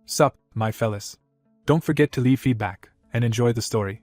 Sup, my fellas. Don't forget to leave feedback, and enjoy the story.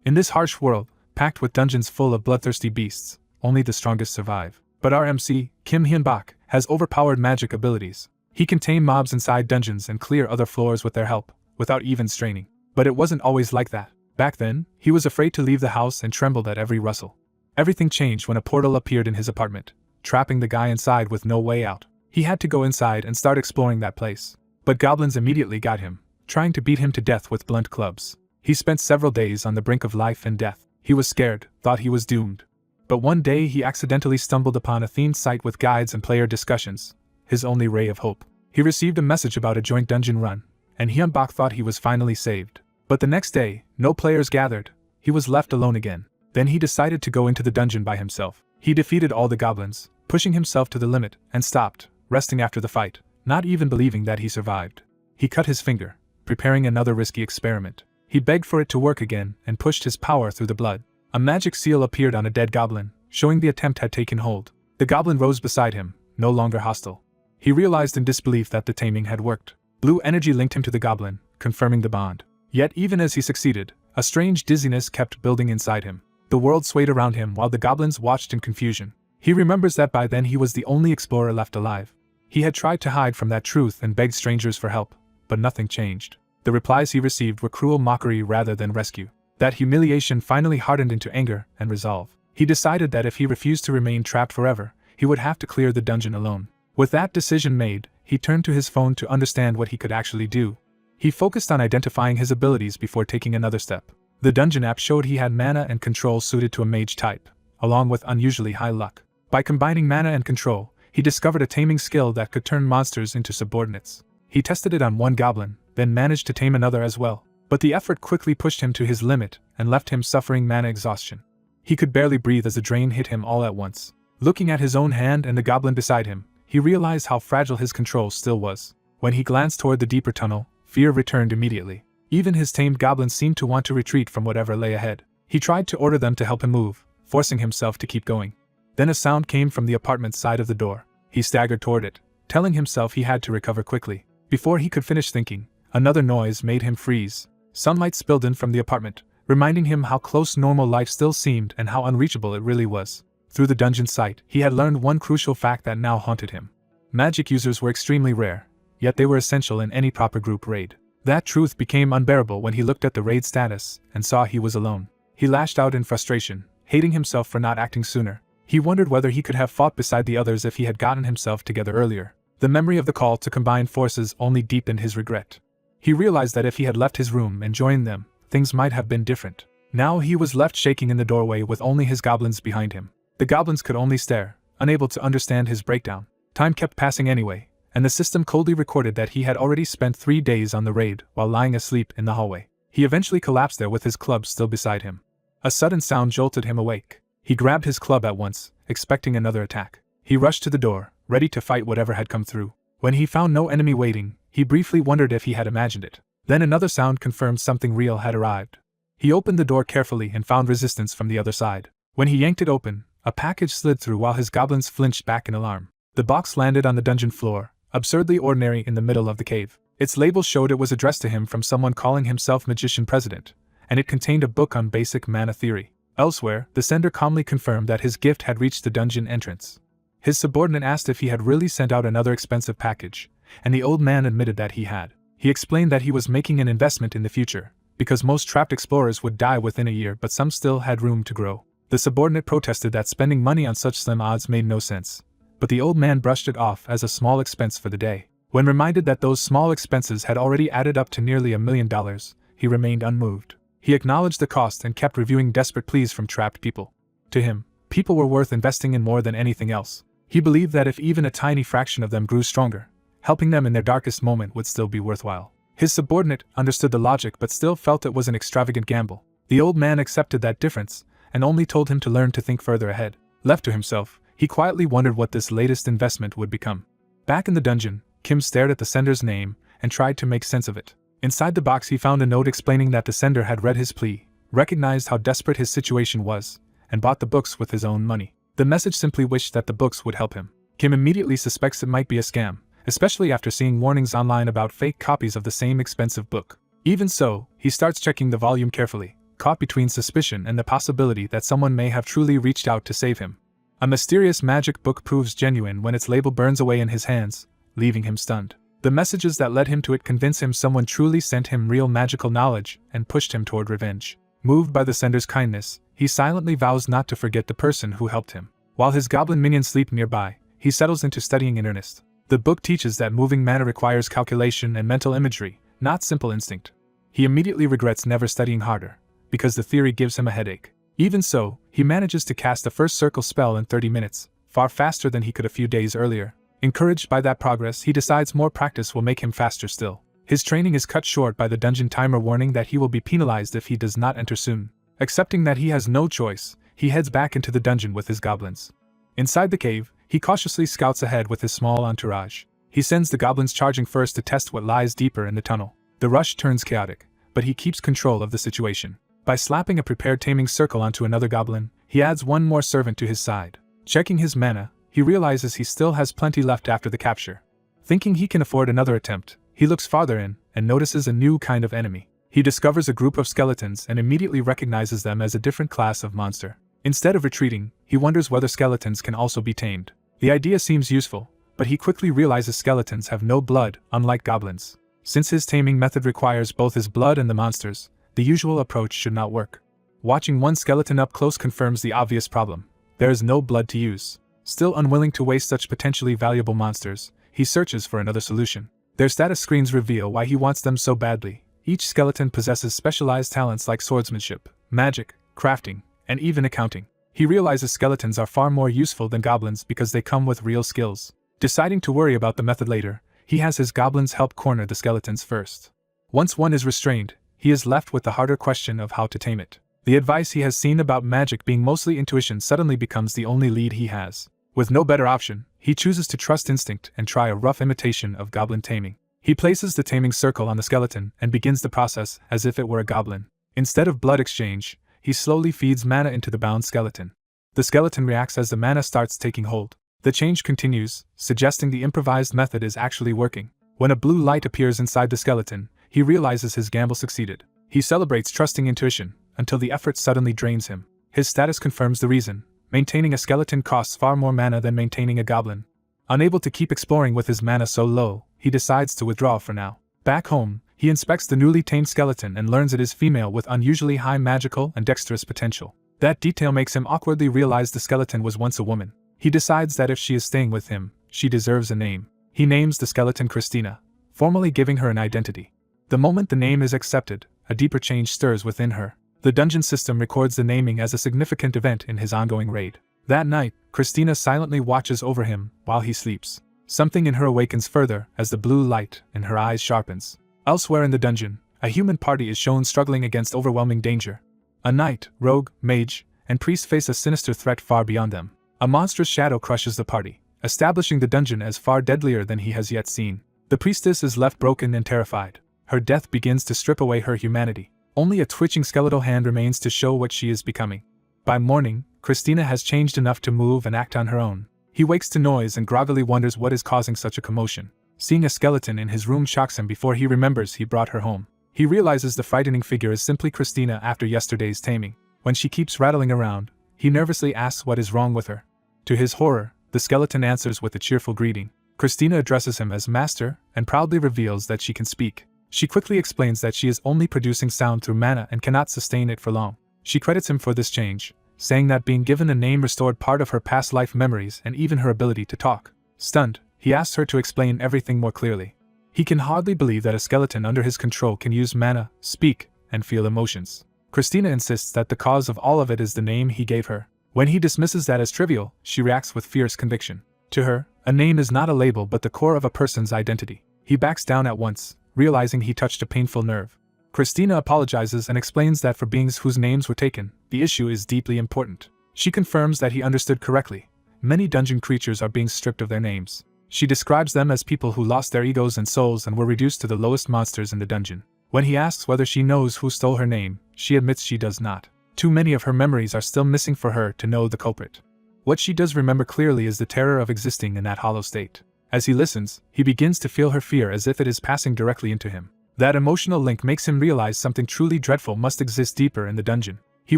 In this harsh world, packed with dungeons full of bloodthirsty beasts, only the strongest survive. But our MC, Kim Hyun-bak, has overpowered magic abilities. He can tame mobs inside dungeons and clear other floors with their help, without even straining. But it wasn't always like that. Back then, he was afraid to leave the house and trembled at every rustle. Everything changed when a portal appeared in his apartment, trapping the guy inside with no way out. He had to go inside and start exploring that place. But goblins immediately got him, trying to beat him to death with blunt clubs. He spent several days on the brink of life and death. He was scared, thought he was doomed. But one day he accidentally stumbled upon a themed site with guides and player discussions, his only ray of hope. He received a message about a joint dungeon run, and Hyun-bak thought he was finally saved. But the next day, no players gathered. He was left alone again. Then he decided to go into the dungeon by himself. He defeated all the goblins, pushing himself to the limit, and stopped, resting after the fight, not even believing that he survived. He cut his finger, preparing another risky experiment. He begged for it to work again and pushed his power through the blood. A magic seal appeared on a dead goblin, showing the attempt had taken hold. The goblin rose beside him, no longer hostile. He realized in disbelief that the taming had worked. Blue energy linked him to the goblin, confirming the bond. Yet even as he succeeded, a strange dizziness kept building inside him. The world swayed around him while the goblins watched in confusion. He remembers that by then he was the only explorer left alive. He had tried to hide from that truth and begged strangers for help, but nothing changed. The replies he received were cruel mockery rather than rescue. That humiliation finally hardened into anger and resolve. He decided that if he refused to remain trapped forever, he would have to clear the dungeon alone. With that decision made, he turned to his phone to understand what he could actually do. He focused on identifying his abilities before taking another step. The dungeon app showed he had mana and control suited to a mage type, along with unusually high luck. By combining mana and control, he discovered a taming skill that could turn monsters into subordinates. He tested it on one goblin, then managed to tame another as well. But the effort quickly pushed him to his limit and left him suffering mana exhaustion. He could barely breathe as a drain hit him all at once. Looking at his own hand and the goblin beside him, he realized how fragile his control still was. When he glanced toward the deeper tunnel, fear returned immediately. Even his tamed goblins seemed to want to retreat from whatever lay ahead. He tried to order them to help him move, forcing himself to keep going. Then a sound came from the apartment's side of the door. He staggered toward it, telling himself he had to recover quickly. Before he could finish thinking, another noise made him freeze. Sunlight spilled in from the apartment, reminding him how close normal life still seemed and how unreachable it really was. Through the dungeon site, he had learned one crucial fact that now haunted him. Magic users were extremely rare, yet they were essential in any proper group raid. That truth became unbearable when he looked at the raid status and saw he was alone. He lashed out in frustration, hating himself for not acting sooner. He wondered whether he could have fought beside the others if he had gotten himself together earlier. The memory of the call to combine forces only deepened his regret. He realized that if he had left his room and joined them, things might have been different. Now he was left shaking in the doorway with only his goblins behind him. The goblins could only stare, unable to understand his breakdown. Time kept passing anyway, and the system coldly recorded that he had already spent 3 days on the raid while lying asleep in the hallway. He eventually collapsed there with his club still beside him. A sudden sound jolted him awake. He grabbed his club at once, expecting another attack. He rushed to the door, ready to fight whatever had come through. When he found no enemy waiting, he briefly wondered if he had imagined it. Then another sound confirmed something real had arrived. He opened the door carefully and found resistance from the other side. When he yanked it open, a package slid through while his goblins flinched back in alarm. The box landed on the dungeon floor, absurdly ordinary in the middle of the cave. Its label showed it was addressed to him from someone calling himself Magician President, and it contained a book on basic mana theory. Elsewhere, the sender calmly confirmed that his gift had reached the dungeon entrance. His subordinate asked if he had really sent out another expensive package, and the old man admitted that he had. He explained that he was making an investment in the future, because most trapped explorers would die within a year but some still had room to grow. The subordinate protested that spending money on such slim odds made no sense, but the old man brushed it off as a small expense for the day. When reminded that those small expenses had already added up to nearly $1 million, he remained unmoved. He acknowledged the cost and kept reviewing desperate pleas from trapped people. To him, people were worth investing in more than anything else. He believed that if even a tiny fraction of them grew stronger, helping them in their darkest moment would still be worthwhile. His subordinate understood the logic but still felt it was an extravagant gamble. The old man accepted that difference and only told him to learn to think further ahead. Left to himself, he quietly wondered what this latest investment would become. Back in the dungeon, Kim stared at the sender's name and tried to make sense of it. Inside the box he found a note explaining that the sender had read his plea, recognized how desperate his situation was, and bought the books with his own money. The message simply wished that the books would help him. Kim immediately suspects it might be a scam, especially after seeing warnings online about fake copies of the same expensive book. Even so, he starts checking the volume carefully, caught between suspicion and the possibility that someone may have truly reached out to save him. A mysterious magic book proves genuine when its label burns away in his hands, leaving him stunned. The messages that led him to it convince him someone truly sent him real magical knowledge and pushed him toward revenge. Moved by the sender's kindness, he silently vows not to forget the person who helped him. While his goblin minions sleep nearby, he settles into studying in earnest. The book teaches that moving mana requires calculation and mental imagery, not simple instinct. He immediately regrets never studying harder, because the theory gives him a headache. Even so, he manages to cast the first circle spell in 30 minutes, far faster than he could a few days earlier. Encouraged by that progress, he decides more practice will make him faster still. His training is cut short by the dungeon timer warning that he will be penalized if he does not enter soon. Accepting that he has no choice, he heads back into the dungeon with his goblins. Inside the cave, he cautiously scouts ahead with his small entourage. He sends the goblins charging first to test what lies deeper in the tunnel. The rush turns chaotic, but he keeps control of the situation. By slapping a prepared taming circle onto another goblin, he adds one more servant to his side. Checking his mana, he realizes he still has plenty left after the capture. Thinking he can afford another attempt, he looks farther in and notices a new kind of enemy. He discovers a group of skeletons and immediately recognizes them as a different class of monster. Instead of retreating, he wonders whether skeletons can also be tamed. The idea seems useful, but he quickly realizes skeletons have no blood, unlike goblins. Since his taming method requires both his blood and the monsters, the usual approach should not work. Watching one skeleton up close confirms the obvious problem. There is no blood to use. Still unwilling to waste such potentially valuable monsters, he searches for another solution. Their status screens reveal why he wants them so badly. Each skeleton possesses specialized talents like swordsmanship, magic, crafting, and even accounting. He realizes skeletons are far more useful than goblins because they come with real skills. Deciding to worry about the method later, he has his goblins help corner the skeletons first. Once one is restrained, he is left with the harder question of how to tame it. The advice he has seen about magic being mostly intuition suddenly becomes the only lead he has. With no better option, he chooses to trust instinct and try a rough imitation of goblin taming. He places the taming circle on the skeleton and begins the process as if it were a goblin. Instead of blood exchange, he slowly feeds mana into the bound skeleton. The skeleton reacts as the mana starts taking hold. The change continues, suggesting the improvised method is actually working. When a blue light appears inside the skeleton, he realizes his gamble succeeded. He celebrates trusting intuition, until the effort suddenly drains him. His status confirms the reason. Maintaining a skeleton costs far more mana than maintaining a goblin. Unable to keep exploring with his mana so low, he decides to withdraw for now. Back home, he inspects the newly tamed skeleton and learns it is female with unusually high magical and dexterous potential. That detail makes him awkwardly realize the skeleton was once a woman. He decides that if she is staying with him, she deserves a name. He names the skeleton Christina, formally giving her an identity. The moment the name is accepted, a deeper change stirs within her. The dungeon system records the naming as a significant event in his ongoing raid. That night, Christina silently watches over him while he sleeps. Something in her awakens further as the blue light in her eyes sharpens. Elsewhere in the dungeon, a human party is shown struggling against overwhelming danger. A knight, rogue, mage, and priest face a sinister threat far beyond them. A monstrous shadow crushes the party, establishing the dungeon as far deadlier than he has yet seen. The priestess is left broken and terrified. Her death begins to strip away her humanity. Only a twitching skeletal hand remains to show what she is becoming. By morning, Christina has changed enough to move and act on her own. He wakes to noise and groggily wonders what is causing such a commotion. Seeing a skeleton in his room shocks him before he remembers he brought her home. He realizes the frightening figure is simply Christina after yesterday's taming. When she keeps rattling around, he nervously asks what is wrong with her. To his horror, the skeleton answers with a cheerful greeting. Christina addresses him as master and proudly reveals that she can speak. She quickly explains that she is only producing sound through mana and cannot sustain it for long. She credits him for this change, saying that being given a name restored part of her past life memories and even her ability to talk. Stunned, he asks her to explain everything more clearly. He can hardly believe that a skeleton under his control can use mana, speak, and feel emotions. Christina insists that the cause of all of it is the name he gave her. When he dismisses that as trivial, she reacts with fierce conviction. To her, a name is not a label but the core of a person's identity. He backs down at once, realizing he touched a painful nerve. Christina apologizes and explains that for beings whose names were taken, the issue is deeply important. She confirms that he understood correctly. Many dungeon creatures are being stripped of their names. She describes them as people who lost their egos and souls and were reduced to the lowest monsters in the dungeon. When he asks whether she knows who stole her name, she admits she does not. Too many of her memories are still missing for her to know the culprit. What she does remember clearly is the terror of existing in that hollow state. As he listens, he begins to feel her fear as if it is passing directly into him. That emotional link makes him realize something truly dreadful must exist deeper in the dungeon. He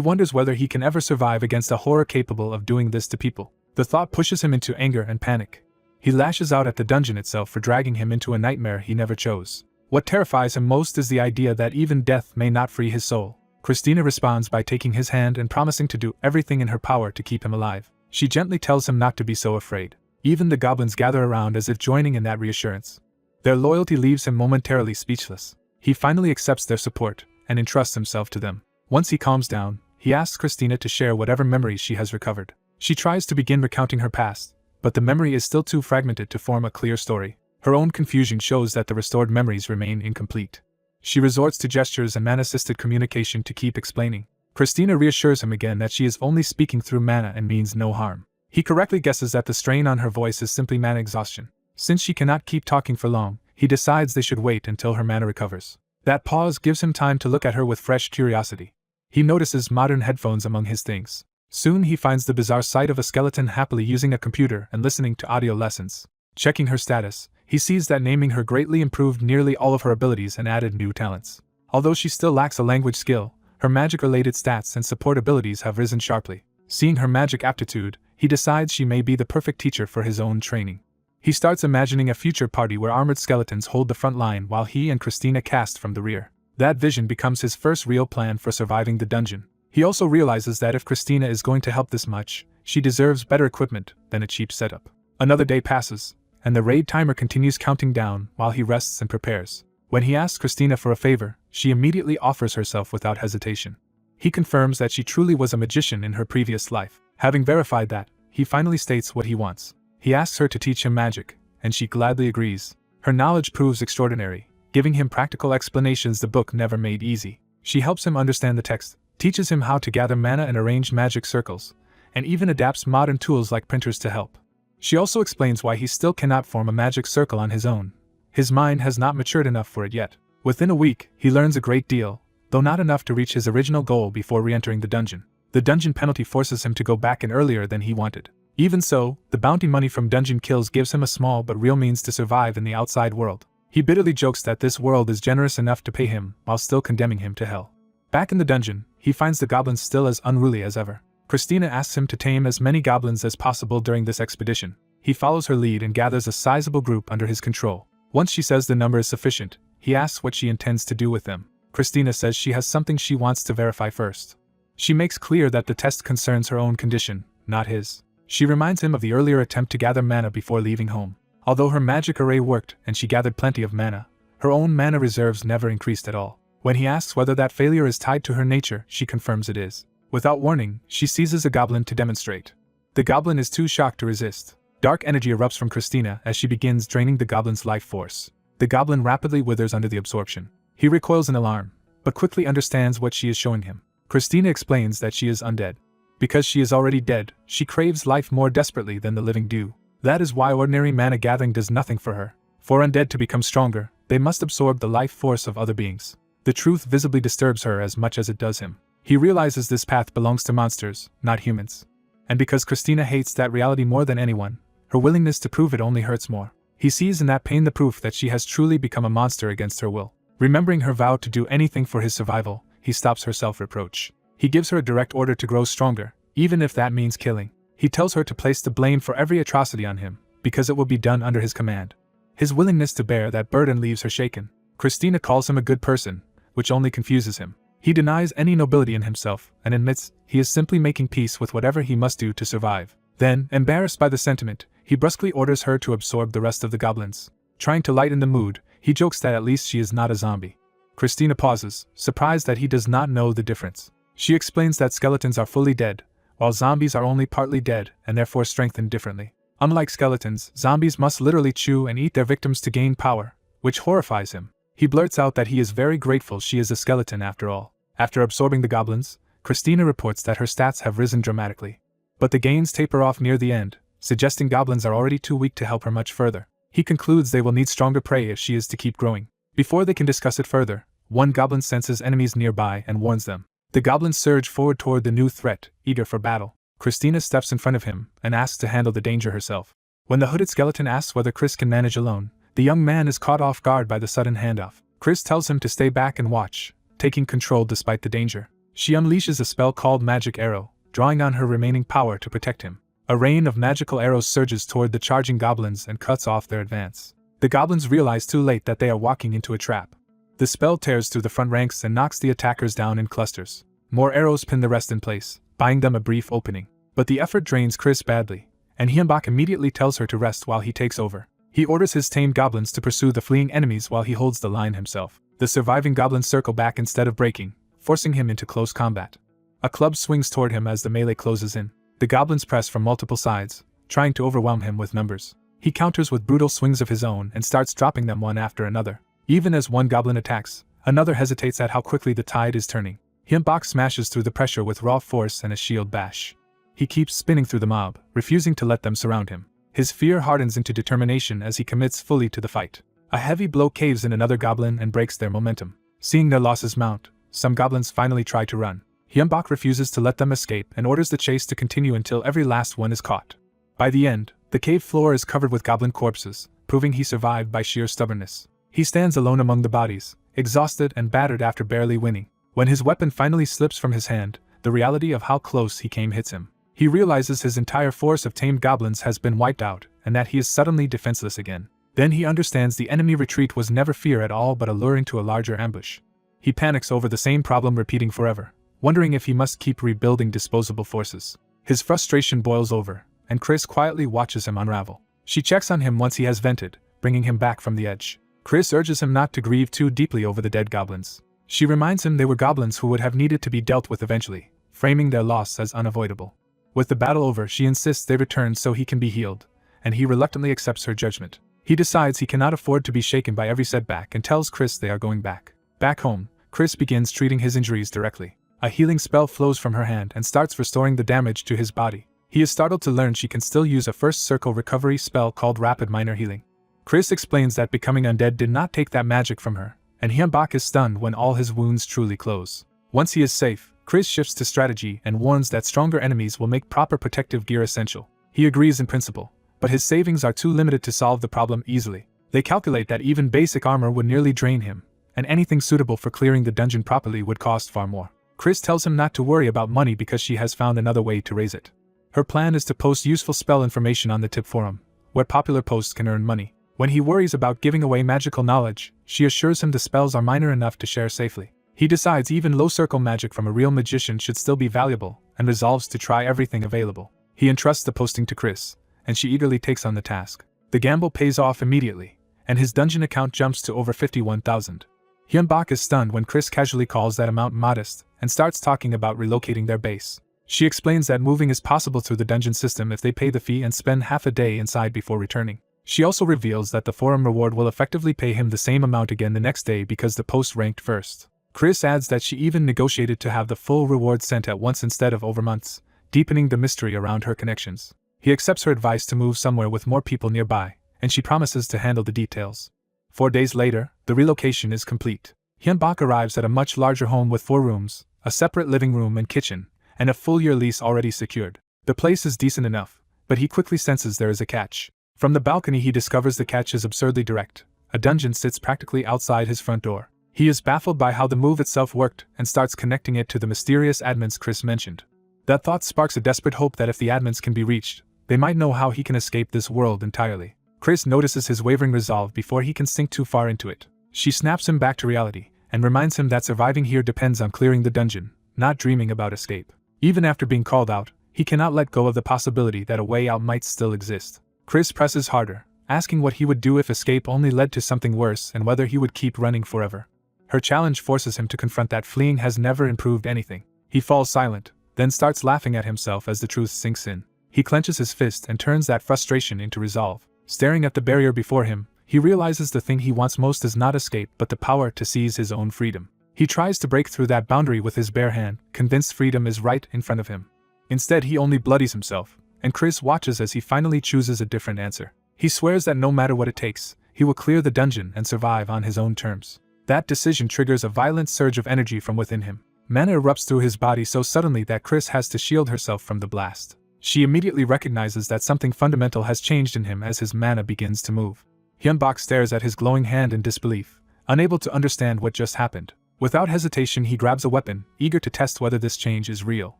wonders whether he can ever survive against a horror capable of doing this to people. The thought pushes him into anger and panic. He lashes out at the dungeon itself for dragging him into a nightmare he never chose. What terrifies him most is the idea that even death may not free his soul. Christina responds by taking his hand and promising to do everything in her power to keep him alive. She gently tells him not to be so afraid. Even the goblins gather around as if joining in that reassurance. Their loyalty leaves him momentarily speechless. He finally accepts their support and entrusts himself to them. Once he calms down, he asks Christina to share whatever memories she has recovered. She tries to begin recounting her past, but the memory is still too fragmented to form a clear story. Her own confusion shows that the restored memories remain incomplete. She resorts to gestures and mana-assisted communication to keep explaining. Christina reassures him again that she is only speaking through mana and means no harm. He correctly guesses that the strain on her voice is simply mana exhaustion. Since she cannot keep talking for long, he decides they should wait until her mana recovers. That pause gives him time to look at her with fresh curiosity. He notices modern headphones among his things. Soon he finds the bizarre sight of a skeleton happily using a computer and listening to audio lessons. Checking her status, he sees that naming her greatly improved nearly all of her abilities and added new talents. Although she still lacks a language skill, her magic-related stats and support abilities have risen sharply. Seeing her magic aptitude, he decides she may be the perfect teacher for his own training. He starts imagining a future party where armored skeletons hold the front line while he and Christina cast from the rear. That vision becomes his first real plan for surviving the dungeon. He also realizes that if Christina is going to help this much, she deserves better equipment than a cheap setup. Another day passes, and the raid timer continues counting down while he rests and prepares. When he asks Christina for a favor, she immediately offers herself without hesitation. He confirms that she truly was a magician in her previous life. Having verified that, he finally states what he wants. He asks her to teach him magic, and she gladly agrees. Her knowledge proves extraordinary, giving him practical explanations the book never made easy. She helps him understand the text, teaches him how to gather mana and arrange magic circles, and even adapts modern tools like printers to help. She also explains why he still cannot form a magic circle on his own. His mind has not matured enough for it yet. Within a week, he learns a great deal, though not enough to reach his original goal before re-entering the dungeon. The dungeon penalty forces him to go back in earlier than he wanted. Even so, the bounty money from dungeon kills gives him a small but real means to survive in the outside world. He bitterly jokes that this world is generous enough to pay him while still condemning him to hell. Back in the dungeon, he finds the goblins still as unruly as ever. Christina asks him to tame as many goblins as possible during this expedition. He follows her lead and gathers a sizable group under his control. Once she says the number is sufficient, he asks what she intends to do with them. Christina says she has something she wants to verify first. She makes clear that the test concerns her own condition, not his. She reminds him of the earlier attempt to gather mana before leaving home. Although her magic array worked and she gathered plenty of mana, her own mana reserves never increased at all. When he asks whether that failure is tied to her nature, she confirms it is. Without warning, she seizes a goblin to demonstrate. The goblin is too shocked to resist. Dark energy erupts from Christina as she begins draining the goblin's life force. The goblin rapidly withers under the absorption. He recoils in alarm, but quickly understands what she is showing him. Christina explains that she is undead. Because she is already dead, she craves life more desperately than the living do. That is why ordinary mana gathering does nothing for her. For undead to become stronger, they must absorb the life force of other beings. The truth visibly disturbs her as much as it does him. He realizes this path belongs to monsters, not humans. And because Christina hates that reality more than anyone, her willingness to prove it only hurts more. He sees in that pain the proof that she has truly become a monster against her will. Remembering her vow to do anything for his survival, he stops her self-reproach. He gives her a direct order to grow stronger, even if that means killing. He tells her to place the blame for every atrocity on him, because it will be done under his command. His willingness to bear that burden leaves her shaken. Christina calls him a good person, which only confuses him. He denies any nobility in himself and admits he is simply making peace with whatever he must do to survive. Then, embarrassed by the sentiment, he brusquely orders her to absorb the rest of the goblins. Trying to lighten the mood, he jokes that at least she is not a zombie. Christina pauses, surprised that he does not know the difference. She explains that skeletons are fully dead, while zombies are only partly dead and therefore strengthened differently. Unlike skeletons, zombies must literally chew and eat their victims to gain power, which horrifies him. He blurts out that he is very grateful she is a skeleton after all. After absorbing the goblins, Christina reports that her stats have risen dramatically. But the gains taper off near the end, suggesting goblins are already too weak to help her much further. He concludes they will need stronger prey if she is to keep growing. Before they can discuss it further, one goblin senses enemies nearby and warns them. The goblins surge forward toward the new threat, eager for battle. Christina steps in front of him and asks to handle the danger herself. When the hooded skeleton asks whether Chris can manage alone, the young man is caught off guard by the sudden handoff. Chris tells him to stay back and watch, taking control despite the danger. She unleashes a spell called Magic Arrow, drawing on her remaining power to protect him. A rain of magical arrows surges toward the charging goblins and cuts off their advance. The goblins realize too late that they are walking into a trap. The spell tears through the front ranks and knocks the attackers down in clusters. More arrows pin the rest in place, buying them a brief opening. But the effort drains Chris badly, and Hyunbak immediately tells her to rest while he takes over. He orders his tamed goblins to pursue the fleeing enemies while he holds the line himself. The surviving goblins circle back instead of breaking, forcing him into close combat. A club swings toward him as the melee closes in. The goblins press from multiple sides, trying to overwhelm him with numbers. He counters with brutal swings of his own and starts dropping them one after another. Even as one goblin attacks, another hesitates at how quickly the tide is turning. Hyunbak smashes through the pressure with raw force and a shield bash. He keeps spinning through the mob, refusing to let them surround him. His fear hardens into determination as he commits fully to the fight. A heavy blow caves in another goblin and breaks their momentum. Seeing their losses mount, some goblins finally try to run. Hyunbak refuses to let them escape and orders the chase to continue until every last one is caught. By the end, the cave floor is covered with goblin corpses, proving he survived by sheer stubbornness. He stands alone among the bodies, exhausted and battered after barely winning. When his weapon finally slips from his hand, the reality of how close he came hits him. He realizes his entire force of tamed goblins has been wiped out, and that he is suddenly defenseless again. Then he understands the enemy retreat was never fear at all but a lure into a larger ambush. He panics over the same problem repeating forever, wondering if he must keep rebuilding disposable forces. His frustration boils over, and Chris quietly watches him unravel. She checks on him once he has vented, bringing him back from the edge. Chris urges him not to grieve too deeply over the dead goblins. She reminds him they were goblins who would have needed to be dealt with eventually, framing their loss as unavoidable. With the battle over, she insists they return so he can be healed, and he reluctantly accepts her judgment. He decides he cannot afford to be shaken by every setback and tells Chris they are going back. Back home, Chris begins treating his injuries directly. A healing spell flows from her hand and starts restoring the damage to his body. He is startled to learn she can still use a first circle recovery spell called Rapid Minor Healing. Chris explains that becoming undead did not take that magic from her, and Hyunbak is stunned when all his wounds truly close. Once he is safe, Chris shifts to strategy and warns that stronger enemies will make proper protective gear essential. He agrees in principle, but his savings are too limited to solve the problem easily. They calculate that even basic armor would nearly drain him, and anything suitable for clearing the dungeon properly would cost far more. Chris tells him not to worry about money because she has found another way to raise it. Her plan is to post useful spell information on the tip forum, where popular posts can earn money. When he worries about giving away magical knowledge, she assures him the spells are minor enough to share safely. He decides even low-circle magic from a real magician should still be valuable, and resolves to try everything available. He entrusts the posting to Chris, and she eagerly takes on the task. The gamble pays off immediately, and his dungeon account jumps to over 51,000. Hyunbak is stunned when Chris casually calls that amount modest, and starts talking about relocating their base. She explains that moving is possible through the dungeon system if they pay the fee and spend half a day inside before returning. She also reveals that the forum reward will effectively pay him the same amount again the next day because the post ranked first. Chris adds that she even negotiated to have the full reward sent at once instead of over months, deepening the mystery around her connections. He accepts her advice to move somewhere with more people nearby, and she promises to handle the details. 4 days later, the relocation is complete. Hyunbak arrives at a much larger home with 4 rooms, a separate living room and kitchen, and a full-year lease already secured. The place is decent enough, but he quickly senses there is a catch. From the balcony he discovers the catch is absurdly direct. A dungeon sits practically outside his front door. He is baffled by how the move itself worked and starts connecting it to the mysterious admins Chris mentioned. That thought sparks a desperate hope that if the admins can be reached, they might know how he can escape this world entirely. Chris notices his wavering resolve before he can sink too far into it. She snaps him back to reality, and reminds him that surviving here depends on clearing the dungeon, not dreaming about escape. Even after being called out, he cannot let go of the possibility that a way out might still exist. Chris presses harder, asking what he would do if escape only led to something worse and whether he would keep running forever. Her challenge forces him to confront that fleeing has never improved anything. He falls silent, then starts laughing at himself as the truth sinks in. He clenches his fist and turns that frustration into resolve. Staring at the barrier before him, he realizes the thing he wants most is not escape but the power to seize his own freedom. He tries to break through that boundary with his bare hand, convinced freedom is right in front of him. Instead he only bloodies himself, and Chris watches as he finally chooses a different answer. He swears that no matter what it takes, he will clear the dungeon and survive on his own terms. That decision triggers a violent surge of energy from within him. Mana erupts through his body so suddenly that Chris has to shield herself from the blast. She immediately recognizes that something fundamental has changed in him as his mana begins to move. Hyunbak stares at his glowing hand in disbelief, unable to understand what just happened. Without hesitation he grabs a weapon, eager to test whether this change is real.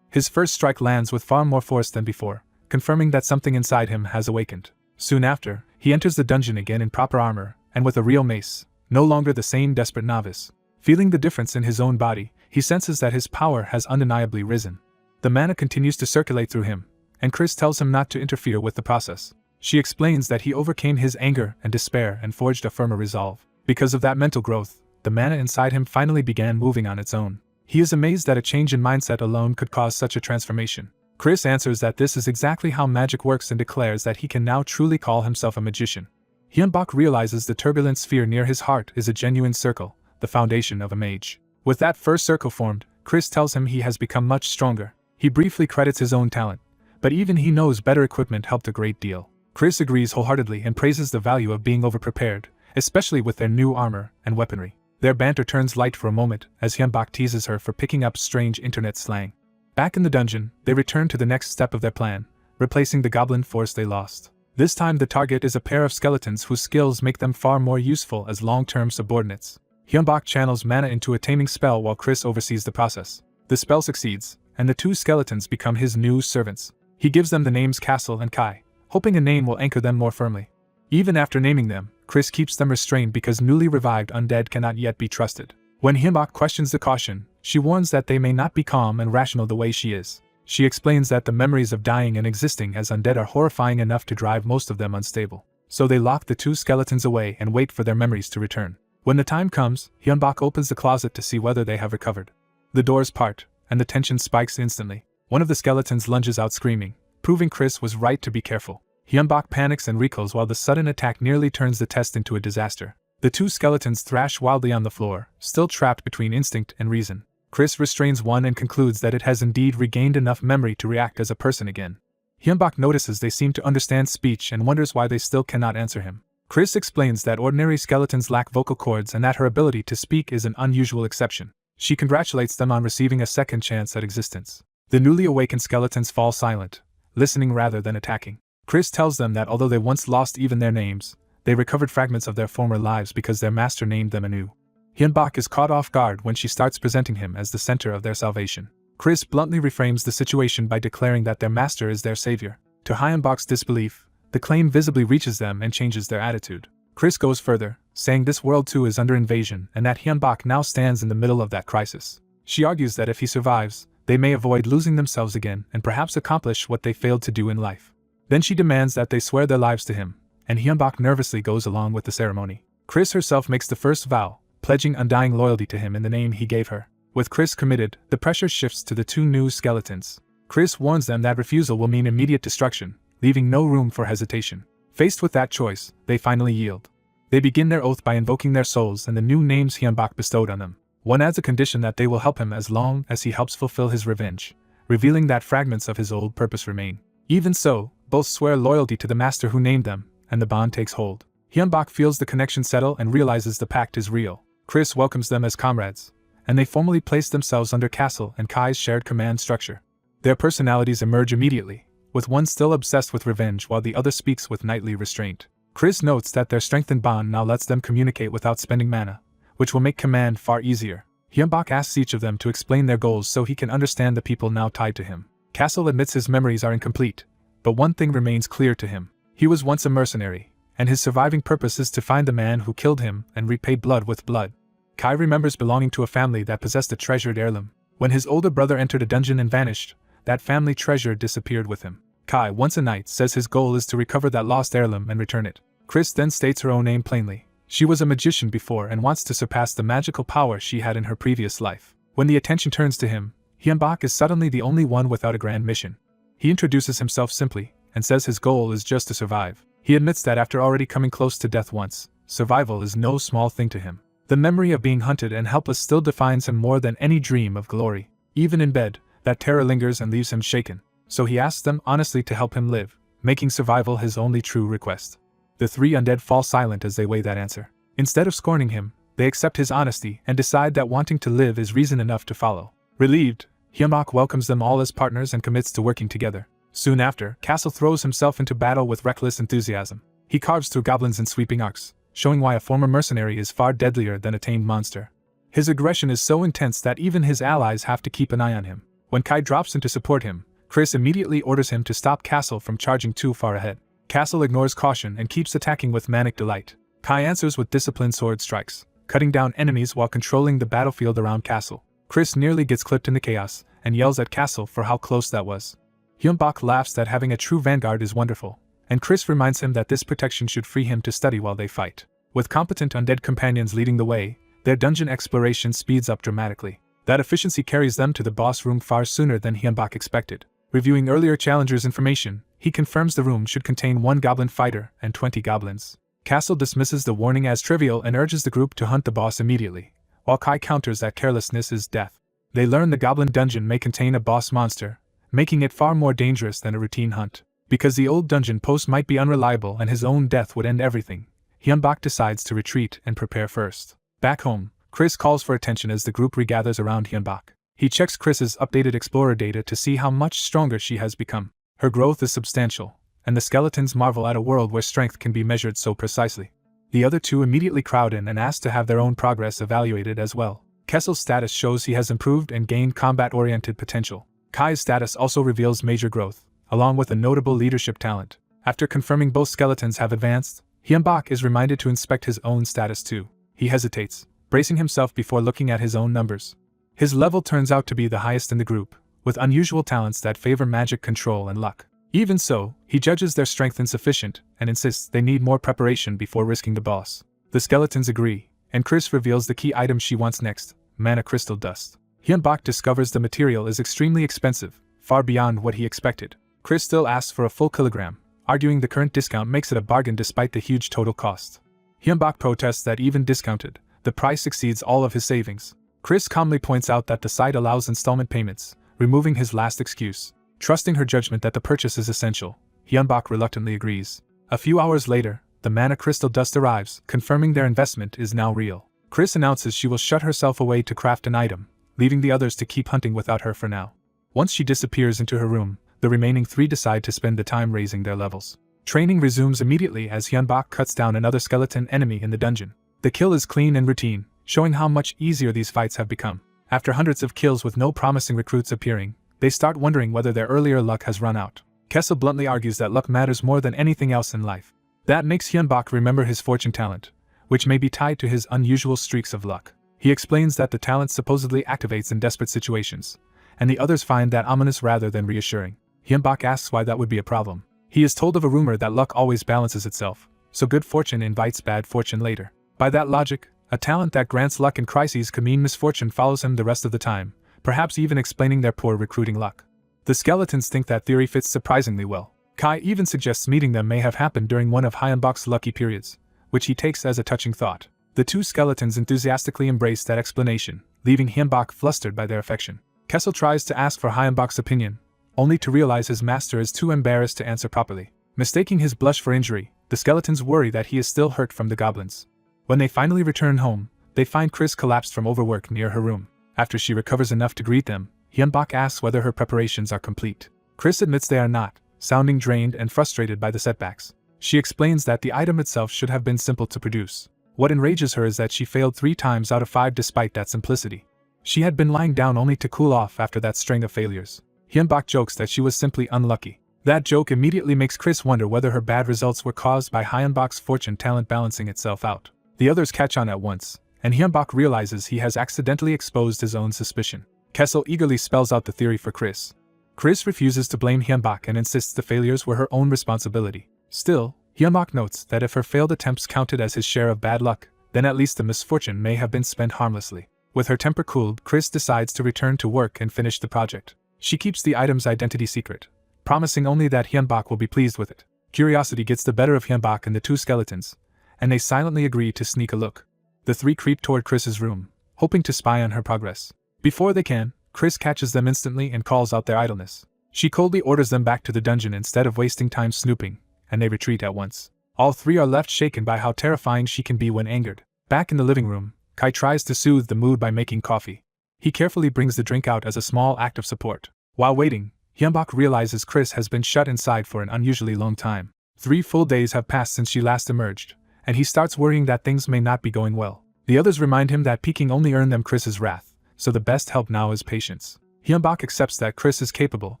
His first strike lands with far more force than before, confirming that something inside him has awakened. Soon after, he enters the dungeon again in proper armor, and with a real mace, no longer the same desperate novice. Feeling the difference in his own body, he senses that his power has undeniably risen. The mana continues to circulate through him, and Chris tells him not to interfere with the process. She explains that he overcame his anger and despair and forged a firmer resolve. Because of that mental growth, the mana inside him finally began moving on its own. He is amazed that a change in mindset alone could cause such a transformation. Chris answers that this is exactly how magic works and declares that he can now truly call himself a magician. Hyunbak realizes the turbulent sphere near his heart is a genuine circle, the foundation of a mage. With that first circle formed, Chris tells him he has become much stronger. He briefly credits his own talent, but even he knows better equipment helped a great deal. Chris agrees wholeheartedly and praises the value of being overprepared, especially with their new armor and weaponry. Their banter turns light for a moment as Hyunbak teases her for picking up strange internet slang. Back in the dungeon, they return to the next step of their plan, replacing the goblin force they lost. This time the target is a pair of skeletons whose skills make them far more useful as long-term subordinates. Hyunbak channels mana into a taming spell while Chris oversees the process. The spell succeeds, and the two skeletons become his new servants. He gives them the names Castle and Kai, hoping a name will anchor them more firmly. Even after naming them, Chris keeps them restrained because newly revived undead cannot yet be trusted. When Hyunbak questions the caution, she warns that they may not be calm and rational the way she is. She explains that the memories of dying and existing as undead are horrifying enough to drive most of them unstable. So they lock the two skeletons away and wait for their memories to return. When the time comes, Hyunbak opens the closet to see whether they have recovered. The doors part, and the tension spikes instantly. One of the skeletons lunges out screaming, proving Chris was right to be careful. Hyunbak panics and recoils while the sudden attack nearly turns the test into a disaster. The two skeletons thrash wildly on the floor, still trapped between instinct and reason. Chris restrains one and concludes that it has indeed regained enough memory to react as a person again. Hyunbak notices they seem to understand speech and wonders why they still cannot answer him. Chris explains that ordinary skeletons lack vocal cords and that her ability to speak is an unusual exception. She congratulates them on receiving a second chance at existence. The newly awakened skeletons fall silent, listening rather than attacking. Chris tells them that although they once lost even their names, they recovered fragments of their former lives because their master named them anew. Hyunbak is caught off guard when she starts presenting him as the center of their salvation. Chris bluntly reframes the situation by declaring that their master is their savior. To Hyunbak's disbelief, the claim visibly reaches them and changes their attitude. Chris goes further, saying this world too is under invasion and that Hyunbak now stands in the middle of that crisis. She argues that if he survives, they may avoid losing themselves again and perhaps accomplish what they failed to do in life. Then she demands that they swear their lives to him, and Hyunbak nervously goes along with the ceremony. Chris herself makes the first vow, pledging undying loyalty to him in the name he gave her. With Chris committed, the pressure shifts to the two new skeletons. Chris warns them that refusal will mean immediate destruction, leaving no room for hesitation. Faced with that choice, they finally yield. They begin their oath by invoking their souls and the new names Hyunbak bestowed on them. One adds a condition that they will help him as long as he helps fulfill his revenge, revealing that fragments of his old purpose remain. Even so, both swear loyalty to the master who named them, and the bond takes hold. Hyunbak feels the connection settle and realizes the pact is real. Chris welcomes them as comrades, and they formally place themselves under Castle and Kai's shared command structure. Their personalities emerge immediately, with one still obsessed with revenge while the other speaks with knightly restraint. Chris notes that their strengthened bond now lets them communicate without spending mana, which will make command far easier. Hyunbak asks each of them to explain their goals so he can understand the people now tied to him. Castle admits his memories are incomplete, but one thing remains clear to him. He was once a mercenary, and his surviving purpose is to find the man who killed him and repay blood with blood. Kai remembers belonging to a family that possessed a treasured heirloom. When his older brother entered a dungeon and vanished, that family treasure disappeared with him. Kai, once a knight, says his goal is to recover that lost heirloom and return it. Chris then states her own name plainly. She was a magician before and wants to surpass the magical power she had in her previous life. When the attention turns to him, Hyunbak is suddenly the only one without a grand mission. He introduces himself simply, and says his goal is just to survive. He admits that after already coming close to death once, survival is no small thing to him. The memory of being hunted and helpless still defines him more than any dream of glory. Even in bed, that terror lingers and leaves him shaken. So he asks them honestly to help him live, making survival his only true request. The three undead fall silent as they weigh that answer. Instead of scorning him, they accept his honesty and decide that wanting to live is reason enough to follow. Relieved, Hyunbak welcomes them all as partners and commits to working together. Soon after, Castle throws himself into battle with reckless enthusiasm. He carves through goblins in sweeping arcs, showing why a former mercenary is far deadlier than a tamed monster. His aggression is so intense that even his allies have to keep an eye on him. When Kai drops in to support him, Chris immediately orders him to stop Castle from charging too far ahead. Castle ignores caution and keeps attacking with manic delight. Kai answers with disciplined sword strikes, cutting down enemies while controlling the battlefield around Castle. Chris nearly gets clipped in the chaos and yells at Castle for how close that was. Hyunbak laughs that having a true vanguard is wonderful, and Chris reminds him that this protection should free him to study while they fight. With competent undead companions leading the way, their dungeon exploration speeds up dramatically. That efficiency carries them to the boss room far sooner than Hyunbak expected. Reviewing earlier challengers' information, he confirms the room should contain 1 goblin fighter and 20 goblins. Castle dismisses the warning as trivial and urges the group to hunt the boss immediately, while Kai counters that carelessness is death. They learn the goblin dungeon may contain a boss monster, making it far more dangerous than a routine hunt. Because the old dungeon post might be unreliable and his own death would end everything, Hyunbak decides to retreat and prepare first. Back home, Chris calls for attention as the group regathers around Hyunbak. He checks Chris's updated Explorer data to see how much stronger she has become. Her growth is substantial, and the skeletons marvel at a world where strength can be measured so precisely. The other two immediately crowd in and ask to have their own progress evaluated as well. Kessel's status shows he has improved and gained combat-oriented potential. Kai's status also reveals major growth, along with a notable leadership talent. After confirming both skeletons have advanced, Hyunbak is reminded to inspect his own status too. He hesitates, bracing himself before looking at his own numbers. His level turns out to be the highest in the group, with unusual talents that favor magic control and luck. Even so, he judges their strength insufficient and insists they need more preparation before risking the boss. The skeletons agree, and Chris reveals the key item she wants next, mana crystal dust. Hyunbak discovers the material is extremely expensive, far beyond what he expected. Chris still asks for a full kilogram, arguing the current discount makes it a bargain despite the huge total cost. Hyunbak protests that even discounted, the price exceeds all of his savings. Chris calmly points out that the site allows installment payments, removing his last excuse. Trusting her judgment that the purchase is essential, Hyunbak reluctantly agrees. A few hours later, the mana crystal dust arrives, confirming their investment is now real. Chris announces she will shut herself away to craft an item, leaving the others to keep hunting without her for now. Once she disappears into her room, the remaining 3 decide to spend the time raising their levels. Training resumes immediately as Hyunbak cuts down another skeleton enemy in the dungeon. The kill is clean and routine, showing how much easier these fights have become. After hundreds of kills with no promising recruits appearing, they start wondering whether their earlier luck has run out. Kessel bluntly argues that luck matters more than anything else in life. That makes Hyunbak remember his fortune talent, which may be tied to his unusual streaks of luck. He explains that the talent supposedly activates in desperate situations, and the others find that ominous rather than reassuring. Hyunbak asks why that would be a problem. He is told of a rumor that luck always balances itself, so good fortune invites bad fortune later. By that logic, a talent that grants luck in crises could mean misfortune follows him the rest of the time, perhaps even explaining their poor recruiting luck. The skeletons think that theory fits surprisingly well. Kai even suggests meeting them may have happened during one of Hyunbak's lucky periods, which he takes as a touching thought. The 2 skeletons enthusiastically embrace that explanation, leaving Hyunbak flustered by their affection. Kessel tries to ask for Hyunbak's opinion, only to realize his master is too embarrassed to answer properly. Mistaking his blush for injury, the skeletons worry that he is still hurt from the goblins. When they finally return home, they find Chris collapsed from overwork near her room. After she recovers enough to greet them, Hyunbak asks whether her preparations are complete. Chris admits they are not, sounding drained and frustrated by the setbacks. She explains that the item itself should have been simple to produce. What enrages her is that she failed 3 times out of 5 despite that simplicity. She had been lying down only to cool off after that string of failures. Hyunbak jokes that she was simply unlucky. That joke immediately makes Chris wonder whether her bad results were caused by Hyunbak's fortune talent balancing itself out. The others catch on at once, and Hyunbak realizes he has accidentally exposed his own suspicion. Kessel eagerly spells out the theory for Chris. Chris refuses to blame Hyunbak and insists the failures were her own responsibility. Still, Hyunbak notes that if her failed attempts counted as his share of bad luck, then at least the misfortune may have been spent harmlessly. With her temper cooled, Chris decides to return to work and finish the project. She keeps the item's identity secret, promising only that Hyunbak will be pleased with it. Curiosity gets the better of Hyunbak and the 2 skeletons, and they silently agree to sneak a look. The 3 creep toward Chris's room, hoping to spy on her progress. Before they can, Chris catches them instantly and calls out their idleness. She coldly orders them back to the dungeon instead of wasting time snooping, and they retreat at once. All 3 are left shaken by how terrifying she can be when angered. Back in the living room, Kai tries to soothe the mood by making coffee. He carefully brings the drink out as a small act of support. While waiting, Hyunbak realizes Chris has been shut inside for an unusually long time. 3 full days have passed since she last emerged, and he starts worrying that things may not be going well. The others remind him that peeking only earned them Chris's wrath, so the best help now is patience. Hyunbak accepts that Chris is capable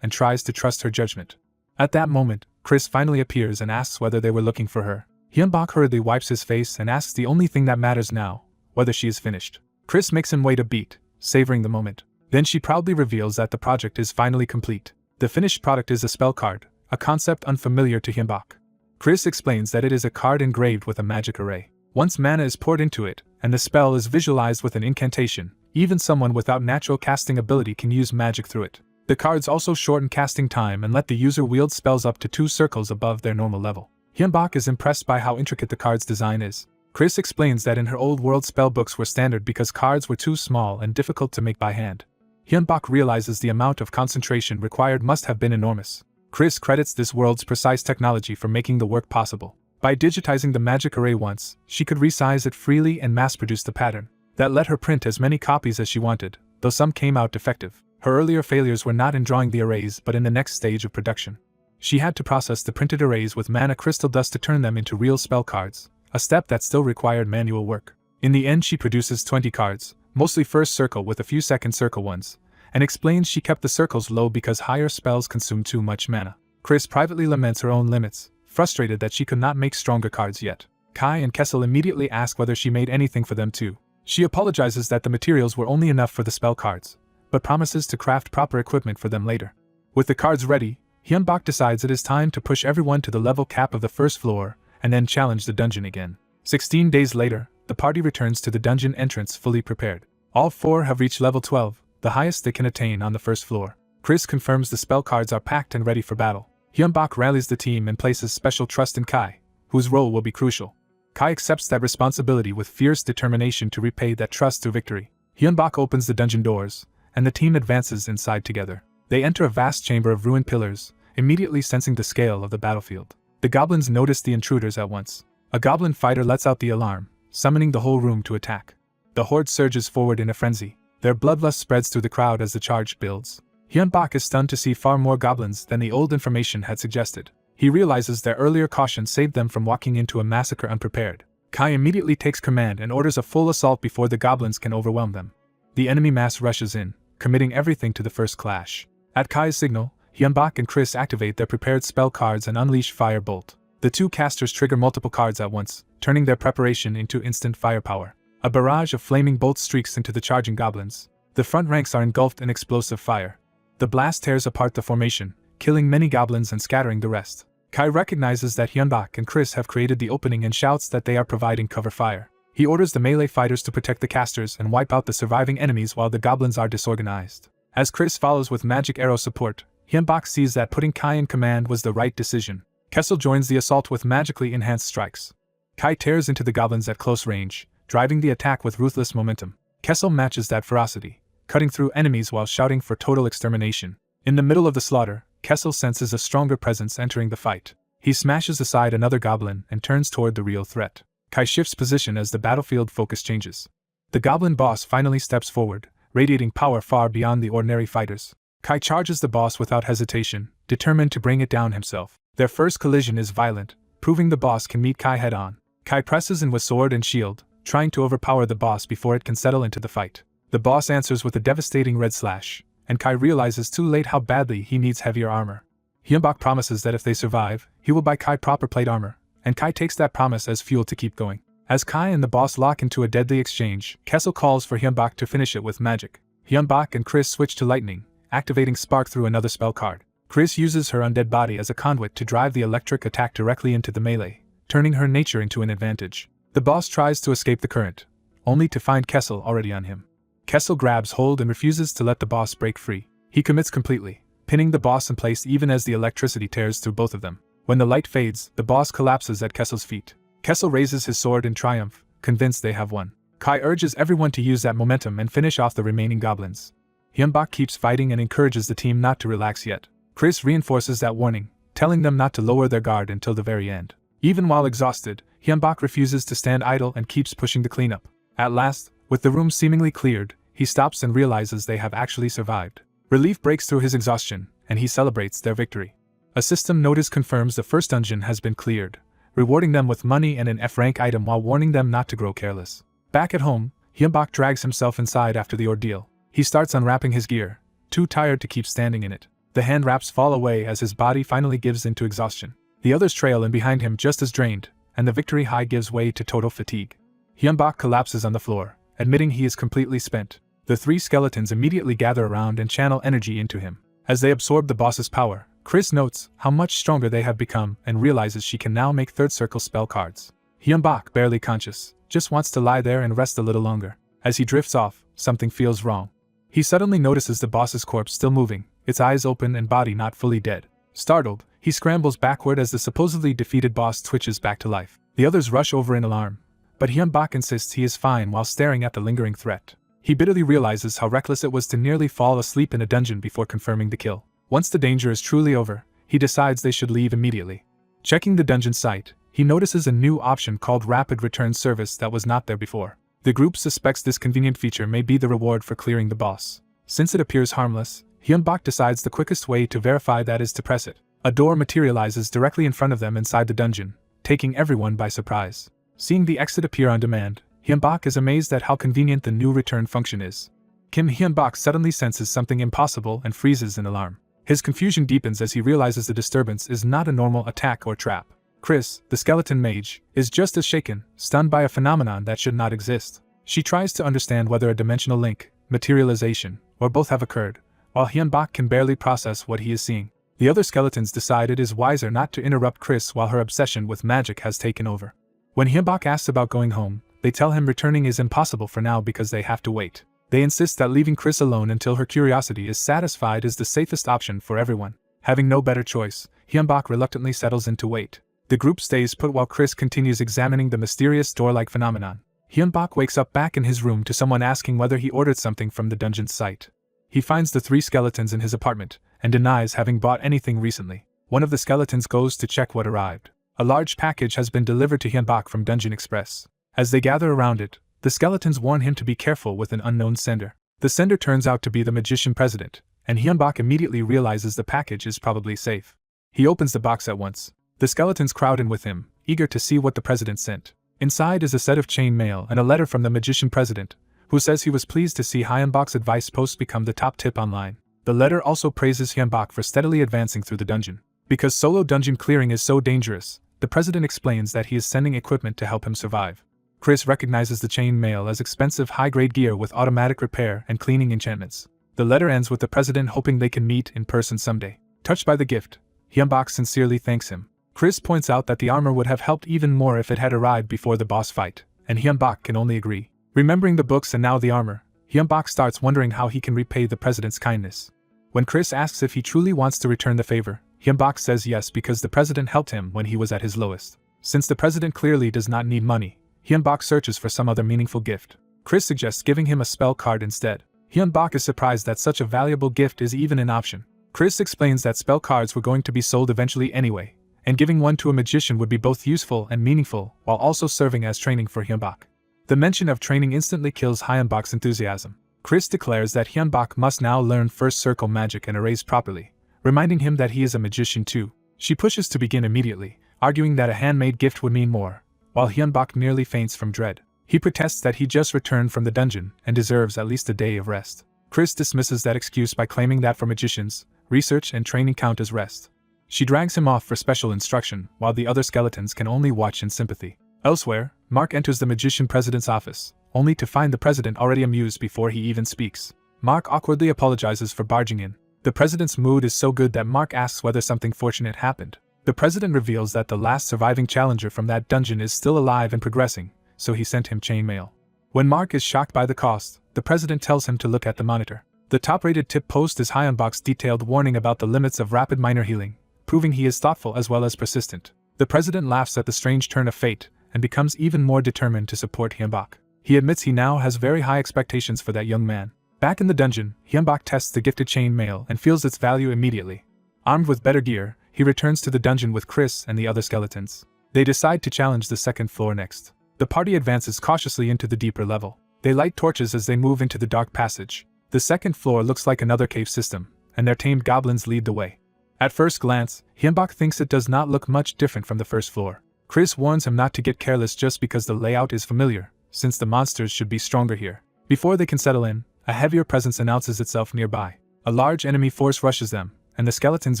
and tries to trust her judgment. At that moment, Chris finally appears and asks whether they were looking for her. Hyunbak hurriedly wipes his face and asks the only thing that matters now, whether she is finished. Chris makes him wait a beat, savoring the moment. Then she proudly reveals that the project is finally complete. The finished product is a spell card, a concept unfamiliar to Hyunbak. Chris explains that it is a card engraved with a magic array. Once mana is poured into it, and the spell is visualized with an incantation, even someone without natural casting ability can use magic through it. The cards also shorten casting time and let the user wield spells up to 2 circles above their normal level. Hyunbak is impressed by how intricate the card's design is. Chris explains that in her old world spellbooks were standard because cards were too small and difficult to make by hand. Hyunbak realizes the amount of concentration required must have been enormous. Chris credits this world's precise technology for making the work possible. By digitizing the magic array once, she could resize it freely and mass-produce the pattern. That let her print as many copies as she wanted, though some came out defective. Her earlier failures were not in drawing the arrays but in the next stage of production. She had to process the printed arrays with mana crystal dust to turn them into real spell cards, a step that still required manual work. In the end she produces 20 cards, mostly first circle with a few second circle ones, and explains she kept the circles low because higher spells consume too much mana. Chris privately laments her own limits, frustrated that she could not make stronger cards yet. Kai and Kessel immediately ask whether she made anything for them too. She apologizes that the materials were only enough for the spell cards, but promises to craft proper equipment for them later. With the cards ready, Hyunbak decides it is time to push everyone to the level cap of the first floor, and then challenge the dungeon again. 16 days later, the party returns to the dungeon entrance fully prepared. All 4 have reached level 12, the highest they can attain on the first floor. Chris confirms the spell cards are packed and ready for battle. Hyunbak rallies the team and places special trust in Kai, whose role will be crucial. Kai accepts that responsibility with fierce determination to repay that trust through victory. Hyunbak opens the dungeon doors, and the team advances inside together. They enter a vast chamber of ruined pillars, immediately sensing the scale of the battlefield. The goblins notice the intruders at once. A goblin fighter lets out the alarm, summoning the whole room to attack. The horde surges forward in a frenzy. Their bloodlust spreads through the crowd as the charge builds. Hyunbak is stunned to see far more goblins than the old information had suggested. He realizes their earlier caution saved them from walking into a massacre unprepared. Kai immediately takes command and orders a full assault before the goblins can overwhelm them. The enemy mass rushes in, committing everything to the first clash. At Kai's signal, Hyunbak and Chris activate their prepared spell cards and unleash Fire Bolt. The 2 casters trigger multiple cards at once, turning their preparation into instant firepower. A barrage of flaming bolts streaks into the charging goblins. The front ranks are engulfed in explosive fire. The blast tears apart the formation, killing many goblins and scattering the rest. Kai recognizes that Hyunbak and Chris have created the opening and shouts that they are providing cover fire. He orders the melee fighters to protect the casters and wipe out the surviving enemies while the goblins are disorganized. As Chris follows with magic arrow support, Hyunbak sees that putting Kai in command was the right decision. Kessel joins the assault with magically enhanced strikes. Kai tears into the goblins at close range, driving the attack with ruthless momentum. Kessel matches that ferocity, cutting through enemies while shouting for total extermination. In the middle of the slaughter, Kessel senses a stronger presence entering the fight. He smashes aside another goblin and turns toward the real threat. Kai shifts position as the battlefield focus changes. The goblin boss finally steps forward, radiating power far beyond the ordinary fighters. Kai charges the boss without hesitation, determined to bring it down himself. Their first collision is violent, proving the boss can meet Kai head-on. Kai presses in with sword and shield, trying to overpower the boss before it can settle into the fight. The boss answers with a devastating red slash, and Kai realizes too late how badly he needs heavier armor. Hyunbak promises that if they survive, he will buy Kai proper plate armor, and Kai takes that promise as fuel to keep going. As Kai and the boss lock into a deadly exchange, Kessel calls for Hyunbak to finish it with magic. Hyunbak and Chris switch to lightning, activating spark through another spell card. Chris uses her undead body as a conduit to drive the electric attack directly into the melee, turning her nature into an advantage. The boss tries to escape the current, only to find Kessel already on him. Kessel grabs hold and refuses to let the boss break free. He commits completely, pinning the boss in place even as the electricity tears through both of them. When the light fades, the boss collapses at Kessel's feet. Kessel raises his sword in triumph, convinced they have won. Kai urges everyone to use that momentum and finish off the remaining goblins. Hyunbak keeps fighting and encourages the team not to relax yet. Chris reinforces that warning, telling them not to lower their guard until the very end. Even while exhausted, Hyunbak refuses to stand idle and keeps pushing the cleanup. At last, with the room seemingly cleared, he stops and realizes they have actually survived. Relief breaks through his exhaustion, and he celebrates their victory. A system notice confirms the first dungeon has been cleared, rewarding them with money and an F-rank item while warning them not to grow careless. Back at home, Hyunbak drags himself inside after the ordeal. He starts unwrapping his gear, too tired to keep standing in it. The hand wraps fall away as his body finally gives into exhaustion. The others trail in behind him just as drained, and the victory high gives way to total fatigue. Hyunbak collapses on the floor, admitting he is completely spent. The three skeletons immediately gather around and channel energy into him. As they absorb the boss's power, Chris notes how much stronger they have become and realizes she can now make third circle spell cards. Hyunbak, barely conscious, just wants to lie there and rest a little longer. As he drifts off, something feels wrong. He suddenly notices the boss's corpse still moving, its eyes open and body not fully dead. Startled, he scrambles backward as the supposedly defeated boss twitches back to life. The others rush over in alarm, but Hyunbak insists he is fine while staring at the lingering threat. He bitterly realizes how reckless it was to nearly fall asleep in a dungeon before confirming the kill. Once the danger is truly over, he decides they should leave immediately. Checking the dungeon site, he notices a new option called Rapid Return Service that was not there before. The group suspects this convenient feature may be the reward for clearing the boss. Since it appears harmless, Hyunbak decides the quickest way to verify that is to press it. A door materializes directly in front of them inside the dungeon, taking everyone by surprise. Seeing the exit appear on demand, Hyunbak is amazed at how convenient the new return function is. Kim Hyunbak suddenly senses something impossible and freezes in alarm. His confusion deepens as he realizes the disturbance is not a normal attack or trap. Chris, the skeleton mage, is just as shaken, stunned by a phenomenon that should not exist. She tries to understand whether a dimensional link, materialization, or both have occurred, while Hyunbak can barely process what he is seeing. The other skeletons decide it is wiser not to interrupt Chris while her obsession with magic has taken over. When Hyunbak asks about going home, they tell him returning is impossible for now because they have to wait. They insist that leaving Chris alone until her curiosity is satisfied is the safest option for everyone. Having no better choice, Hyunbak reluctantly settles in to wait. The group stays put while Chris continues examining the mysterious door-like phenomenon. Hyunbak wakes up back in his room to someone asking whether he ordered something from the dungeon's site. He finds the three skeletons in his apartment, and denies having bought anything recently. One of the skeletons goes to check what arrived. A large package has been delivered to Hyunbak from Dungeon Express. As they gather around it, the skeletons warn him to be careful with an unknown sender. The sender turns out to be the magician president, and Hyunbak immediately realizes the package is probably safe. He opens the box at once. The skeletons crowd in with him, eager to see what the president sent. Inside is a set of chain mail and a letter from the magician president, who says he was pleased to see Hyunbak's advice posts become the top tip online. The letter also praises Hyunbak for steadily advancing through the dungeon. Because solo dungeon clearing is so dangerous, the president explains that he is sending equipment to help him survive. Chris recognizes the chain mail as expensive high-grade gear with automatic repair and cleaning enchantments. The letter ends with the president hoping they can meet in person someday. Touched by the gift, Hyunbak sincerely thanks him. Chris points out that the armor would have helped even more if it had arrived before the boss fight, and Hyunbak can only agree. Remembering the books and now the armor, Hyunbak starts wondering how he can repay the president's kindness. When Chris asks if he truly wants to return the favor, Hyunbak says yes because the president helped him when he was at his lowest. Since the president clearly does not need money, Hyunbak searches for some other meaningful gift. Chris suggests giving him a spell card instead. Hyunbak is surprised that such a valuable gift is even an option. Chris explains that spell cards were going to be sold eventually anyway, and giving one to a magician would be both useful and meaningful while also serving as training for Hyunbak. The mention of training instantly kills Hyunbak's enthusiasm. Chris declares that Hyunbak must now learn first circle magic and arrays properly, reminding him that he is a magician too. She pushes to begin immediately, arguing that a handmade gift would mean more, while Hyunbak nearly faints from dread. He protests that he just returned from the dungeon and deserves at least a day of rest. Chris dismisses that excuse by claiming that for magicians, research and training count as rest. She drags him off for special instruction, while the other skeletons can only watch in sympathy. Elsewhere, Mark enters the magician president's office, only to find the president already amused before he even speaks. Mark awkwardly apologizes for barging in. The president's mood is so good that Mark asks whether something fortunate happened. The president reveals that the last surviving challenger from that dungeon is still alive and progressing, so he sent him chain mail. When Mark is shocked by the cost, the president tells him to look at the monitor. The top-rated tip post is Hyunbak's detailed warning about the limits of rapid minor healing, proving he is thoughtful as well as persistent. The president laughs at the strange turn of fate and becomes even more determined to support Hyunbak. He admits he now has very high expectations for that young man. Back in the dungeon, Hyunbak tests the gifted chain mail and feels its value immediately. Armed with better gear, he returns to the dungeon with Chris and the other skeletons. They decide to challenge the second floor next. The party advances cautiously into the deeper level. They light torches as they move into the dark passage. The second floor looks like another cave system, and their tamed goblins lead the way. At first glance, Hyunbak thinks it does not look much different from the first floor. Chris warns him not to get careless just because the layout is familiar, since the monsters should be stronger here. Before they can settle in, a heavier presence announces itself nearby. A large enemy force rushes them, and the skeletons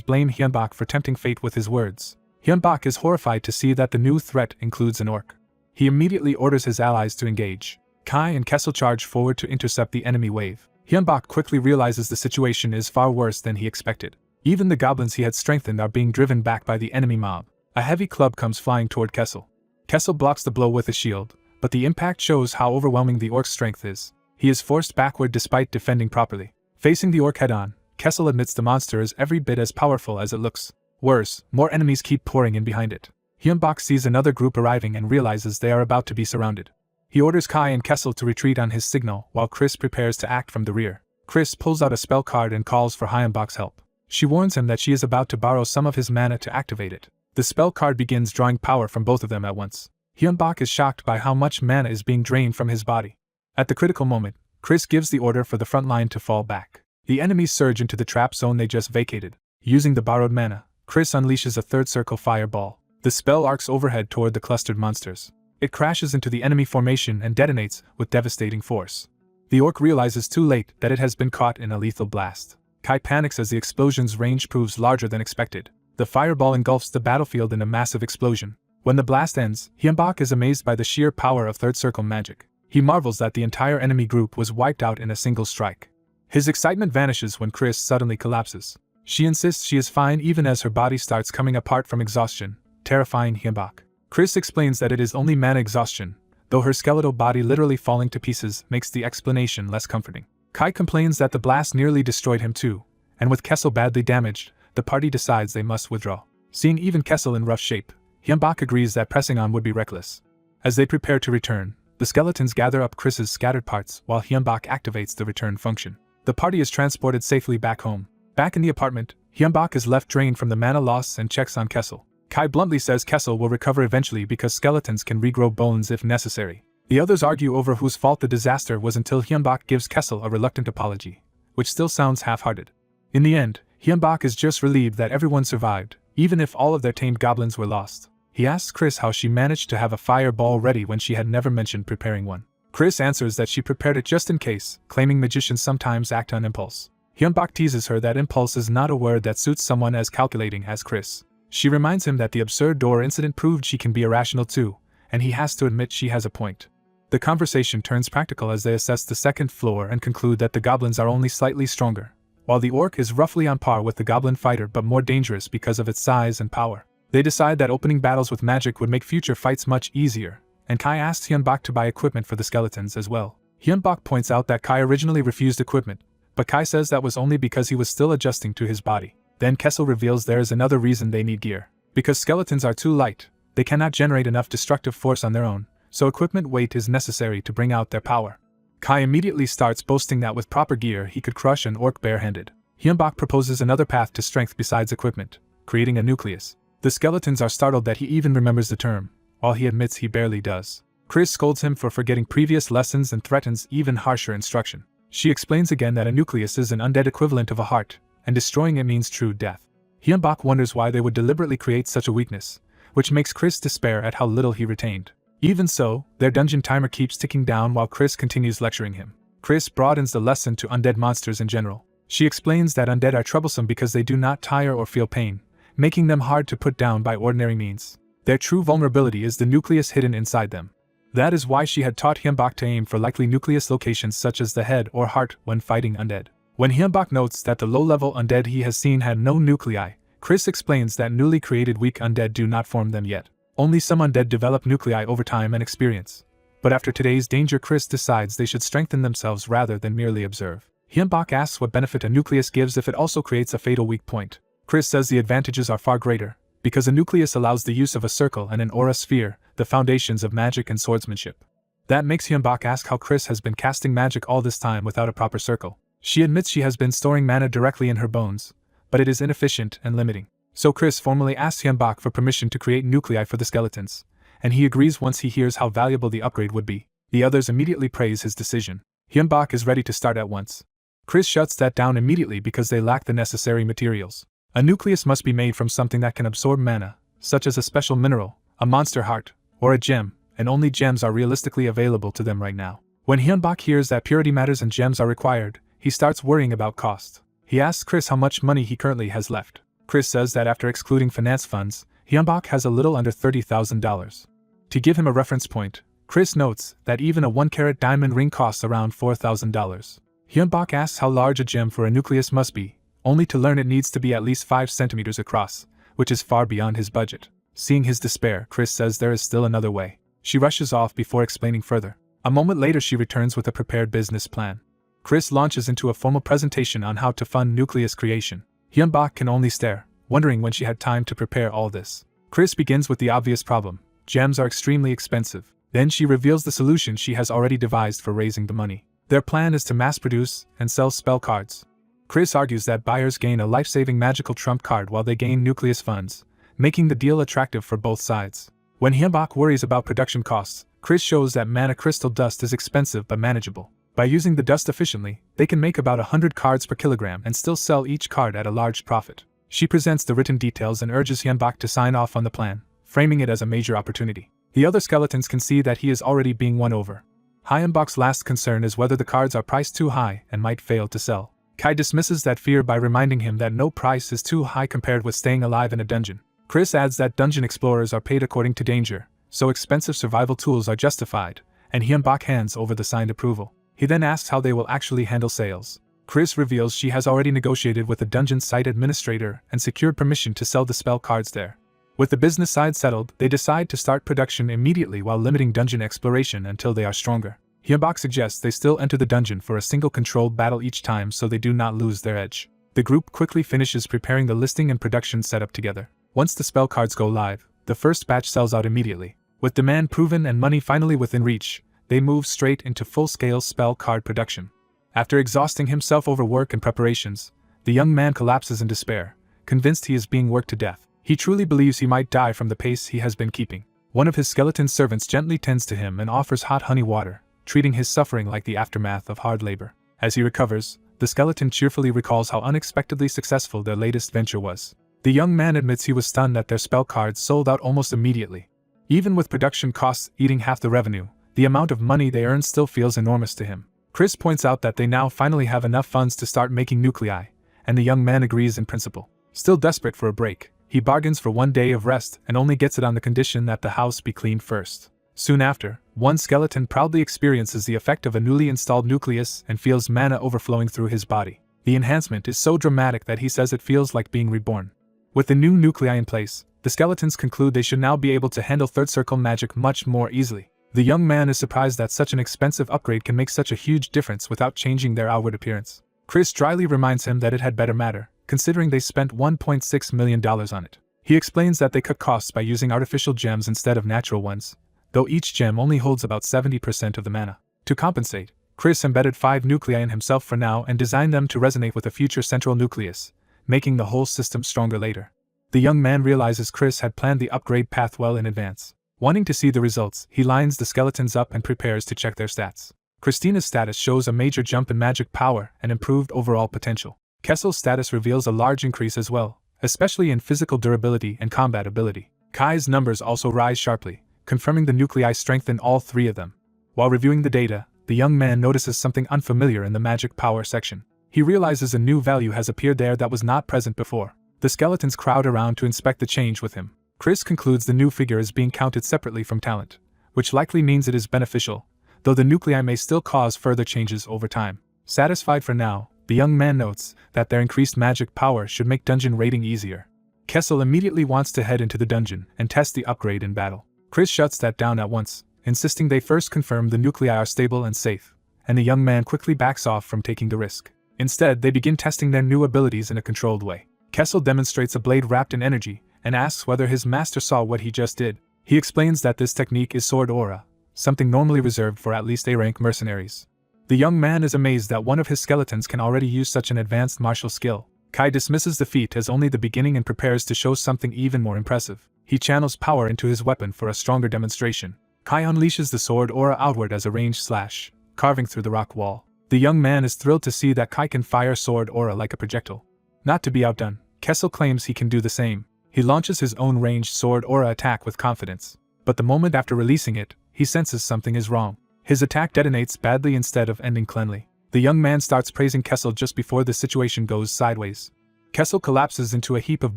blame Hyunbak for tempting fate with his words. Hyunbak is horrified to see that the new threat includes an orc. He immediately orders his allies to engage. Kai and Kessel charge forward to intercept the enemy wave. Hyunbak quickly realizes the situation is far worse than he expected. Even the goblins he had strengthened are being driven back by the enemy mob. A heavy club comes flying toward Kessel. Kessel blocks the blow with a shield, but the impact shows how overwhelming the orc's strength is. He is forced backward despite defending properly. Facing the orc head-on, Kessel admits the monster is every bit as powerful as it looks. Worse, more enemies keep pouring in behind it. Hyunbak sees another group arriving and realizes they are about to be surrounded. He orders Kai and Kessel to retreat on his signal while Chris prepares to act from the rear. Chris pulls out a spell card and calls for Hyunbak's help. She warns him that she is about to borrow some of his mana to activate it. The spell card begins drawing power from both of them at once. Hyunbak is shocked by how much mana is being drained from his body. At the critical moment, Chris gives the order for the front line to fall back. The enemies surge into the trap zone they just vacated. Using the borrowed mana, Chris unleashes a third circle fireball. The spell arcs overhead toward the clustered monsters. It crashes into the enemy formation and detonates with devastating force. The orc realizes too late that it has been caught in a lethal blast. Kai panics as the explosion's range proves larger than expected. The fireball engulfs the battlefield in a massive explosion. When the blast ends, Hyunbak is amazed by the sheer power of third circle magic. He marvels that the entire enemy group was wiped out in a single strike. His excitement vanishes when Chris suddenly collapses. She insists she is fine even as her body starts coming apart from exhaustion, terrifying Hyunbak. Chris explains that it is only mana exhaustion, though her skeletal body literally falling to pieces makes the explanation less comforting. Kai complains that the blast nearly destroyed him too, and with Kessel badly damaged, the party decides they must withdraw. Seeing even Kessel in rough shape, Hyunbak agrees that pressing on would be reckless. As they prepare to return, the skeletons gather up Chris's scattered parts while Hyunbak activates the return function. The party is transported safely back home. Back in the apartment, Hyunbak is left drained from the mana loss and checks on Kessel. Kai bluntly says Kessel will recover eventually because skeletons can regrow bones if necessary. The others argue over whose fault the disaster was until Hyunbak gives Kessel a reluctant apology, which still sounds half-hearted. In the end, Hyunbak is just relieved that everyone survived, even if all of their tamed goblins were lost. He asks Chris how she managed to have a fireball ready when she had never mentioned preparing one. Chris answers that she prepared it just in case, claiming magicians sometimes act on impulse. Hyunbak teases her that impulse is not a word that suits someone as calculating as Chris. She reminds him that the absurd door incident proved she can be irrational too, and he has to admit she has a point. The conversation turns practical as they assess the second floor and conclude that the goblins are only slightly stronger, while the orc is roughly on par with the goblin fighter but more dangerous because of its size and power. They decide that opening battles with magic would make future fights much easier, and Kai asks Hyunbak to buy equipment for the skeletons as well. Hyunbak points out that Kai originally refused equipment, but Kai says that was only because he was still adjusting to his body. Then Kessel reveals there is another reason they need gear. Because skeletons are too light, they cannot generate enough destructive force on their own, so equipment weight is necessary to bring out their power. Kai immediately starts boasting that with proper gear he could crush an orc barehanded. Hyunbak proposes another path to strength besides equipment, creating a nucleus. The skeletons are startled that he even remembers the term, while he admits he barely does. Chris scolds him for forgetting previous lessons and threatens even harsher instruction. She explains again that a nucleus is an undead equivalent of a heart, and destroying it means true death. Hyunbak wonders why they would deliberately create such a weakness, which makes Chris despair at how little he retained. Even so, their dungeon timer keeps ticking down while Chris continues lecturing him. Chris broadens the lesson to undead monsters in general. She explains that undead are troublesome because they do not tire or feel pain, making them hard to put down by ordinary means. Their true vulnerability is the nucleus hidden inside them. That is why she had taught Hyunbak to aim for likely nucleus locations such as the head or heart when fighting undead. When Hyunbak notes that the low-level undead he has seen had no nuclei, Chris explains that newly created weak undead do not form them yet. Only some undead develop nuclei over time and experience. But after today's danger, Chris decides they should strengthen themselves rather than merely observe. Hyunbak asks what benefit a nucleus gives if it also creates a fatal weak point. Chris says the advantages are far greater, because a nucleus allows the use of a circle and an aura sphere, the foundations of magic and swordsmanship. That makes Hyunbak ask how Chris has been casting magic all this time without a proper circle. She admits she has been storing mana directly in her bones, but it is inefficient and limiting. So Chris formally asks Hyunbak for permission to create nuclei for the skeletons, and he agrees once he hears how valuable the upgrade would be. The others immediately praise his decision. Hyunbak is ready to start at once. Chris shuts that down immediately because they lack the necessary materials. A nucleus must be made from something that can absorb mana, such as a special mineral, a monster heart, or a gem, and only gems are realistically available to them right now. When Hyunbak hears that purity matters and gems are required, he starts worrying about cost. He asks Chris how much money he currently has left. Chris says that after excluding finance funds, Hyunbak has a little under $30,000. To give him a reference point, Chris notes that even a 1-carat diamond ring costs around $4,000. Hyunbak asks how large a gem for a nucleus must be, only to learn it needs to be at least 5 centimeters across, which is far beyond his budget. Seeing his despair, Chris says there is still another way. She rushes off before explaining further. A moment later she returns with a prepared business plan. Chris launches into a formal presentation on how to fund nucleus creation. Hyunbak can only stare, wondering when she had time to prepare all this. Chris begins with the obvious problem. Gems are extremely expensive. Then she reveals the solution she has already devised for raising the money. Their plan is to mass-produce and sell spell cards. Chris argues that buyers gain a life-saving magical trump card while they gain nucleus funds, making the deal attractive for both sides. When Hyunbak worries about production costs, Chris shows that mana crystal dust is expensive but manageable. By using the dust efficiently, they can make about 100 cards per kilogram and still sell each card at a large profit. She presents the written details and urges Hyunbak to sign off on the plan, framing it as a major opportunity. The other skeletons can see that he is already being won over. Hyunbak's last concern is whether the cards are priced too high and might fail to sell. Kai dismisses that fear by reminding him that no price is too high compared with staying alive in a dungeon. Chris adds that dungeon explorers are paid according to danger, so expensive survival tools are justified, and Hyunbak hands over the signed approval. He then asks how they will actually handle sales. Chris reveals she has already negotiated with the dungeon site administrator and secured permission to sell the spell cards there. With the business side settled, they decide to start production immediately while limiting dungeon exploration until they are stronger. Hyunbak suggests they still enter the dungeon for a single controlled battle each time so they do not lose their edge. The group quickly finishes preparing the listing and production setup together. Once the spell cards go live, the first batch sells out immediately. With demand proven and money finally within reach, they move straight into full-scale spell card production. After exhausting himself over work and preparations, the young man collapses in despair, convinced he is being worked to death. He truly believes he might die from the pace he has been keeping. One of his skeleton servants gently tends to him and offers hot honey water, treating his suffering like the aftermath of hard labor. As he recovers, the skeleton cheerfully recalls how unexpectedly successful their latest venture was. The young man admits he was stunned that their spell cards sold out almost immediately. Even with production costs eating half the revenue, the amount of money they earn still feels enormous to him. Chris points out that they now finally have enough funds to start making nuclei, and the young man agrees in principle. Still desperate for a break, he bargains for 1 day of rest and only gets it on the condition that the house be cleaned first. Soon after, one skeleton proudly experiences the effect of a newly installed nucleus and feels mana overflowing through his body. The enhancement is so dramatic that he says it feels like being reborn. With the new nuclei in place, the skeletons conclude they should now be able to handle third circle magic much more easily. The young man is surprised that such an expensive upgrade can make such a huge difference without changing their outward appearance. Chris dryly reminds him that it had better matter, considering they spent $1.6 million on it. He explains that they cut costs by using artificial gems instead of natural ones, though each gem only holds about 70% of the mana. To compensate, Chris embedded 5 nuclei in himself for now and designed them to resonate with a future central nucleus, making the whole system stronger later. The young man realizes Chris had planned the upgrade path well in advance. Wanting to see the results, he lines the skeletons up and prepares to check their stats. Christina's status shows a major jump in magic power and improved overall potential. Kessel's status reveals a large increase as well, especially in physical durability and combat ability. Kai's numbers also rise sharply, confirming the nuclei strengthen all 3 of them. While reviewing the data, the young man notices something unfamiliar in the magic power section. He realizes a new value has appeared there that was not present before. The skeletons crowd around to inspect the change with him. Chris concludes the new figure is being counted separately from talent, which likely means it is beneficial, though the nuclei may still cause further changes over time. Satisfied for now, the young man notes that their increased magic power should make dungeon raiding easier. Kessel immediately wants to head into the dungeon and test the upgrade in battle. Chris shuts that down at once, insisting they first confirm the nuclei are stable and safe, and the young man quickly backs off from taking the risk. Instead, they begin testing their new abilities in a controlled way. Kessel demonstrates a blade wrapped in energy, and asks whether his master saw what he just did. He explains that this technique is sword aura, something normally reserved for at least A-rank mercenaries. The young man is amazed that one of his skeletons can already use such an advanced martial skill. Kai dismisses the feat as only the beginning and prepares to show something even more impressive. He channels power into his weapon for a stronger demonstration. Kai unleashes the sword aura outward as a ranged slash, carving through the rock wall. The young man is thrilled to see that Kai can fire sword aura like a projectile. Not to be outdone, Kessel claims he can do the same. He launches his own ranged sword aura attack with confidence. But the moment after releasing it, he senses something is wrong. His attack detonates badly instead of ending cleanly. The young man starts praising Kessel just before the situation goes sideways. Kessel collapses into a heap of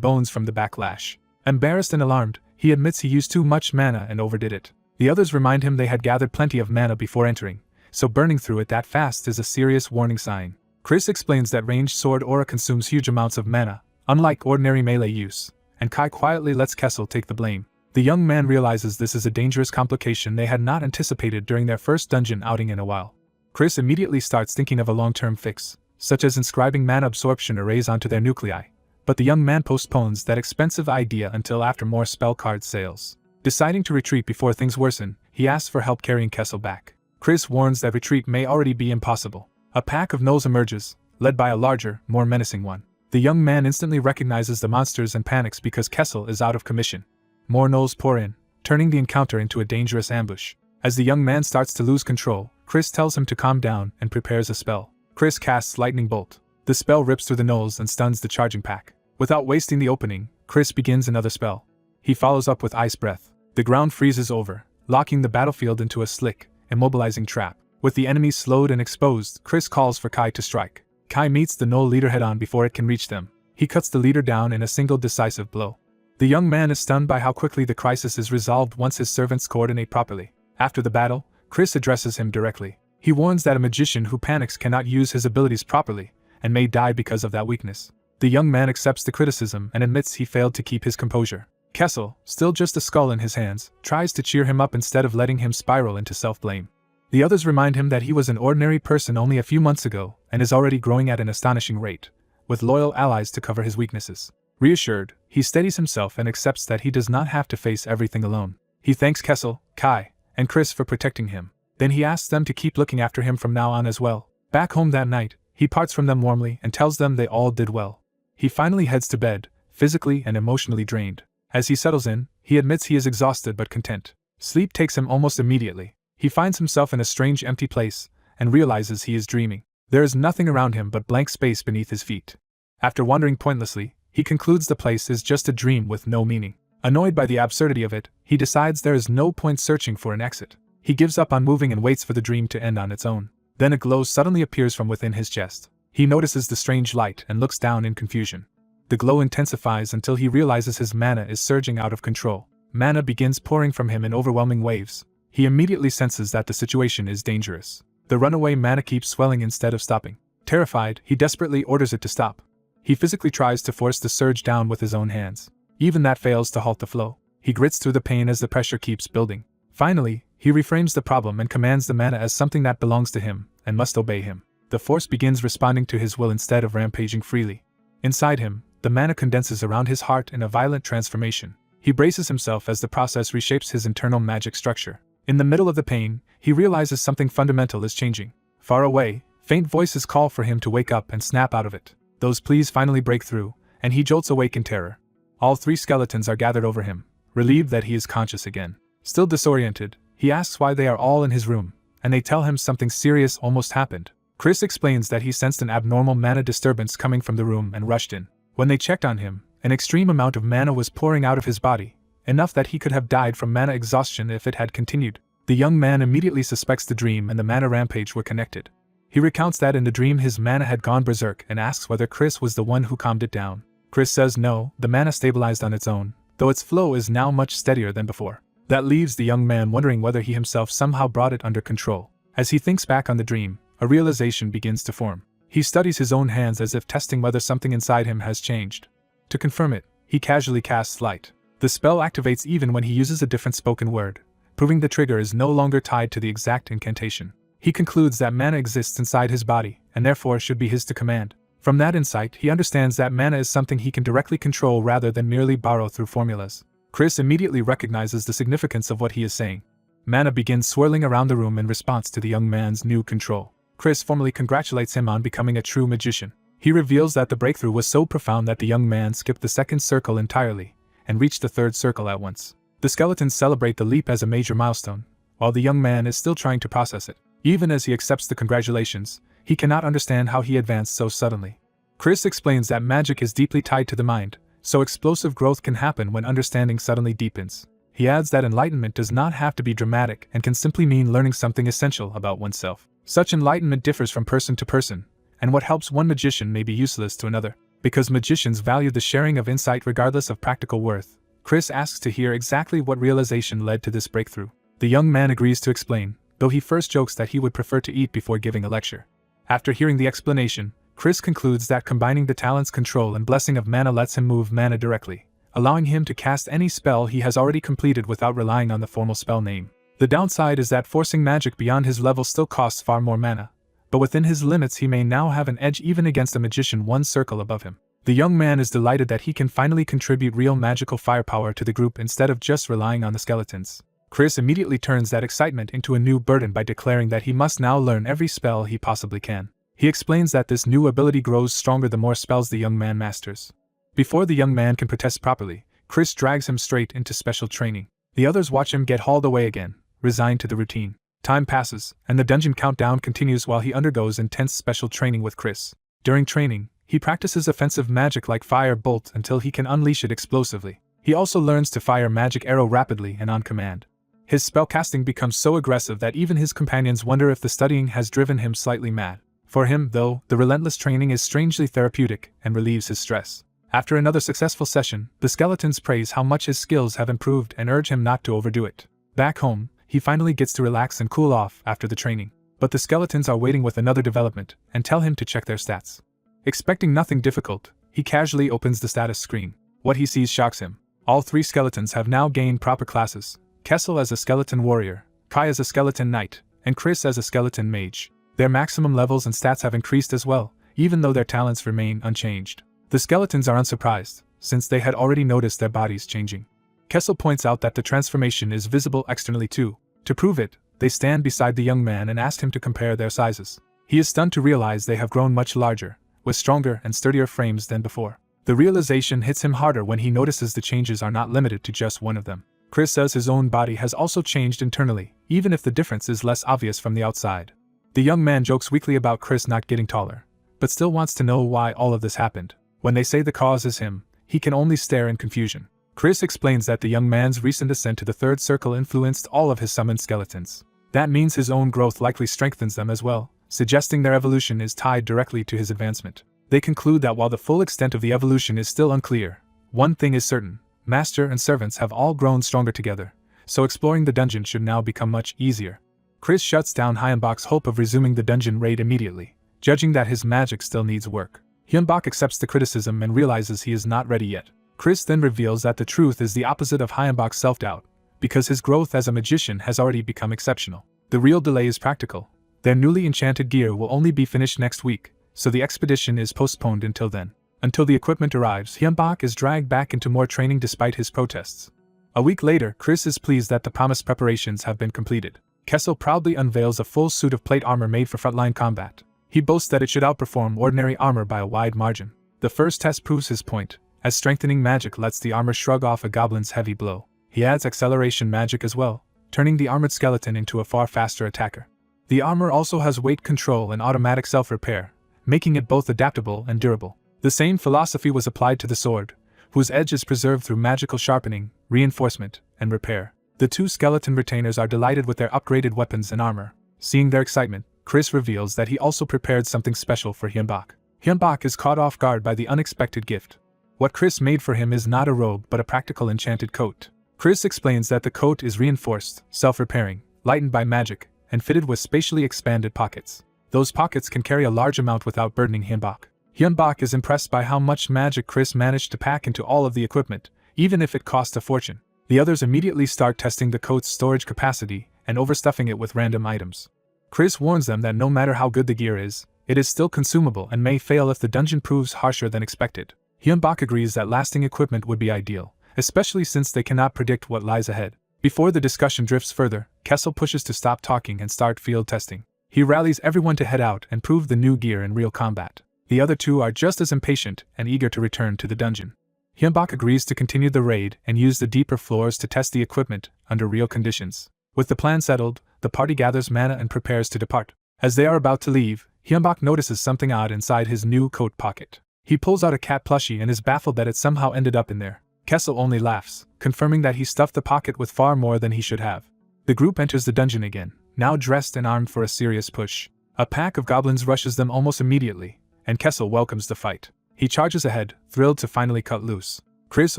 bones from the backlash. Embarrassed and alarmed, he admits he used too much mana and overdid it. The others remind him they had gathered plenty of mana before entering, so burning through it that fast is a serious warning sign. Chris explains that ranged sword aura consumes huge amounts of mana, unlike ordinary melee use, and Kai quietly lets Kessel take the blame. The young man realizes this is a dangerous complication they had not anticipated during their first dungeon outing in a while. Chris immediately starts thinking of a long-term fix, such as inscribing mana absorption arrays onto their nuclei, but the young man postpones that expensive idea until after more spell card sales. Deciding to retreat before things worsen, he asks for help carrying Kessel back. Chris warns that retreat may already be impossible. A pack of gnolls emerges, led by a larger, more menacing one. The young man instantly recognizes the monsters and panics because Kessel is out of commission. More gnolls pour in, turning the encounter into a dangerous ambush. As the young man starts to lose control, Chris tells him to calm down and prepares a spell. Chris casts Lightning Bolt. The spell rips through the gnolls and stuns the charging pack. Without wasting the opening, Chris begins another spell. He follows up with Ice Breath. The ground freezes over, locking the battlefield into a slick, immobilizing trap. With the enemies slowed and exposed, Chris calls for Kai to strike. Kai meets the gnoll leader head-on before it can reach them. He cuts the leader down in a single decisive blow. The young man is stunned by how quickly the crisis is resolved once his servants coordinate properly. After the battle, Chris addresses him directly. He warns that a magician who panics cannot use his abilities properly, and may die because of that weakness. The young man accepts the criticism and admits he failed to keep his composure. Kessel, still just a skull in his hands, tries to cheer him up instead of letting him spiral into self-blame. The others remind him that he was an ordinary person only a few months ago and is already growing at an astonishing rate, with loyal allies to cover his weaknesses. Reassured, he steadies himself and accepts that he does not have to face everything alone. He thanks Kessel, Kai, and Chris for protecting him. Then he asks them to keep looking after him from now on as well. Back home that night, he parts from them warmly and tells them they all did well. He finally heads to bed, physically and emotionally drained. As he settles in, he admits he is exhausted but content. Sleep takes him almost immediately. He finds himself in a strange empty place, and realizes he is dreaming. There is nothing around him but blank space beneath his feet. After wandering pointlessly, he concludes the place is just a dream with no meaning. Annoyed by the absurdity of it, he decides there is no point searching for an exit. He gives up on moving and waits for the dream to end on its own. Then a glow suddenly appears from within his chest. He notices the strange light and looks down in confusion. The glow intensifies until he realizes his mana is surging out of control. Mana begins pouring from him in overwhelming waves. He immediately senses that the situation is dangerous. The runaway mana keeps swelling instead of stopping. Terrified, he desperately orders it to stop. He physically tries to force the surge down with his own hands. Even that fails to halt the flow. He grits through the pain as the pressure keeps building. Finally, he reframes the problem and commands the mana as something that belongs to him and must obey him. The force begins responding to his will instead of rampaging freely. Inside him, the mana condenses around his heart in a violent transformation. He braces himself as the process reshapes his internal magic structure. In the middle of the pain, he realizes something fundamental is changing. Far away, faint voices call for him to wake up and snap out of it. Those pleas finally break through, and he jolts awake in terror. All three skeletons are gathered over him, relieved that he is conscious again. Still disoriented, he asks why they are all in his room, and they tell him something serious almost happened. Chris explains that he sensed an abnormal mana disturbance coming from the room and rushed in. When they checked on him, an extreme amount of mana was pouring out of his body, enough that he could have died from mana exhaustion if it had continued. The young man immediately suspects the dream and the mana rampage were connected. He recounts that in the dream his mana had gone berserk and asks whether Chris was the one who calmed it down. Chris says no, the mana stabilized on its own, though its flow is now much steadier than before. That leaves the young man wondering whether he himself somehow brought it under control. As he thinks back on the dream, a realization begins to form. He studies his own hands as if testing whether something inside him has changed. To confirm it, he casually casts Light. The spell activates even when he uses a different spoken word, proving the trigger is no longer tied to the exact incantation. He concludes that mana exists inside his body, and therefore should be his to command. From that insight, he understands that mana is something he can directly control rather than merely borrow through formulas. Chris immediately recognizes the significance of what he is saying. Mana begins swirling around the room in response to the young man's new control. Chris formally congratulates him on becoming a true magician. He reveals that the breakthrough was so profound that the young man skipped the second circle entirely, and reached the third circle at once. The skeletons celebrate the leap as a major milestone, while the young man is still trying to process it. Even as he accepts the congratulations, he cannot understand how he advanced so suddenly. Chris explains that magic is deeply tied to the mind, so explosive growth can happen when understanding suddenly deepens. He adds that enlightenment does not have to be dramatic and can simply mean learning something essential about oneself. Such enlightenment differs from person to person, and what helps one magician may be useless to another. Because magicians value the sharing of insight regardless of practical worth, Chris asks to hear exactly what realization led to this breakthrough. The young man agrees to explain, though he first jokes that he would prefer to eat before giving a lecture. After hearing the explanation, Chris concludes that combining the talent's control and blessing of mana lets him move mana directly, allowing him to cast any spell he has already completed without relying on the formal spell name. The downside is that forcing magic beyond his level still costs far more mana, but within his limits he may now have an edge even against a magician one circle above him. The young man is delighted that he can finally contribute real magical firepower to the group instead of just relying on the skeletons. Chris immediately turns that excitement into a new burden by declaring that he must now learn every spell he possibly can. He explains that this new ability grows stronger the more spells the young man masters. Before the young man can protest properly, Chris drags him straight into special training. The others watch him get hauled away again, resigned to the routine. Time passes, and the dungeon countdown continues while he undergoes intense special training with Chris. During training, he practices offensive magic like Fire Bolt until he can unleash it explosively. He also learns to fire magic arrow rapidly and on command. His spellcasting becomes so aggressive that even his companions wonder if the studying has driven him slightly mad. For him, though, the relentless training is strangely therapeutic and relieves his stress. After another successful session, the skeletons praise how much his skills have improved and urge him not to overdo it. Back home, he finally gets to relax and cool off after the training. But the skeletons are waiting with another development and tell him to check their stats. Expecting nothing difficult, he casually opens the status screen. What he sees shocks him. All three skeletons have now gained proper classes: Kessel as a skeleton warrior, Kai as a skeleton knight, and Chris as a skeleton mage. Their maximum levels and stats have increased as well, even though their talents remain unchanged. The skeletons are unsurprised, since they had already noticed their bodies changing. Kessel points out that the transformation is visible externally too. To prove it, they stand beside the young man and ask him to compare their sizes. He is stunned to realize they have grown much larger, with stronger and sturdier frames than before. The realization hits him harder when he notices the changes are not limited to just one of them. Chris says his own body has also changed internally, even if the difference is less obvious from the outside. The young man jokes weakly about Chris not getting taller, but still wants to know why all of this happened. When they say the cause is him, he can only stare in confusion. Chris explains that the young man's recent ascent to the third circle influenced all of his summoned skeletons. That means his own growth likely strengthens them as well, suggesting their evolution is tied directly to his advancement. They conclude that while the full extent of the evolution is still unclear, one thing is certain: master and servants have all grown stronger together, so exploring the dungeon should now become much easier. Chris shuts down Hyunbok's hope of resuming the dungeon raid immediately, judging that his magic still needs work. Hyunbok accepts the criticism and realizes he is not ready yet. Chris then reveals that the truth is the opposite of Hyunbok's self-doubt, because his growth as a magician has already become exceptional. The real delay is practical. Their newly enchanted gear will only be finished next week, so the expedition is postponed until then. Until the equipment arrives, Hyunbok is dragged back into more training despite his protests. A week later, Chris is pleased that the promised preparations have been completed. Kessel proudly unveils a full suit of plate armor made for frontline combat. He boasts that it should outperform ordinary armor by a wide margin. The first test proves his point, as strengthening magic lets the armor shrug off a goblin's heavy blow. He adds acceleration magic as well, turning the armored skeleton into a far faster attacker. The armor also has weight control and automatic self-repair, making it both adaptable and durable. The same philosophy was applied to the sword, whose edge is preserved through magical sharpening, reinforcement, and repair. The two skeleton retainers are delighted with their upgraded weapons and armor. Seeing their excitement, Chris reveals that he also prepared something special for Hyunbok. Hyunbok is caught off guard by the unexpected gift. What Chris made for him is not a robe but a practical enchanted coat. Chris explains that the coat is reinforced, self-repairing, lightened by magic, and fitted with spatially expanded pockets. Those pockets can carry a large amount without burdening Hyunbok. Hyunbok is impressed by how much magic Chris managed to pack into all of the equipment, even if it cost a fortune. The others immediately start testing the coat's storage capacity and overstuffing it with random items. Chris warns them that no matter how good the gear is, it is still consumable and may fail if the dungeon proves harsher than expected. Hyunbok agrees that lasting equipment would be ideal, especially since they cannot predict what lies ahead. Before the discussion drifts further, Kessel pushes to stop talking and start field testing. He rallies everyone to head out and prove the new gear in real combat. The other two are just as impatient and eager to return to the dungeon. Hyunbok agrees to continue the raid and use the deeper floors to test the equipment under real conditions. With the plan settled, the party gathers mana and prepares to depart. As they are about to leave, Hyunbak notices something odd inside his new coat pocket. He pulls out a cat plushie and is baffled that it somehow ended up in there. Kessel only laughs, confirming that he stuffed the pocket with far more than he should have. The group enters the dungeon again, now dressed and armed for a serious push. A pack of goblins rushes them almost immediately, and Kessel welcomes the fight. He charges ahead, thrilled to finally cut loose. Chris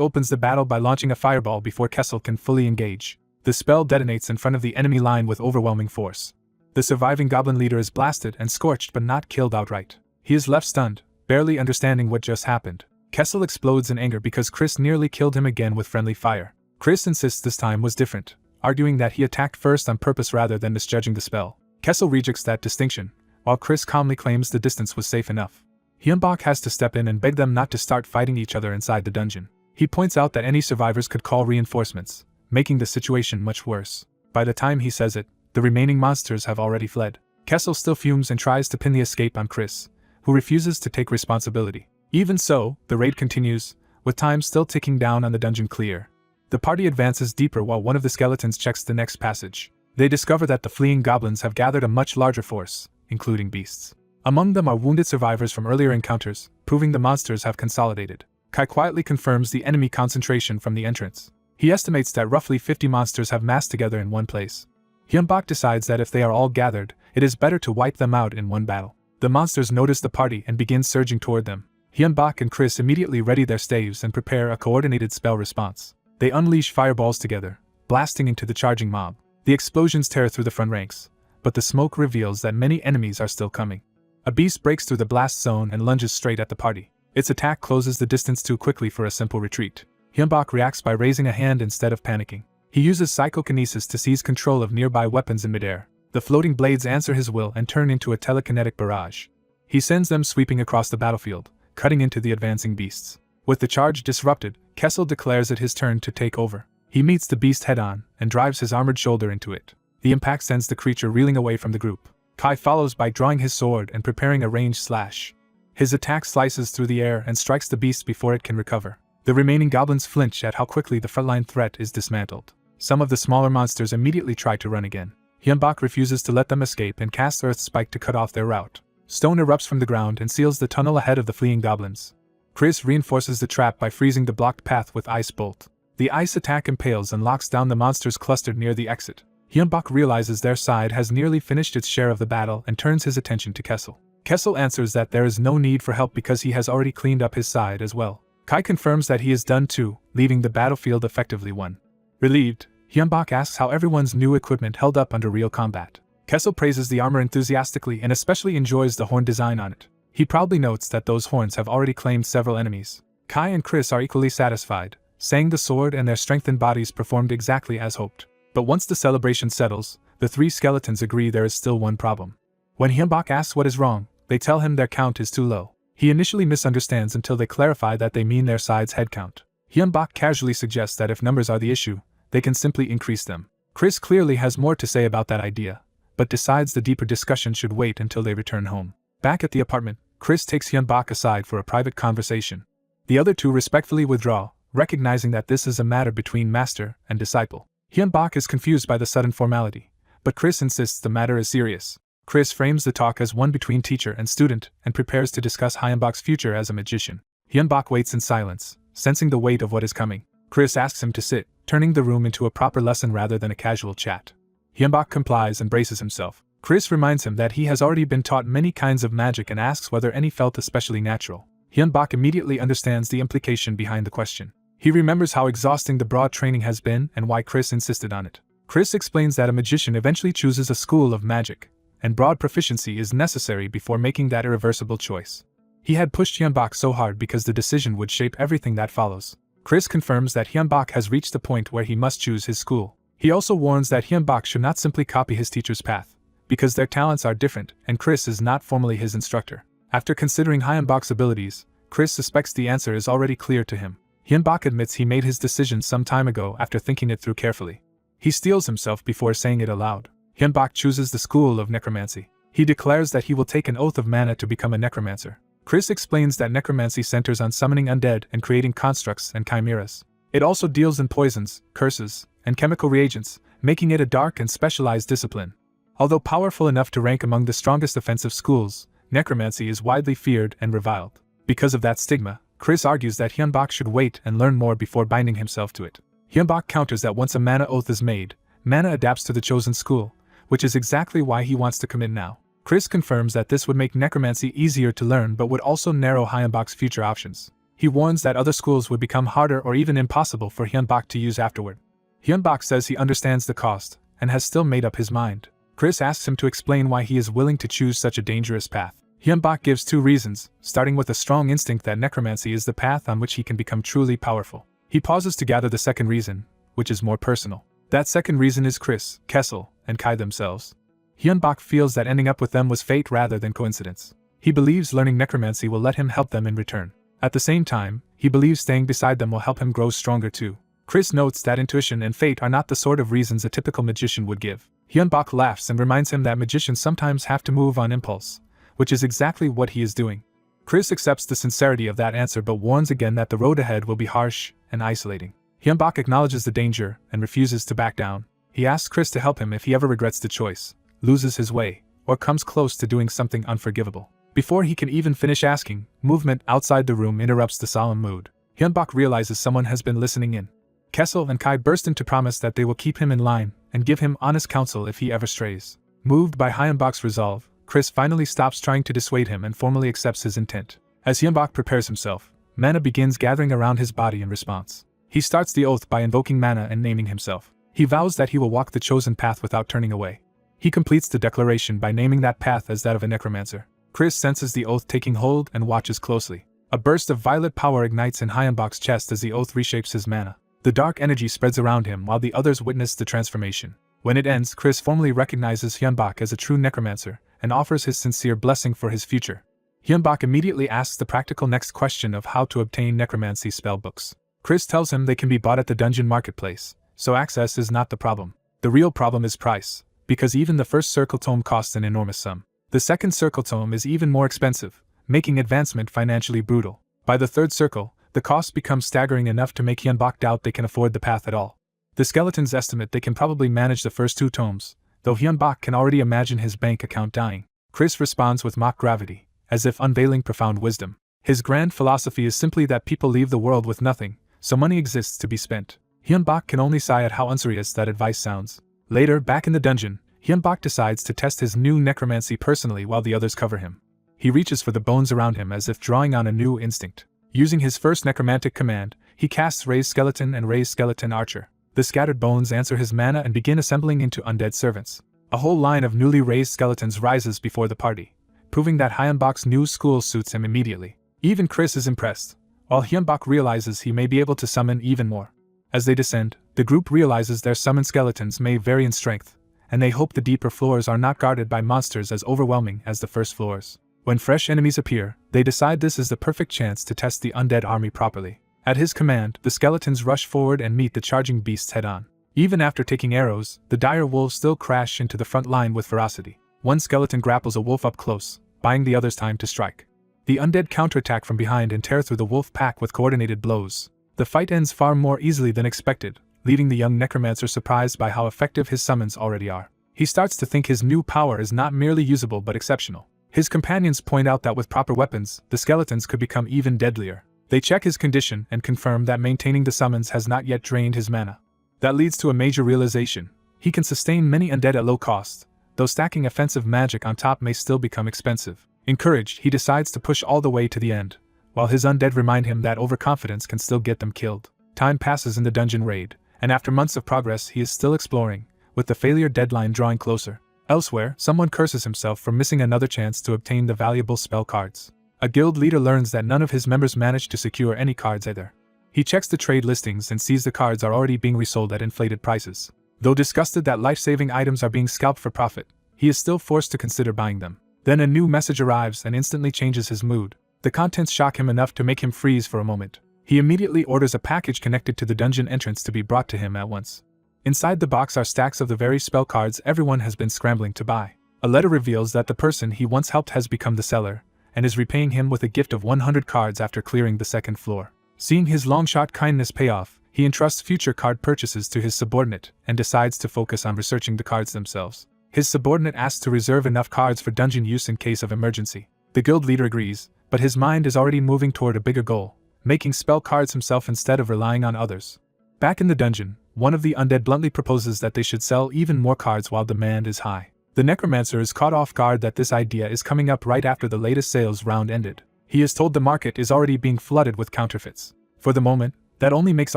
opens the battle by launching a fireball before Kessel can fully engage. The spell detonates in front of the enemy line with overwhelming force. The surviving goblin leader is blasted and scorched but not killed outright. He is left stunned, barely understanding what just happened. Kessel explodes in anger because Chris nearly killed him again with friendly fire. Chris insists this time was different, arguing that he attacked first on purpose rather than misjudging the spell. Kessel rejects that distinction, while Chris calmly claims the distance was safe enough. Hyunbak has to step in and beg them not to start fighting each other inside the dungeon. He points out that any survivors could call reinforcements, making the situation much worse. By the time he says it, the remaining monsters have already fled. Kessel still fumes and tries to pin the escape on Chris, who refuses to take responsibility. Even so, the raid continues, with time still ticking down on the dungeon clear. The party advances deeper while one of the skeletons checks the next passage. They discover that the fleeing goblins have gathered a much larger force, including beasts. Among them are wounded survivors from earlier encounters, proving the monsters have consolidated. Kai quietly confirms the enemy concentration from the entrance. He estimates that roughly 50 monsters have massed together in one place. Hyunbak decides that if they are all gathered, it is better to wipe them out in one battle. The monsters notice the party and begin surging toward them. Hyunbak and Chris immediately ready their staves and prepare a coordinated spell response. They unleash fireballs together, blasting into the charging mob. The explosions tear through the front ranks, but the smoke reveals that many enemies are still coming. A beast breaks through the blast zone and lunges straight at the party. Its attack closes the distance too quickly for a simple retreat. Hyunbak reacts by raising a hand instead of panicking. He uses psychokinesis to seize control of nearby weapons in midair. The floating blades answer his will and turn into a telekinetic barrage. He sends them sweeping across the battlefield, cutting into the advancing beasts. With the charge disrupted, Kessel declares it his turn to take over. He meets the beast head-on and drives his armored shoulder into it. The impact sends the creature reeling away from the group. Kai follows by drawing his sword and preparing a ranged slash. His attack slices through the air and strikes the beast before it can recover. The remaining goblins flinch at how quickly the frontline threat is dismantled. Some of the smaller monsters immediately try to run again. Hyunbak refuses to let them escape and casts Earth Spike to cut off their route. Stone erupts from the ground and seals the tunnel ahead of the fleeing goblins. Chris reinforces the trap by freezing the blocked path with Ice Bolt. The ice attack impales and locks down the monsters clustered near the exit. Hyunbak realizes their side has nearly finished its share of the battle and turns his attention to Kessel. Kessel answers that there is no need for help because he has already cleaned up his side as well. Kai confirms that he is done too, leaving the battlefield effectively won. Relieved, Hyunbak asks how everyone's new equipment held up under real combat. Kessel praises the armor enthusiastically and especially enjoys the horn design on it. He proudly notes that those horns have already claimed several enemies. Kai and Chris are equally satisfied, saying the sword and their strengthened bodies performed exactly as hoped. But once the celebration settles, the three skeletons agree there is still one problem. When Hyunbak asks what is wrong, they tell him their count is too low. He initially misunderstands until they clarify that they mean their side's head count. Hyunbak casually suggests that if numbers are the issue, they can simply increase them. Chris clearly has more to say about that idea, but decides the deeper discussion should wait until they return home. Back at the apartment, Chris takes Hyunbak aside for a private conversation. The other two respectfully withdraw, recognizing that this is a matter between master and disciple. Hyunbak is confused by the sudden formality, but Chris insists the matter is serious. Chris frames the talk as one between teacher and student and prepares to discuss Hyunbak's future as a magician. Hyunbak waits in silence, sensing the weight of what is coming. Chris asks him to sit, turning the room into a proper lesson rather than a casual chat. Hyunbak complies and braces himself. Chris reminds him that he has already been taught many kinds of magic and asks whether any felt especially natural. Hyunbak immediately understands the implication behind the question. He remembers how exhausting the broad training has been and why Chris insisted on it. Chris explains that a magician eventually chooses a school of magic, and broad proficiency is necessary before making that irreversible choice. He had pushed Hyunbak so hard because the decision would shape everything that follows. Chris confirms that Hyunbak has reached the point where he must choose his school. He also warns that Hyunbak should not simply copy his teacher's path, because their talents are different and Chris is not formally his instructor. After considering Hyunbak's abilities, Chris suspects the answer is already clear to him. Hyunbak admits he made his decision some time ago after thinking it through carefully. He steels himself before saying it aloud. Hyunbak chooses the school of necromancy. He declares that he will take an oath of mana to become a necromancer. Chris explains that necromancy centers on summoning undead and creating constructs and chimeras. It also deals in poisons, curses, and chemical reagents, making it a dark and specialized discipline. Although powerful enough to rank among the strongest offensive schools, necromancy is widely feared and reviled. Because of that stigma, Chris argues that Hyunbak should wait and learn more before binding himself to it. Hyunbak counters that once a mana oath is made, mana adapts to the chosen school, which is exactly why he wants to commit now. Chris confirms that this would make necromancy easier to learn but would also narrow Hyunbak's future options. He warns that other schools would become harder or even impossible for Hyunbak to use afterward. Hyunbak says he understands the cost, and has still made up his mind. Chris asks him to explain why he is willing to choose such a dangerous path. Hyunbak gives 2 reasons, starting with a strong instinct that necromancy is the path on which he can become truly powerful. He pauses to gather the second reason, which is more personal. That second reason is Chris, Kessel, and Kai themselves. Hyunbak feels that ending up with them was fate rather than coincidence. He believes learning necromancy will let him help them in return. At the same time, he believes staying beside them will help him grow stronger too. Chris notes that intuition and fate are not the sort of reasons a typical magician would give. Hyunbak laughs and reminds him that magicians sometimes have to move on impulse, which is exactly what he is doing. Chris accepts the sincerity of that answer but warns again that the road ahead will be harsh and isolating. Hyunbak acknowledges the danger and refuses to back down. He asks Chris to help him if he ever regrets the choice, loses his way, or comes close to doing something unforgivable. Before he can even finish asking, movement outside the room interrupts the solemn mood. Hyunbak realizes someone has been listening in. Kessel and Kai burst in to promise that they will keep him in line and give him honest counsel if he ever strays. Moved by Hyunbak's resolve, Chris finally stops trying to dissuade him and formally accepts his intent. As Hyunbak prepares himself, mana begins gathering around his body in response. He starts the oath by invoking mana and naming himself. He vows that he will walk the chosen path without turning away. He completes the declaration by naming that path as that of a necromancer. Chris senses the oath taking hold and watches closely. A burst of violet power ignites in Hyunbak's chest as the oath reshapes his mana. The dark energy spreads around him while the others witness the transformation. When it ends, Chris formally recognizes Hyunbak as a true necromancer and offers his sincere blessing for his future. Hyunbak immediately asks the practical next question of how to obtain necromancy spellbooks. Chris tells him they can be bought at the dungeon marketplace, so access is not the problem. The real problem is price, because even the first circle tome costs an enormous sum. The second circle tome is even more expensive, making advancement financially brutal. By the third circle, the costs become staggering enough to make Hyunbak doubt they can afford the path at all. The skeletons estimate they can probably manage the first 2 tomes, though Hyunbak can already imagine his bank account dying. Chris responds with mock gravity, as if unveiling profound wisdom. His grand philosophy is simply that people leave the world with nothing, so money exists to be spent. Hyunbak can only sigh at how unserious that advice sounds. Later, back in the dungeon, Hyunbak decides to test his new necromancy personally while the others cover him. He reaches for the bones around him as if drawing on a new instinct. Using his first necromantic command, he casts Raised Skeleton and Raised Skeleton Archer. The scattered bones answer his mana and begin assembling into undead servants. A whole line of newly raised skeletons rises before the party, proving that Hyunbak's new school suits him immediately. Even Chris is impressed, while Hyunbak realizes he may be able to summon even more. As they descend, the group realizes their summoned skeletons may vary in strength, and they hope the deeper floors are not guarded by monsters as overwhelming as the first floors. When fresh enemies appear, they decide this is the perfect chance to test the undead army properly. At his command, the skeletons rush forward and meet the charging beasts head-on. Even after taking arrows, the dire wolves still crash into the front line with ferocity. One skeleton grapples a wolf up close, buying the others time to strike. The undead counterattack from behind and tear through the wolf pack with coordinated blows. The fight ends far more easily than expected, leaving the young necromancer surprised by how effective his summons already are. He starts to think his new power is not merely usable but exceptional. His companions point out that with proper weapons, the skeletons could become even deadlier. They check his condition and confirm that maintaining the summons has not yet drained his mana. That leads to a major realization. He can sustain many undead at low cost, though stacking offensive magic on top may still become expensive. Encouraged, he decides to push all the way to the end, while his undead remind him that overconfidence can still get them killed. Time passes in the dungeon raid, and after months of progress he is still exploring, with the failure deadline drawing closer. Elsewhere, someone curses himself for missing another chance to obtain the valuable spell cards. A guild leader learns that none of his members managed to secure any cards either. He checks the trade listings and sees the cards are already being resold at inflated prices. Though disgusted that life-saving items are being scalped for profit, he is still forced to consider buying them. Then a new message arrives and instantly changes his mood. The contents shock him enough to make him freeze for a moment. He immediately orders a package connected to the dungeon entrance to be brought to him at once. Inside the box are stacks of the very spell cards everyone has been scrambling to buy. A letter reveals that the person he once helped has become the seller, and is repaying him with a gift of 100 cards after clearing the second floor. Seeing his long-shot kindness pay off, he entrusts future card purchases to his subordinate and decides to focus on researching the cards themselves. His subordinate asks to reserve enough cards for dungeon use in case of emergency. The guild leader agrees, but his mind is already moving toward a bigger goal, making spell cards himself instead of relying on others. Back in the dungeon, one of the undead bluntly proposes that they should sell even more cards while demand is high. The necromancer is caught off guard that this idea is coming up right after the latest sales round ended. He is told the market is already being flooded with counterfeits. For the moment, that only makes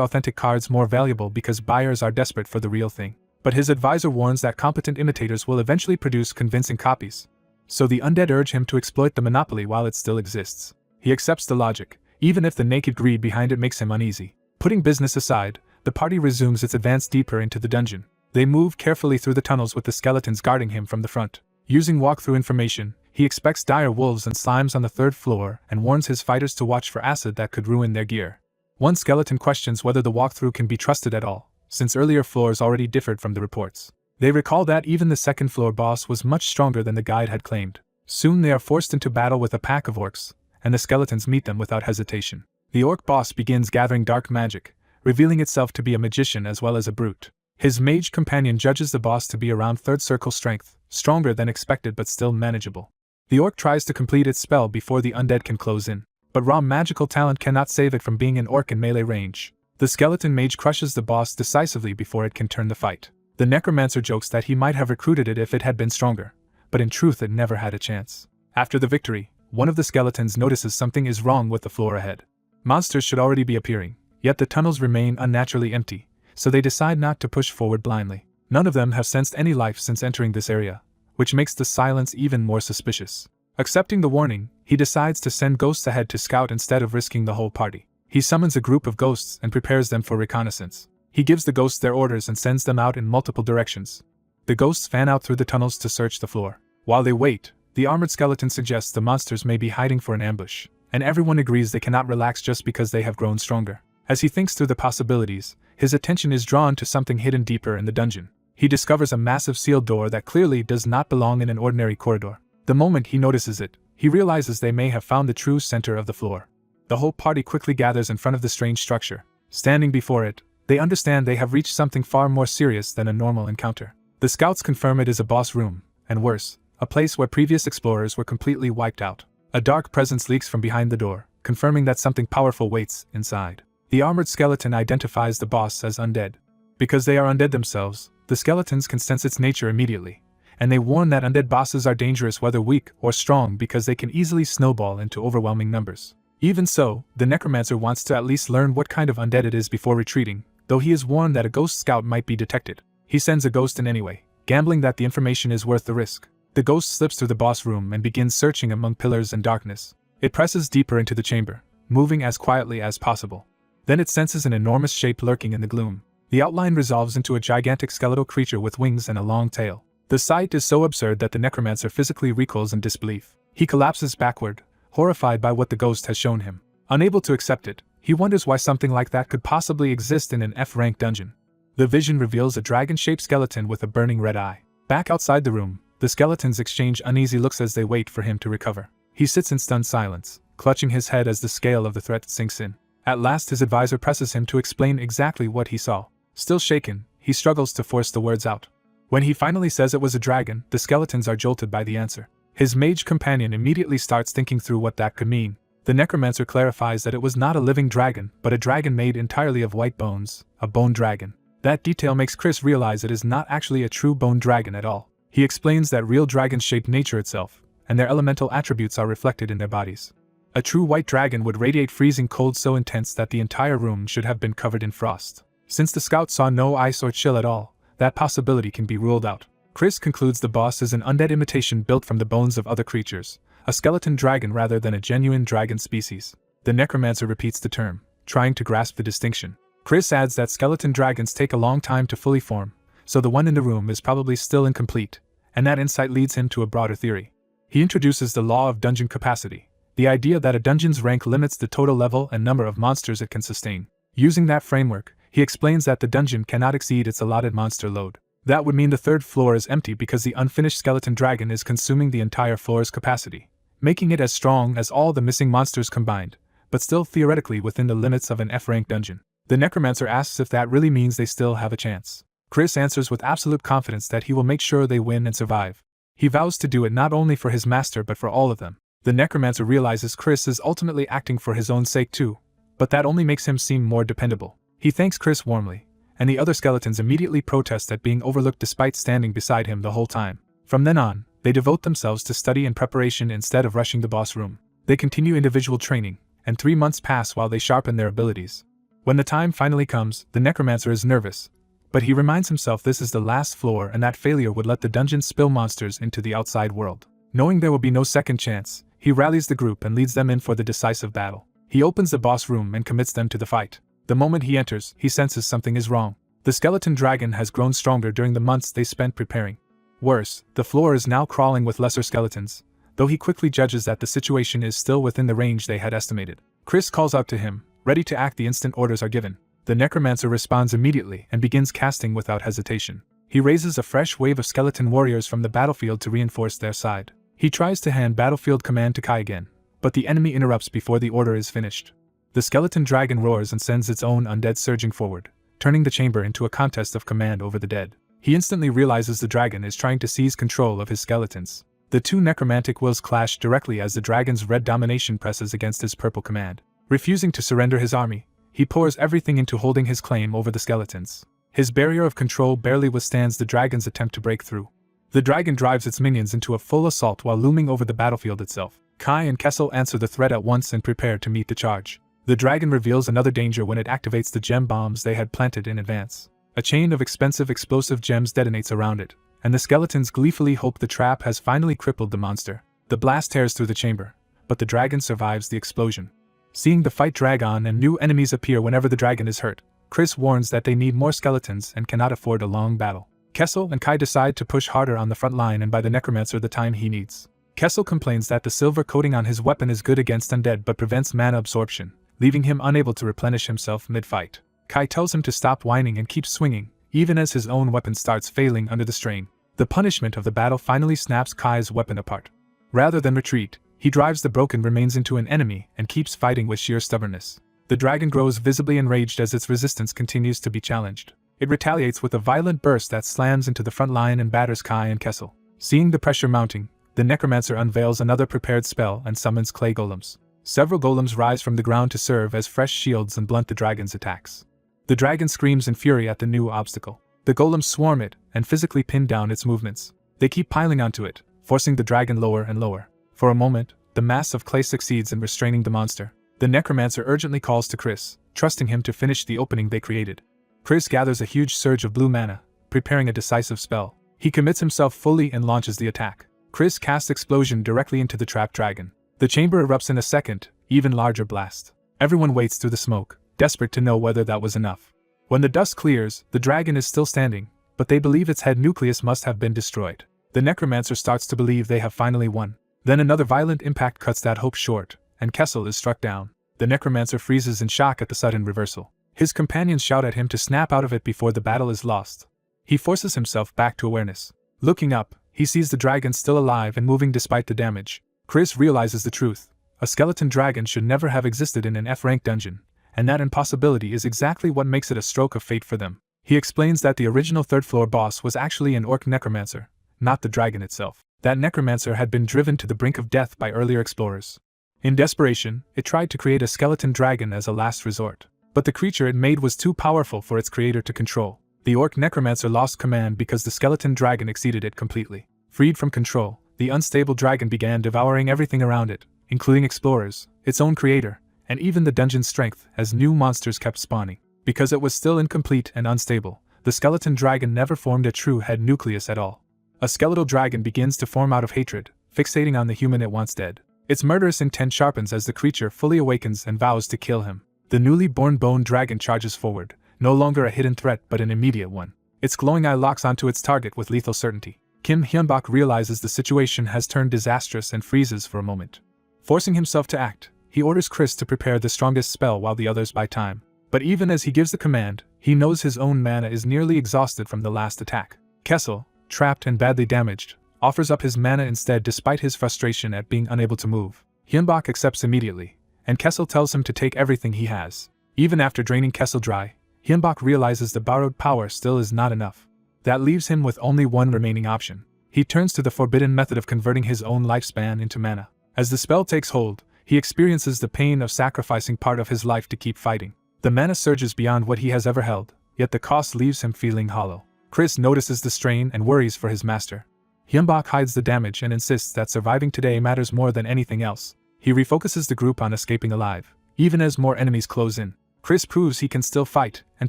authentic cards more valuable because buyers are desperate for the real thing. But his advisor warns that competent imitators will eventually produce convincing copies. So the undead urge him to exploit the monopoly while it still exists. He accepts the logic, even if the naked greed behind it makes him uneasy. Putting business aside, the party resumes its advance deeper into the dungeon. They move carefully through the tunnels with the skeletons guarding him from the front. Using walkthrough information, he expects dire wolves and slimes on the 3rd floor and warns his fighters to watch for acid that could ruin their gear. One skeleton questions whether the walkthrough can be trusted at all, since earlier floors already differed from the reports. They recall that even the 2nd floor boss was much stronger than the guide had claimed. Soon they are forced into battle with a pack of orcs, and the skeletons meet them without hesitation. The orc boss begins gathering dark magic, revealing itself to be a magician as well as a brute. His mage companion judges the boss to be around 3rd circle strength, stronger than expected but still manageable. The orc tries to complete its spell before the undead can close in, but raw magical talent cannot save it from being an orc in melee range. The skeleton mage crushes the boss decisively before it can turn the fight. The necromancer jokes that he might have recruited it if it had been stronger, but in truth it never had a chance. After the victory, one of the skeletons notices something is wrong with the floor ahead. Monsters should already be appearing, yet the tunnels remain unnaturally empty, so they decide not to push forward blindly. None of them have sensed any life since entering this area, which makes the silence even more suspicious. Accepting the warning, he decides to send ghosts ahead to scout instead of risking the whole party. He summons a group of ghosts and prepares them for reconnaissance. He gives the ghosts their orders and sends them out in multiple directions. The ghosts fan out through the tunnels to search the floor. While they wait, the armored skeleton suggests the monsters may be hiding for an ambush, and everyone agrees they cannot relax just because they have grown stronger. As he thinks through the possibilities, his attention is drawn to something hidden deeper in the dungeon. He discovers a massive sealed door that clearly does not belong in an ordinary corridor. The moment he notices it, he realizes they may have found the true center of the floor. The whole party quickly gathers in front of the strange structure. Standing before it, they understand they have reached something far more serious than a normal encounter. The scouts confirm it is a boss room, and worse, a place where previous explorers were completely wiped out. A dark presence leaks from behind the door, confirming that something powerful waits inside. The armored skeleton identifies the boss as undead. Because they are undead themselves, the skeletons can sense its nature immediately, and they warn that undead bosses are dangerous whether weak or strong because they can easily snowball into overwhelming numbers. Even so, the necromancer wants to at least learn what kind of undead it is before retreating, though he is warned that a ghost scout might be detected. He sends a ghost in anyway, gambling that the information is worth the risk. The ghost slips through the boss room and begins searching among pillars and darkness. It presses deeper into the chamber, moving as quietly as possible. Then it senses an enormous shape lurking in the gloom. The outline resolves into a gigantic skeletal creature with wings and a long tail. The sight is so absurd that the necromancer physically recoils in disbelief. He collapses backward, horrified by what the ghost has shown him. Unable to accept it, he wonders why something like that could possibly exist in an F-rank dungeon. The vision reveals a dragon-shaped skeleton with a burning red eye. Back outside the room, the skeletons exchange uneasy looks as they wait for him to recover. He sits in stunned silence, clutching his head as the scale of the threat sinks in. At last his advisor presses him to explain exactly what he saw. Still shaken, he struggles to force the words out. When he finally says it was a dragon, the skeletons are jolted by the answer. His mage companion immediately starts thinking through what that could mean. The necromancer clarifies that it was not a living dragon, but a dragon made entirely of white bones, a bone dragon. That detail makes Chris realize it is not actually a true bone dragon at all. He explains that real dragons shape nature itself, and their elemental attributes are reflected in their bodies. A true white dragon would radiate freezing cold so intense that the entire room should have been covered in frost. Since the scout saw no ice or chill at all, that possibility can be ruled out. Chris concludes the boss is an undead imitation built from the bones of other creatures, a skeleton dragon rather than a genuine dragon species. The necromancer repeats the term, trying to grasp the distinction. Chris adds that skeleton dragons take a long time to fully form, so the one in the room is probably still incomplete, and that insight leads him to a broader theory. He introduces the law of dungeon capacity, the idea that a dungeon's rank limits the total level and number of monsters it can sustain. Using that framework, he explains that the dungeon cannot exceed its allotted monster load. That would mean the third floor is empty because the unfinished skeleton dragon is consuming the entire floor's capacity, making it as strong as all the missing monsters combined, but still theoretically within the limits of an F-rank dungeon. The necromancer asks if that really means they still have a chance. Chris answers with absolute confidence that he will make sure they win and survive. He vows to do it not only for his master but for all of them. The necromancer realizes Chris is ultimately acting for his own sake too, but that only makes him seem more dependable. He thanks Chris warmly, and the other skeletons immediately protest at being overlooked despite standing beside him the whole time. From then on, they devote themselves to study and preparation instead of rushing the boss room. They continue individual training, and 3 months pass while they sharpen their abilities. When the time finally comes, the necromancer is nervous, but he reminds himself this is the last floor and that failure would let the dungeon spill monsters into the outside world. Knowing there will be no second chance, he rallies the group and leads them in for the decisive battle. He opens the boss room and commits them to the fight. The moment he enters, he senses something is wrong. The skeleton dragon has grown stronger during the months they spent preparing. Worse, the floor is now crawling with lesser skeletons, though he quickly judges that the situation is still within the range they had estimated. Chris calls out to him, ready to act the instant orders are given. The necromancer responds immediately and begins casting without hesitation. He raises a fresh wave of skeleton warriors from the battlefield to reinforce their side. He tries to hand battlefield command to Kai again, but the enemy interrupts before the order is finished. The skeleton dragon roars and sends its own undead surging forward, turning the chamber into a contest of command over the dead. He instantly realizes the dragon is trying to seize control of his skeletons. The two necromantic wills clash directly as the dragon's red domination presses against his purple command. Refusing to surrender his army, he pours everything into holding his claim over the skeletons. His barrier of control barely withstands the dragon's attempt to break through. The dragon drives its minions into a full assault while looming over the battlefield itself. Kai and Kessel answer the threat at once and prepare to meet the charge. The dragon reveals another danger when it activates the gem bombs they had planted in advance. A chain of expensive explosive gems detonates around it, and the skeletons gleefully hope the trap has finally crippled the monster. The blast tears through the chamber, but the dragon survives the explosion. Seeing the fight drag on and new enemies appear whenever the dragon is hurt, Chris warns that they need more skeletons and cannot afford a long battle. Kessel and Kai decide to push harder on the front line and buy the necromancer the time he needs. Kessel complains that the silver coating on his weapon is good against undead but prevents mana absorption, leaving him unable to replenish himself mid-fight. Kai tells him to stop whining and keep swinging, even as his own weapon starts failing under the strain. The punishment of the battle finally snaps Kai's weapon apart. Rather than retreat, he drives the broken remains into an enemy and keeps fighting with sheer stubbornness. The dragon grows visibly enraged as its resistance continues to be challenged. It retaliates with a violent burst that slams into the front line and batters Kai and Kessel. Seeing the pressure mounting, the necromancer unveils another prepared spell and summons clay golems. Several golems rise from the ground to serve as fresh shields and blunt the dragon's attacks. The dragon screams in fury at the new obstacle. The golems swarm it and physically pin down its movements. They keep piling onto it, forcing the dragon lower and lower. For a moment, the mass of clay succeeds in restraining the monster. The necromancer urgently calls to Chris, trusting him to finish the opening they created. Chris gathers a huge surge of blue mana, preparing a decisive spell. He commits himself fully and launches the attack. Chris casts Explosion directly into the trapped dragon. The chamber erupts in a second, even larger blast. Everyone waits through the smoke, desperate to know whether that was enough. When the dust clears, the dragon is still standing, but they believe its head nucleus must have been destroyed. The necromancer starts to believe they have finally won. Then another violent impact cuts that hope short, and Kessel is struck down. The necromancer freezes in shock at the sudden reversal. His companions shout at him to snap out of it before the battle is lost. He forces himself back to awareness. Looking up, he sees the dragon still alive and moving despite the damage. Chris realizes the truth. A skeleton dragon should never have existed in an F-rank dungeon, and that impossibility is exactly what makes it a stroke of fate for them. He explains that the original third-floor boss was actually an orc necromancer, not the dragon itself. That necromancer had been driven to the brink of death by earlier explorers. In desperation, it tried to create a skeleton dragon as a last resort. But the creature it made was too powerful for its creator to control. The orc necromancer lost command because the skeleton dragon exceeded it completely. Freed from control, the unstable dragon began devouring everything around it, including explorers, its own creator, and even the dungeon's strength, as new monsters kept spawning. Because it was still incomplete and unstable, the skeleton dragon never formed a true head nucleus at all. A skeletal dragon begins to form out of hatred, fixating on the human it wants dead. Its murderous intent sharpens as the creature fully awakens and vows to kill him. The newly born bone dragon charges forward, no longer a hidden threat but an immediate one. Its glowing eye locks onto its target with lethal certainty. Kim Hyunbak realizes the situation has turned disastrous and freezes for a moment. Forcing himself to act, he orders Chris to prepare the strongest spell while the others buy time. But even as he gives the command, he knows his own mana is nearly exhausted from the last attack. Kessel, trapped and badly damaged, offers up his mana instead despite his frustration at being unable to move. Hyunbak accepts immediately, and Kessel tells him to take everything he has. Even after draining Kessel dry, Hyunbak realizes the borrowed power still is not enough. That leaves him with only one remaining option. He turns to the forbidden method of converting his own lifespan into mana. As the spell takes hold, he experiences the pain of sacrificing part of his life to keep fighting. The mana surges beyond what he has ever held, yet the cost leaves him feeling hollow. Chris notices the strain and worries for his master. Hyunbak hides the damage and insists that surviving today matters more than anything else. He refocuses the group on escaping alive, even as more enemies close in. Chris proves he can still fight, and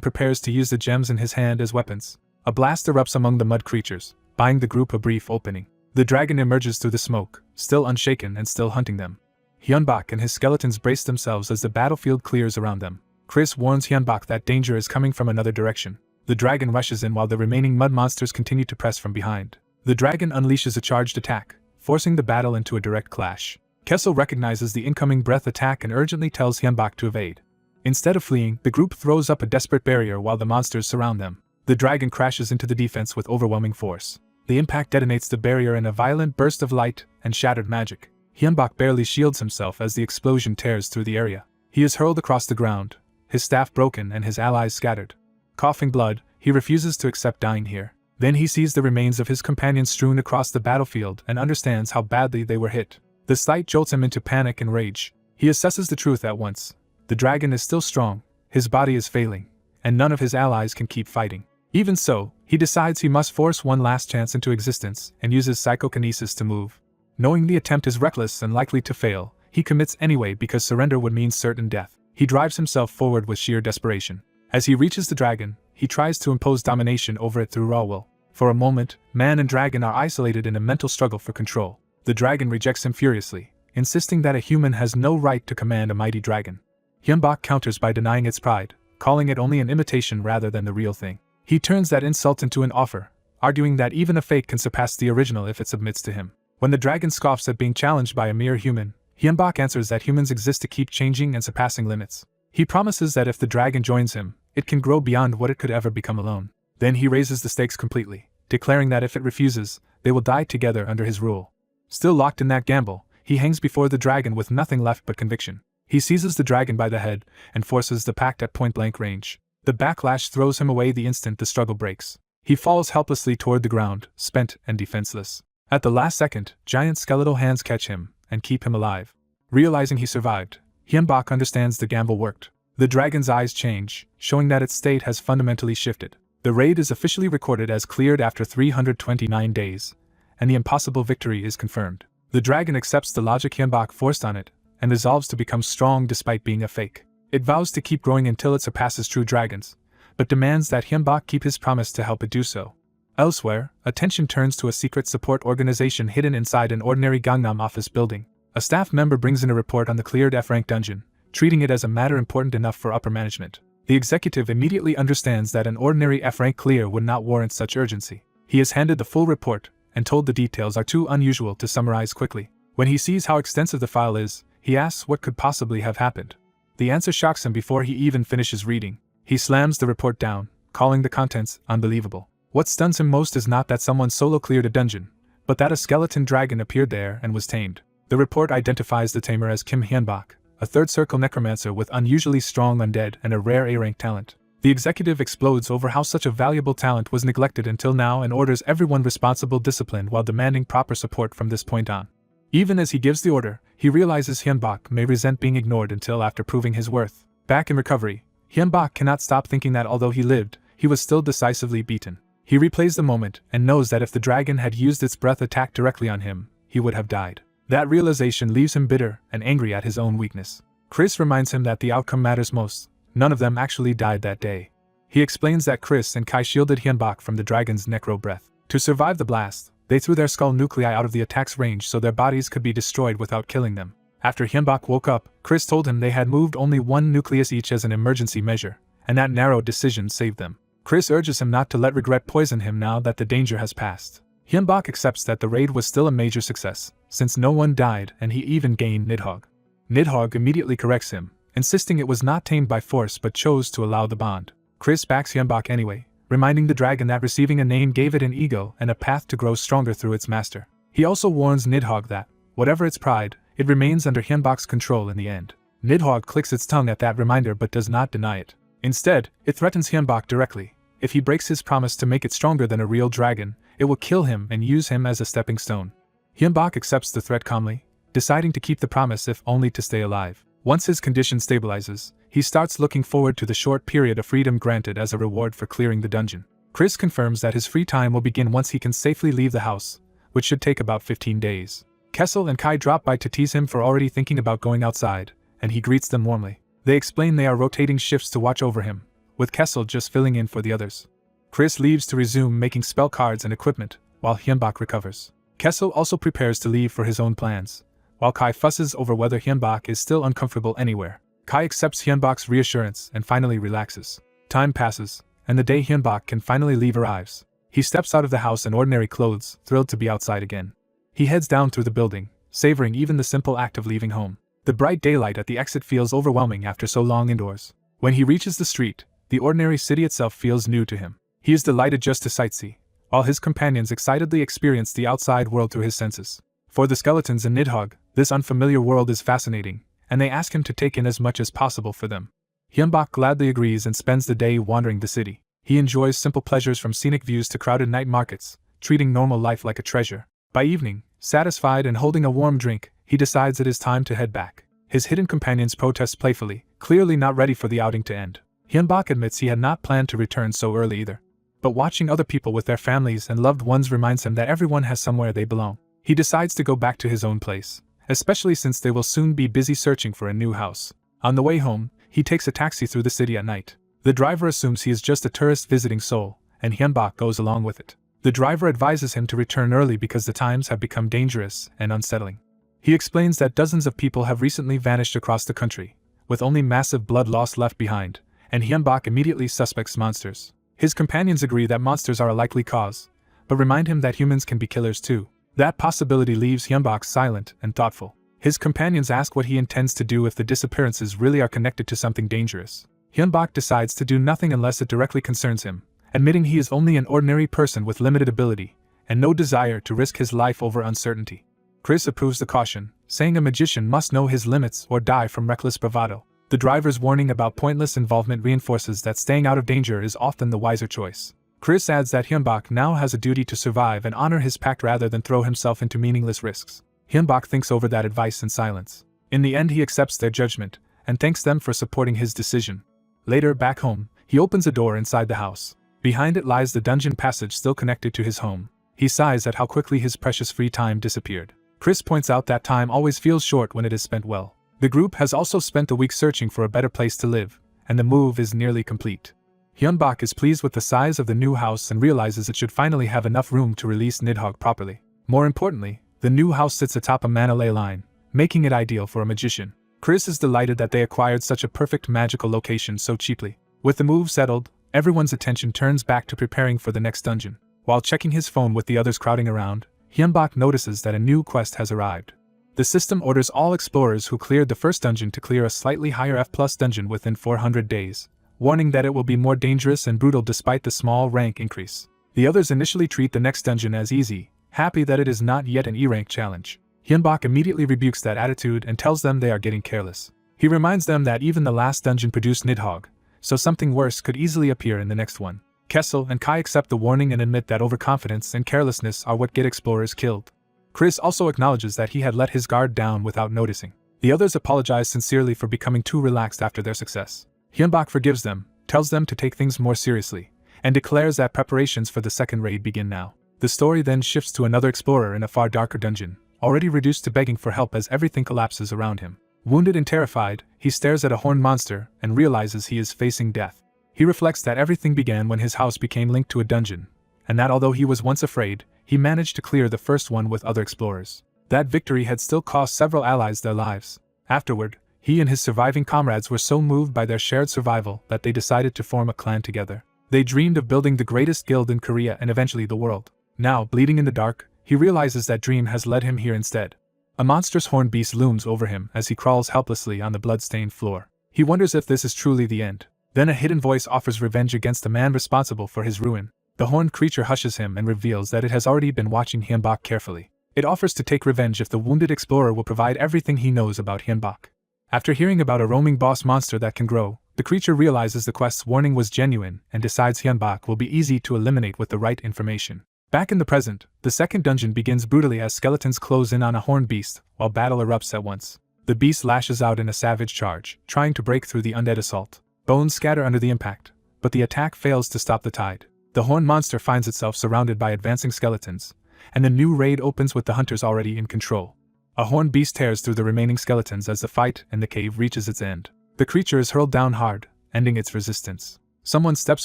prepares to use the gems in his hand as weapons. A blast erupts among the mud creatures, buying the group a brief opening. The dragon emerges through the smoke, still unshaken and still hunting them. Hyunbak and his skeletons brace themselves as the battlefield clears around them. Chris warns Hyunbak that danger is coming from another direction. The dragon rushes in while the remaining mud monsters continue to press from behind. The dragon unleashes a charged attack, forcing the battle into a direct clash. Kessel recognizes the incoming breath attack and urgently tells Hyunbak to evade. Instead of fleeing, the group throws up a desperate barrier while the monsters surround them. The dragon crashes into the defense with overwhelming force. The impact detonates the barrier in a violent burst of light and shattered magic. Hyunbak barely shields himself as the explosion tears through the area. He is hurled across the ground, his staff broken and his allies scattered. Coughing blood, he refuses to accept dying here. Then he sees the remains of his companions strewn across the battlefield and understands how badly they were hit. The sight jolts him into panic and rage. He assesses the truth at once. The dragon is still strong, his body is failing, and none of his allies can keep fighting. Even so, he decides he must force one last chance into existence and uses psychokinesis to move. Knowing the attempt is reckless and likely to fail, he commits anyway because surrender would mean certain death. He drives himself forward with sheer desperation. As he reaches the dragon, he tries to impose domination over it through raw will. For a moment, man and dragon are isolated in a mental struggle for control. The dragon rejects him furiously, insisting that a human has no right to command a mighty dragon. Hyunbak counters by denying its pride, calling it only an imitation rather than the real thing. He turns that insult into an offer, arguing that even a fake can surpass the original if it submits to him. When the dragon scoffs at being challenged by a mere human, Hyunbak answers that humans exist to keep changing and surpassing limits. He promises that if the dragon joins him, it can grow beyond what it could ever become alone. Then he raises the stakes completely, declaring that if it refuses, they will die together under his rule. Still locked in that gamble, he hangs before the dragon with nothing left but conviction. He seizes the dragon by the head and forces the pact at point-blank range. The backlash throws him away the instant the struggle breaks. He falls helplessly toward the ground, spent and defenseless. At the last second, giant skeletal hands catch him and keep him alive. Realizing he survived, Hyunbak understands the gamble worked. The dragon's eyes change, showing that its state has fundamentally shifted. The raid is officially recorded as cleared after 329 days, and the impossible victory is confirmed. The dragon accepts the logic Hyunbak forced on it, and resolves to become strong despite being a fake. It vows to keep growing until it surpasses true dragons, but demands that Hyunbak keep his promise to help it do so. Elsewhere, attention turns to a secret support organization hidden inside an ordinary Gangnam office building. A staff member brings in a report on the cleared F-rank dungeon, treating it as a matter important enough for upper management. The executive immediately understands that an ordinary F-rank clear would not warrant such urgency. He is handed the full report, and told the details are too unusual to summarize quickly. When he sees how extensive the file is, he asks what could possibly have happened. The answer shocks him before he even finishes reading. He slams the report down, calling the contents unbelievable. What stuns him most is not that someone solo cleared a dungeon, but that a skeleton dragon appeared there and was tamed. The report identifies the tamer as Kim Hyunbak, a third-circle necromancer with unusually strong undead and a rare A-rank talent. The executive explodes over how such a valuable talent was neglected until now and orders everyone responsible disciplined while demanding proper support from this point on. Even as he gives the order, he realizes Hyunbak may resent being ignored until after proving his worth. Back in recovery, Hyunbak cannot stop thinking that although he lived, he was still decisively beaten. He replays the moment and knows that if the dragon had used its breath attack directly on him, he would have died. That realization leaves him bitter and angry at his own weakness. Chris reminds him that the outcome matters most. None of them actually died that day. He explains that Chris and Kai shielded Hyunbak from the dragon's necro breath. To survive the blast, they threw their skull nuclei out of the attack's range so their bodies could be destroyed without killing them. After Hyunbak woke up, Chris told him they had moved only one nucleus each as an emergency measure, and that narrow decision saved them. Chris urges him not to let regret poison him now that the danger has passed. Hyunbak accepts that the raid was still a major success, since no one died and he even gained Nidhogg. Nidhogg immediately corrects him, insisting it was not tamed by force but chose to allow the bond. Chris backs Hyunbak anyway, reminding the dragon that receiving a name gave it an ego and a path to grow stronger through its master. He also warns Nidhogg that, whatever its pride, it remains under Hyunbak's control in the end. Nidhogg clicks its tongue at that reminder but does not deny it. Instead, it threatens Hyunbak directly. If he breaks his promise to make it stronger than a real dragon, it will kill him and use him as a stepping stone. Hyunbak accepts the threat calmly, deciding to keep the promise if only to stay alive. Once his condition stabilizes, he starts looking forward to the short period of freedom granted as a reward for clearing the dungeon. Chris confirms that his free time will begin once he can safely leave the house, which should take about 15 days. Kessel and Kai drop by to tease him for already thinking about going outside, and he greets them warmly. They explain they are rotating shifts to watch over him, with Kessel just filling in for the others. Chris leaves to resume making spell cards and equipment, while Hyunbak recovers. Kessel also prepares to leave for his own plans, while Kai fusses over whether Hyunbak is still uncomfortable anywhere. Kai accepts Hyunbak's reassurance and finally relaxes. Time passes, and the day Hyunbak can finally leave arrives. He steps out of the house in ordinary clothes, thrilled to be outside again. He heads down through the building, savoring even the simple act of leaving home. The bright daylight at the exit feels overwhelming after so long indoors. When he reaches the street, the ordinary city itself feels new to him. He is delighted just to sightsee, while his companions excitedly experience the outside world through his senses. For the skeletons in Nidhogg, this unfamiliar world is fascinating, and they ask him to take in as much as possible for them. Hyunbak gladly agrees and spends the day wandering the city. He enjoys simple pleasures from scenic views to crowded night markets, treating normal life like a treasure. By evening, satisfied and holding a warm drink, he decides it is time to head back. His hidden companions protest playfully, clearly not ready for the outing to end. Hyunbak admits he had not planned to return so early either. But watching other people with their families and loved ones reminds him that everyone has somewhere they belong. He decides to go back to his own place, especially since they will soon be busy searching for a new house. On the way home, he takes a taxi through the city at night. The driver assumes he is just a tourist visiting Seoul, and Hyunbak goes along with it. The driver advises him to return early because the times have become dangerous and unsettling. He explains that dozens of people have recently vanished across the country, with only massive blood loss left behind, and Hyunbak immediately suspects monsters. His companions agree that monsters are a likely cause, but remind him that humans can be killers too. That possibility leaves Hyunbak silent and thoughtful. His companions ask what he intends to do if the disappearances really are connected to something dangerous. Hyunbak decides to do nothing unless it directly concerns him, admitting he is only an ordinary person with limited ability, and no desire to risk his life over uncertainty. Chris approves the caution, saying a magician must know his limits or die from reckless bravado. The driver's warning about pointless involvement reinforces that staying out of danger is often the wiser choice. Chris adds that Hyunbak now has a duty to survive and honor his pact rather than throw himself into meaningless risks. Hyunbak thinks over that advice in silence. In the end, he accepts their judgment and thanks them for supporting his decision. Later, back home, he opens a door inside the house. Behind it lies the dungeon passage still connected to his home. He sighs at how quickly his precious free time disappeared. Chris points out that time always feels short when it is spent well. The group has also spent a week searching for a better place to live, and the move is nearly complete. Hyunbak is pleased with the size of the new house and realizes it should finally have enough room to release Nidhogg properly. More importantly, the new house sits atop a mana ley line, making it ideal for a magician. Chris is delighted that they acquired such a perfect magical location so cheaply. With the move settled, everyone's attention turns back to preparing for the next dungeon. While checking his phone with the others crowding around, Hyunbak notices that a new quest has arrived. The system orders all explorers who cleared the first dungeon to clear a slightly higher F+ dungeon within 400 days, warning that it will be more dangerous and brutal despite the small rank increase. The others initially treat the next dungeon as easy, happy that it is not yet an E-rank challenge. Hyunbak immediately rebukes that attitude and tells them they are getting careless. He reminds them that even the last dungeon produced Nidhogg, so something worse could easily appear in the next one. Kessel and Kai accept the warning and admit that overconfidence and carelessness are what get explorers killed. Chris also acknowledges that he had let his guard down without noticing. The others apologize sincerely for becoming too relaxed after their success. Hyunbak forgives them, tells them to take things more seriously, and declares that preparations for the second raid begin now. The story then shifts to another explorer in a far darker dungeon, already reduced to begging for help as everything collapses around him. Wounded and terrified, he stares at a horned monster and realizes he is facing death. He reflects that everything began when his house became linked to a dungeon, and that although he was once afraid, he managed to clear the first one with other explorers. That victory had still cost several allies their lives. Afterward, he and his surviving comrades were so moved by their shared survival that they decided to form a clan together. They dreamed of building the greatest guild in Korea and eventually the world. Now, bleeding in the dark, he realizes that dream has led him here instead. A monstrous horned beast looms over him as he crawls helplessly on the blood-stained floor. He wonders if this is truly the end. Then a hidden voice offers revenge against the man responsible for his ruin. The horned creature hushes him and reveals that it has already been watching Hyunbak carefully. It offers to take revenge if the wounded explorer will provide everything he knows about Hyunbak. After hearing about a roaming boss monster that can grow, the creature realizes the quest's warning was genuine and decides Hyunbak will be easy to eliminate with the right information. Back in the present, the second dungeon begins brutally as skeletons close in on a horned beast, while battle erupts at once. The beast lashes out in a savage charge, trying to break through the undead assault. Bones scatter under the impact, but the attack fails to stop the tide. The horned monster finds itself surrounded by advancing skeletons, and the new raid opens with the hunters already in control. A horned beast tears through the remaining skeletons as the fight in the cave reaches its end. The creature is hurled down hard, ending its resistance. Someone steps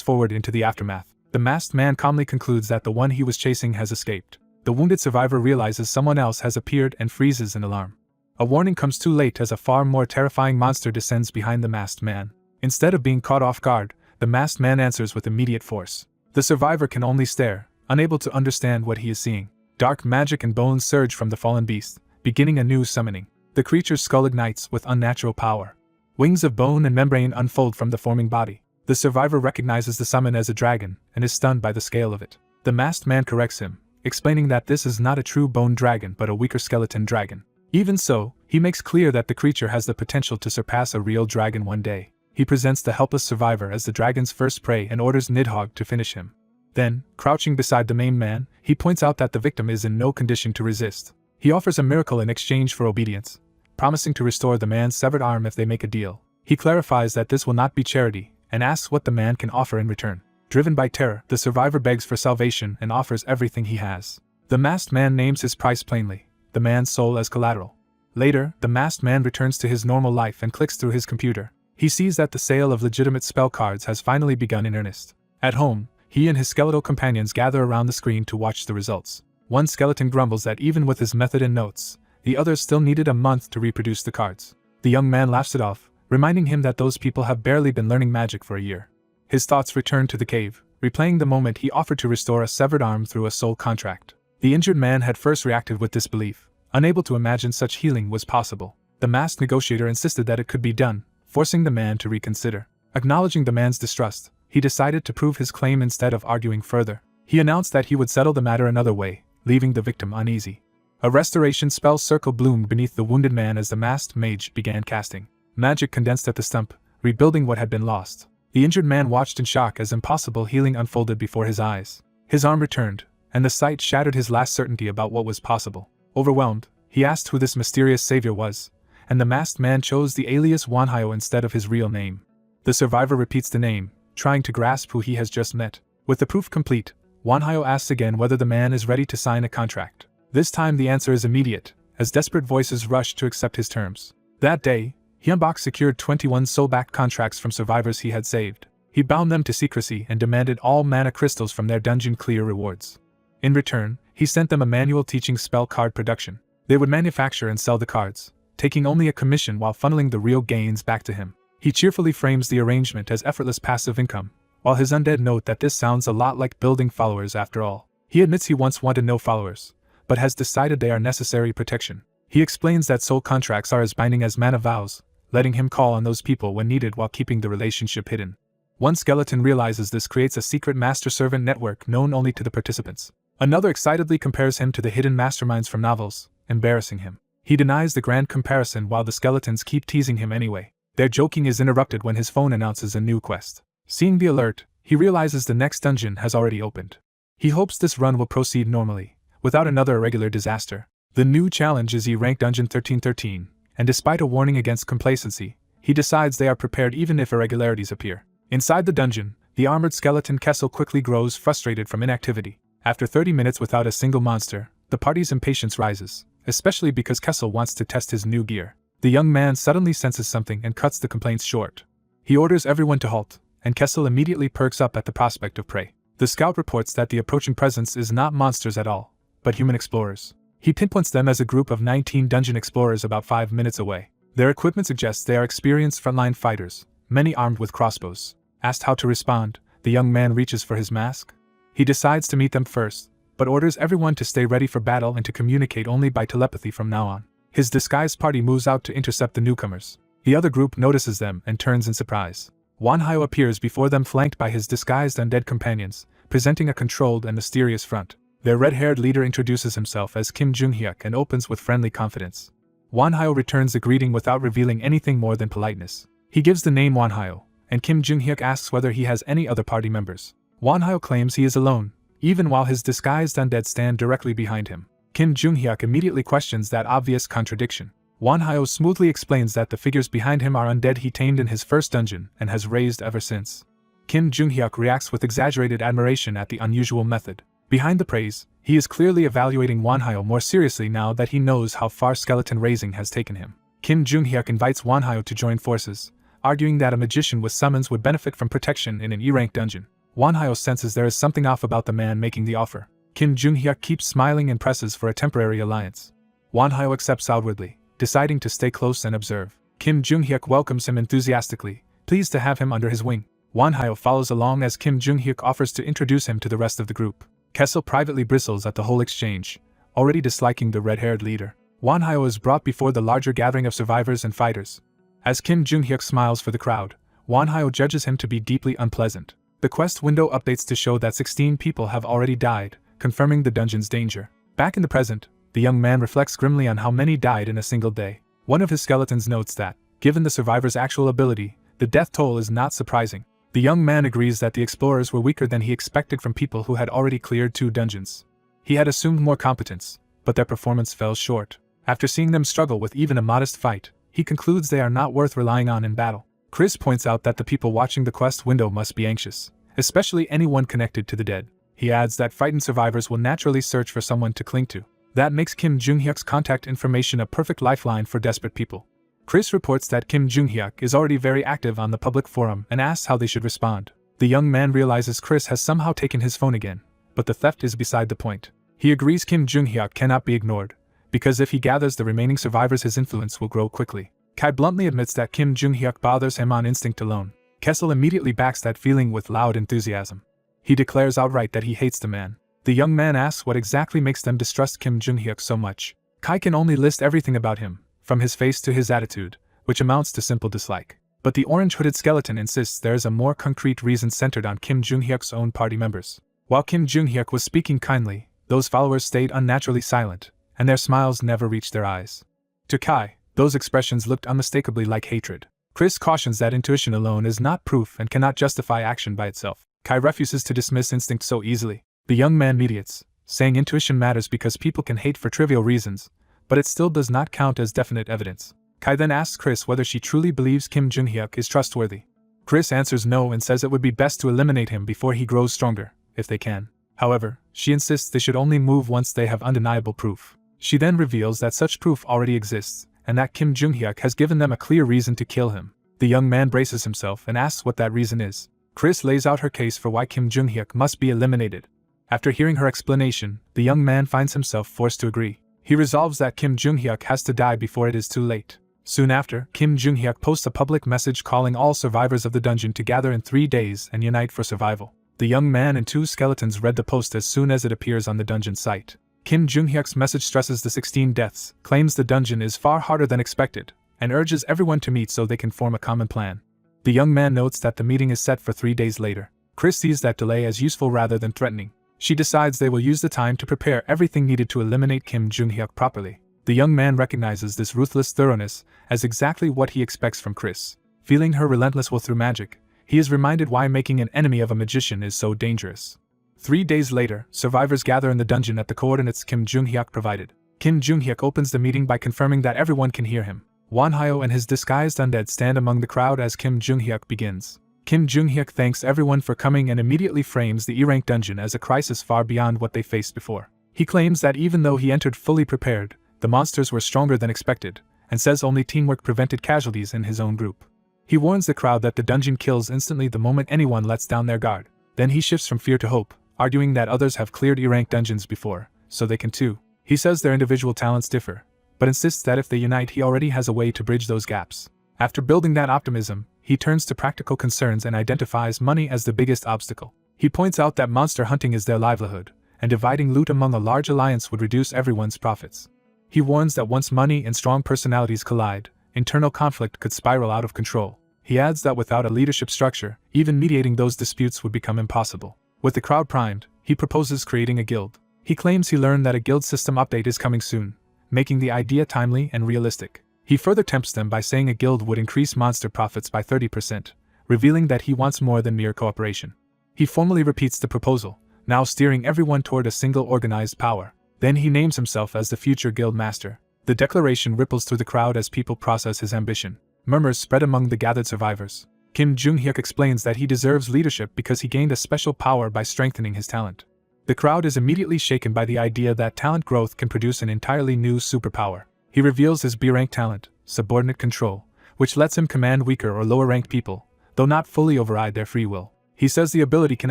forward into the aftermath. The masked man calmly concludes that the one he was chasing has escaped. The wounded survivor realizes someone else has appeared and freezes in alarm. A warning comes too late as a far more terrifying monster descends behind the masked man. Instead of being caught off guard, the masked man answers with immediate force. The survivor can only stare, unable to understand what he is seeing. Dark magic and bones surge from the fallen beast, beginning a new summoning. The creature's skull ignites with unnatural power. Wings of bone and membrane unfold from the forming body. The survivor recognizes the summon as a dragon and is stunned by the scale of it. The masked man corrects him, explaining that this is not a true bone dragon but a weaker skeleton dragon. Even so, he makes clear that the creature has the potential to surpass a real dragon one day. He presents the helpless survivor as the dragon's first prey and orders Nidhogg to finish him. Then, crouching beside the main man, he points out that the victim is in no condition to resist. He offers a miracle in exchange for obedience, promising to restore the man's severed arm if they make a deal. He clarifies that this will not be charity, and asks what the man can offer in return. Driven by terror, the survivor begs for salvation and offers everything he has. The masked man names his price plainly, the man's soul as collateral. Later, the masked man returns to his normal life and clicks through his computer. He sees that the sale of legitimate spell cards has finally begun in earnest. At home, he and his skeletal companions gather around the screen to watch the results. One skeleton grumbles that even with his method and notes, the others still needed a month to reproduce the cards. The young man laughs it off, reminding him that those people have barely been learning magic for a year. His thoughts return to the cave, replaying the moment he offered to restore a severed arm through a soul contract. The injured man had first reacted with disbelief, unable to imagine such healing was possible. The masked negotiator insisted that it could be done, forcing the man to reconsider. Acknowledging the man's distrust, he decided to prove his claim instead of arguing further. He announced that he would settle the matter another way, leaving the victim uneasy. A restoration spell circle bloomed beneath the wounded man as the masked mage began casting. Magic condensed at the stump, rebuilding what had been lost. The injured man watched in shock as impossible healing unfolded before his eyes. His arm returned, and the sight shattered his last certainty about what was possible. Overwhelmed, he asked who this mysterious savior was, and the masked man chose the alias Wanhyo instead of his real name. The survivor repeats the name, trying to grasp who he has just met. With the proof complete, Wanhyo asks again whether the man is ready to sign a contract. This time the answer is immediate, as desperate voices rush to accept his terms. That day, Hyunbok secured 21 soul-backed contracts from survivors he had saved. He bound them to secrecy and demanded all mana crystals from their dungeon clear rewards. In return, he sent them a manual teaching spell card production. They would manufacture and sell the cards, taking only a commission while funneling the real gains back to him. He cheerfully frames the arrangement as effortless passive income, while his undead note that this sounds a lot like building followers after all. He admits he once wanted no followers, but has decided they are necessary protection. He explains that soul contracts are as binding as mana vows, letting him call on those people when needed while keeping the relationship hidden. One skeleton realizes this creates a secret master-servant network known only to the participants. Another excitedly compares him to the hidden masterminds from novels, embarrassing him. He denies the grand comparison while the skeletons keep teasing him anyway. Their joking is interrupted when his phone announces a new quest. Seeing the alert, he realizes the next dungeon has already opened. He hopes this run will proceed normally, without another irregular disaster. The new challenge is E-Rank Dungeon 1313, and despite a warning against complacency, he decides they are prepared even if irregularities appear. Inside the dungeon, the armored skeleton Kessel quickly grows frustrated from inactivity. After 30 minutes without a single monster, the party's impatience rises, especially because Kessel wants to test his new gear. The young man suddenly senses something and cuts the complaints short. He orders everyone to halt, and Kessel immediately perks up at the prospect of prey. The scout reports that the approaching presence is not monsters at all, but human explorers. He pinpoints them as a group of 19 dungeon explorers about 5 minutes away. Their equipment suggests they are experienced frontline fighters, many armed with crossbows. Asked how to respond, the young man reaches for his mask. He decides to meet them first, but orders everyone to stay ready for battle and to communicate only by telepathy from now on. His disguised party moves out to intercept the newcomers. The other group notices them and turns in surprise. Wanhyo appears before them flanked by his disguised undead companions, presenting a controlled and mysterious front. Their red-haired leader introduces himself as Kim Jung-hyuk and opens with friendly confidence. Wanhyo returns the greeting without revealing anything more than politeness. He gives the name Wanhyo, and Kim Jung-hyuk asks whether he has any other party members. Wanhyo claims he is alone, even while his disguised undead stand directly behind him. Kim Jung-hyuk immediately questions that obvious contradiction. Wonhyo smoothly explains that the figures behind him are undead he tamed in his first dungeon and has raised ever since. Kim Jung-hyuk reacts with exaggerated admiration at the unusual method. Behind the praise, he is clearly evaluating Wonhyo more seriously now that he knows how far skeleton raising has taken him. Kim Jung-hyuk invites Wonhyo to join forces, arguing that a magician with summons would benefit from protection in an E-rank dungeon. Wonhyo senses there is something off about the man making the offer. Kim Jung-hyuk keeps smiling and presses for a temporary alliance. Wonhyo accepts outwardly, deciding to stay close and observe. Kim Jung-hyuk welcomes him enthusiastically, pleased to have him under his wing. Wonhyo follows along as Kim Jung-hyuk offers to introduce him to the rest of the group. Kessel privately bristles at the whole exchange, already disliking the red-haired leader. Wonhyo is brought before the larger gathering of survivors and fighters. As Kim Jung-hyuk smiles for the crowd, Wonhyo judges him to be deeply unpleasant. The quest window updates to show that 16 people have already died, confirming the dungeon's danger. Back in the present, the young man reflects grimly on how many died in a single day. One of his skeletons notes that, given the survivor's actual ability, the death toll is not surprising. The young man agrees that the explorers were weaker than he expected from people who had already cleared 2 dungeons. He had assumed more competence, but their performance fell short. After seeing them struggle with even a modest fight, he concludes they are not worth relying on in battle. Chris points out that the people watching the quest window must be anxious, especially anyone connected to the dead. He adds that frightened survivors will naturally search for someone to cling to. That makes Kim Jung-hyuk's contact information a perfect lifeline for desperate people. Chris reports that Kim Jung-hyuk is already very active on the public forum and asks how they should respond. The young man realizes Chris has somehow taken his phone again, but the theft is beside the point. He agrees Kim Jung-hyuk cannot be ignored, because if he gathers the remaining survivors his influence will grow quickly. Kai bluntly admits that Kim Jung-hyuk bothers him on instinct alone. Kessel immediately backs that feeling with loud enthusiasm. He declares outright that he hates the man. The young man asks what exactly makes them distrust Kim Jung-hyuk so much. Kai can only list everything about him, from his face to his attitude, which amounts to simple dislike. But the orange-hooded skeleton insists there is a more concrete reason centered on Kim Jung-hyuk's own party members. While Kim Jung-hyuk was speaking kindly, those followers stayed unnaturally silent, and their smiles never reached their eyes. To Kai, those expressions looked unmistakably like hatred. Chris cautions that intuition alone is not proof and cannot justify action by itself. Kai refuses to dismiss instinct so easily. The young man mediates, saying intuition matters because people can hate for trivial reasons, but it still does not count as definite evidence. Kai then asks Chris whether she truly believes Kim Jung-hyuk is trustworthy. Chris answers no and says it would be best to eliminate him before he grows stronger, if they can. However, she insists they should only move once they have undeniable proof. She then reveals that such proof already exists, and that Kim Jung-hyuk has given them a clear reason to kill him. The young man braces himself and asks what that reason is. Chris lays out her case for why Kim Jung-hyuk must be eliminated. After hearing her explanation, the young man finds himself forced to agree. He resolves that Kim Jung-hyuk has to die before it is too late. Soon after, Kim Jung-hyuk posts a public message calling all survivors of the dungeon to gather in 3 days and unite for survival. The young man and 2 skeletons read the post as soon as it appears on the dungeon site. Kim Jung-hyuk's message stresses the 16 deaths, claims the dungeon is far harder than expected, and urges everyone to meet so they can form a common plan. The young man notes that the meeting is set for 3 days later. Chris sees that delay as useful rather than threatening. She decides they will use the time to prepare everything needed to eliminate Kim Jung-hyuk properly. The young man recognizes this ruthless thoroughness as exactly what he expects from Chris. Feeling her relentless will through magic, he is reminded why making an enemy of a magician is so dangerous. 3 days later, survivors gather in the dungeon at the coordinates Kim Jung-hyuk provided. Kim Jung-hyuk opens the meeting by confirming that everyone can hear him. Wonhyo and his disguised undead stand among the crowd as Kim Jung-hyuk begins. Kim Jung-hyuk thanks everyone for coming and immediately frames the E-rank dungeon as a crisis far beyond what they faced before. He claims that even though he entered fully prepared, the monsters were stronger than expected, and says only teamwork prevented casualties in his own group. He warns the crowd that the dungeon kills instantly the moment anyone lets down their guard. Then he shifts from fear to hope, arguing that others have cleared E-rank dungeons before, so they can too. He says their individual talents differ, but insists that if they unite he already has a way to bridge those gaps. After building that optimism, he turns to practical concerns and identifies money as the biggest obstacle. He points out that monster hunting is their livelihood, and dividing loot among a large alliance would reduce everyone's profits. He warns that once money and strong personalities collide, internal conflict could spiral out of control. He adds that without a leadership structure, even mediating those disputes would become impossible. With the crowd primed, he proposes creating a guild. He claims he learned that a guild system update is coming soon, making the idea timely and realistic. He further tempts them by saying a guild would increase monster profits by 30%, revealing that he wants more than mere cooperation. He formally repeats the proposal, now steering everyone toward a single organized power. Then he names himself as the future guild master. The declaration ripples through the crowd as people process his ambition. Murmurs spread among the gathered survivors. Kim Jung-hyuk explains that he deserves leadership because he gained a special power by strengthening his talent. The crowd is immediately shaken by the idea that talent growth can produce an entirely new superpower. He reveals his B-rank talent, subordinate control, which lets him command weaker or lower-ranked people, though not fully override their free will. He says the ability can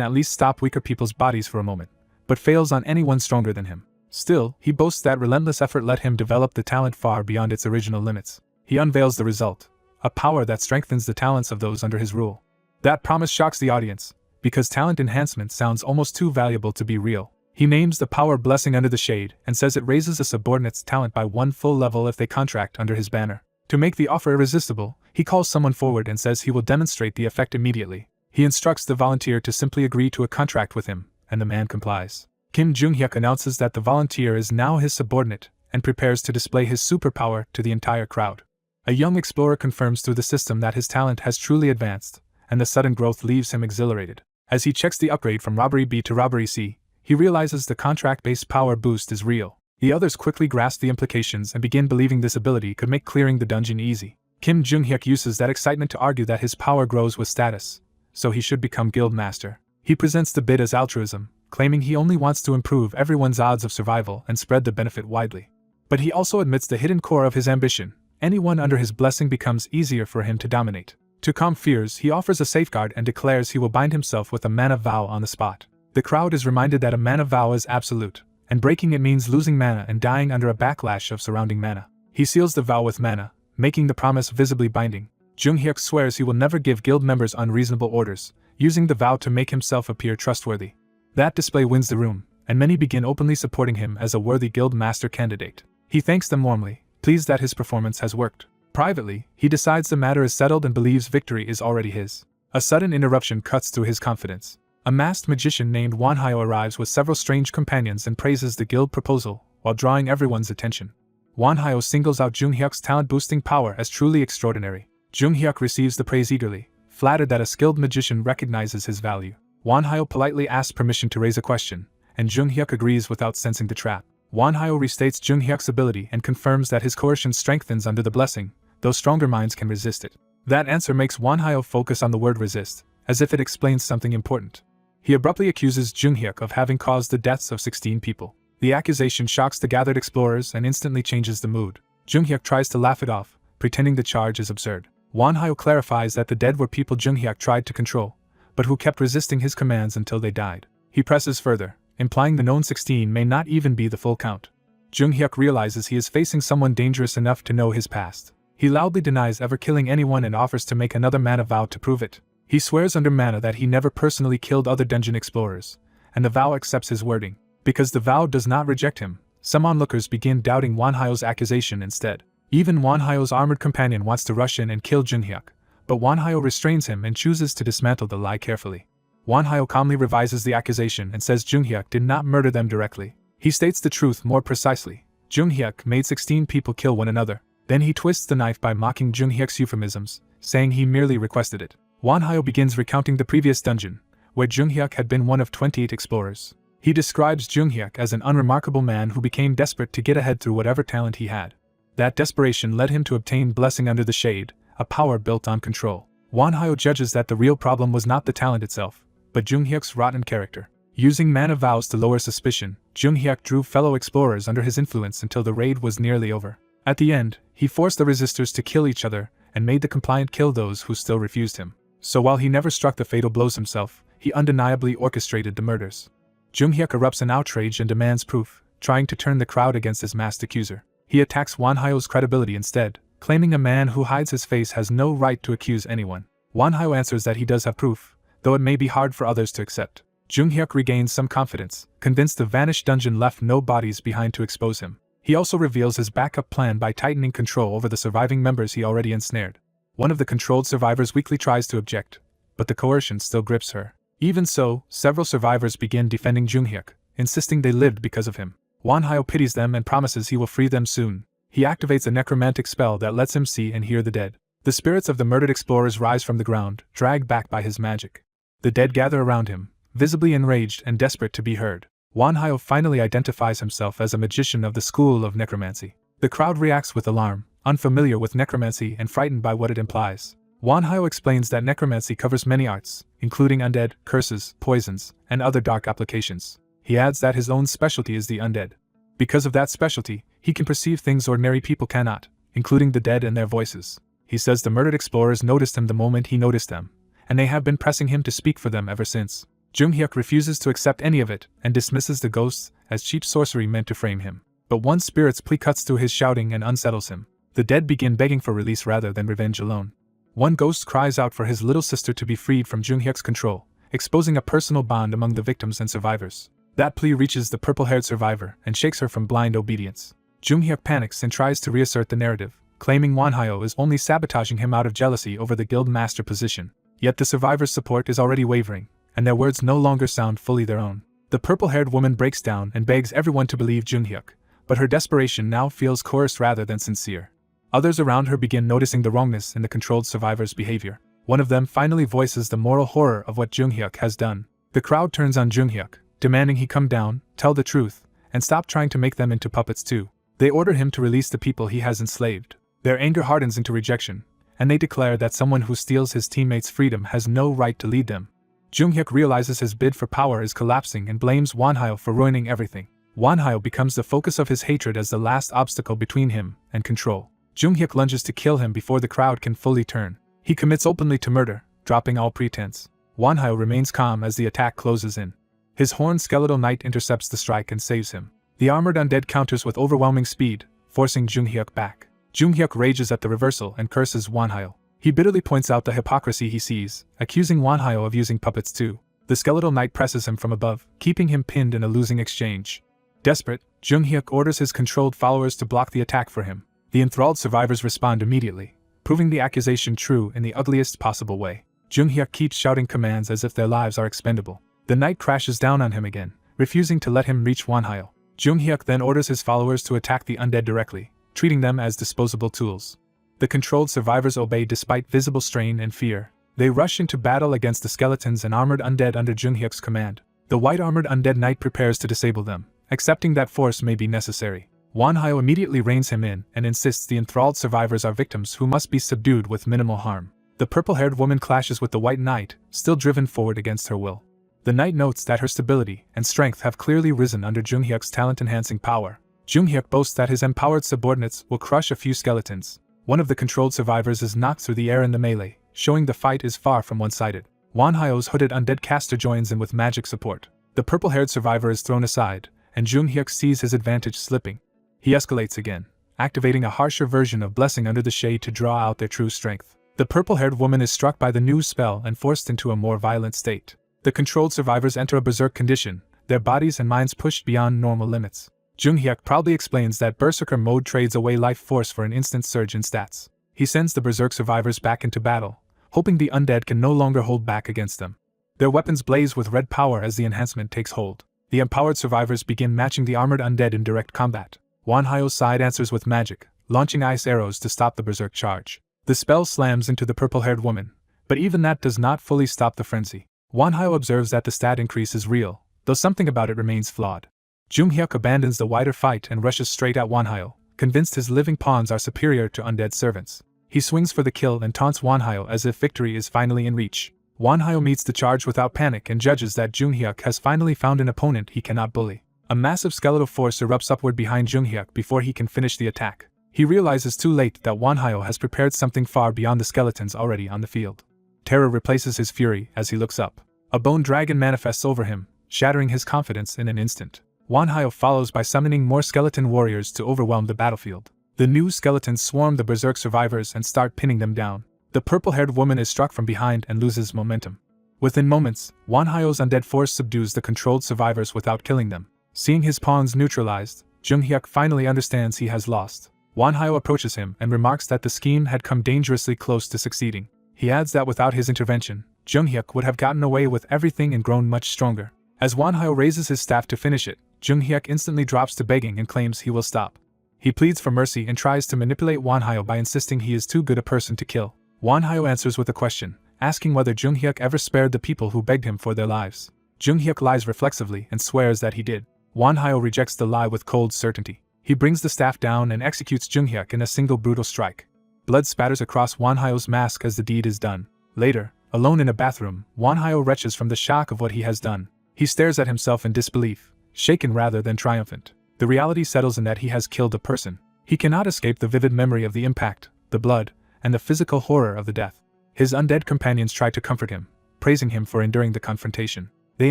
at least stop weaker people's bodies for a moment, but fails on anyone stronger than him. Still, he boasts that relentless effort let him develop the talent far beyond its original limits. He unveils the result, a power that strengthens the talents of those under his rule. That promise shocks the audience, because talent enhancement sounds almost too valuable to be real. He names the power Blessing Under the Shade and says it raises a subordinate's talent by 1 full level if they contract under his banner. To make the offer irresistible, he calls someone forward and says he will demonstrate the effect immediately. He instructs the volunteer to simply agree to a contract with him, and the man complies. Kim Jung-hyuk announces that the volunteer is now his subordinate, and prepares to display his superpower to the entire crowd. A young explorer confirms through the system that his talent has truly advanced, and the sudden growth leaves him exhilarated. As he checks the upgrade from Robbery B to Robbery C, he realizes the contract-based power boost is real. The others quickly grasp the implications and begin believing this ability could make clearing the dungeon easy. Kim Jung-hyuk uses that excitement to argue that his power grows with status, so he should become guild master. He presents the bid as altruism, claiming he only wants to improve everyone's odds of survival and spread the benefit widely. But he also admits the hidden core of his ambition: anyone under his blessing becomes easier for him to dominate. To calm fears, he offers a safeguard and declares he will bind himself with a mana vow on the spot. The crowd is reminded that a mana vow is absolute, and breaking it means losing mana and dying under a backlash of surrounding mana. He seals the vow with mana, making the promise visibly binding. Jung-hyuk swears he will never give guild members unreasonable orders, using the vow to make himself appear trustworthy. That display wins the room, and many begin openly supporting him as a worthy guild master candidate. He thanks them warmly, pleased that his performance has worked. Privately, he decides the matter is settled and believes victory is already his. A sudden interruption cuts through his confidence. A masked magician named Wanhyo arrives with several strange companions and praises the guild proposal, while drawing everyone's attention. Wanhyo singles out Jung-hyuk's talent-boosting power as truly extraordinary. Jung-hyuk receives the praise eagerly, flattered that a skilled magician recognizes his value. Wanhyo politely asks permission to raise a question, and Jung-hyuk agrees without sensing the trap. Wanhyo restates Jung-hyuk's ability and confirms that his coercion strengthens under the blessing, though stronger minds can resist it. That answer makes Wanhyo focus on the word resist, as if it explains something important. He abruptly accuses Jung-hyuk of having caused the deaths of 16 people. The accusation shocks the gathered explorers and instantly changes the mood. Jung-hyuk tries to laugh it off, pretending the charge is absurd. Wanhyo clarifies that the dead were people Jung-hyuk tried to control, but who kept resisting his commands until they died. He presses further, implying the known 16 may not even be the full count. Jung-hyuk realizes he is facing someone dangerous enough to know his past. He loudly denies ever killing anyone and offers to make another mana vow to prove it. He swears under mana that he never personally killed other dungeon explorers, and the vow accepts his wording. Because the vow does not reject him, some onlookers begin doubting Wanhyo's accusation instead. Even Wanhyo's armored companion wants to rush in and kill Jung-hyuk, but Wanhyo restrains him and chooses to dismantle the lie carefully. Wanhyo calmly revises the accusation and says Jung-hyuk did not murder them directly. He states the truth more precisely. Jung-hyuk made 16 people kill one another. Then he twists the knife by mocking Jung-hyuk's euphemisms, saying he merely requested it. Wanhyo begins recounting the previous dungeon, where Jung-hyuk had been one of 28 explorers. He describes Jung-hyuk as an unremarkable man who became desperate to get ahead through whatever talent he had. That desperation led him to obtain Blessing Under the Shade, a power built on control. Wanhyo judges that the real problem was not the talent itself, but Jung-hyuk's rotten character. Using mana vows to lower suspicion, Jung-hyuk drew fellow explorers under his influence until the raid was nearly over. At the end, he forced the resistors to kill each other and made the compliant kill those who still refused him. So while he never struck the fatal blows himself, he undeniably orchestrated the murders. Jung-hyuk erupts in outrage and demands proof, trying to turn the crowd against his masked accuser. He attacks Wanhyo's credibility instead, claiming a man who hides his face has no right to accuse anyone. Wanhyo answers that he does have proof, though it may be hard for others to accept. Jung-hyuk regains some confidence, convinced the vanished dungeon left no bodies behind to expose him. He also reveals his backup plan by tightening control over the surviving members he already ensnared. One of the controlled survivors weakly tries to object, but the coercion still grips her. Even so, several survivors begin defending Jung-hyuk, insisting they lived because of him. Wanhyo pities them and promises he will free them soon. He activates a necromantic spell that lets him see and hear the dead. The spirits of the murdered explorers rise from the ground, dragged back by his magic. The dead gather around him, visibly enraged and desperate to be heard. Wanhyo finally identifies himself as a magician of the school of necromancy. The crowd reacts with alarm, unfamiliar with necromancy and frightened by what it implies. Wanhyo explains that necromancy covers many arts, including undead, curses, poisons, and other dark applications. He adds that his own specialty is the undead. Because of that specialty, he can perceive things ordinary people cannot, including the dead and their voices. He says the murdered explorers noticed him the moment he noticed them, and they have been pressing him to speak for them ever since. Junghyuk refuses to accept any of it and dismisses the ghosts as cheap sorcery meant to frame him. But one spirit's plea cuts through his shouting and unsettles him. The dead begin begging for release rather than revenge alone. One ghost cries out for his little sister to be freed from Junghyuk's control, exposing a personal bond among the victims and survivors. That plea reaches the purple-haired survivor and shakes her from blind obedience. Junghyuk panics and tries to reassert the narrative, claiming Wanhyo is only sabotaging him out of jealousy over the guild master position. Yet the survivor's support is already wavering, and their words no longer sound fully their own. The purple-haired woman breaks down and begs everyone to believe Junghyuk, but her desperation now feels coerced rather than sincere. Others around her begin noticing the wrongness in the controlled survivor's behavior. One of them finally voices the moral horror of what Junghyuk has done. The crowd turns on Junghyuk, demanding he come down, tell the truth, and stop trying to make them into puppets too. They order him to release the people he has enslaved. Their anger hardens into rejection, and they declare that someone who steals his teammates' freedom has no right to lead them. Junghyuk realizes his bid for power is collapsing and blames Wanhyo for ruining everything. Wanhyo becomes the focus of his hatred as the last obstacle between him and control. Junghyuk lunges to kill him before the crowd can fully turn. He commits openly to murder, dropping all pretense. Wanhyo remains calm as the attack closes in. His horned skeletal knight intercepts the strike and saves him. The armored undead counters with overwhelming speed, forcing Junghyuk back. Junghyuk rages at the reversal and curses Wanhyo. He bitterly points out the hypocrisy he sees, accusing Wanhyo of using puppets too. The skeletal knight presses him from above, keeping him pinned in a losing exchange. Desperate, Junghyuk orders his controlled followers to block the attack for him. The enthralled survivors respond immediately, proving the accusation true in the ugliest possible way. Junghyuk keeps shouting commands as if their lives are expendable. The knight crashes down on him again, refusing to let him reach Wanhyo. Junghyuk then orders his followers to attack the undead directly, treating them as disposable tools. The controlled survivors obey despite visible strain and fear. They rush into battle against the skeletons and armored undead under Junghyuk's command. The white-armored undead knight prepares to disable them, accepting that force may be necessary. Wanhyo immediately reins him in and insists the enthralled survivors are victims who must be subdued with minimal harm. The purple-haired woman clashes with the white knight, still driven forward against her will. The knight notes that her stability and strength have clearly risen under Junghyuk's talent-enhancing power. Junghyuk boasts that his empowered subordinates will crush a few skeletons. One of the controlled survivors is knocked through the air in the melee, showing the fight is far from one-sided. Wanhyo's hooded undead caster joins in with magic support. The purple-haired survivor is thrown aside, and Junghyuk sees his advantage slipping. He escalates again, activating a harsher version of Blessing under the Shade to draw out their true strength. The purple-haired woman is struck by the new spell and forced into a more violent state. The controlled survivors enter a berserk condition, their bodies and minds pushed beyond normal limits. Junghyuk proudly explains that Berserker mode trades away life force for an instant surge in stats. He sends the berserk survivors back into battle, hoping the undead can no longer hold back against them. Their weapons blaze with red power as the enhancement takes hold. The empowered survivors begin matching the armored undead in direct combat. Wanhyo's side answers with magic, launching ice arrows to stop the berserk charge. The spell slams into the purple-haired woman, but even that does not fully stop the frenzy. Wanhyo observes that the stat increase is real, though something about it remains flawed. Junghyuk abandons the wider fight and rushes straight at Wanhyo, convinced his living pawns are superior to undead servants. He swings for the kill and taunts Wanhyo as if victory is finally in reach. Wanhyo meets the charge without panic and judges that Junghyuk has finally found an opponent he cannot bully. A massive skeletal force erupts upward behind Junghyuk before he can finish the attack. He realizes too late that Wanhyo has prepared something far beyond the skeletons already on the field. Terror replaces his fury as he looks up. A bone dragon manifests over him, shattering his confidence in an instant. Wanhyo follows by summoning more skeleton warriors to overwhelm the battlefield. The new skeletons swarm the berserk survivors and start pinning them down. The purple-haired woman is struck from behind and loses momentum. Within moments, Wanhyo's undead force subdues the controlled survivors without killing them. Seeing his pawns neutralized, Junghyuk finally understands he has lost. Wanhyo approaches him and remarks that the scheme had come dangerously close to succeeding. He adds that without his intervention, Junghyuk would have gotten away with everything and grown much stronger. As Wanhyo raises his staff to finish it, Junghyuk instantly drops to begging and claims he will stop. He pleads for mercy and tries to manipulate Wanhyo by insisting he is too good a person to kill. Wanhyo answers with a question, asking whether Junghyuk ever spared the people who begged him for their lives. Jung-hyuk lies reflexively and swears that he did. Won-hyo rejects the lie with cold certainty. He brings the staff down and executes Jung-hyuk in a single brutal strike. Blood spatters across Won-hyo's mask as the deed is done. Later, alone in a bathroom, Won-hyo retches from the shock of what he has done. He stares at himself in disbelief, shaken rather than triumphant. The reality settles in that he has killed a person. He cannot escape the vivid memory of the impact, the blood, and the physical horror of the death. His undead companions try to comfort him, praising him for enduring the confrontation. They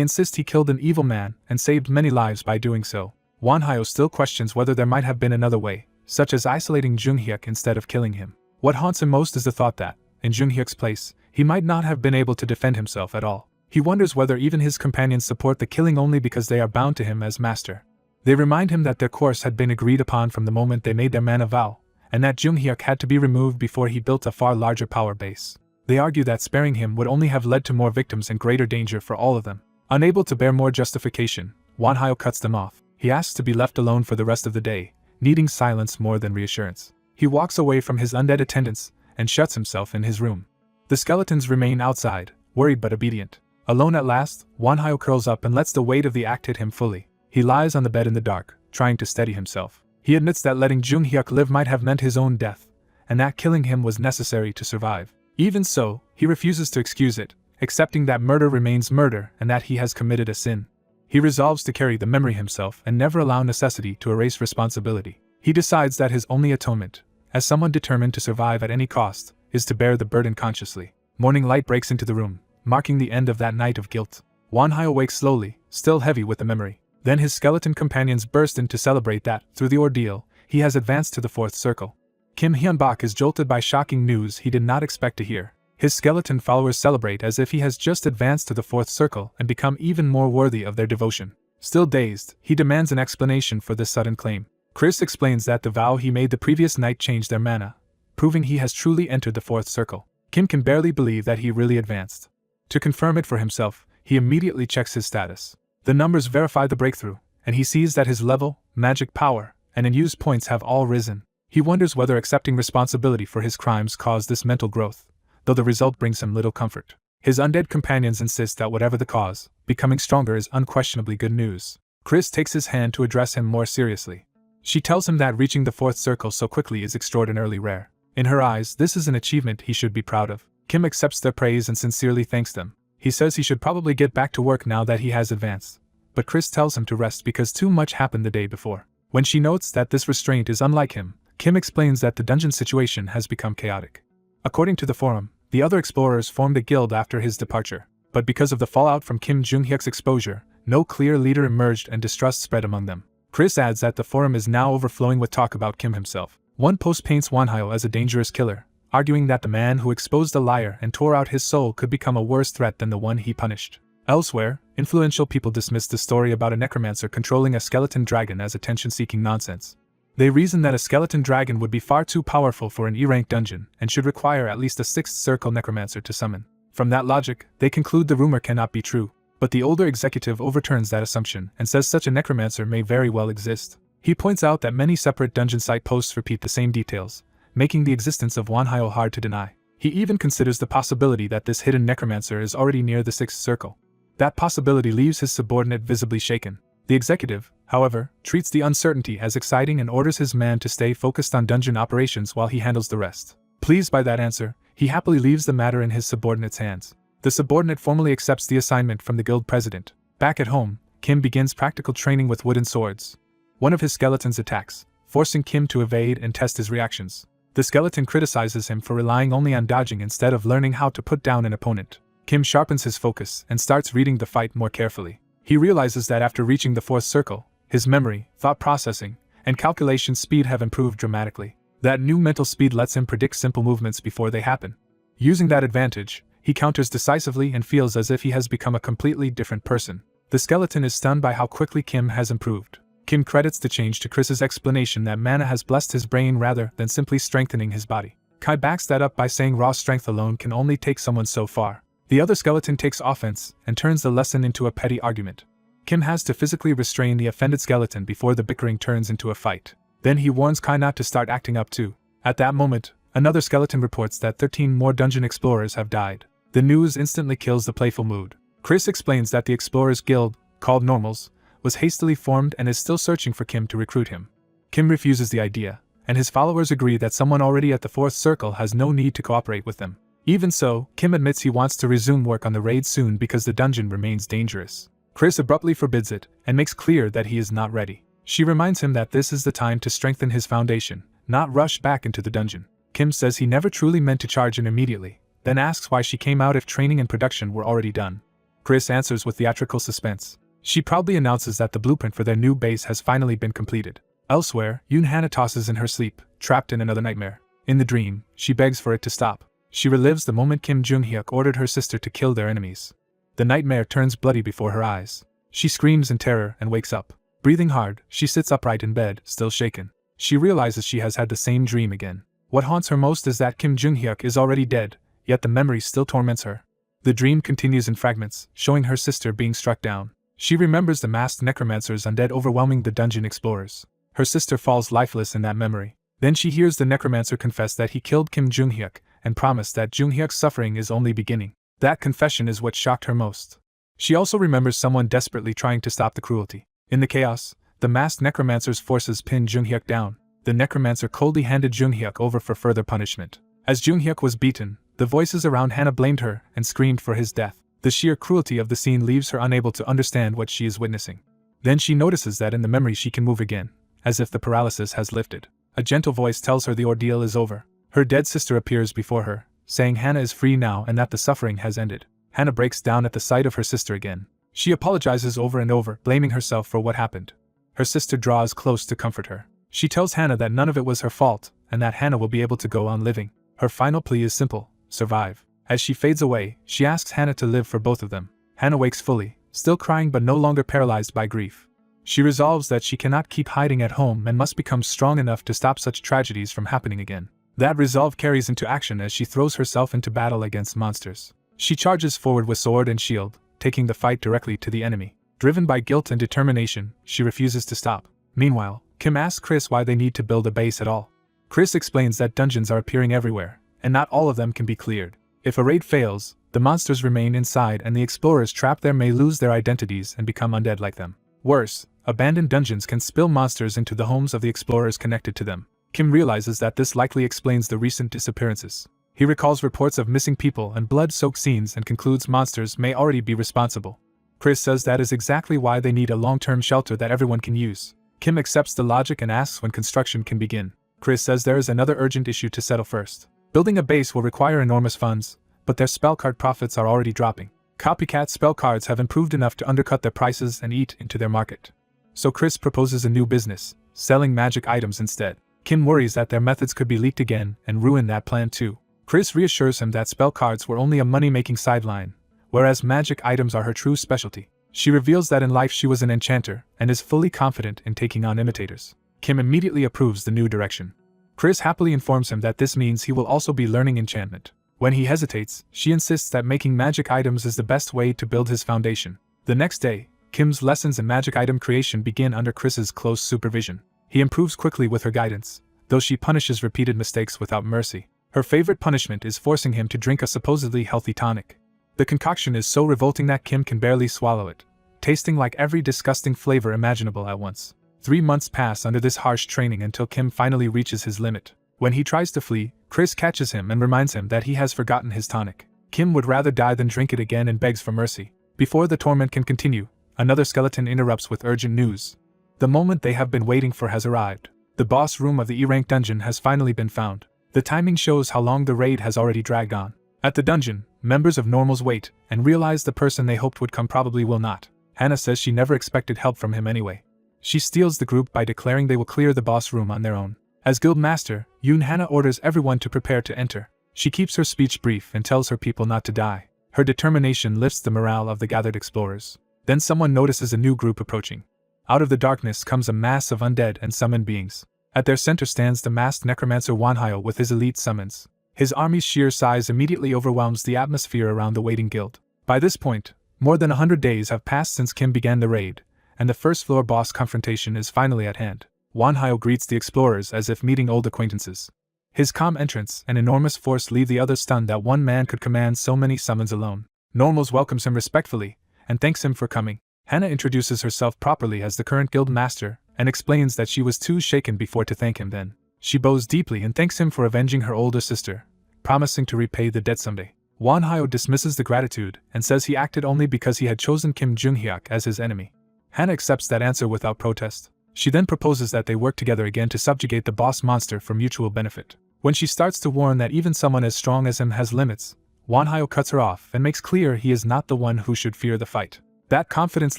insist he killed an evil man and saved many lives by doing so. Won-hyo still questions whether there might have been another way, such as isolating Jung-hyuk instead of killing him. What haunts him most is the thought that, in Jung-hyuk's place, he might not have been able to defend himself at all. He wonders whether even his companions support the killing only because they are bound to him as master. They remind him that their course had been agreed upon from the moment they made their mana vow, and that Jung-hyuk had to be removed before he built a far larger power base. They argue that sparing him would only have led to more victims and greater danger for all of them. Unable to bear more justification, Won-hyo cuts them off. He asks to be left alone for the rest of the day, needing silence more than reassurance. He walks away from his undead attendants and shuts himself in his room. The skeletons remain outside, worried but obedient. Alone at last, Won-hyo curls up and lets the weight of the act hit him fully. He lies on the bed in the dark, trying to steady himself. He admits that letting Jung-hyuk live might have meant his own death, and that killing him was necessary to survive. Even so, he refuses to excuse it, accepting that murder remains murder and that he has committed a sin. He resolves to carry the memory himself and never allow necessity to erase responsibility. He decides that his only atonement, as someone determined to survive at any cost, is to bear the burden consciously. Morning light breaks into the room, marking the end of that night of guilt. Won-hyo wakes slowly, still heavy with the memory. Then his skeleton companions burst in to celebrate that, through the ordeal, he has advanced to the fourth circle. Kim Hyun-bak is jolted by shocking news he did not expect to hear. His skeleton followers celebrate as if he has just advanced to the fourth circle and become even more worthy of their devotion. Still dazed, he demands an explanation for this sudden claim. Chris explains that the vow he made the previous night changed their mana, proving he has truly entered the fourth circle. Kim can barely believe that he really advanced. To confirm it for himself, he immediately checks his status. The numbers verify the breakthrough, and he sees that his level, magic power, and unused points have all risen. He wonders whether accepting responsibility for his crimes caused this mental growth, though the result brings him little comfort. His undead companions insist that whatever the cause, becoming stronger is unquestionably good news. Chris takes his hand to address him more seriously. She tells him that reaching the fourth circle so quickly is extraordinarily rare. In her eyes, this is an achievement he should be proud of. Kim accepts their praise and sincerely thanks them. He says he should probably get back to work now that he has advanced, but Chris tells him to rest because too much happened the day before. When she notes that this restraint is unlike him, Kim explains that the dungeon situation has become chaotic. According to the forum, the other explorers formed a guild after his departure, but because of the fallout from Kim Jung-hyuk's exposure, no clear leader emerged and distrust spread among them. Chris adds that the forum is now overflowing with talk about Kim himself. One post paints Won-hyo as a dangerous killer, arguing that the man who exposed a liar and tore out his soul could become a worse threat than the one he punished. Elsewhere, influential people dismiss the story about a necromancer controlling a skeleton dragon as attention-seeking nonsense. They reason that a skeleton dragon would be far too powerful for an E-rank dungeon and should require at least a 6th circle necromancer to summon. From that logic, they conclude the rumor cannot be true, but the older executive overturns that assumption and says such a necromancer may very well exist. He points out that many separate dungeon site posts repeat the same details, making the existence of Won-hyo hard to deny. He even considers the possibility that this hidden necromancer is already near the 6th circle. That possibility leaves his subordinate visibly shaken. The executive, however, treats the uncertainty as exciting and orders his man to stay focused on dungeon operations while he handles the rest. Pleased by that answer, he happily leaves the matter in his subordinate's hands. The subordinate formally accepts the assignment from the guild president. Back at home, Kim begins practical training with wooden swords. One of his skeletons attacks, forcing Kim to evade and test his reactions. The skeleton criticizes him for relying only on dodging instead of learning how to put down an opponent. Kim sharpens his focus and starts reading the fight more carefully. He realizes that after reaching the fourth circle, his memory, thought processing, and calculation speed have improved dramatically. That new mental speed lets him predict simple movements before they happen. Using that advantage, he counters decisively and feels as if he has become a completely different person. The skeleton is stunned by how quickly Kim has improved. Kim credits the change to Chris's explanation that mana has blessed his brain rather than simply strengthening his body. Kai backs that up by saying raw strength alone can only take someone so far. The other skeleton takes offense and turns the lesson into a petty argument. Kim has to physically restrain the offended skeleton before the bickering turns into a fight. Then he warns Kai not to start acting up too. At that moment, another skeleton reports that 13 more dungeon explorers have died. The news instantly kills the playful mood. Chris explains that the Explorers Guild, called Normals, was hastily formed and is still searching for Kim to recruit him. Kim refuses the idea, and his followers agree that someone already at the fourth circle has no need to cooperate with them. Even so, Kim admits he wants to resume work on the raid soon because the dungeon remains dangerous. Chris abruptly forbids it, and makes clear that he is not ready. She reminds him that this is the time to strengthen his foundation, not rush back into the dungeon. Kim says he never truly meant to charge in immediately, then asks why she came out if training and production were already done. Chris answers with theatrical suspense. She proudly announces that the blueprint for their new base has finally been completed. Elsewhere, Yoon-hana tosses in her sleep, trapped in another nightmare. In the dream, she begs for it to stop. She relives the moment Kim Jung-hyuk ordered her sister to kill their enemies. The nightmare turns bloody before her eyes. She screams in terror and wakes up. Breathing hard, she sits upright in bed, still shaken. She realizes she has had the same dream again. What haunts her most is that Kim Jung-hyuk is already dead, yet the memory still torments her. The dream continues in fragments, showing her sister being struck down. She remembers the masked necromancer's undead overwhelming the dungeon explorers. Her sister falls lifeless in that memory. Then she hears the necromancer confess that he killed Kim Jung-hyuk, and promise that Jung-hyuk's suffering is only beginning. That confession is what shocked her most. She also remembers someone desperately trying to stop the cruelty. In the chaos, the masked necromancer's forces pinned Jung-hyuk down. The necromancer coldly handed Jung-hyuk over for further punishment. As Jung-hyuk was beaten, the voices around Hana blamed her and screamed for his death. The sheer cruelty of the scene leaves her unable to understand what she is witnessing. Then she notices that in the memory she can move again, as if the paralysis has lifted. A gentle voice tells her the ordeal is over. Her dead sister appears before her, saying Hana is free now and that the suffering has ended. Hana breaks down at the sight of her sister again. She apologizes over and over, blaming herself for what happened. Her sister draws close to comfort her. She tells Hana that none of it was her fault, and that Hana will be able to go on living. Her final plea is simple: survive. As she fades away, she asks Hana to live for both of them. Hana wakes fully, still crying but no longer paralyzed by grief. She resolves that she cannot keep hiding at home and must become strong enough to stop such tragedies from happening again. That resolve carries into action as she throws herself into battle against monsters. She charges forward with sword and shield, taking the fight directly to the enemy. Driven by guilt and determination, she refuses to stop. Meanwhile, Kim asks Chris why they need to build a base at all. Chris explains that dungeons are appearing everywhere, and not all of them can be cleared. If a raid fails, the monsters remain inside and the explorers trapped there may lose their identities and become undead like them. Worse, abandoned dungeons can spill monsters into the homes of the explorers connected to them. Kim realizes that this likely explains the recent disappearances. He recalls reports of missing people and blood-soaked scenes and concludes monsters may already be responsible. Chris says that is exactly why they need a long-term shelter that everyone can use. Kim accepts the logic and asks when construction can begin. Chris says there is another urgent issue to settle first. Building a base will require enormous funds, but their spell card profits are already dropping. Copycat spell cards have improved enough to undercut their prices and eat into their market. So Chris proposes a new business, selling magic items instead. Kim worries that their methods could be leaked again and ruin that plan too. Chris reassures him that spell cards were only a money-making sideline, whereas magic items are her true specialty. She reveals that in life she was an enchanter and is fully confident in taking on imitators. Kim immediately approves the new direction. Chris happily informs him that this means he will also be learning enchantment. When he hesitates, she insists that making magic items is the best way to build his foundation. The next day, Kim's lessons in magic item creation begin under Chris's close supervision. He improves quickly with her guidance, though she punishes repeated mistakes without mercy. Her favorite punishment is forcing him to drink a supposedly healthy tonic. The concoction is so revolting that Kim can barely swallow it, tasting like every disgusting flavor imaginable at once. 3 months pass under this harsh training until Kim finally reaches his limit. When he tries to flee, Chris catches him and reminds him that he has forgotten his tonic. Kim would rather die than drink it again and begs for mercy. Before the torment can continue, another skeleton interrupts with urgent news. The moment they have been waiting for has arrived. The boss room of the E-rank dungeon has finally been found. The timing shows how long the raid has already dragged on. At the dungeon, members of Normals wait and realize the person they hoped would come probably will not. Hana says she never expected help from him anyway. She steals the group by declaring they will clear the boss room on their own. As guild master, Yoon-hana orders everyone to prepare to enter. She keeps her speech brief and tells her people not to die. Her determination lifts the morale of the gathered explorers. Then someone notices a new group approaching. Out of the darkness comes a mass of undead and summoned beings. At their center stands the masked necromancer Wanhyo with his elite summons. His army's sheer size immediately overwhelms the atmosphere around the waiting guild. By this point, more than 100 days have passed since Kim began the raid, and the first floor boss confrontation is finally at hand. Wanhyo greets the explorers as if meeting old acquaintances. His calm entrance and enormous force leave the others stunned that one man could command so many summons alone. Normals welcomes him respectfully and thanks him for coming. Hannah introduces herself properly as the current guild master and explains that she was too shaken before to thank him then. She bows deeply and thanks him for avenging her older sister, promising to repay the debt someday. Wanhyo dismisses the gratitude and says he acted only because he had chosen Kim Jung-hyuk as his enemy. Hannah accepts that answer without protest. She then proposes that they work together again to subjugate the boss monster for mutual benefit. When she starts to warn that even someone as strong as him has limits, Wanhyo cuts her off and makes clear he is not the one who should fear the fight. That confidence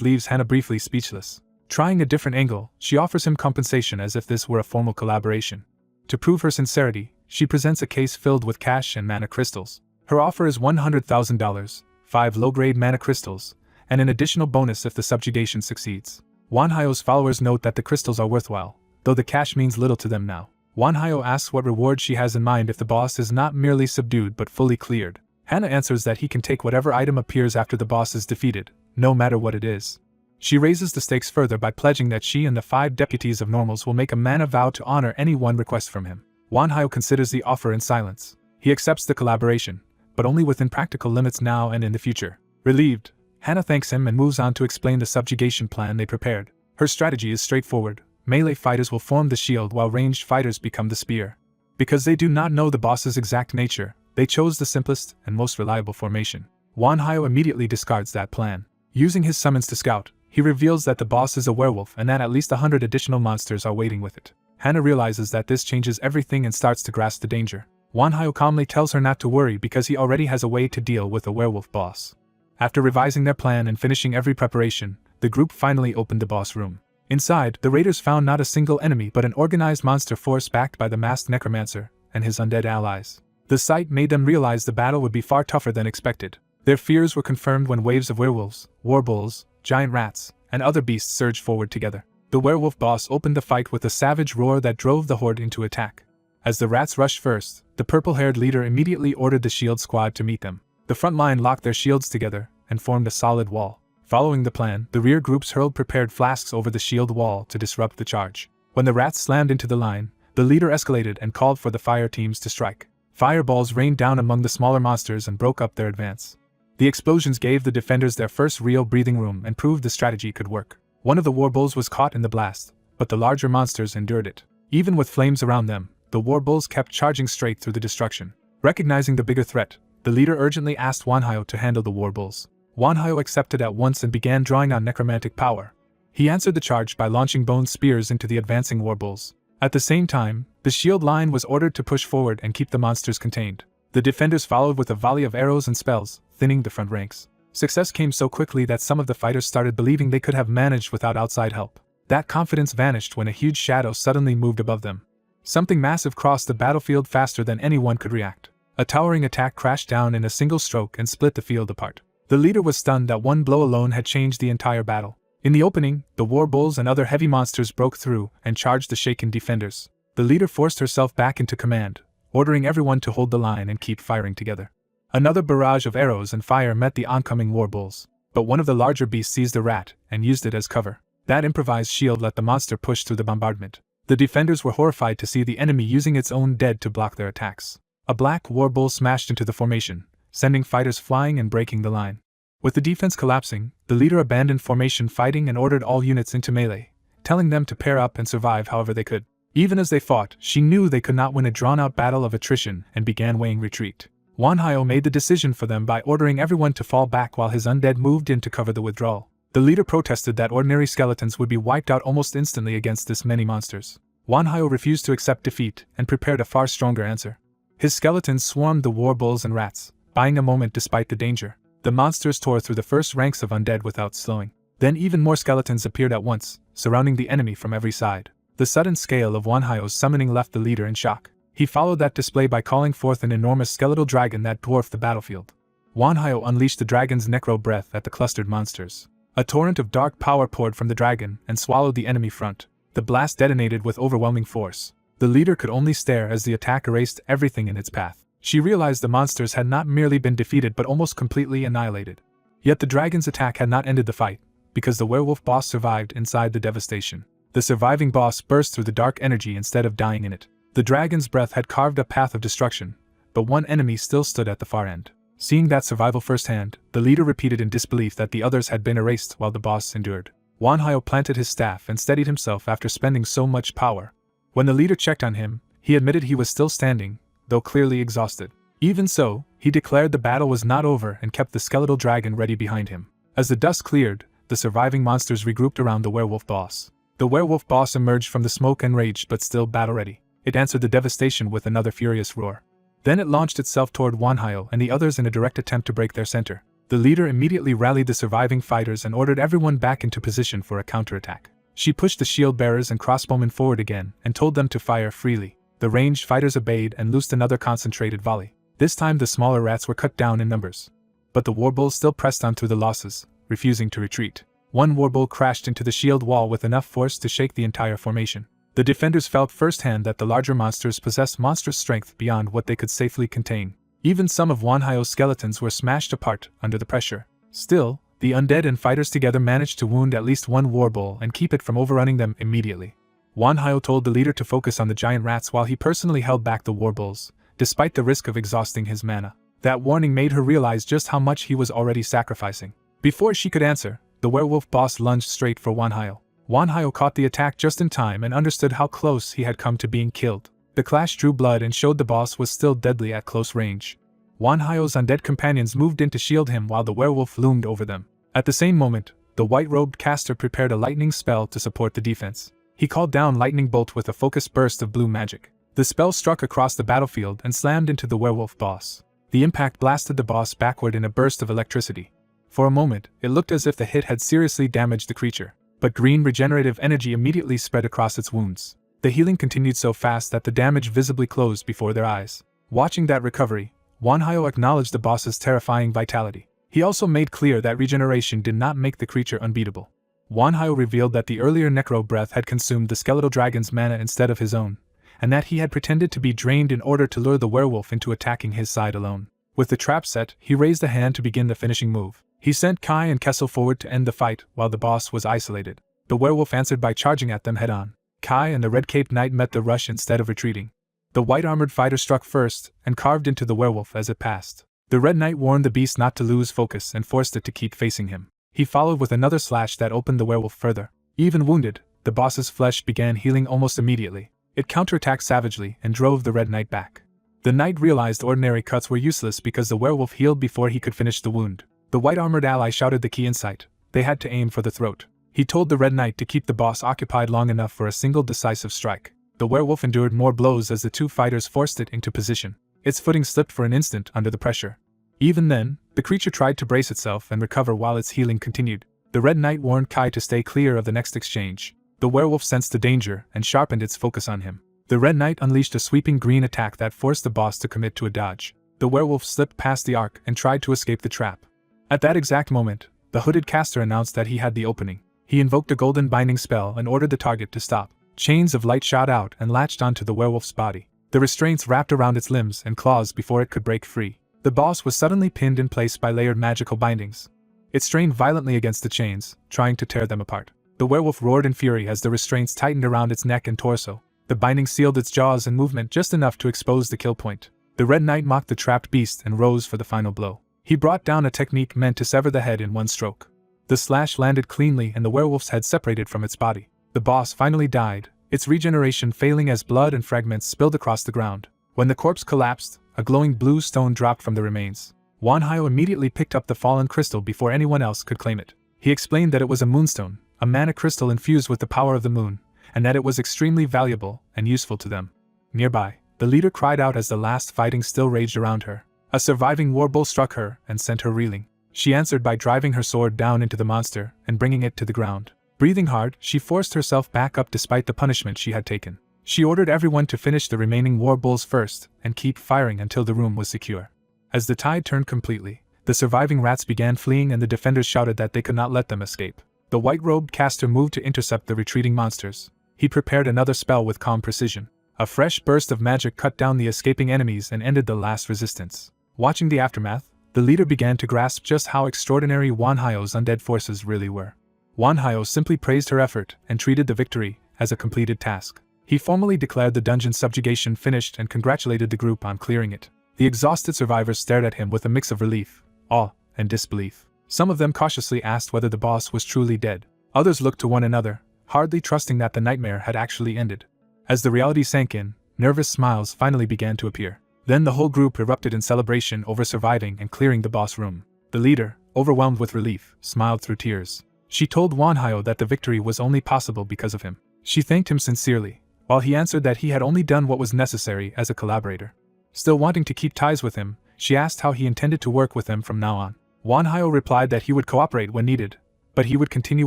leaves Hannah briefly speechless. Trying a different angle, she offers him compensation as if this were a formal collaboration. To prove her sincerity, she presents a case filled with cash and mana crystals. Her offer is $100,000, 5 low-grade mana crystals, and an additional bonus if the subjugation succeeds. Wanhyo's followers note that the crystals are worthwhile, though the cash means little to them now. Wanhyo asks what reward she has in mind if the boss is not merely subdued but fully cleared. Hannah answers that he can take whatever item appears after the boss is defeated, no matter what it is. She raises the stakes further by pledging that she and the 5 deputies of normals will make a mana vow to honor any one request from him. Wanhyo considers the offer in silence. He accepts the collaboration, but only within practical limits now and in the future. Relieved, Hannah thanks him and moves on to explain the subjugation plan they prepared. Her strategy is straightforward. Melee fighters will form the shield while ranged fighters become the spear. Because they do not know the boss's exact nature, they chose the simplest and most reliable formation. Wanhyo immediately discards that plan. Using his summons to scout, he reveals that the boss is a werewolf and that at least 100 additional monsters are waiting with it. Hannah realizes that this changes everything and starts to grasp the danger. Wanhyo calmly tells her not to worry because he already has a way to deal with a werewolf boss. After revising their plan and finishing every preparation, the group finally opened the boss room. Inside, the raiders found not a single enemy but an organized monster force backed by the masked necromancer and his undead allies. The sight made them realize the battle would be far tougher than expected. Their fears were confirmed when waves of werewolves, warbulls, giant rats, and other beasts surged forward together. The werewolf boss opened the fight with a savage roar that drove the horde into attack. As the rats rushed first, the purple-haired leader immediately ordered the shield squad to meet them. The front line locked their shields together and formed a solid wall. Following the plan, the rear groups hurled prepared flasks over the shield wall to disrupt the charge. When the rats slammed into the line, the leader escalated and called for the fire teams to strike. Fireballs rained down among the smaller monsters and broke up their advance. The explosions gave the defenders their first real breathing room and proved the strategy could work. One of the warbulls was caught in the blast, but the larger monsters endured it. Even with flames around them, the warbulls kept charging straight through the destruction. Recognizing the bigger threat, the leader urgently asked Wanhyo to handle the warbulls. Wanhyo accepted at once and began drawing on necromantic power. He answered the charge by launching bone spears into the advancing warbulls. At the same time, the shield line was ordered to push forward and keep the monsters contained. The defenders followed with a volley of arrows and spells, thinning the front ranks. Success came so quickly that some of the fighters started believing they could have managed without outside help. That confidence vanished when a huge shadow suddenly moved above them. Something massive crossed the battlefield faster than anyone could react. A towering attack crashed down in a single stroke and split the field apart. The leader was stunned that one blow alone had changed the entire battle. In the opening, the warbulls and other heavy monsters broke through and charged the shaken defenders. The leader forced herself back into command, ordering everyone to hold the line and keep firing together. Another barrage of arrows and fire met the oncoming warbulls, but one of the larger beasts seized a rat and used it as cover. That improvised shield let the monster push through the bombardment. The defenders were horrified to see the enemy using its own dead to block their attacks. A black warbull smashed into the formation, sending fighters flying and breaking the line. With the defense collapsing, the leader abandoned formation fighting and ordered all units into melee, telling them to pair up and survive however they could. Even as they fought, she knew they could not win a drawn-out battle of attrition and began weighing retreat. Wanhyo made the decision for them by ordering everyone to fall back while his undead moved in to cover the withdrawal. The leader protested that ordinary skeletons would be wiped out almost instantly against this many monsters. Wanhyo refused to accept defeat and prepared a far stronger answer. His skeletons swarmed the warbulls and rats, buying a moment despite the danger. The monsters tore through the first ranks of undead without slowing. Then even more skeletons appeared at once, surrounding the enemy from every side. The sudden scale of Wanhyo's summoning left the leader in shock. He followed that display by calling forth an enormous skeletal dragon that dwarfed the battlefield. Wanhyo unleashed the dragon's necro breath at the clustered monsters. A torrent of dark power poured from the dragon and swallowed the enemy front. The blast detonated with overwhelming force. The leader could only stare as the attack erased everything in its path. She realized the monsters had not merely been defeated but almost completely annihilated. Yet the dragon's attack had not ended the fight, because the werewolf boss survived inside the devastation. The surviving boss burst through the dark energy instead of dying in it. The dragon's breath had carved a path of destruction, but one enemy still stood at the far end. Seeing that survival firsthand, the leader repeated in disbelief that the others had been erased while the boss endured. Manhwa planted his staff and steadied himself after spending so much power. When the leader checked on him, he admitted he was still standing, though clearly exhausted. Even so, he declared the battle was not over and kept the skeletal dragon ready behind him. As the dust cleared, the surviving monsters regrouped around the werewolf boss. The werewolf boss emerged from the smoke enraged but still battle-ready. It answered the devastation with another furious roar. Then it launched itself toward Manhwa and the others in a direct attempt to break their center. The leader immediately rallied the surviving fighters and ordered everyone back into position for a counterattack. She pushed the shield bearers and crossbowmen forward again and told them to fire freely. The ranged fighters obeyed and loosed another concentrated volley. This time the smaller rats were cut down in numbers. But the warbulls still pressed on through the losses, refusing to retreat. One warbull crashed into the shield wall with enough force to shake the entire formation. The defenders felt firsthand that the larger monsters possessed monstrous strength beyond what they could safely contain. Even some of Manhwa's skeletons were smashed apart under the pressure. Still, the undead and fighters together managed to wound at least one warbull and keep it from overrunning them immediately. Manhwa told the leader to focus on the giant rats while he personally held back the warbulls, despite the risk of exhausting his mana. That warning made her realize just how much he was already sacrificing. Before she could answer, the werewolf boss lunged straight for Manhwa. Manhwa caught the attack just in time and understood how close he had come to being killed. The clash drew blood and showed the boss was still deadly at close range. Manhwa's undead companions moved in to shield him while the werewolf loomed over them. At the same moment, the white-robed caster prepared a lightning spell to support the defense. He called down lightning bolt with a focused burst of blue magic. The spell struck across the battlefield and slammed into the werewolf boss. The impact blasted the boss backward in a burst of electricity. For a moment, it looked as if the hit had seriously damaged the creature. But green regenerative energy immediately spread across its wounds. The healing continued so fast that the damage visibly closed before their eyes. Watching that recovery, Manhwa acknowledged the boss's terrifying vitality. He also made clear that regeneration did not make the creature unbeatable. Manhwa revealed that the earlier necro breath had consumed the skeletal dragon's mana instead of his own, and that he had pretended to be drained in order to lure the werewolf into attacking his side alone. With the trap set, he raised a hand to begin the finishing move. He sent Kai and Kessel forward to end the fight while the boss was isolated. The werewolf answered by charging at them head-on. Kai and the red-caped knight met the rush instead of retreating. The white-armored fighter struck first and carved into the werewolf as it passed. The red knight warned the beast not to lose focus and forced it to keep facing him. He followed with another slash that opened the werewolf further. Even wounded, the boss's flesh began healing almost immediately. It counterattacked savagely and drove the red knight back. The knight realized ordinary cuts were useless because the werewolf healed before he could finish the wound. The white-armored ally shouted the key insight. They had to aim for the throat. He told the red knight to keep the boss occupied long enough for a single decisive strike. The werewolf endured more blows as the two fighters forced it into position. Its footing slipped for an instant under the pressure. Even then, the creature tried to brace itself and recover while its healing continued. The red knight warned Kai to stay clear of the next exchange. The werewolf sensed the danger and sharpened its focus on him. The red knight unleashed a sweeping green attack that forced the boss to commit to a dodge. The werewolf slipped past the arc and tried to escape the trap. At that exact moment, the hooded caster announced that he had the opening. He invoked a golden binding spell and ordered the target to stop. Chains of light shot out and latched onto the werewolf's body. The restraints wrapped around its limbs and claws before it could break free. The boss was suddenly pinned in place by layered magical bindings. It strained violently against the chains, trying to tear them apart. The werewolf roared in fury as the restraints tightened around its neck and torso. The binding sealed its jaws and movement just enough to expose the kill point. The red knight mocked the trapped beast and rose for the final blow. He brought down a technique meant to sever the head in one stroke. The slash landed cleanly and the werewolf's head separated from its body. The boss finally died, its regeneration failing as blood and fragments spilled across the ground. When the corpse collapsed, a glowing blue stone dropped from the remains. Manhwa immediately picked up the fallen crystal before anyone else could claim it. He explained that it was a moonstone, a mana crystal infused with the power of the moon, and that it was extremely valuable and useful to them. Nearby, the leader cried out as the last fighting still raged around her. A surviving warbull struck her and sent her reeling. She answered by driving her sword down into the monster and bringing it to the ground. Breathing hard, she forced herself back up despite the punishment she had taken. She ordered everyone to finish the remaining warbulls first and keep firing until the room was secure. As the tide turned completely, the surviving rats began fleeing and the defenders shouted that they could not let them escape. The white-robed caster moved to intercept the retreating monsters. He prepared another spell with calm precision. A fresh burst of magic cut down the escaping enemies and ended the last resistance. Watching the aftermath, the leader began to grasp just how extraordinary Manhwa's undead forces really were. Manhwa simply praised her effort and treated the victory as a completed task. He formally declared the dungeon subjugation finished and congratulated the group on clearing it. The exhausted survivors stared at him with a mix of relief, awe, and disbelief. Some of them cautiously asked whether the boss was truly dead. Others looked to one another, hardly trusting that the nightmare had actually ended. As the reality sank in, nervous smiles finally began to appear. Then the whole group erupted in celebration over surviving and clearing the boss room. The leader, overwhelmed with relief, smiled through tears. She told Wanhyo that the victory was only possible because of him. She thanked him sincerely, while he answered that he had only done what was necessary as a collaborator. Still wanting to keep ties with him, she asked how he intended to work with them from now on. Wanhyo replied that he would cooperate when needed, but he would continue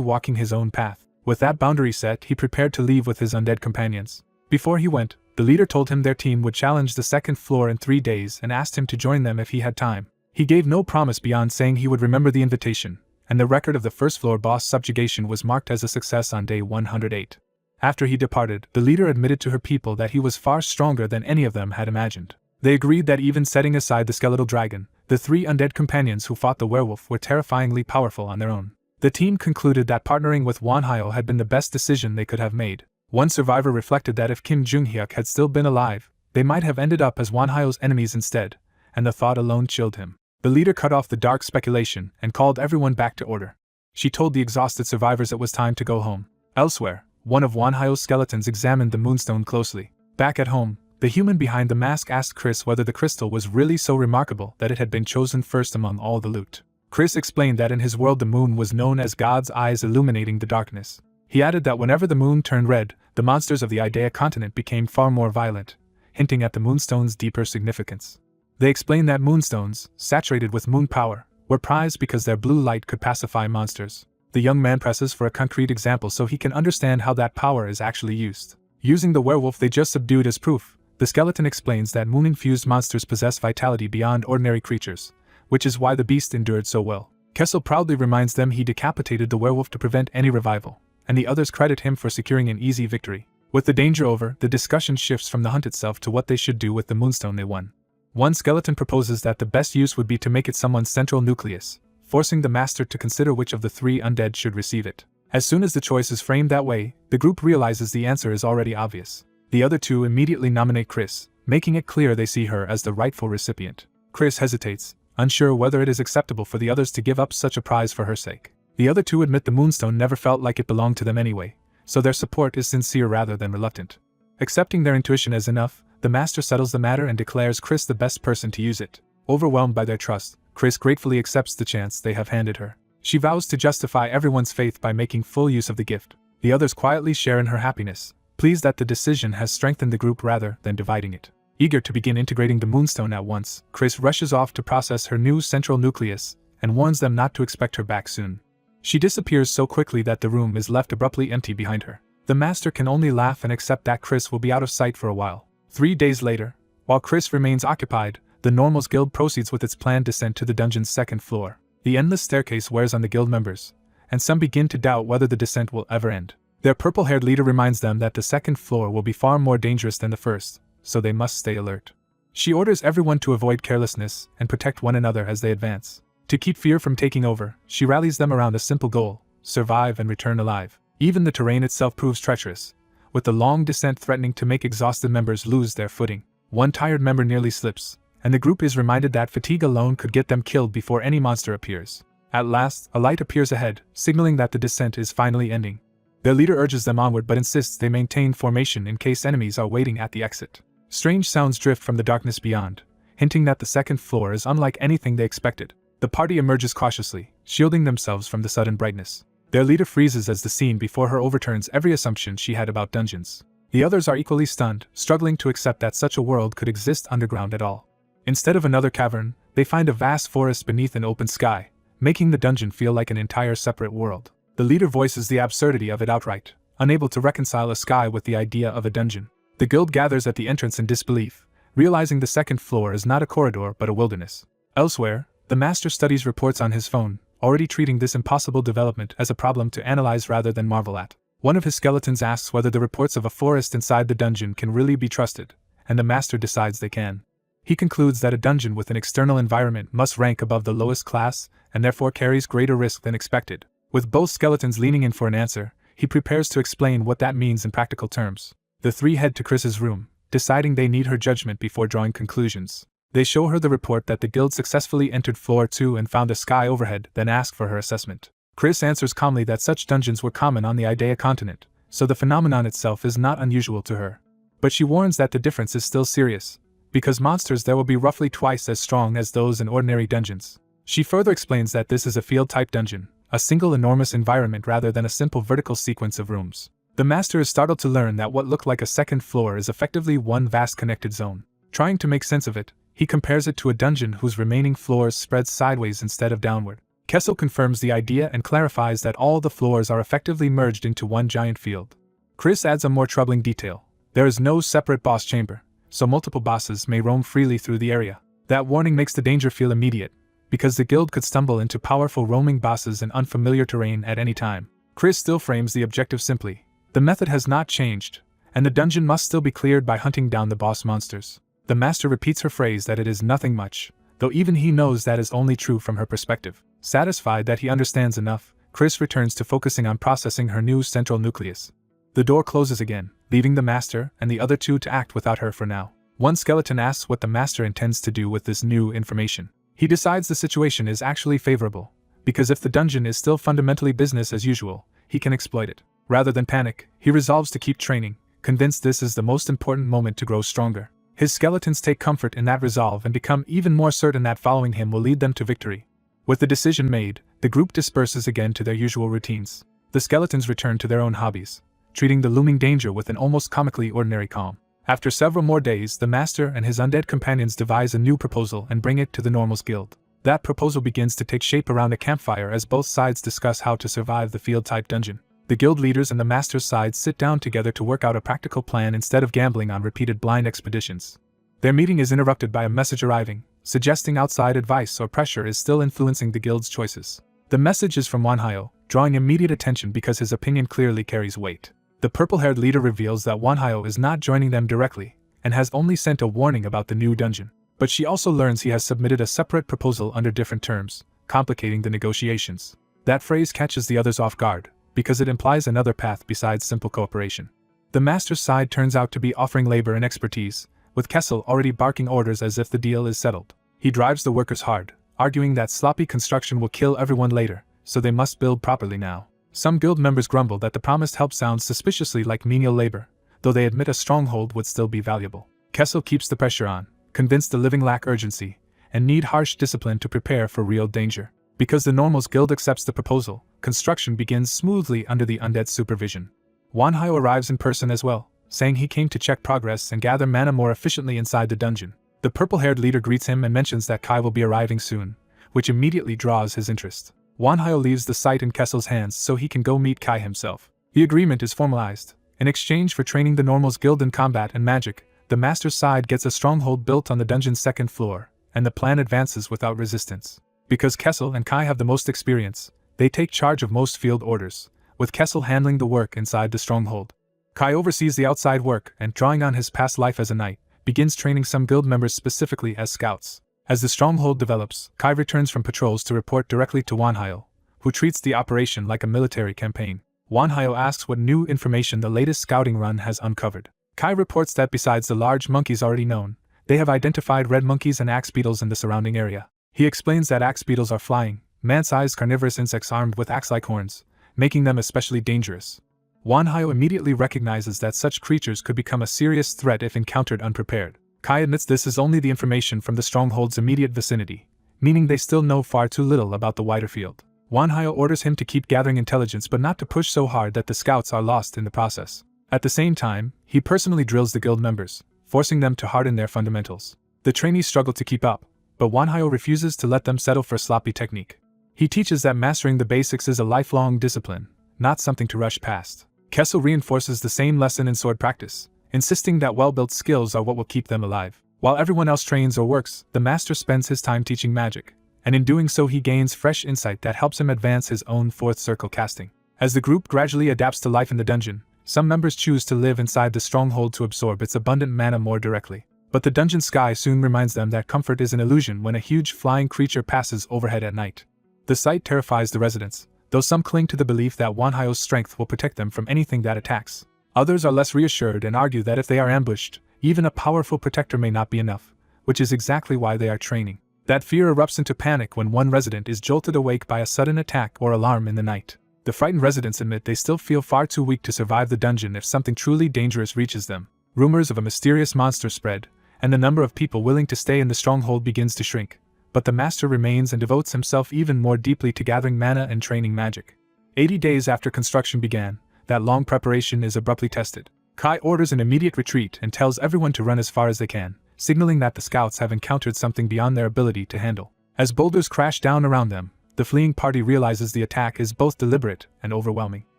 walking his own path. With that boundary set, he prepared to leave with his undead companions. Before he went, the leader told him their team would challenge the second floor in 3 days and asked him to join them if he had time. He gave no promise beyond saying he would remember the invitation, and the record of the first floor boss subjugation was marked as a success on day 108. After he departed, the leader admitted to her people that he was far stronger than any of them had imagined. They agreed that even setting aside the skeletal dragon, the 3 undead companions who fought the werewolf were terrifyingly powerful on their own. The team concluded that partnering with Wanhyo had been the best decision they could have made. One survivor reflected that if Kim Jung-hyuk had still been alive, they might have ended up as Wanhyo's enemies instead, and the thought alone chilled him. The leader cut off the dark speculation and called everyone back to order. She told the exhausted survivors it was time to go home. Elsewhere, one of Wanhyo's skeletons examined the moonstone closely. Back at home, the human behind the mask asked Chris whether the crystal was really so remarkable that it had been chosen first among all the loot. Chris explained that in his world the moon was known as God's eyes illuminating the darkness. He added that whenever the moon turned red, the monsters of the Idea continent became far more violent, hinting at the moonstone's deeper significance. They explained that moonstones, saturated with moon power, were prized because their blue light could pacify monsters. The young man presses for a concrete example so he can understand how that power is actually used. Using the werewolf they just subdued as proof, the skeleton explains that moon-infused monsters possess vitality beyond ordinary creatures, which is why the beast endured so well. Kessel proudly reminds them he decapitated the werewolf to prevent any revival, and the others credit him for securing an easy victory. With the danger over, the discussion shifts from the hunt itself to what they should do with the moonstone they won. One skeleton proposes that the best use would be to make it someone's central nucleus, forcing the master to consider which of the 3 undead should receive it. As soon as the choice is framed that way, the group realizes the answer is already obvious. The other 2 immediately nominate Chris, making it clear they see her as the rightful recipient. Chris hesitates, unsure whether it is acceptable for the others to give up such a prize for her sake. The other 2 admit the moonstone never felt like it belonged to them anyway, so their support is sincere rather than reluctant. Accepting their intuition as enough, the master settles the matter and declares Chris the best person to use it. Overwhelmed by their trust, Chris gratefully accepts the chance they have handed her. She vows to justify everyone's faith by making full use of the gift. The others quietly share in her happiness, pleased that the decision has strengthened the group rather than dividing it. Eager to begin integrating the moonstone at once, Chris rushes off to process her new central nucleus and warns them not to expect her back soon. She disappears so quickly that the room is left abruptly empty behind her. The master can only laugh and accept that Chris will be out of sight for a while. 3 days later, while Chris remains occupied, the Normals Guild proceeds with its planned descent to the dungeon's 2nd floor. The endless staircase wears on the guild members, and some begin to doubt whether the descent will ever end. Their purple-haired leader reminds them that the 2nd floor will be far more dangerous than the first, so they must stay alert. She orders everyone to avoid carelessness and protect one another as they advance. To keep fear from taking over, she rallies them around a simple goal: survive and return alive. Even the terrain itself proves treacherous, with the long descent threatening to make exhausted members lose their footing. One tired member nearly slips, and the group is reminded that fatigue alone could get them killed before any monster appears. At last, a light appears ahead, signaling that the descent is finally ending. Their leader urges them onward but insists they maintain formation in case enemies are waiting at the exit. Strange sounds drift from the darkness beyond, hinting that the 2nd floor is unlike anything they expected. The party emerges cautiously, shielding themselves from the sudden brightness. Their leader freezes as the scene before her overturns every assumption she had about dungeons. The others are equally stunned, struggling to accept that such a world could exist underground at all. Instead of another cavern, they find a vast forest beneath an open sky, making the dungeon feel like an entire separate world. The leader voices the absurdity of it outright, unable to reconcile a sky with the idea of a dungeon. The guild gathers at the entrance in disbelief, realizing the 2nd floor is not a corridor but a wilderness. Elsewhere, the master studies reports on his phone, already treating this impossible development as a problem to analyze rather than marvel at. One of his skeletons asks whether the reports of a forest inside the dungeon can really be trusted, and the master decides they can. He concludes that a dungeon with an external environment must rank above the lowest class, and therefore carries greater risk than expected. With both skeletons leaning in for an answer, he prepares to explain what that means in practical terms. The 3 head to Chris's room, deciding they need her judgment before drawing conclusions. They show her the report that the guild successfully entered floor 2 and found a sky overhead, then ask for her assessment. Chris answers calmly that such dungeons were common on the Idea continent, so the phenomenon itself is not unusual to her. But she warns that the difference is still serious, because monsters there will be roughly twice as strong as those in ordinary dungeons. She further explains that this is a field-type dungeon, a single enormous environment rather than a simple vertical sequence of rooms. The master is startled to learn that what looked like a second floor is effectively one vast connected zone. Trying to make sense of it, he compares it to a dungeon whose remaining floors spread sideways instead of downward. Kessel confirms the idea and clarifies that all the floors are effectively merged into one giant field. Chris adds a more troubling detail. There is no separate boss chamber, so multiple bosses may roam freely through the area. That warning makes the danger feel immediate, because the guild could stumble into powerful roaming bosses in unfamiliar terrain at any time. Chris still frames the objective simply. The method has not changed, and the dungeon must still be cleared by hunting down the boss monsters. The master repeats her phrase that it is nothing much, though even he knows that is only true from her perspective. Satisfied that he understands enough, Chris returns to focusing on processing her new central nucleus. The door closes again, leaving the master and the other two to act without her for now. One skeleton asks what the master intends to do with this new information. He decides the situation is actually favorable, because if the dungeon is still fundamentally business as usual, he can exploit it. Rather than panic, he resolves to keep training, convinced this is the most important moment to grow stronger. His skeletons take comfort in that resolve and become even more certain that following him will lead them to victory. With the decision made, the group disperses again to their usual routines. The skeletons return to their own hobbies, treating the looming danger with an almost comically ordinary calm. After several more days, the master and his undead companions devise a new proposal and bring it to the Normals Guild. That proposal begins to take shape around a campfire as both sides discuss how to survive the field-type dungeon. The guild leaders and the master's side sit down together to work out a practical plan instead of gambling on repeated blind expeditions. Their meeting is interrupted by a message arriving, suggesting outside advice or pressure is still influencing the guild's choices. The message is from Wanhyo, drawing immediate attention because his opinion clearly carries weight. The purple-haired leader reveals that Wanhyo is not joining them directly, and has only sent a warning about the new dungeon. But she also learns he has submitted a separate proposal under different terms, complicating the negotiations. That phrase catches the others off guard, because it implies another path besides simple cooperation. The master's side turns out to be offering labor and expertise, with Kessel already barking orders as if the deal is settled. He drives the workers hard, arguing that sloppy construction will kill everyone later, so they must build properly now. Some guild members grumble that the promised help sounds suspiciously like menial labor, though they admit a stronghold would still be valuable. Kessel keeps the pressure on, convinced the living lack urgency, and need harsh discipline to prepare for real danger. Because the Normals Guild accepts the proposal, construction begins smoothly under the undead supervision. Wanhyo arrives in person as well, saying he came to check progress and gather mana more efficiently inside the dungeon. The purple-haired leader greets him and mentions that Kai will be arriving soon, which immediately draws his interest. Wanhyo leaves the site in Kessel's hands so he can go meet Kai himself. The agreement is formalized. In exchange for training the Normals Guild in combat and magic, the master's side gets a stronghold built on the dungeon's second floor, and the plan advances without resistance. Because Kessel and Kai have the most experience, they take charge of most field orders, with Kessel handling the work inside the stronghold. Kai oversees the outside work and, drawing on his past life as a knight, begins training some guild members specifically as scouts. As the stronghold develops, Kai returns from patrols to report directly to Wanhyo, who treats the operation like a military campaign. Wanhyo asks what new information the latest scouting run has uncovered. Kai reports that besides the large monkeys already known, they have identified red monkeys and axe beetles in the surrounding area. He explains that axe beetles are flying, man-sized carnivorous insects armed with axe-like horns, making them especially dangerous. Wanhyo immediately recognizes that such creatures could become a serious threat if encountered unprepared. Kai admits this is only the information from the stronghold's immediate vicinity, meaning they still know far too little about the wider field. Wanhyo orders him to keep gathering intelligence but not to push so hard that the scouts are lost in the process. At the same time, he personally drills the guild members, forcing them to harden their fundamentals. The trainees struggle to keep up, but Wanhyo refuses to let them settle for sloppy technique. He teaches that mastering the basics is a lifelong discipline, not something to rush past. Kessel reinforces the same lesson in sword practice, insisting that well-built skills are what will keep them alive. While everyone else trains or works, the master spends his time teaching magic, and in doing so he gains fresh insight that helps him advance his own fourth circle casting. As the group gradually adapts to life in the dungeon, some members choose to live inside the stronghold to absorb its abundant mana more directly. But the dungeon sky soon reminds them that comfort is an illusion when a huge flying creature passes overhead at night. The sight terrifies the residents, though some cling to the belief that Wanhyo's strength will protect them from anything that attacks. Others are less reassured and argue that if they are ambushed, even a powerful protector may not be enough, which is exactly why they are training. That fear erupts into panic when one resident is jolted awake by a sudden attack or alarm in the night. The frightened residents admit they still feel far too weak to survive the dungeon if something truly dangerous reaches them. Rumors of a mysterious monster spread, and the number of people willing to stay in the stronghold begins to shrink. But the master remains and devotes himself even more deeply to gathering mana and training magic. 80 days after construction began, that long preparation is abruptly tested. Kai orders an immediate retreat and tells everyone to run as far as they can, signaling that the scouts have encountered something beyond their ability to handle. As boulders crash down around them, the fleeing party realizes the attack is both deliberate and overwhelming.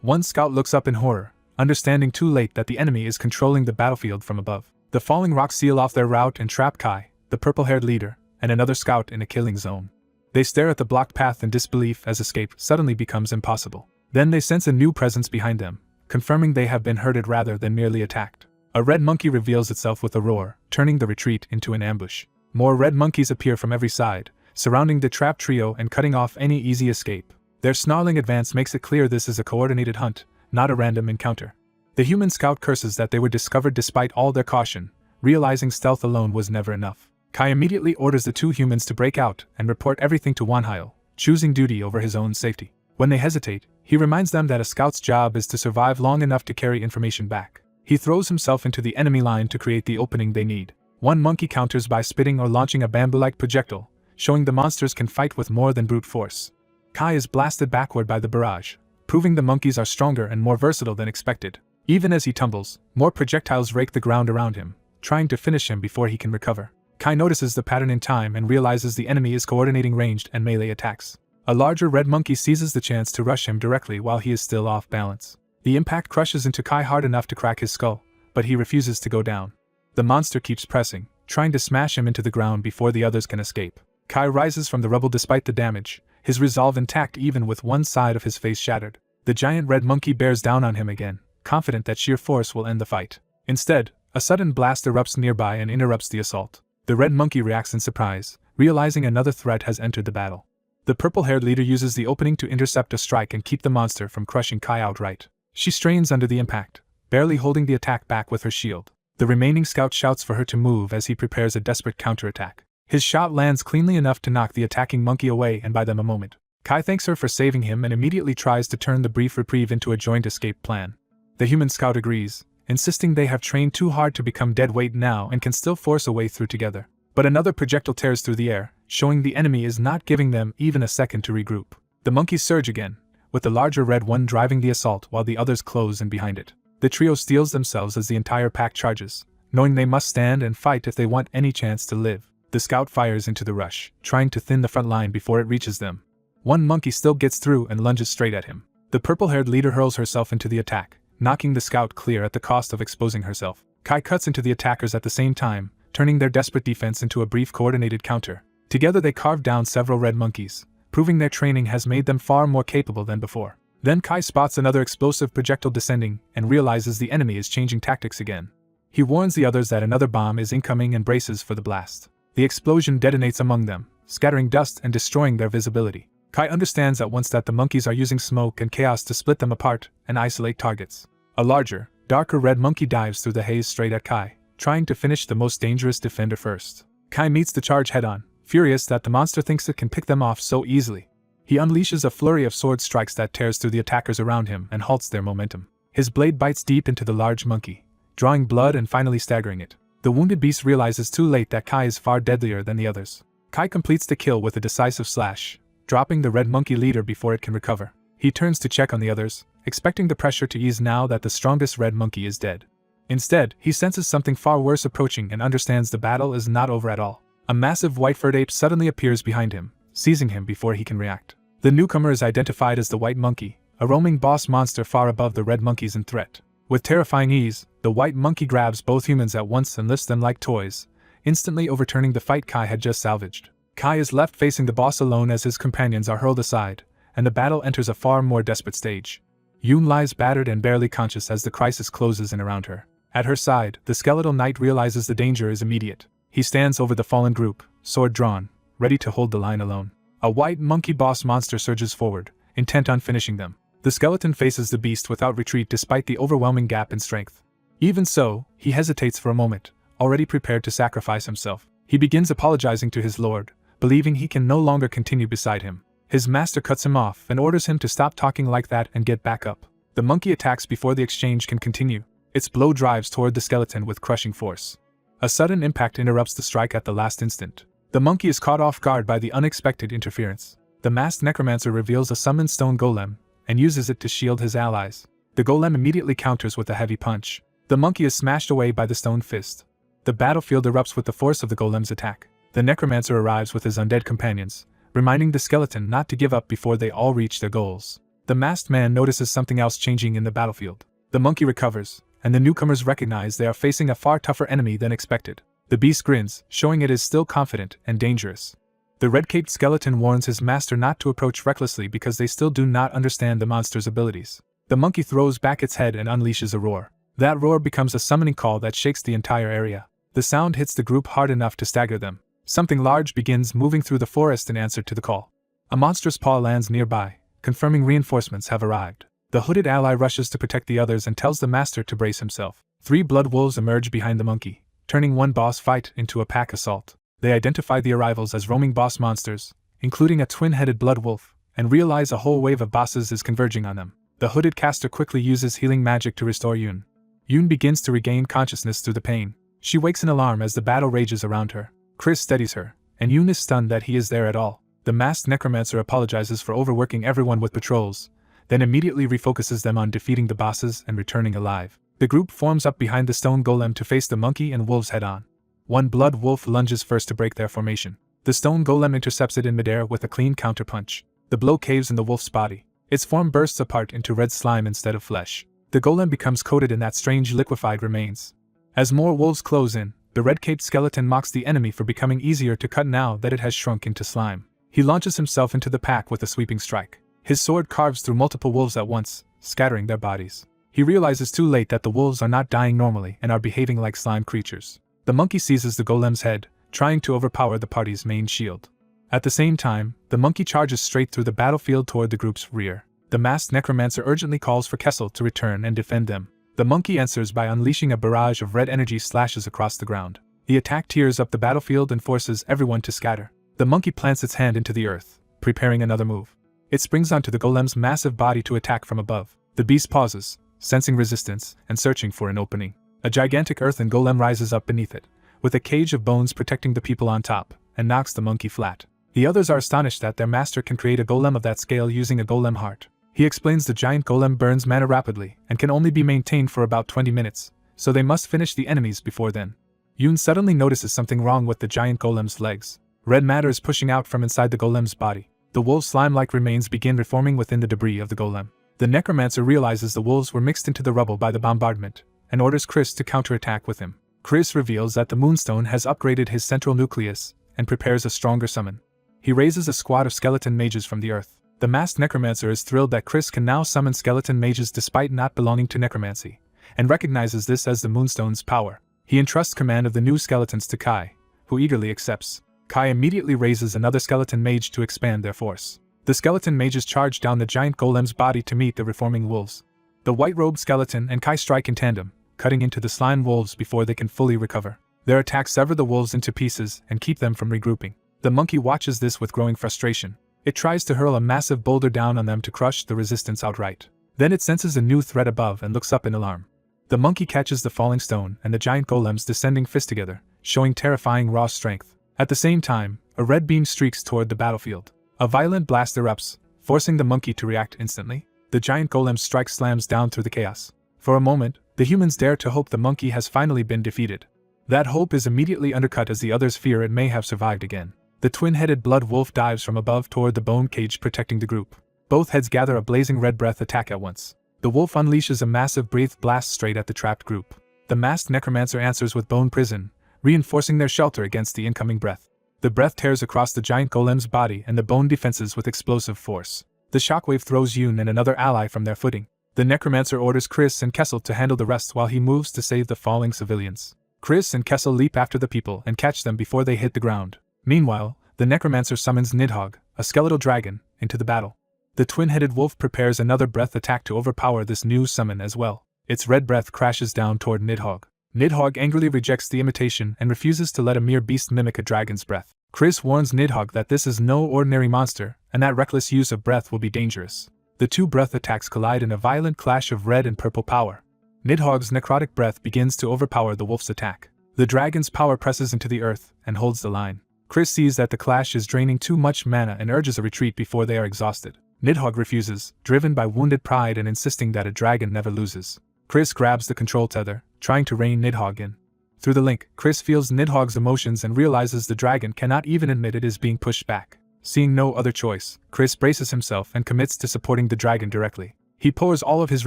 One scout looks up in horror, understanding too late that the enemy is controlling the battlefield from above. The falling rocks seal off their route and trap Kai, the purple-haired leader, and another scout in a killing zone. They stare at the blocked path in disbelief as escape suddenly becomes impossible. Then they sense a new presence behind them, confirming they have been herded rather than merely attacked. A red monkey reveals itself with a roar, turning the retreat into an ambush. More red monkeys appear from every side, surrounding the trapped trio and cutting off any easy escape. Their snarling advance makes it clear this is a coordinated hunt, not a random encounter. The human scout curses that they were discovered despite all their caution, realizing stealth alone was never enough. Kai immediately orders the two humans to break out and report everything to Yahello, choosing duty over his own safety. When they hesitate, he reminds them that a scout's job is to survive long enough to carry information back. He throws himself into the enemy line to create the opening they need. One monkey counters by spitting or launching a bamboo-like projectile, showing the monsters can fight with more than brute force. Kai is blasted backward by the barrage, proving the monkeys are stronger and more versatile than expected. Even as he tumbles, more projectiles rake the ground around him, trying to finish him before he can recover. Kai notices the pattern in time and realizes the enemy is coordinating ranged and melee attacks. A larger red monkey seizes the chance to rush him directly while he is still off balance. The impact crushes into Kai hard enough to crack his skull, but he refuses to go down. The monster keeps pressing, trying to smash him into the ground before the others can escape. Kai rises from the rubble despite the damage, his resolve intact even with one side of his face shattered. The giant red monkey bears down on him again, confident that sheer force will end the fight. Instead, a sudden blast erupts nearby and interrupts the assault. The red monkey reacts in surprise, realizing another threat has entered the battle. The purple-haired leader uses the opening to intercept a strike and keep the monster from crushing Kai outright. She strains under the impact, barely holding the attack back with her shield. The remaining scout shouts for her to move as he prepares a desperate counterattack. His shot lands cleanly enough to knock the attacking monkey away and buy them a moment. Kai thanks her for saving him and immediately tries to turn the brief reprieve into a joint escape plan. The human scout agrees, insisting they have trained too hard to become dead weight now and can still force a way through together. But another projectile tears through the air, showing the enemy is not giving them even a second to regroup. The monkeys surge again, with the larger red one driving the assault while the others close in behind it. The trio steels themselves as the entire pack charges, knowing they must stand and fight if they want any chance to live. The scout fires into the rush, trying to thin the front line before it reaches them. One monkey still gets through and lunges straight at him. The purple-haired leader hurls herself into the attack, knocking the scout clear at the cost of exposing herself. Kai cuts into the attackers at the same time, turning their desperate defense into a brief coordinated counter. Together they carve down several red monkeys, proving their training has made them far more capable than before. Then Kai spots another explosive projectile descending and realizes the enemy is changing tactics again. He warns the others that another bomb is incoming and braces for the blast. The explosion detonates among them, scattering dust and destroying their visibility. Kai understands at once that the monkeys are using smoke and chaos to split them apart and isolate targets. A larger, darker red monkey dives through the haze straight at Kai, trying to finish the most dangerous defender first. Kai meets the charge head-on, furious that the monster thinks it can pick them off so easily. He unleashes a flurry of sword strikes that tears through the attackers around him and halts their momentum. His blade bites deep into the large monkey, drawing blood and finally staggering it. The wounded beast realizes too late that Kai is far deadlier than the others. Kai completes the kill with a decisive slash, dropping the red monkey leader before it can recover. He turns to check on the others, expecting the pressure to ease now that the strongest red monkey is dead. Instead, he senses something far worse approaching and understands the battle is not over at all. A massive white-furred ape suddenly appears behind him, seizing him before he can react. The newcomer is identified as the white monkey, a roaming boss monster far above the red monkeys in threat. With terrifying ease, the white monkey grabs both humans at once and lifts them like toys, instantly overturning the fight Kai had just salvaged. Kai is left facing the boss alone as his companions are hurled aside, and the battle enters a far more desperate stage. Yoon lies battered and barely conscious as the crisis closes in around her. At her side, the skeletal knight realizes the danger is immediate. He stands over the fallen group, sword drawn, ready to hold the line alone. A white monkey boss monster surges forward, intent on finishing them. The skeleton faces the beast without retreat despite the overwhelming gap in strength. Even so, he hesitates for a moment, already prepared to sacrifice himself. He begins apologizing to his lord, believing he can no longer continue beside him. His master cuts him off and orders him to stop talking like that and get back up. The monkey attacks before the exchange can continue. Its blow drives toward the skeleton with crushing force. A sudden impact interrupts the strike at the last instant. The monkey is caught off guard by the unexpected interference. The masked necromancer reveals a summoned stone golem and uses it to shield his allies. The golem immediately counters with a heavy punch. The monkey is smashed away by the stone fist. The battlefield erupts with the force of the golem's attack. The necromancer arrives with his undead companions, reminding the skeleton not to give up before they all reach their goals. The masked man notices something else changing in the battlefield. The monkey recovers, and the newcomers recognize they are facing a far tougher enemy than expected. The beast grins, showing it is still confident and dangerous. The red-caped skeleton warns his master not to approach recklessly because they still do not understand the monster's abilities. The monkey throws back its head and unleashes a roar. That roar becomes a summoning call that shakes the entire area. The sound hits the group hard enough to stagger them. Something large begins moving through the forest in answer to the call. A monstrous paw lands nearby, confirming reinforcements have arrived. The hooded ally rushes to protect the others and tells the master to brace himself. 3 blood wolves emerge behind the monkey, turning one boss fight into a pack assault. They identify the arrivals as roaming boss monsters, including a twin-headed blood wolf, and realize a whole wave of bosses is converging on them. The hooded caster quickly uses healing magic to restore Yoon. Yoon begins to regain consciousness through the pain. She wakes in alarm as the battle rages around her. Chris steadies her, and Yoon is stunned that he is there at all. The masked necromancer apologizes for overworking everyone with patrols, then immediately refocuses them on defeating the bosses and returning alive. The group forms up behind the stone golem to face the monkey and wolves head-on. One blood wolf lunges first to break their formation. The stone golem intercepts it in midair with a clean counterpunch. The blow caves in the wolf's body. Its form bursts apart into red slime instead of flesh. The golem becomes coated in that strange liquefied remains. As more wolves close in, the red-caped skeleton mocks the enemy for becoming easier to cut now that it has shrunk into slime. He launches himself into the pack with a sweeping strike. His sword carves through multiple wolves at once, scattering their bodies. He realizes too late that the wolves are not dying normally and are behaving like slime creatures. The monkey seizes the golem's head, trying to overpower the party's main shield. At the same time, the monkey charges straight through the battlefield toward the group's rear. The masked necromancer urgently calls for Kessel to return and defend them. The monkey answers by unleashing a barrage of red energy slashes across the ground. The attack tears up the battlefield and forces everyone to scatter. The monkey plants its hand into the earth, preparing another move. It springs onto the golem's massive body to attack from above. The beast pauses, sensing resistance and searching for an opening. A gigantic earthen golem rises up beneath it, with a cage of bones protecting the people on top, and knocks the monkey flat. The others are astonished that their master can create a golem of that scale using a golem heart. He explains the giant golem burns mana rapidly and can only be maintained for about 20 minutes, so they must finish the enemies before then. Yoon suddenly notices something wrong with the giant golem's legs. Red matter is pushing out from inside the golem's body. The wolf slime-like remains begin reforming within the debris of the golem. The necromancer realizes the wolves were mixed into the rubble by the bombardment, and orders Chris to counterattack with him. Chris reveals that the Moonstone has upgraded his central nucleus, and prepares a stronger summon. He raises a squad of skeleton mages from the earth. The masked necromancer is thrilled that Chris can now summon skeleton mages despite not belonging to necromancy, and recognizes this as the Moonstone's power. He entrusts command of the new skeletons to Kai, who eagerly accepts. Kai immediately raises another skeleton mage to expand their force. The skeleton mages charge down the giant golem's body to meet the reforming wolves. The white-robed skeleton and Kai strike in tandem, cutting into the slime wolves before they can fully recover. Their attacks sever the wolves into pieces and keep them from regrouping. The monkey watches this with growing frustration. It tries to hurl a massive boulder down on them to crush the resistance outright. Then it senses a new threat above and looks up in alarm. The monkey catches the falling stone and the giant golem's descending fist together, showing terrifying raw strength. At the same time, a red beam streaks toward the battlefield. A violent blast erupts, forcing the monkey to react instantly. The giant golem's strike slams down through the chaos. For a moment, the humans dare to hope the monkey has finally been defeated. That hope is immediately undercut as the others fear it may have survived again. The twin-headed blood wolf dives from above toward the bone cage protecting the group. Both heads gather a blazing red breath attack at once. The wolf unleashes a massive breath blast straight at the trapped group. The masked necromancer answers with bone prison, reinforcing their shelter against the incoming breath. The breath tears across the giant golem's body and the bone defenses with explosive force. The shockwave throws Yoon and another ally from their footing. The necromancer orders Chris and Kessel to handle the rest while he moves to save the falling civilians. Chris and Kessel leap after the people and catch them before they hit the ground. Meanwhile, the necromancer summons Nidhogg, a skeletal dragon, into the battle. The twin-headed wolf prepares another breath attack to overpower this new summon as well. Its red breath crashes down toward Nidhogg. Nidhogg angrily rejects the imitation and refuses to let a mere beast mimic a dragon's breath. Chris warns Nidhogg that this is no ordinary monster, and that reckless use of breath will be dangerous. The two breath attacks collide in a violent clash of red and purple power. Nidhogg's necrotic breath begins to overpower the wolf's attack. The dragon's power presses into the earth and holds the line. Chris sees that the clash is draining too much mana and urges a retreat before they are exhausted. Nidhogg refuses, driven by wounded pride and insisting that a dragon never loses. Chris grabs the control tether, trying to rein Nidhogg in. Through the link, Chris feels Nidhogg's emotions and realizes the dragon cannot even admit it is being pushed back. Seeing no other choice, Chris braces himself and commits to supporting the dragon directly. He pours all of his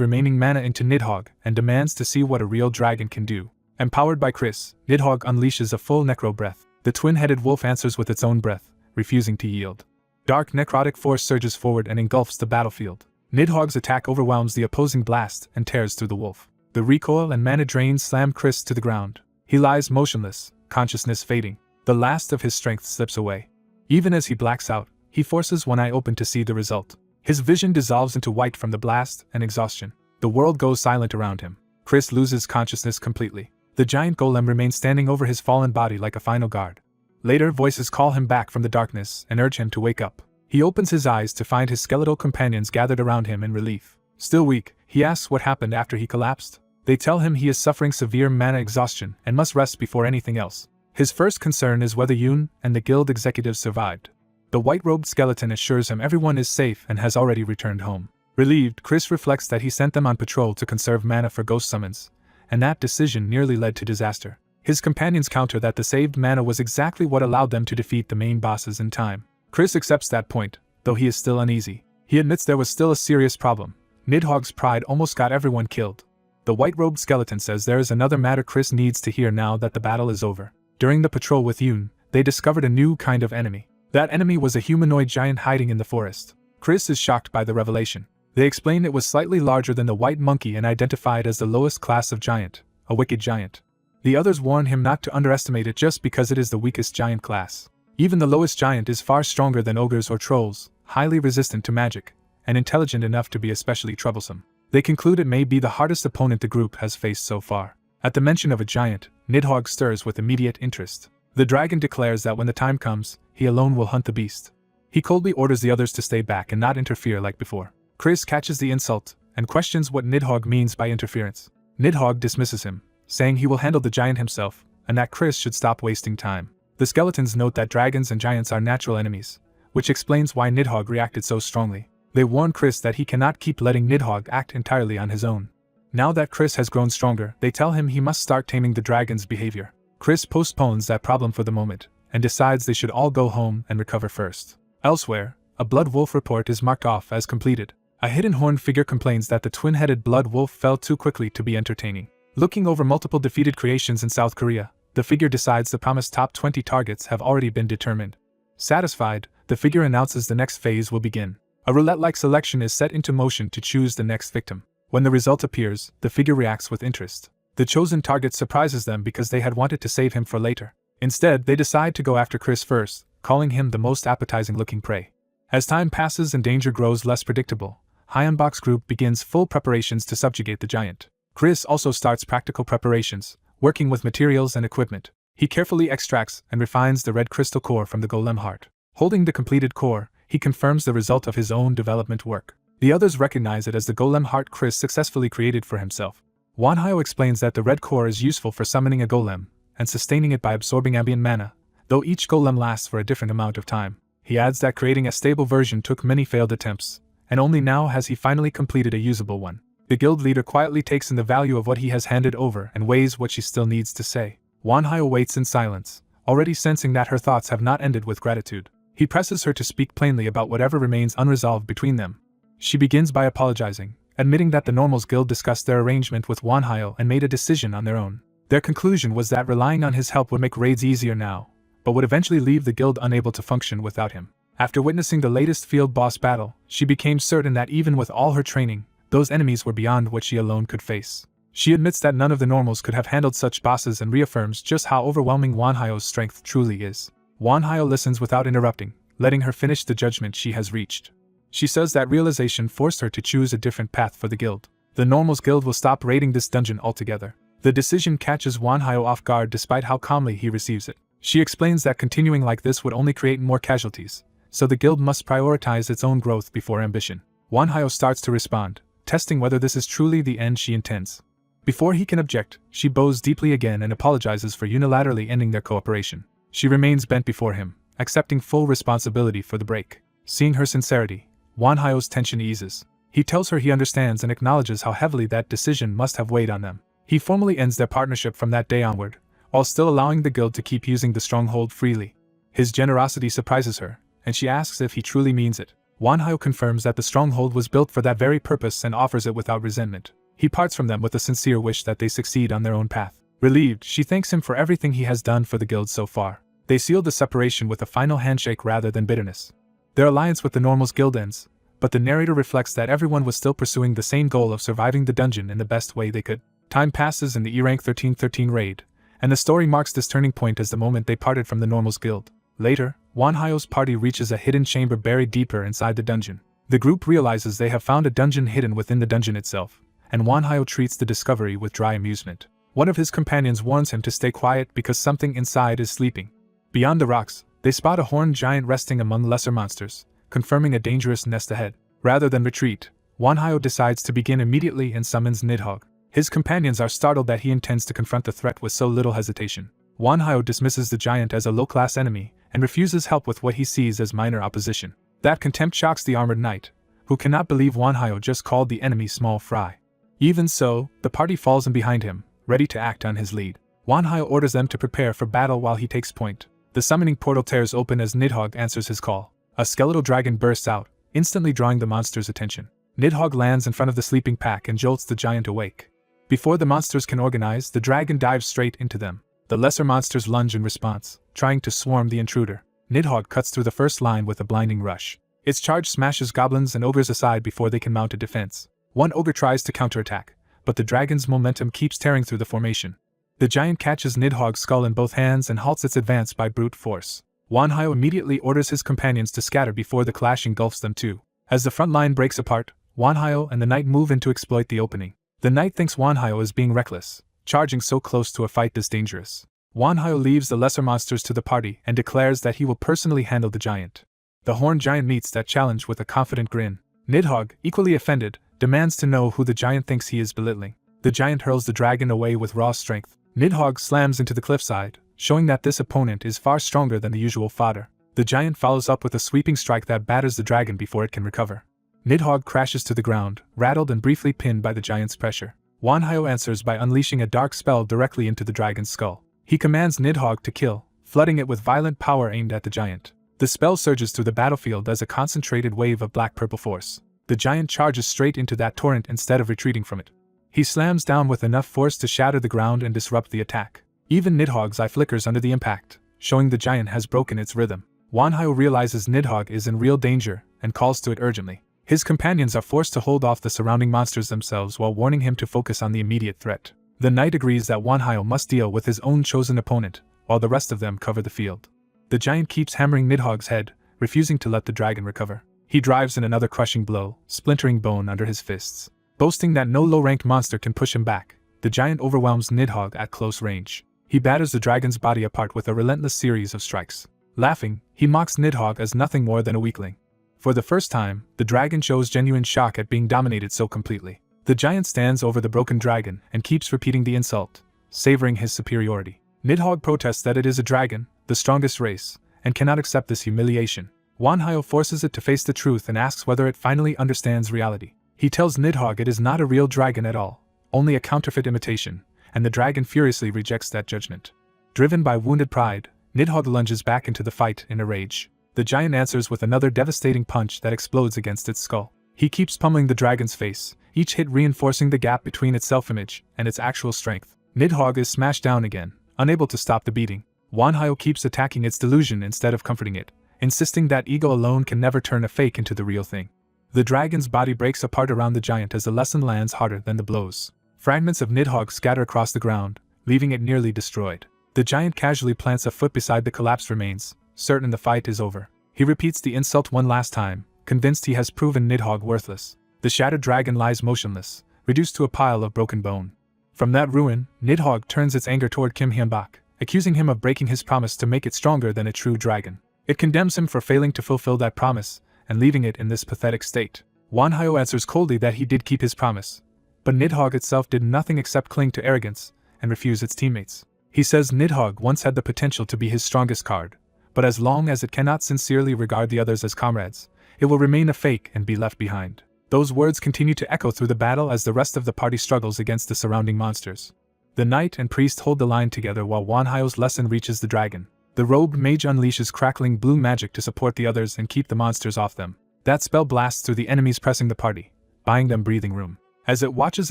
remaining mana into Nidhogg and demands to see what a real dragon can do. Empowered by Chris, Nidhogg unleashes a full necro breath. The twin-headed wolf answers with its own breath, refusing to yield. Dark necrotic force surges forward and engulfs the battlefield. Nidhogg's attack overwhelms the opposing blast and tears through the wolf. The recoil and mana drain slam Chris to the ground. He lies motionless, consciousness fading. The last of his strength slips away. Even as he blacks out, he forces one eye open to see the result. His vision dissolves into white from the blast and exhaustion. The world goes silent around him. Chris loses consciousness completely. The giant golem remains standing over his fallen body like a final guard. Later, voices call him back from the darkness and urge him to wake up. He opens his eyes to find his skeletal companions gathered around him in relief. Still weak, he asks what happened after he collapsed. They tell him he is suffering severe mana exhaustion and must rest before anything else. His first concern is whether Yoon and the guild executives survived. The white-robed skeleton assures him everyone is safe and has already returned home. Relieved, Chris reflects that he sent them on patrol to conserve mana for ghost summons, and that decision nearly led to disaster. His companions counter that the saved mana was exactly what allowed them to defeat the main bosses in time. Chris accepts that point, though he is still uneasy. He admits there was still a serious problem. Nidhogg's pride almost got everyone killed. The white-robed skeleton says there is another matter Chris needs to hear now that the battle is over. During the patrol with Yoon, they discovered a new kind of enemy. That enemy was a humanoid giant hiding in the forest. Chris is shocked by the revelation. They explain it was slightly larger than the white monkey and identified as the lowest class of giant, a wicked giant. The others warn him not to underestimate it just because it is the weakest giant class. Even the lowest giant is far stronger than ogres or trolls, highly resistant to magic, and intelligent enough to be especially troublesome. They conclude it may be the hardest opponent the group has faced so far. At the mention of a giant, Nidhogg stirs with immediate interest. The dragon declares that when the time comes, he alone will hunt the beast. He coldly orders the others to stay back and not interfere like before. Chris catches the insult and questions what Nidhogg means by interference. Nidhogg dismisses him, saying he will handle the giant himself, and that Chris should stop wasting time. The skeletons note that dragons and giants are natural enemies, which explains why Nidhogg reacted so strongly. They warn Chris that he cannot keep letting Nidhogg act entirely on his own. Now that Chris has grown stronger, they tell him he must start taming the dragon's behavior. Chris postpones that problem for the moment, and decides they should all go home and recover first. Elsewhere, a blood wolf report is marked off as completed. A hidden horn figure complains that the twin-headed blood wolf fell too quickly to be entertaining. Looking over multiple defeated creations in South Korea, the figure decides the promised top 20 targets have already been determined. Satisfied, the figure announces the next phase will begin. A roulette-like selection is set into motion to choose the next victim. When the result appears, the figure reacts with interest. The chosen target surprises them because they had wanted to save him for later. Instead, they decide to go after Chris first, calling him the most appetizing-looking prey. As time passes and danger grows less predictable, Hyunbok's group begins full preparations to subjugate the giant. Chris also starts practical preparations, working with materials and equipment. He carefully extracts and refines the red crystal core from the golem heart. Holding the completed core, he confirms the result of his own development work. The others recognize it as the golem heart Chris successfully created for himself. Wanhyo explains that the red core is useful for summoning a golem, and sustaining it by absorbing ambient mana, though each golem lasts for a different amount of time. He adds that creating a stable version took many failed attempts, and only now has he finally completed a usable one. The guild leader quietly takes in the value of what he has handed over and weighs what she still needs to say. Wanhyo waits in silence, already sensing that her thoughts have not ended with gratitude. He presses her to speak plainly about whatever remains unresolved between them. She begins by apologizing, admitting that the Normals Guild discussed their arrangement with Wanhyo and made a decision on their own. Their conclusion was that relying on his help would make raids easier now, but would eventually leave the guild unable to function without him. After witnessing the latest field boss battle, she became certain that even with all her training, those enemies were beyond what she alone could face. She admits that none of the Normals could have handled such bosses and reaffirms just how overwhelming Wanhyo's strength truly is. Wanhyo listens without interrupting, letting her finish the judgment she has reached. She says that realization forced her to choose a different path for the guild. The Normals Guild will stop raiding this dungeon altogether. The decision catches Wanhyo off guard despite how calmly he receives it. She explains that continuing like this would only create more casualties, so the guild must prioritize its own growth before ambition. Wanhyo starts to respond, testing whether this is truly the end she intends. Before he can object, she bows deeply again and apologizes for unilaterally ending their cooperation. She remains bent before him, accepting full responsibility for the break. Seeing her sincerity, Wanhyo's tension eases. He tells her he understands and acknowledges how heavily that decision must have weighed on them. He formally ends their partnership from that day onward, while still allowing the guild to keep using the stronghold freely. His generosity surprises her, and she asks if he truly means it. Wanhyo confirms that the stronghold was built for that very purpose and offers it without resentment. He parts from them with a sincere wish that they succeed on their own path. Relieved, she thanks him for everything he has done for the guild so far. They seal the separation with a final handshake rather than bitterness. Their alliance with the Normal's guild ends, but the narrator reflects that everyone was still pursuing the same goal of surviving the dungeon in the best way they could. Time passes in the E-Rank 1313 raid, and the story marks this turning point as the moment they parted from the Normal's guild. Later, Wanhyo's party reaches a hidden chamber buried deeper inside the dungeon. The group realizes they have found a dungeon hidden within the dungeon itself, and Wanhyo treats the discovery with dry amusement. One of his companions warns him to stay quiet because something inside is sleeping. Beyond the rocks, they spot a horned giant resting among lesser monsters, confirming a dangerous nest ahead. Rather than retreat, Wanhyo decides to begin immediately and summons Nidhogg. His companions are startled that he intends to confront the threat with so little hesitation. Wanhyo dismisses the giant as a low-class enemy and refuses help with what he sees as minor opposition. That contempt shocks the armored knight, who cannot believe Wanhyo just called the enemy small fry. Even so, the party falls in behind him, ready to act on his lead. Wanhyo orders them to prepare for battle while he takes point. The summoning portal tears open as Nidhogg answers his call. A skeletal dragon bursts out, instantly drawing the monster's attention. Nidhogg lands in front of the sleeping pack and jolts the giant awake. Before the monsters can organize, the dragon dives straight into them. The lesser monsters lunge in response, trying to swarm the intruder. Nidhogg cuts through the first line with a blinding rush. Its charge smashes goblins and ogres aside before they can mount a defense. One ogre tries to counterattack, but the dragon's momentum keeps tearing through the formation. The giant catches Nidhogg's skull in both hands and halts its advance by brute force. Wanhyo immediately orders his companions to scatter before the clash engulfs them too. As the front line breaks apart, Wanhyo and the knight move in to exploit the opening. The knight thinks Wanhyo is being reckless, charging so close to a fight this dangerous. Wanhyo leaves the lesser monsters to the party and declares that he will personally handle the giant. The horned giant meets that challenge with a confident grin. Nidhogg, equally offended, demands to know who the giant thinks he is belittling. The giant hurls the dragon away with raw strength. Nidhogg slams into the cliffside, showing that this opponent is far stronger than the usual fodder. The giant follows up with a sweeping strike that batters the dragon before it can recover. Nidhogg crashes to the ground, rattled and briefly pinned by the giant's pressure. Wanhyo answers by unleashing a dark spell directly into the dragon's skull. He commands Nidhogg to kill, flooding it with violent power aimed at the giant. The spell surges through the battlefield as a concentrated wave of black-purple force. The giant charges straight into that torrent instead of retreating from it. He slams down with enough force to shatter the ground and disrupt the attack. Even Nidhogg's eye flickers under the impact, showing the giant has broken its rhythm. Wanhyo realizes Nidhogg is in real danger and calls to it urgently. His companions are forced to hold off the surrounding monsters themselves while warning him to focus on the immediate threat. The knight agrees that Wanhyo must deal with his own chosen opponent, while the rest of them cover the field. The giant keeps hammering Nidhogg's head, refusing to let the dragon recover. He drives in another crushing blow, splintering bone under his fists. Boasting that no low-ranked monster can push him back, the giant overwhelms Nidhogg at close range. He batters the dragon's body apart with a relentless series of strikes. Laughing, he mocks Nidhogg as nothing more than a weakling. For the first time, the dragon shows genuine shock at being dominated so completely. The giant stands over the broken dragon and keeps repeating the insult, savoring his superiority. Nidhogg protests that it is a dragon, the strongest race, and cannot accept this humiliation. Wanhyo forces it to face the truth and asks whether it finally understands reality. He tells Nidhogg it is not a real dragon at all, only a counterfeit imitation, and the dragon furiously rejects that judgment. Driven by wounded pride, Nidhogg lunges back into the fight in a rage. The giant answers with another devastating punch that explodes against its skull. He keeps pummeling the dragon's face, each hit reinforcing the gap between its self-image and its actual strength. Nidhogg is smashed down again, unable to stop the beating. Wanhyo keeps attacking its delusion instead of comforting it, insisting that ego alone can never turn a fake into the real thing. The dragon's body breaks apart around the giant as the lesson lands harder than the blows. Fragments of Nidhogg scatter across the ground, leaving it nearly destroyed. The giant casually plants a foot beside the collapsed remains, certain the fight is over. He repeats the insult one last time, convinced he has proven Nidhogg worthless. The shattered dragon lies motionless, reduced to a pile of broken bone. From that ruin, Nidhogg turns its anger toward Kim Hyun-bak, accusing him of breaking his promise to make it stronger than a true dragon. It condemns him for failing to fulfill that promise, and leaving it in this pathetic state. Wanhyo answers coldly that he did keep his promise, but Nidhogg itself did nothing except cling to arrogance and refuse its teammates. He says Nidhogg once had the potential to be his strongest card, but as long as it cannot sincerely regard the others as comrades, it will remain a fake and be left behind. Those words continue to echo through the battle as the rest of the party struggles against the surrounding monsters. The knight and priest hold the line together while Wanhyo's lesson reaches the dragon. The robed mage unleashes crackling blue magic to support the others and keep the monsters off them. That spell blasts through the enemies pressing the party, buying them breathing room. As it watches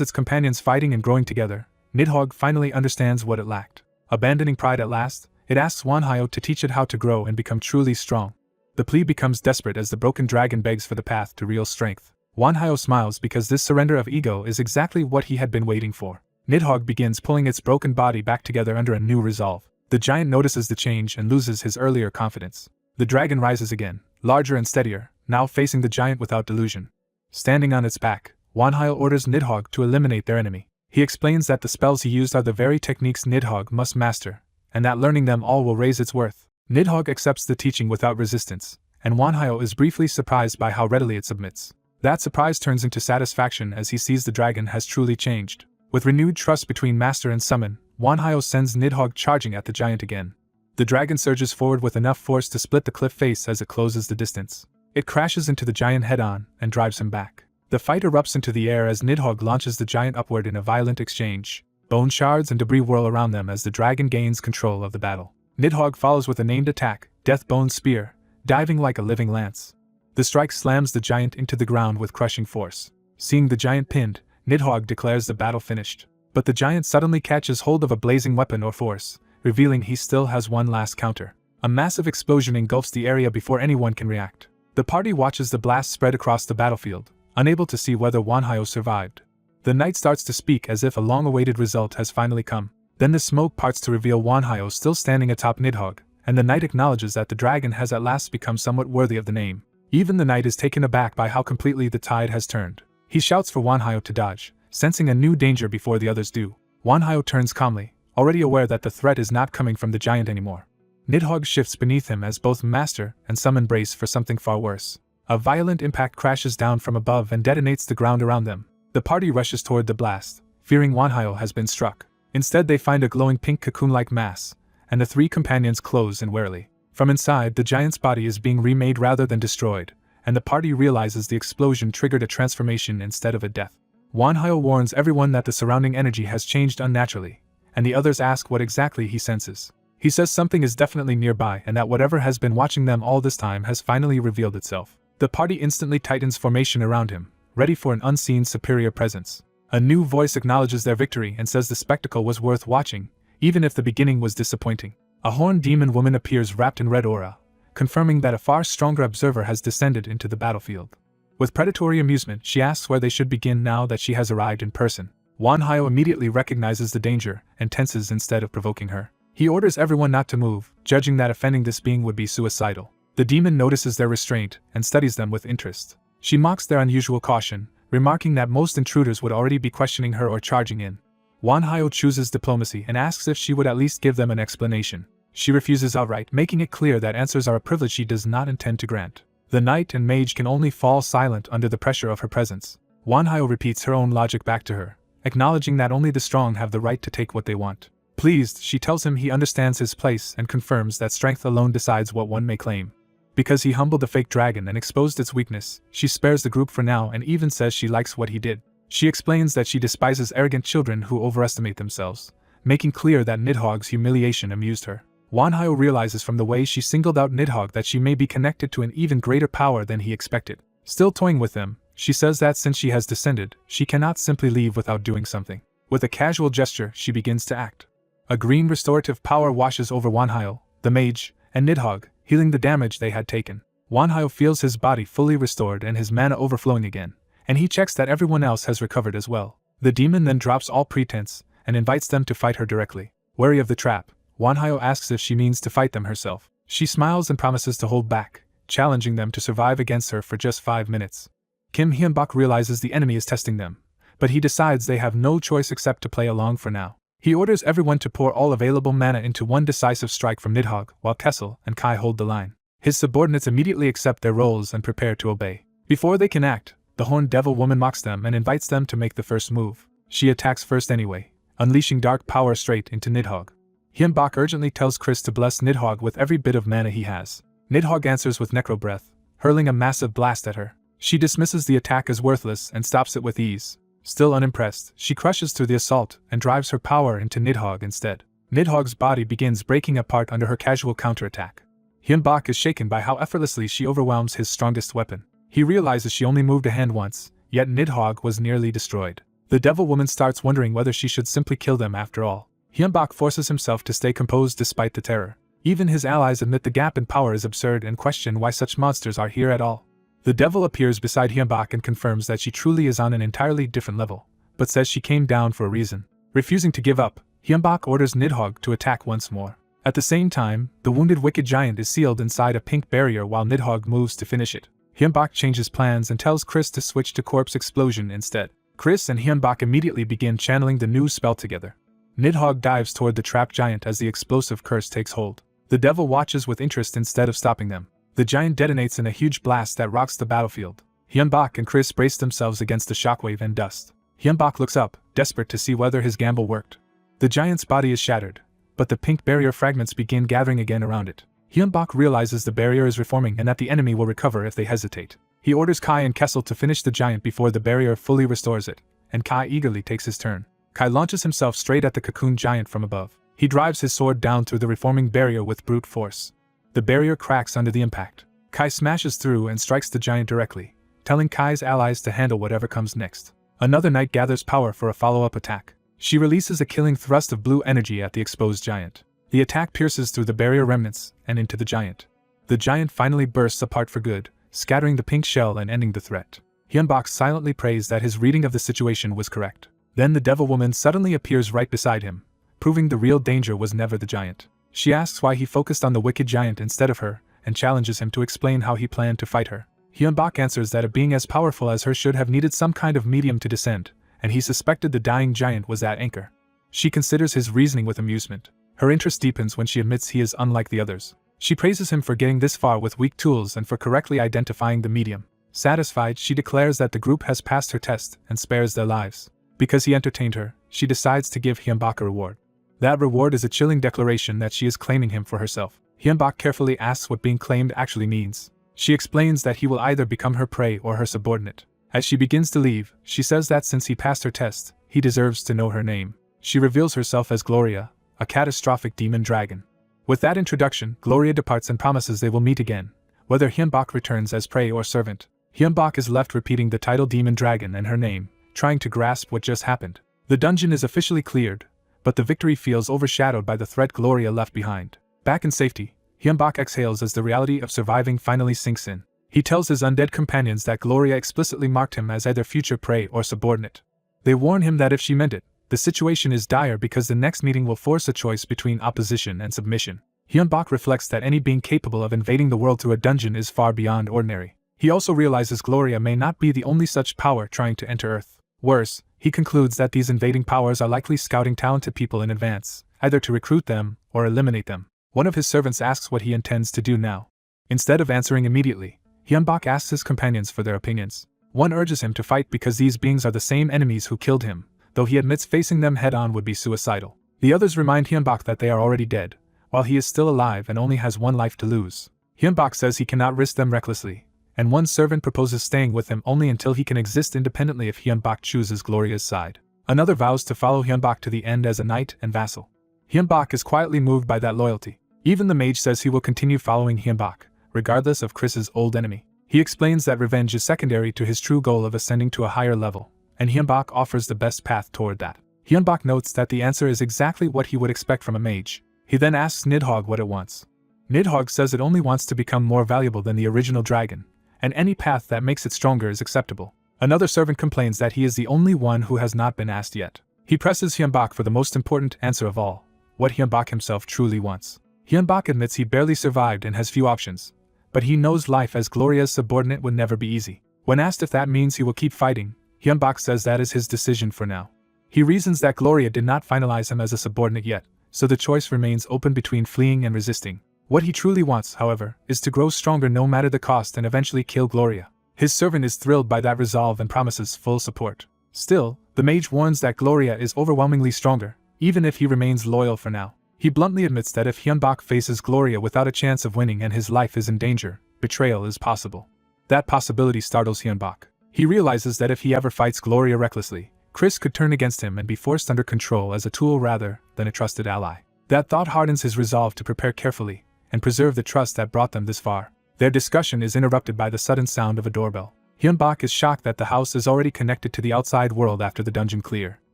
its companions fighting and growing together, Nidhogg finally understands what it lacked. Abandoning pride at last, it asks Wanhyo to teach it how to grow and become truly strong. The plea becomes desperate as the broken dragon begs for the path to real strength. Wanhyo smiles because this surrender of ego is exactly what he had been waiting for. Nidhogg begins pulling its broken body back together under a new resolve. The giant notices the change and loses his earlier confidence. The dragon rises again, larger and steadier, now facing the giant without delusion. Standing on its back, Wanhyo orders Nidhogg to eliminate their enemy. He explains that the spells he used are the very techniques Nidhogg must master, and that learning them all will raise its worth. Nidhogg accepts the teaching without resistance, and Wanhyo is briefly surprised by how readily it submits. That surprise turns into satisfaction as he sees the dragon has truly changed. With renewed trust between master and summon, Wanhyo sends Nidhogg charging at the giant again. The dragon surges forward with enough force to split the cliff face as it closes the distance. It crashes into the giant head-on and drives him back. The fight erupts into the air as Nidhogg launches the giant upward in a violent exchange. Bone shards and debris whirl around them as the dragon gains control of the battle. Nidhogg follows with a named attack, Deathbone Spear, diving like a living lance. The strike slams the giant into the ground with crushing force. Seeing the giant pinned, Nidhogg declares the battle finished. But the giant suddenly catches hold of a blazing weapon or force, revealing he still has one last counter. A massive explosion engulfs the area before anyone can react. The party watches the blast spread across the battlefield, unable to see whether Wanhyo survived. The knight starts to speak as if a long-awaited result has finally come. Then the smoke parts to reveal Wanhyo still standing atop Nidhogg, and the knight acknowledges that the dragon has at last become somewhat worthy of the name. Even the knight is taken aback by how completely the tide has turned. He shouts for Wanhyo to dodge, sensing a new danger before the others do. Wanhyo turns calmly, already aware that the threat is not coming from the giant anymore. Nidhogg shifts beneath him as both master and summon brace for something far worse. A violent impact crashes down from above and detonates the ground around them. The party rushes toward the blast, fearing Wanhyo has been struck. Instead they find a glowing pink cocoon-like mass, and the three companions close in warily. From inside, the giant's body is being remade rather than destroyed, and the party realizes the explosion triggered a transformation instead of a death. Wanhyo warns everyone that the surrounding energy has changed unnaturally, and the others ask what exactly he senses. He says something is definitely nearby and that whatever has been watching them all this time has finally revealed itself. The party instantly tightens formation around him, ready for an unseen superior presence. A new voice acknowledges their victory and says the spectacle was worth watching, even if the beginning was disappointing. A horned demon woman appears wrapped in red aura, confirming that a far stronger observer has descended into the battlefield. With predatory amusement, she asks where they should begin now that she has arrived in person. Wanhyo immediately recognizes the danger and tenses instead of provoking her. He orders everyone not to move, judging that offending this being would be suicidal. The demon notices their restraint and studies them with interest. She mocks their unusual caution, remarking that most intruders would already be questioning her or charging in. Wanhyo chooses diplomacy and asks if she would at least give them an explanation. She refuses outright, making it clear that answers are a privilege she does not intend to grant. The knight and mage can only fall silent under the pressure of her presence. Wanhyo repeats her own logic back to her, acknowledging that only the strong have the right to take what they want. Pleased, she tells him he understands his place and confirms that strength alone decides what one may claim. Because he humbled the fake dragon and exposed its weakness, she spares the group for now and even says she likes what he did. She explains that she despises arrogant children who overestimate themselves, making clear that Nidhogg's humiliation amused her. Wanhyo realizes from the way she singled out Nidhogg that she may be connected to an even greater power than he expected. Still toying with them, she says that since she has descended, she cannot simply leave without doing something. With a casual gesture, she begins to act. A green restorative power washes over Wanhyo, the mage, and Nidhogg, healing the damage they had taken. Wanhyo feels his body fully restored and his mana overflowing again, and he checks that everyone else has recovered as well. The demon then drops all pretense and invites them to fight her directly. Wary of the trap, Wanhyo asks if she means to fight them herself. She smiles and promises to hold back, challenging them to survive against her for just 5 minutes. Kim Hyun-bak realizes the enemy is testing them, but he decides they have no choice except to play along for now. He orders everyone to pour all available mana into one decisive strike from Nidhogg, while Kessel and Kai hold the line. His subordinates immediately accept their roles and prepare to obey. Before they can act, the Horned Devil Woman mocks them and invites them to make the first move. She attacks first anyway, unleashing dark power straight into Nidhogg. Hyunbak urgently tells Chris to bless Nidhogg with every bit of mana he has. Nidhogg answers with Necro Breath, hurling a massive blast at her. She dismisses the attack as worthless and stops it with ease. Still unimpressed, she crushes through the assault and drives her power into Nidhogg instead. Nidhogg's body begins breaking apart under her casual counterattack. Hyunbak is shaken by how effortlessly she overwhelms his strongest weapon. He realizes she only moved a hand once, yet Nidhogg was nearly destroyed. The Devil Woman starts wondering whether she should simply kill them after all. Hyunbak forces himself to stay composed despite the terror. Even his allies admit the gap in power is absurd and question why such monsters are here at all. The devil appears beside Hyunbak and confirms that she truly is on an entirely different level, but says she came down for a reason. Refusing to give up, Hyunbak orders Nidhogg to attack once more. At the same time, the wounded wicked giant is sealed inside a pink barrier while Nidhogg moves to finish it. Hyunbak changes plans and tells Chris to switch to Corpse Explosion instead. Chris and Hyunbak immediately begin channeling the new spell together. Nidhogg dives toward the trapped giant as the explosive curse takes hold. The devil watches with interest instead of stopping them. The giant detonates in a huge blast that rocks the battlefield. Hyunbak and Chris brace themselves against the shockwave and dust. Hyunbak looks up, desperate to see whether his gamble worked. The giant's body is shattered, but the pink barrier fragments begin gathering again around it. Hyunbak realizes the barrier is reforming and that the enemy will recover if they hesitate. He orders Kai and Kessel to finish the giant before the barrier fully restores it, and Kai eagerly takes his turn. Kai launches himself straight at the cocoon giant from above. He drives his sword down through the reforming barrier with brute force. The barrier cracks under the impact. Kai smashes through and strikes the giant directly, telling Kai's allies to handle whatever comes next. Another knight gathers power for a follow-up attack. She releases a killing thrust of blue energy at the exposed giant. The attack pierces through the barrier remnants and into the giant. The giant finally bursts apart for good, scattering the pink shell and ending the threat. Hyunbak silently prays that his reading of the situation was correct. Then the devil woman suddenly appears right beside him, proving the real danger was never the giant. She asks why he focused on the wicked giant instead of her, and challenges him to explain how he planned to fight her. Hyunbak answers that a being as powerful as her should have needed some kind of medium to descend, and he suspected the dying giant was that anchor. She considers his reasoning with amusement. Her interest deepens when she admits he is unlike the others. She praises him for getting this far with weak tools and for correctly identifying the medium. Satisfied, she declares that the group has passed her test and spares their lives. Because he entertained her, she decides to give Hyunbak a reward. That reward is a chilling declaration that she is claiming him for herself. Hyunbak carefully asks what being claimed actually means. She explains that he will either become her prey or her subordinate. As she begins to leave, she says that since he passed her test, he deserves to know her name. She reveals herself as Gloria, a catastrophic demon dragon. With that introduction, Gloria departs and promises they will meet again, whether Hyunbak returns as prey or servant. Hyunbak is left repeating the title demon dragon and her name, trying to grasp what just happened. The dungeon is officially cleared, but the victory feels overshadowed by the threat Gloria left behind. Back in safety, Hyunbak exhales as the reality of surviving finally sinks in. He tells his undead companions that Gloria explicitly marked him as either future prey or subordinate. They warn him that if she meant it, the situation is dire because the next meeting will force a choice between opposition and submission. Hyunbak reflects that any being capable of invading the world through a dungeon is far beyond ordinary. He also realizes Gloria may not be the only such power trying to enter Earth. Worse, he concludes that these invading powers are likely scouting talented people in advance, either to recruit them or eliminate them. One of his servants asks what he intends to do now. Instead of answering immediately, Hyunbak asks his companions for their opinions. One urges him to fight because these beings are the same enemies who killed him, though he admits facing them head-on would be suicidal. The others remind Hyunbak that they are already dead, while he is still alive and only has one life to lose. Hyunbak says he cannot risk them recklessly, and one servant proposes staying with him only until he can exist independently if Hyunbak chooses Gloria's side. Another vows to follow Hyunbak to the end as a knight and vassal. Hyunbak is quietly moved by that loyalty. Even the mage says he will continue following Hyunbak, regardless of Chris's old enemy. He explains that revenge is secondary to his true goal of ascending to a higher level, and Hyunbak offers the best path toward that. Hyunbak notes that the answer is exactly what he would expect from a mage. He then asks Nidhogg what it wants. Nidhogg says it only wants to become more valuable than the original dragon, and any path that makes it stronger is acceptable. Another servant complains that he is the only one who has not been asked yet. He presses Hyunbak for the most important answer of all, what Hyunbak himself truly wants. Hyunbak admits he barely survived and has few options, but he knows life as Gloria's subordinate would never be easy. When asked if that means he will keep fighting, Hyunbak says that is his decision for now. He reasons that Gloria did not finalize him as a subordinate yet, so the choice remains open between fleeing and resisting. What he truly wants, however, is to grow stronger no matter the cost and eventually kill Gloria. His servant is thrilled by that resolve and promises full support. Still, the mage warns that Gloria is overwhelmingly stronger, even if he remains loyal for now. He bluntly admits that if Hyunbak faces Gloria without a chance of winning and his life is in danger, betrayal is possible. That possibility startles Hyunbak. He realizes that if he ever fights Gloria recklessly, Chris could turn against him and be forced under control as a tool rather than a trusted ally. That thought hardens his resolve to prepare carefully and preserve the trust that brought them this far. Their discussion is interrupted by the sudden sound of a doorbell. Hyunbak is shocked that the house is already connected to the outside world after the dungeon clear.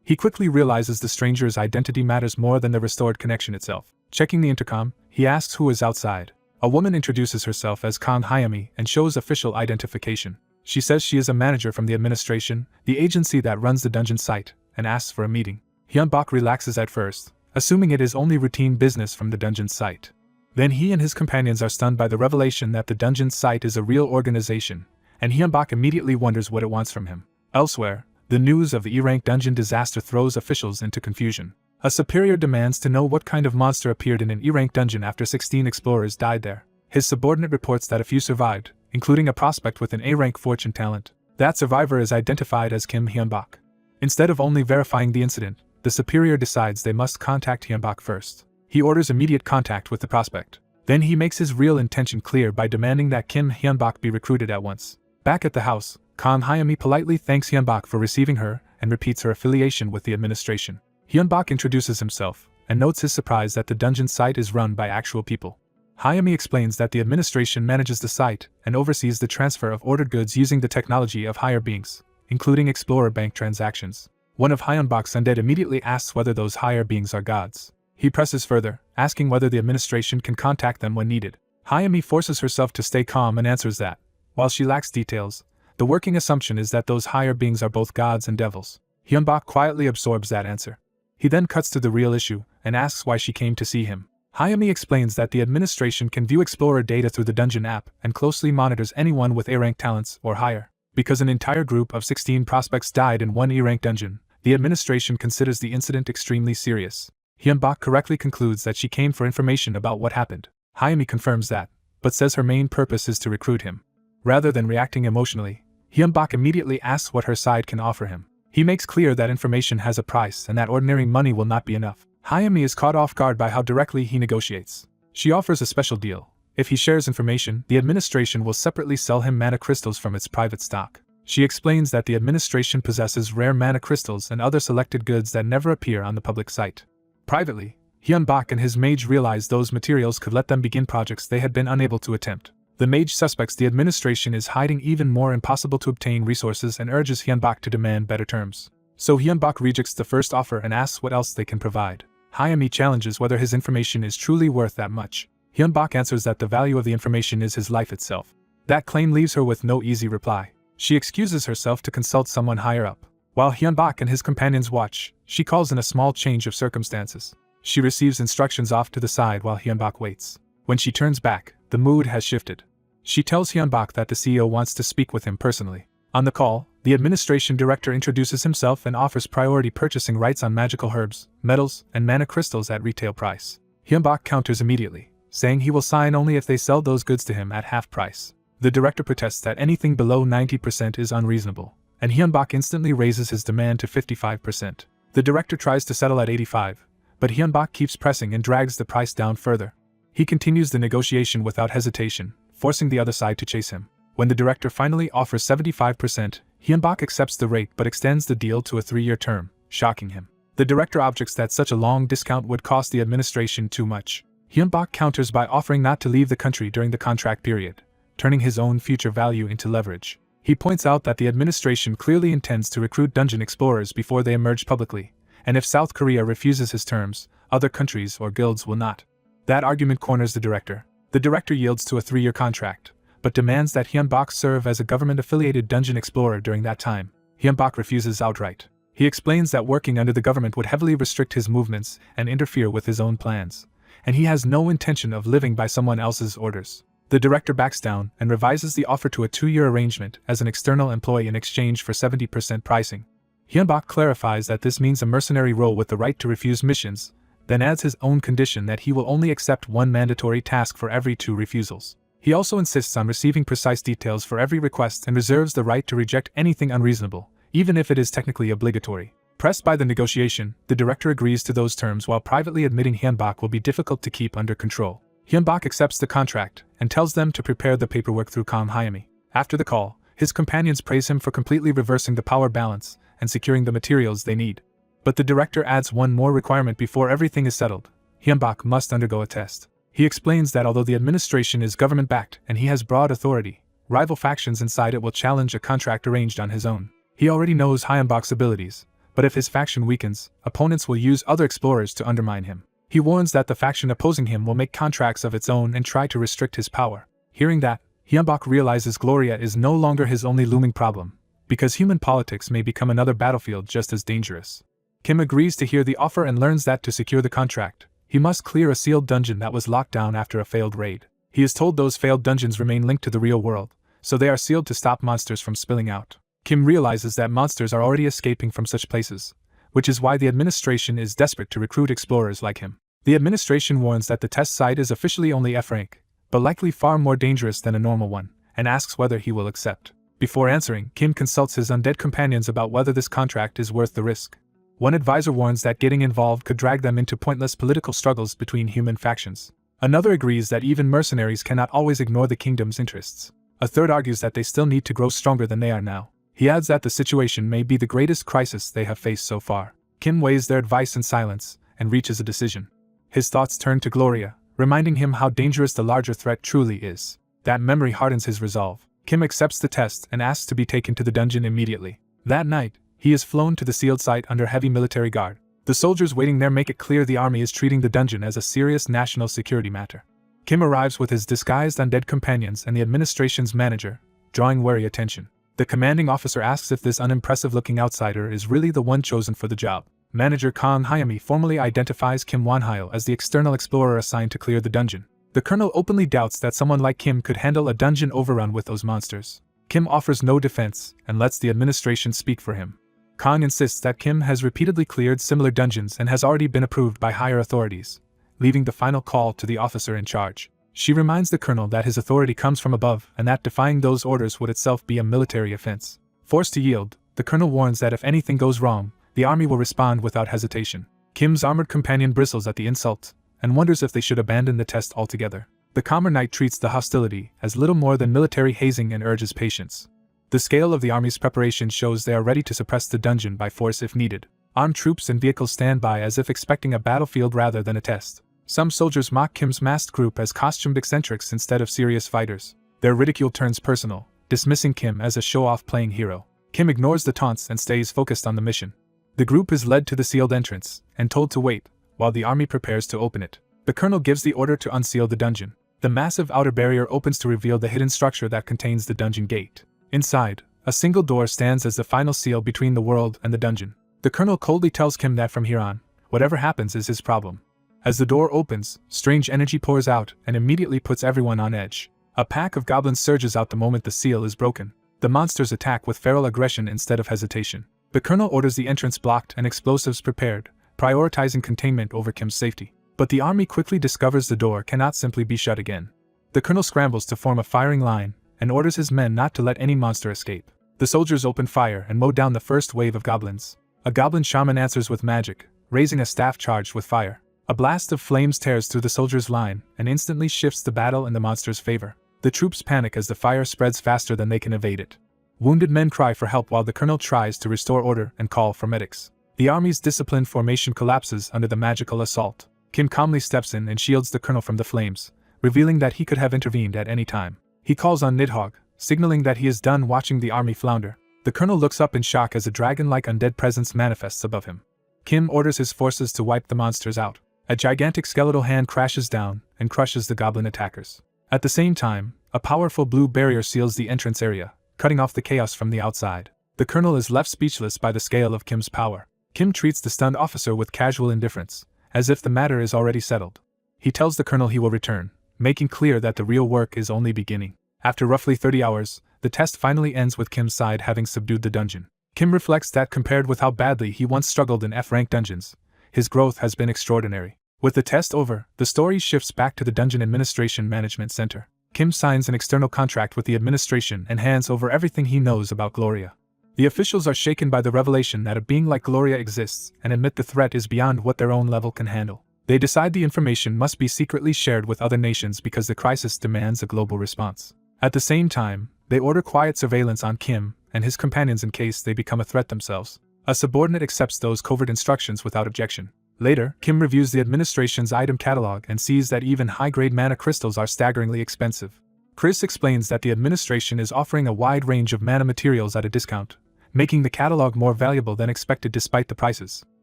He quickly realizes the stranger's identity matters more than the restored connection itself. Checking the intercom, he asks who is outside. A woman introduces herself as Kang Hyami and shows official identification. She says she is a manager from the administration, the agency that runs the dungeon site, and asks for a meeting. Hyunbak relaxes at first, assuming it is only routine business from the dungeon site. Then he and his companions are stunned by the revelation that the dungeon site is a real organization, and Hyunbak immediately wonders what it wants from him. Elsewhere, the news of the E-rank dungeon disaster throws officials into confusion. A superior demands to know what kind of monster appeared in an E-rank dungeon after 16 explorers died there. His subordinate reports that a few survived, including a prospect with an A-rank fortune talent. That survivor is identified as Kim Hyunbak. Instead of only verifying the incident, the superior decides they must contact Hyunbak first. He orders immediate contact with the prospect. Then he makes his real intention clear by demanding that Kim Hyunbak be recruited at once. Back at the house, Kang Hyami politely thanks Hyunbak for receiving her and repeats her affiliation with the administration. Hyunbak introduces himself and notes his surprise that the dungeon site is run by actual people. Hyami explains that the administration manages the site and oversees the transfer of ordered goods using the technology of higher beings, including explorer bank transactions. One of Hyunbak's undead immediately asks whether those higher beings are gods. He presses further, asking whether the administration can contact them when needed. Hyami forces herself to stay calm and answers that, while she lacks details, the working assumption is that those higher beings are both gods and devils. Hyunbak quietly absorbs that answer. He then cuts to the real issue and asks why she came to see him. Hyami explains that the administration can view explorer data through the dungeon app and closely monitors anyone with A-rank talents or higher. Because an entire group of 16 prospects died in one E-rank dungeon, the administration considers the incident extremely serious. Hyunbak correctly concludes that she came for information about what happened. Hyami confirms that, but says her main purpose is to recruit him. Rather than reacting emotionally, Hyunbak immediately asks what her side can offer him. He makes clear that information has a price and that ordinary money will not be enough. Hyami is caught off guard by how directly he negotiates. She offers a special deal. If he shares information, the administration will separately sell him mana crystals from its private stock. She explains that the administration possesses rare mana crystals and other selected goods that never appear on the public site. Privately, Hyunbak and his mage realize those materials could let them begin projects they had been unable to attempt. The mage suspects the administration is hiding even more impossible to obtain resources and urges Hyunbak to demand better terms. So Hyunbak rejects the first offer and asks what else they can provide. Hyami challenges whether his information is truly worth that much. Hyunbak answers that the value of the information is his life itself. That claim leaves her with no easy reply. She excuses herself to consult someone higher up. While Hyunbak and his companions watch, she calls in a small change of circumstances. She receives instructions off to the side while Hyunbak waits. When she turns back, the mood has shifted. She tells Hyunbak that the CEO wants to speak with him personally. On the call, the administration director introduces himself and offers priority purchasing rights on magical herbs, metals, and mana crystals at retail price. Hyunbak counters immediately, saying he will sign only if they sell those goods to him at half price. The director protests that anything below 90% is unreasonable, and Hyunbak instantly raises his demand to 55%. The director tries to settle at 85%, but Hyunbak keeps pressing and drags the price down further. He continues the negotiation without hesitation, forcing the other side to chase him. When the director finally offers 75%, Hyunbak accepts the rate but extends the deal to a 3-year term, shocking him. The director objects that such a long discount would cost the administration too much. Hyunbak counters by offering not to leave the country during the contract period, turning his own future value into leverage. He points out that the administration clearly intends to recruit dungeon explorers before they emerge publicly, and if South Korea refuses his terms, other countries or guilds will not. That argument corners the director. The director yields to a 3-year contract, but demands that Hyunbak serve as a government-affiliated dungeon explorer during that time. Hyunbak refuses outright. He explains that working under the government would heavily restrict his movements and interfere with his own plans, and he has no intention of living by someone else's orders. The director backs down and revises the offer to a 2-year arrangement as an external employee in exchange for 70% pricing. Hyunbak clarifies that this means a mercenary role with the right to refuse missions, then adds his own condition that he will only accept 1 mandatory task for every 2 refusals. He also insists on receiving precise details for every request and reserves the right to reject anything unreasonable, even if it is technically obligatory. Pressed by the negotiation, the director agrees to those terms while privately admitting Hyunbak will be difficult to keep under control. Hyunbak accepts the contract and tells them to prepare the paperwork through Kang Hyami. After the call, his companions praise him for completely reversing the power balance and securing the materials they need. But the director adds one more requirement before everything is settled. Hyunbak must undergo a test. He explains that although the administration is government-backed and he has broad authority, rival factions inside it will challenge a contract arranged on his own. He already knows Hyunbak's abilities, but if his faction weakens, opponents will use other explorers to undermine him. He warns that the faction opposing him will make contracts of its own and try to restrict his power. Hearing that, Hyunbak realizes Gloria is no longer his only looming problem, because human politics may become another battlefield just as dangerous. Kim agrees to hear the offer and learns that to secure the contract, he must clear a sealed dungeon that was locked down after a failed raid. He is told those failed dungeons remain linked to the real world, so they are sealed to stop monsters from spilling out. Kim realizes that monsters are already escaping from such places, which is why the administration is desperate to recruit explorers like him. The administration warns that the test site is officially only F rank, but likely far more dangerous than a normal one, and asks whether he will accept. Before answering, Kim consults his undead companions about whether this contract is worth the risk. One advisor warns that getting involved could drag them into pointless political struggles between human factions. Another agrees that even mercenaries cannot always ignore the kingdom's interests. A third argues that they still need to grow stronger than they are now. He adds that the situation may be the greatest crisis they have faced so far. Kim weighs their advice in silence and reaches a decision. His thoughts turn to Gloria, reminding him how dangerous the larger threat truly is. That memory hardens his resolve. Kim accepts the test and asks to be taken to the dungeon immediately. That night, he is flown to the sealed site under heavy military guard. The soldiers waiting there make it clear the army is treating the dungeon as a serious national security matter. Kim arrives with his disguised undead companions and the administration's manager, drawing wary attention. The commanding officer asks if this unimpressive-looking outsider is really the one chosen for the job. Manager Kang Hyami formally identifies Kim Wonhyo as the external explorer assigned to clear the dungeon. The colonel openly doubts that someone like Kim could handle a dungeon overrun with those monsters. Kim offers no defense and lets the administration speak for him. Kang insists that Kim has repeatedly cleared similar dungeons and has already been approved by higher authorities, leaving the final call to the officer in charge. She reminds the colonel that his authority comes from above and that defying those orders would itself be a military offense. Forced to yield, the colonel warns that if anything goes wrong, the army will respond without hesitation. Kim's armored companion bristles at the insult and wonders if they should abandon the test altogether. The calmer knight treats the hostility as little more than military hazing and urges patience. The scale of the army's preparation shows they are ready to suppress the dungeon by force if needed. Armed troops and vehicles stand by as if expecting a battlefield rather than a test. Some soldiers mock Kim's masked group as costumed eccentrics instead of serious fighters. Their ridicule turns personal, dismissing Kim as a show-off playing hero. Kim ignores the taunts and stays focused on the mission. The group is led to the sealed entrance and told to wait, while the army prepares to open it. The colonel gives the order to unseal the dungeon. The massive outer barrier opens to reveal the hidden structure that contains the dungeon gate. Inside, a single door stands as the final seal between the world and the dungeon. The colonel coldly tells Kim that from here on, whatever happens is his problem. As the door opens, strange energy pours out and immediately puts everyone on edge. A pack of goblins surges out the moment the seal is broken. The monsters attack with feral aggression instead of hesitation. The colonel orders the entrance blocked and explosives prepared, prioritizing containment over Kim's safety. But the army quickly discovers the door cannot simply be shut again. The colonel scrambles to form a firing line and orders his men not to let any monster escape. The soldiers open fire and mow down the first wave of goblins. A goblin shaman answers with magic, raising a staff charged with fire. A blast of flames tears through the soldiers' line and instantly shifts the battle in the monsters' favor. The troops panic as the fire spreads faster than they can evade it. Wounded men cry for help while the colonel tries to restore order and call for medics. The army's disciplined formation collapses under the magical assault. Kim calmly steps in and shields the colonel from the flames, revealing that he could have intervened at any time. He calls on Nidhogg, signaling that he is done watching the army flounder. The colonel looks up in shock as a dragon-like undead presence manifests above him. Kim orders his forces to wipe the monsters out. A gigantic skeletal hand crashes down and crushes the goblin attackers. At the same time, a powerful blue barrier seals the entrance area, cutting off the chaos from the outside. The colonel is left speechless by the scale of Kim's power. Kim treats the stunned officer with casual indifference, as if the matter is already settled. He tells the colonel he will return, making clear that the real work is only beginning. After roughly 30 hours, the test finally ends with Kim's side having subdued the dungeon. Kim reflects that compared with how badly he once struggled in F-rank dungeons, his growth has been extraordinary. With the test over, the story shifts back to the Dungeon Administration Management Center. Kim signs an external contract with the administration and hands over everything he knows about Gloria. The officials are shaken by the revelation that a being like Gloria exists and admit the threat is beyond what their own level can handle. They decide the information must be secretly shared with other nations because the crisis demands a global response. At the same time, they order quiet surveillance on Kim and his companions in case they become a threat themselves. A subordinate accepts those covert instructions without objection. Later, Kim reviews the administration's item catalog and sees that even high-grade mana crystals are staggeringly expensive. Chris explains that the administration is offering a wide range of mana materials at a discount, making the catalog more valuable than expected despite the prices.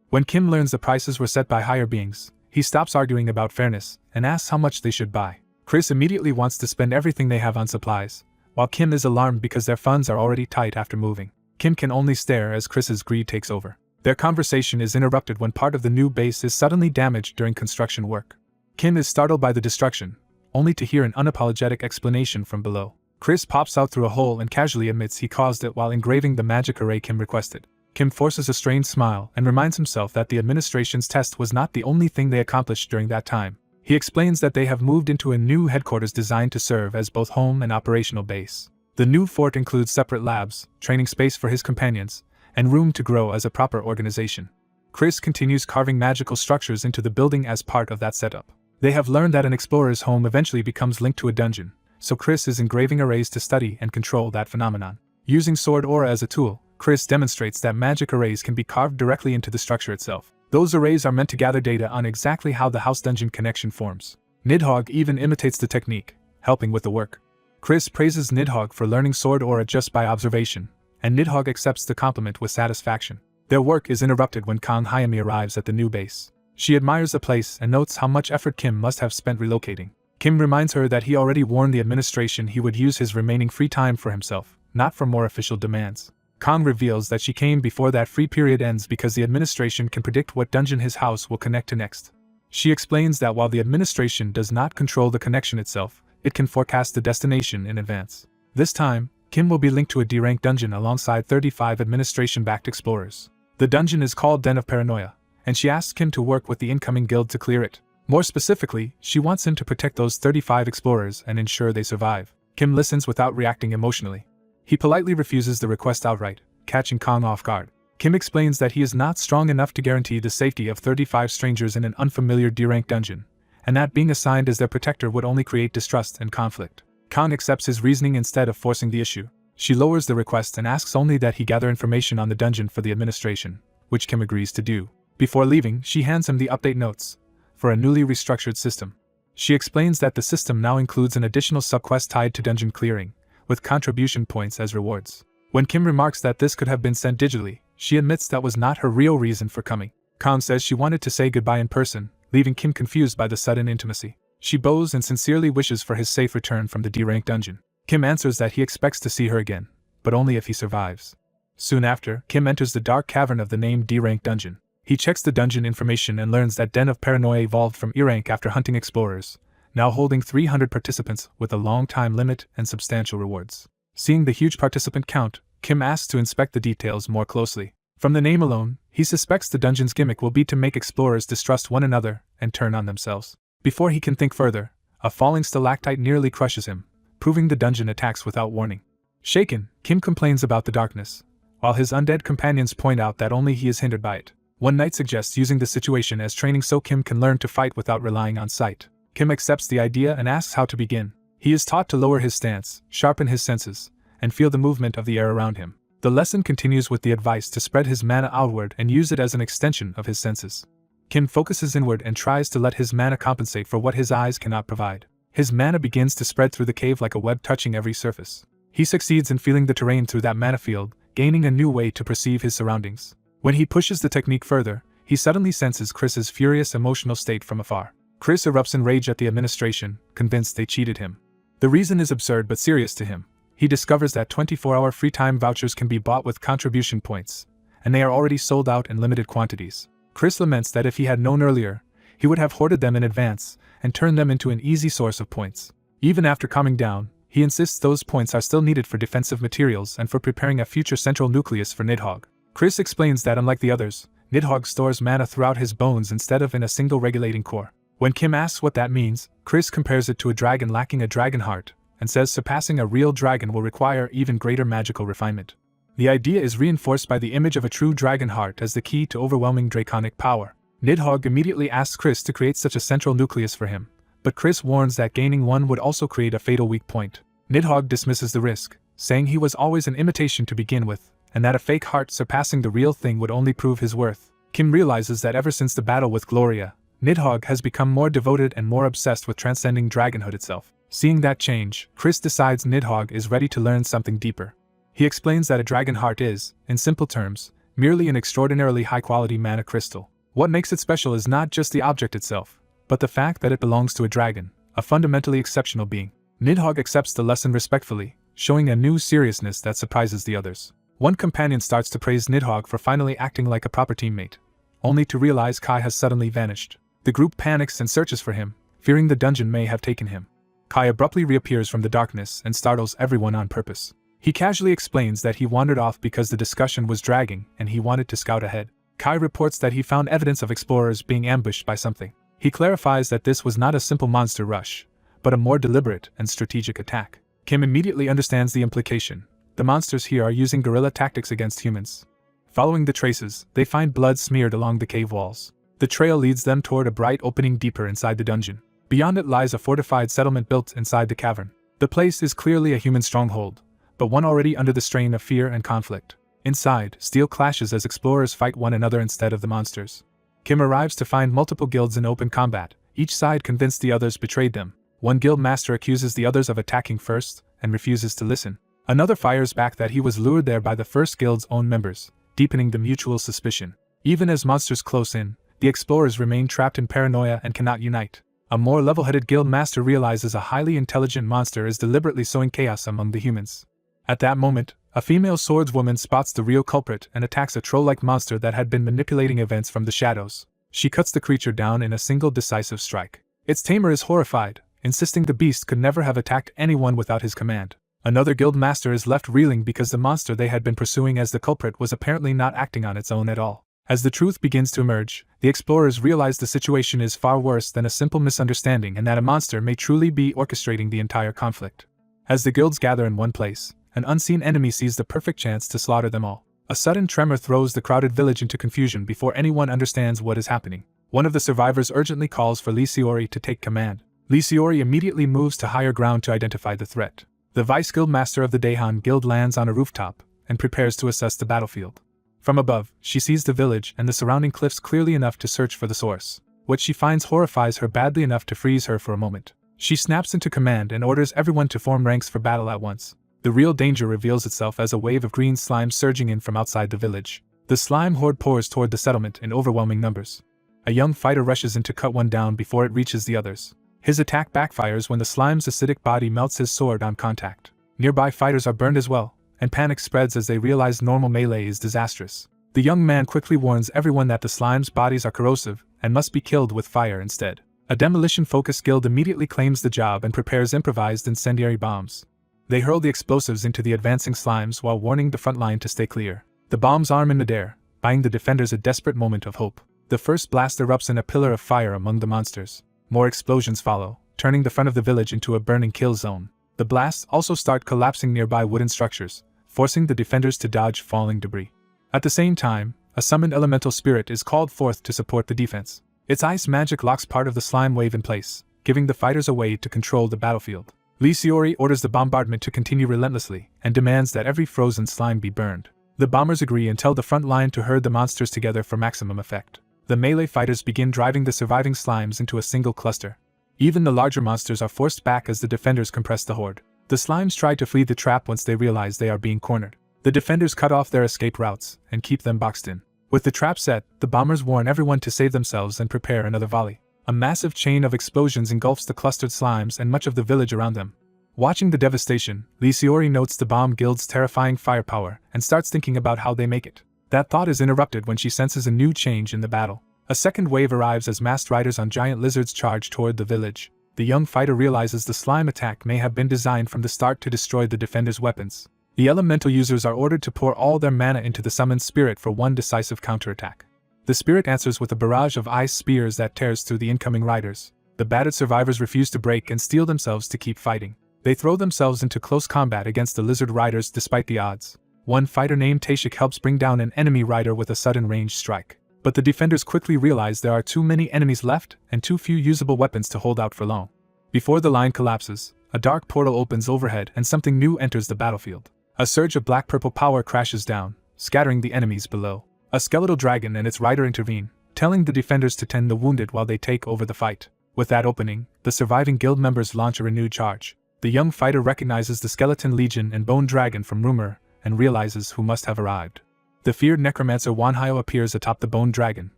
When Kim learns the prices were set by higher beings, he stops arguing about fairness and asks how much they should buy. Chris immediately wants to spend everything they have on supplies, while Kim is alarmed because their funds are already tight after moving. Kim can only stare as Chris's greed takes over. Their conversation is interrupted when part of the new base is suddenly damaged during construction work. Kim is startled by the destruction, only to hear an unapologetic explanation from below. Chris pops out through a hole and casually admits he caused it while engraving the magic array Kim requested. Kim forces a strained smile and reminds himself that the administration's test was not the only thing they accomplished during that time. He explains that they have moved into a new headquarters designed to serve as both home and operational base. The new fort includes separate labs, training space for his companions, and room to grow as a proper organization. Chris continues carving magical structures into the building as part of that setup. They have learned that an explorer's home eventually becomes linked to a dungeon, so Chris is engraving arrays to study and control that phenomenon. Using sword aura as a tool, Chris demonstrates that magic arrays can be carved directly into the structure itself. Those arrays are meant to gather data on exactly how the house-dungeon connection forms. Nidhogg even imitates the technique, helping with the work. Chris praises Nidhogg for learning sword aura just by observation, and Nidhogg accepts the compliment with satisfaction. Their work is interrupted when Kang Hyami arrives at the new base. She admires the place and notes how much effort Kim must have spent relocating. Kim reminds her that he already warned the administration he would use his remaining free time for himself, not for more official demands. Kang reveals that she came before that free period ends because the administration can predict what dungeon his house will connect to next. She explains that while the administration does not control the connection itself, it can forecast the destination in advance. This time, Kim will be linked to a D-rank dungeon alongside 35 administration-backed explorers. The dungeon is called Den of Paranoia, and she asks Kim to work with the incoming guild to clear it. More specifically, she wants him to protect those 35 explorers and ensure they survive. Kim listens without reacting emotionally. He politely refuses the request outright, catching Kang off guard. Kim explains that he is not strong enough to guarantee the safety of 35 strangers in an unfamiliar D-rank dungeon, and that being assigned as their protector would only create distrust and conflict. Kang accepts his reasoning instead of forcing the issue. She lowers the request and asks only that he gather information on the dungeon for the administration, which Kim agrees to do. Before leaving, she hands him the update notes for a newly restructured system. She explains that the system now includes an additional subquest tied to dungeon clearing, with contribution points as rewards. When Kim remarks that this could have been sent digitally, she admits that was not her real reason for coming. Kang says she wanted to say goodbye in person, leaving Kim confused by the sudden intimacy. She bows and sincerely wishes for his safe return from the D-rank dungeon. Kim answers that he expects to see her again, but only if he survives. Soon after, Kim enters the dark cavern of the named D-rank dungeon. He checks the dungeon information and learns that Den of Paranoia evolved from E-rank after hunting explorers, now holding 300 participants with a long time limit and substantial rewards. Seeing the huge participant count, Kim asks to inspect the details more closely. From the name alone, he suspects the dungeon's gimmick will be to make explorers distrust one another and turn on themselves. Before he can think further, a falling stalactite nearly crushes him, proving the dungeon attacks without warning. Shaken, Kim complains about the darkness, while his undead companions point out that only he is hindered by it. One knight suggests using the situation as training so Kim can learn to fight without relying on sight. Kim accepts the idea and asks how to begin. He is taught to lower his stance, sharpen his senses, and feel the movement of the air around him. The lesson continues with the advice to spread his mana outward and use it as an extension of his senses. Kim focuses inward and tries to let his mana compensate for what his eyes cannot provide. His mana begins to spread through the cave like a web touching every surface. He succeeds in feeling the terrain through that mana field, gaining a new way to perceive his surroundings. When he pushes the technique further, he suddenly senses Chris's furious emotional state from afar. Chris erupts in rage at the administration, convinced they cheated him. The reason is absurd but serious to him. He discovers that 24-hour free time vouchers can be bought with contribution points, and they are already sold out in limited quantities. Chris laments that if he had known earlier, he would have hoarded them in advance and turned them into an easy source of points. Even after calming down, he insists those points are still needed for defensive materials and for preparing a future central nucleus for Nidhogg. Chris explains that unlike the others, Nidhogg stores mana throughout his bones instead of in a single regulating core. When Kim asks what that means, Chris compares it to a dragon lacking a dragon heart, and says surpassing a real dragon will require even greater magical refinement. The idea is reinforced by the image of a true dragon heart as the key to overwhelming draconic power. Nidhogg immediately asks Chris to create such a central nucleus for him, but Chris warns that gaining one would also create a fatal weak point. Nidhogg dismisses the risk, saying he was always an imitation to begin with, and that a fake heart surpassing the real thing would only prove his worth. Kim realizes that ever since the battle with Gloria, Nidhogg has become more devoted and more obsessed with transcending dragonhood itself. Seeing that change, Chris decides Nidhogg is ready to learn something deeper. He explains that a dragon heart is, in simple terms, merely an extraordinarily high-quality mana crystal. What makes it special is not just the object itself, but the fact that it belongs to a dragon, a fundamentally exceptional being. Nidhogg accepts the lesson respectfully, showing a new seriousness that surprises the others. One companion starts to praise Nidhogg for finally acting like a proper teammate, only to realize Kai has suddenly vanished. The group panics and searches for him, fearing the dungeon may have taken him. Kai abruptly reappears from the darkness and startles everyone on purpose. He casually explains that he wandered off because the discussion was dragging and he wanted to scout ahead. Kai reports that he found evidence of explorers being ambushed by something. He clarifies that this was not a simple monster rush, but a more deliberate and strategic attack. Kim immediately understands the implication. The monsters here are using guerrilla tactics against humans. Following the traces, they find blood smeared along the cave walls. The trail leads them toward a bright opening deeper inside the dungeon. Beyond it lies a fortified settlement built inside the cavern. The place is clearly a human stronghold, but one already under the strain of fear and conflict. Inside, steel clashes as explorers fight one another instead of the monsters. Kim arrives to find multiple guilds in open combat, each side convinced the others betrayed them. One guild master accuses the others of attacking first, and refuses to listen. Another fires back that he was lured there by the first guild's own members, deepening the mutual suspicion. Even as monsters close in, the explorers remain trapped in paranoia and cannot unite. A more level-headed guild master realizes a highly intelligent monster is deliberately sowing chaos among the humans. At that moment, a female swordswoman spots the real culprit and attacks a troll-like monster that had been manipulating events from the shadows. She cuts the creature down in a single decisive strike. Its tamer is horrified, insisting the beast could never have attacked anyone without his command. Another guild master is left reeling because the monster they had been pursuing as the culprit was apparently not acting on its own at all. As the truth begins to emerge, the explorers realize the situation is far worse than a simple misunderstanding and that a monster may truly be orchestrating the entire conflict. As the guilds gather in one place, an unseen enemy sees the perfect chance to slaughter them all. A sudden tremor throws the crowded village into confusion before anyone understands what is happening. One of the survivors urgently calls for Lisiori to take command. Lisiori immediately moves to higher ground to identify the threat. The vice guild master of the Daehan guild lands on a rooftop and prepares to assess the battlefield. From above, she sees the village and the surrounding cliffs clearly enough to search for the source. What she finds horrifies her badly enough to freeze her for a moment. She snaps into command and orders everyone to form ranks for battle at once. The real danger reveals itself as a wave of green slime surging in from outside the village. The slime horde pours toward the settlement in overwhelming numbers. A young fighter rushes in to cut one down before it reaches the others. His attack backfires when the slime's acidic body melts his sword on contact. Nearby fighters are burned as well, and panic spreads as they realize normal melee is disastrous. The young man quickly warns everyone that the slime's bodies are corrosive and must be killed with fire instead. A demolition-focused guild immediately claims the job and prepares improvised incendiary bombs. They hurl the explosives into the advancing slimes while warning the front line to stay clear. The bombs arm in midair, buying the defenders a desperate moment of hope. The first blast erupts in a pillar of fire among the monsters. More explosions follow, turning the front of the village into a burning kill zone. The blasts also start collapsing nearby wooden structures, forcing the defenders to dodge falling debris. At the same time, a summoned elemental spirit is called forth to support the defense. Its ice magic locks part of the slime wave in place, giving the fighters a way to control the battlefield. Lisiori orders the bombardment to continue relentlessly and demands that every frozen slime be burned. The bombers agree and tell the front line to herd the monsters together for maximum effect. The melee fighters begin driving the surviving slimes into a single cluster. Even the larger monsters are forced back as the defenders compress the horde. The slimes try to flee the trap once they realize they are being cornered. The defenders cut off their escape routes and keep them boxed in. With the trap set, the bombers warn everyone to save themselves and prepare another volley. A massive chain of explosions engulfs the clustered slimes and much of the village around them. Watching the devastation, Lisiori notes the bomb guild's terrifying firepower and starts thinking about how they make it. That thought is interrupted when she senses a new change in the battle. A second wave arrives as masked riders on giant lizards charge toward the village. The young fighter realizes the slime attack may have been designed from the start to destroy the defenders' weapons. The elemental users are ordered to pour all their mana into the summoned spirit for one decisive counterattack. The spirit answers with a barrage of ice spears that tears through the incoming riders. The battered survivors refuse to break and steel themselves to keep fighting. They throw themselves into close combat against the lizard riders despite the odds. One fighter named Tashik helps bring down an enemy rider with a sudden ranged strike. But the defenders quickly realize there are too many enemies left and too few usable weapons to hold out for long. Before the line collapses, a dark portal opens overhead and something new enters the battlefield. A surge of black-purple power crashes down, scattering the enemies below. A skeletal dragon and its rider intervene, telling the defenders to tend the wounded while they take over the fight. With that opening, the surviving guild members launch a renewed charge. The young fighter recognizes the Skeleton Legion and Bone Dragon from rumor and realizes who must have arrived. The feared necromancer Wanhyo appears atop the Bone Dragon,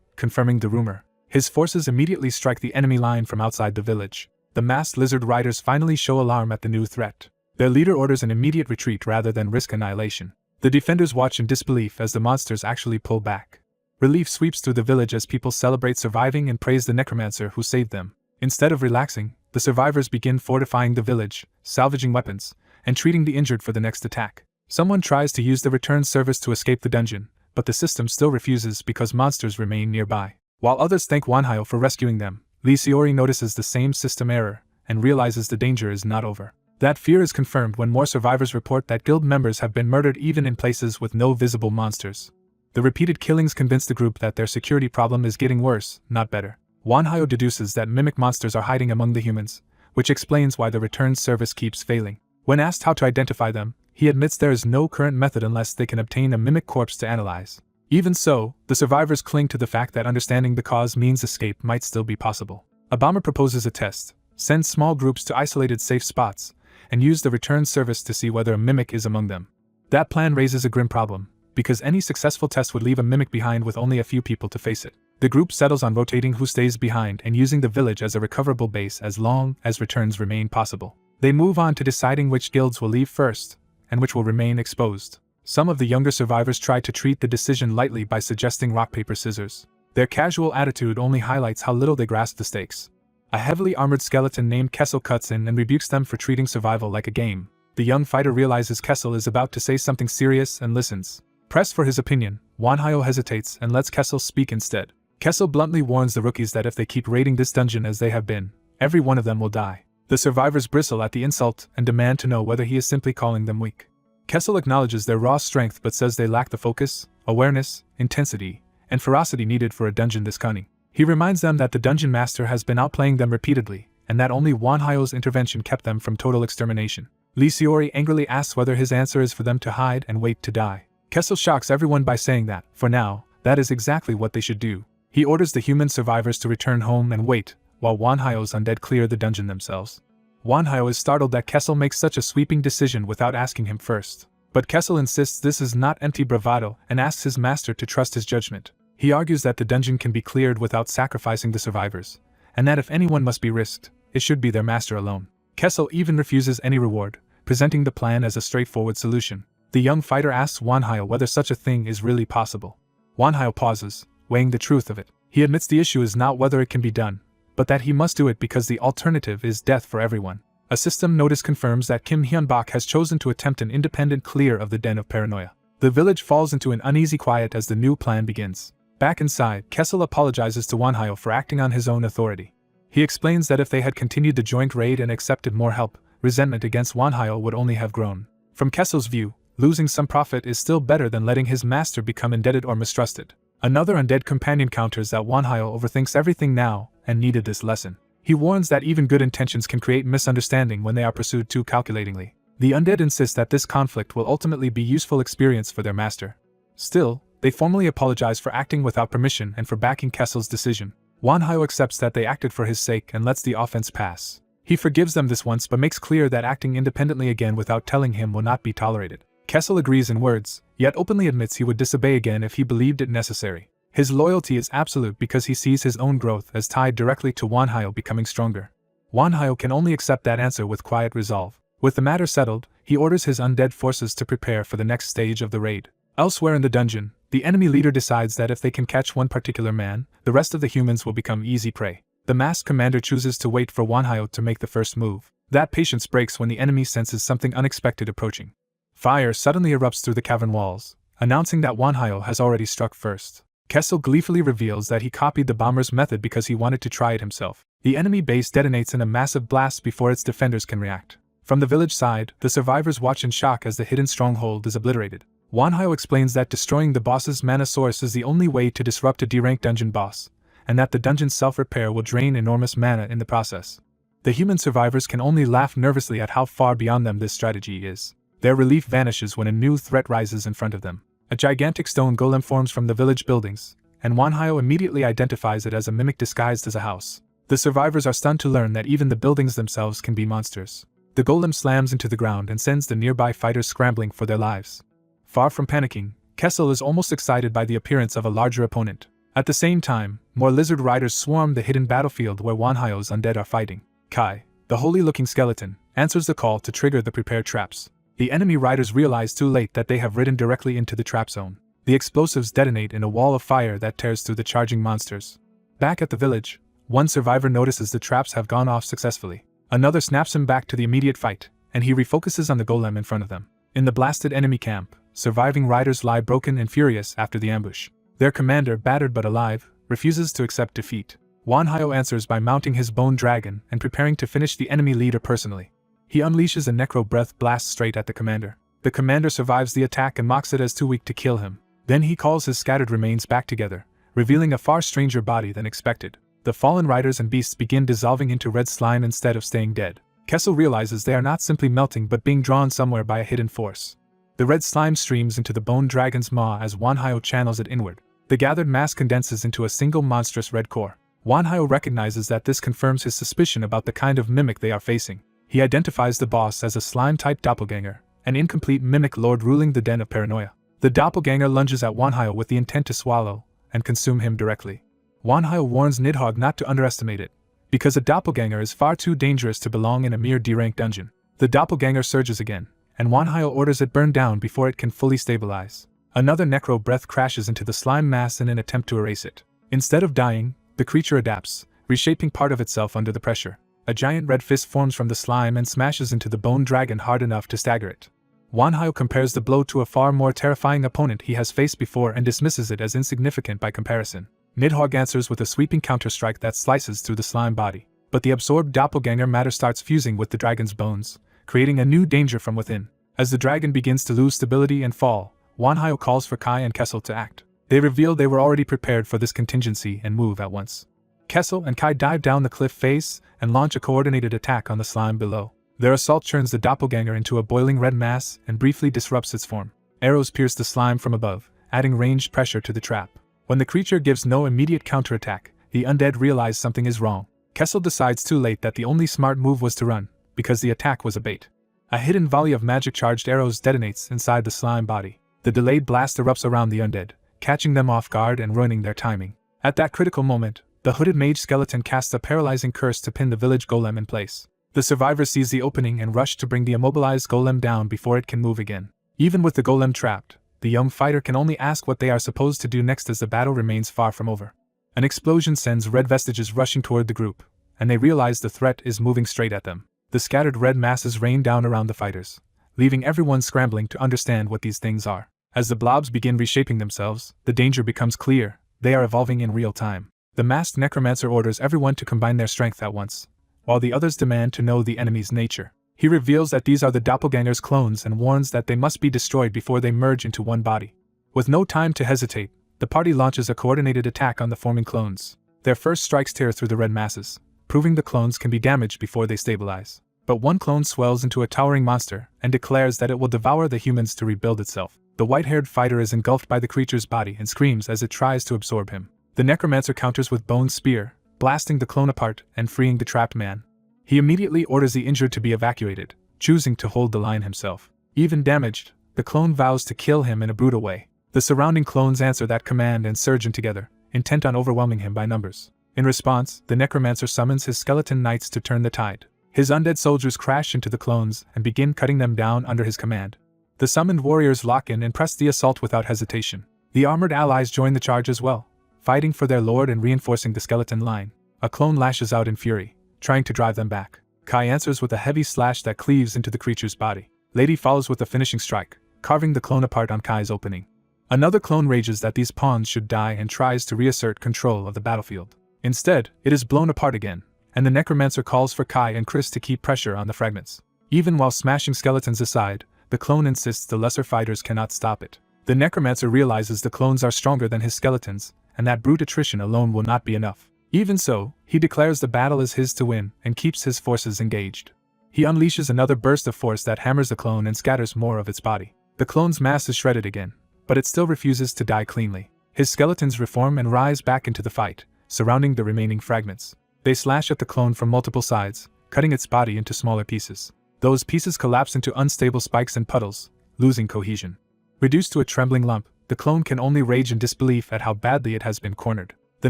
confirming the rumor. His forces immediately strike the enemy line from outside the village. The masked lizard riders finally show alarm at the new threat. Their leader orders an immediate retreat rather than risk annihilation. The defenders watch in disbelief as the monsters actually pull back. Relief sweeps through the village as people celebrate surviving and praise the necromancer who saved them. Instead of relaxing, the survivors begin fortifying the village, salvaging weapons, and treating the injured for the next attack. Someone tries to use the return service to escape the dungeon, but the system still refuses because monsters remain nearby. While others thank Wanhyo for rescuing them, Lee Seori notices the same system error and realizes the danger is not over. That fear is confirmed when more survivors report that guild members have been murdered even in places with no visible monsters. The repeated killings convince the group that their security problem is getting worse, not better. Wanhyo deduces that mimic monsters are hiding among the humans, which explains why the return service keeps failing. When asked how to identify them, he admits there is no current method unless they can obtain a mimic corpse to analyze. Even so, the survivors cling to the fact that understanding the cause means escape might still be possible. A bomber proposes a test: send small groups to isolated safe spots, and use the return service to see whether a mimic is among them. That plan raises a grim problem, because any successful test would leave a mimic behind with only a few people to face it. The group settles on rotating who stays behind and using the village as a recoverable base as long as returns remain possible. They move on to deciding which guilds will leave first, and which will remain exposed. Some of the younger survivors try to treat the decision lightly by suggesting rock paper scissors. Their casual attitude only highlights how little they grasp the stakes. A heavily armored skeleton named Kessel cuts in and rebukes them for treating survival like a game. The young fighter realizes Kessel is about to say something serious and listens. Pressed for his opinion, Wanhyo hesitates and lets Kessel speak instead. Kessel bluntly warns the rookies that if they keep raiding this dungeon as they have been, every one of them will die. The survivors bristle at the insult and demand to know whether he is simply calling them weak. Kessel acknowledges their raw strength but says they lack the focus, awareness, intensity, and ferocity needed for a dungeon this cunning. He reminds them that the dungeon master has been outplaying them repeatedly, and that only Wanhyo's intervention kept them from total extermination. Lee Seori angrily asks whether his answer is for them to hide and wait to die. Kessel shocks everyone by saying that, for now, that is exactly what they should do. He orders the human survivors to return home and wait, while Wanhyo's undead clear the dungeon themselves. Wanhyo is startled that Kessel makes such a sweeping decision without asking him first. But Kessel insists this is not empty bravado and asks his master to trust his judgment. He argues that the dungeon can be cleared without sacrificing the survivors, and that if anyone must be risked, it should be their master alone. Kessel even refuses any reward, presenting the plan as a straightforward solution. The young fighter asks Wanhyo whether such a thing is really possible. Wanhyo pauses, weighing the truth of it. He admits the issue is not whether it can be done, but that he must do it because the alternative is death for everyone. A system notice confirms that Kim Hyun-bak has chosen to attempt an independent clear of the den of paranoia. The village falls into an uneasy quiet as the new plan begins. Back inside, Kessel apologizes to Wanhyo for acting on his own authority. He explains that if they had continued the joint raid and accepted more help, resentment against Wanhyo would only have grown. From Kessel's view, losing some profit is still better than letting his master become indebted or mistrusted. Another undead companion counters that Wanhyo overthinks everything now and needed this lesson. He warns that even good intentions can create misunderstanding when they are pursued too calculatingly. The undead insist that this conflict will ultimately be useful experience for their master. Still, they formally apologize for acting without permission and for backing Kessel's decision. Wanhyo accepts that they acted for his sake and lets the offense pass. He forgives them this once but makes clear that acting independently again without telling him will not be tolerated. Kessel agrees in words, yet openly admits he would disobey again if he believed it necessary. His loyalty is absolute because he sees his own growth as tied directly to Wanhyo becoming stronger. Wanhyo can only accept that answer with quiet resolve. With the matter settled, he orders his undead forces to prepare for the next stage of the raid. Elsewhere in the dungeon, The enemy leader decides that if they can catch one particular man, the rest of the humans will become easy prey. The masked commander chooses to wait for Wanhyo to make the first move. That patience breaks when the enemy senses something unexpected approaching. Fire suddenly erupts through the cavern walls, announcing that Wanhyo has already struck first. Kessel gleefully reveals that he copied the bomber's method because he wanted to try it himself. The enemy base detonates in a massive blast before its defenders can react. From the village side, the survivors watch in shock as the hidden stronghold is obliterated. Wanhyo explains that destroying the boss's mana source is the only way to disrupt a D-rank dungeon boss, and that the dungeon's self-repair will drain enormous mana in the process. The human survivors can only laugh nervously at how far beyond them this strategy is. Their relief vanishes when a new threat rises in front of them. A gigantic stone golem forms from the village buildings, and Wanhyo immediately identifies it as a mimic disguised as a house. The survivors are stunned to learn that even the buildings themselves can be monsters. The golem slams into the ground and sends the nearby fighters scrambling for their lives. Far from panicking, Kessel is almost excited by the appearance of a larger opponent. At the same time, more lizard riders swarm the hidden battlefield where Wanhyo's undead are fighting. Kai, the holy-looking skeleton, answers the call to trigger the prepared traps. The enemy riders realize too late that they have ridden directly into the trap zone. The explosives detonate in a wall of fire that tears through the charging monsters. Back at the village, one survivor notices the traps have gone off successfully. Another snaps him back to the immediate fight, and he refocuses on the golem in front of them. In the blasted enemy camp, surviving riders lie broken and furious after the ambush. Their commander, battered but alive, refuses to accept defeat. Wanhyo answers by mounting his bone dragon and preparing to finish the enemy leader personally. He unleashes a necro breath blast straight at the commander. The commander survives the attack and mocks it as too weak to kill him. Then he calls his scattered remains back together, revealing a far stranger body than expected. The fallen riders and beasts begin dissolving into red slime instead of staying dead. Kessel realizes they are not simply melting but being drawn somewhere by a hidden force. The red slime streams into the bone dragon's maw as Wanhyo channels it inward. The gathered mass condenses into a single monstrous red core. Wanhyo recognizes that this confirms his suspicion about the kind of mimic they are facing. He identifies the boss as a slime-type doppelganger, an incomplete mimic lord ruling the den of paranoia. The doppelganger lunges at Wanhyo with the intent to swallow and consume him directly. Wanhyo warns Nidhogg not to underestimate it, because a doppelganger is far too dangerous to belong in a mere D-rank dungeon. The doppelganger surges again, and Wanhyo orders it burn down before it can fully stabilize. Another necro breath crashes into the slime mass in an attempt to erase it. Instead of dying, the creature adapts, reshaping part of itself under the pressure. A giant red fist forms from the slime and smashes into the bone dragon hard enough to stagger it. Wanhyo compares the blow to a far more terrifying opponent he has faced before and dismisses it as insignificant by comparison. Nidhogg answers with a sweeping counterstrike that slices through the slime body. But the absorbed doppelganger matter starts fusing with the dragon's bones, creating a new danger from within. As the dragon begins to lose stability and fall, Wanhyo calls for Kai and Kessel to act. They reveal they were already prepared for this contingency and move at once. Kessel and Kai dive down the cliff face and launch a coordinated attack on the slime below. Their assault turns the doppelganger into a boiling red mass and briefly disrupts its form. Arrows pierce the slime from above, adding ranged pressure to the trap. When the creature gives no immediate counterattack, the undead realize something is wrong. Kessel decides too late that the only smart move was to run, because the attack was a bait. A hidden volley of magic-charged arrows detonates inside the slime body. The delayed blast erupts around the undead, catching them off guard and ruining their timing. At that critical moment, the hooded mage skeleton casts a paralyzing curse to pin the village golem in place. The survivor sees the opening and rush to bring the immobilized golem down before it can move again. Even with the golem trapped, the young fighter can only ask what they are supposed to do next as the battle remains far from over. An explosion sends red vestiges rushing toward the group, and they realize the threat is moving straight at them. The scattered red masses rain down around the fighters, leaving everyone scrambling to understand what these things are. As the blobs begin reshaping themselves, the danger becomes clear. They are evolving in real time. The masked necromancer orders everyone to combine their strength at once, while the others demand to know the enemy's nature. He reveals that these are the doppelganger's clones and warns that they must be destroyed before they merge into one body. With no time to hesitate, the party launches a coordinated attack on the forming clones. Their first strikes tear through the red masses, proving the clones can be damaged before they stabilize. But one clone swells into a towering monster and declares that it will devour the humans to rebuild itself. The white-haired fighter is engulfed by the creature's body and screams as it tries to absorb him. The necromancer counters with Bone's spear, blasting the clone apart and freeing the trapped man. He immediately orders the injured to be evacuated, choosing to hold the line himself. Even damaged, the clone vows to kill him in a brutal way. The surrounding clones answer that command and surge in together, intent on overwhelming him by numbers. In response, the necromancer summons his skeleton knights to turn the tide. His undead soldiers crash into the clones and begin cutting them down under his command. The summoned warriors lock in and press the assault without hesitation. The armored allies join the charge as well, fighting for their lord and reinforcing the skeleton line. A clone lashes out in fury, trying to drive them back. Kai answers with a heavy slash that cleaves into the creature's body. Lady follows with a finishing strike, carving the clone apart on Kai's opening. Another clone rages that these pawns should die and tries to reassert control of the battlefield. Instead, it is blown apart again, and the necromancer calls for Kai and Chris to keep pressure on the fragments. Even while smashing skeletons aside, the clone insists the lesser fighters cannot stop it. The necromancer realizes the clones are stronger than his skeletons, and that brute attrition alone will not be enough. Even so, he declares the battle is his to win and keeps his forces engaged. He unleashes another burst of force that hammers the clone and scatters more of its body. The clone's mass is shredded again, but it still refuses to die cleanly. His skeletons reform and rise back into the fight, surrounding the remaining fragments. They slash at the clone from multiple sides, cutting its body into smaller pieces. Those pieces collapse into unstable spikes and puddles, losing cohesion. Reduced to a trembling lump, the clone can only rage in disbelief at how badly it has been cornered. The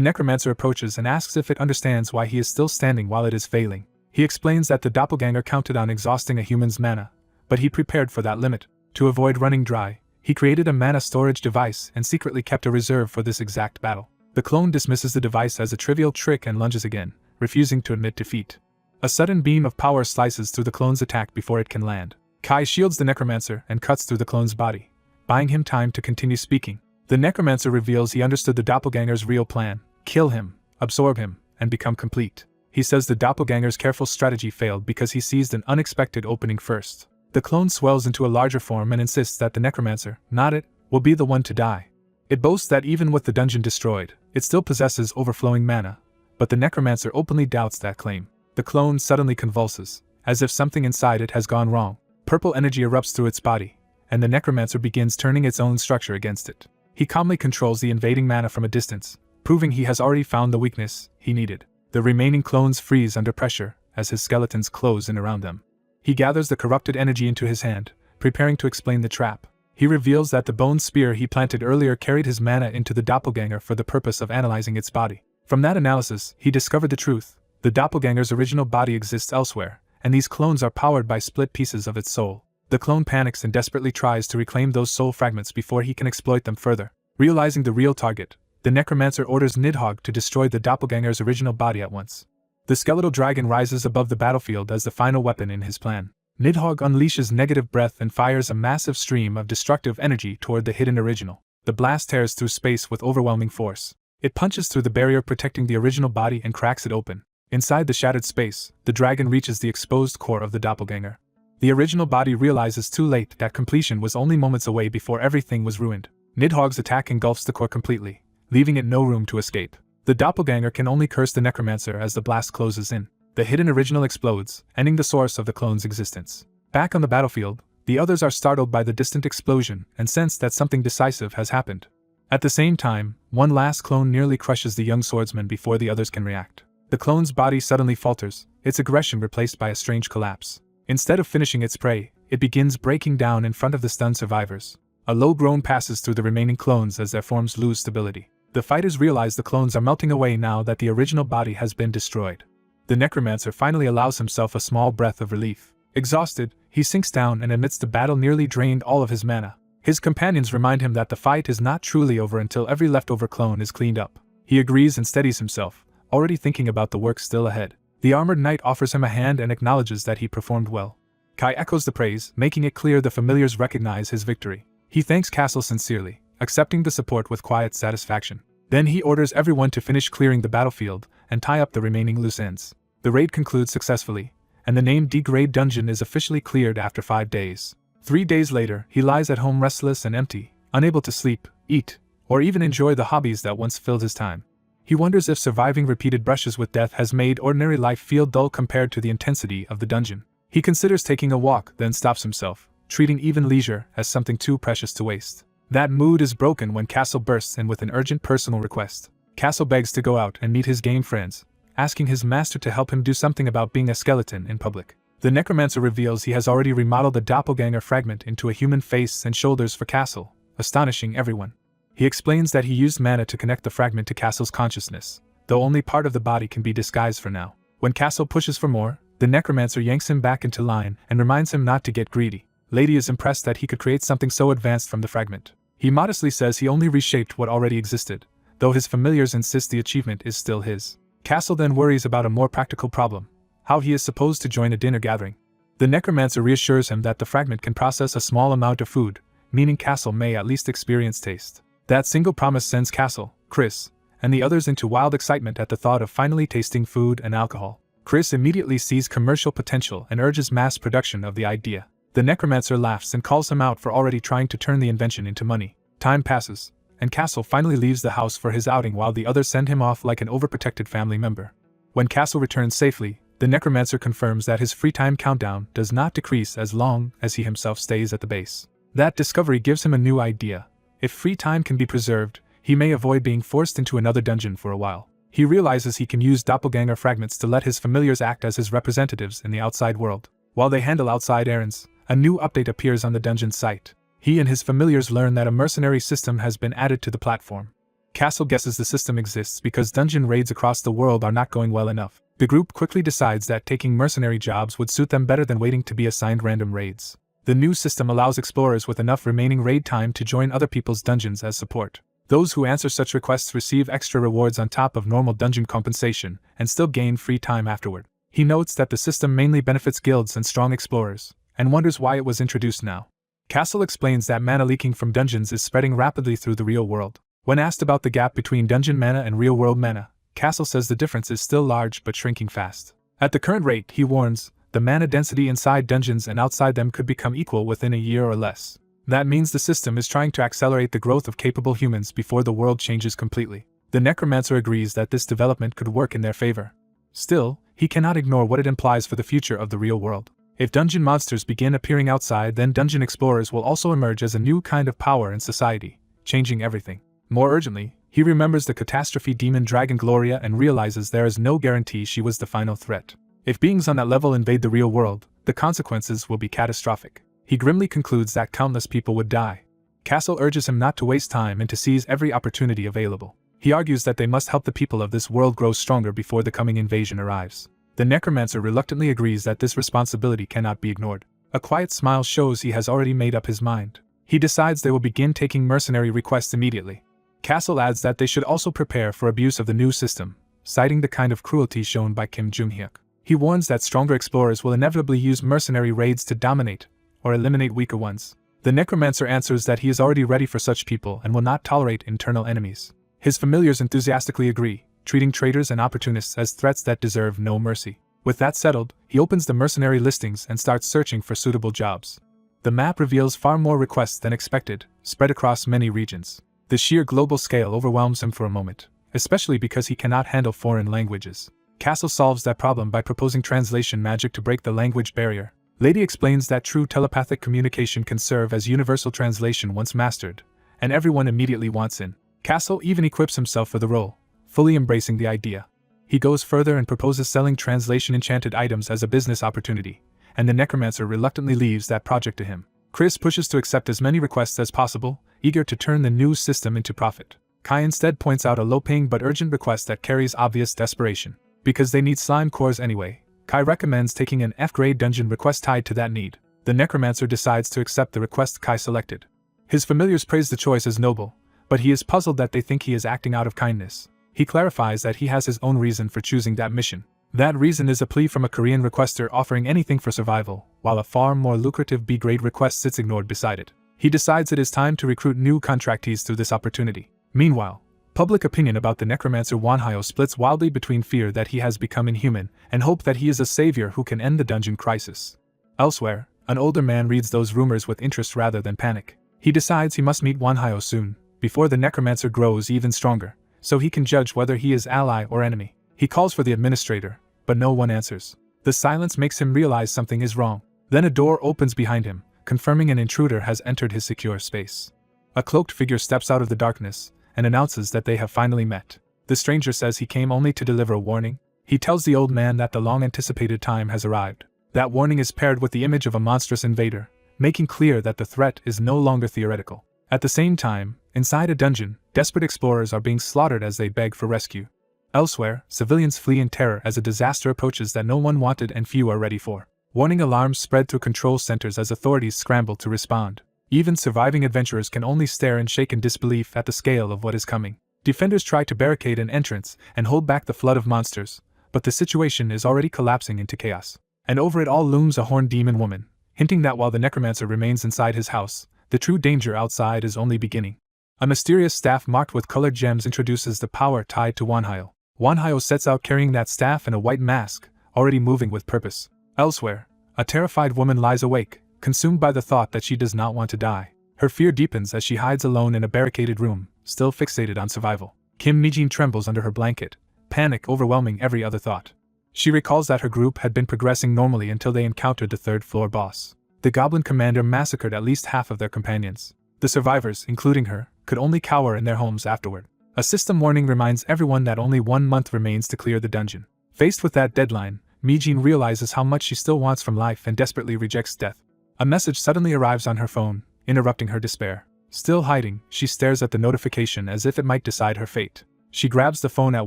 necromancer approaches and asks if it understands why he is still standing while it is failing. He explains that the doppelganger counted on exhausting a human's mana, but he prepared for that limit. To avoid running dry, he created a mana storage device and secretly kept a reserve for this exact battle. The clone dismisses the device as a trivial trick and lunges again, refusing to admit defeat. A sudden beam of power slices through the clone's attack before it can land. Kai shields the necromancer and cuts through the clone's body, buying him time to continue speaking. The necromancer reveals he understood the doppelganger's real plan: kill him, absorb him, and become complete. He says the doppelganger's careful strategy failed because he seized an unexpected opening first. The clone swells into a larger form and insists that the necromancer, not it, will be the one to die. It boasts that even with the dungeon destroyed, it still possesses overflowing mana, but the necromancer openly doubts that claim. The clone suddenly convulses, as if something inside it has gone wrong. Purple energy erupts through its body, and the necromancer begins turning its own structure against it. He calmly controls the invading mana from a distance, proving he has already found the weakness he needed. The remaining clones freeze under pressure as his skeletons close in around them. He gathers the corrupted energy into his hand, preparing to explain the trap. He reveals that the bone spear he planted earlier carried his mana into the doppelganger for the purpose of analyzing its body. From that analysis, he discovered the truth. The doppelganger's original body exists elsewhere, and these clones are powered by split pieces of its soul. The clone panics and desperately tries to reclaim those soul fragments before he can exploit them further. Realizing the real target, the necromancer orders Nidhogg to destroy the doppelganger's original body at once. The skeletal dragon rises above the battlefield as the final weapon in his plan. Nidhogg unleashes negative breath and fires a massive stream of destructive energy toward the hidden original. The blast tears through space with overwhelming force. It punches through the barrier protecting the original body and cracks it open. Inside the shattered space, the dragon reaches the exposed core of the doppelganger. The original body realizes too late that completion was only moments away before everything was ruined. Nidhogg's attack engulfs the core completely, leaving it no room to escape. The doppelganger can only curse the necromancer as the blast closes in. The hidden original explodes, ending the source of the clone's existence. Back on the battlefield, the others are startled by the distant explosion and sense that something decisive has happened. At the same time, one last clone nearly crushes the young swordsman before the others can react. The clone's body suddenly falters, its aggression replaced by a strange collapse. Instead of finishing its prey, it begins breaking down in front of the stunned survivors. A low groan passes through the remaining clones as their forms lose stability. The fighters realize the clones are melting away now that the original body has been destroyed. The necromancer finally allows himself a small breath of relief. Exhausted, he sinks down and admits the battle nearly drained all of his mana. His companions remind him that the fight is not truly over until every leftover clone is cleaned up. He agrees and steadies himself, already thinking about the work still ahead. The armored knight offers him a hand and acknowledges that he performed well. Kai echoes the praise, making it clear the familiars recognize his victory. He thanks Castle sincerely, accepting the support with quiet satisfaction. Then he orders everyone to finish clearing the battlefield and tie up the remaining loose ends. The raid concludes successfully, and the named Degrade dungeon is officially cleared after 5 days. 3 days later, he lies at home restless and empty, unable to sleep, eat, or even enjoy the hobbies that once filled his time. He wonders if surviving repeated brushes with death has made ordinary life feel dull compared to the intensity of the dungeon. He considers taking a walk, then stops himself, treating even leisure as something too precious to waste. That mood is broken when Castle bursts in with an urgent personal request. Castle begs to go out and meet his game friends, asking his master to help him do something about being a skeleton in public. The necromancer reveals he has already remodeled the doppelganger fragment into a human face and shoulders for Castle, astonishing everyone. He explains that he used mana to connect the fragment to Castle's consciousness, though only part of the body can be disguised for now. When Castle pushes for more, the necromancer yanks him back into line and reminds him not to get greedy. Lady is impressed that he could create something so advanced from the fragment. He modestly says he only reshaped what already existed, though his familiars insist the achievement is still his. Castle then worries about a more practical problem: how he is supposed to join a dinner gathering. The necromancer reassures him that the fragment can process a small amount of food, meaning Castle may at least experience taste. That single promise sends Castle, Chris, and the others into wild excitement at the thought of finally tasting food and alcohol. Chris immediately sees commercial potential and urges mass production of the idea. The necromancer laughs and calls him out for already trying to turn the invention into money. Time passes, and Castle finally leaves the house for his outing while the others send him off like an overprotected family member. When Castle returns safely, the necromancer confirms that his free time countdown does not decrease as long as he himself stays at the base. That discovery gives him a new idea. If free time can be preserved, he may avoid being forced into another dungeon for a while. He realizes he can use doppelganger fragments to let his familiars act as his representatives in the outside world. While they handle outside errands, a new update appears on the dungeon site. He and his familiars learn that a mercenary system has been added to the platform. Castle guesses the system exists because dungeon raids across the world are not going well enough. The group quickly decides that taking mercenary jobs would suit them better than waiting to be assigned random raids. The new system allows explorers with enough remaining raid time to join other people's dungeons as support. Those who answer such requests receive extra rewards on top of normal dungeon compensation and still gain free time afterward. He notes that the system mainly benefits guilds and strong explorers, and wonders why it was introduced now. Castle explains that mana leaking from dungeons is spreading rapidly through the real world. When asked about the gap between dungeon mana and real-world mana, Castle says the difference is still large but shrinking fast. At the current rate, he warns, the mana density inside dungeons and outside them could become equal within a year or less. That means the system is trying to accelerate the growth of capable humans before the world changes completely. The necromancer agrees that this development could work in their favor. Still, he cannot ignore what it implies for the future of the real world. If dungeon monsters begin appearing outside, then dungeon explorers will also emerge as a new kind of power in society, changing everything. More urgently, he remembers the catastrophe demon dragon Gloria and realizes there is no guarantee she was the final threat. If beings on that level invade the real world, the consequences will be catastrophic. He grimly concludes that countless people would die. Castle urges him not to waste time and to seize every opportunity available. He argues that they must help the people of this world grow stronger before the coming invasion arrives. The necromancer reluctantly agrees that this responsibility cannot be ignored. A quiet smile shows he has already made up his mind. He decides they will begin taking mercenary requests immediately. Castle adds that they should also prepare for abuse of the new system, citing the kind of cruelty shown by Kim Jung-hyuk. He warns that stronger explorers will inevitably use mercenary raids to dominate or eliminate weaker ones. The necromancer answers that he is already ready for such people and will not tolerate internal enemies. His familiars enthusiastically agree, treating traitors and opportunists as threats that deserve no mercy. With that settled, he opens the mercenary listings and starts searching for suitable jobs. The map reveals far more requests than expected, spread across many regions. The sheer global scale overwhelms him for a moment, especially because he cannot handle foreign languages. Castle solves that problem by proposing translation magic to break the language barrier. Lady explains that true telepathic communication can serve as universal translation once mastered, and everyone immediately wants in. Castle even equips himself for the role, fully embracing the idea. He goes further and proposes selling translation enchanted items as a business opportunity, and the necromancer reluctantly leaves that project to him. Chris pushes to accept as many requests as possible, eager to turn the new system into profit. Kai instead points out a low-paying but urgent request that carries obvious desperation. Because they need slime cores anyway, Kai recommends taking an F-grade dungeon request tied to that need. The necromancer decides to accept the request Kai selected. His familiars praise the choice as noble, but he is puzzled that they think he is acting out of kindness. He clarifies that he has his own reason for choosing that mission. That reason is a plea from a Korean requester offering anything for survival, while a far more lucrative B-grade request sits ignored beside it. He decides it is time to recruit new contractees through this opportunity. Meanwhile, public opinion about the necromancer Wanhyo splits wildly between fear that he has become inhuman and hope that he is a savior who can end the dungeon crisis. Elsewhere, an older man reads those rumors with interest rather than panic. He decides he must meet Wanhyo soon, before the necromancer grows even stronger, so he can judge whether he is ally or enemy. He calls for the administrator, but no one answers. The silence makes him realize something is wrong. Then a door opens behind him, confirming an intruder has entered his secure space. A cloaked figure steps out of the darkness and announces that they have finally met. The stranger says he came only to deliver a warning. He tells the old man that the long-anticipated time has arrived. That warning is paired with the image of a monstrous invader, making clear that the threat is no longer theoretical. At the same time, inside a dungeon, desperate explorers are being slaughtered as they beg for rescue. Elsewhere, civilians flee in terror as a disaster approaches that no one wanted and few are ready for. Warning alarms spread through control centers as authorities scramble to respond. Even surviving adventurers can only stare and shake in disbelief at the scale of what is coming. Defenders try to barricade an entrance and hold back the flood of monsters, but the situation is already collapsing into chaos. And over it all looms a horned demon woman, hinting that while the necromancer remains inside his house, the true danger outside is only beginning. A mysterious staff marked with colored gems introduces the power tied to Wanhyo. Wanhyo sets out carrying that staff and a white mask, already moving with purpose. Elsewhere, a terrified woman lies awake, consumed by the thought that she does not want to die. Her fear deepens as she hides alone in a barricaded room, still fixated on survival. Kim Mijin trembles under her blanket, panic overwhelming every other thought. She recalls that her group had been progressing normally until they encountered the third-floor boss. The goblin commander massacred at least half of their companions. The survivors, including her, could only cower in their homes afterward. A system warning reminds everyone that only 1 month remains to clear the dungeon. Faced with that deadline, Mijin realizes how much she still wants from life and desperately rejects death. A message suddenly arrives on her phone, interrupting her despair. Still hiding, she stares at the notification as if it might decide her fate. She grabs the phone at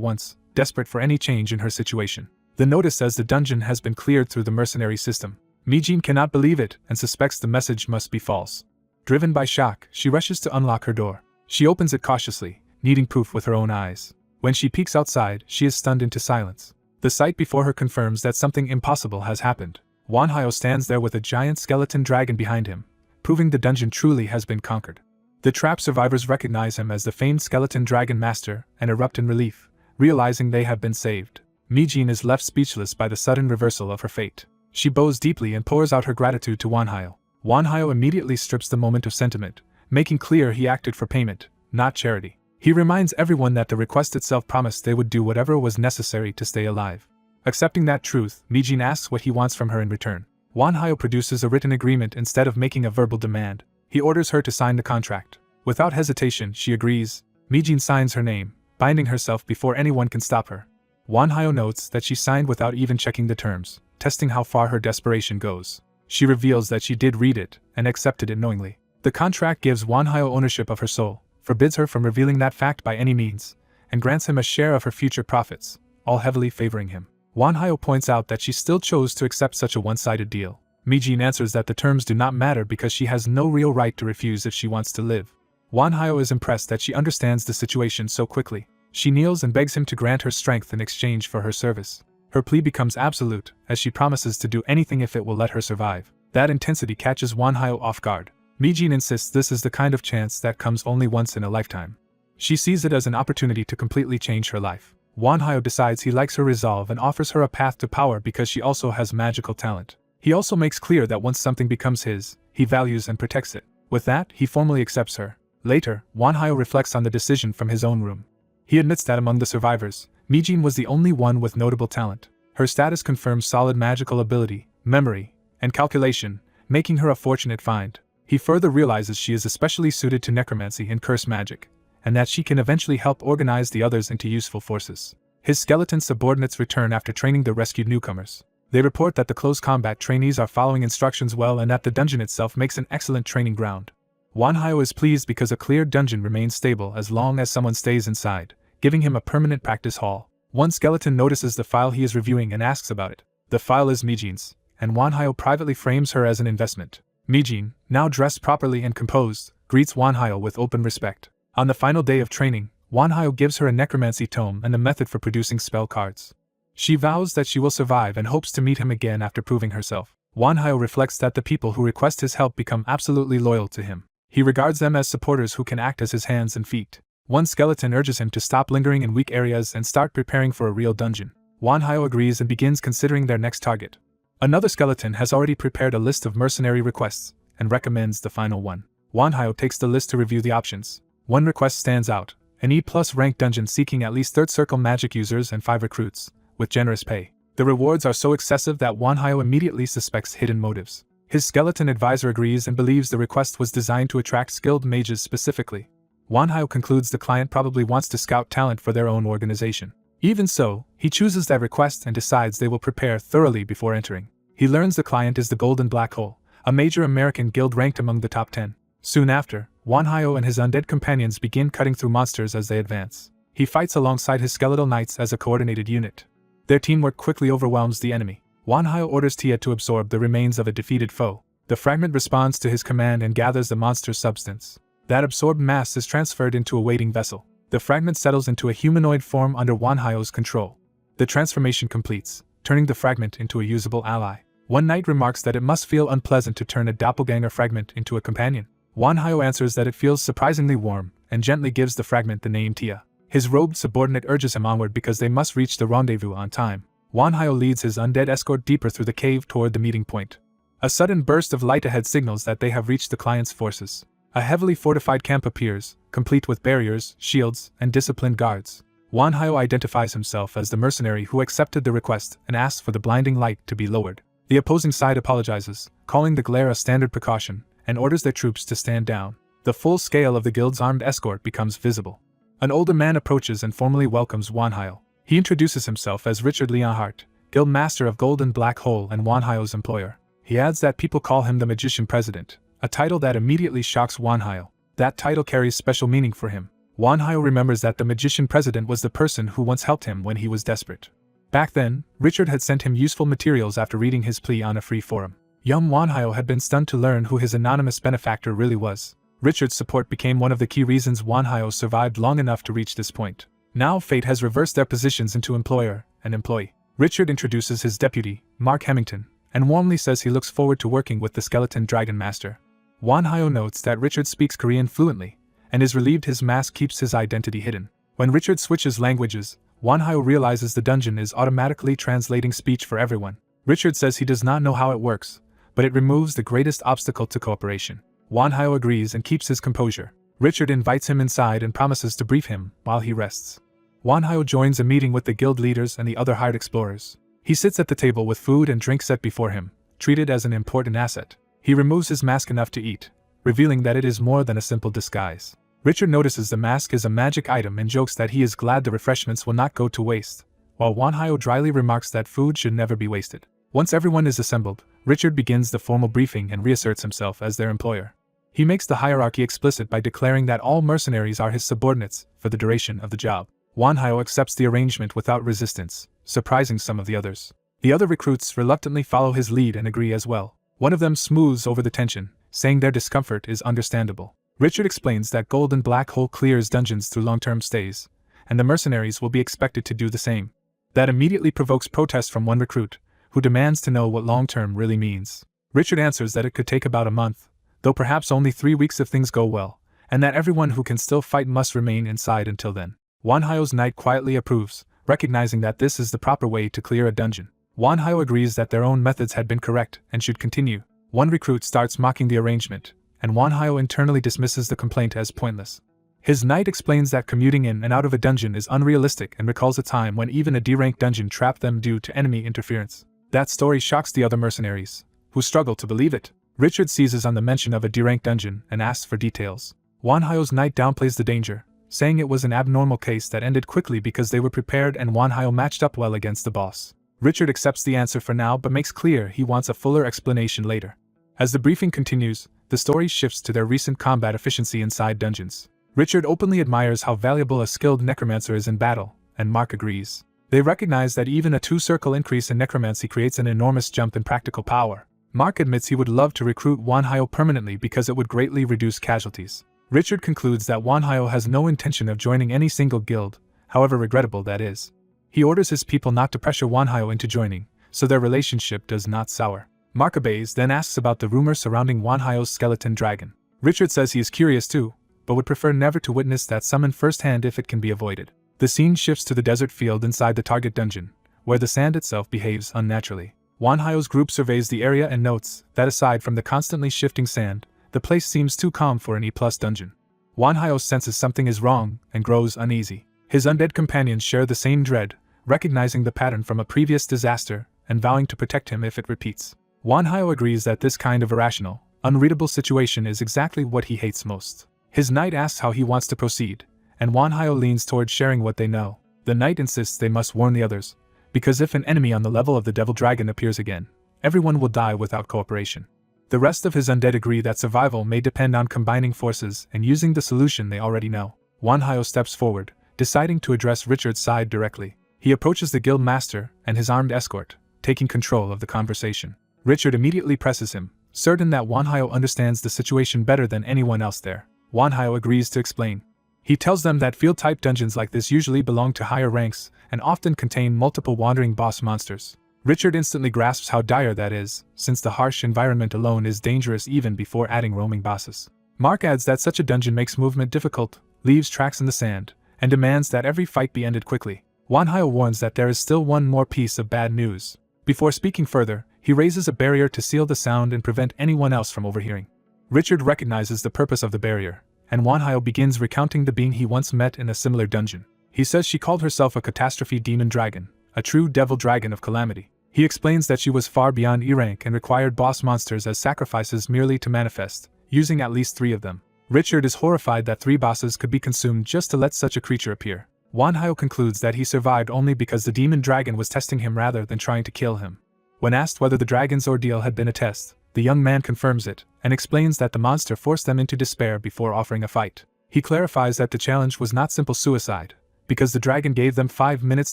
once, desperate for any change in her situation. The notice says the dungeon has been cleared through the mercenary system. Mijin cannot believe it and suspects the message must be false. Driven by shock, she rushes to unlock her door. She opens it cautiously, needing proof with her own eyes. When she peeks outside, she is stunned into silence. The sight before her confirms that something impossible has happened. Wanhyo stands there with a giant skeleton dragon behind him, proving the dungeon truly has been conquered. The trapped survivors recognize him as the famed skeleton dragon master and erupt in relief, realizing they have been saved. Mijin is left speechless by the sudden reversal of her fate. She bows deeply and pours out her gratitude to Wanhyo. Wanhyo immediately strips the moment of sentiment, making clear he acted for payment, not charity. He reminds everyone that the request itself promised they would do whatever was necessary to stay alive. Accepting that truth, Mijin asks what he wants from her in return. Wanhyo produces a written agreement instead of making a verbal demand. He orders her to sign the contract. Without hesitation, she agrees. Mijin signs her name, binding herself before anyone can stop her. Wanhyo notes that she signed without even checking the terms, testing how far her desperation goes. She reveals that she did read it and accepted it knowingly. The contract gives Wanhyo ownership of her soul, forbids her from revealing that fact by any means, and grants him a share of her future profits, all heavily favoring him. Wanhyo points out that she still chose to accept such a one-sided deal. Mijin answers that the terms do not matter because she has no real right to refuse if she wants to live. Wanhyo is impressed that she understands the situation so quickly. She kneels and begs him to grant her strength in exchange for her service. Her plea becomes absolute, as she promises to do anything if it will let her survive. That intensity catches Wanhyo off guard. Mijin insists this is the kind of chance that comes only once in a lifetime. She sees it as an opportunity to completely change her life. Wanhyo decides he likes her resolve and offers her a path to power because she also has magical talent. He also makes clear that once something becomes his, he values and protects it. With that, he formally accepts her. Later, Wanhyo reflects on the decision from his own room. He admits that among the survivors, Mijin was the only one with notable talent. Her status confirms solid magical ability, memory, and calculation, making her a fortunate find. He further realizes she is especially suited to necromancy and curse magic, and that she can eventually help organize the others into useful forces. His skeleton subordinates return after training the rescued newcomers. They report that the close combat trainees are following instructions well and that the dungeon itself makes an excellent training ground. Wanhyo is pleased because a cleared dungeon remains stable as long as someone stays inside, giving him a permanent practice hall. One skeleton notices the file he is reviewing and asks about it. The file is Mijin's, and Wanhyo privately frames her as an investment. Mijin, now dressed properly and composed, greets Wanhyo with open respect. On the final day of training, Wanhyo gives her a necromancy tome and a method for producing spell cards. She vows that she will survive and hopes to meet him again after proving herself. Wanhyo reflects that the people who request his help become absolutely loyal to him. He regards them as supporters who can act as his hands and feet. One skeleton urges him to stop lingering in weak areas and start preparing for a real dungeon. Wanhyo agrees and begins considering their next target. Another skeleton has already prepared a list of mercenary requests and recommends the final one. Wanhyo takes the list to review the options. One request stands out, an E+ rank dungeon seeking at least 3rd circle magic users and 5 recruits, with generous pay. The rewards are so excessive that Wanhyo immediately suspects hidden motives. His skeleton advisor agrees and believes the request was designed to attract skilled mages specifically. Wanhyo concludes the client probably wants to scout talent for their own organization. Even so, he chooses that request and decides they will prepare thoroughly before entering. He learns the client is the Golden Black Hole, a major American guild ranked among the top 10. Soon after, Wanhyo and his undead companions begin cutting through monsters as they advance. He fights alongside his skeletal knights as a coordinated unit. Their teamwork quickly overwhelms the enemy. Wanhyo orders Tia to absorb the remains of a defeated foe. The fragment responds to his command and gathers the monster's substance. That absorbed mass is transferred into a waiting vessel. The fragment settles into a humanoid form under Wanhyo's control. The transformation completes, turning the fragment into a usable ally. One knight remarks that it must feel unpleasant to turn a doppelganger fragment into a companion. Wanhyo answers that it feels surprisingly warm, and gently gives the fragment the name Tia. His robed subordinate urges him onward because they must reach the rendezvous on time. Wanhyo leads his undead escort deeper through the cave toward the meeting point. A sudden burst of light ahead signals that they have reached the client's forces. A heavily fortified camp appears, complete with barriers, shields, and disciplined guards. Wanhyo identifies himself as the mercenary who accepted the request and asks for the blinding light to be lowered. The opposing side apologizes, calling the glare a standard precaution, and orders their troops to stand down. The full scale of the guild's armed escort becomes visible. An older man approaches and formally welcomes Wanhyo. He introduces himself as Richard Leonhardt, guild master of Golden Black Hole and Wanhyo's employer. He adds that people call him the Magician President, a title that immediately shocks Wanhyo. That title carries special meaning for him. Wanhyo remembers that the Magician President was the person who once helped him when he was desperate. Back then, Richard had sent him useful materials after reading his plea on a free forum. Young Wanhyo had been stunned to learn who his anonymous benefactor really was. Richard's support became one of the key reasons Wanhyo survived long enough to reach this point. Now fate has reversed their positions into employer and employee. Richard introduces his deputy, Mark Hemington, and warmly says he looks forward to working with the Skeleton Dragon Master. Wanhyo notes that Richard speaks Korean fluently, and is relieved his mask keeps his identity hidden. When Richard switches languages, Wanhyo realizes the dungeon is automatically translating speech for everyone. Richard says he does not know how it works, but it removes the greatest obstacle to cooperation. Wanhyo agrees and keeps his composure. Richard invites him inside and promises to brief him while he rests. Wanhyo joins a meeting with the guild leaders and the other hired explorers. He sits at the table with food and drink set before him, treated as an important asset. He removes his mask enough to eat, revealing that it is more than a simple disguise. Richard notices the mask is a magic item and jokes that he is glad the refreshments will not go to waste, while Wanhyo dryly remarks that food should never be wasted. Once everyone is assembled, Richard begins the formal briefing and reasserts himself as their employer. He makes the hierarchy explicit by declaring that all mercenaries are his subordinates for the duration of the job. Wanhyo accepts the arrangement without resistance, surprising some of the others. The other recruits reluctantly follow his lead and agree as well. One of them smooths over the tension, saying their discomfort is understandable. Richard explains that Golden Black Hole clears dungeons through long-term stays, and the mercenaries will be expected to do the same. That immediately provokes protest from one recruit, who demands to know what long-term really means. Richard answers that it could take about a month, though perhaps only 3 weeks if things go well, and that everyone who can still fight must remain inside until then. Wanhyo's knight quietly approves, recognizing that this is the proper way to clear a dungeon. Wanhyo agrees that their own methods had been correct and should continue. One recruit starts mocking the arrangement, and Wanhyo internally dismisses the complaint as pointless. His knight explains that commuting in and out of a dungeon is unrealistic and recalls a time when even a D-rank dungeon trapped them due to enemy interference. That story shocks the other mercenaries, who struggle to believe it. Richard seizes on the mention of a D-rank dungeon and asks for details. Wanhyo's knight downplays the danger, saying it was an abnormal case that ended quickly because they were prepared and Wanhyo matched up well against the boss. Richard accepts the answer for now but makes clear he wants a fuller explanation later. As the briefing continues, the story shifts to their recent combat efficiency inside dungeons. Richard openly admires how valuable a skilled necromancer is in battle, and Mark agrees. They recognize that even a 2-circle increase in necromancy creates an enormous jump in practical power. Mark admits he would love to recruit Wanhyo permanently because it would greatly reduce casualties. Richard concludes that Wanhyo has no intention of joining any single guild, however regrettable that is. He orders his people not to pressure Wanhyo into joining, so their relationship does not sour. Mark obeys, then asks about the rumor surrounding Wanhyo's skeleton dragon. Richard says he is curious too, but would prefer never to witness that summon firsthand if it can be avoided. The scene shifts to the desert field inside the target dungeon, where the sand itself behaves unnaturally. Wanhyo's group surveys the area and notes that aside from the constantly shifting sand, the place seems too calm for an E+ dungeon. Wanhyo senses something is wrong and grows uneasy. His undead companions share the same dread, recognizing the pattern from a previous disaster and vowing to protect him if it repeats. Wanhyo agrees that this kind of irrational, unreadable situation is exactly what he hates most. His knight asks how he wants to proceed, and Wanhyo leans toward sharing what they know. The knight insists they must warn the others, because if an enemy on the level of the Devil Dragon appears again, everyone will die without cooperation. The rest of his undead agree that survival may depend on combining forces and using the solution they already know. Wanhyo steps forward, deciding to address Richard's side directly. He approaches the guild master and his armed escort, taking control of the conversation. Richard immediately presses him, certain that Wanhyo understands the situation better than anyone else there. Wanhyo agrees to explain. He tells them that field-type dungeons like this usually belong to higher ranks and often contain multiple wandering boss monsters. Richard instantly grasps how dire that is, since the harsh environment alone is dangerous even before adding roaming bosses. Mark adds that such a dungeon makes movement difficult, leaves tracks in the sand, and demands that every fight be ended quickly. Wanhyo warns that there is still one more piece of bad news. Before speaking further, he raises a barrier to seal the sound and prevent anyone else from overhearing. Richard recognizes the purpose of the barrier, and Wanhyo begins recounting the being he once met in a similar dungeon. He says she called herself a catastrophe demon dragon, a true devil dragon of calamity. He explains that she was far beyond E rank and required boss monsters as sacrifices merely to manifest, using at least 3 of them. Richard is horrified that 3 bosses could be consumed just to let such a creature appear. Wanhyo concludes that he survived only because the demon dragon was testing him rather than trying to kill him. When asked whether the dragon's ordeal had been a test, the young man confirms it, and explains that the monster forced them into despair before offering a fight. He clarifies that the challenge was not simple suicide, because the dragon gave them 5 minutes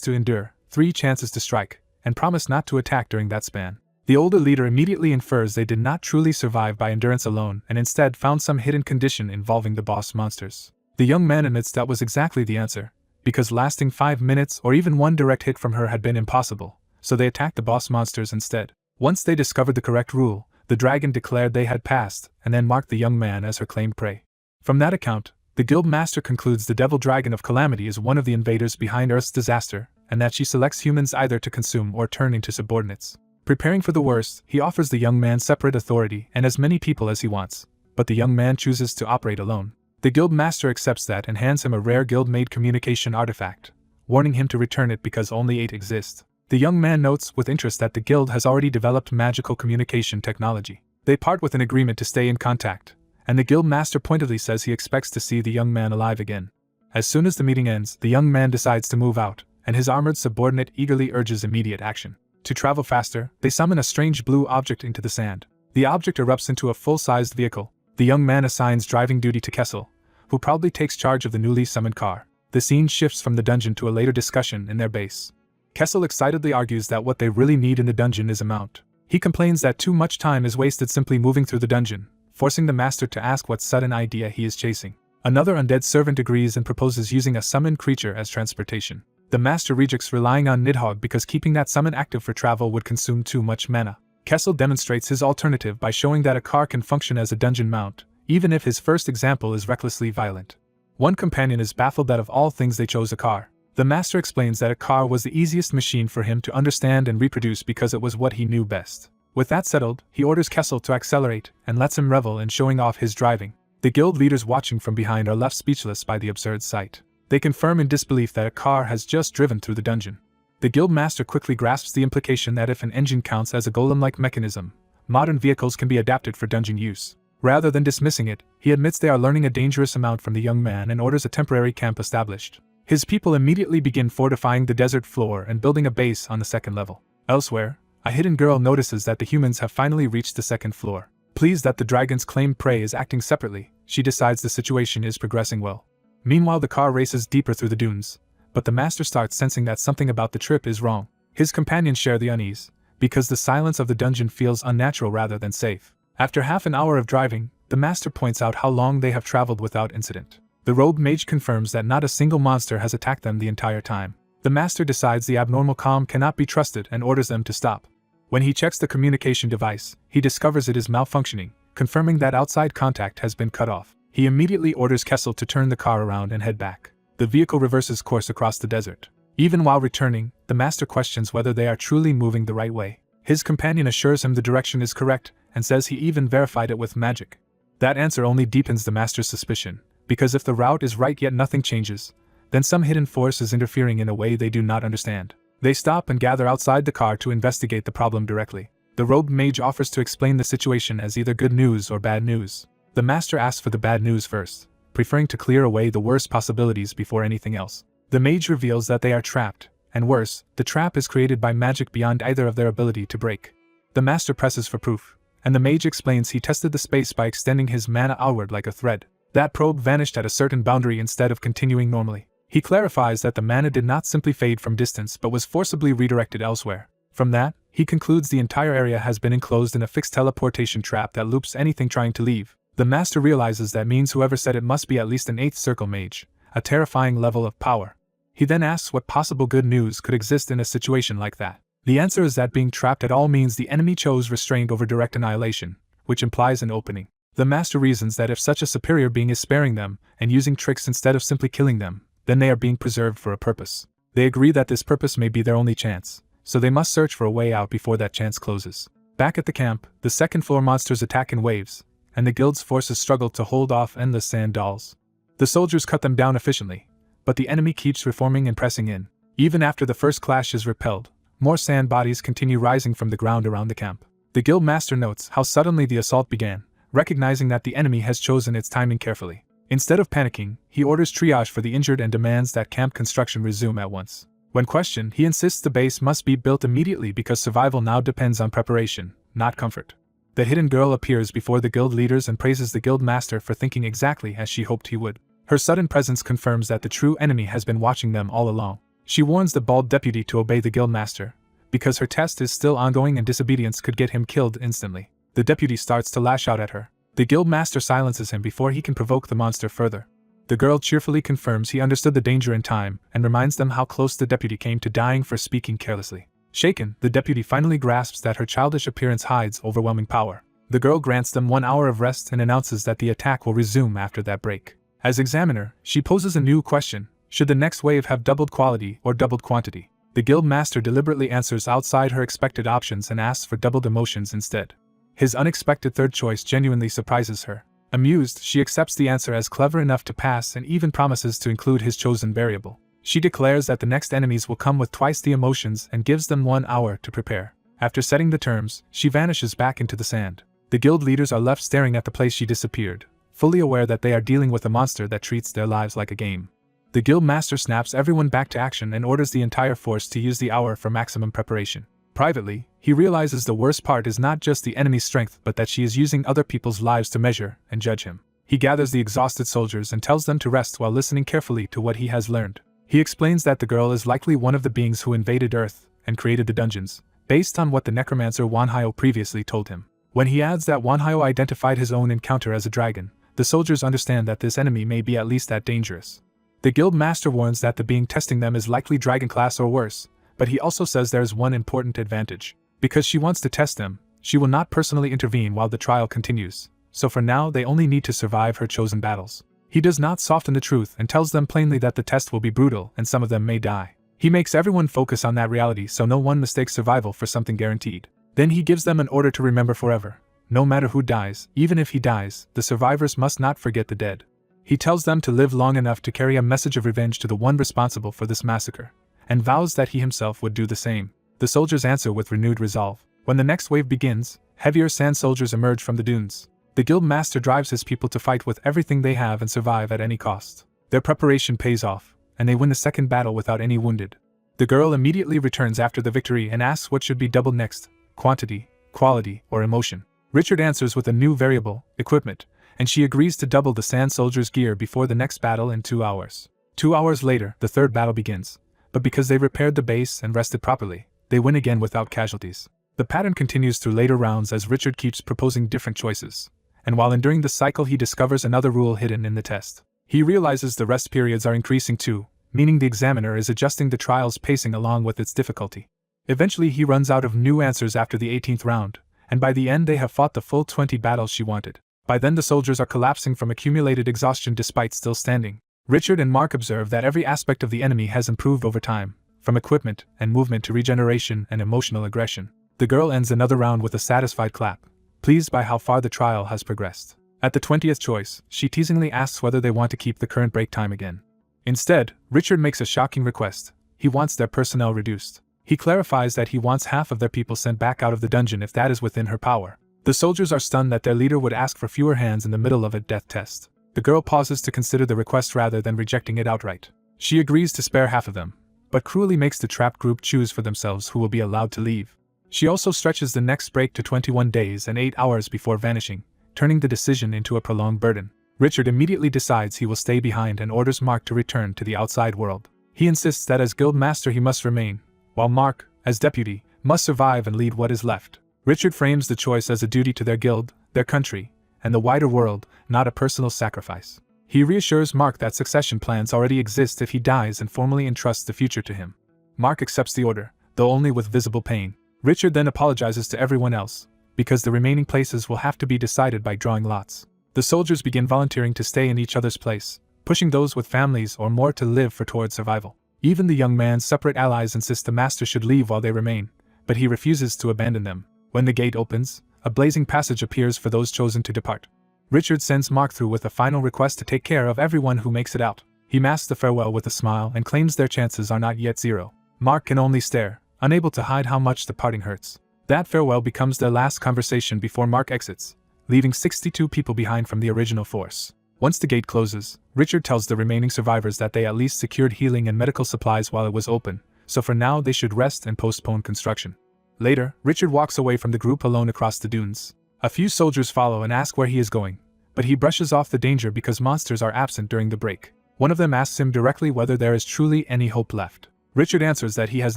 to endure, 3 chances to strike, and promised not to attack during that span. The older leader immediately infers they did not truly survive by endurance alone and instead found some hidden condition involving the boss monsters. The young man admits that was exactly the answer, because lasting 5 minutes or even 1 direct hit from her had been impossible, so they attacked the boss monsters instead. Once they discovered the correct rule, the dragon declared they had passed, and then marked the young man as her claimed prey. From that account, the guild master concludes the devil dragon of calamity is one of the invaders behind Earth's disaster, and that she selects humans either to consume or turn into subordinates. Preparing for the worst, he offers the young man separate authority and as many people as he wants, but the young man chooses to operate alone. The guild master accepts that and hands him a rare guild-made communication artifact, warning him to return it because only 8 exist. The young man notes with interest that the guild has already developed magical communication technology. They part with an agreement to stay in contact, and the guild master pointedly says he expects to see the young man alive again. As soon as the meeting ends, the young man decides to move out, and his armored subordinate eagerly urges immediate action. To travel faster, they summon a strange blue object into the sand. The object erupts into a full-sized vehicle. The young man assigns driving duty to Kessel, who proudly takes charge of the newly summoned car. The scene shifts from the dungeon to a later discussion in their base. Kessel excitedly argues that what they really need in the dungeon is a mount. He complains that too much time is wasted simply moving through the dungeon, forcing the master to ask what sudden idea he is chasing. Another undead servant agrees and proposes using a summoned creature as transportation. The master rejects relying on Nidhogg because keeping that summon active for travel would consume too much mana. Kessel demonstrates his alternative by showing that a car can function as a dungeon mount, even if his first example is recklessly violent. One companion is baffled that of all things they chose a car. The master explains that a car was the easiest machine for him to understand and reproduce because it was what he knew best. With that settled, he orders Kessel to accelerate and lets him revel in showing off his driving. The guild leaders watching from behind are left speechless by the absurd sight. They confirm in disbelief that a car has just driven through the dungeon. The guild master quickly grasps the implication that if an engine counts as a golem-like mechanism, modern vehicles can be adapted for dungeon use. Rather than dismissing it, he admits they are learning a dangerous amount from the young man and orders a temporary camp established. His people immediately begin fortifying the desert floor and building a base on the 2nd level. Elsewhere, a hidden girl notices that the humans have finally reached the 2nd floor. Pleased that the dragon's claimed prey is acting separately, she decides the situation is progressing well. Meanwhile, the car races deeper through the dunes, but the master starts sensing that something about the trip is wrong. His companions share the unease, because the silence of the dungeon feels unnatural rather than safe. After half an hour of driving, the master points out how long they have traveled without incident. The robed mage confirms that not a single monster has attacked them the entire time. The master decides the abnormal calm cannot be trusted and orders them to stop. When he checks the communication device, he discovers it is malfunctioning, confirming that outside contact has been cut off. He immediately orders Kessel to turn the car around and head back. The vehicle reverses course across the desert. Even while returning, the master questions whether they are truly moving the right way. His companion assures him the direction is correct and says he even verified it with magic. That answer only deepens the master's suspicion, because if the route is right yet nothing changes, then some hidden force is interfering in a way they do not understand. They stop and gather outside the car to investigate the problem directly. The robed mage offers to explain the situation as either good news or bad news. The master asks for the bad news first, preferring to clear away the worst possibilities before anything else. The mage reveals that they are trapped, and worse, the trap is created by magic beyond either of their ability to break. The master presses for proof, and the mage explains he tested the space by extending his mana outward like a thread. That probe vanished at a certain boundary instead of continuing normally. He clarifies that the mana did not simply fade from distance but was forcibly redirected elsewhere. From that, He concludes the entire area has been enclosed in a fixed teleportation trap that loops anything trying to leave. The master realizes that means whoever said it must be at least an 8th circle mage, a terrifying level of power. He then asks what possible good news could exist in a situation like that. The answer is that being trapped at all means the enemy chose restraint over direct annihilation, which implies an opening. The master reasons that if such a superior being is sparing them and using tricks instead of simply killing them, then they are being preserved for a purpose. They agree that this purpose may be their only chance, so they must search for a way out before that chance closes. Back at the camp, the second-floor monsters attack in waves, and the guild's forces struggle to hold off endless sand dolls. The soldiers cut them down efficiently, but the enemy keeps reforming and pressing in. Even after the first clash is repelled, more sand bodies continue rising from the ground around the camp. The guild master notes how suddenly the assault began, recognizing that the enemy has chosen its timing carefully. Instead of panicking, he orders triage for the injured and demands that camp construction resume at once. When questioned, he insists the base must be built immediately because survival now depends on preparation, not comfort. The hidden girl appears before the guild leaders and praises the guild master for thinking exactly as she hoped he would. Her sudden presence confirms that the true enemy has been watching them all along. She warns the bald deputy to obey the guild master, because her test is still ongoing and disobedience could get him killed instantly. The deputy starts to lash out at her. The guild master silences him before he can provoke the monster further. The girl cheerfully confirms he understood the danger in time and reminds them how close the deputy came to dying for speaking carelessly. Shaken, the deputy finally grasps that her childish appearance hides overwhelming power. The girl grants them 1 hour of rest and announces that the attack will resume after that break. As examiner, she poses a new question: should the next wave have doubled quality or doubled quantity? The guild master deliberately answers outside her expected options and asks for doubled emotions instead. His unexpected third choice genuinely surprises her. Amused, she accepts the answer as clever enough to pass and even promises to include his chosen variable. She declares that the next enemies will come with twice the emotions and gives them 1 hour to prepare. After setting the terms, she vanishes back into the sand. The guild leaders are left staring at the place she disappeared, fully aware that they are dealing with a monster that treats their lives like a game. The guild master snaps everyone back to action and orders the entire force to use the hour for maximum preparation. Privately, he realizes the worst part is not just the enemy's strength but that she is using other people's lives to measure and judge him. He gathers the exhausted soldiers and tells them to rest while listening carefully to what he has learned. He explains that the girl is likely one of the beings who invaded Earth and created the dungeons, based on what the necromancer Wanhyo previously told him. When he adds that Wanhyo identified his own encounter as a dragon, the soldiers understand that this enemy may be at least that dangerous. The guild master warns that the being testing them is likely dragon class or worse, but he also says there is one important advantage. Because she wants to test them, she will not personally intervene while the trial continues, so for now they only need to survive her chosen battles. He does not soften the truth and tells them plainly that the test will be brutal and some of them may die. He makes everyone focus on that reality so no one mistakes survival for something guaranteed. Then he gives them an order to remember forever. No matter who dies, even if he dies, the survivors must not forget the dead. He tells them to live long enough to carry a message of revenge to the one responsible for this massacre, and vows that he himself would do the same. The soldiers answer with renewed resolve. When the next wave begins, heavier sand soldiers emerge from the dunes. The guild master drives his people to fight with everything they have and survive at any cost. Their preparation pays off, and they win the second battle without any wounded. The girl immediately returns after the victory and asks what should be doubled next: quantity, quality, or emotion. Richard answers with a new variable, equipment, and she agrees to double the sand soldiers' gear before the next battle in 2 hours. 2 hours later, the third battle begins, but because they repaired the base and rested properly, they win again without casualties. The pattern continues through later rounds as Richard keeps proposing different choices, and while enduring the cycle he discovers another rule hidden in the test. He realizes the rest periods are increasing too, meaning the examiner is adjusting the trial's pacing along with its difficulty. Eventually he runs out of new answers after the 18th round, and by the end they have fought the full 20 battles she wanted. By then the soldiers are collapsing from accumulated exhaustion despite still standing. Richard and Mark observe that every aspect of the enemy has improved over time, from equipment and movement to regeneration and emotional aggression. The girl ends another round with a satisfied clap, pleased by how far the trial has progressed. At the 20th choice, she teasingly asks whether they want to keep the current break time again. Instead, Richard makes a shocking request. He wants their personnel reduced. He clarifies that he wants half of their people sent back out of the dungeon if that is within her power. The soldiers are stunned that their leader would ask for fewer hands in the middle of a death test. The girl pauses to consider the request rather than rejecting it outright. She agrees to spare half of them, but cruelly makes the trapped group choose for themselves who will be allowed to leave. She also stretches the next break to 21 days and 8 hours before vanishing, turning the decision into a prolonged burden. Richard immediately decides he will stay behind and orders Mark to return to the outside world. He insists that as guild master he must remain, while Mark, as deputy, must survive and lead what is left. Richard frames the choice as a duty to their guild, their country, and the wider world, not a personal sacrifice. He reassures Mark that succession plans already exist if he dies and formally entrusts the future to him. Mark accepts the order, though only with visible pain. Richard then apologizes to everyone else, because the remaining places will have to be decided by drawing lots. The soldiers begin volunteering to stay in each other's place, pushing those with families or more to live for toward survival. Even the young man's separate allies insist the master should leave while they remain, but he refuses to abandon them. When the gate opens, a blazing passage appears for those chosen to depart. Richard sends Mark through with a final request to take care of everyone who makes it out. He masks the farewell with a smile and claims their chances are not yet zero. Mark can only stare, unable to hide how much the parting hurts. That farewell becomes their last conversation before Mark exits, leaving 62 people behind from the original force. Once the gate closes, Richard tells the remaining survivors that they at least secured healing and medical supplies while it was open, so for now they should rest and postpone construction. Later, Richard walks away from the group alone across the dunes. A few soldiers follow and ask where he is going, but he brushes off the danger because monsters are absent during the break. One of them asks him directly whether there is truly any hope left. Richard answers that he has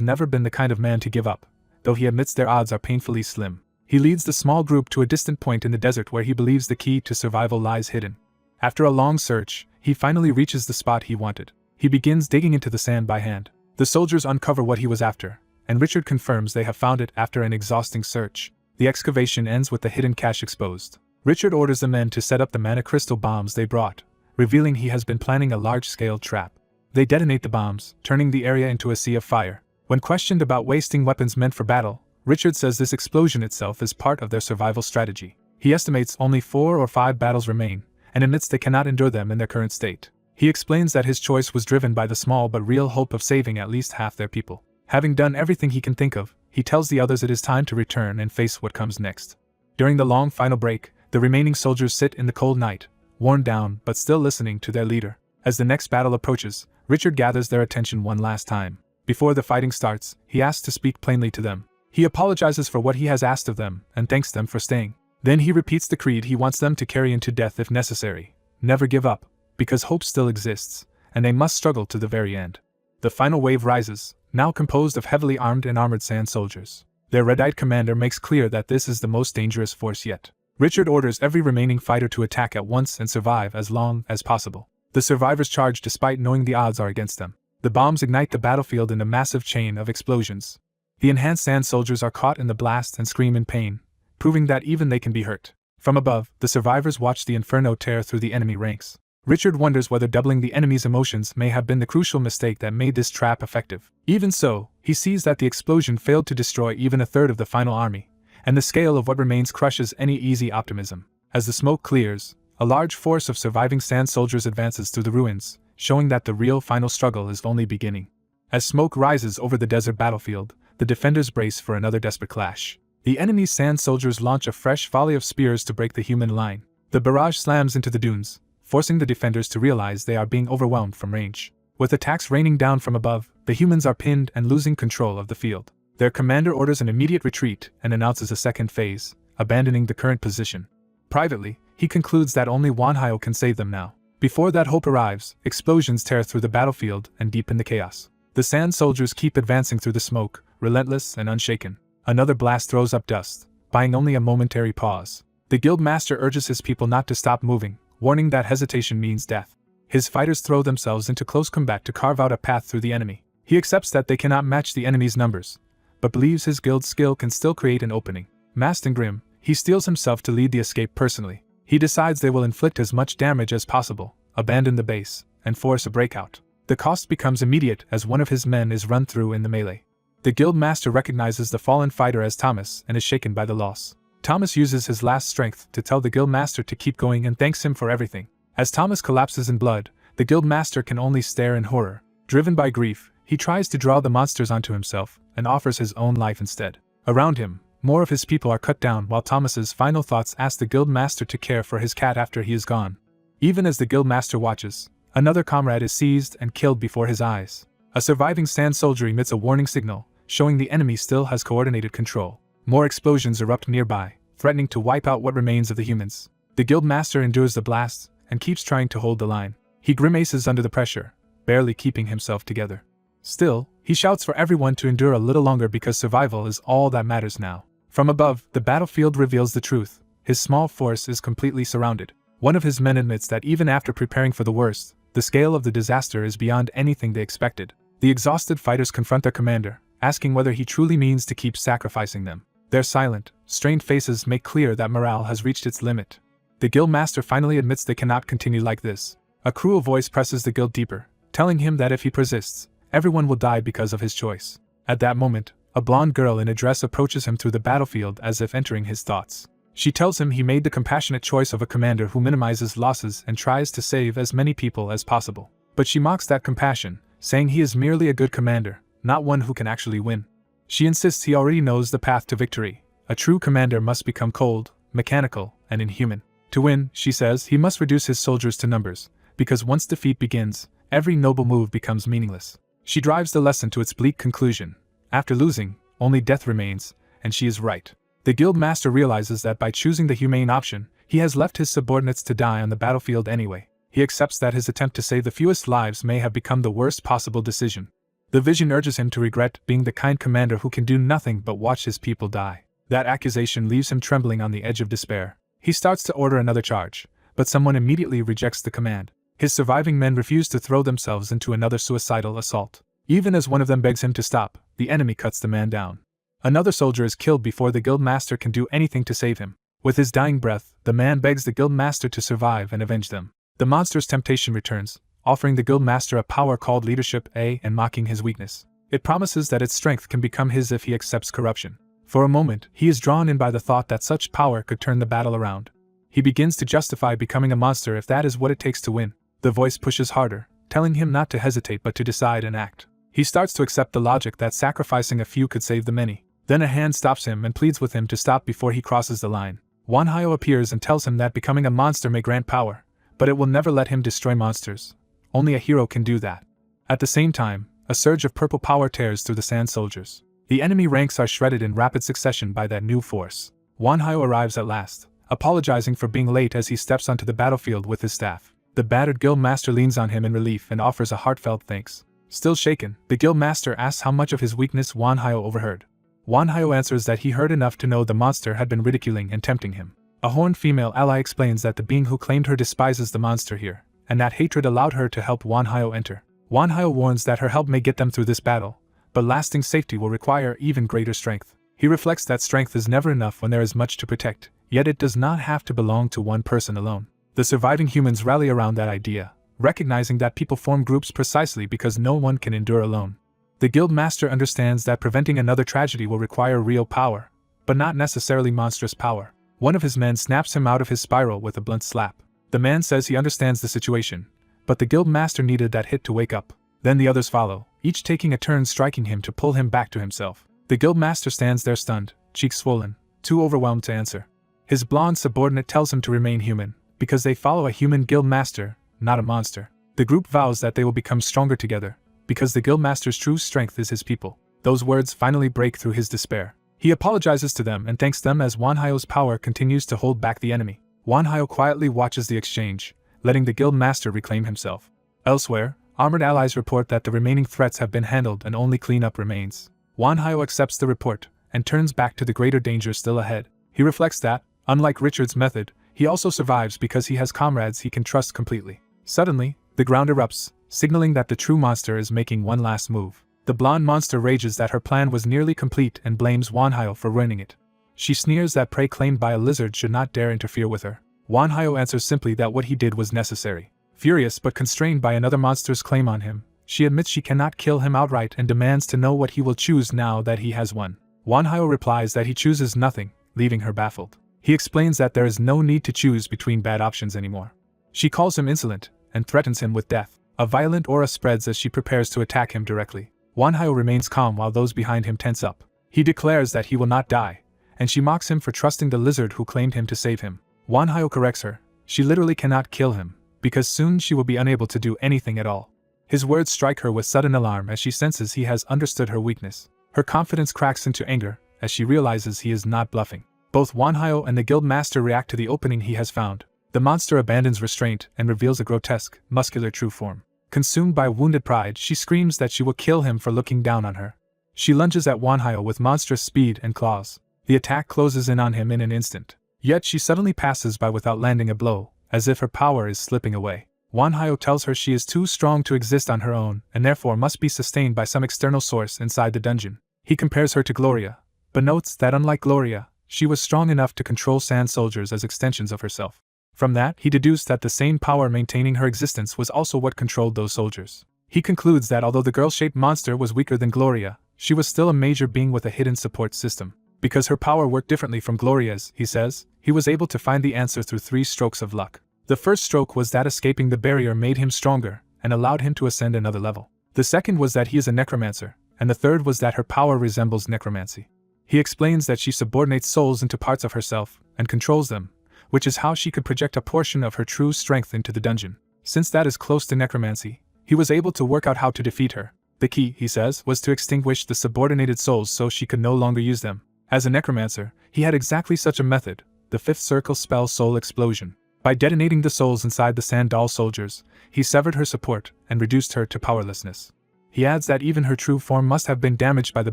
never been the kind of man to give up, though he admits their odds are painfully slim. He leads the small group to a distant point in the desert where he believes the key to survival lies hidden. After a long search, he finally reaches the spot he wanted. He begins digging into the sand by hand. The soldiers uncover what he was after, and Richard confirms they have found it after an exhausting search. The excavation ends with the hidden cache exposed. Richard orders the men to set up the mana crystal bombs they brought, revealing he has been planning a large-scale trap. They detonate the bombs, turning the area into a sea of fire. When questioned about wasting weapons meant for battle, Richard says this explosion itself is part of their survival strategy. He estimates only 4 or 5 battles remain, and admits they cannot endure them in their current state. He explains that his choice was driven by the small but real hope of saving at least half their people. Having done everything he can think of, he tells the others it is time to return and face what comes next. During the long final break, the remaining soldiers sit in the cold night, worn down but still listening to their leader. As the next battle approaches, Richard gathers their attention one last time. Before the fighting starts, he asks to speak plainly to them. He apologizes for what he has asked of them and thanks them for staying. Then he repeats the creed he wants them to carry into death if necessary. Never give up, because hope still exists, and they must struggle to the very end. The final wave rises, now composed of heavily armed and armored sand soldiers. Their red-eyed commander makes clear that this is the most dangerous force yet. Richard orders every remaining fighter to attack at once and survive as long as possible. The survivors charge despite knowing the odds are against them. The bombs ignite the battlefield in a massive chain of explosions. The enhanced sand soldiers are caught in the blast and scream in pain, proving that even they can be hurt. From above, the survivors watch the inferno tear through the enemy ranks. Richard wonders whether doubling the enemy's emotions may have been the crucial mistake that made this trap effective. Even so, he sees that the explosion failed to destroy even a third of the final army, and the scale of what remains crushes any easy optimism. As the smoke clears, a large force of surviving sand soldiers advances through the ruins, showing that the real final struggle is only beginning. As smoke rises over the desert battlefield, the defenders brace for another desperate clash. The enemy's sand soldiers launch a fresh volley of spears to break the human line. The barrage slams into the dunes, forcing the defenders to realize they are being overwhelmed from range. With attacks raining down from above, the humans are pinned and losing control of the field. Their commander orders an immediate retreat and announces a second phase, abandoning the current position. Privately, he concludes that only Wanhyo can save them now. Before that hope arrives, explosions tear through the battlefield and deepen the chaos. The sand soldiers keep advancing through the smoke, relentless and unshaken. Another blast throws up dust, buying only a momentary pause. The guild master urges his people not to stop moving, warning that hesitation means death. His fighters throw themselves into close combat to carve out a path through the enemy. He accepts that they cannot match the enemy's numbers, but believes his guild's skill can still create an opening. Masked and grim, he steels himself to lead the escape personally. He decides they will inflict as much damage as possible, abandon the base, and force a breakout. The cost becomes immediate as one of his men is run through in the melee. The guild master recognizes the fallen fighter as Thomas and is shaken by the loss. Thomas uses his last strength to tell the guild master to keep going and thanks him for everything. As Thomas collapses in blood, the guild master can only stare in horror. Driven by grief, he tries to draw the monsters onto himself and offers his own life instead. Around him, more of his people are cut down while Thomas's final thoughts ask the guild master to care for his cat after he is gone. Even as the guild master watches, another comrade is seized and killed before his eyes. A surviving sand soldier emits a warning signal, showing the enemy still has coordinated control. More explosions erupt nearby, threatening to wipe out what remains of the humans. The guild master endures the blast and keeps trying to hold the line. He grimaces under the pressure, barely keeping himself together. Still, he shouts for everyone to endure a little longer because survival is all that matters now. From above, the battlefield reveals the truth. His small force is completely surrounded. One of his men admits that even after preparing for the worst, the scale of the disaster is beyond anything they expected. The exhausted fighters confront their commander, asking whether he truly means to keep sacrificing them. Their silent, strained faces make clear that morale has reached its limit. The guild master finally admits they cannot continue like this. A cruel voice presses the guild deeper, telling him that if he persists, everyone will die because of his choice. At that moment, a blonde girl in a dress approaches him through the battlefield as if entering his thoughts. She tells him he made the compassionate choice of a commander who minimizes losses and tries to save as many people as possible. But she mocks that compassion, saying he is merely a good commander, not one who can actually win. She insists he already knows the path to victory. A true commander must become cold, mechanical, and inhuman. To win, she says, he must reduce his soldiers to numbers, because once defeat begins, every noble move becomes meaningless. She drives the lesson to its bleak conclusion. After losing, only death remains, and she is right. The guild master realizes that by choosing the humane option, he has left his subordinates to die on the battlefield anyway. He accepts that his attempt to save the fewest lives may have become the worst possible decision. The vision urges him to regret being the kind commander who can do nothing but watch his people die. That accusation leaves him trembling on the edge of despair. He starts to order another charge, but someone immediately rejects the command. His surviving men refuse to throw themselves into another suicidal assault. Even as one of them begs him to stop, the enemy cuts the man down. Another soldier is killed before the guild master can do anything to save him. With his dying breath, the man begs the guild master to survive and avenge them. The monster's temptation returns, offering the guild master a power called leadership and mocking his weakness. It promises that its strength can become his if he accepts corruption. For a moment, he is drawn in by the thought that such power could turn the battle around. He begins to justify becoming a monster if that is what it takes to win. The voice pushes harder, telling him not to hesitate but to decide and act. He starts to accept the logic that sacrificing a few could save the many. Then a hand stops him and pleads with him to stop before he crosses the line. Wanhyo appears and tells him that becoming a monster may grant power, but it will never let him destroy monsters. Only a hero can do that. At the same time, a surge of purple power tears through the sand soldiers. The enemy ranks are shredded in rapid succession by that new force. Wanhyo arrives at last, apologizing for being late as he steps onto the battlefield with his staff. The battered guild master leans on him in relief and offers a heartfelt thanks. Still shaken, the guild master asks how much of his weakness Wanhyo overheard. Wanhyo answers that he heard enough to know the monster had been ridiculing and tempting him. A horned female ally explains that the being who claimed her despises the monster here, and that hatred allowed her to help Wanhyo enter. Wanhyo warns that her help may get them through this battle, but lasting safety will require even greater strength. He reflects that strength is never enough when there is much to protect, yet it does not have to belong to one person alone. The surviving humans rally around that idea, recognizing that people form groups precisely because no one can endure alone. The guild master understands that preventing another tragedy will require real power, but not necessarily monstrous power. One of his men snaps him out of his spiral with a blunt slap. The man says he understands the situation, but the guild master needed that hit to wake up. Then the others follow, each taking a turn striking him to pull him back to himself. The guild master stands there stunned, cheeks swollen, too overwhelmed to answer. His blonde subordinate tells him to remain human, because they follow a human guild master, not a monster. The group vows that they will become stronger together, because the guildmaster's true strength is his people. Those words finally break through his despair. He apologizes to them and thanks them as Wanhyo's power continues to hold back the enemy. Wanhyo quietly watches the exchange, letting the guildmaster reclaim himself. Elsewhere, armored allies report that the remaining threats have been handled and only cleanup remains. Wanhyo accepts the report and turns back to the greater danger still ahead. He reflects that, unlike Richard's method, he also survives because he has comrades he can trust completely. Suddenly, the ground erupts, signaling that the true monster is making one last move. The blonde monster rages that her plan was nearly complete and blames Wanhyo for ruining it. She sneers that prey claimed by a lizard should not dare interfere with her. Wanhyo answers simply that what he did was necessary. Furious but constrained by another monster's claim on him, she admits she cannot kill him outright and demands to know what he will choose now that he has won. Wanhyo replies that he chooses nothing, leaving her baffled. He explains that there is no need to choose between bad options anymore. She calls him insolent and threatens him with death. A violent aura spreads as she prepares to attack him directly. Wanhyo remains calm while those behind him tense up. He declares that he will not die, and she mocks him for trusting the lizard who claimed him to save him. Wanhyo corrects her. She literally cannot kill him, because soon she will be unable to do anything at all. His words strike her with sudden alarm as she senses he has understood her weakness. Her confidence cracks into anger as she realizes he is not bluffing. Both Wanhyo and the guild master react to the opening he has found. The monster abandons restraint and reveals a grotesque, muscular true form. Consumed by wounded pride, she screams that she will kill him for looking down on her. She lunges at Wanhyo with monstrous speed and claws. The attack closes in on him in an instant. Yet she suddenly passes by without landing a blow, as if her power is slipping away. Wanhyo tells her she is too strong to exist on her own and therefore must be sustained by some external source inside the dungeon. He compares her to Gloria, but notes that unlike Gloria, she was strong enough to control sand soldiers as extensions of herself. From that, he deduced that the same power maintaining her existence was also what controlled those soldiers. He concludes that although the girl-shaped monster was weaker than Gloria, she was still a major being with a hidden support system. Because her power worked differently from Gloria's, he says, he was able to find the answer through 3 strokes of luck. The first stroke was that escaping the barrier made him stronger and allowed him to ascend another level. The second was that he is a necromancer, and the third was that her power resembles necromancy. He explains that she subordinates souls into parts of herself and controls them, which is how she could project a portion of her true strength into the dungeon. Since that is close to necromancy, he was able to work out how to defeat her. The key, he says, was to extinguish the subordinated souls so she could no longer use them. As a necromancer, he had exactly such a method, the 5th circle spell Soul Explosion. By detonating the souls inside the sand doll soldiers, he severed her support and reduced her to powerlessness. He adds that even her true form must have been damaged by the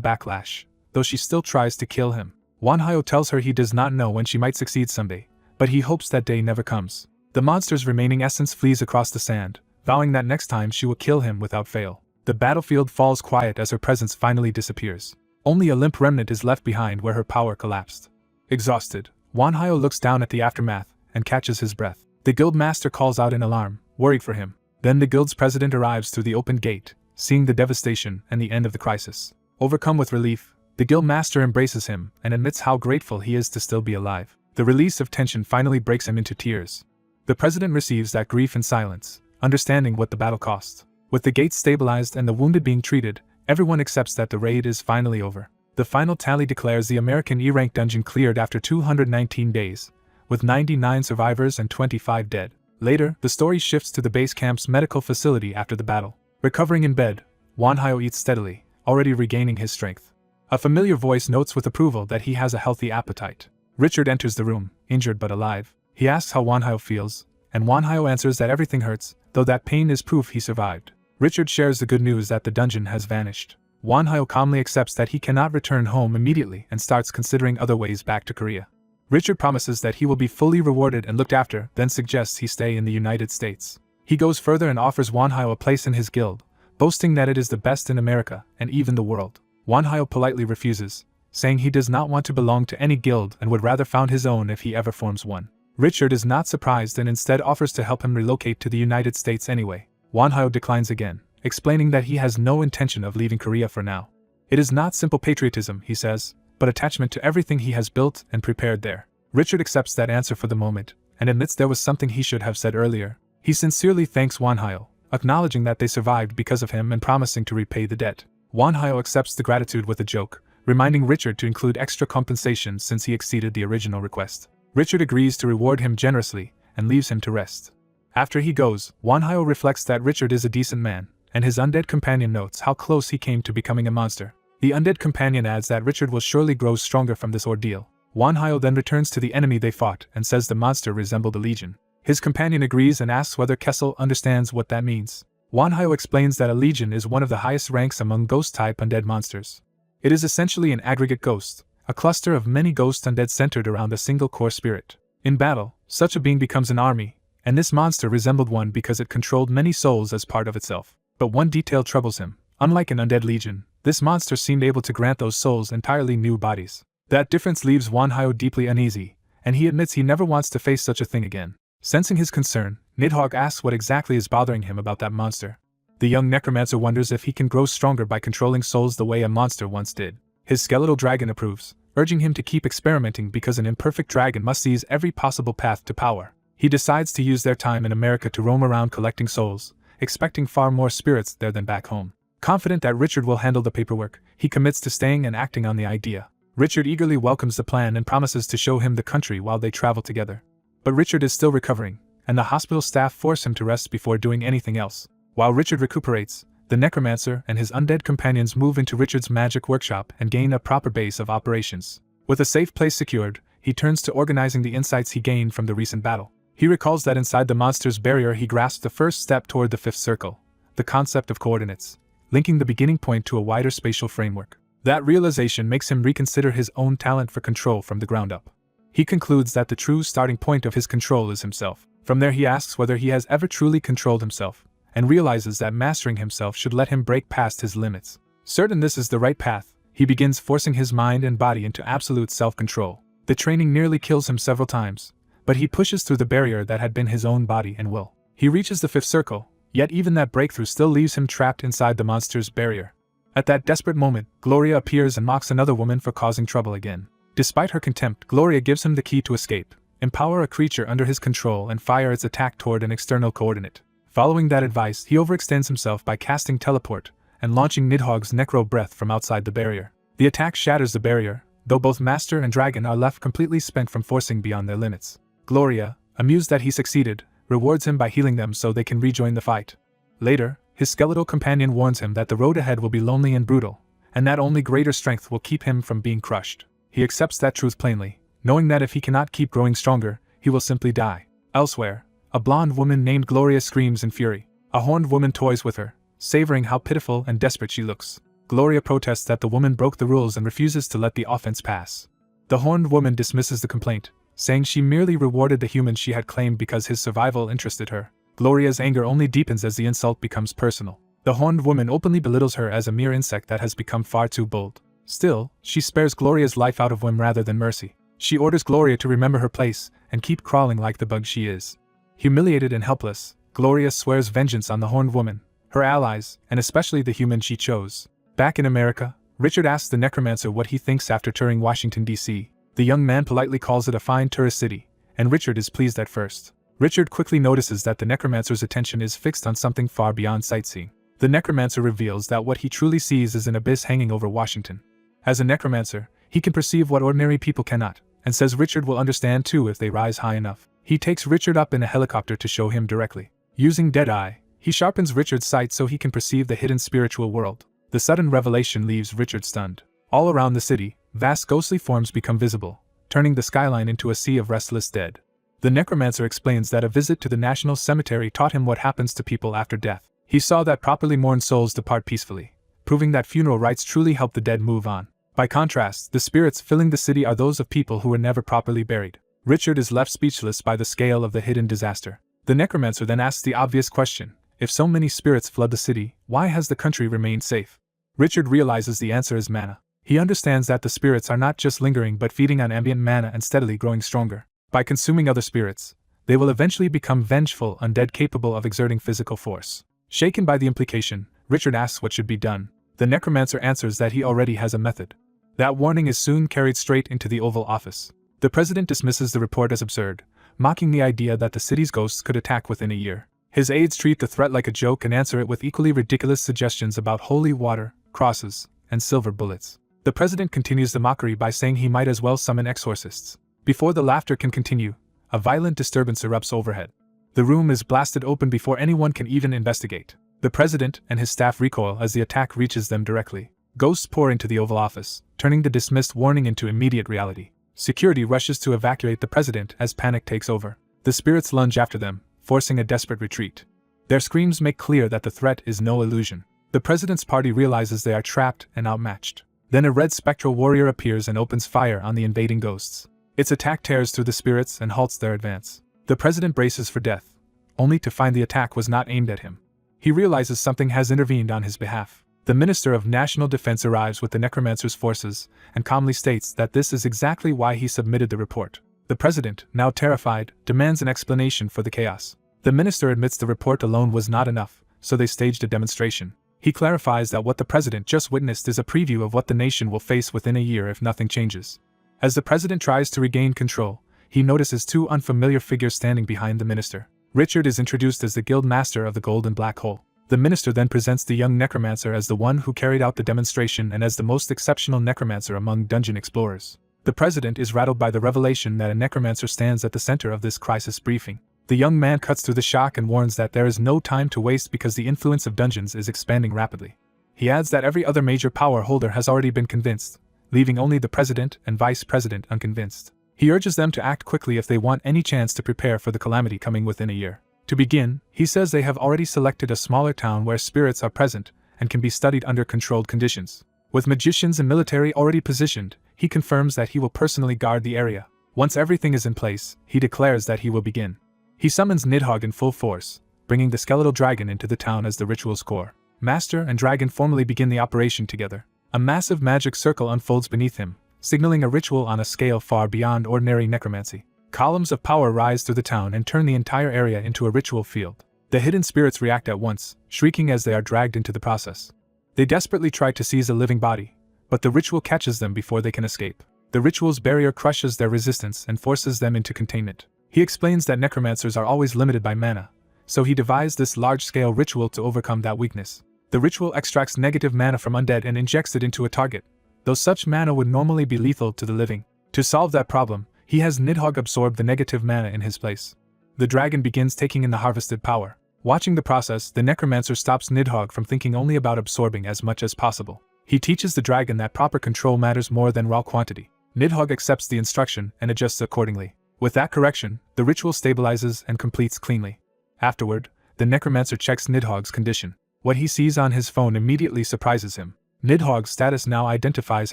backlash, though she still tries to kill him. Wanhyo tells her he does not know when she might succeed someday, but he hopes that day never comes. The monster's remaining essence flees across the sand, vowing that next time she will kill him without fail. The battlefield falls quiet as her presence finally disappears. Only a limp remnant is left behind where her power collapsed. Exhausted, Wanhyo looks down at the aftermath and catches his breath. The guild master calls out in alarm, worried for him. Then the guild's president arrives through the open gate, seeing the devastation and the end of the crisis. Overcome with relief, the guild master embraces him and admits how grateful he is to still be alive. The release of tension finally breaks him into tears. The president receives that grief in silence, understanding what the battle cost. With the gates stabilized and the wounded being treated, everyone accepts that the raid is finally over. The final tally declares the American E-rank dungeon cleared after 219 days, with 99 survivors and 25 dead. Later, the story shifts to the base camp's medical facility after the battle. Recovering in bed, Wanhyo eats steadily, already regaining his strength. A familiar voice notes with approval that he has a healthy appetite. Richard enters the room, injured but alive. He asks how Wanhyo feels, and Wanhyo answers that everything hurts, though that pain is proof he survived. Richard shares the good news that the dungeon has vanished. Wanhyo calmly accepts that he cannot return home immediately and starts considering other ways back to Korea. Richard promises that he will be fully rewarded and looked after, then suggests he stay in the United States. He goes further and offers Wanhyo a place in his guild, boasting that it is the best in America and even the world. Wanhyo politely refuses, saying he does not want to belong to any guild and would rather found his own if he ever forms one. Richard is not surprised and instead offers to help him relocate to the United States anyway. Wanhyo declines again, explaining that he has no intention of leaving Korea for now. It is not simple patriotism, he says, but attachment to everything he has built and prepared there. Richard accepts that answer for the moment, and admits there was something he should have said earlier. He sincerely thanks Wanhyo, acknowledging that they survived because of him and promising to repay the debt. Wanhyo accepts the gratitude with a joke, reminding Richard to include extra compensation since he exceeded the original request. Richard agrees to reward him generously and leaves him to rest. After he goes, Wanhyo reflects that Richard is a decent man, and his undead companion notes how close he came to becoming a monster. The undead companion adds that Richard will surely grow stronger from this ordeal. Wanhyo then returns to the enemy they fought and says the monster resembled a legion. His companion agrees and asks whether Kessel understands what that means. Wanhyo explains that a legion is one of the highest ranks among ghost-type undead monsters. It is essentially an aggregate ghost, a cluster of many ghost undead centered around a single core spirit. In battle, such a being becomes an army, and this monster resembled one because it controlled many souls as part of itself. But one detail troubles him. Unlike an undead legion, this monster seemed able to grant those souls entirely new bodies. That difference leaves Wanhyo deeply uneasy, and he admits he never wants to face such a thing again. Sensing his concern, Nidhogg asks what exactly is bothering him about that monster. The young necromancer wonders if he can grow stronger by controlling souls the way a monster once did. His skeletal dragon approves, urging him to keep experimenting because an imperfect dragon must seize every possible path to power. He decides to use their time in America to roam around collecting souls, expecting far more spirits there than back home. Confident that Richard will handle the paperwork, he commits to staying and acting on the idea. Richard eagerly welcomes the plan and promises to show him the country while they travel together. But Richard is still recovering, and the hospital staff force him to rest before doing anything else. While Richard recuperates, the necromancer and his undead companions move into Richard's magic workshop and gain a proper base of operations. With a safe place secured, he turns to organizing the insights he gained from the recent battle. He recalls that inside the monster's barrier he grasped the first step toward the 5th circle, the concept of coordinates, linking the beginning point to a wider spatial framework. That realization makes him reconsider his own talent for control from the ground up. He concludes that the true starting point of his control is himself. From there he asks whether he has ever truly controlled himself, and realizes that mastering himself should let him break past his limits. Certain this is the right path, he begins forcing his mind and body into absolute self-control. The training nearly kills him several times, but he pushes through the barrier that had been his own body and will. He reaches the 5th circle, yet even that breakthrough still leaves him trapped inside the monster's barrier. At that desperate moment, Gloria appears and mocks another woman for causing trouble again. Despite her contempt, Gloria gives him the key to escape, empower a creature under his control and fire its attack toward an external coordinate. Following that advice, he overextends himself by casting teleport and launching Nidhogg's necro breath from outside the barrier. The attack shatters the barrier, though both Master and Dragon are left completely spent from forcing beyond their limits. Gloria, amused that he succeeded, rewards him by healing them so they can rejoin the fight. Later, his skeletal companion warns him that the road ahead will be lonely and brutal, and that only greater strength will keep him from being crushed. He accepts that truth plainly, knowing that if he cannot keep growing stronger, he will simply die. Elsewhere, a blonde woman named Gloria screams in fury. A horned woman toys with her, savoring how pitiful and desperate she looks. Gloria protests that the woman broke the rules and refuses to let the offense pass. The horned woman dismisses the complaint, saying she merely rewarded the human she had claimed because his survival interested her. Gloria's anger only deepens as the insult becomes personal. The horned woman openly belittles her as a mere insect that has become far too bold. Still, she spares Gloria's life out of whim rather than mercy. She orders Gloria to remember her place and keep crawling like the bug she is. Humiliated and helpless, Gloria swears vengeance on the horned woman, her allies, and especially the human she chose. Back in America, Richard asks the necromancer what he thinks after touring Washington, D.C. The young man politely calls it a fine tourist city, and Richard is pleased at first. Richard quickly notices that the necromancer's attention is fixed on something far beyond sightseeing. The necromancer reveals that what he truly sees is an abyss hanging over Washington. As a necromancer, he can perceive what ordinary people cannot, and says Richard will understand too if they rise high enough. He takes Richard up in a helicopter to show him directly. Using Deadeye, he sharpens Richard's sight so he can perceive the hidden spiritual world. The sudden revelation leaves Richard stunned. All around the city, vast ghostly forms become visible, turning the skyline into a sea of restless dead. The necromancer explains that a visit to the National Cemetery taught him what happens to people after death. He saw that properly mourned souls depart peacefully, proving that funeral rites truly help the dead move on. By contrast, the spirits filling the city are those of people who were never properly buried. Richard is left speechless by the scale of the hidden disaster. The necromancer then asks the obvious question: if so many spirits flood the city, why has the country remained safe? Richard realizes the answer is mana. He understands that the spirits are not just lingering but feeding on ambient mana and steadily growing stronger. By consuming other spirits, they will eventually become vengeful undead capable of exerting physical force. Shaken by the implication, Richard asks what should be done. The necromancer answers that he already has a method. That warning is soon carried straight into the Oval Office. The president dismisses the report as absurd, mocking the idea that the city's ghosts could attack within a year. His aides treat the threat like a joke and answer it with equally ridiculous suggestions about holy water, crosses, and silver bullets. The president continues the mockery by saying he might as well summon exorcists. Before the laughter can continue, a violent disturbance erupts overhead. The room is blasted open before anyone can even investigate. The president and his staff recoil as the attack reaches them directly. Ghosts pour into the Oval Office, turning the dismissed warning into immediate reality. Security rushes to evacuate the president as panic takes over. The spirits lunge after them, forcing a desperate retreat. Their screams make clear that the threat is no illusion. The president's party realizes they are trapped and outmatched. Then a red spectral warrior appears and opens fire on the invading ghosts. Its attack tears through the spirits and halts their advance. The president braces for death, only to find the attack was not aimed at him. He realizes something has intervened on his behalf. The Minister of National Defense arrives with the necromancer's forces and calmly states that this is exactly why he submitted the report. The president, now terrified, demands an explanation for the chaos. The minister admits the report alone was not enough, so they staged a demonstration. He clarifies that what the president just witnessed is a preview of what the nation will face within a year if nothing changes. As the president tries to regain control, he notices two unfamiliar figures standing behind the minister. Richard is introduced as the guild master of the Golden Black Hole. The minister then presents the young necromancer as the one who carried out the demonstration and as the most exceptional necromancer among dungeon explorers. The president is rattled by the revelation that a necromancer stands at the center of this crisis briefing. The young man cuts through the shock and warns that there is no time to waste because the influence of dungeons is expanding rapidly. He adds that every other major power holder has already been convinced, leaving only the president and vice president unconvinced. He urges them to act quickly if they want any chance to prepare for the calamity coming within a year. To begin, he says they have already selected a smaller town where spirits are present and can be studied under controlled conditions. With magicians and military already positioned, he confirms that he will personally guard the area. Once everything is in place, he declares that he will begin. He summons Nidhogg in full force, bringing the skeletal dragon into the town as the ritual's core. Master and dragon formally begin the operation together. A massive magic circle unfolds beneath him, signaling a ritual on a scale far beyond ordinary necromancy. Columns of power rise through the town and turn the entire area into a ritual field. The hidden spirits react at once, shrieking as they are dragged into the process. They desperately try to seize a living body, but the ritual catches them before they can escape. The ritual's barrier crushes their resistance and forces them into containment. He explains that necromancers are always limited by mana, so he devised this large-scale ritual to overcome that weakness. The ritual extracts negative mana from undead and injects it into a target, though such mana would normally be lethal to the living. To solve that problem, he has Nidhogg absorb the negative mana in his place. The dragon begins taking in the harvested power. Watching the process, the necromancer stops Nidhogg from thinking only about absorbing as much as possible. He teaches the dragon that proper control matters more than raw quantity. Nidhogg accepts the instruction and adjusts accordingly. With that correction, the ritual stabilizes and completes cleanly. Afterward, the necromancer checks Nidhogg's condition. What he sees on his phone immediately surprises him. Nidhogg's status now identifies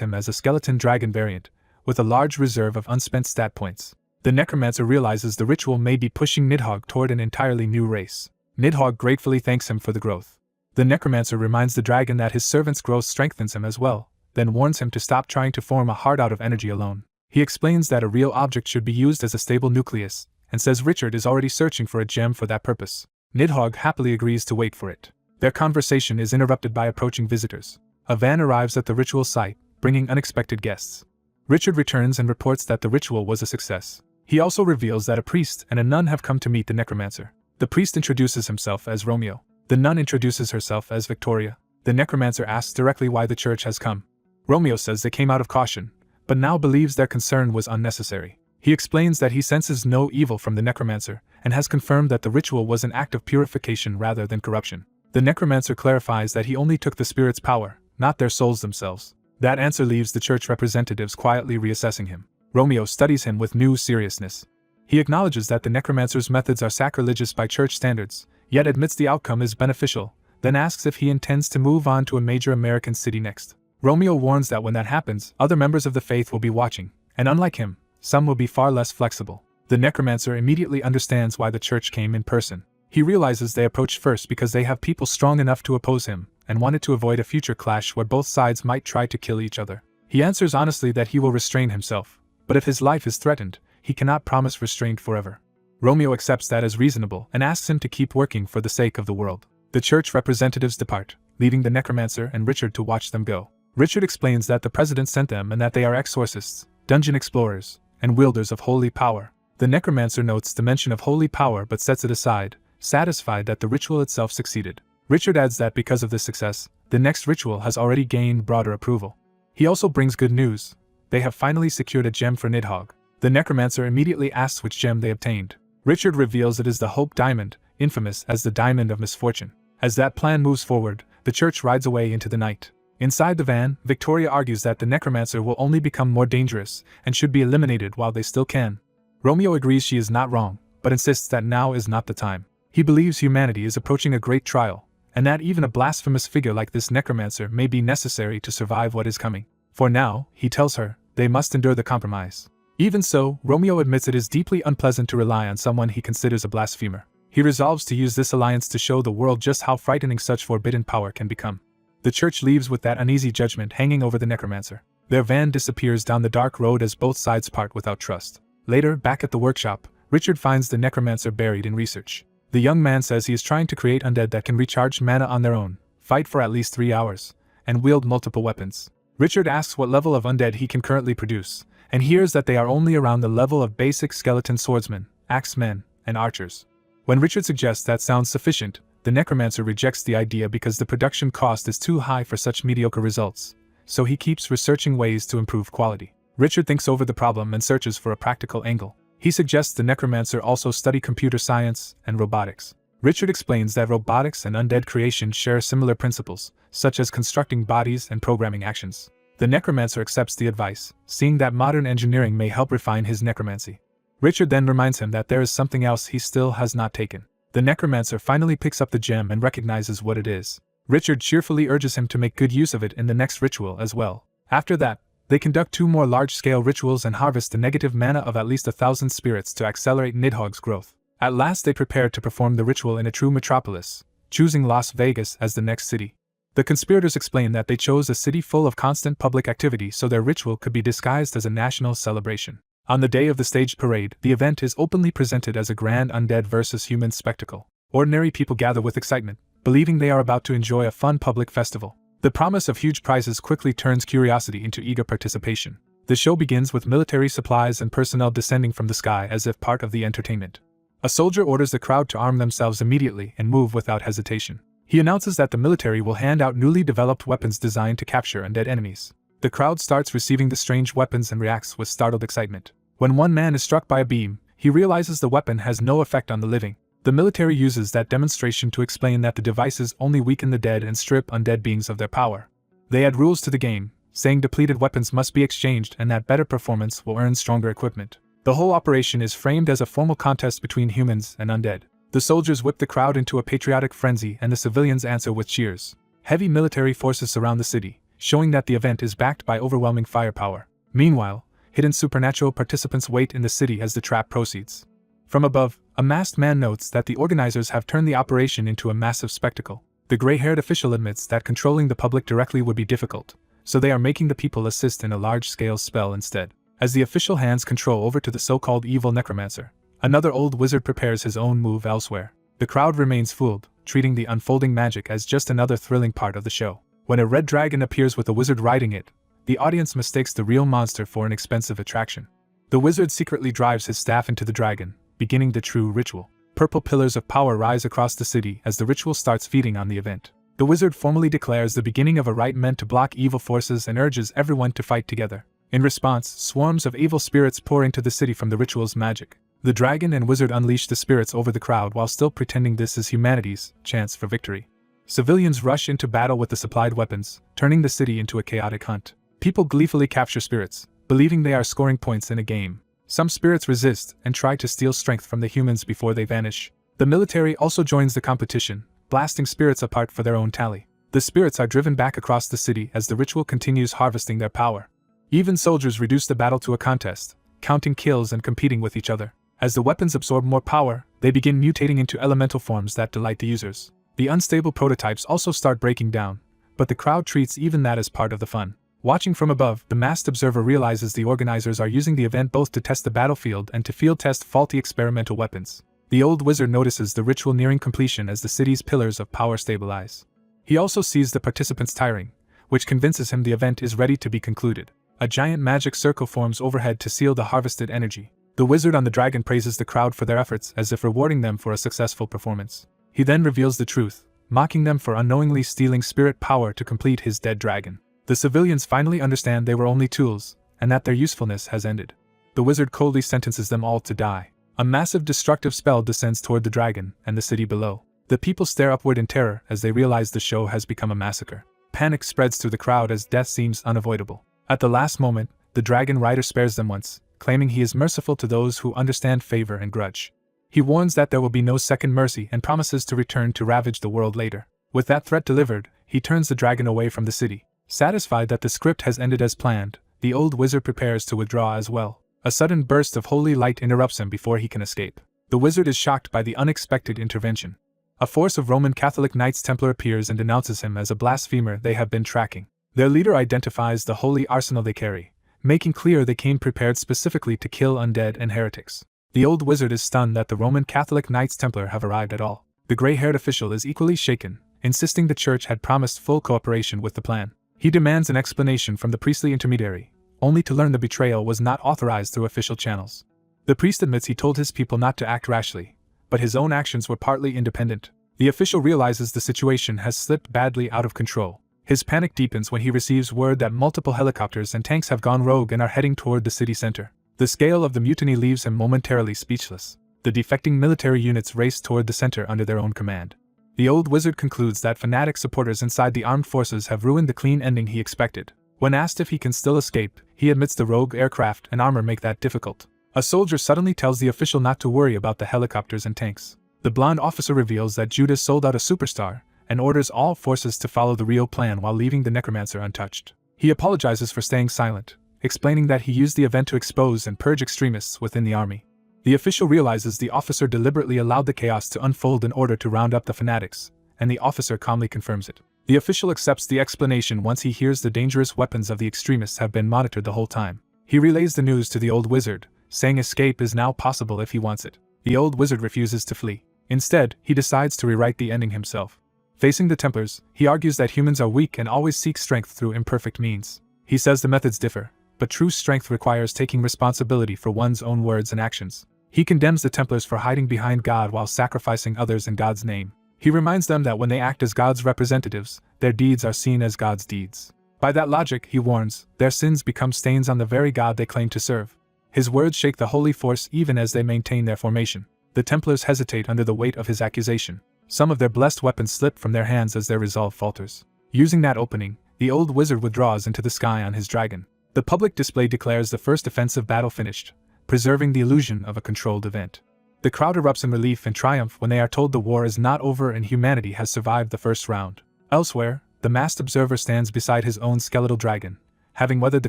him as a skeleton dragon variant, with a large reserve of unspent stat points. The necromancer realizes the ritual may be pushing Nidhogg toward an entirely new race. Nidhogg gratefully thanks him for the growth. The necromancer reminds the dragon that his servant's growth strengthens him as well, then warns him to stop trying to form a heart out of energy alone. He explains that a real object should be used as a stable nucleus, and says Richard is already searching for a gem for that purpose. Nidhogg happily agrees to wait for it. Their conversation is interrupted by approaching visitors. A van arrives at the ritual site, bringing unexpected guests. Richard returns and reports that the ritual was a success. He also reveals that a priest and a nun have come to meet the necromancer. The priest introduces himself as Romeo. The nun introduces herself as Victoria. The necromancer asks directly why the church has come. Romeo says they came out of caution, but now believes their concern was unnecessary. He explains that he senses no evil from the necromancer, and has confirmed that the ritual was an act of purification rather than corruption. The necromancer clarifies that he only took the spirit's power, not their souls themselves. That answer leaves the church representatives quietly reassessing him. Romeo studies him with new seriousness. He acknowledges that the necromancer's methods are sacrilegious by church standards, yet admits the outcome is beneficial, then asks if he intends to move on to a major American city next. Romeo warns that when that happens, other members of the faith will be watching, and unlike him, some will be far less flexible. The necromancer immediately understands why the church came in person. He realizes they approached first because they have people strong enough to oppose him, and wanted to avoid a future clash where both sides might try to kill each other. He answers honestly that he will restrain himself, but if his life is threatened, he cannot promise restraint forever. Romeo accepts that as reasonable and asks him to keep working for the sake of the world. The church representatives depart, leaving the necromancer and Richard to watch them go. Richard explains that the president sent them and that they are exorcists, dungeon explorers, and wielders of holy power. The necromancer notes the mention of holy power but sets it aside, satisfied that the ritual itself succeeded. Richard adds that because of this success, the next ritual has already gained broader approval. He also brings good news. They have finally secured a gem for Nidhogg. The necromancer immediately asks which gem they obtained. Richard reveals it is the Hope Diamond, infamous as the Diamond of Misfortune. As that plan moves forward, the church rides away into the night. Inside the van, Victoria argues that the necromancer will only become more dangerous and should be eliminated while they still can. Romeo agrees she is not wrong, but insists that now is not the time. He believes humanity is approaching a great trial, and that even a blasphemous figure like this necromancer may be necessary to survive what is coming. For now, he tells her, they must endure the compromise. Even so, Romeo admits it is deeply unpleasant to rely on someone he considers a blasphemer. He resolves to use this alliance to show the world just how frightening such forbidden power can become. The church leaves with that uneasy judgment hanging over the necromancer. Their van disappears down the dark road as both sides part without trust. Later, back at the workshop, Richard finds the necromancer buried in research. The young man says he is trying to create undead that can recharge mana on their own, fight for at least 3 hours, and wield multiple weapons. Richard asks what level of undead he can currently produce, and hears that they are only around the level of basic skeleton swordsmen, axemen, and archers. When Richard suggests that sounds sufficient, the necromancer rejects the idea because the production cost is too high for such mediocre results, so he keeps researching ways to improve quality. Richard thinks over the problem and searches for a practical angle. He suggests the necromancer also study computer science and robotics. Richard explains that robotics and undead creation share similar principles, such as constructing bodies and programming actions. The necromancer accepts the advice, seeing that modern engineering may help refine his necromancy. Richard then reminds him that there is something else he still has not taken. The necromancer finally picks up the gem and recognizes what it is. Richard cheerfully urges him to make good use of it in the next ritual as well. After that, they conduct 2 more large-scale rituals and harvest the negative mana of at least 1,000 spirits to accelerate Nidhogg's growth. At last they prepare to perform the ritual in a true metropolis, choosing Las Vegas as the next city. The conspirators explain that they chose a city full of constant public activity so their ritual could be disguised as a national celebration. On the day of the staged parade, the event is openly presented as a grand undead versus human spectacle. Ordinary people gather with excitement, believing they are about to enjoy a fun public festival. The promise of huge prizes quickly turns curiosity into eager participation. The show begins with military supplies and personnel descending from the sky as if part of the entertainment. A soldier orders the crowd to arm themselves immediately and move without hesitation. He announces that the military will hand out newly developed weapons designed to capture undead enemies. The crowd starts receiving the strange weapons and reacts with startled excitement. When one man is struck by a beam, he realizes the weapon has no effect on the living. The military uses that demonstration to explain that the devices only weaken the dead and strip undead beings of their power. They add rules to the game, saying depleted weapons must be exchanged and that better performance will earn stronger equipment. The whole operation is framed as a formal contest between humans and undead. The soldiers whip the crowd into a patriotic frenzy and the civilians answer with cheers. Heavy military forces surround the city, showing that the event is backed by overwhelming firepower. Meanwhile, hidden supernatural participants wait in the city as the trap proceeds. From above, a masked man notes that the organizers have turned the operation into a massive spectacle. The gray-haired official admits that controlling the public directly would be difficult, so they are making the people assist in a large-scale spell instead. As the official hands control over to the so-called evil necromancer, another old wizard prepares his own move elsewhere. The crowd remains fooled, treating the unfolding magic as just another thrilling part of the show. When a red dragon appears with a wizard riding it, the audience mistakes the real monster for an expensive attraction. The wizard secretly drives his staff into the dragon, beginning the true ritual. Purple pillars of power rise across the city as the ritual starts feeding on the event. The wizard formally declares the beginning of a rite meant to block evil forces and urges everyone to fight together. In response, swarms of evil spirits pour into the city from the ritual's magic. The dragon and wizard unleash the spirits over the crowd while still pretending this is humanity's chance for victory. Civilians rush into battle with the supplied weapons, turning the city into a chaotic hunt. People gleefully capture spirits, believing they are scoring points in a game. Some spirits resist and try to steal strength from the humans before they vanish. The military also joins the competition, blasting spirits apart for their own tally. The spirits are driven back across the city as the ritual continues harvesting their power. Even soldiers reduce the battle to a contest, counting kills and competing with each other. As the weapons absorb more power, they begin mutating into elemental forms that delight the users. The unstable prototypes also start breaking down, but the crowd treats even that as part of the fun. Watching from above, the masked observer realizes the organizers are using the event both to test the battlefield and to field test faulty experimental weapons. The old wizard notices the ritual nearing completion as the city's pillars of power stabilize. He also sees the participants tiring, which convinces him the event is ready to be concluded. A giant magic circle forms overhead to seal the harvested energy. The wizard on the dragon praises the crowd for their efforts as if rewarding them for a successful performance. He then reveals the truth, mocking them for unknowingly stealing spirit power to complete his dead dragon. The civilians finally understand they were only tools, and that their usefulness has ended. The wizard coldly sentences them all to die. A massive destructive spell descends toward the dragon and the city below. The people stare upward in terror as they realize the show has become a massacre. Panic spreads through the crowd as death seems unavoidable. At the last moment, the dragon rider spares them once, claiming he is merciful to those who understand favor and grudge. He warns that there will be no second mercy and promises to return to ravage the world later. With that threat delivered, he turns the dragon away from the city. Satisfied that the script has ended as planned, the old wizard prepares to withdraw as well. A sudden burst of holy light interrupts him before he can escape. The wizard is shocked by the unexpected intervention. A force of Roman Catholic Knights Templar appears and denounces him as a blasphemer they have been tracking. Their leader identifies the holy arsenal they carry, making clear they came prepared specifically to kill undead and heretics. The old wizard is stunned that the Roman Catholic Knights Templar have arrived at all. The gray-haired official is equally shaken, insisting the church had promised full cooperation with the plan. He demands an explanation from the priestly intermediary, only to learn the betrayal was not authorized through official channels. The priest admits he told his people not to act rashly, but his own actions were partly independent. The official realizes the situation has slipped badly out of control. His panic deepens when he receives word that multiple helicopters and tanks have gone rogue and are heading toward the city center. The scale of the mutiny leaves him momentarily speechless. The defecting military units race toward the center under their own command. The old wizard concludes that fanatic supporters inside the armed forces have ruined the clean ending he expected. When asked if he can still escape, he admits the rogue aircraft and armor make that difficult. A soldier suddenly tells the official not to worry about the helicopters and tanks. The blonde officer reveals that Judas sold out a superstar, and orders all forces to follow the real plan while leaving the necromancer untouched. He apologizes for staying silent, explaining that he used the event to expose and purge extremists within the army. The official realizes the officer deliberately allowed the chaos to unfold in order to round up the fanatics, and the officer calmly confirms it. The official accepts the explanation once he hears the dangerous weapons of the extremists have been monitored the whole time. He relays the news to the old wizard, saying escape is now possible if he wants it. The old wizard refuses to flee. Instead, he decides to rewrite the ending himself. Facing the Templars, he argues that humans are weak and always seek strength through imperfect means. He says the methods differ, but true strength requires taking responsibility for one's own words and actions. He condemns the Templars for hiding behind God while sacrificing others in God's name. He reminds them that when they act as God's representatives, their deeds are seen as God's deeds. By that logic, he warns, their sins become stains on the very God they claim to serve. His words shake the holy force even as they maintain their formation. The Templars hesitate under the weight of his accusation. Some of their blessed weapons slip from their hands as their resolve falters. Using that opening, the old wizard withdraws into the sky on his dragon. The public display declares the first offensive battle finished, preserving the illusion of a controlled event. The crowd erupts in relief and triumph when they are told the war is not over and humanity has survived the first round. Elsewhere, the masked observer stands beside his own skeletal dragon, having weathered the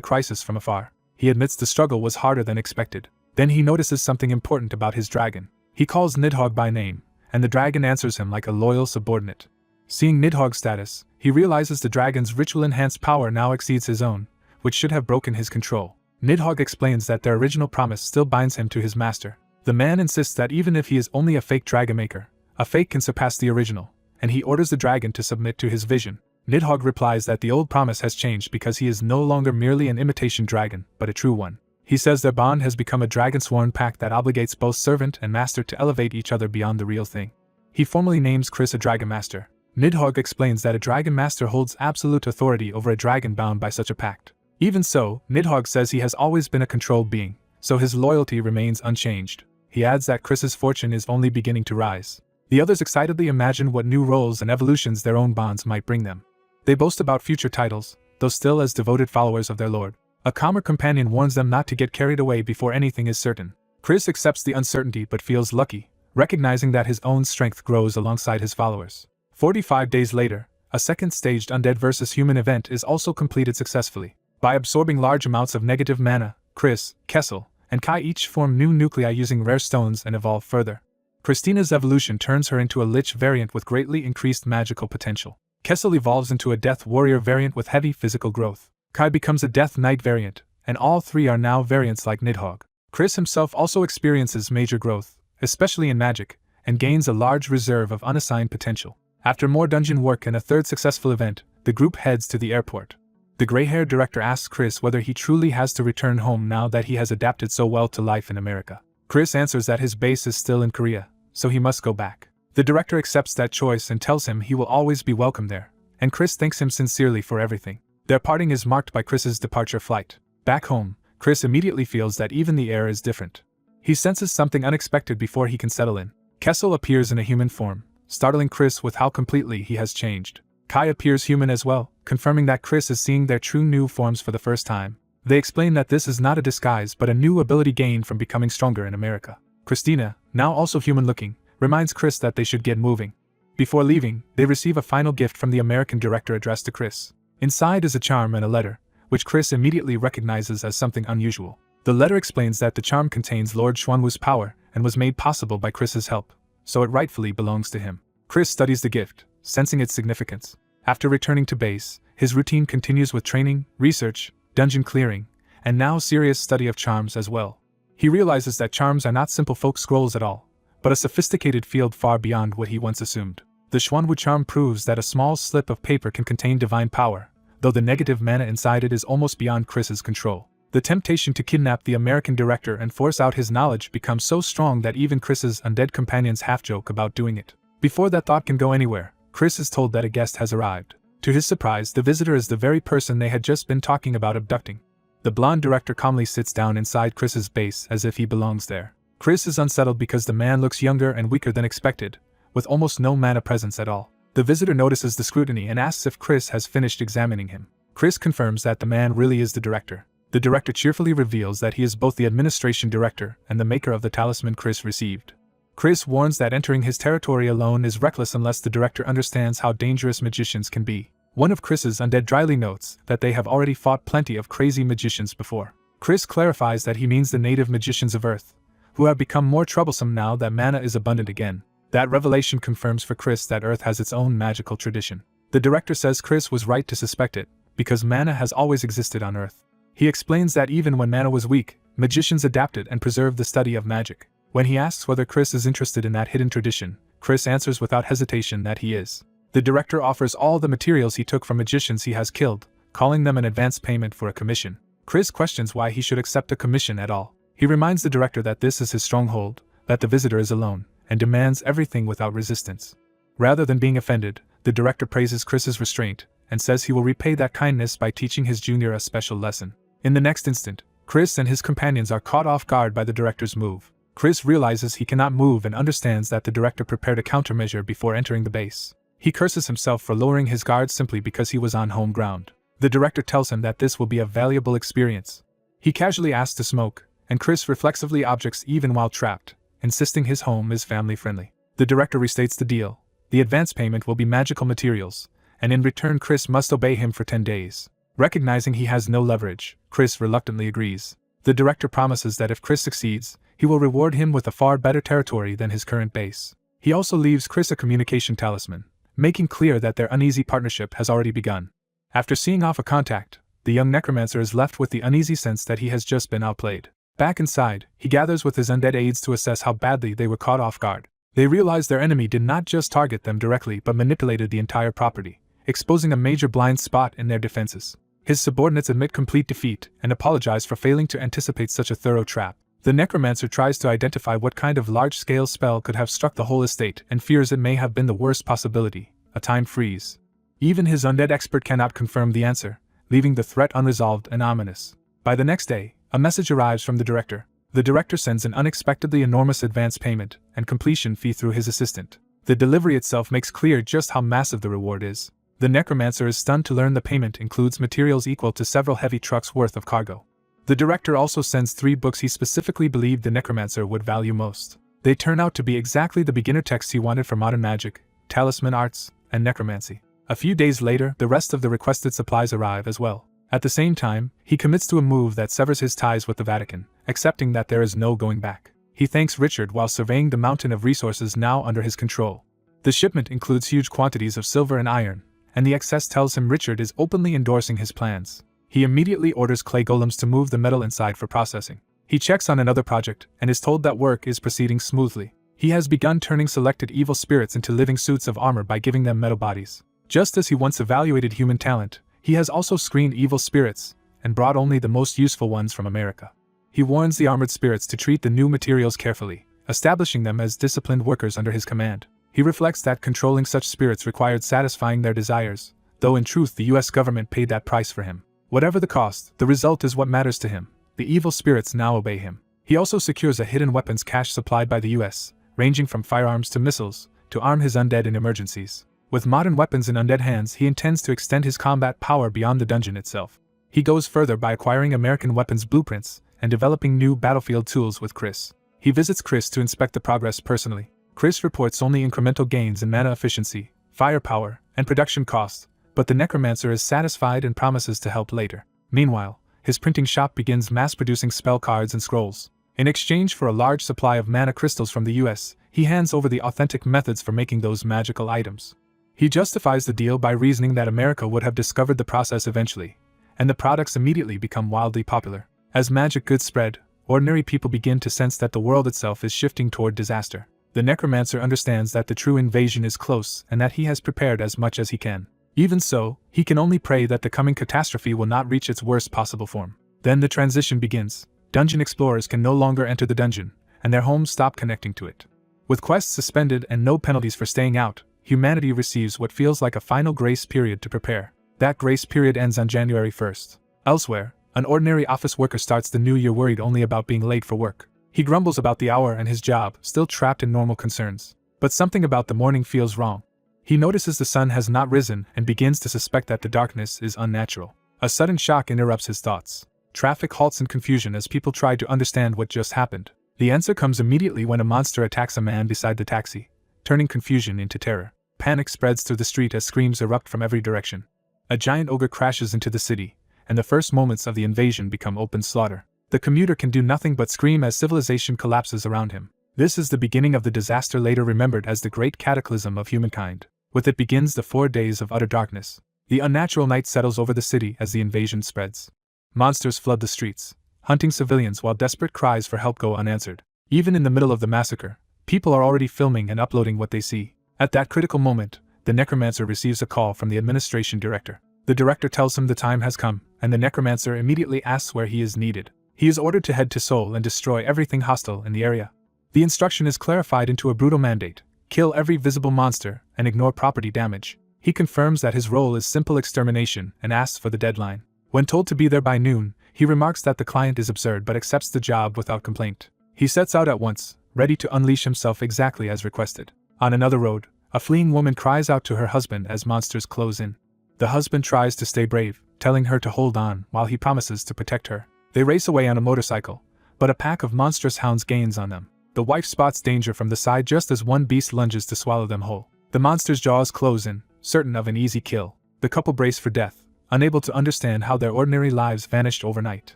crisis from afar. He admits the struggle was harder than expected. Then he notices something important about his dragon. He calls Nidhogg by name, and the dragon answers him like a loyal subordinate. Seeing Nidhogg's status, he realizes the dragon's ritual-enhanced power now exceeds his own, which should have broken his control. Nidhogg explains that their original promise still binds him to his master. The man insists that even if he is only a fake dragon maker, a fake can surpass the original, and he orders the dragon to submit to his vision. Nidhogg replies that the old promise has changed because he is no longer merely an imitation dragon, but a true one. He says their bond has become a dragon-sworn pact that obligates both servant and master to elevate each other beyond the real thing. He formally names Chris a dragon master. Nidhogg explains that a dragon master holds absolute authority over a dragon bound by such a pact. Even so, Nidhogg says he has always been a controlled being, so his loyalty remains unchanged. He adds that Chris's fortune is only beginning to rise. The others excitedly imagine what new roles and evolutions their own bonds might bring them. They boast about future titles, though still as devoted followers of their lord. A calmer companion warns them not to get carried away before anything is certain. Chris accepts the uncertainty but feels lucky, recognizing that his own strength grows alongside his followers. 45 days later, a second staged undead versus human event is also completed successfully. By absorbing large amounts of negative mana, Chris, Kessel, and Kai each form new nuclei using rare stones and evolve further. Christina's evolution turns her into a Lich variant with greatly increased magical potential. Kessel evolves into a Death Warrior variant with heavy physical growth. Kai becomes a Death Knight variant, and all three are now variants like Nidhogg. Chris himself also experiences major growth, especially in magic, and gains a large reserve of unassigned potential. After more dungeon work and a third successful event, the group heads to the airport. The gray-haired director asks Chris whether he truly has to return home now that he has adapted so well to life in America. Chris answers that his base is still in Korea, so he must go back. The director accepts that choice and tells him he will always be welcome there, and Chris thanks him sincerely for everything. Their parting is marked by Chris's departure flight. Back home, Chris immediately feels that even the air is different. He senses something unexpected before he can settle in. Kessel appears in a human form, startling Chris with how completely he has changed. Kai appears human as well, confirming that Chris is seeing their true new forms for the first time. They explain that this is not a disguise but a new ability gained from becoming stronger in America. Christina, now also human-looking, reminds Chris that they should get moving. Before leaving, they receive a final gift from the American director addressed to Chris. Inside is a charm and a letter, which Chris immediately recognizes as something unusual. The letter explains that the charm contains Lord Xuanwu's power and was made possible by Chris's help, so it rightfully belongs to him. Chris studies the gift, sensing its significance. After returning to base, his routine continues with training, research, dungeon clearing, and now serious study of charms as well. He realizes that charms are not simple folk scrolls at all, but a sophisticated field far beyond what he once assumed. The Xuanwu charm proves that a small slip of paper can contain divine power, though the negative mana inside it is almost beyond Chris's control. The temptation to kidnap the American director and force out his knowledge becomes so strong that even Chris's undead companions half-joke about doing it. Before that thought can go anywhere, Chris is told that a guest has arrived. To his surprise, the visitor is the very person they had just been talking about abducting. The blonde director calmly sits down inside Chris's base as if he belongs there. Chris is unsettled because the man looks younger and weaker than expected, with almost no mana presence at all. The visitor notices the scrutiny and asks if Chris has finished examining him. Chris confirms that the man really is the director. The director cheerfully reveals that he is both the administration director and the maker of the talisman Chris received. Chris warns that entering his territory alone is reckless unless the director understands how dangerous magicians can be. One of Chris's undead dryly notes that they have already fought plenty of crazy magicians before. Chris clarifies that he means the native magicians of Earth, who have become more troublesome now that mana is abundant again. That revelation confirms for Chris that Earth has its own magical tradition. The director says Chris was right to suspect it, because mana has always existed on Earth. He explains that even when mana was weak, magicians adapted and preserved the study of magic. When he asks whether Chris is interested in that hidden tradition, Chris answers without hesitation that he is. The director offers all the materials he took from magicians he has killed, calling them an advance payment for a commission. Chris questions why he should accept a commission at all. He reminds the director that this is his stronghold, that the visitor is alone, and demands everything without resistance. Rather than being offended, the director praises Chris's restraint, and says he will repay that kindness by teaching his junior a special lesson. In the next instant, Chris and his companions are caught off guard by the director's move. Chris realizes he cannot move and understands that the director prepared a countermeasure before entering the base. He curses himself for lowering his guard simply because he was on home ground. The director tells him that this will be a valuable experience. He casually asks to smoke, and Chris reflexively objects even while trapped, insisting his home is family-friendly. The director restates the deal. The advance payment will be magical materials, and in return Chris must obey him for 10 days. Recognizing he has no leverage, Chris reluctantly agrees. The director promises that if Chris succeeds, he will reward him with a far better territory than his current base. He also leaves Chris a communication talisman, making clear that their uneasy partnership has already begun. After seeing off a contact, the young necromancer is left with the uneasy sense that he has just been outplayed. Back inside, he gathers with his undead aides to assess how badly they were caught off guard. They realize their enemy did not just target them directly but manipulated the entire property, exposing a major blind spot in their defenses. His subordinates admit complete defeat and apologize for failing to anticipate such a thorough trap. The necromancer tries to identify what kind of large-scale spell could have struck the whole estate and fears it may have been the worst possibility, a time freeze. Even his undead expert cannot confirm the answer, leaving the threat unresolved and ominous. By the next day, a message arrives from the director. The director sends an unexpectedly enormous advance payment and completion fee through his assistant. The delivery itself makes clear just how massive the reward is. The necromancer is stunned to learn the payment includes materials equal to several heavy trucks worth of cargo. The director also sends 3 books he specifically believed the necromancer would value most. They turn out to be exactly the beginner texts he wanted for modern magic, talisman arts, and necromancy. A few days later, the rest of the requested supplies arrive as well. At the same time, he commits to a move that severs his ties with the Vatican, accepting that there is no going back. He thanks Richard while surveying the mountain of resources now under his control. The shipment includes huge quantities of silver and iron, and the excess tells him Richard is openly endorsing his plans. He immediately orders clay golems to move the metal inside for processing. He checks on another project and is told that work is proceeding smoothly. He has begun turning selected evil spirits into living suits of armor by giving them metal bodies. Just as he once evaluated human talent, he has also screened evil spirits and brought only the most useful ones from America. He warns the armored spirits to treat the new materials carefully, establishing them as disciplined workers under his command. He reflects that controlling such spirits required satisfying their desires, though in truth the US government paid that price for him. Whatever the cost, the result is what matters to him. The evil spirits now obey him. He also secures a hidden weapons cache supplied by the US, ranging from firearms to missiles, to arm his undead in emergencies. With modern weapons in undead hands, he intends to extend his combat power beyond the dungeon itself. He goes further by acquiring American weapons blueprints and developing new battlefield tools with Chris. He visits Chris to inspect the progress personally. Chris reports only incremental gains in mana efficiency, firepower, and production costs, but the necromancer is satisfied and promises to help later. Meanwhile, his printing shop begins mass-producing spell cards and scrolls. In exchange for a large supply of mana crystals from the US, he hands over the authentic methods for making those magical items. He justifies the deal by reasoning that America would have discovered the process eventually, and the products immediately become wildly popular. As magic goods spread, ordinary people begin to sense that the world itself is shifting toward disaster. The necromancer understands that the true invasion is close and that he has prepared as much as he can. Even so, he can only pray that the coming catastrophe will not reach its worst possible form. Then the transition begins. Dungeon explorers can no longer enter the dungeon, and their homes stop connecting to it. With quests suspended and no penalties for staying out, humanity receives what feels like a final grace period to prepare. That grace period ends on January 1st. Elsewhere, an ordinary office worker starts the new year worried only about being late for work. He grumbles about the hour and his job, still trapped in normal concerns. But something about the morning feels wrong. He notices the sun has not risen and begins to suspect that the darkness is unnatural. A sudden shock interrupts his thoughts. Traffic halts in confusion as people try to understand what just happened. The answer comes immediately when a monster attacks a man beside the taxi, turning confusion into terror. Panic spreads through the street as screams erupt from every direction. A giant ogre crashes into the city, and the first moments of the invasion become open slaughter. The commuter can do nothing but scream as civilization collapses around him. This is the beginning of the disaster later remembered as the Great Cataclysm of humankind. With it begins the 4 days of utter darkness. The unnatural night settles over the city as the invasion spreads. Monsters flood the streets, hunting civilians while desperate cries for help go unanswered. Even in the middle of the massacre, people are already filming and uploading what they see. At that critical moment, the necromancer receives a call from the administration director. The director tells him the time has come, and the necromancer immediately asks where he is needed. He is ordered to head to Seoul and destroy everything hostile in the area. The instruction is clarified into a brutal mandate: kill every visible monster and ignore property damage. He confirms that his role is simple extermination and asks for the deadline. When told to be there by noon, he remarks that the client is absurd but accepts the job without complaint. He sets out at once, ready to unleash himself exactly as requested. On another road, a fleeing woman cries out to her husband as monsters close in. The husband tries to stay brave, telling her to hold on while he promises to protect her. They race away on a motorcycle, but a pack of monstrous hounds gains on them. The wife spots danger from the side just as one beast lunges to swallow them whole. The monster's jaws close in, certain of an easy kill. The couple brace for death, unable to understand how their ordinary lives vanished overnight.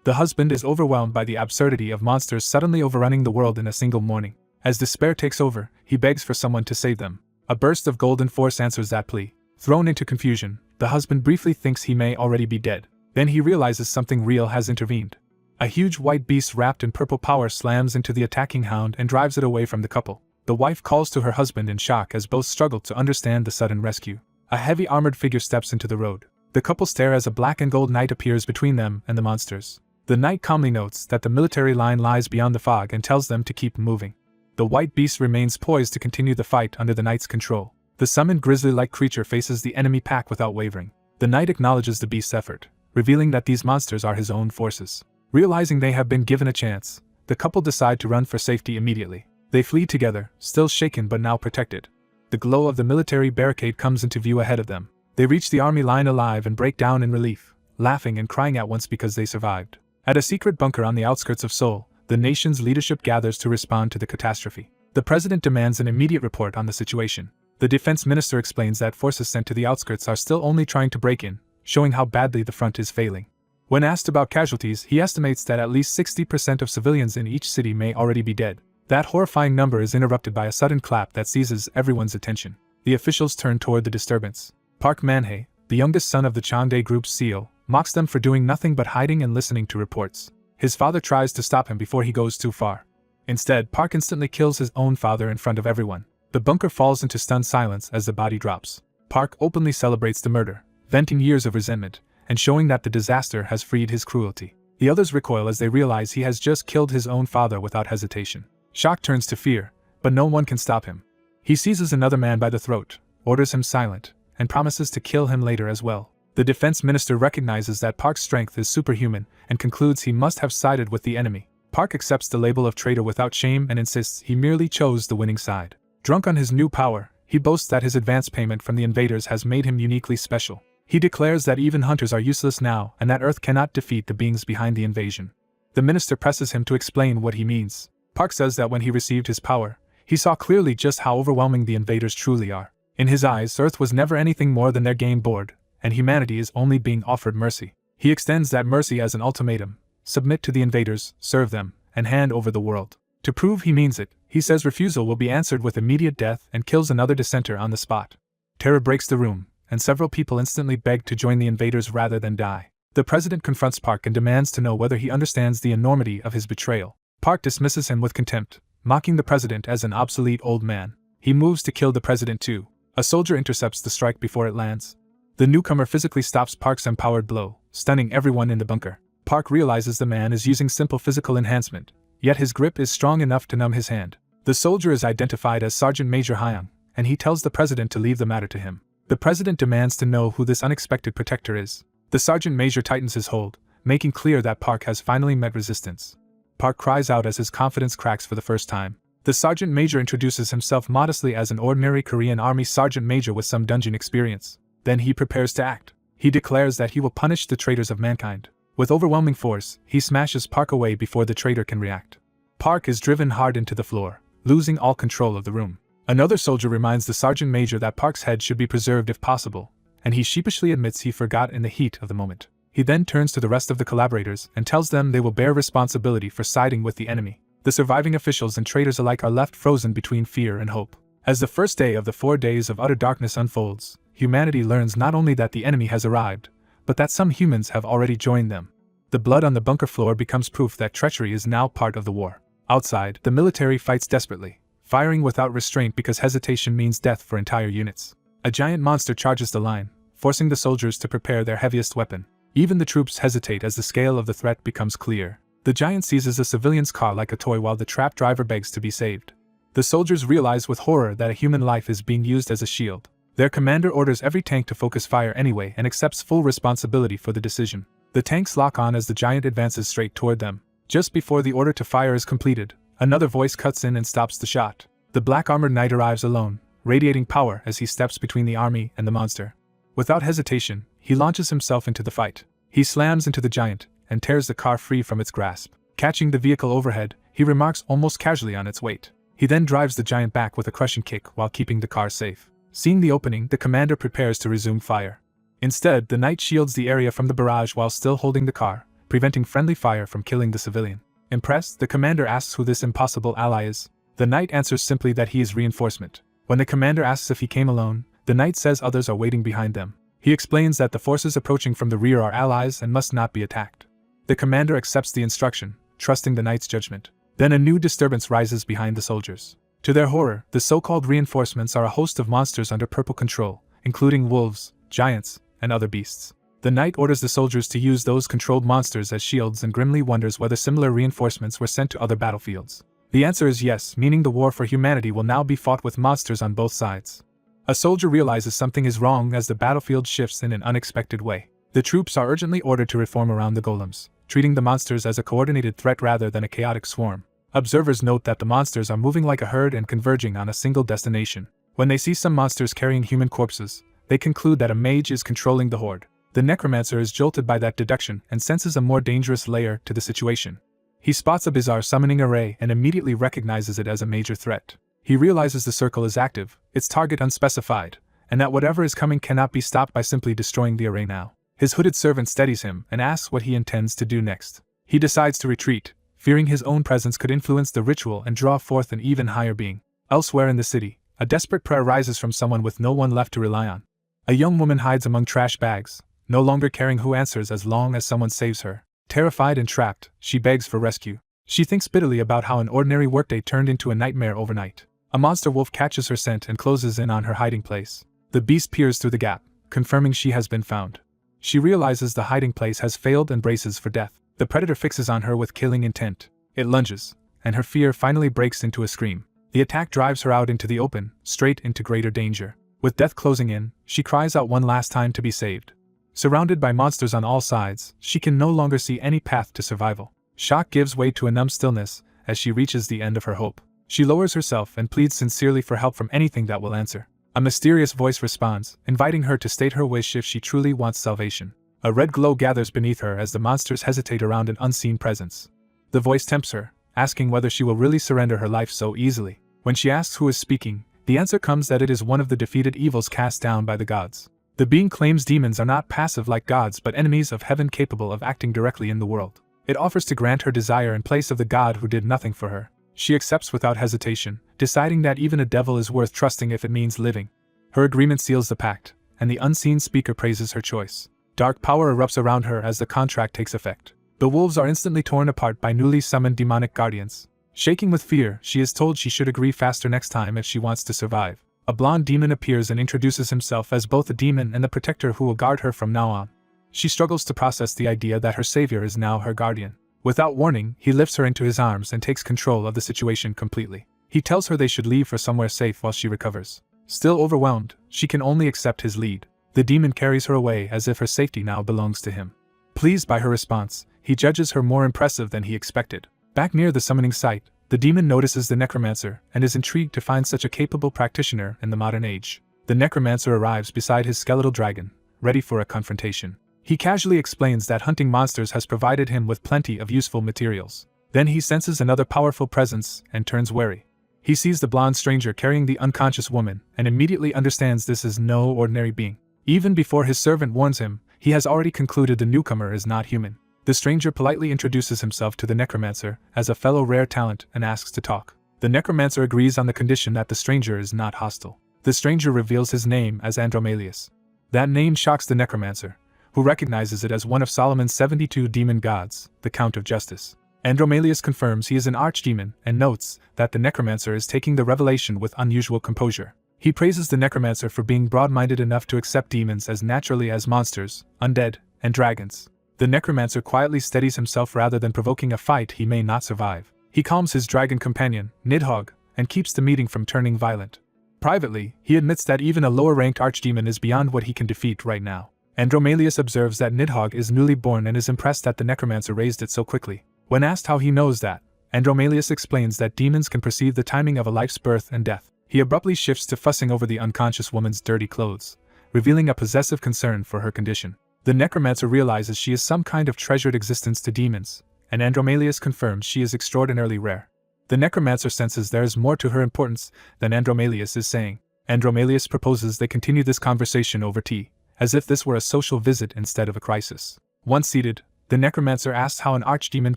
The husband is overwhelmed by the absurdity of monsters suddenly overrunning the world in a single morning. As despair takes over, he begs for someone to save them. A burst of golden force answers that plea. Thrown into confusion, the husband briefly thinks he may already be dead. Then he realizes something real has intervened. A huge white beast wrapped in purple power slams into the attacking hound and drives it away from the couple. The wife calls to her husband in shock as both struggle to understand the sudden rescue. A heavy armored figure steps into the road. The couple stare as a black and gold knight appears between them and the monsters. The knight calmly notes that the military line lies beyond the fog and tells them to keep moving. The white beast remains poised to continue the fight under the knight's control. The summoned grizzly-like creature faces the enemy pack without wavering. The knight acknowledges the beast's effort, revealing that these monsters are his own forces. Realizing they have been given a chance, the couple decide to run for safety immediately. They flee together, still shaken but now protected. The glow of the military barricade comes into view ahead of them. They reach the army line alive and break down in relief, laughing and crying at once because they survived. At a secret bunker on the outskirts of Seoul, the nation's leadership gathers to respond to the catastrophe. The president demands an immediate report on the situation. The defense minister explains that forces sent to the outskirts are still only trying to break in, showing how badly the front is failing. When asked about casualties, he estimates that at least 60% of civilians in each city may already be dead. That horrifying number is interrupted by a sudden clap that seizes everyone's attention. The officials turn toward the disturbance. Park Man-hye, the youngest son of the Changdae Group's CEO, mocks them for doing nothing but hiding and listening to reports. His father tries to stop him before he goes too far. Instead, Park instantly kills his own father in front of everyone. The bunker falls into stunned silence as the body drops. Park openly celebrates the murder, venting years of resentment, and showing that the disaster has freed his cruelty. The others recoil as they realize he has just killed his own father without hesitation. Shock turns to fear, but no one can stop him. He seizes another man by the throat, orders him silent, and promises to kill him later as well. The defense minister recognizes that Park's strength is superhuman and concludes he must have sided with the enemy. Park accepts the label of traitor without shame and insists he merely chose the winning side. Drunk on his new power, he boasts that his advance payment from the invaders has made him uniquely special. He declares that even hunters are useless now and that Earth cannot defeat the beings behind the invasion. The minister presses him to explain what he means. Park says that when he received his power, he saw clearly just how overwhelming the invaders truly are. In his eyes, Earth was never anything more than their game board, and humanity is only being offered mercy. He extends that mercy as an ultimatum: submit to the invaders, serve them, and hand over the world. To prove he means it, he says refusal will be answered with immediate death and kills another dissenter on the spot. Terror breaks the room, and several people instantly beg to join the invaders rather than die. The president confronts Park and demands to know whether he understands the enormity of his betrayal. Park dismisses him with contempt, mocking the president as an obsolete old man. He moves to kill the president too. A soldier intercepts the strike before it lands. The newcomer physically stops Park's empowered blow, stunning everyone in the bunker. Park realizes the man is using simple physical enhancement, yet his grip is strong enough to numb his hand. The soldier is identified as Sergeant Major Hyung, and he tells the president to leave the matter to him. The president demands to know who this unexpected protector is. The sergeant major tightens his hold, making clear that Park has finally met resistance. Park cries out as his confidence cracks for the first time. The sergeant major introduces himself modestly as an ordinary Korean Army sergeant major with some dungeon experience. Then he prepares to act. He declares that he will punish the traitors of mankind. With overwhelming force, he smashes Park away before the traitor can react. Park is driven hard into the floor, losing all control of the room. Another soldier reminds the sergeant major that Park's head should be preserved if possible, and he sheepishly admits he forgot in the heat of the moment. He then turns to the rest of the collaborators and tells them they will bear responsibility for siding with the enemy. The surviving officials and traitors alike are left frozen between fear and hope. As the first day of the 4 days of utter darkness unfolds, humanity learns not only that the enemy has arrived, but that some humans have already joined them. The blood on the bunker floor becomes proof that treachery is now part of the war. Outside, the military fights desperately, firing without restraint because hesitation means death for entire units. A giant monster charges the line, forcing the soldiers to prepare their heaviest weapon. Even the troops hesitate as the scale of the threat becomes clear. The giant seizes a civilian's car like a toy while the trapped driver begs to be saved. The soldiers realize with horror that a human life is being used as a shield. Their commander orders every tank to focus fire anyway and accepts full responsibility for the decision. The tanks lock on as the giant advances straight toward them. Just before the order to fire is completed, another voice cuts in and stops the shot. The black-armored knight arrives alone, radiating power as he steps between the army and the monster. Without hesitation, he launches himself into the fight. He slams into the giant and tears the car free from its grasp. Catching the vehicle overhead, he remarks almost casually on its weight. He then drives the giant back with a crushing kick while keeping the car safe. Seeing the opening, the commander prepares to resume fire. Instead, the knight shields the area from the barrage while still holding the car, preventing friendly fire from killing the civilian. Impressed, the commander asks who this impossible ally is. The knight answers simply that he is reinforcement. When the commander asks if he came alone, the knight says others are waiting behind them. He explains that the forces approaching from the rear are allies and must not be attacked. The commander accepts the instruction, trusting the knight's judgment. Then a new disturbance rises behind the soldiers. To their horror, the so-called reinforcements are a host of monsters under purple control, including wolves, giants, and other beasts. The knight orders the soldiers to use those controlled monsters as shields and grimly wonders whether similar reinforcements were sent to other battlefields. The answer is yes, meaning the war for humanity will now be fought with monsters on both sides. A soldier realizes something is wrong as the battlefield shifts in an unexpected way. The troops are urgently ordered to reform around the golems, treating the monsters as a coordinated threat rather than a chaotic swarm. Observers note that the monsters are moving like a herd and converging on a single destination. When they see some monsters carrying human corpses, they conclude that a mage is controlling the horde. The necromancer is jolted by that deduction and senses a more dangerous layer to the situation. He spots a bizarre summoning array and immediately recognizes it as a major threat. He realizes the circle is active, its target unspecified, and that whatever is coming cannot be stopped by simply destroying the array now. His hooded servant steadies him and asks what he intends to do next. He decides to retreat, fearing his own presence could influence the ritual and draw forth an even higher being. Elsewhere in the city, a desperate prayer rises from someone with no one left to rely on. A young woman hides among trash bags, no longer caring who answers as long as someone saves her. Terrified and trapped, she begs for rescue. She thinks bitterly about how an ordinary workday turned into a nightmare overnight. A monster wolf catches her scent and closes in on her hiding place. The beast peers through the gap, confirming she has been found. She realizes the hiding place has failed and braces for death. The predator fixes on her with killing intent. It lunges, and her fear finally breaks into a scream. The attack drives her out into the open, straight into greater danger. With death closing in, she cries out one last time to be saved. Surrounded by monsters on all sides, she can no longer see any path to survival. Shock gives way to a numb stillness as she reaches the end of her hope. She lowers herself and pleads sincerely for help from anything that will answer. A mysterious voice responds, inviting her to state her wish if she truly wants salvation. A red glow gathers beneath her as the monsters hesitate around an unseen presence. The voice tempts her, asking whether she will really surrender her life so easily. When she asks who is speaking, the answer comes that it is one of the defeated evils cast down by the gods. The being claims demons are not passive like gods but enemies of heaven capable of acting directly in the world. It offers to grant her desire in place of the god who did nothing for her. She accepts without hesitation, deciding that even a devil is worth trusting if it means living. Her agreement seals the pact, and the unseen speaker praises her choice. Dark power erupts around her as the contract takes effect. The wolves are instantly torn apart by newly summoned demonic guardians. Shaking with fear, she is told she should agree faster next time if she wants to survive. A blonde demon appears and introduces himself as both a demon and the protector who will guard her from now on. She struggles to process the idea that her savior is now her guardian. Without warning, he lifts her into his arms and takes control of the situation completely. He tells her they should leave for somewhere safe while she recovers. Still overwhelmed, she can only accept his lead. The demon carries her away as if her safety now belongs to him. Pleased by her response, he judges her more impressive than he expected. Back near the summoning site, the demon notices the necromancer and is intrigued to find such a capable practitioner in the modern age. The necromancer arrives beside his skeletal dragon, ready for a confrontation. He casually explains that hunting monsters has provided him with plenty of useful materials. Then he senses another powerful presence and turns wary. He sees the blonde stranger carrying the unconscious woman and immediately understands this is no ordinary being. Even before his servant warns him, he has already concluded the newcomer is not human. The stranger politely introduces himself to the necromancer as a fellow rare talent and asks to talk. The necromancer agrees on the condition that the stranger is not hostile. The stranger reveals his name as Andromalius. That name shocks the necromancer, who recognizes it as one of Solomon's 72 demon gods, the Count of Justice. Andromalius confirms he is an archdemon and notes that the necromancer is taking the revelation with unusual composure. He praises the necromancer for being broad-minded enough to accept demons as naturally as monsters, undead, and dragons. The necromancer quietly steadies himself rather than provoking a fight he may not survive. He calms his dragon companion, Nidhogg, and keeps the meeting from turning violent. Privately, he admits that even a lower-ranked archdemon is beyond what he can defeat right now. Andromalius observes that Nidhogg is newly born and is impressed that the necromancer raised it so quickly. When asked how he knows that, Andromalius explains that demons can perceive the timing of a life's birth and death. He abruptly shifts to fussing over the unconscious woman's dirty clothes, revealing a possessive concern for her condition. The necromancer realizes she is some kind of treasured existence to demons, and Andromalius confirms she is extraordinarily rare. The necromancer senses there is more to her importance than Andromalius is saying. Andromalius proposes they continue this conversation over tea, as if this were a social visit instead of a crisis. Once seated, the necromancer asks how an archdemon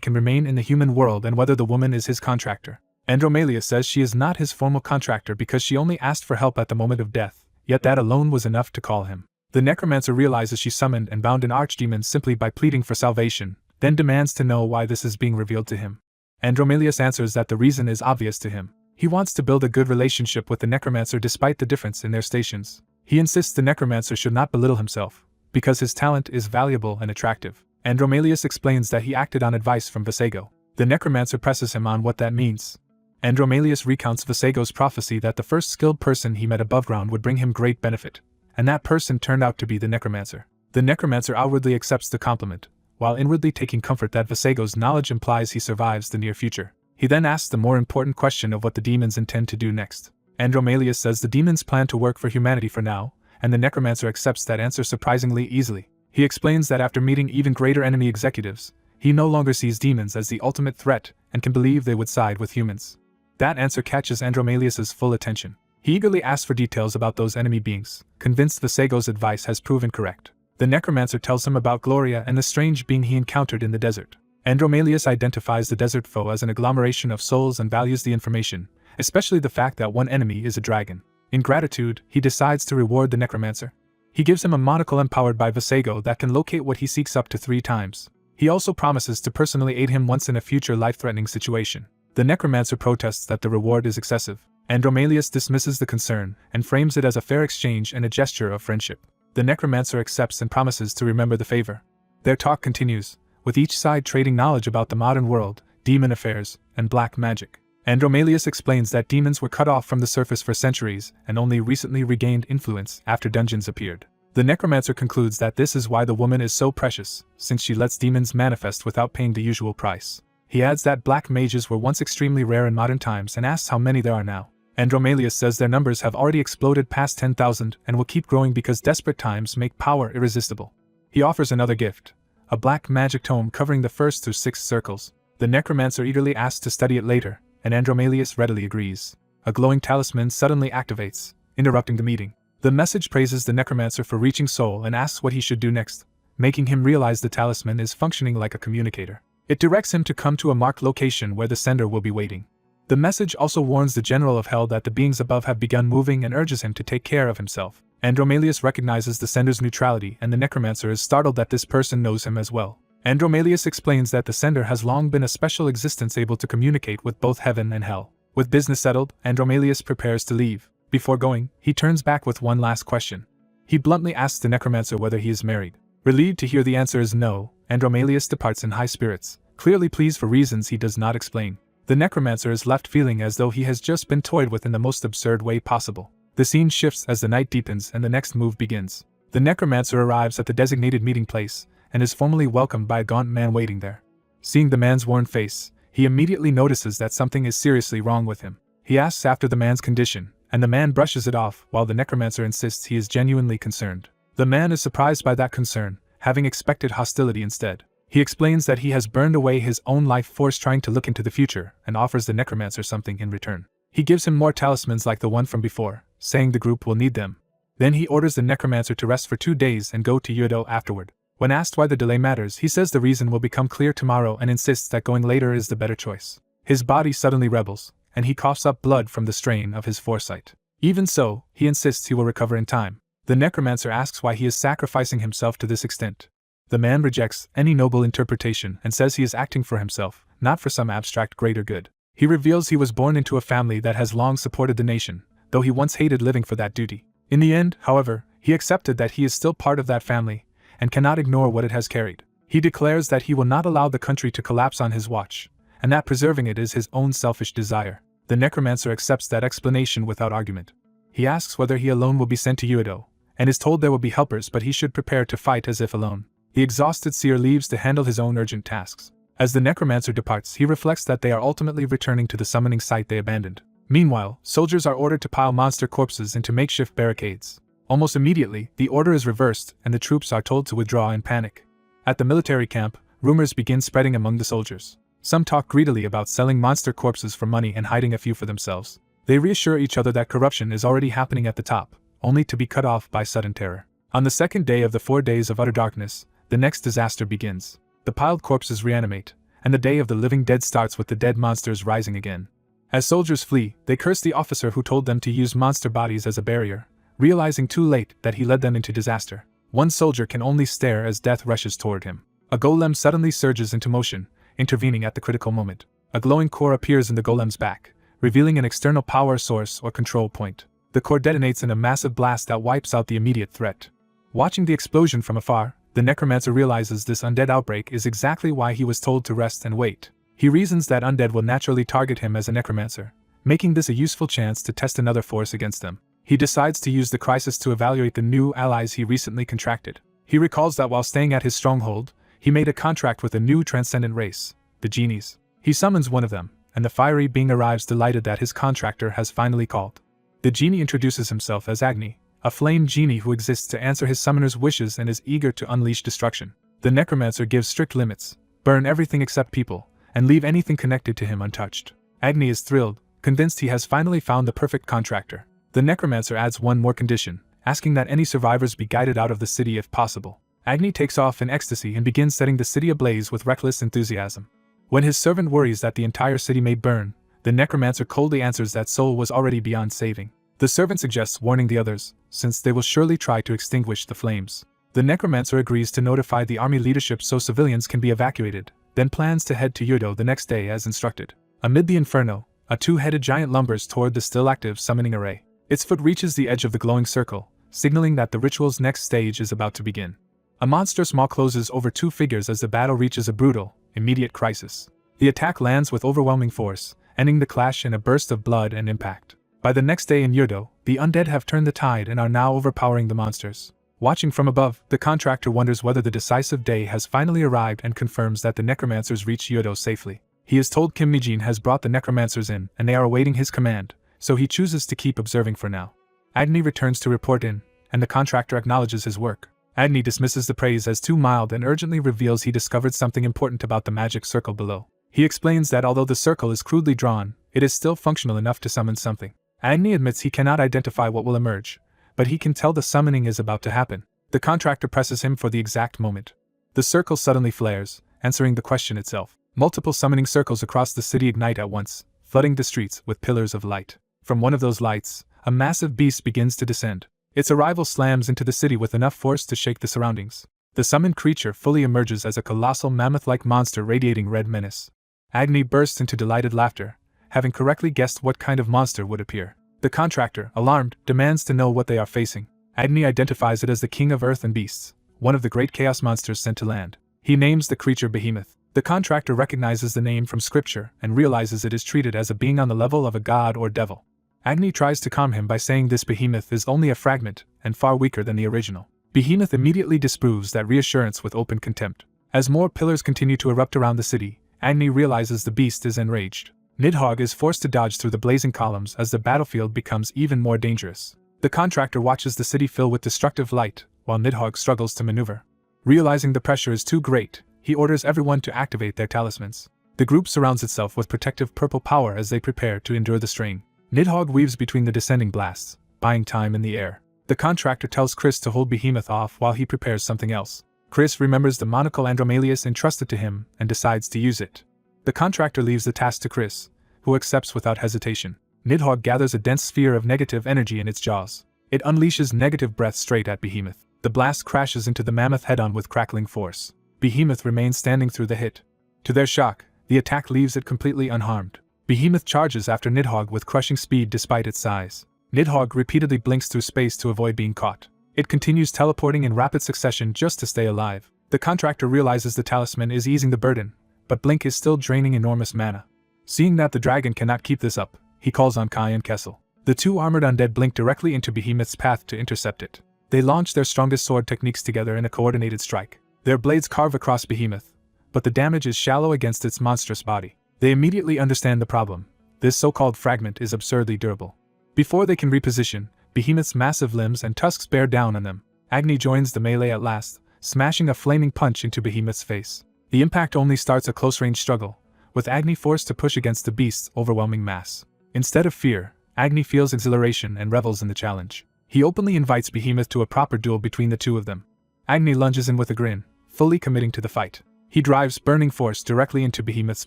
can remain in the human world and whether the woman is his contractor. Andromalius says she is not his formal contractor because she only asked for help at the moment of death, yet that alone was enough to call him. The necromancer realizes she summoned and bound an archdemon simply by pleading for salvation, then demands to know why this is being revealed to him. Andromalius answers that the reason is obvious to him. He wants to build a good relationship with the necromancer despite the difference in their stations. He insists the necromancer should not belittle himself, because his talent is valuable and attractive. Andromalius explains that he acted on advice from Visego. The necromancer presses him on what that means. Andromalius recounts Visego's prophecy that the first skilled person he met above ground would bring him great benefit, and that person turned out to be the necromancer. The necromancer outwardly accepts the compliment, while inwardly taking comfort that Visego's knowledge implies he survives the near future. He then asks the more important question of what the demons intend to do next. Andromalius says the demons plan to work for humanity for now, and the necromancer accepts that answer surprisingly easily. He explains that after meeting even greater enemy executives, he no longer sees demons as the ultimate threat and can believe they would side with humans. That answer catches Andromalius's full attention. He eagerly asks for details about those enemy beings, convinced Visego's advice has proven correct. The necromancer tells him about Gloria and the strange being he encountered in the desert. Andromalius identifies the desert foe as an agglomeration of souls and values the information, especially the fact that one enemy is a dragon. In gratitude, he decides to reward the necromancer. He gives him a monocle empowered by Visego that can locate what he seeks up to 3 times. He also promises to personally aid him once in a future life-threatening situation. The necromancer protests that the reward is excessive. Andromalius dismisses the concern and frames it as a fair exchange and a gesture of friendship. The necromancer accepts and promises to remember the favor. Their talk continues, with each side trading knowledge about the modern world, demon affairs, and black magic. Andromalius explains that demons were cut off from the surface for centuries and only recently regained influence after dungeons appeared. The necromancer concludes that this is why the woman is so precious, since she lets demons manifest without paying the usual price. He adds that black mages were once extremely rare in modern times and asks how many there are now. Andromalius says their numbers have already exploded past 10,000 and will keep growing because desperate times make power irresistible. He offers another gift, a black magic tome covering the 1st through 6th circles. The necromancer eagerly asks to study it later, and Andromalius readily agrees. A glowing talisman suddenly activates, interrupting the meeting. The message praises the necromancer for reaching Soul and asks what he should do next, making him realize the talisman is functioning like a communicator. It directs him to come to a marked location where the sender will be waiting. The message also warns the General of Hell that the beings above have begun moving and urges him to take care of himself. Andromalius recognizes the sender's neutrality and the necromancer is startled that this person knows him as well. Andromalius explains that the sender has long been a special existence able to communicate with both heaven and hell. With business settled, Andromalius prepares to leave. Before going, he turns back with one last question. He bluntly asks the necromancer whether he is married. Relieved to hear the answer is no, Andromalius departs in high spirits, clearly pleased for reasons he does not explain. The necromancer is left feeling as though he has just been toyed with in the most absurd way possible. The scene shifts as the night deepens and the next move begins. The necromancer arrives at the designated meeting place and is formally welcomed by a gaunt man waiting there. Seeing the man's worn face, he immediately notices that something is seriously wrong with him. He asks after the man's condition, and the man brushes it off while the necromancer insists he is genuinely concerned. The man is surprised by that concern, having expected hostility instead. He explains that he has burned away his own life force trying to look into the future and offers the necromancer something in return. He gives him more talismans like the one from before, saying the group will need them. Then he orders the necromancer to rest for 2 days and go to Yahello afterward. When asked why the delay matters, he says the reason will become clear tomorrow and insists that going later is the better choice. His body suddenly rebels, and he coughs up blood from the strain of his foresight. Even so, he insists he will recover in time. The necromancer asks why he is sacrificing himself to this extent. The man rejects any noble interpretation and says he is acting for himself, not for some abstract greater good. He reveals he was born into a family that has long supported the nation, though he once hated living for that duty. In the end, however, he accepted that he is still part of that family, and cannot ignore what it has carried. He declares that he will not allow the country to collapse on his watch, and that preserving it is his own selfish desire. The necromancer accepts that explanation without argument. He asks whether he alone will be sent to Yahello, and is told there will be helpers but he should prepare to fight as if alone. The exhausted seer leaves to handle his own urgent tasks. As the necromancer departs, he reflects that they are ultimately returning to the summoning site they abandoned. Meanwhile, soldiers are ordered to pile monster corpses into makeshift barricades. Almost immediately, the order is reversed and the troops are told to withdraw in panic. At the military camp, rumors begin spreading among the soldiers. Some talk greedily about selling monster corpses for money and hiding a few for themselves. They reassure each other that corruption is already happening at the top, only to be cut off by sudden terror. On the second day of the 4 days of utter darkness, the next disaster begins. The piled corpses reanimate, and the day of the living dead starts with the dead monsters rising again. As soldiers flee, they curse the officer who told them to use monster bodies as a barrier, realizing too late that he led them into disaster. One soldier can only stare as death rushes toward him. A golem suddenly surges into motion, intervening at the critical moment. A glowing core appears in the golem's back, revealing an external power source or control point. The core detonates in a massive blast that wipes out the immediate threat. Watching the explosion from afar, the necromancer realizes this undead outbreak is exactly why he was told to rest and wait. He reasons that undead will naturally target him as a necromancer, making this a useful chance to test another force against them. He decides to use the crisis to evaluate the new allies he recently contracted. He recalls that while staying at his stronghold, he made a contract with a new transcendent race, the genies. He summons one of them, and the fiery being arrives delighted that his contractor has finally called. The genie introduces himself as Agni, a flame genie who exists to answer his summoner's wishes and is eager to unleash destruction. The necromancer gives strict limits: burn everything except people, and leave anything connected to him untouched. Agni is thrilled, convinced he has finally found the perfect contractor. The necromancer adds one more condition, asking that any survivors be guided out of the city if possible. Agni takes off in ecstasy and begins setting the city ablaze with reckless enthusiasm. When his servant worries that the entire city may burn, the necromancer coldly answers that Soul was already beyond saving. The servant suggests warning the others, since they will surely try to extinguish the flames. The necromancer agrees to notify the army leadership so civilians can be evacuated, then plans to head to Yahello the next day as instructed. Amid the inferno, a 2-headed giant lumbers toward the still active summoning array. Its foot reaches the edge of the glowing circle, signaling that the ritual's next stage is about to begin. A monstrous maw closes over 2 figures as the battle reaches a brutal, immediate crisis. The attack lands with overwhelming force, ending the clash in a burst of blood and impact. By the next day in Yahello, the undead have turned the tide and are now overpowering the monsters. Watching from above, the contractor wonders whether the decisive day has finally arrived and confirms that the necromancers reach Yahello safely. He is told Kim Mi-jin has brought the necromancers in and they are awaiting his command, so he chooses to keep observing for now. Agni returns to report in, and the contractor acknowledges his work. Agni dismisses the praise as too mild and urgently reveals he discovered something important about the magic circle below. He explains that although the circle is crudely drawn, it is still functional enough to summon something. Agni admits he cannot identify what will emerge, but he can tell the summoning is about to happen. The contractor presses him for the exact moment. The circle suddenly flares, answering the question itself. Multiple summoning circles across the city ignite at once, flooding the streets with pillars of light. From one of those lights, a massive beast begins to descend. Its arrival slams into the city with enough force to shake the surroundings. The summoned creature fully emerges as a colossal mammoth-like monster radiating red menace. Agni bursts into delighted laughter, having correctly guessed what kind of monster would appear. The contractor, alarmed, demands to know what they are facing. Agni identifies it as the king of earth and beasts, one of the great chaos monsters sent to land. He names the creature Behemoth. The contractor recognizes the name from scripture and realizes it is treated as a being on the level of a god or devil. Agni tries to calm him by saying this behemoth is only a fragment and far weaker than the original. Behemoth immediately disproves that reassurance with open contempt. As more pillars continue to erupt around the city, Agni realizes the beast is enraged. Nidhogg is forced to dodge through the blazing columns as the battlefield becomes even more dangerous. The contractor watches the city fill with destructive light, while Nidhogg struggles to maneuver. Realizing the pressure is too great, he orders everyone to activate their talismans. The group surrounds itself with protective purple power as they prepare to endure the strain. Nidhogg weaves between the descending blasts, buying time in the air. The contractor tells Chris to hold Behemoth off while he prepares something else. Chris remembers the monocle Andromalius entrusted to him and decides to use it. The contractor leaves the task to Chris, who accepts without hesitation. Nidhogg gathers a dense sphere of negative energy in its jaws. It unleashes negative breath straight at Behemoth. The blast crashes into the mammoth head-on with crackling force. Behemoth remains standing through the hit. To their shock, the attack leaves it completely unharmed. Behemoth charges after Nidhogg with crushing speed despite its size. Nidhogg repeatedly blinks through space to avoid being caught. It continues teleporting in rapid succession just to stay alive. The contractor realizes the talisman is easing the burden, but Blink is still draining enormous mana. Seeing that the dragon cannot keep this up, he calls on Kai and Kessel. The two armored undead blink directly into Behemoth's path to intercept it. They launch their strongest sword techniques together in a coordinated strike. Their blades carve across Behemoth, but the damage is shallow against its monstrous body. They immediately understand the problem. This so-called fragment is absurdly durable. Before they can reposition, Behemoth's massive limbs and tusks bear down on them. Agni joins the melee at last, smashing a flaming punch into Behemoth's face. The impact only starts a close-range struggle, with Agni forced to push against the beast's overwhelming mass. Instead of fear, Agni feels exhilaration and revels in the challenge. He openly invites Behemoth to a proper duel between the two of them. Agni lunges in with a grin, fully committing to the fight. He drives burning force directly into Behemoth's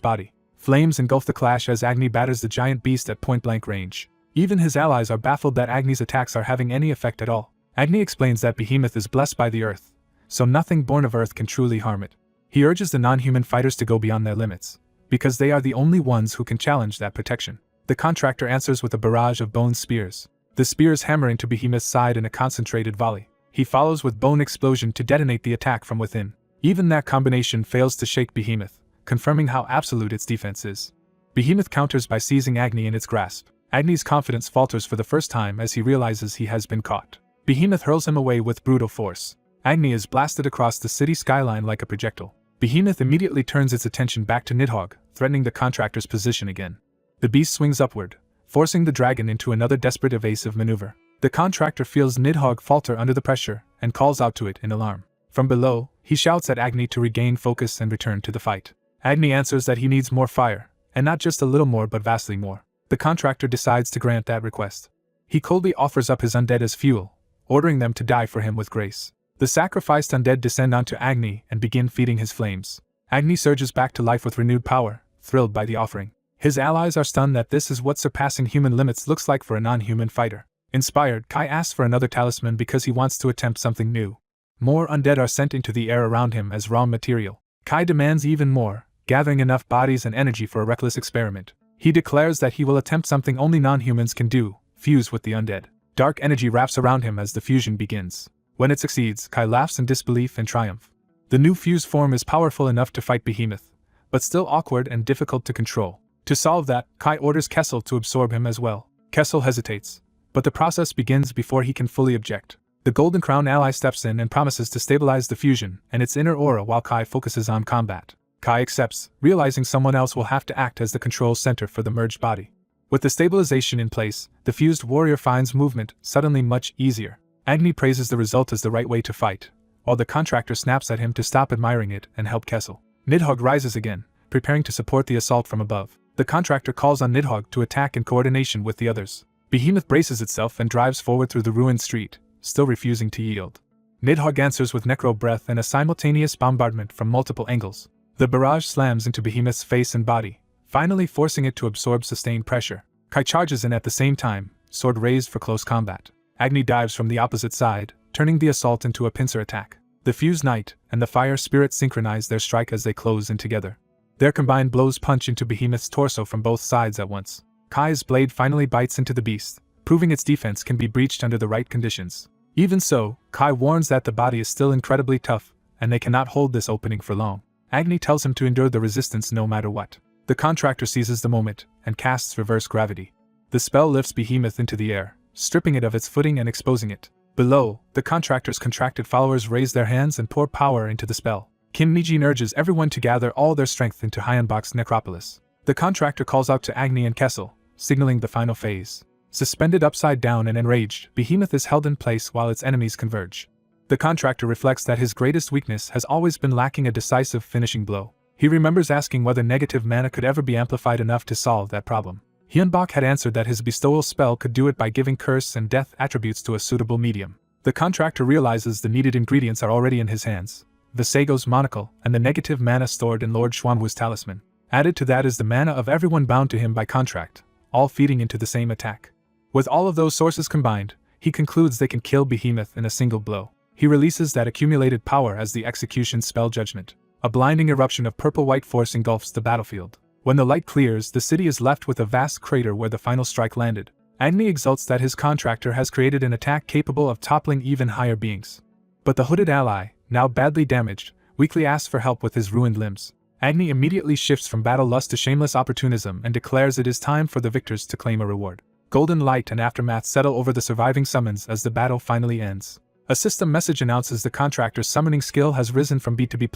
body. Flames engulf the clash as Agni batters the giant beast at point-blank range. Even his allies are baffled that Agni's attacks are having any effect at all. Agni explains that Behemoth is blessed by the earth, so nothing born of earth can truly harm it. He urges the non-human fighters to go beyond their limits, because they are the only ones who can challenge that protection. The contractor answers with a barrage of bone spears. The spears hammer into Behemoth's side in a concentrated volley. He follows with bone explosion to detonate the attack from within. Even that combination fails to shake Behemoth, confirming how absolute its defense is. Behemoth counters by seizing Agni in its grasp. Agni's confidence falters for the first time as he realizes he has been caught. Behemoth hurls him away with brutal force. Agni is blasted across the city skyline like a projectile. Behemoth immediately turns its attention back to Nidhogg, threatening the contractor's position again. The beast swings upward, forcing the dragon into another desperate evasive maneuver. The contractor feels Nidhogg falter under the pressure and calls out to it in alarm. From below, he shouts at Agni to regain focus and return to the fight. Agni answers that he needs more fire, and not just a little more but vastly more. The contractor decides to grant that request. He coldly offers up his undead as fuel, ordering them to die for him with grace. The sacrificed undead descend onto Agni and begin feeding his flames. Agni surges back to life with renewed power, thrilled by the offering. His allies are stunned that this is what surpassing human limits looks like for a non-human fighter. Inspired, Kai asks for another talisman because he wants to attempt something new. More undead are sent into the air around him as raw material. Kai demands even more, gathering enough bodies and energy for a reckless experiment. He declares that he will attempt something only non-humans can do, fuse with the undead. Dark energy wraps around him as the fusion begins. When it succeeds, Kai laughs in disbelief and triumph. The new fused form is powerful enough to fight Behemoth, but still awkward and difficult to control. To solve that, Kai orders Kessel to absorb him as well. Kessel hesitates, but the process begins before he can fully object. The Golden Crown ally steps in and promises to stabilize the fusion and its inner aura while Kai focuses on combat. Kai accepts, realizing someone else will have to act as the control center for the merged body. With the stabilization in place, the fused warrior finds movement suddenly much easier. Agni praises the result as the right way to fight, while the contractor snaps at him to stop admiring it and help Kessel. Nidhogg rises again, preparing to support the assault from above. The contractor calls on Nidhogg to attack in coordination with the others. Behemoth braces itself and drives forward through the ruined street, still refusing to yield. Nidhogg answers with necro breath and a simultaneous bombardment from multiple angles. The barrage slams into Behemoth's face and body, finally forcing it to absorb sustained pressure. Kai charges in at the same time, sword raised for close combat. Agni dives from the opposite side, turning the assault into a pincer attack. The fused knight and the fire spirit synchronize their strike as they close in together. Their combined blows punch into Behemoth's torso from both sides at once. Kai's blade finally bites into the beast, proving its defense can be breached under the right conditions. Even so, Kai warns that the body is still incredibly tough, and they cannot hold this opening for long. Agni tells him to endure the resistance no matter what. The contractor seizes the moment and casts reverse gravity. The spell lifts Behemoth into the air, stripping it of its footing and exposing it. Below, the contractor's contracted followers raise their hands and pour power into the spell. Kim Nijin urges everyone to gather all their strength into Hyunbok's necropolis. The contractor calls out to Agni and Kessel, signaling the final phase. Suspended upside down and enraged, Behemoth is held in place while its enemies converge. The contractor reflects that his greatest weakness has always been lacking a decisive finishing blow. He remembers asking whether negative mana could ever be amplified enough to solve that problem. Hyunbok had answered that his bestowal spell could do it by giving curse and death attributes to a suitable medium. The contractor realizes the needed ingredients are already in his hands: Visego's monocle and the negative mana stored in Lord Xuanwu's talisman. Added to that is the mana of everyone bound to him by contract, all feeding into the same attack. With all of those sources combined, he concludes they can kill Behemoth in a single blow. He releases that accumulated power as the execution spell Judgment. A blinding eruption of purple-white force engulfs the battlefield. When the light clears, the city is left with a vast crater where the final strike landed. Agni exults that his contractor has created an attack capable of toppling even higher beings. But the hooded ally, now badly damaged, weakly asks for help with his ruined limbs. Agni immediately shifts from battle lust to shameless opportunism and declares it is time for the victors to claim a reward. Golden light and aftermath settle over the surviving summons as the battle finally ends. A system message announces the contractor's summoning skill has risen from B to B+,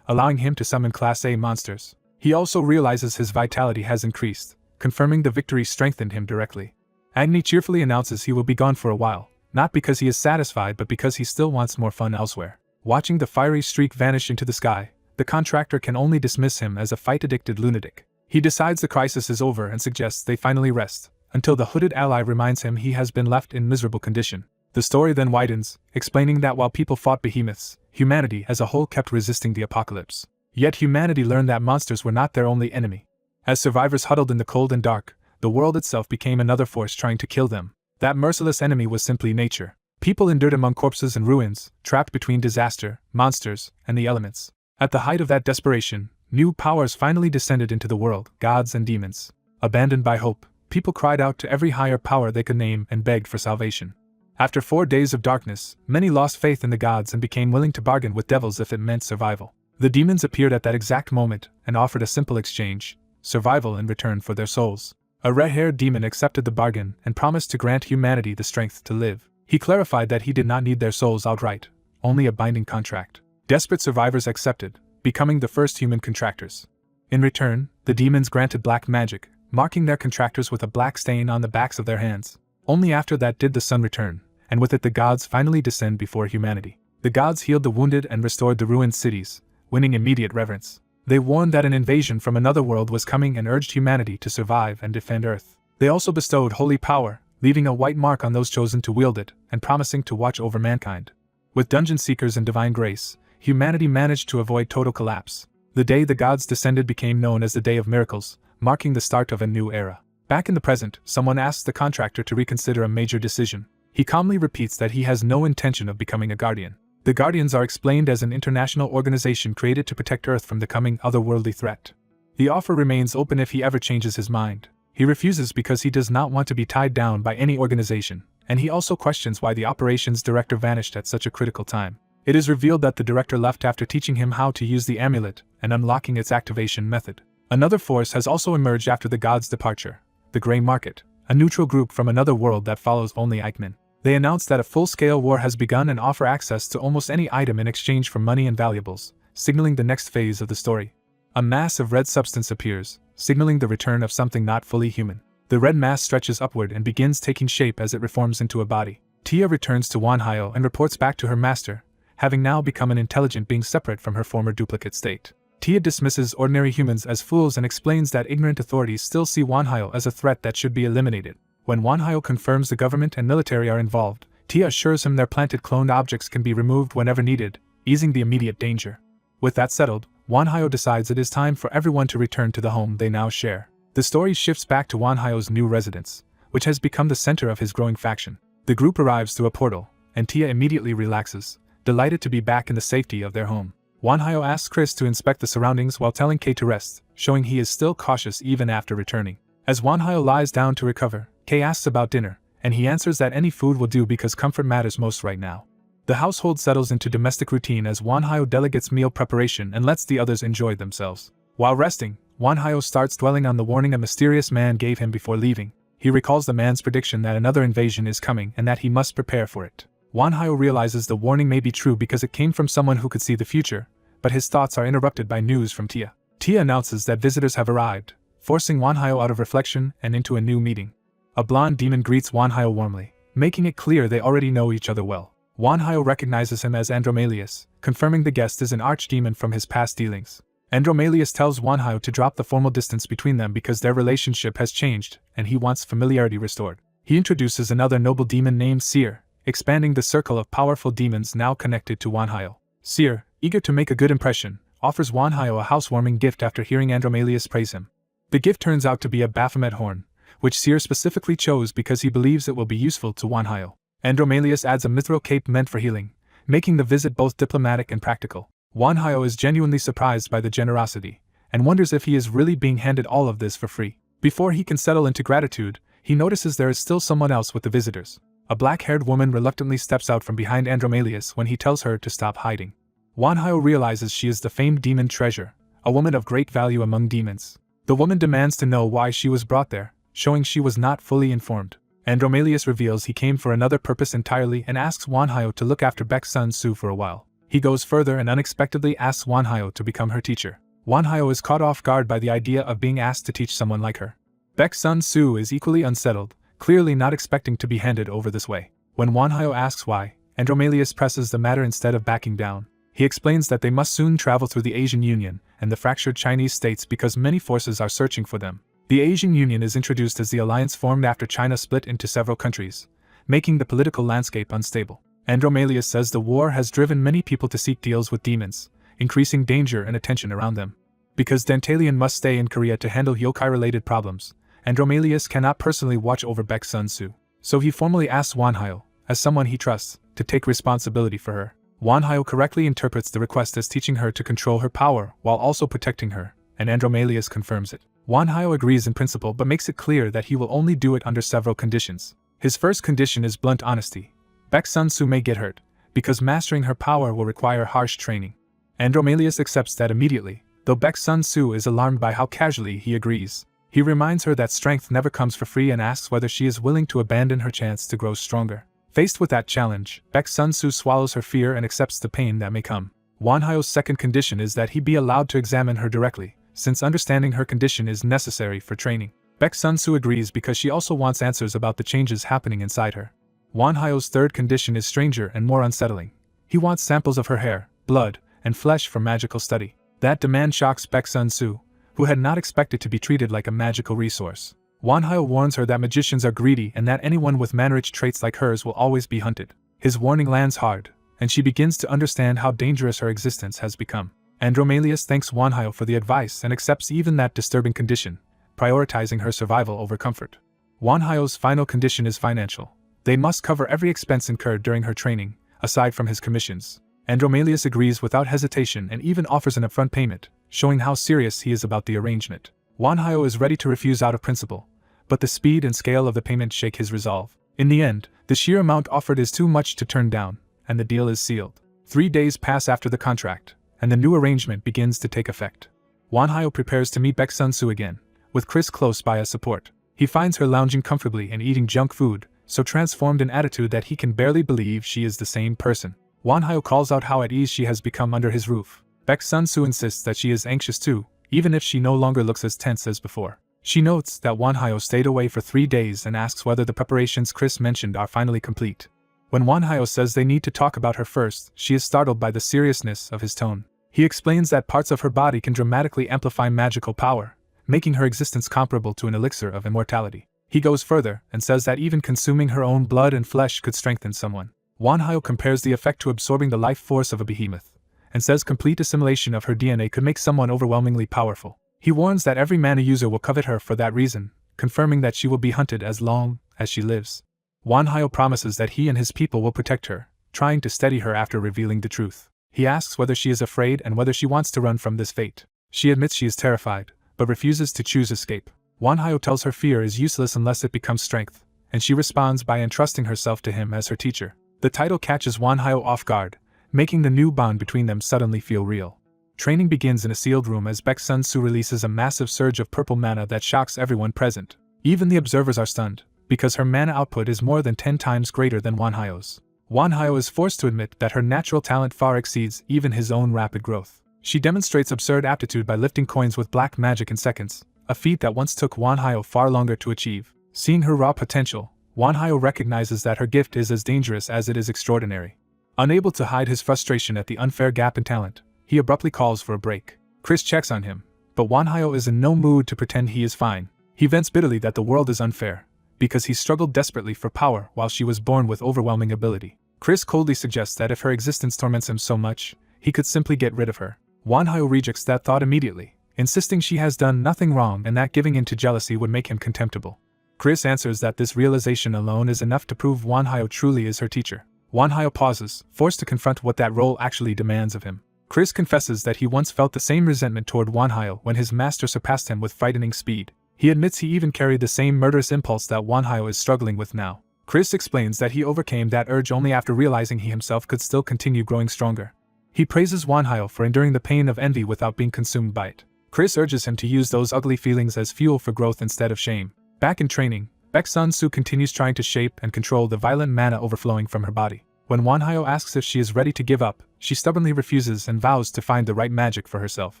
allowing him to summon Class A monsters. He also realizes his vitality has increased, confirming the victory strengthened him directly. Agni cheerfully announces he will be gone for a while, not because he is satisfied but because he still wants more fun elsewhere. Watching the fiery streak vanish into the sky, the contractor can only dismiss him as a fight-addicted lunatic. He decides the crisis is over and suggests they finally rest, until the hooded ally reminds him he has been left in miserable condition. The story then widens, explaining that while people fought behemoths, humanity as a whole kept resisting the apocalypse. Yet humanity learned that monsters were not their only enemy. As survivors huddled in the cold and dark, the world itself became another force trying to kill them. That merciless enemy was simply nature. People endured among corpses and ruins, trapped between disaster, monsters, and the elements. At the height of that desperation, new powers finally descended into the world, gods and demons. Abandoned by hope, people cried out to every higher power they could name and begged for salvation. After 4 days of darkness, many lost faith in the gods and became willing to bargain with devils if it meant survival. The demons appeared at that exact moment and offered a simple exchange: survival in return for their souls. A red-haired demon accepted the bargain and promised to grant humanity the strength to live. He clarified that he did not need their souls outright, only a binding contract. Desperate survivors accepted, becoming the first human contractors. In return, the demons granted black magic, marking their contractors with a black stain on the backs of their hands. Only after that did the sun return, and with it the gods finally descend before humanity. The gods healed the wounded and restored the ruined cities, winning immediate reverence. They warned that an invasion from another world was coming and urged humanity to survive and defend Earth. They also bestowed holy power, leaving a white mark on those chosen to wield it, and promising to watch over mankind. With dungeon seekers and divine grace, humanity managed to avoid total collapse. The day the gods descended became known as the Day of Miracles, marking the start of a new era. Back in the present, someone asks the contractor to reconsider a major decision. He calmly repeats that he has no intention of becoming a guardian. The Guardians are explained as an international organization created to protect Earth from the coming otherworldly threat. The offer remains open if he ever changes his mind. He refuses because he does not want to be tied down by any organization, and he also questions why the operations director vanished at such a critical time. It is revealed that the director left after teaching him how to use the amulet and unlocking its activation method. Another force has also emerged after the god's departure: the Grey Market, a neutral group from another world that follows only Eichmann. They announce that a full-scale war has begun and offer access to almost any item in exchange for money and valuables, signaling the next phase of the story. A mass of red substance appears, signaling the return of something not fully human. The red mass stretches upward and begins taking shape as it reforms into a body. Tia returns to Wanhyo and reports back to her master, having now become an intelligent being separate from her former duplicate state. Tia dismisses ordinary humans as fools and explains that ignorant authorities still see Wanhyo as a threat that should be eliminated. When Wanhyo confirms the government and military are involved, Tia assures him their planted cloned objects can be removed whenever needed, easing the immediate danger. With that settled, Wanhyo decides it is time for everyone to return to the home they now share. The story shifts back to Wanhyo's new residence, which has become the center of his growing faction. The group arrives through a portal, and Tia immediately relaxes, delighted to be back in the safety of their home. Wanhyo asks Chris to inspect the surroundings while telling Kei to rest, showing he is still cautious even after returning. As Wanhyo lies down to recover, Kei asks about dinner, and he answers that any food will do because comfort matters most right now. The household settles into domestic routine as Wanhyo delegates meal preparation and lets the others enjoy themselves. While resting, Wanhyo starts dwelling on the warning a mysterious man gave him before leaving. He recalls the man's prediction that another invasion is coming and that he must prepare for it. Wanhyo realizes the warning may be true because it came from someone who could see the future, but his thoughts are interrupted by news from Tia. Tia announces that visitors have arrived, forcing Wanhyo out of reflection and into a new meeting. A blonde demon greets Wanhyo warmly, making it clear they already know each other well. Wanhyo recognizes him as Andromalius, confirming the guest is an archdemon from his past dealings. Andromalius tells Wanhyo to drop the formal distance between them because their relationship has changed, and he wants familiarity restored. He introduces another noble demon named Seer, expanding the circle of powerful demons now connected to Wanhyo. Seer, eager to make a good impression, offers Wanhyo a housewarming gift after hearing Andromalius praise him. The gift turns out to be a Baphomet horn, which Seer specifically chose because he believes it will be useful to Wanhyo. Andromalius adds a mithril cape meant for healing, making the visit both diplomatic and practical. Wanhyo is genuinely surprised by the generosity, and wonders if he is really being handed all of this for free. Before he can settle into gratitude, he notices there is still someone else with the visitors. A black-haired woman reluctantly steps out from behind Andromalius when he tells her to stop hiding. Wanhyo realizes she is the famed demon treasure, a woman of great value among demons. The woman demands to know why she was brought there, showing she was not fully informed. Andromalius reveals he came for another purpose entirely and asks Wanhyo to look after Baek's son Su for a while. He goes further and unexpectedly asks Wanhyo to become her teacher. Wanhyo is caught off guard by the idea of being asked to teach someone like her. Baek's son Su is equally unsettled, clearly not expecting to be handed over this way. When Wanhyo asks why, Andromalius presses the matter instead of backing down. He explains that they must soon travel through the Asian Union and the fractured Chinese states because many forces are searching for them. The Asian Union is introduced as the alliance formed after China split into several countries, making the political landscape unstable. Andromalius says the war has driven many people to seek deals with demons, increasing danger and attention around them. Because Dantalion must stay in Korea to handle yokai-related problems, Andromalius cannot personally watch over Baek's son Su. So he formally asks Wanhyo, as someone he trusts, to take responsibility for her. Wanhyo correctly interprets the request as teaching her to control her power while also protecting her, and Andromalius confirms it. Wanhyo agrees in principle but makes it clear that he will only do it under several conditions. His first condition is blunt honesty. Baek's son Su may get hurt, because mastering her power will require harsh training. Andromalius accepts that immediately, though Baek's son Su is alarmed by how casually he agrees. He reminds her that strength never comes for free and asks whether she is willing to abandon her chance to grow stronger. Faced with that challenge, Baek's son Su swallows her fear and accepts the pain that may come. Wanhyo's second condition is that he be allowed to examine her directly, since understanding her condition is necessary for training. Baek's son Su agrees because she also wants answers about the changes happening inside her. Wanhyo's third condition is stranger and more unsettling. He wants samples of her hair, blood, and flesh for magical study. That demand shocks Baek's son Su, who had not expected to be treated like a magical resource. Wanhyo warns her that magicians are greedy and that anyone with manrich traits like hers will always be hunted. His warning lands hard, and she begins to understand how dangerous her existence has become. Andromalius thanks Wanhyo for the advice and accepts even that disturbing condition, prioritizing her survival over comfort. Wanhyo's final condition is financial. They must cover every expense incurred during her training, aside from his commissions. Andromalius agrees without hesitation and even offers an upfront payment, showing how serious he is about the arrangement. Wanhyo is ready to refuse out of principle, but the speed and scale of the payment shake his resolve. In the end, the sheer amount offered is too much to turn down, and the deal is sealed. 3 days pass after the contract, and the new arrangement begins to take effect. Wanhyo prepares to meet Baek's son Su again, with Chris close by as support. He finds her lounging comfortably and eating junk food, so transformed in attitude that he can barely believe she is the same person. Wanhyo calls out how at ease she has become under his roof. Baek's son Su insists that she is anxious too, even if she no longer looks as tense as before. She notes that Wanhyo stayed away for 3 days and asks whether the preparations Chris mentioned are finally complete. When Wanhyo says they need to talk about her first, she is startled by the seriousness of his tone. He explains that parts of her body can dramatically amplify magical power, making her existence comparable to an elixir of immortality. He goes further and says that even consuming her own blood and flesh could strengthen someone. Wanhyo compares the effect to absorbing the life force of a behemoth, and says complete assimilation of her DNA could make someone overwhelmingly powerful. He warns that every mana user will covet her for that reason, confirming that she will be hunted as long as she lives. Wanhyo promises that he and his people will protect her, trying to steady her after revealing the truth. He asks whether she is afraid and whether she wants to run from this fate. She admits she is terrified, but refuses to choose escape. Wanhyo tells her fear is useless unless it becomes strength, and she responds by entrusting herself to him as her teacher. The title catches Wanhyo off guard, making the new bond between them suddenly feel real. Training begins in a sealed room as Baek's son Su releases a massive surge of purple mana that shocks everyone present. Even the observers are stunned, because her mana output is more than 10 times greater than Wanhyo's. Wanhyo is forced to admit that her natural talent far exceeds even his own rapid growth. She demonstrates absurd aptitude by lifting coins with black magic in seconds, a feat that once took Wanhyo far longer to achieve. Seeing her raw potential, Wanhyo recognizes that her gift is as dangerous as it is extraordinary. Unable to hide his frustration at the unfair gap in talent, he abruptly calls for a break. Chris checks on him, but Wanhyo is in no mood to pretend he is fine. He vents bitterly that the world is unfair, because he struggled desperately for power while she was born with overwhelming ability. Chris coldly suggests that if her existence torments him so much, he could simply get rid of her. Wanhyo rejects that thought immediately, insisting she has done nothing wrong and that giving in to jealousy would make him contemptible. Chris answers that this realization alone is enough to prove Wanhyo truly is her teacher. Wanhyo pauses, forced to confront what that role actually demands of him. Chris confesses that he once felt the same resentment toward Wanhyo when his master surpassed him with frightening speed. He admits he even carried the same murderous impulse that Wanhyo is struggling with now. Chris explains that he overcame that urge only after realizing he himself could still continue growing stronger. He praises Wanhyo for enduring the pain of envy without being consumed by it. Chris urges him to use those ugly feelings as fuel for growth instead of shame. Back in training, Baek Sun-soo continues trying to shape and control the violent mana overflowing from her body. When Wanhyo asks if she is ready to give up, she stubbornly refuses and vows to find the right magic for herself.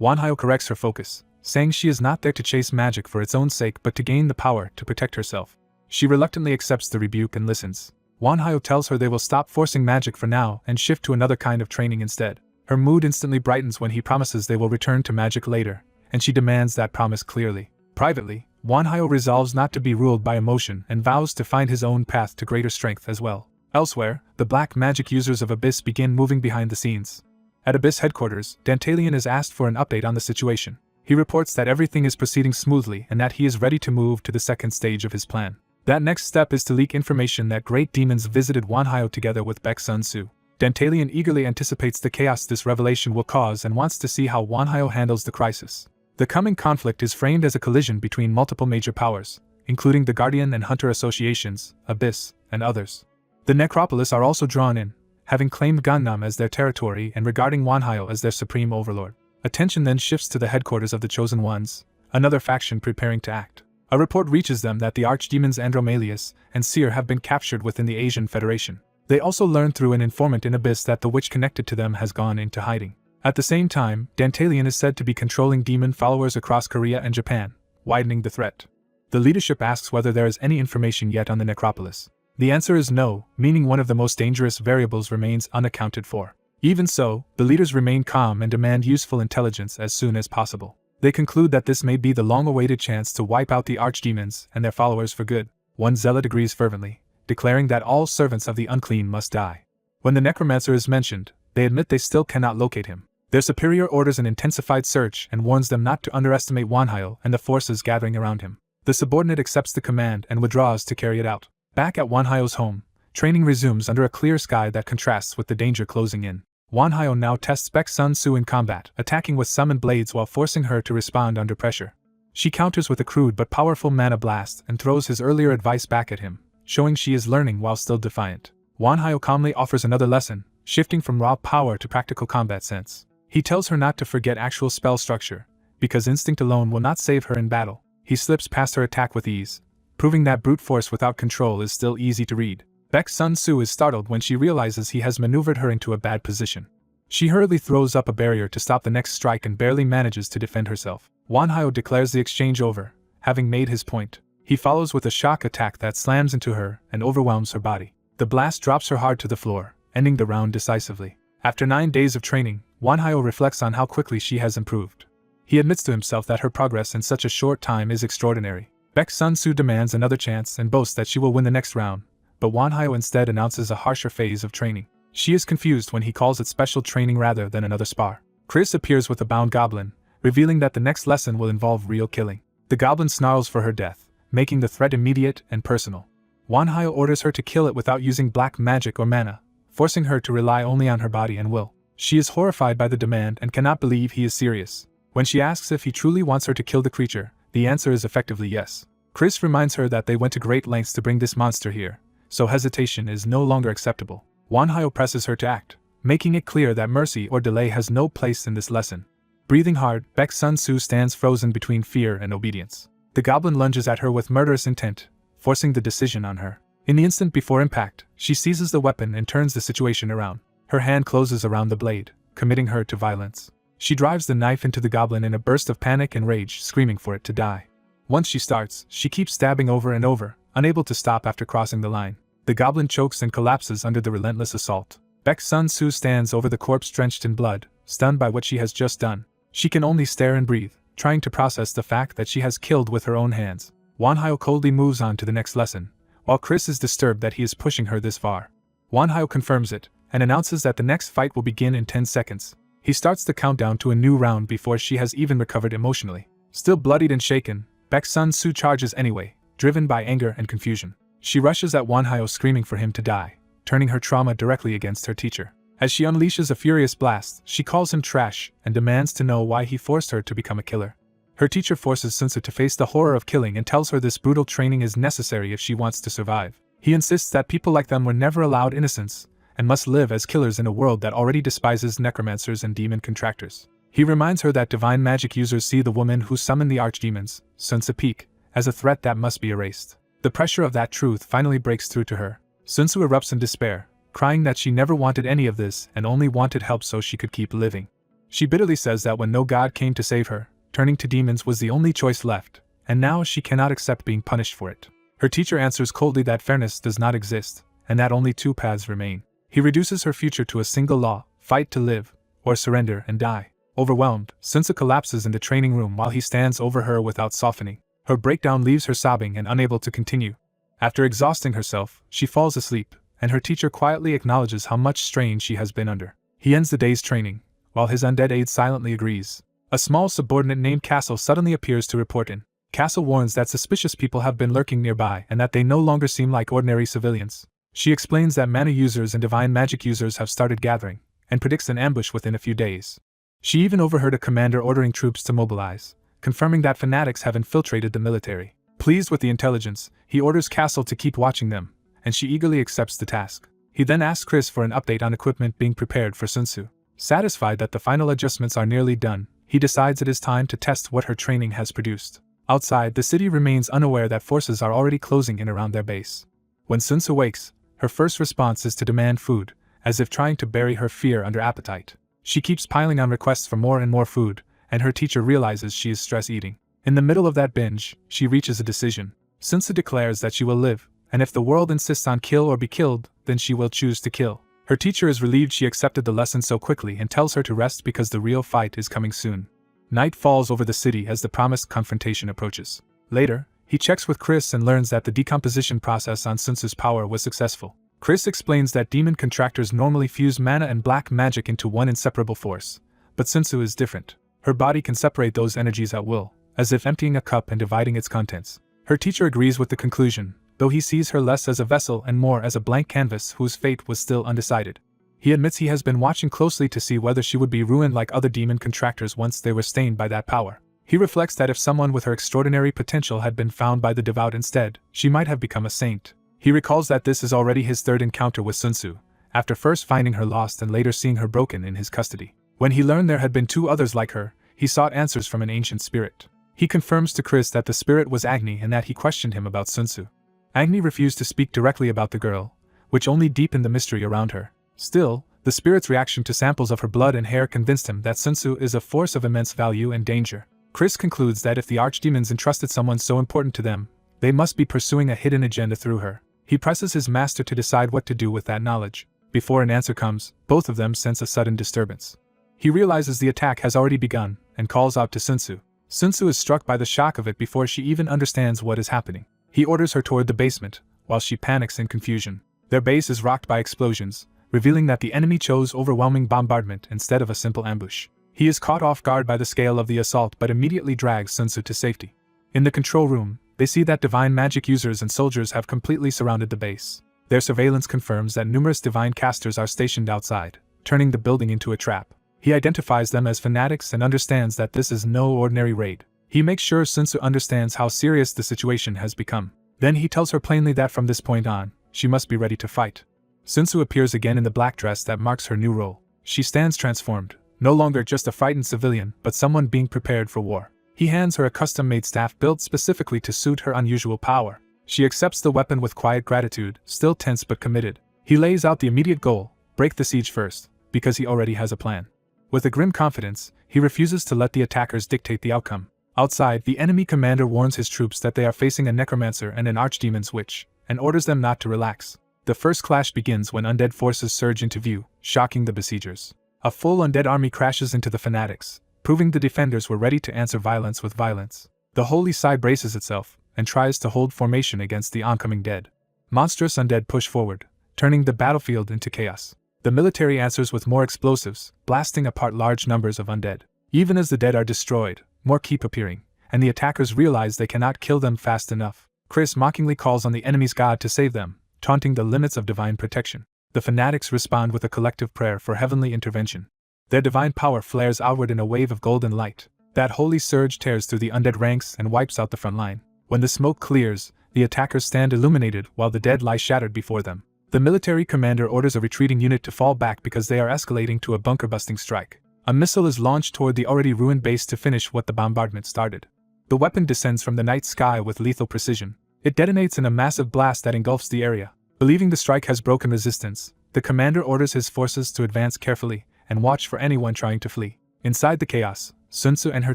Wanhyo corrects her focus, saying she is not there to chase magic for its own sake but to gain the power to protect herself. She reluctantly accepts the rebuke and listens. Wanhyo tells her they will stop forcing magic for now and shift to another kind of training instead. Her mood instantly brightens when he promises they will return to magic later, and she demands that promise clearly. Privately, Wanhyo resolves not to be ruled by emotion and vows to find his own path to greater strength as well. Elsewhere, the black magic users of Abyss begin moving behind the scenes. At Abyss headquarters, Dantalion is asked for an update on the situation. He reports that everything is proceeding smoothly and that he is ready to move to the second stage of his plan. That next step is to leak information that great demons visited Wanhyo together with Baek Sun-soo. Dantalion eagerly anticipates the chaos this revelation will cause and wants to see how Wanhyo handles the crisis. The coming conflict is framed as a collision between multiple major powers, including the Guardian and Hunter associations, Abyss, and others. The Necropolis are also drawn in, having claimed Gangnam as their territory and regarding Wanhyo as their supreme overlord. Attention then shifts to the headquarters of the Chosen Ones, another faction preparing to act. A report reaches them that the archdemons Andromalius and Seer have been captured within the Asian Federation. They also learn through an informant in Abyss that the witch connected to them has gone into hiding. At the same time, Dantalion is said to be controlling demon followers across Korea and Japan, widening the threat. The leadership asks whether there is any information yet on the Necropolis. The answer is no, meaning one of the most dangerous variables remains unaccounted for. Even so, the leaders remain calm and demand useful intelligence as soon as possible. They conclude that this may be the long-awaited chance to wipe out the archdemons and their followers for good. One zealot agrees fervently, declaring that all servants of the unclean must die. When the necromancer is mentioned, they admit they still cannot locate him. Their superior orders an intensified search and warns them not to underestimate Wanhyo and the forces gathering around him. The subordinate accepts the command and withdraws to carry it out. Back at Wanhyo's home, training resumes under a clear sky that contrasts with the danger closing in. Wanhyo now tests Baek Sun-soo in combat, attacking with summoned blades while forcing her to respond under pressure. She counters with a crude but powerful mana blast and throws his earlier advice back at him, showing she is learning while still defiant. Wanhyo calmly offers another lesson, shifting from raw power to practical combat sense. He tells her not to forget actual spell structure, because instinct alone will not save her in battle. He slips past her attack with ease, proving that brute force without control is still easy to read. Baek Sun-soo is startled when she realizes he has maneuvered her into a bad position. She hurriedly throws up a barrier to stop the next strike and barely manages to defend herself. Wanhyo declares the exchange over, having made his point. He follows with a shock attack that slams into her and overwhelms her body. The blast drops her hard to the floor, ending the round decisively. After 9 days of training, Wanhyo reflects on how quickly she has improved. He admits to himself that her progress in such a short time is extraordinary. Baek Sun-soo demands another chance and boasts that she will win the next round, but Wanhyo instead announces a harsher phase of training. She is confused when he calls it special training rather than another spar. Chris appears with a bound goblin, revealing that the next lesson will involve real killing. The goblin snarls for her death, making the threat immediate and personal. Wanhyo orders her to kill it without using black magic or mana, forcing her to rely only on her body and will. She is horrified by the demand and cannot believe he is serious. When she asks if he truly wants her to kill the creature, the answer is effectively yes. Chris reminds her that they went to great lengths to bring this monster here, so hesitation is no longer acceptable. Wanhyo presses her to act, making it clear that mercy or delay has no place in this lesson. Breathing hard, Baek Sun-soo stands frozen between fear and obedience. The goblin lunges at her with murderous intent, forcing the decision on her. In the instant before impact, she seizes the weapon and turns the situation around. Her hand closes around the blade, committing her to violence. She drives the knife into the goblin in a burst of panic and rage, screaming for it to die. Once she starts, she keeps stabbing over and over, unable to stop after crossing the line. The goblin chokes and collapses under the relentless assault. Baek Sun-soo stands over the corpse drenched in blood, stunned by what she has just done. She can only stare and breathe, trying to process the fact that she has killed with her own hands. Wonhyo coldly moves on to the next lesson, while Chris is disturbed that he is pushing her this far. Wonhyo confirms it, and announces that the next fight will begin in 10 seconds. He starts the countdown to a new round before she has even recovered emotionally. Still bloodied and shaken, Baek Sun-soo charges anyway, driven by anger and confusion. She rushes at Wonhyo screaming for him to die, turning her trauma directly against her teacher. As she unleashes a furious blast, she calls him trash and demands to know why he forced her to become a killer. Her teacher forces Sunsu to face the horror of killing and tells her this brutal training is necessary if she wants to survive. He insists that people like them were never allowed innocence, and must live as killers in a world that already despises necromancers and demon contractors. He reminds her that divine magic users see the woman who summoned the archdemons, Sunsu Peak, as a threat that must be erased. The pressure of that truth finally breaks through to her. Sunsu erupts in despair, crying that she never wanted any of this and only wanted help so she could keep living. She bitterly says that when no god came to save her, turning to demons was the only choice left, and now she cannot accept being punished for it. Her teacher answers coldly that fairness does not exist, and that only two paths remain. He reduces her future to a single law: fight to live, or surrender and die. Overwhelmed, Sunsu collapses in the training room while he stands over her without softening. Her breakdown leaves her sobbing and unable to continue. After exhausting herself, she falls asleep, and her teacher quietly acknowledges how much strain she has been under. He ends the day's training, while his undead aide silently agrees. A small subordinate named Castle suddenly appears to report in. Castle warns that suspicious people have been lurking nearby and that they no longer seem like ordinary civilians. She explains that mana users and divine magic users have started gathering, and predicts an ambush within a few days. She even overheard a commander ordering troops to mobilize, confirming that fanatics have infiltrated the military. Pleased with the intelligence, he orders Castle to keep watching them, and she eagerly accepts the task. He then asks Chris for an update on equipment being prepared for Sunsu. Satisfied that the final adjustments are nearly done, he decides it is time to test what her training has produced. Outside, the city remains unaware that forces are already closing in around their base. When Sunsu wakes, her first response is to demand food, as if trying to bury her fear under appetite. She keeps piling on requests for more and more food, and her teacher realizes she is stress eating. In the middle of that binge, she reaches a decision. Sunsu declares that she will live, and if the world insists on kill or be killed, then she will choose to kill. Her teacher is relieved she accepted the lesson so quickly and tells her to rest because the real fight is coming soon. Night falls over the city as the promised confrontation approaches. Later, he checks with Chris and learns that the decomposition process on Sunsu's power was successful. Chris explains that demon contractors normally fuse mana and black magic into one inseparable force, but Sunsu is different. Her body can separate those energies at will, as if emptying a cup and dividing its contents. Her teacher agrees with the conclusion, though he sees her less as a vessel and more as a blank canvas whose fate was still undecided. He admits he has been watching closely to see whether she would be ruined like other demon contractors once they were stained by that power. He reflects that if someone with her extraordinary potential had been found by the devout instead, she might have become a saint. He recalls that this is already his third encounter with Sunsu, after first finding her lost and later seeing her broken in his custody. When he learned there had been two others like her, he sought answers from an ancient spirit. He confirms to Chris that the spirit was Agni and that he questioned him about Sunsu. Agni refused to speak directly about the girl, which only deepened the mystery around her. Still, the spirit's reaction to samples of her blood and hair convinced him that Sunsu is a force of immense value and danger. Chris concludes that if the archdemons entrusted someone so important to them, they must be pursuing a hidden agenda through her. He presses his master to decide what to do with that knowledge. Before an answer comes, both of them sense a sudden disturbance. He realizes the attack has already begun, and calls out to Sunsu. Sunsu is struck by the shock of it before she even understands what is happening. He orders her toward the basement, while she panics in confusion. Their base is rocked by explosions, revealing that the enemy chose overwhelming bombardment instead of a simple ambush. He is caught off guard by the scale of the assault but immediately drags Sunsu to safety. In the control room, they see that divine magic users and soldiers have completely surrounded the base. Their surveillance confirms that numerous divine casters are stationed outside, turning the building into a trap. He identifies them as fanatics and understands that this is no ordinary raid. He makes sure Sunsu understands how serious the situation has become. Then he tells her plainly that from this point on, she must be ready to fight. Sunsu appears again in the black dress that marks her new role. She stands transformed, no longer just a frightened civilian, but someone being prepared for war. He hands her a custom-made staff built specifically to suit her unusual power. She accepts the weapon with quiet gratitude, still tense but committed. He lays out the immediate goal: break the siege first, because he already has a plan. With a grim confidence, he refuses to let the attackers dictate the outcome. Outside, the enemy commander warns his troops that they are facing a necromancer and an archdemon witch, and orders them not to relax. The first clash begins when undead forces surge into view, shocking the besiegers. A full undead army crashes into the fanatics, proving the defenders were ready to answer violence with violence. The holy side braces itself and tries to hold formation against the oncoming dead. Monstrous undead push forward, turning the battlefield into chaos. The military answers with more explosives, blasting apart large numbers of undead. Even as the dead are destroyed, more keep appearing, and the attackers realize they cannot kill them fast enough. Chris mockingly calls on the enemy's god to save them, taunting the limits of divine protection. The fanatics respond with a collective prayer for heavenly intervention. Their divine power flares outward in a wave of golden light. That holy surge tears through the undead ranks and wipes out the front line. When the smoke clears, the attackers stand illuminated while the dead lie shattered before them. The military commander orders a retreating unit to fall back because they are escalating to a bunker-busting strike. A missile is launched toward the already ruined base to finish what the bombardment started. The weapon descends from the night sky with lethal precision. It detonates in a massive blast that engulfs the area. Believing the strike has broken resistance, the commander orders his forces to advance carefully and watch for anyone trying to flee. Inside the chaos, Sun Tzu and her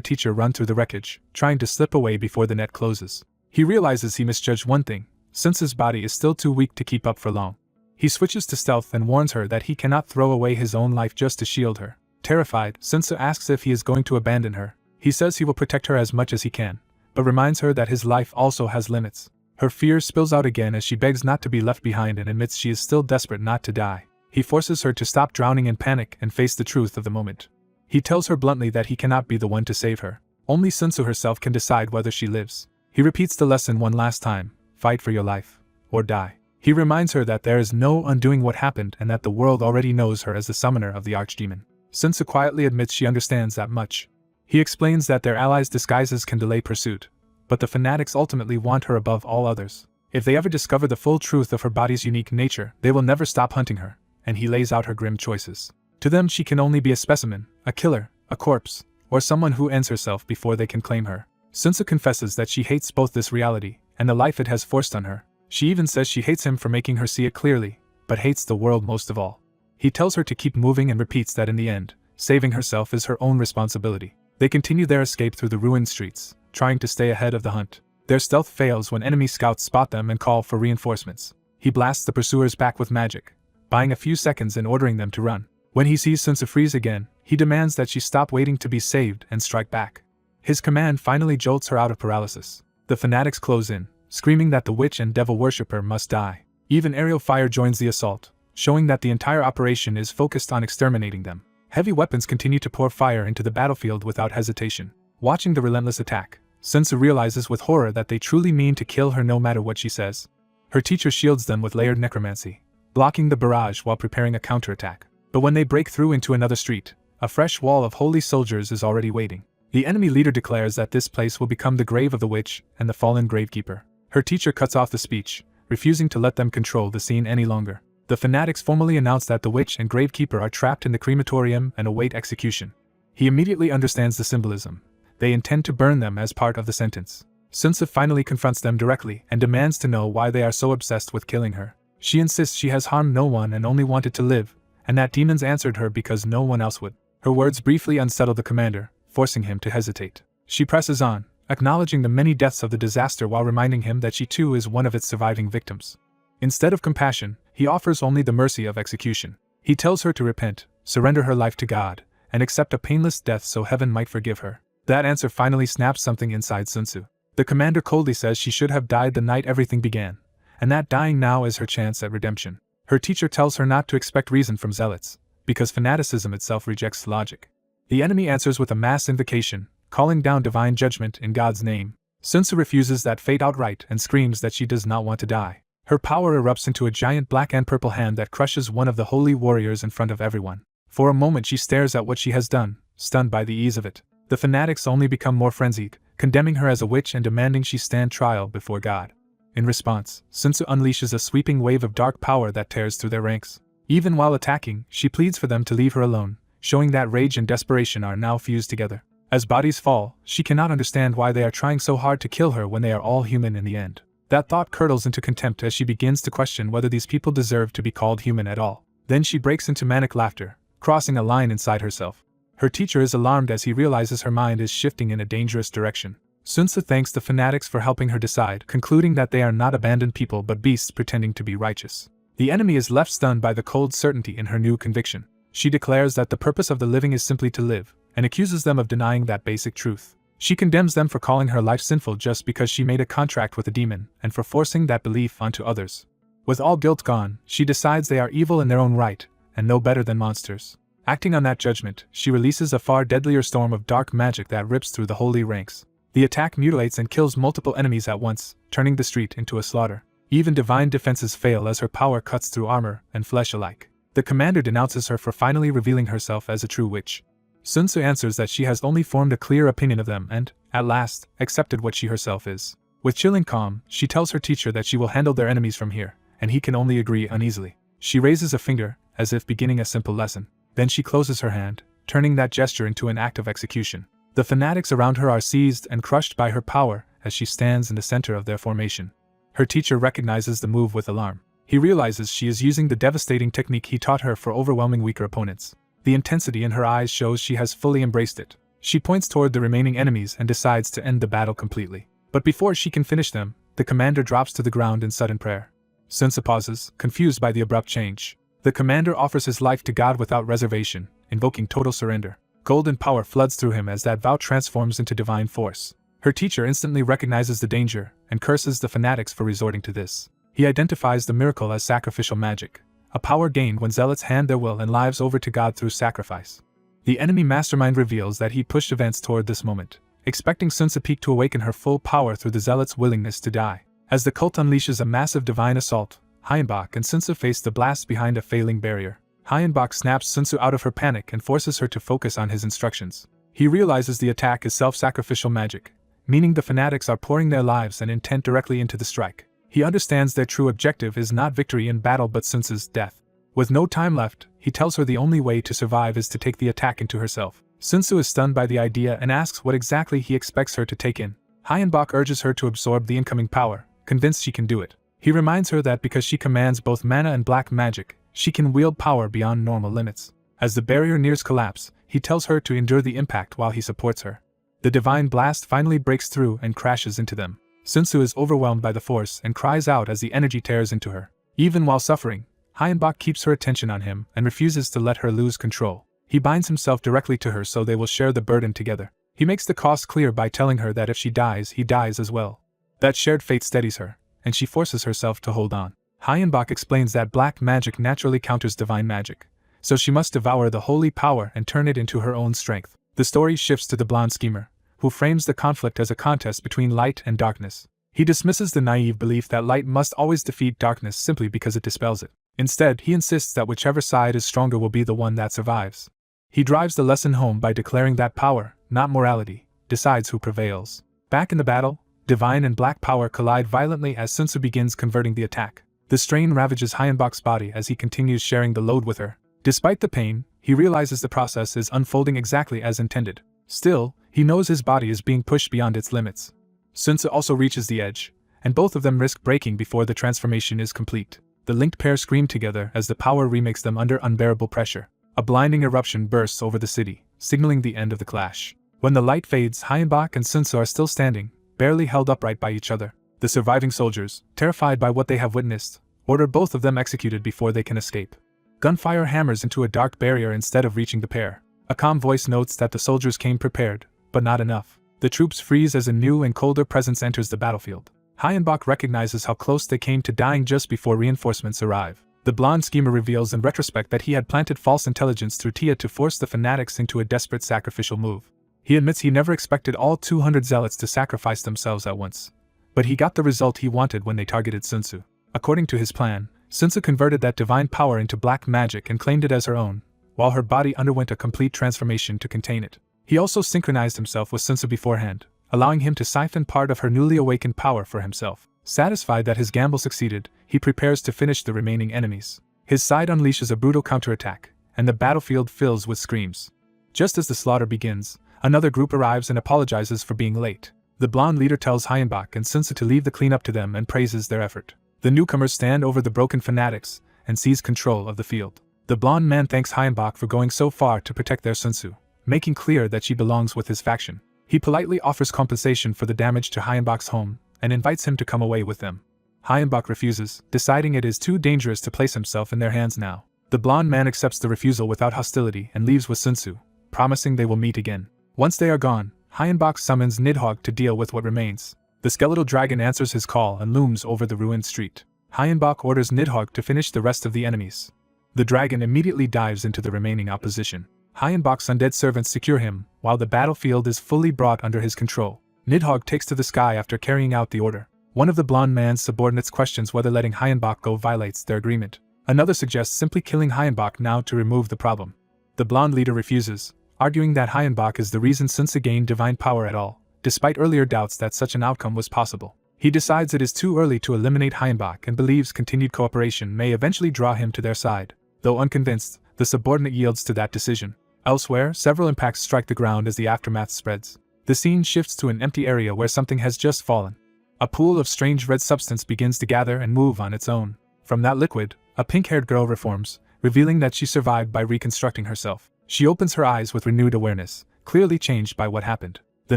teacher run through the wreckage, trying to slip away before the net closes. He realizes he misjudged one thing: Sun Tzu's body is still too weak to keep up for long. He switches to stealth and warns her that he cannot throw away his own life just to shield her. Terrified, Sun Tzu asks if he is going to abandon her. He says he will protect her as much as he can, but reminds her that his life also has limits. Her fear spills out again as she begs not to be left behind and admits she is still desperate not to die. He forces her to stop drowning in panic and face the truth of the moment. He tells her bluntly that he cannot be the one to save her. Only Sun Tzu herself can decide whether she lives. He repeats the lesson one last time: fight for your life, or die. He reminds her that there is no undoing what happened and that the world already knows her as the summoner of the archdemon. Sun Tzu quietly admits she understands that much. He explains that their allies' disguises can delay pursuit, but the fanatics ultimately want her above all others. If they ever discover the full truth of her body's unique nature, they will never stop hunting her, and he lays out her grim choices. To them she can only be a specimen, a killer, a corpse, or someone who ends herself before they can claim her. Sun Tzu confesses that she hates both this reality and the life it has forced on her. She even says she hates him for making her see it clearly, but hates the world most of all. He tells her to keep moving and repeats that in the end, saving herself is her own responsibility. They continue their escape through the ruined streets, trying to stay ahead of the hunt. Their stealth fails when enemy scouts spot them and call for reinforcements. He blasts the pursuers back with magic, buying a few seconds and ordering them to run. When he sees Sun Tzu freeze again, he demands that she stop waiting to be saved and strike back. His command finally jolts her out of paralysis. The fanatics close in, screaming that the witch and devil worshipper must die. Even aerial fire joins the assault, showing that the entire operation is focused on exterminating them. Heavy weapons continue to pour fire into the battlefield without hesitation. Watching the relentless attack, Sun Tzu realizes with horror that they truly mean to kill her no matter what she says. Her teacher shields them with layered necromancy, blocking the barrage while preparing a counterattack. But when they break through into another street, a fresh wall of holy soldiers is already waiting. The enemy leader declares that this place will become the grave of the witch and the fallen gravekeeper. Her teacher cuts off the speech, refusing to let them control the scene any longer. The fanatics formally announce that the witch and gravekeeper are trapped in the crematorium and await execution. He immediately understands the symbolism. They intend to burn them as part of the sentence. Sun Tzu finally confronts them directly and demands to know why they are so obsessed with killing her. She insists she has harmed no one and only wanted to live, and that demons answered her because no one else would. Her words briefly unsettle the commander, forcing him to hesitate. She presses on, acknowledging the many deaths of the disaster while reminding him that she too is one of its surviving victims. Instead of compassion, he offers only the mercy of execution. He tells her to repent, surrender her life to God, and accept a painless death so heaven might forgive her. That answer finally snaps something inside Sun Tzu. The commander coldly says she should have died the night everything began, and that dying now is her chance at redemption. Her teacher tells her not to expect reason from zealots, because fanaticism itself rejects logic. The enemy answers with a mass invocation, calling down divine judgment in God's name. Sun Tzu refuses that fate outright and screams that she does not want to die. Her power erupts into a giant black and purple hand that crushes one of the holy warriors in front of everyone. For a moment she stares at what she has done, stunned by the ease of it. The fanatics only become more frenzied, condemning her as a witch and demanding she stand trial before God. In response, Sun Tzu unleashes a sweeping wave of dark power that tears through their ranks. Even while attacking, she pleads for them to leave her alone, showing that rage and desperation are now fused together. As bodies fall, she cannot understand why they are trying so hard to kill her when they are all human in the end. That thought curdles into contempt as she begins to question whether these people deserve to be called human at all. Then she breaks into manic laughter, crossing a line inside herself. Her teacher is alarmed as he realizes her mind is shifting in a dangerous direction. Sun Tzu thanks the fanatics for helping her decide, concluding that they are not abandoned people but beasts pretending to be righteous. The enemy is left stunned by the cold certainty in her new conviction. She declares that the purpose of the living is simply to live, and accuses them of denying that basic truth. She condemns them for calling her life sinful just because she made a contract with a demon, and for forcing that belief onto others. With all guilt gone, she decides they are evil in their own right, and no better than monsters. Acting on that judgment, she releases a far deadlier storm of dark magic that rips through the holy ranks. The attack mutilates and kills multiple enemies at once, turning the street into a slaughter. Even divine defenses fail as her power cuts through armor and flesh alike. The commander denounces her for finally revealing herself as a true witch. Sun Tzu answers that she has only formed a clear opinion of them and, at last, accepted what she herself is. With chilling calm, she tells her teacher that she will handle their enemies from here, and he can only agree uneasily. She raises a finger, as if beginning a simple lesson. Then she closes her hand, turning that gesture into an act of execution. The fanatics around her are seized and crushed by her power as she stands in the center of their formation. Her teacher recognizes the move with alarm. He realizes she is using the devastating technique he taught her for overwhelming weaker opponents. The intensity in her eyes shows she has fully embraced it. She points toward the remaining enemies and decides to end the battle completely. But before she can finish them, the commander drops to the ground in sudden prayer. Sun Tzu pauses, confused by the abrupt change. The commander offers his life to God without reservation, invoking total surrender. Golden power floods through him as that vow transforms into divine force. Her teacher instantly recognizes the danger and curses the fanatics for resorting to this. He identifies the miracle as sacrificial magic, a power gained when zealots hand their will and lives over to God through sacrifice. The enemy mastermind reveals that he pushed events toward this moment, expecting Sun Tzu Peak to awaken her full power through the zealots' willingness to die. As the cult unleashes a massive divine assault, Hyenbach and Sun Tzu face the blast behind a failing barrier. Hyenbach snaps Sun Tzu out of her panic and forces her to focus on his instructions. He realizes the attack is self-sacrificial magic, meaning the fanatics are pouring their lives and intent directly into the strike. He understands their true objective is not victory in battle but Sun Tzu's death. With no time left, he tells her the only way to survive is to take the attack into herself. Sun Tzu is stunned by the idea and asks what exactly he expects her to take in. Hyenbach urges her to absorb the incoming power, convinced she can do it. He reminds her that because she commands both mana and black magic, she can wield power beyond normal limits. As the barrier nears collapse, he tells her to endure the impact while he supports her. The divine blast finally breaks through and crashes into them. Sun Tzu is overwhelmed by the force and cries out as the energy tears into her. Even while suffering, Hyenbach keeps her attention on him and refuses to let her lose control. He binds himself directly to her so they will share the burden together. He makes the cost clear by telling her that if she dies, he dies as well. That shared fate steadies her, and she forces herself to hold on. Hyenbach explains that black magic naturally counters divine magic, so she must devour the holy power and turn it into her own strength. The story shifts to the blonde schemer, who frames the conflict as a contest between light and darkness. He dismisses the naive belief that light must always defeat darkness simply because it dispels it. Instead, he insists that whichever side is stronger will be the one that survives. He drives the lesson home by declaring that power, not morality, decides who prevails. Back in the battle, divine and black power collide violently as Sun Tzu begins converting the attack. The strain ravages Hyenbach's body as he continues sharing the load with her. Despite the pain, he realizes the process is unfolding exactly as intended. Still, he knows his body is being pushed beyond its limits. Sun Tzu also reaches the edge, and both of them risk breaking before the transformation is complete. The linked pair scream together as the power remakes them under unbearable pressure. A blinding eruption bursts over the city, signaling the end of the clash. When the light fades, Hyenbach and Sun Tzu are still standing, barely held upright by each other. The surviving soldiers, terrified by what they have witnessed, order both of them executed before they can escape. Gunfire hammers into a dark barrier instead of reaching the pair. A calm voice notes that the soldiers came prepared, but not enough. The troops freeze as a new and colder presence enters the battlefield. Hyenbach recognizes how close they came to dying just before reinforcements arrive. The blonde schemer reveals in retrospect that he had planted false intelligence through Tia to force the fanatics into a desperate sacrificial move. He admits he never expected all 200 zealots to sacrifice themselves at once. But he got the result he wanted when they targeted Sun Tzu. According to his plan, Sun Tzu converted that divine power into black magic and claimed it as her own, while her body underwent a complete transformation to contain it. He also synchronized himself with Sun Tzu beforehand, allowing him to siphon part of her newly awakened power for himself. Satisfied that his gamble succeeded, he prepares to finish the remaining enemies. His side unleashes a brutal counterattack, and the battlefield fills with screams. Just as the slaughter begins, another group arrives and apologizes for being late. The blonde leader tells Hyenbach and Sun Tzu to leave the cleanup to them and praises their effort. The newcomers stand over the broken fanatics and seize control of the field. The blonde man thanks Hyenbach for going so far to protect their Sun Tzu, making clear that she belongs with his faction. He politely offers compensation for the damage to Hyenbach's home and invites him to come away with them. Hayenbach refuses, deciding it is too dangerous to place himself in their hands now. The blonde man accepts the refusal without hostility and leaves with Sunsu, promising they will meet again. Once they are gone, Hayenbach summons Nidhogg to deal with what remains. The skeletal dragon answers his call and looms over the ruined street. Hayenbach orders Nidhogg to finish the rest of the enemies. The dragon immediately dives into the remaining opposition. Hayenbach's undead servants secure him, while the battlefield is fully brought under his control. Nidhogg takes to the sky after carrying out the order. One of the blonde man's subordinates questions whether letting Hayenbach go violates their agreement. Another suggests simply killing Hayenbach now to remove the problem. The blonde leader refuses, arguing that Hayenbach is the reason Sunsa gained divine power at all, despite earlier doubts that such an outcome was possible. He decides it is too early to eliminate Hayenbach and believes continued cooperation may eventually draw him to their side. Though unconvinced, the subordinate yields to that decision. Elsewhere, several impacts strike the ground as the aftermath spreads. The scene shifts to an empty area where something has just fallen. A pool of strange red substance begins to gather and move on its own. From that liquid, a pink-haired girl reforms, revealing that she survived by reconstructing herself. She opens her eyes with renewed awareness, clearly changed by what happened. The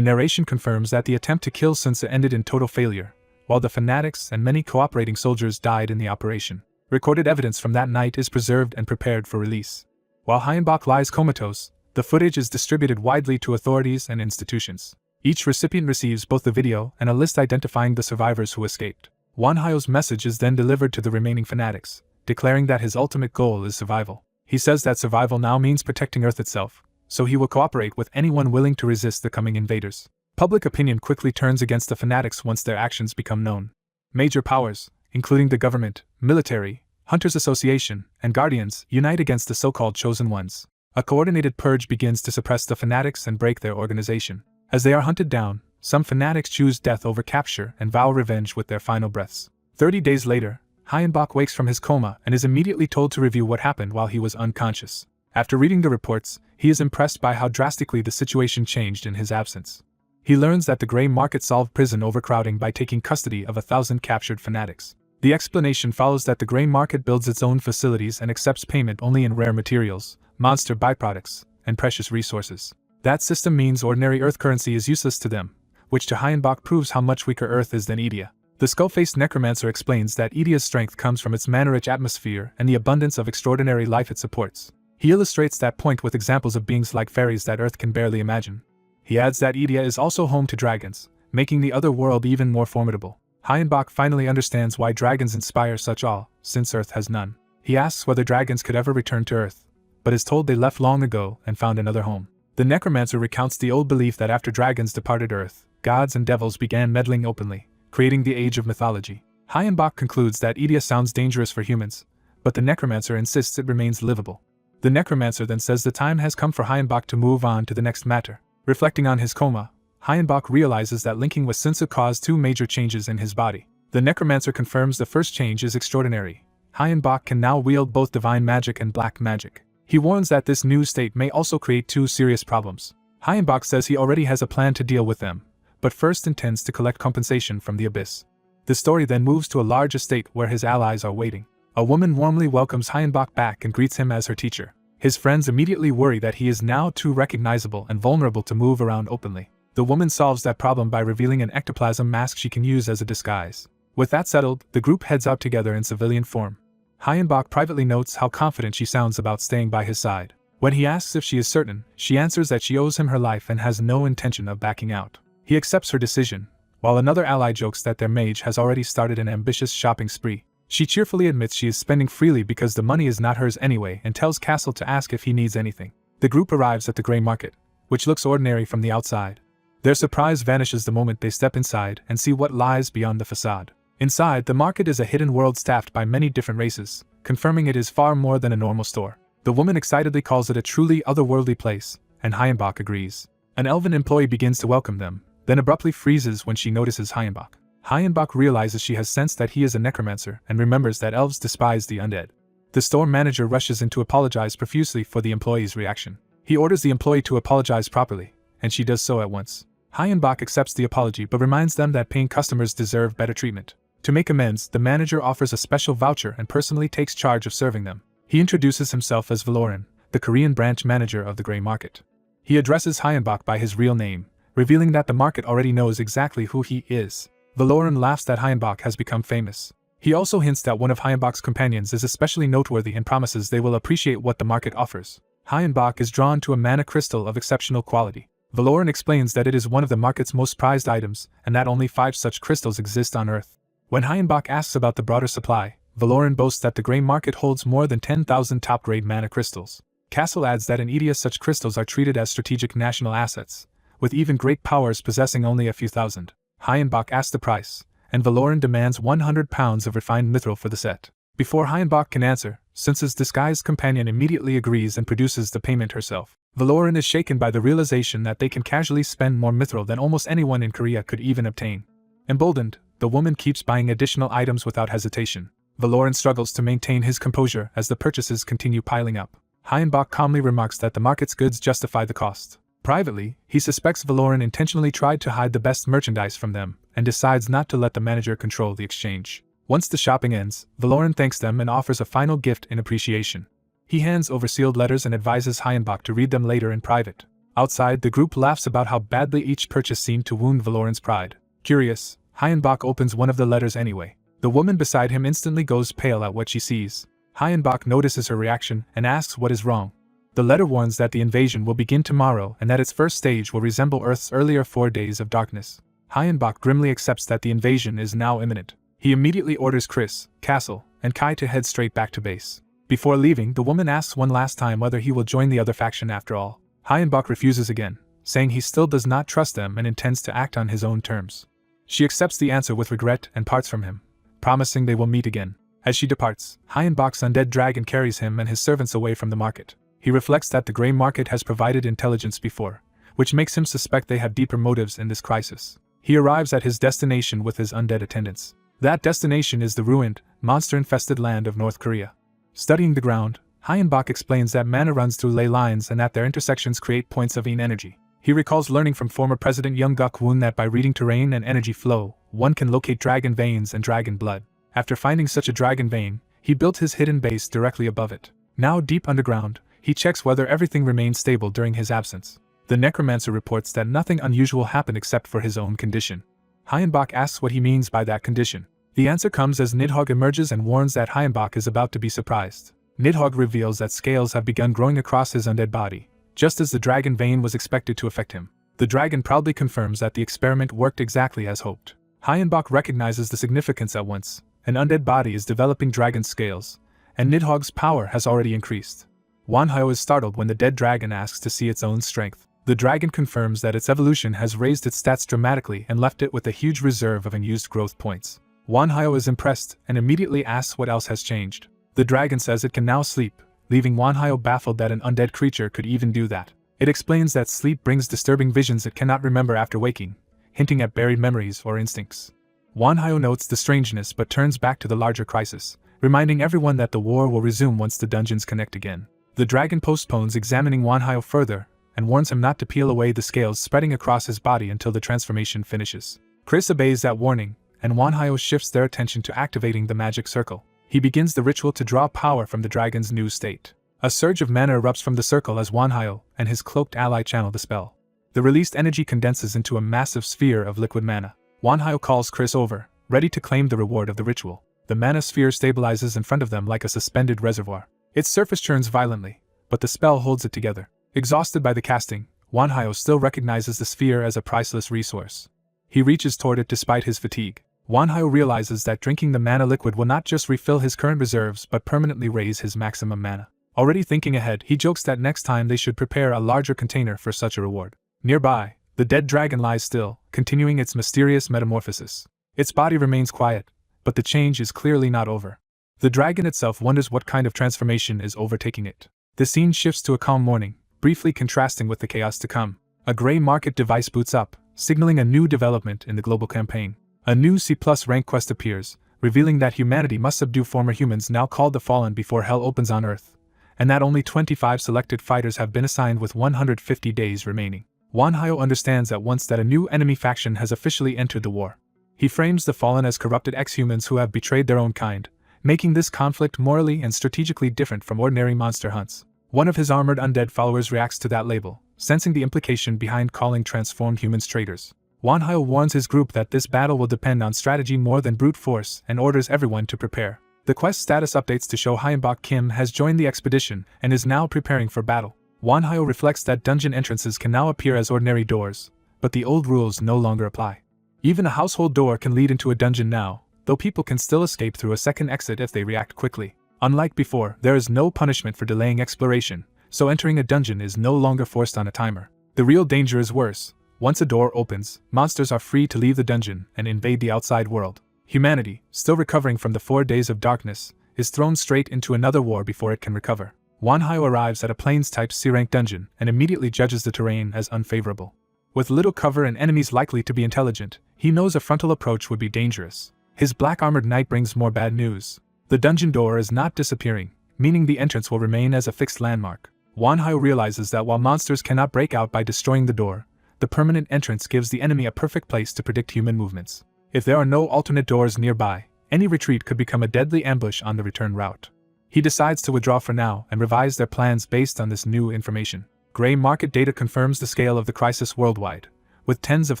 narration confirms that the attempt to kill Sunsa ended in total failure, while the fanatics and many cooperating soldiers died in the operation. Recorded evidence from that night is preserved and prepared for release. While Hayenbach lies comatose, the footage is distributed widely to authorities and institutions. Each recipient receives both the video and a list identifying the survivors who escaped. Wanhyo's message is then delivered to the remaining fanatics, declaring that his ultimate goal is survival. He says that survival now means protecting Earth itself, so he will cooperate with anyone willing to resist the coming invaders. Public opinion quickly turns against the fanatics once their actions become known. Major powers, including the government, military, Hunters Association, and Guardians, unite against the so-called Chosen Ones. A coordinated purge begins to suppress the fanatics and break their organization. As they are hunted down, some fanatics choose death over capture and vow revenge with their final breaths. 30 days later, Hayenbach wakes from his coma and is immediately told to review what happened while he was unconscious. After reading the reports, he is impressed by how drastically the situation changed in his absence. He learns that the Grey Market solved prison overcrowding by taking custody of 1,000 captured fanatics. The explanation follows that the Grey Market builds its own facilities and accepts payment only in rare materials, monster byproducts, and precious resources. That system means ordinary Earth currency is useless to them, which to Hayenbach proves how much weaker Earth is than Edia. The skull-faced necromancer explains that Edia's strength comes from its mana-rich atmosphere and the abundance of extraordinary life it supports. He illustrates that point with examples of beings like fairies that Earth can barely imagine. He adds that Edia is also home to dragons, making the other world even more formidable. Hayenbach finally understands why dragons inspire such awe, since Earth has none. He asks whether dragons could ever return to Earth, but is told they left long ago and found another home. The necromancer recounts the old belief that after dragons departed Earth, gods and devils began meddling openly, creating the age of mythology. Hayenbach concludes that Edia sounds dangerous for humans, but the necromancer insists it remains livable. The necromancer then says the time has come for Hayenbach to move on to the next matter. Reflecting on his coma, Hayenbach realizes that linking with Sunsa caused two major changes in his body. The necromancer confirms the first change is extraordinary. Hayenbach can now wield both divine magic and black magic. He warns that this new state may also create two serious problems. Hayenbach says he already has a plan to deal with them, but first intends to collect compensation from the abyss. The story then moves to a large estate where his allies are waiting. A woman warmly welcomes Hayenbach back and greets him as her teacher. His friends immediately worry that he is now too recognizable and vulnerable to move around openly. The woman solves that problem by revealing an ectoplasm mask she can use as a disguise. With that settled, the group heads out together in civilian form. Hayenbach privately notes how confident she sounds about staying by his side. When he asks if she is certain, she answers that she owes him her life and has no intention of backing out. He accepts her decision, while another ally jokes that their mage has already started an ambitious shopping spree. She cheerfully admits she is spending freely because the money is not hers anyway and tells Castle to ask if he needs anything. The group arrives at the Grey Market, which looks ordinary from the outside. Their surprise vanishes the moment they step inside and see what lies beyond the facade. Inside, the market is a hidden world staffed by many different races, confirming it is far more than a normal store. The woman excitedly calls it a truly otherworldly place, and Hayenbach agrees. An elven employee begins to welcome them, then abruptly freezes when she notices Hayenbach. Hayenbach realizes she has sensed that he is a necromancer and remembers that elves despise the undead. The store manager rushes in to apologize profusely for the employee's reaction. He orders the employee to apologize properly, and she does so at once. Hayenbach accepts the apology but reminds them that paying customers deserve better treatment. To make amends, the manager offers a special voucher and personally takes charge of serving them. He introduces himself as Valoran, the Korean branch manager of the Grey Market. He addresses Hayenbach by his real name, revealing that the market already knows exactly who he is. Valoran laughs that Hayenbach has become famous. He also hints that one of Hyenbach's companions is especially noteworthy and promises they will appreciate what the market offers. Hyenbach is drawn to a mana crystal of exceptional quality. Valoran explains that it is one of the market's most prized items, and that only 5 such crystals exist on Earth. When Hyenbach asks about the broader supply, Valoran boasts that the gray market holds more than 10,000 top-grade mana crystals. Castle adds that in Edia such crystals are treated as strategic national assets, with even great powers possessing only a few thousand. Hyenbach asks the price, and Valoran demands 100 pounds of refined mithril for the set. Before Hyenbach can answer, Since's disguised companion immediately agrees and produces the payment herself. Valoran is shaken by the realization that they can casually spend more mithril than almost anyone in Korea could even obtain. Emboldened, the woman keeps buying additional items without hesitation. Valoran struggles to maintain his composure as the purchases continue piling up. Hyenbach calmly remarks that the market's goods justify the cost. Privately, he suspects Valoran intentionally tried to hide the best merchandise from them, and decides not to let the manager control the exchange. Once the shopping ends, Valoran thanks them and offers a final gift in appreciation. He hands over sealed letters and advises Hyenbach to read them later in private. Outside, the group laughs about how badly each purchase seemed to wound Valoran's pride. Curious, Hyenbach opens one of the letters anyway. The woman beside him instantly goes pale at what she sees. Hyenbach notices her reaction and asks what is wrong. The letter warns that the invasion will begin tomorrow and that its first stage will resemble Earth's earlier 4 days of darkness. Hyenbach grimly accepts that the invasion is now imminent. He immediately orders Chris, Castle, and Kai to head straight back to base. Before leaving, the woman asks one last time whether he will join the other faction after all. Hyenbach refuses again, saying he still does not trust them and intends to act on his own terms. She accepts the answer with regret and parts from him, promising they will meet again. As she departs, Hyenbach's undead dragon carries him and his servants away from the market. He reflects that the grey market has provided intelligence before, which makes him suspect they have deeper motives in this crisis. He arrives at his destination with his undead attendants. That destination is the ruined, monster-infested land of North Korea. Studying the ground, Hyenbach explains that mana runs through ley lines and that their intersections create points of energy. He recalls learning from former President Young Guk-woon that by reading terrain and energy flow, one can locate dragon veins and dragon blood. After finding such a dragon vein, he built his hidden base directly above it. Now deep underground, he checks whether everything remained stable during his absence. The necromancer reports that nothing unusual happened except for his own condition. Hyenbach asks what he means by that condition. The answer comes as Nidhogg emerges and warns that Hyenbach is about to be surprised. Nidhogg reveals that scales have begun growing across his undead body, just as the dragon vein was expected to affect him. The dragon proudly confirms that the experiment worked exactly as hoped. Hyenbach recognizes the significance at once. An undead body is developing dragon scales, and Nidhogg's power has already increased. Wanhyo is startled when the dead dragon asks to see its own strength. The dragon confirms that its evolution has raised its stats dramatically and left it with a huge reserve of unused growth points. Wanhyo is impressed and immediately asks what else has changed. The dragon says it can now sleep, leaving Wanhyo baffled that an undead creature could even do that. It explains that sleep brings disturbing visions it cannot remember after waking, hinting at buried memories or instincts. Wanhyo notes the strangeness but turns back to the larger crisis, reminding everyone that the war will resume once the dungeons connect again. The dragon postpones examining Wanhyo further, and warns him not to peel away the scales spreading across his body until the transformation finishes. Chris obeys that warning, and Wanhyo shifts their attention to activating the magic circle. He begins the ritual to draw power from the dragon's new state. A surge of mana erupts from the circle as Wanhyo and his cloaked ally channel the spell. The released energy condenses into a massive sphere of liquid mana. Wanhyo calls Chris over, ready to claim the reward of the ritual. The mana sphere stabilizes in front of them like a suspended reservoir. Its surface churns violently, but the spell holds it together. Exhausted by the casting, Wanhyo still recognizes the sphere as a priceless resource. He reaches toward it despite his fatigue. Wanhyo realizes that drinking the mana liquid will not just refill his current reserves but permanently raise his maximum mana. Already thinking ahead, he jokes that next time they should prepare a larger container for such a reward. Nearby, the dead dragon lies still, continuing its mysterious metamorphosis. Its body remains quiet, but the change is clearly not over. The dragon itself wonders what kind of transformation is overtaking it. The scene shifts to a calm morning, briefly contrasting with the chaos to come. A gray market device boots up, signaling a new development in the global campaign. A new C+ rank quest appears, revealing that humanity must subdue former humans now called the Fallen before hell opens on Earth, and that only 25 selected fighters have been assigned with 150 days remaining. Wanhyo understands at once that a new enemy faction has officially entered the war. He frames the Fallen as corrupted ex-humans who have betrayed their own kind, making this conflict morally and strategically different from ordinary monster hunts. One of his armored undead followers reacts to that label, sensing the implication behind calling transformed humans traitors. Wanhyo warns his group that this battle will depend on strategy more than brute force and orders everyone to prepare. The quest status updates to show Hyunbok Kim has joined the expedition and is now preparing for battle. Wanhyo reflects that dungeon entrances can now appear as ordinary doors, but the old rules no longer apply. Even a household door can lead into a dungeon now, though people can still escape through a second exit if they react quickly. Unlike before, there is no punishment for delaying exploration, so entering a dungeon is no longer forced on a timer. The real danger is worse. Once a door opens, monsters are free to leave the dungeon and invade the outside world. Humanity, still recovering from the 4 days of darkness, is thrown straight into another war before it can recover. Wanhyo arrives at a Plains-type C-rank dungeon and immediately judges the terrain as unfavorable. With little cover and enemies likely to be intelligent, he knows a frontal approach would be dangerous. His black-armored knight brings more bad news. The dungeon door is not disappearing, meaning the entrance will remain as a fixed landmark. Wanhyo realizes that while monsters cannot break out by destroying the door, the permanent entrance gives the enemy a perfect place to predict human movements. If there are no alternate doors nearby, any retreat could become a deadly ambush on the return route. He decides to withdraw for now and revise their plans based on this new information. Gray market data confirms the scale of the crisis worldwide, with tens of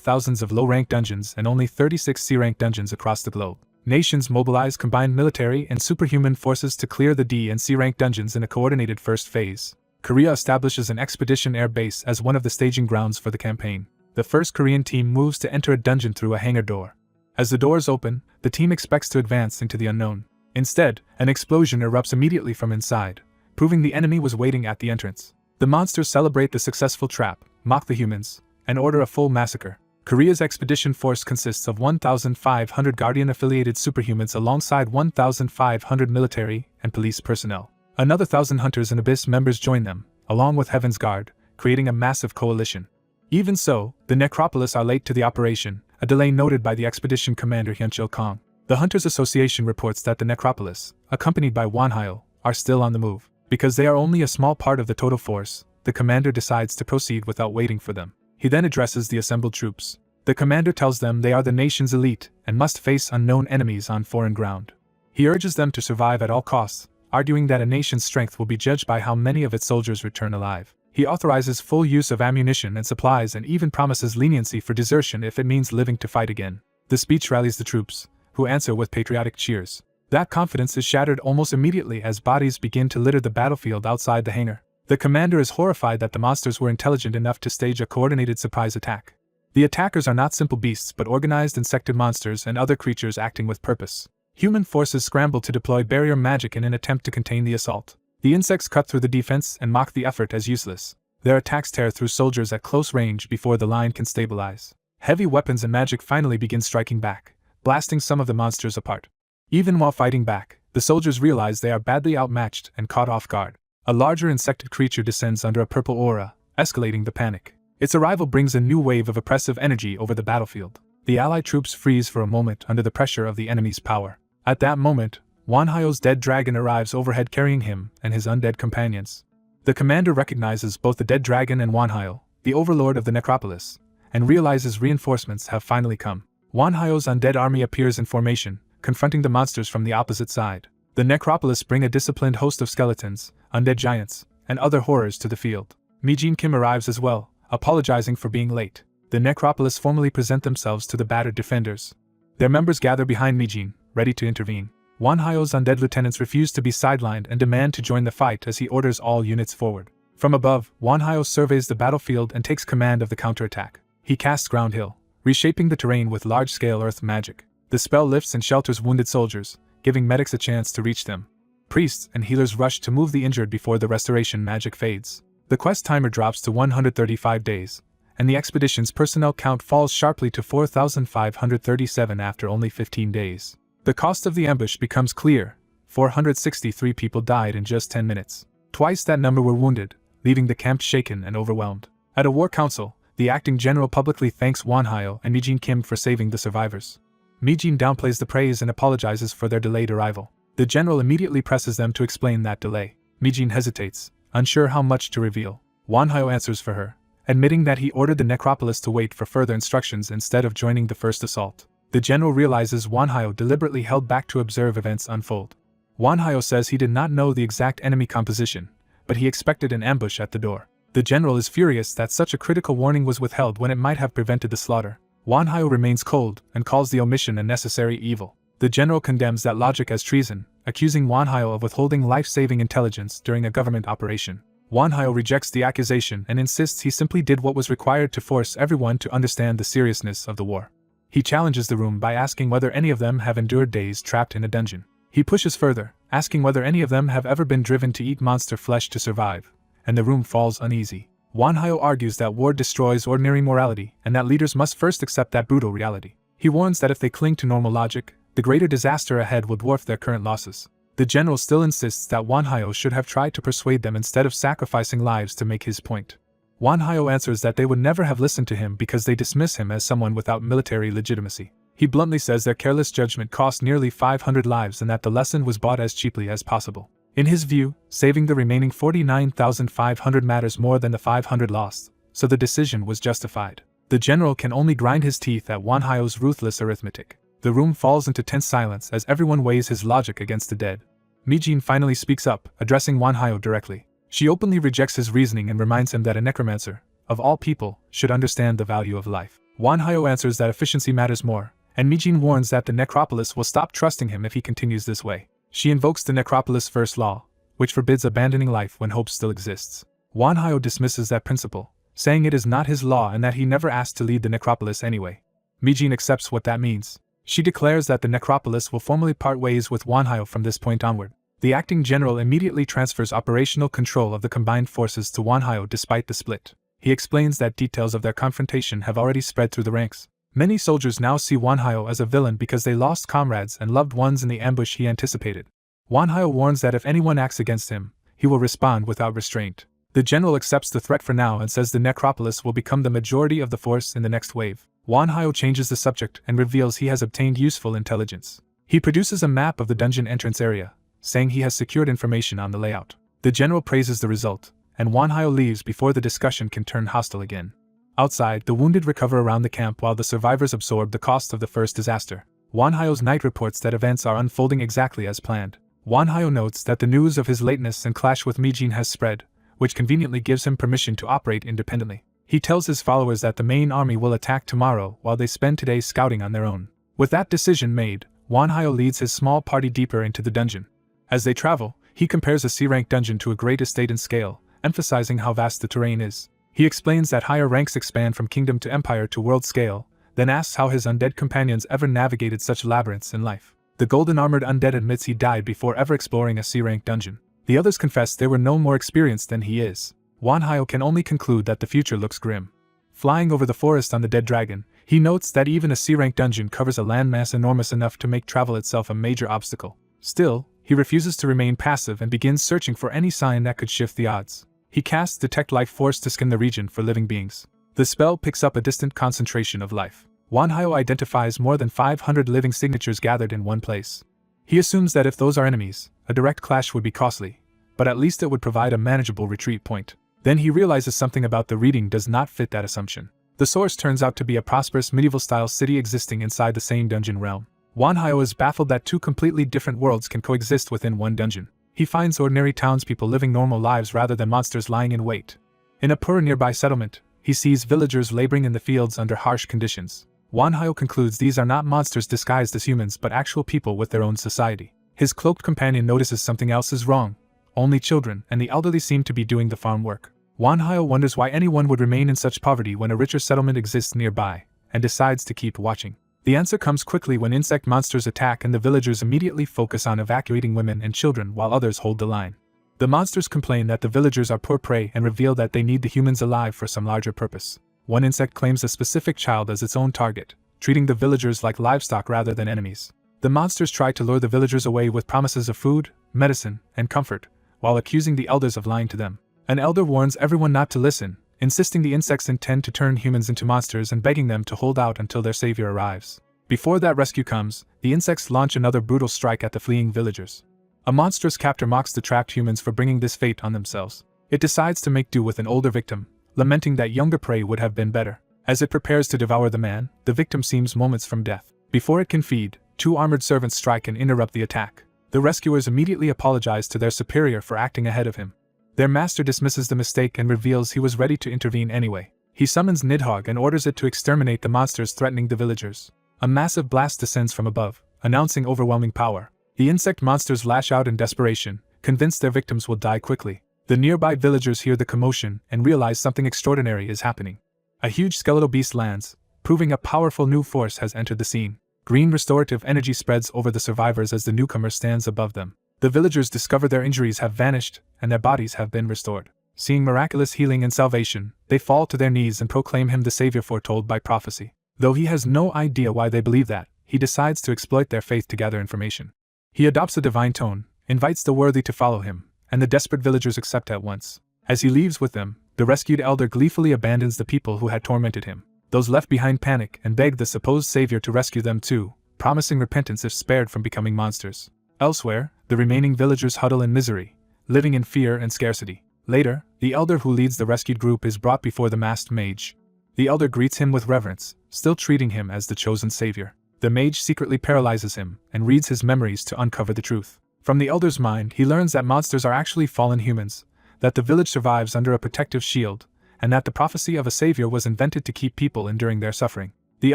thousands of low-rank dungeons and only 36 C-rank dungeons across the globe. Nations mobilize combined military and superhuman forces to clear the D and C-rank dungeons in a coordinated first phase. Korea establishes an expedition air base as one of the staging grounds for the campaign. The first Korean team moves to enter a dungeon through a hangar door. As the doors open, the team expects to advance into the unknown. Instead, an explosion erupts immediately from inside, proving the enemy was waiting at the entrance. The monsters celebrate the successful trap, mock the humans, and order a full massacre. Korea's expedition force consists of 1,500 Guardian-affiliated superhumans alongside 1,500 military and police personnel. Another 1,000 Hunters and Abyss members join them, along with Heaven's Guard, creating a massive coalition. Even so, the Necropolis are late to the operation, a delay noted by the expedition commander Hyunchil Kong. The Hunters Association reports that the Necropolis, accompanied by Wanhyo, are still on the move. Because they are only a small part of the total force, the commander decides to proceed without waiting for them. He then addresses the assembled troops. The commander tells them they are the nation's elite and must face unknown enemies on foreign ground. He urges them to survive at all costs, arguing that a nation's strength will be judged by how many of its soldiers return alive. He authorizes full use of ammunition and supplies and even promises leniency for desertion if it means living to fight again. The speech rallies the troops, who answer with patriotic cheers. That confidence is shattered almost immediately as bodies begin to litter the battlefield outside the hangar. The commander is horrified that the monsters were intelligent enough to stage a coordinated surprise attack. The attackers are not simple beasts but organized insected monsters and other creatures acting with purpose. Human forces scramble to deploy barrier magic in an attempt to contain the assault. The insects cut through the defense and mock the effort as useless. Their attacks tear through soldiers at close range before the line can stabilize. Heavy weapons and magic finally begin striking back, blasting some of the monsters apart. Even while fighting back, the soldiers realize they are badly outmatched and caught off guard. A larger insected creature descends under a purple aura, escalating the panic. Its arrival brings a new wave of oppressive energy over the battlefield. The allied troops freeze for a moment under the pressure of the enemy's power. At that moment, Wanhyo's dead dragon arrives overhead carrying him and his undead companions. The commander recognizes both the dead dragon and Wanhyo, the overlord of the Necropolis, and realizes reinforcements have finally come. Wanhyo's undead army appears in formation, confronting the monsters from the opposite side. The Necropolis bring a disciplined host of skeletons, undead giants, and other horrors to the field. Mijin Kim arrives as well, apologizing for being late. The Necropolis formally present themselves to the battered defenders. Their members gather behind Mijin, ready to intervene. Wanhyo's undead lieutenants refuse to be sidelined and demand to join the fight as he orders all units forward. From above, Wanhyo surveys the battlefield and takes command of the counterattack. He casts Ground Hill, reshaping the terrain with large-scale earth magic. The spell lifts and shelters wounded soldiers, giving medics a chance to reach them. Priests and healers rush to move the injured before the restoration magic fades. The quest timer drops to 135 days, and the expedition's personnel count falls sharply to 4,537 after only 15 days. The cost of the ambush becomes clear. 463 people died in just 10 minutes. Twice that number were wounded, leaving the camp shaken and overwhelmed. At a war council, the acting general publicly thanks Wanhyo and Mijin Kim for saving the survivors. Mijin downplays the praise and apologizes for their delayed arrival. The general immediately presses them to explain that delay. Mijin hesitates, unsure how much to reveal. Wanhyo answers for her, admitting that he ordered the Necropolis to wait for further instructions instead of joining the first assault. The general realizes Wanhyo deliberately held back to observe events unfold. Wanhyo says he did not know the exact enemy composition, but he expected an ambush at the door. The general is furious that such a critical warning was withheld when it might have prevented the slaughter. Wanhyo remains cold and calls the omission a necessary evil. The general condemns that logic as treason, accusing Wanhyo of withholding life-saving intelligence during a government operation. Wanhyo rejects the accusation and insists he simply did what was required to force everyone to understand the seriousness of the war. He challenges the room by asking whether any of them have endured days trapped in a dungeon. He pushes further, asking whether any of them have ever been driven to eat monster flesh to survive, and the room falls uneasy. Wanhyo argues that war destroys ordinary morality and that leaders must first accept that brutal reality. He warns that if they cling to normal logic, the greater disaster ahead will dwarf their current losses. The general still insists that Wanhyo should have tried to persuade them instead of sacrificing lives to make his point. Wanhyo answers that they would never have listened to him because they dismiss him as someone without military legitimacy. He bluntly says their careless judgment cost nearly 500 lives and that the lesson was bought as cheaply as possible. In his view, saving the remaining 49,500 matters more than the 500 lost, so the decision was justified. The general can only grind his teeth at Wanhyo's ruthless arithmetic. The room falls into tense silence as everyone weighs his logic against the dead. Mijin finally speaks up, addressing Wanhyo directly. She openly rejects his reasoning and reminds him that a necromancer, of all people, should understand the value of life. Wanhyo answers that efficiency matters more, and Mijin warns that the necropolis will stop trusting him if he continues this way. She invokes the necropolis' first law, which forbids abandoning life when hope still exists. Wanhyo dismisses that principle, saying it is not his law and that he never asked to lead the necropolis anyway. Mijin accepts what that means. She declares that the necropolis will formally part ways with Wanhyo from this point onward. The acting general immediately transfers operational control of the combined forces to Wanhyo despite the split. He explains that details of their confrontation have already spread through the ranks. Many soldiers now see Wanhyo as a villain because they lost comrades and loved ones in the ambush he anticipated. Wanhyo warns that if anyone acts against him, he will respond without restraint. The general accepts the threat for now and says the necropolis will become the majority of the force in the next wave. Wanhyo changes the subject and reveals he has obtained useful intelligence. He produces a map of the dungeon entrance area, saying he has secured information on the layout. The general praises the result, and Wanhyo leaves before the discussion can turn hostile again. Outside, the wounded recover around the camp while the survivors absorb the cost of the first disaster. Wanhyo's knight reports that events are unfolding exactly as planned. Wanhyo notes that the news of his lateness and clash with Mijin has spread, which conveniently gives him permission to operate independently. He tells his followers that the main army will attack tomorrow while they spend today scouting on their own. With that decision made, Wanhyo leads his small party deeper into the dungeon. As they travel, he compares a C-rank dungeon to a great estate in scale, emphasizing how vast the terrain is. He explains that higher ranks expand from kingdom to empire to world scale, then asks how his undead companions ever navigated such labyrinths in life. The golden-armored undead admits he died before ever exploring a C-rank dungeon. The others confess they were no more experienced than he is. Wanhyo can only conclude that the future looks grim. Flying over the forest on the dead dragon, he notes that even a C-rank dungeon covers a landmass enormous enough to make travel itself a major obstacle. Still, he refuses to remain passive and begins searching for any sign that could shift the odds. He casts Detect Life Force to scan the region for living beings. The spell picks up a distant concentration of life. Wanhyo identifies more than 500 living signatures gathered in one place. He assumes that if those are enemies, a direct clash would be costly, but at least it would provide a manageable retreat point. Then he realizes something about the reading does not fit that assumption. The source turns out to be a prosperous medieval-style city existing inside the same dungeon realm. Wanhyo is baffled that two completely different worlds can coexist within one dungeon. He finds ordinary townspeople living normal lives rather than monsters lying in wait. In a poor nearby settlement, he sees villagers laboring in the fields under harsh conditions. Wanhyo concludes these are not monsters disguised as humans but actual people with their own society. His cloaked companion notices something else is wrong. Only children and the elderly seem to be doing the farm work. Wanhyo wonders why anyone would remain in such poverty when a richer settlement exists nearby, and decides to keep watching. The answer comes quickly when insect monsters attack and the villagers immediately focus on evacuating women and children while others hold the line. The monsters complain that the villagers are poor prey and reveal that they need the humans alive for some larger purpose. One insect claims a specific child as its own target, treating the villagers like livestock rather than enemies. The monsters try to lure the villagers away with promises of food, medicine, and comfort, while accusing the elders of lying to them. An elder warns everyone not to listen, insisting the insects intend to turn humans into monsters and begging them to hold out until their savior arrives. Before that rescue comes, the insects launch another brutal strike at the fleeing villagers. A monstrous captor mocks the trapped humans for bringing this fate on themselves. It decides to make do with an older victim, lamenting that younger prey would have been better. As it prepares to devour the man, the victim seems moments from death. Before it can feed, two armored servants strike and interrupt the attack. The rescuers immediately apologize to their superior for acting ahead of him. Their master dismisses the mistake and reveals he was ready to intervene anyway. He summons Nidhogg and orders it to exterminate the monsters threatening the villagers. A massive blast descends from above, announcing overwhelming power. The insect monsters lash out in desperation, convinced their victims will die quickly. The nearby villagers hear the commotion and realize something extraordinary is happening. A huge skeletal beast lands, proving a powerful new force has entered the scene. Green restorative energy spreads over the survivors as the newcomer stands above them. The villagers discover their injuries have vanished and their bodies have been restored. Seeing miraculous healing and salvation, they fall to their knees and proclaim him the savior foretold by prophecy. Though he has no idea why they believe that, he decides to exploit their faith to gather information. He adopts a divine tone, invites the worthy to follow him, and the desperate villagers accept at once. As he leaves with them, the rescued elder gleefully abandons the people who had tormented him. Those left behind panic and beg the supposed savior to rescue them too, promising repentance if spared from becoming monsters. Elsewhere, the remaining villagers huddle in misery, living in fear and scarcity. Later, the elder who leads the rescued group is brought before the masked mage. The elder greets him with reverence, still treating him as the chosen savior. The mage secretly paralyzes him and reads his memories to uncover the truth. From the elder's mind, he learns that monsters are actually fallen humans, that the village survives under a protective shield, and that the prophecy of a savior was invented to keep people enduring their suffering. The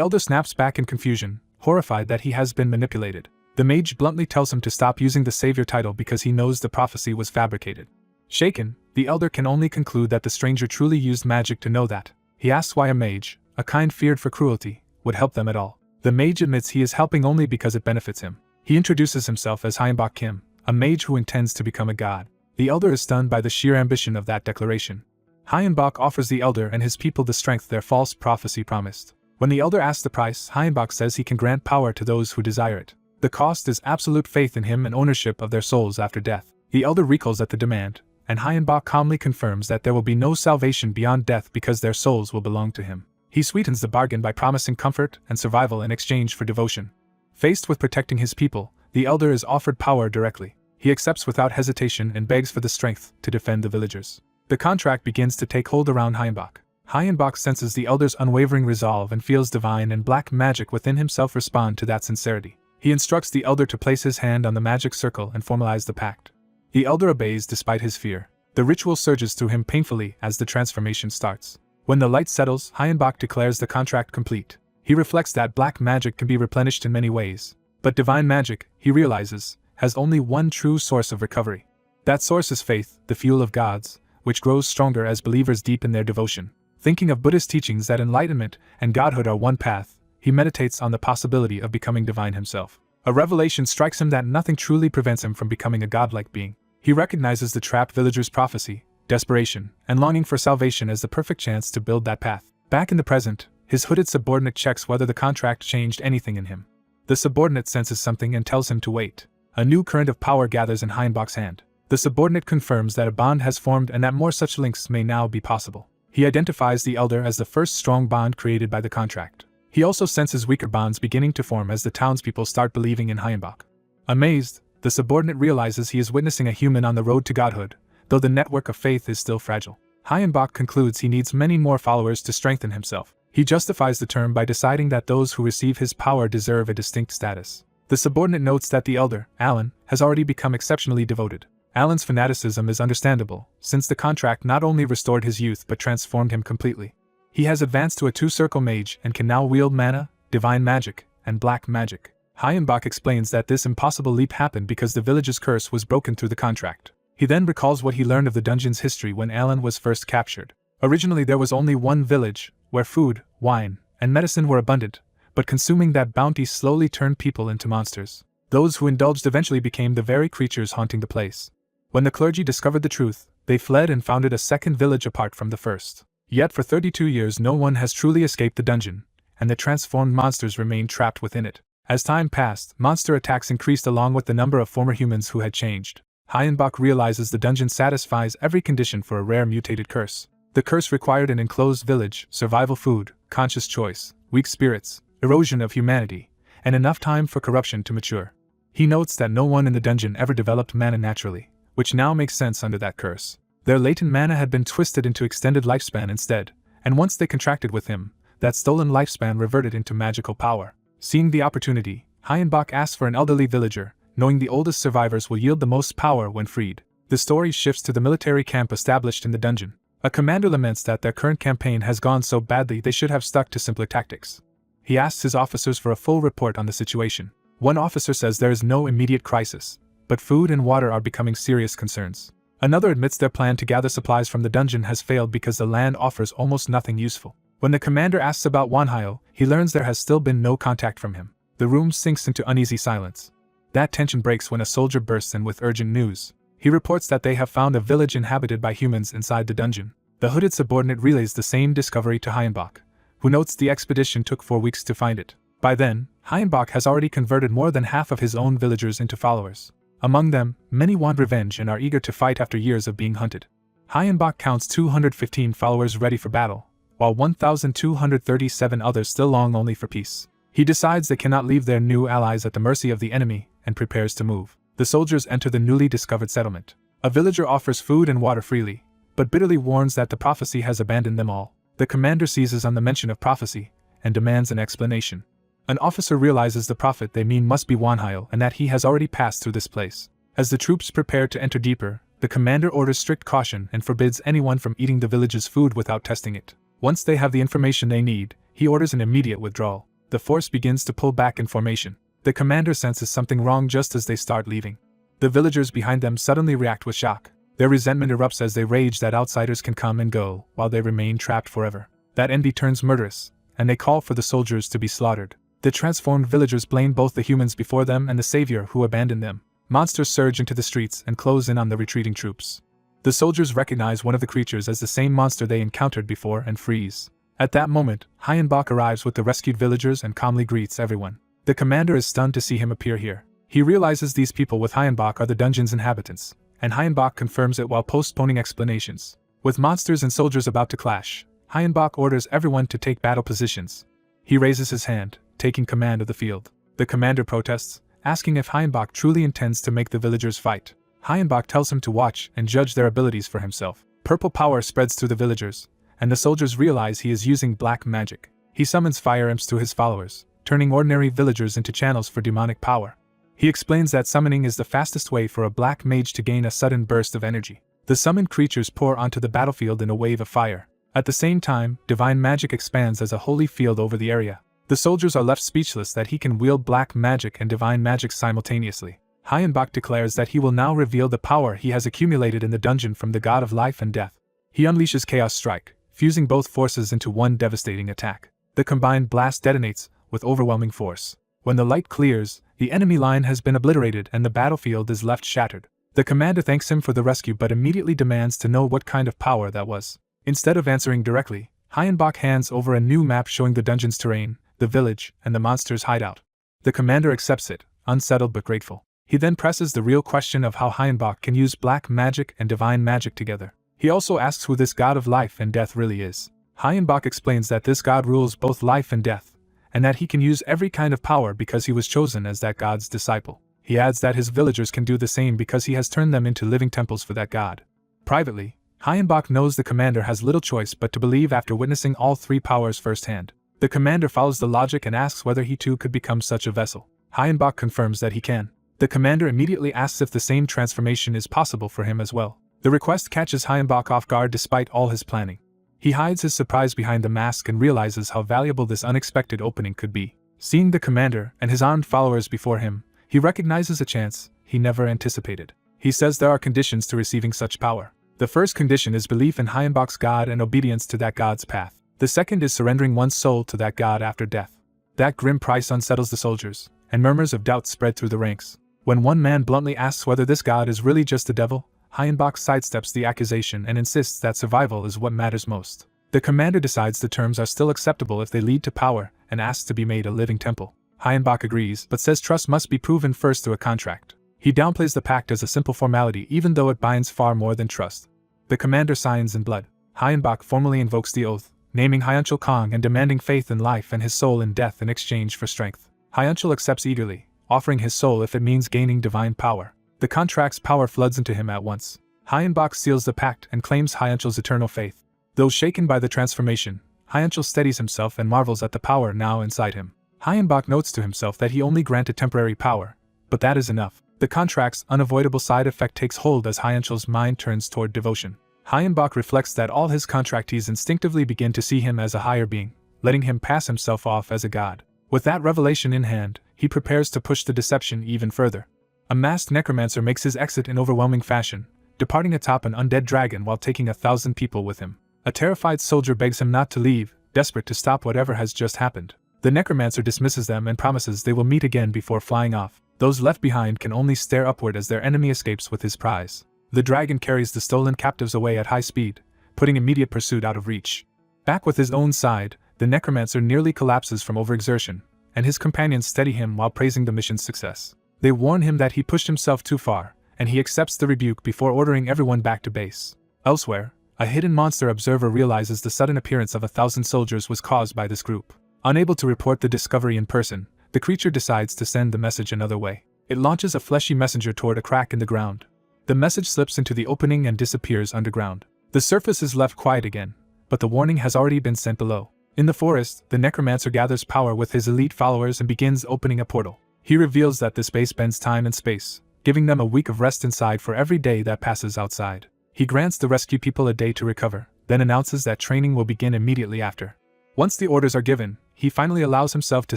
elder snaps back in confusion, horrified that he has been manipulated. The mage bluntly tells him to stop using the savior title because he knows the prophecy was fabricated. Shaken, the elder can only conclude that the stranger truly used magic to know that. He asks why a mage, a kind feared for cruelty, would help them at all. The mage admits he is helping only because it benefits him. He introduces himself as Hyenbok Kim, a mage who intends to become a god. The elder is stunned by the sheer ambition of that declaration. Hyenbok offers the elder and his people the strength their false prophecy promised. When the elder asks the price, Hyenbok says he can grant power to those who desire it. The cost is absolute faith in him and ownership of their souls after death. The elder recoils at the demand, and Hyenbok calmly confirms that there will be no salvation beyond death because their souls will belong to him. He sweetens the bargain by promising comfort and survival in exchange for devotion. Faced with protecting his people, the elder is offered power directly. He accepts without hesitation and begs for the strength to defend the villagers. The contract begins to take hold around Hyenbok. Hyenbok senses the elder's unwavering resolve and feels divine and black magic within himself respond to that sincerity. He instructs the elder to place his hand on the magic circle and formalize the pact. The elder obeys despite his fear. The ritual surges through him painfully as the transformation starts. When the light settles, Hyenbok declares the contract complete. He reflects that black magic can be replenished in many ways. But divine magic, he realizes, has only one true source of recovery. That source is faith, the fuel of gods, which grows stronger as believers deepen their devotion. Thinking of Buddhist teachings that enlightenment and godhood are one path, he meditates on the possibility of becoming divine himself. A revelation strikes him that nothing truly prevents him from becoming a godlike being. He recognizes the trapped villager's prophecy, desperation, and longing for salvation as the perfect chance to build that path. Back in the present, his hooded subordinate checks whether the contract changed anything in him. The subordinate senses something and tells him to wait. A new current of power gathers in Hyenbok's hand. The subordinate confirms that a bond has formed and that more such links may now be possible. He identifies the elder as the first strong bond created by the contract. He also senses weaker bonds beginning to form as the townspeople start believing in Hyenbok. Amazed, the subordinate realizes he is witnessing a human on the road to godhood, though the network of faith is still fragile. Hyenbok concludes he needs many more followers to strengthen himself. He justifies the term by deciding that those who receive his power deserve a distinct status. The subordinate notes that the elder, Alan, has already become exceptionally devoted. Alan's fanaticism is understandable, since the contract not only restored his youth but transformed him completely. He has advanced to a two-circle mage and can now wield mana, divine magic, and black magic. Hyenbok explains that this impossible leap happened because the village's curse was broken through the contract. He then recalls what he learned of the dungeon's history when Alan was first captured. Originally there was only one village, where food, wine, and medicine were abundant, but consuming that bounty slowly turned people into monsters. Those who indulged eventually became the very creatures haunting the place. When the clergy discovered the truth, they fled and founded a second village apart from the first. Yet for 32 years no one has truly escaped the dungeon, and the transformed monsters remain trapped within it. As time passed, monster attacks increased along with the number of former humans who had changed. Hyenbok realizes the dungeon satisfies every condition for a rare mutated curse. The curse required an enclosed village, survival food, conscious choice, weak spirits, erosion of humanity, and enough time for corruption to mature. He notes that no one in the dungeon ever developed mana naturally, which now makes sense under that curse. Their latent mana had been twisted into extended lifespan instead, and once they contracted with him, that stolen lifespan reverted into magical power. Seeing the opportunity, Hyenbok asks for an elderly villager, knowing the oldest survivors will yield the most power when freed. The story shifts to the military camp established in the dungeon. A commander laments that their current campaign has gone so badly they should have stuck to simpler tactics. He asks his officers for a full report on the situation. One officer says there is no immediate crisis, but food and water are becoming serious concerns. Another admits their plan to gather supplies from the dungeon has failed because the land offers almost nothing useful. When the commander asks about Yahello, he learns there has still been no contact from him. The room sinks into uneasy silence. That tension breaks when a soldier bursts in with urgent news. He reports that they have found a village inhabited by humans inside the dungeon. The hooded subordinate relays the same discovery to Hyenbach, who notes the expedition took 4 weeks to find it. By then, Hyenbach has already converted more than half of his own villagers into followers. Among them, many want revenge and are eager to fight after years of being hunted. Hyenbach counts 215 followers ready for battle, while 1,237 others still long only for peace. He decides they cannot leave their new allies at the mercy of the enemy and prepares to move. The soldiers enter the newly discovered settlement. A villager offers food and water freely, but bitterly warns that the prophecy has abandoned them all. The commander seizes on the mention of prophecy and demands an explanation. An officer realizes the prophet they mean must be Yahello and that he has already passed through this place. As the troops prepare to enter deeper, the commander orders strict caution and forbids anyone from eating the village's food without testing it. Once they have the information they need, he orders an immediate withdrawal. The force begins to pull back in formation. The commander senses something wrong just as they start leaving. The villagers behind them suddenly react with shock. Their resentment erupts as they rage that outsiders can come and go, while they remain trapped forever. That envy turns murderous, and they call for the soldiers to be slaughtered. The transformed villagers blame both the humans before them and the savior who abandoned them. Monsters surge into the streets and close in on the retreating troops. The soldiers recognize one of the creatures as the same monster they encountered before and freeze. At that moment, Hyenbach arrives with the rescued villagers and calmly greets everyone. The commander is stunned to see him appear here. He realizes these people with Hyenbach are the dungeon's inhabitants, and Hyenbach confirms it while postponing explanations. With monsters and soldiers about to clash, Hyenbach orders everyone to take battle positions. He raises his hand, taking command of the field. The commander protests, asking if Hyenbach truly intends to make the villagers fight. Hyenbach tells him to watch and judge their abilities for himself. Purple power spreads through the villagers, and the soldiers realize he is using black magic. He summons fire imps to his followers, turning ordinary villagers into channels for demonic power. He explains that summoning is the fastest way for a black mage to gain a sudden burst of energy. The summoned creatures pour onto the battlefield in a wave of fire. At the same time, divine magic expands as a holy field over the area. The soldiers are left speechless that he can wield black magic and divine magic simultaneously. Hyenbach declares that he will now reveal the power he has accumulated in the dungeon from the god of life and death. He unleashes Chaos Strike, fusing both forces into one devastating attack. The combined blast detonates with overwhelming force. When the light clears, the enemy line has been obliterated and the battlefield is left shattered. The commander thanks him for the rescue but immediately demands to know what kind of power that was. Instead of answering directly, Hyenbach hands over a new map showing the dungeon's terrain, the village, and the monster's hideout. The commander accepts it, unsettled but grateful. He then presses the real question of how Hyenbach can use black magic and divine magic together. He also asks who this god of life and death really is. Hyenbach explains that this god rules both life and death, and that he can use every kind of power because he was chosen as that god's disciple. He adds that his villagers can do the same because he has turned them into living temples for that god. Privately, Hyenbach knows the commander has little choice but to believe after witnessing all three powers firsthand. The commander follows the logic and asks whether he too could become such a vessel. Hyenbach confirms that he can. The commander immediately asks if the same transformation is possible for him as well. The request catches Hyenbach off guard despite all his planning. He hides his surprise behind the mask and realizes how valuable this unexpected opening could be. Seeing the commander and his armed followers before him, he recognizes a chance he never anticipated. He says there are conditions to receiving such power. The first condition is belief in Hyenbach's god and obedience to that god's path. The second is surrendering one's soul to that god after death. That grim price unsettles the soldiers, and murmurs of doubt spread through the ranks. When one man bluntly asks whether this god is really just the devil, Hyenbach sidesteps the accusation and insists that survival is what matters most. The commander decides the terms are still acceptable if they lead to power, and asks to be made a living temple. Hyenbach agrees, but says trust must be proven first through a contract. He downplays the pact as a simple formality even though it binds far more than trust. The commander signs in blood. Hyenbach formally invokes the oath, naming Hyunchul Kong and demanding faith in life and his soul in death in exchange for strength. Hyunchul accepts eagerly, offering his soul if it means gaining divine power. The contract's power floods into him at once. Hyenbach seals the pact and claims Hyunchul's eternal faith. Though shaken by the transformation, Hyunchul steadies himself and marvels at the power now inside him. Hyenbach notes to himself that he only granted temporary power, but that is enough. The contract's unavoidable side effect takes hold as Hyunchul's mind turns toward devotion. Hyenbach reflects that all his contractees instinctively begin to see him as a higher being, letting him pass himself off as a god. With that revelation in hand, he prepares to push the deception even further. A masked necromancer makes his exit in overwhelming fashion, departing atop an undead dragon while taking 1,000 people with him. A terrified soldier begs him not to leave, desperate to stop whatever has just happened. The necromancer dismisses them and promises they will meet again before flying off. Those left behind can only stare upward as their enemy escapes with his prize. The dragon carries the stolen captives away at high speed, putting immediate pursuit out of reach. Back with his own side, the necromancer nearly collapses from overexertion, and his companions steady him while praising the mission's success. They warn him that he pushed himself too far, and he accepts the rebuke before ordering everyone back to base. Elsewhere, a hidden monster observer realizes the sudden appearance of 1,000 soldiers was caused by this group. Unable to report the discovery in person, the creature decides to send the message another way. It launches a fleshy messenger toward a crack in the ground. The message slips into the opening and disappears underground. The surface is left quiet again, but the warning has already been sent below. In the forest, the necromancer gathers power with his elite followers and begins opening a portal. He reveals that this base bends time and space, giving them a week of rest inside for every day that passes outside. He grants the rescue people a day to recover, then announces that training will begin immediately after. Once the orders are given, he finally allows himself to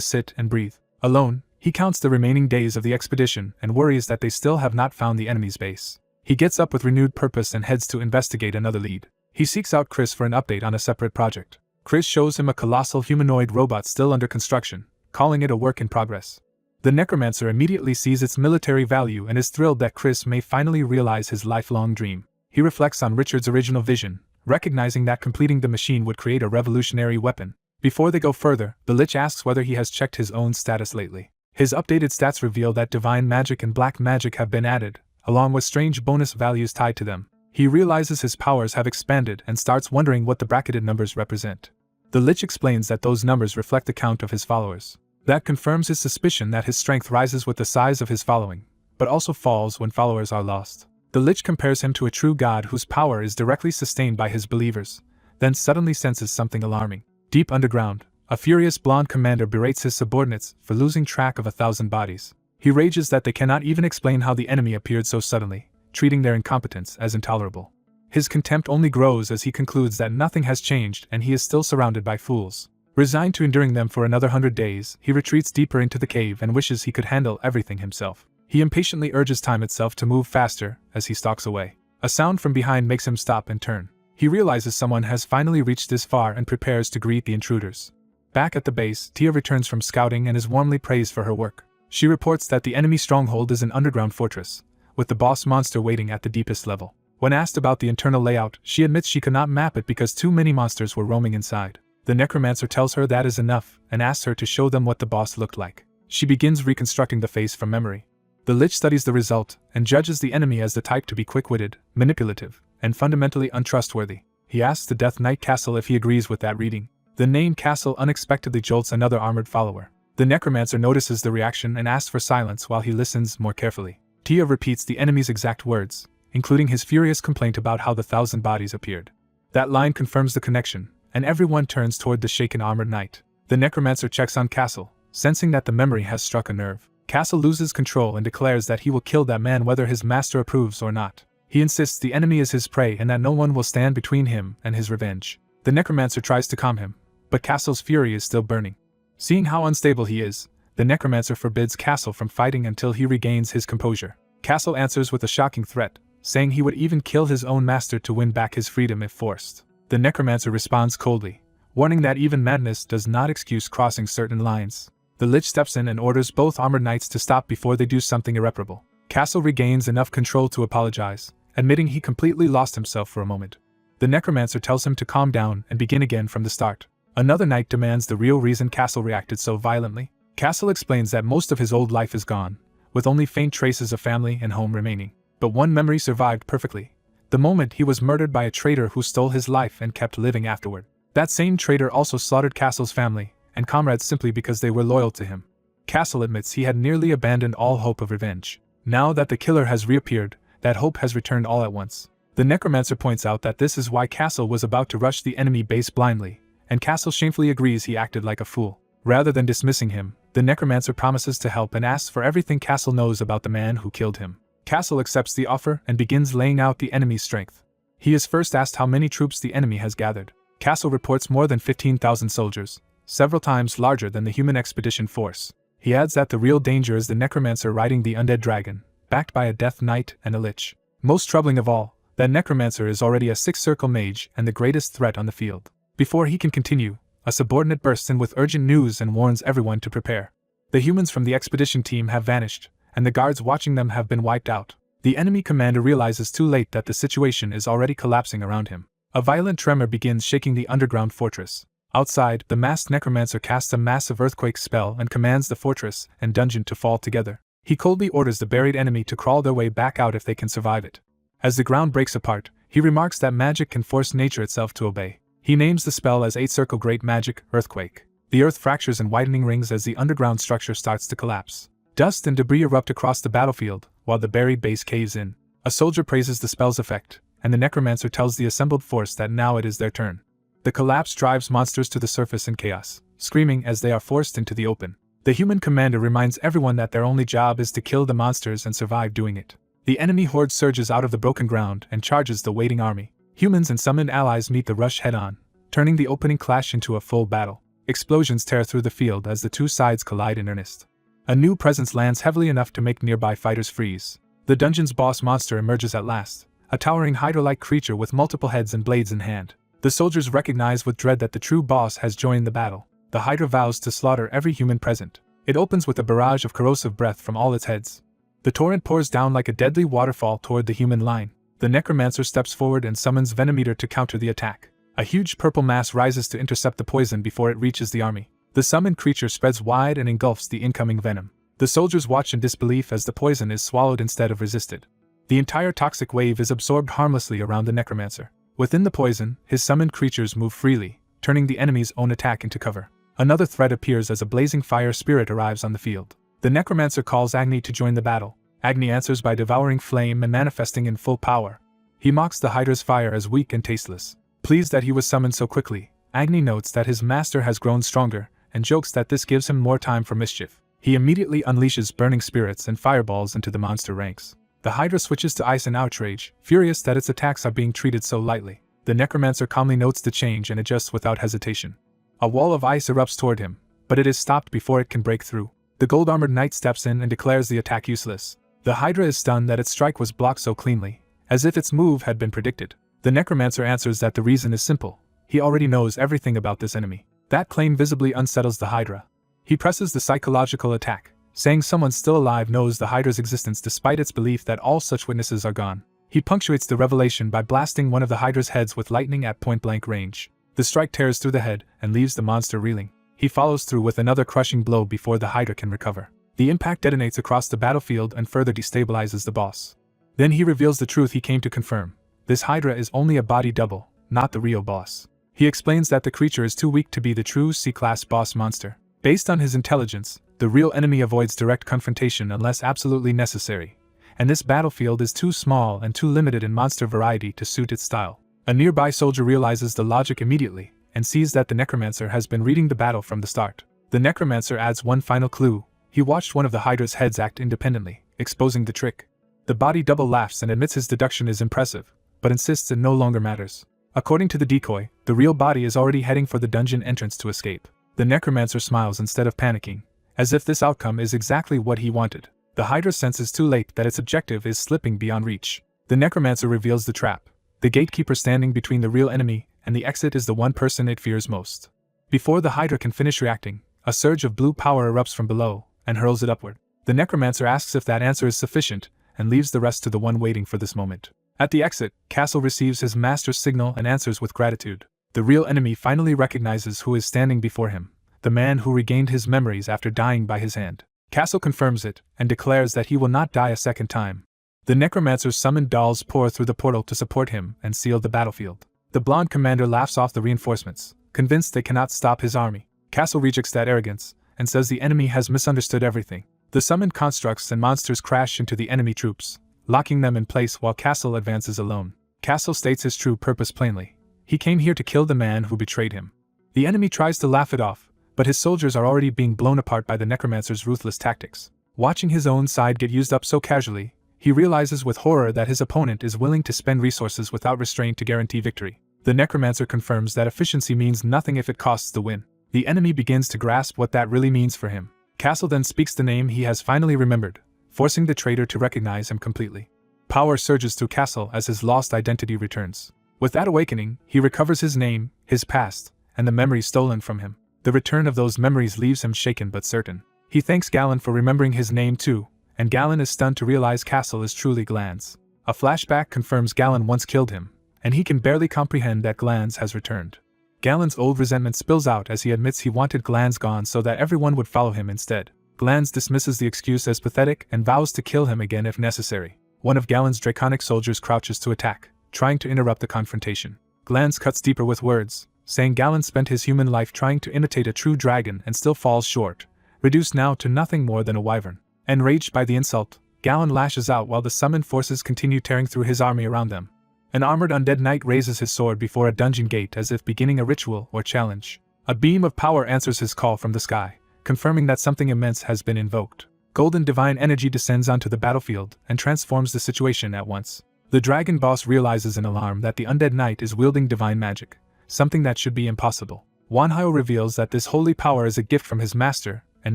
sit and breathe. Alone, he counts the remaining days of the expedition and worries that they still have not found the enemy's base. He gets up with renewed purpose and heads to investigate another lead. He seeks out Chris for an update on a separate project. Chris shows him a colossal humanoid robot still under construction, calling it a work in progress. The necromancer immediately sees its military value and is thrilled that Chris may finally realize his lifelong dream. He reflects on Richard's original vision, recognizing that completing the machine would create a revolutionary weapon. Before they go further, the Lich asks whether he has checked his own status lately. His updated stats reveal that divine magic and black magic have been added, along with strange bonus values tied to them. He realizes his powers have expanded and starts wondering what the bracketed numbers represent. The Lich explains that those numbers reflect the count of his followers. That confirms his suspicion that his strength rises with the size of his following, but also falls when followers are lost. The Lich compares him to a true god whose power is directly sustained by his believers, then suddenly senses something alarming. Deep underground, a furious blonde commander berates his subordinates for losing track of 1,000 bodies. He rages that they cannot even explain how the enemy appeared so suddenly, treating their incompetence as intolerable. His contempt only grows as he concludes that nothing has changed and he is still surrounded by fools. Resigned to enduring them for another 100 days, he retreats deeper into the cave and wishes he could handle everything himself. He impatiently urges time itself to move faster as he stalks away. A sound from behind makes him stop and turn. He realizes someone has finally reached this far and prepares to greet the intruders. Back at the base, Tia returns from scouting and is warmly praised for her work. She reports that the enemy stronghold is an underground fortress, with the boss monster waiting at the deepest level. When asked about the internal layout, she admits she could not map it because too many monsters were roaming inside. The necromancer tells her that is enough and asks her to show them what the boss looked like. She begins reconstructing the face from memory. The Lich studies the result and judges the enemy as the type to be quick-witted, manipulative, and fundamentally untrustworthy. He asks the Death Knight Castle if he agrees with that reading. The name Castle unexpectedly jolts another armored follower. The necromancer notices the reaction and asks for silence while he listens more carefully. Tia repeats the enemy's exact words, including his furious complaint about how the 1,000 bodies appeared. That line confirms the connection, and everyone turns toward the shaken armored knight. The necromancer checks on Castle, sensing that the memory has struck a nerve. Castle loses control and declares that he will kill that man whether his master approves or not. He insists the enemy is his prey and that no one will stand between him and his revenge. The necromancer tries to calm him, but Castle's fury is still burning. Seeing how unstable he is, the necromancer forbids Castle from fighting until he regains his composure. Castle answers with a shocking threat, saying he would even kill his own master to win back his freedom if forced. The necromancer responds coldly, warning that even madness does not excuse crossing certain lines. The Lich steps in and orders both armored knights to stop before they do something irreparable. Castle regains enough control to apologize, admitting he completely lost himself for a moment. The necromancer tells him to calm down and begin again from the start. Another knight demands the real reason Castle reacted so violently. Castle explains that most of his old life is gone, with only faint traces of family and home remaining. But one memory survived perfectly: the moment he was murdered by a traitor who stole his life and kept living afterward. That same traitor also slaughtered Castle's family and comrades simply because they were loyal to him. Castle admits he had nearly abandoned all hope of revenge. Now that the killer has reappeared, that hope has returned all at once. The necromancer points out that this is why Castle was about to rush the enemy base blindly, and Castle shamefully agrees he acted like a fool. Rather than dismissing him, the necromancer promises to help and asks for everything Castle knows about the man who killed him. Castle accepts the offer and begins laying out the enemy's strength. He is first asked how many troops the enemy has gathered. Castle reports more than 15,000 soldiers, several times larger than the human expedition force. He adds that the real danger is the necromancer riding the undead dragon, backed by a death knight and a lich. Most troubling of all, that necromancer is already a six-circle mage and the greatest threat on the field. Before he can continue, a subordinate bursts in with urgent news and warns everyone to prepare. The humans from the expedition team have vanished, and the guards watching them have been wiped out. The enemy commander realizes too late that the situation is already collapsing around him. A violent tremor begins shaking the underground fortress. Outside, the masked necromancer casts a massive earthquake spell and commands the fortress and dungeon to fall together. He coldly orders the buried enemy to crawl their way back out if they can survive it. As the ground breaks apart, he remarks that magic can force nature itself to obey. He names the spell as 8-Circle Great Magic Earthquake. The earth fractures in widening rings as the underground structure starts to collapse. Dust and debris erupt across the battlefield, while the buried base caves in. A soldier praises the spell's effect, and the necromancer tells the assembled force that now it is their turn. The collapse drives monsters to the surface in chaos, screaming as they are forced into the open. The human commander reminds everyone that their only job is to kill the monsters and survive doing it. The enemy horde surges out of the broken ground and charges the waiting army. Humans and summoned allies meet the rush head-on, turning the opening clash into a full battle. Explosions tear through the field as the two sides collide in earnest. A new presence lands heavily enough to make nearby fighters freeze. The dungeon's boss monster emerges at last, a towering hydra-like creature with multiple heads and blades in hand. The soldiers recognize with dread that the true boss has joined the battle. The hydra vows to slaughter every human present. It opens with a barrage of corrosive breath from all its heads. The torrent pours down like a deadly waterfall toward the human line. The necromancer steps forward and summons Venometer to counter the attack. A huge purple mass rises to intercept the poison before it reaches the army. The summoned creature spreads wide and engulfs the incoming venom. The soldiers watch in disbelief as the poison is swallowed instead of resisted. The entire toxic wave is absorbed harmlessly around the necromancer. Within the poison, his summoned creatures move freely, turning the enemy's own attack into cover. Another threat appears as a blazing fire spirit arrives on the field. The necromancer calls Agni to join the battle. Agni answers by devouring flame and manifesting in full power. He mocks the hydra's fire as weak and tasteless. Pleased that he was summoned so quickly, Agni notes that his master has grown stronger, and jokes that this gives him more time for mischief. He immediately unleashes burning spirits and fireballs into the monster ranks. The hydra switches to ice in outrage, furious that its attacks are being treated so lightly. The necromancer calmly notes the change and adjusts without hesitation. A wall of ice erupts toward him, but it is stopped before it can break through. The gold-armored knight steps in and declares the attack useless. The hydra is stunned that its strike was blocked so cleanly, as if its move had been predicted. The necromancer answers that the reason is simple. He already knows everything about this enemy. That claim visibly unsettles the hydra. He presses the psychological attack, saying someone still alive knows the hydra's existence despite its belief that all such witnesses are gone. He punctuates the revelation by blasting one of the hydra's heads with lightning at point-blank range. The strike tears through the head and leaves the monster reeling. He follows through with another crushing blow before the hydra can recover. The impact detonates across the battlefield and further destabilizes the boss. Then he reveals the truth he came to confirm. This hydra is only a body double, not the real boss. He explains that the creature is too weak to be the true C-class boss monster. Based on his intelligence, the real enemy avoids direct confrontation unless absolutely necessary, and this battlefield is too small and too limited in monster variety to suit its style. A nearby soldier realizes the logic immediately, and sees that the necromancer has been reading the battle from the start. The necromancer adds one final clue. He watched one of the hydra's heads act independently, exposing the trick. The body double laughs and admits his deduction is impressive, but insists it no longer matters. According to the decoy, the real body is already heading for the dungeon entrance to escape. The necromancer smiles instead of panicking, as if this outcome is exactly what he wanted. The hydra senses too late that its objective is slipping beyond reach. The necromancer reveals the trap. The gatekeeper standing between the real enemy and the exit is the one person it fears most. Before the hydra can finish reacting, a surge of blue power erupts from below and hurls it upward. The necromancer asks if that answer is sufficient and leaves the rest to the one waiting for this moment. At the exit, Castle receives his master's signal and answers with gratitude. The real enemy finally recognizes who is standing before him, the man who regained his memories after dying by his hand. Castle confirms it and declares that he will not die a second time. The necromancer's summoned dolls pour through the portal to support him and seal the battlefield. The blonde commander laughs off the reinforcements, convinced they cannot stop his army. Castle rejects that arrogance and says the enemy has misunderstood everything. The summoned constructs and monsters crash into the enemy troops, locking them in place while Castle advances alone. Castle states his true purpose plainly. He came here to kill the man who betrayed him. The enemy tries to laugh it off, but his soldiers are already being blown apart by the necromancer's ruthless tactics. Watching his own side get used up so casually, he realizes with horror that his opponent is willing to spend resources without restraint to guarantee victory. The necromancer confirms that efficiency means nothing if it costs the win. The enemy begins to grasp what that really means for him. Castle then speaks the name he has finally remembered, forcing the traitor to recognize him completely. Power surges through Castle as his lost identity returns. With that awakening, he recovers his name, his past, and the memories stolen from him. The return of those memories leaves him shaken but certain. He thanks Galen for remembering his name too, and Galen is stunned to realize Castle is truly Glanz. A flashback confirms Galen once killed him, and he can barely comprehend that Glanz has returned. Galen's old resentment spills out as he admits he wanted Glanz gone so that everyone would follow him instead. Glanz dismisses the excuse as pathetic and vows to kill him again if necessary. One of Galen's draconic soldiers crouches to attack, trying to interrupt the confrontation. Glanz cuts deeper with words, saying Galen spent his human life trying to imitate a true dragon and still falls short, reduced now to nothing more than a wyvern. Enraged by the insult, Galen lashes out while the summoned forces continue tearing through his army around them. An armored undead knight raises his sword before a dungeon gate as if beginning a ritual or challenge. A beam of power answers his call from the sky, confirming that something immense has been invoked. Golden divine energy descends onto the battlefield and transforms the situation at once. The dragon boss realizes in alarm that the undead knight is wielding divine magic, something that should be impossible. Manhwa reveals that this holy power is a gift from his master, and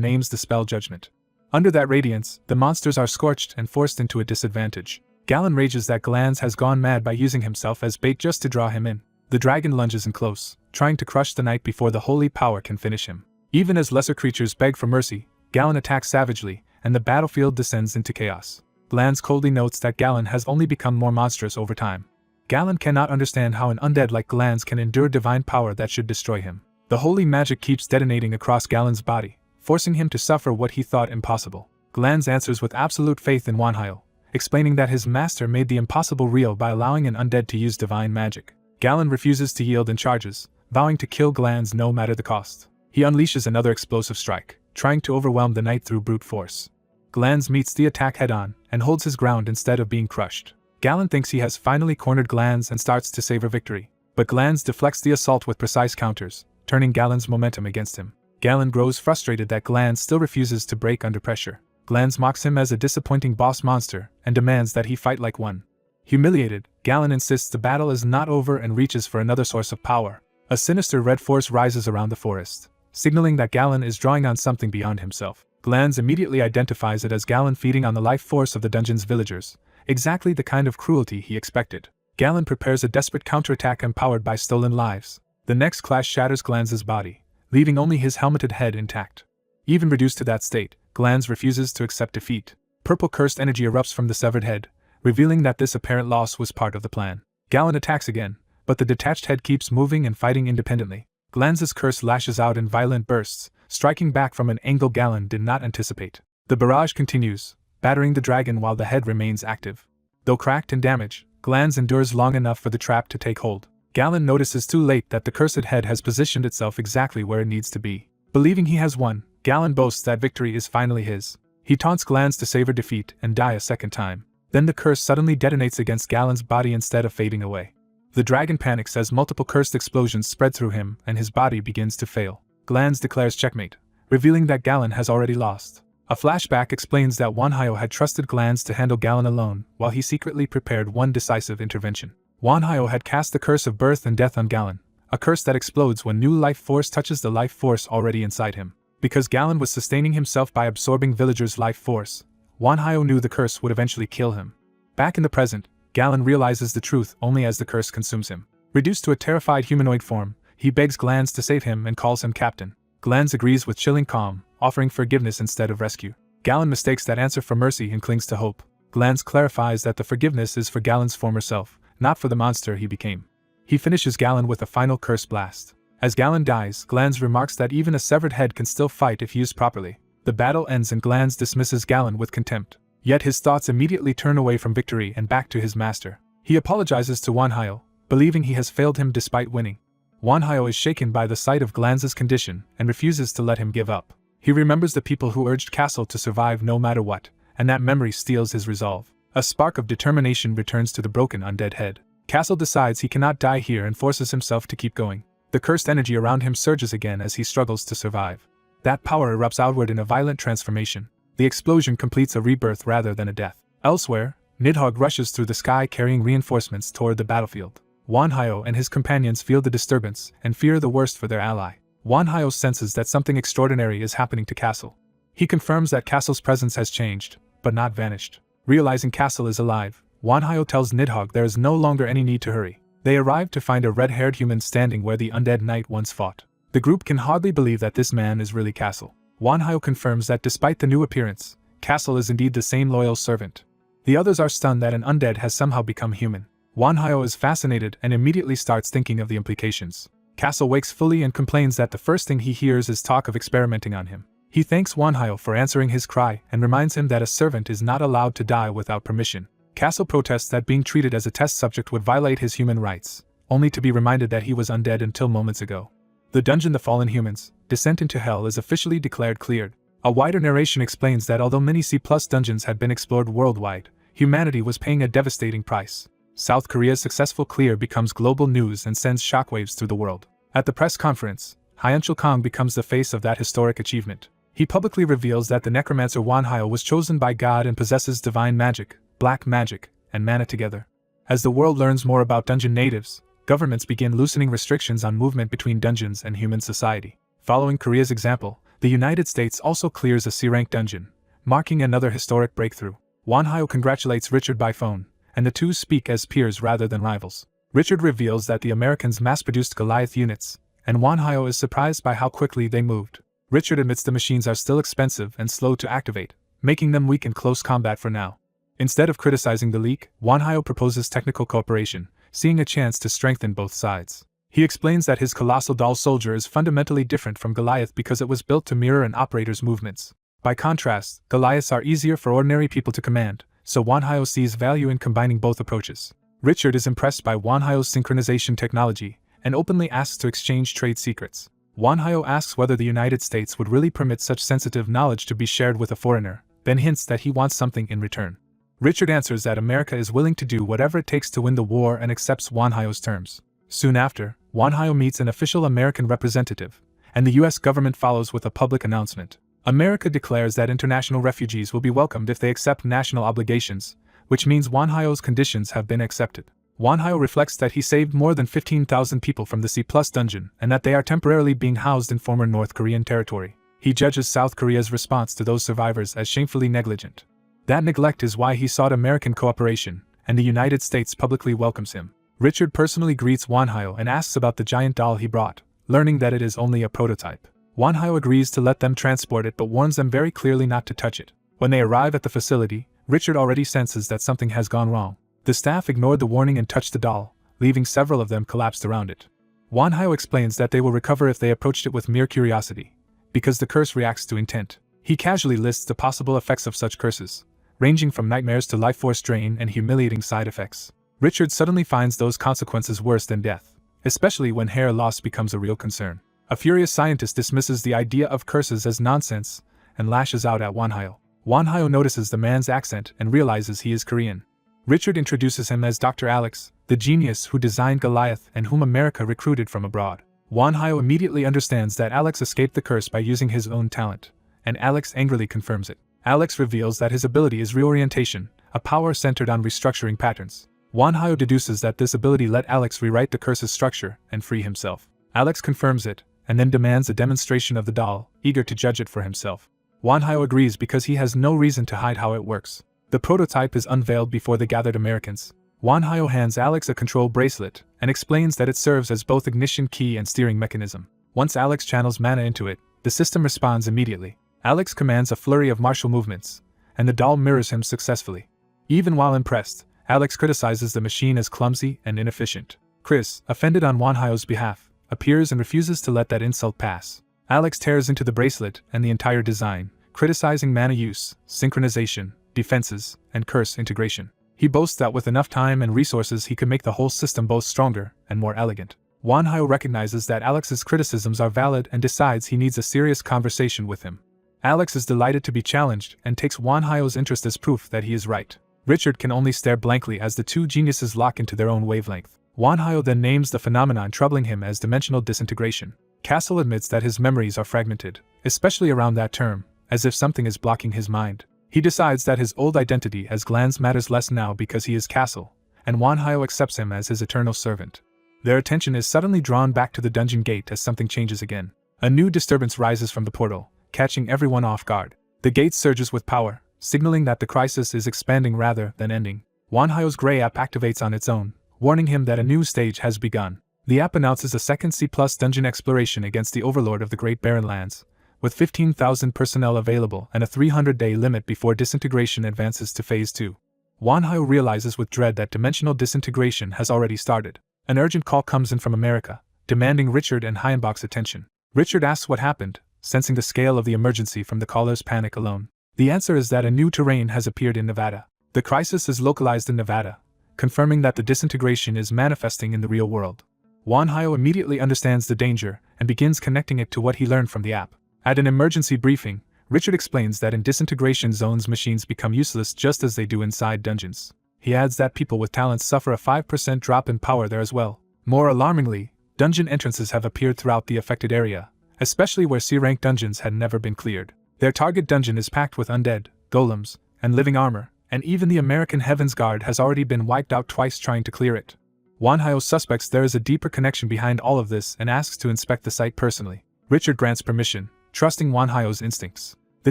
names the spell Judgment. Under that radiance, the monsters are scorched and forced into a disadvantage. Galen rages that Glanz has gone mad by using himself as bait just to draw him in. The dragon lunges in close, trying to crush the knight before the holy power can finish him. Even as lesser creatures beg for mercy, Galen attacks savagely, and the battlefield descends into chaos. Glanz coldly notes that Galen has only become more monstrous over time. Galen cannot understand how an undead like Glanz can endure divine power that should destroy him. The holy magic keeps detonating across Galen's body, forcing him to suffer what he thought impossible. Glanz answers with absolute faith in Manhwa, explaining that his master made the impossible real by allowing an undead to use divine magic. Galen refuses to yield and charges, vowing to kill Glanz no matter the cost. He unleashes another explosive strike, trying to overwhelm the knight through brute force. Glanz meets the attack head-on and holds his ground instead of being crushed. Galen thinks he has finally cornered Glanz and starts to savor victory, but Glanz deflects the assault with precise counters, turning Galen's momentum against him. Galen grows frustrated that Glanz still refuses to break under pressure. Glanz mocks him as a disappointing boss monster and demands that he fight like one. Humiliated, Galen insists the battle is not over and reaches for another source of power. A sinister red force rises around the forest, signaling that Galen is drawing on something beyond himself. Glanz immediately identifies it as Galen feeding on the life force of the dungeon's villagers, exactly the kind of cruelty he expected. Galen prepares a desperate counterattack empowered by stolen lives. The next clash shatters Glanz's body, leaving only his helmeted head intact. Even reduced to that state, Glanz refuses to accept defeat. Purple cursed energy erupts from the severed head, revealing that this apparent loss was part of the plan. Galen attacks again, but the detached head keeps moving and fighting independently. Glanz's curse lashes out in violent bursts, striking back from an angle Galen did not anticipate. The barrage continues, battering the dragon while the head remains active. Though cracked and damaged, Glanz endures long enough for the trap to take hold. Galen notices too late that the cursed head has positioned itself exactly where it needs to be. Believing he has won, Galen boasts that victory is finally his. He taunts Glanz to savor defeat and die a second time. Then the curse suddenly detonates against Galen's body instead of fading away. The dragon panics as multiple cursed explosions spread through him and his body begins to fail. Glanz declares checkmate, revealing that Galen has already lost. A flashback explains that Manhwa had trusted Glanz to handle Galen alone, while he secretly prepared one decisive intervention. Manhwa had cast the curse of birth and death on Galen, a curse that explodes when new life force touches the life force already inside him. Because Galen was sustaining himself by absorbing villagers' life force, Manhwa knew the curse would eventually kill him. Back in the present, Galen realizes the truth only as the curse consumes him. Reduced to a terrified humanoid form, he begs Glanz to save him and calls him captain. Glanz agrees with chilling calm, offering forgiveness instead of rescue. Galen mistakes that answer for mercy and clings to hope. Glanz clarifies that the forgiveness is for Galen's former self, not for the monster he became. He finishes Galen with a final curse blast. As Galen dies, Glanz remarks that even a severed head can still fight if used properly. The battle ends and Glanz dismisses Galen with contempt. Yet his thoughts immediately turn away from victory and back to his master. He apologizes to Manhwa, believing he has failed him despite winning. Manhwa is shaken by the sight of Glanz's condition and refuses to let him give up. He remembers the people who urged Castle to survive no matter what, and that memory steels his resolve. A spark of determination returns to the broken undead head. Castle decides he cannot die here and forces himself to keep going. The cursed energy around him surges again as he struggles to survive. That power erupts outward in a violent transformation. The explosion completes a rebirth rather than a death. Elsewhere, Nidhogg rushes through the sky carrying reinforcements toward the battlefield. Wanhyo and his companions feel the disturbance and fear the worst for their ally. Wanhyo senses that something extraordinary is happening to Castle. He confirms that Castle's presence has changed, but not vanished. Realizing Castle is alive, Wanhyo tells Nidhogg there is no longer any need to hurry. They arrive to find a red-haired human standing where the undead knight once fought. The group can hardly believe that this man is really Castle. Wanhyo confirms that despite the new appearance, Castle is indeed the same loyal servant. The others are stunned that an undead has somehow become human. Wanhyo is fascinated and immediately starts thinking of the implications. Castle wakes fully and complains that the first thing he hears is talk of experimenting on him. He thanks Wanhyo for answering his cry and reminds him that a servant is not allowed to die without permission. Castle protests that being treated as a test subject would violate his human rights, only to be reminded that he was undead until moments ago. The dungeon The Fallen Humans, Descent into Hell is officially declared cleared. A wider narration explains that although many C+ dungeons had been explored worldwide, humanity was paying a devastating price. South Korea's successful clear becomes global news and sends shockwaves through the world. At the press conference, Hyunchul Kong becomes the face of that historic achievement. He publicly reveals that the necromancer Wanhyo was chosen by God and possesses divine magic, black magic, and mana together. As the world learns more about dungeon natives, governments begin loosening restrictions on movement between dungeons and human society. Following Korea's example, the United States also clears a C-rank dungeon, marking another historic breakthrough. Wanhyo congratulates Richard by phone, and the two speak as peers rather than rivals. Richard reveals that the Americans mass-produced Goliath units, and Wanhyo is surprised by how quickly they moved. Richard admits the machines are still expensive and slow to activate, making them weak in close combat for now. Instead of criticizing the leak, Wanhyo proposes technical cooperation, seeing a chance to strengthen both sides. He explains that his colossal doll soldier is fundamentally different from Goliath because it was built to mirror an operator's movements. By contrast, Goliaths are easier for ordinary people to command, so Wanhyo sees value in combining both approaches. Richard is impressed by Wanhyo's synchronization technology, and openly asks to exchange trade secrets. Wanhyo asks whether the United States would really permit such sensitive knowledge to be shared with a foreigner, then hints that he wants something in return. Richard answers that America is willing to do whatever it takes to win the war and accepts Wanhyo's terms. Soon after, Wanhyo meets an official American representative, and the US government follows with a public announcement. America declares that international refugees will be welcomed if they accept national obligations, which means Wanhyo's conditions have been accepted. Wanhyo reflects that he saved more than 15,000 people from the C+ dungeon and that they are temporarily being housed in former North Korean territory. He judges South Korea's response to those survivors as shamefully negligent. That neglect is why he sought American cooperation, and the United States publicly welcomes him. Richard personally greets Wanhyo and asks about the giant doll he brought, learning that it is only a prototype. Wanhyo agrees to let them transport it but warns them very clearly not to touch it. When they arrive at the facility, Richard already senses that something has gone wrong. The staff ignored the warning and touched the doll, leaving several of them collapsed around it. Wanhyo explains that they will recover if they approached it with mere curiosity, because the curse reacts to intent. He casually lists the possible effects of such curses, ranging from nightmares to life force drain and humiliating side effects. Richard suddenly finds those consequences worse than death, especially when hair loss becomes a real concern. A furious scientist dismisses the idea of curses as nonsense and lashes out at Wanhyo. Wanhyo notices the man's accent and realizes he is Korean. Richard introduces him as Dr. Alex, the genius who designed Goliath and whom America recruited from abroad. Wanhyo immediately understands that Alex escaped the curse by using his own talent, and Alex angrily confirms it. Alex reveals that his ability is reorientation, a power centered on restructuring patterns. Wanhyo deduces that this ability let Alex rewrite the curse's structure and free himself. Alex confirms it, and then demands a demonstration of the doll, eager to judge it for himself. Wanhyo agrees because he has no reason to hide how it works. The prototype is unveiled before the gathered Americans. Wanhyo hands Alex a control bracelet and explains that it serves as both ignition key and steering mechanism. Once Alex channels mana into it, the system responds immediately. Alex commands a flurry of martial movements, and the doll mirrors him successfully. Even while impressed, Alex criticizes the machine as clumsy and inefficient. Chris, offended on Wanhyo's behalf, appears and refuses to let that insult pass. Alex tears into the bracelet and the entire design, criticizing mana use, synchronization, defenses, and curse integration. He boasts that with enough time and resources he could make the whole system both stronger and more elegant. Wanhyo recognizes that Alex's criticisms are valid and decides he needs a serious conversation with him. Alex is delighted to be challenged and takes Wanhyo's interest as proof that he is right. Richard can only stare blankly as the two geniuses lock into their own wavelength. Wanhyo then names the phenomenon troubling him as dimensional disintegration. Castle admits that his memories are fragmented, especially around that term, as if something is blocking his mind. He decides that his old identity as Glanz matters less now because he is Castle, and Wanhyo accepts him as his eternal servant. Their attention is suddenly drawn back to the dungeon gate as something changes again. A new disturbance rises from the portal, catching everyone off guard. The gate surges with power, signaling that the crisis is expanding rather than ending. Wanhyo's Gray app activates on its own, warning him that a new stage has begun. The app announces a second C+ dungeon exploration against the Overlord of the Great Barren Lands, with 15,000 personnel available and a 300-day limit before disintegration advances to Phase 2. Wanhyo realizes with dread that dimensional disintegration has already started. An urgent call comes in from America, demanding Richard and Hyenbach's attention. Richard asks what happened, sensing the scale of the emergency from the caller's panic alone. The answer is that a new terrain has appeared in Nevada. The crisis is localized in Nevada, confirming that the disintegration is manifesting in the real world. Wanhyo immediately understands the danger and begins connecting it to what he learned from the app. At an emergency briefing, Richard explains that in disintegration zones machines become useless just as they do inside dungeons. He adds that people with talents suffer a 5% drop in power there as well. More alarmingly, dungeon entrances have appeared throughout the affected area, especially where C-rank dungeons had never been cleared. Their target dungeon is packed with undead, golems, and living armor, and even the American Heaven's Guard has already been wiped out twice trying to clear it. Wanhyo suspects there is a deeper connection behind all of this and asks to inspect the site personally. Richard grants permission, trusting Wanhyo's instincts. The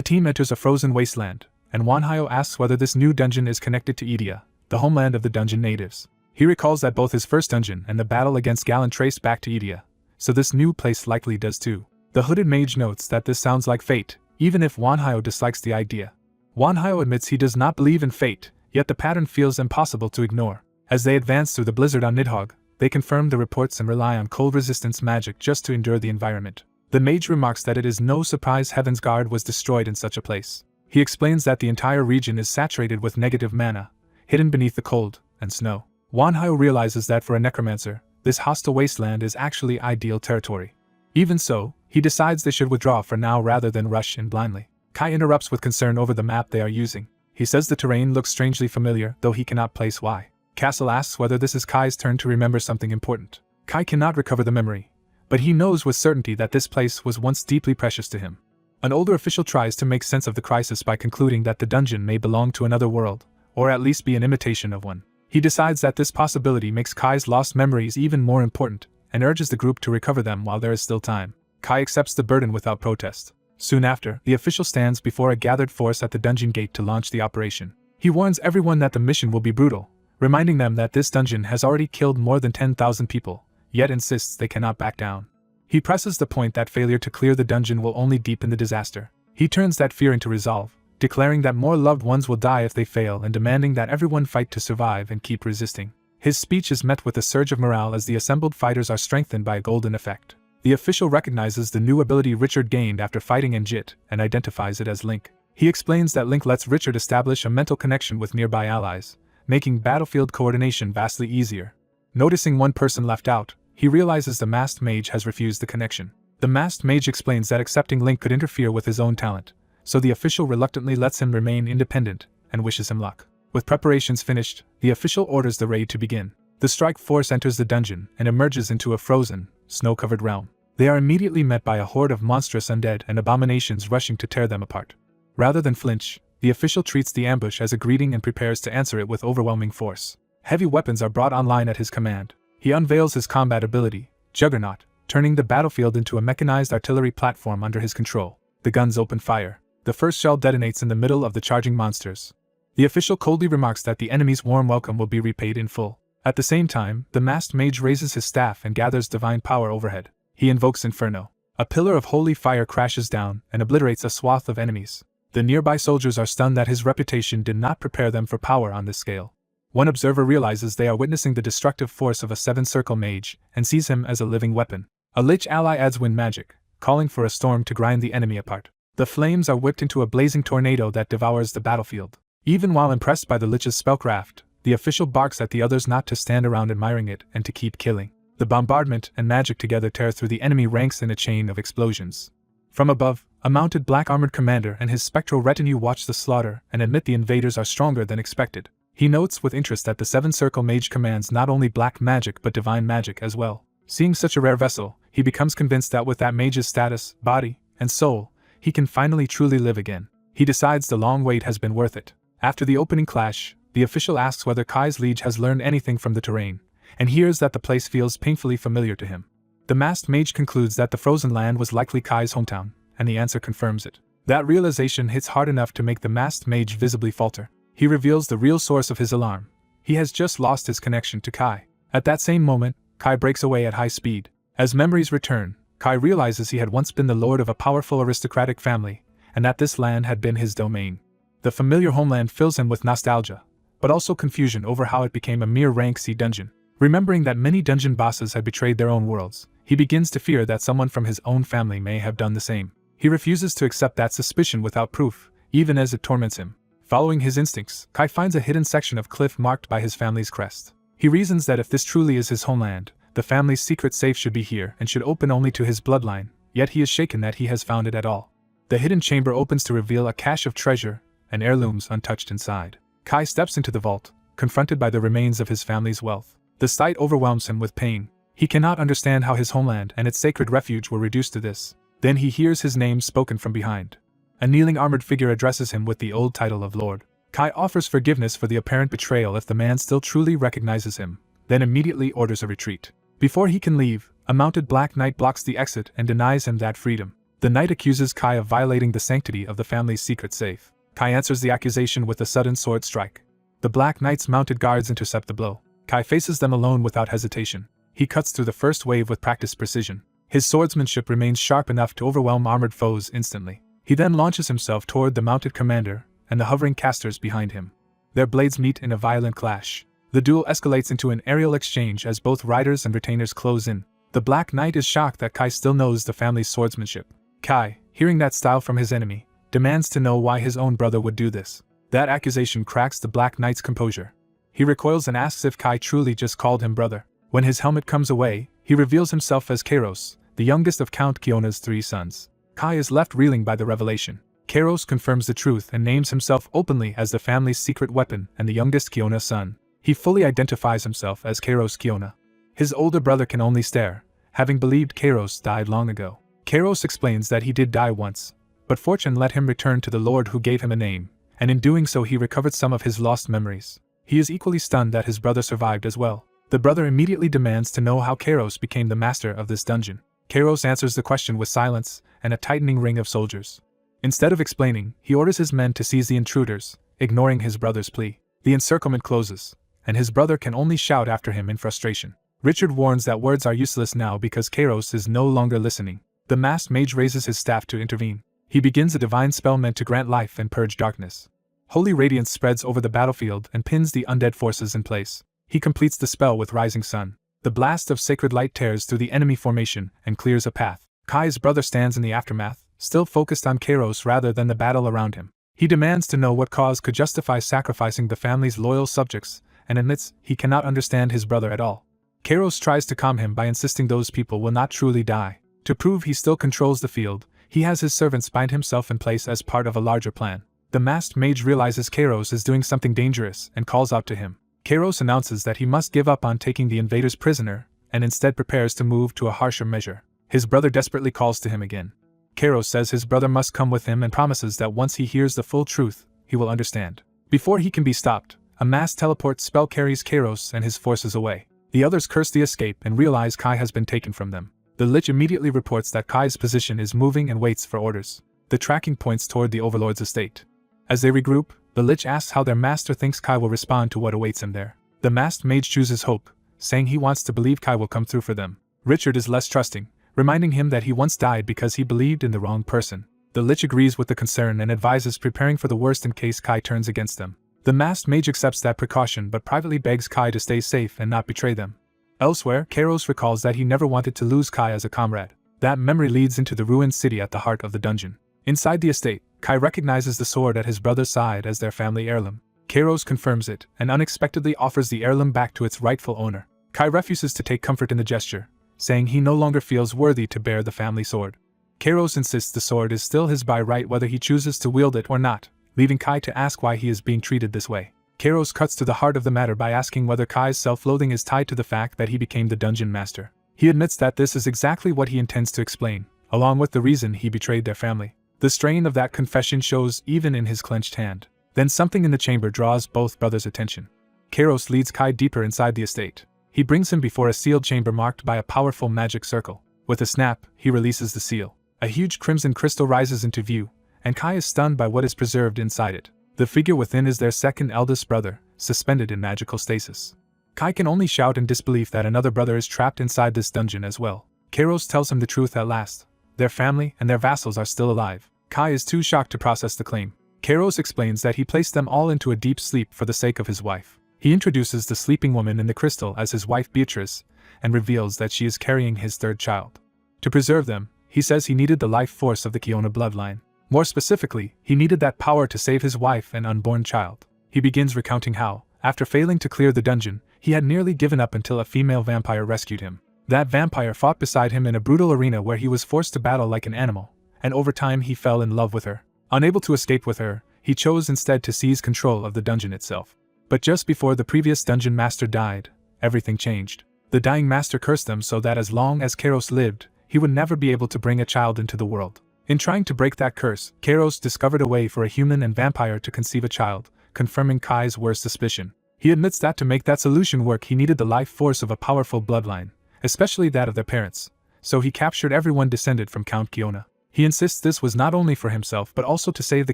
team enters a frozen wasteland, and Wanhyo asks whether this new dungeon is connected to Edea, the homeland of the dungeon natives. He recalls that both his first dungeon and the battle against Galen traced back to Edea, so this new place likely does too. The hooded mage notes that this sounds like fate, even if Wanhyo dislikes the idea. Wanhyo admits he does not believe in fate, yet the pattern feels impossible to ignore. As they advance through the blizzard on Nidhogg, they confirm the reports and rely on cold resistance magic just to endure the environment. The mage remarks that it is no surprise Heaven's Guard was destroyed in such a place. He explains that the entire region is saturated with negative mana, hidden beneath the cold and snow. Wanhyo realizes that for a necromancer, this hostile wasteland is actually ideal territory. Even so, he decides they should withdraw for now rather than rush in blindly. Kai interrupts with concern over the map they are using. He says the terrain looks strangely familiar, though he cannot place why. Castle asks whether this is Kai's turn to remember something important. Kai cannot recover the memory, but he knows with certainty that this place was once deeply precious to him. An older official tries to make sense of the crisis by concluding that the dungeon may belong to another world, or at least be an imitation of one. He decides that this possibility makes Kai's lost memories even more important, and urges the group to recover them while there is still time. Kai accepts the burden without protest. Soon after, the official stands before a gathered force at the dungeon gate to launch the operation. He warns everyone that the mission will be brutal, reminding them that this dungeon has already killed more than 10,000 people, yet insists they cannot back down. He presses the point that failure to clear the dungeon will only deepen the disaster. He turns that fear into resolve, declaring that more loved ones will die if they fail and demanding that everyone fight to survive and keep resisting. His speech is met with a surge of morale as the assembled fighters are strengthened by a golden effect. The official recognizes the new ability Richard gained after fighting Njit and identifies it as Link. He explains that Link lets Richard establish a mental connection with nearby allies, making battlefield coordination vastly easier. Noticing one person left out, he realizes the masked mage has refused the connection. The masked mage explains that accepting Link could interfere with his own talent, so the official reluctantly lets him remain independent and wishes him luck. With preparations finished, the official orders the raid to begin. The strike force enters the dungeon and emerges into a frozen, snow-covered realm. They are immediately met by a horde of monstrous undead and abominations rushing to tear them apart. Rather than flinch, the official treats the ambush as a greeting and prepares to answer it with overwhelming force. Heavy weapons are brought online at his command. He unveils his combat ability, Juggernaut, turning the battlefield into a mechanized artillery platform under his control. The guns open fire. The first shell detonates in the middle of the charging monsters. The official coldly remarks that the enemy's warm welcome will be repaid in full. At the same time, the masked mage raises his staff and gathers divine power overhead. He invokes Inferno. A pillar of holy fire crashes down and obliterates a swath of enemies. The nearby soldiers are stunned that his reputation did not prepare them for power on this scale. One observer realizes they are witnessing the destructive force of a seven-circle mage and sees him as a living weapon. A lich ally adds wind magic, calling for a storm to grind the enemy apart. The flames are whipped into a blazing tornado that devours the battlefield. Even while impressed by the lich's spellcraft, the official barks at the others not to stand around admiring it and to keep killing. The bombardment and magic together tear through the enemy ranks in a chain of explosions. From above, a mounted black-armored commander and his spectral retinue watch the slaughter and admit the invaders are stronger than expected. He notes with interest that the seven-circle mage commands not only black magic but divine magic as well. Seeing such a rare vessel, he becomes convinced that with that mage's status, body, and soul, he can finally truly live again. He decides the long wait has been worth it. After the opening clash, the official asks whether Kai's liege has learned anything from the terrain, and hears that the place feels painfully familiar to him. The masked mage concludes that the frozen land was likely Kai's hometown, and the answer confirms it. That realization hits hard enough to make the masked mage visibly falter. He reveals the real source of his alarm. He has just lost his connection to Kai. At that same moment, Kai breaks away at high speed. As memories return, Kai realizes he had once been the lord of a powerful aristocratic family, and that this land had been his domain. The familiar homeland fills him with nostalgia, but also confusion over how it became a mere rank C dungeon. Remembering that many dungeon bosses had betrayed their own worlds, he begins to fear that someone from his own family may have done the same. He refuses to accept that suspicion without proof, even as it torments him. Following his instincts, Kai finds a hidden section of cliff marked by his family's crest. He reasons that if this truly is his homeland, the family's secret safe should be here and should open only to his bloodline, yet he is shaken that he has found it at all. The hidden chamber opens to reveal a cache of treasure and heirlooms untouched inside. Kai steps into the vault, confronted by the remains of his family's wealth. The sight overwhelms him with pain. He cannot understand how his homeland and its sacred refuge were reduced to this. Then he hears his name spoken from behind. A kneeling armored figure addresses him with the old title of Lord. Kai offers forgiveness for the apparent betrayal if the man still truly recognizes him, then immediately orders a retreat. Before he can leave, a mounted black knight blocks the exit and denies him that freedom. The knight accuses Kai of violating the sanctity of the family's secret safe. Kai answers the accusation with a sudden sword strike. The black knight's mounted guards intercept the blow. Kai faces them alone without hesitation. He cuts through the first wave with practiced precision. His swordsmanship remains sharp enough to overwhelm armored foes instantly. He then launches himself toward the mounted commander and the hovering casters behind him. Their blades meet in a violent clash. The duel escalates into an aerial exchange as both riders and retainers close in. The Black Knight is shocked that Kai still knows the family's swordsmanship. Kai, hearing that style from his enemy, demands to know why his own brother would do this. That accusation cracks the Black Knight's composure. He recoils and asks if Kai truly just called him brother. When his helmet comes away, he reveals himself as Kairos, the youngest of Count Kiona's 3 sons. Kai is left reeling by the revelation. Kairos confirms the truth and names himself openly as the family's secret weapon and the youngest Kiona son. He fully identifies himself as Kairos Kiona. His older brother can only stare, having believed Kairos died long ago. Kairos explains that he did die once, but fortune let him return to the Lord who gave him a name, and in doing so he recovered some of his lost memories. He is equally stunned that his brother survived as well. The brother immediately demands to know how Kairos became the master of this dungeon. Kairos answers the question with silence and a tightening ring of soldiers. Instead of explaining, he orders his men to seize the intruders, ignoring his brother's plea. The encirclement closes, and his brother can only shout after him in frustration. Richard warns that words are useless now because Kairos is no longer listening. The masked mage raises his staff to intervene. He begins a divine spell meant to grant life and purge darkness. Holy radiance spreads over the battlefield and pins the undead forces in place. He completes the spell with rising sun. The blast of sacred light tears through the enemy formation and clears a path. Kai's brother stands in the aftermath, still focused on Kairos rather than the battle around him. He demands to know what cause could justify sacrificing the family's loyal subjects, and admits he cannot understand his brother at all. Kairos tries to calm him by insisting those people will not truly die. To prove he still controls the field, he has his servants bind himself in place as part of a larger plan. The masked mage realizes Kairos is doing something dangerous and calls out to him. Kairos announces that he must give up on taking the invaders prisoner, and instead prepares to move to a harsher measure. His brother desperately calls to him again. Kairos says his brother must come with him and promises that once he hears the full truth, he will understand. Before he can be stopped, a mass teleport spell carries Kairos and his forces away. The others curse the escape and realize Kai has been taken from them. The Lich immediately reports that Kai's position is moving and waits for orders. The tracking points toward the Overlord's estate. As they regroup, the Lich asks how their master thinks Kai will respond to what awaits him there. The masked mage chooses hope, saying he wants to believe Kai will come through for them. Richard is less trusting, reminding him that he once died because he believed in the wrong person. The Lich agrees with the concern and advises preparing for the worst in case Kai turns against them. The masked mage accepts that precaution but privately begs Kai to stay safe and not betray them. Elsewhere, Kairos recalls that he never wanted to lose Kai as a comrade. That memory leads into the ruined city at the heart of the dungeon. Inside the estate, Kai recognizes the sword at his brother's side as their family heirloom. Kairos confirms it and unexpectedly offers the heirloom back to its rightful owner. Kai refuses to take comfort in the gesture, saying he no longer feels worthy to bear the family sword. Kairos insists the sword is still his by right whether he chooses to wield it or not, leaving Kai to ask why he is being treated this way. Kairos cuts to the heart of the matter by asking whether Kai's self-loathing is tied to the fact that he became the dungeon master. He admits that this is exactly what he intends to explain, along with the reason he betrayed their family. The strain of that confession shows even in his clenched hand. Then something in the chamber draws both brothers' attention. Kairos leads Kai deeper inside the estate. He brings him before a sealed chamber marked by a powerful magic circle. With a snap, he releases the seal. A huge crimson crystal rises into view, and Kai is stunned by what is preserved inside it. The figure within is their second eldest brother, suspended in magical stasis. Kai can only shout in disbelief that another brother is trapped inside this dungeon as well. Kairos tells him the truth at last. Their family and their vassals are still alive. Kai is too shocked to process the claim. Kairos explains that he placed them all into a deep sleep for the sake of his wife. He introduces the sleeping woman in the crystal as his wife Beatrice, and reveals that she is carrying his third child. To preserve them, he says he needed the life force of the Kiona bloodline. More specifically, he needed that power to save his wife and unborn child. He begins recounting how, after failing to clear the dungeon, he had nearly given up until a female vampire rescued him. That vampire fought beside him in a brutal arena where he was forced to battle like an animal, and over time he fell in love with her. Unable to escape with her, he chose instead to seize control of the dungeon itself. But just before the previous dungeon master died, everything changed. The dying master cursed them so that as long as Kairos lived, he would never be able to bring a child into the world. In trying to break that curse, Kairos discovered a way for a human and vampire to conceive a child, confirming Kai's worst suspicion. He admits that to make that solution work he needed the life force of a powerful bloodline, especially that of their parents, so he captured everyone descended from Count Kiona. He insists this was not only for himself but also to save the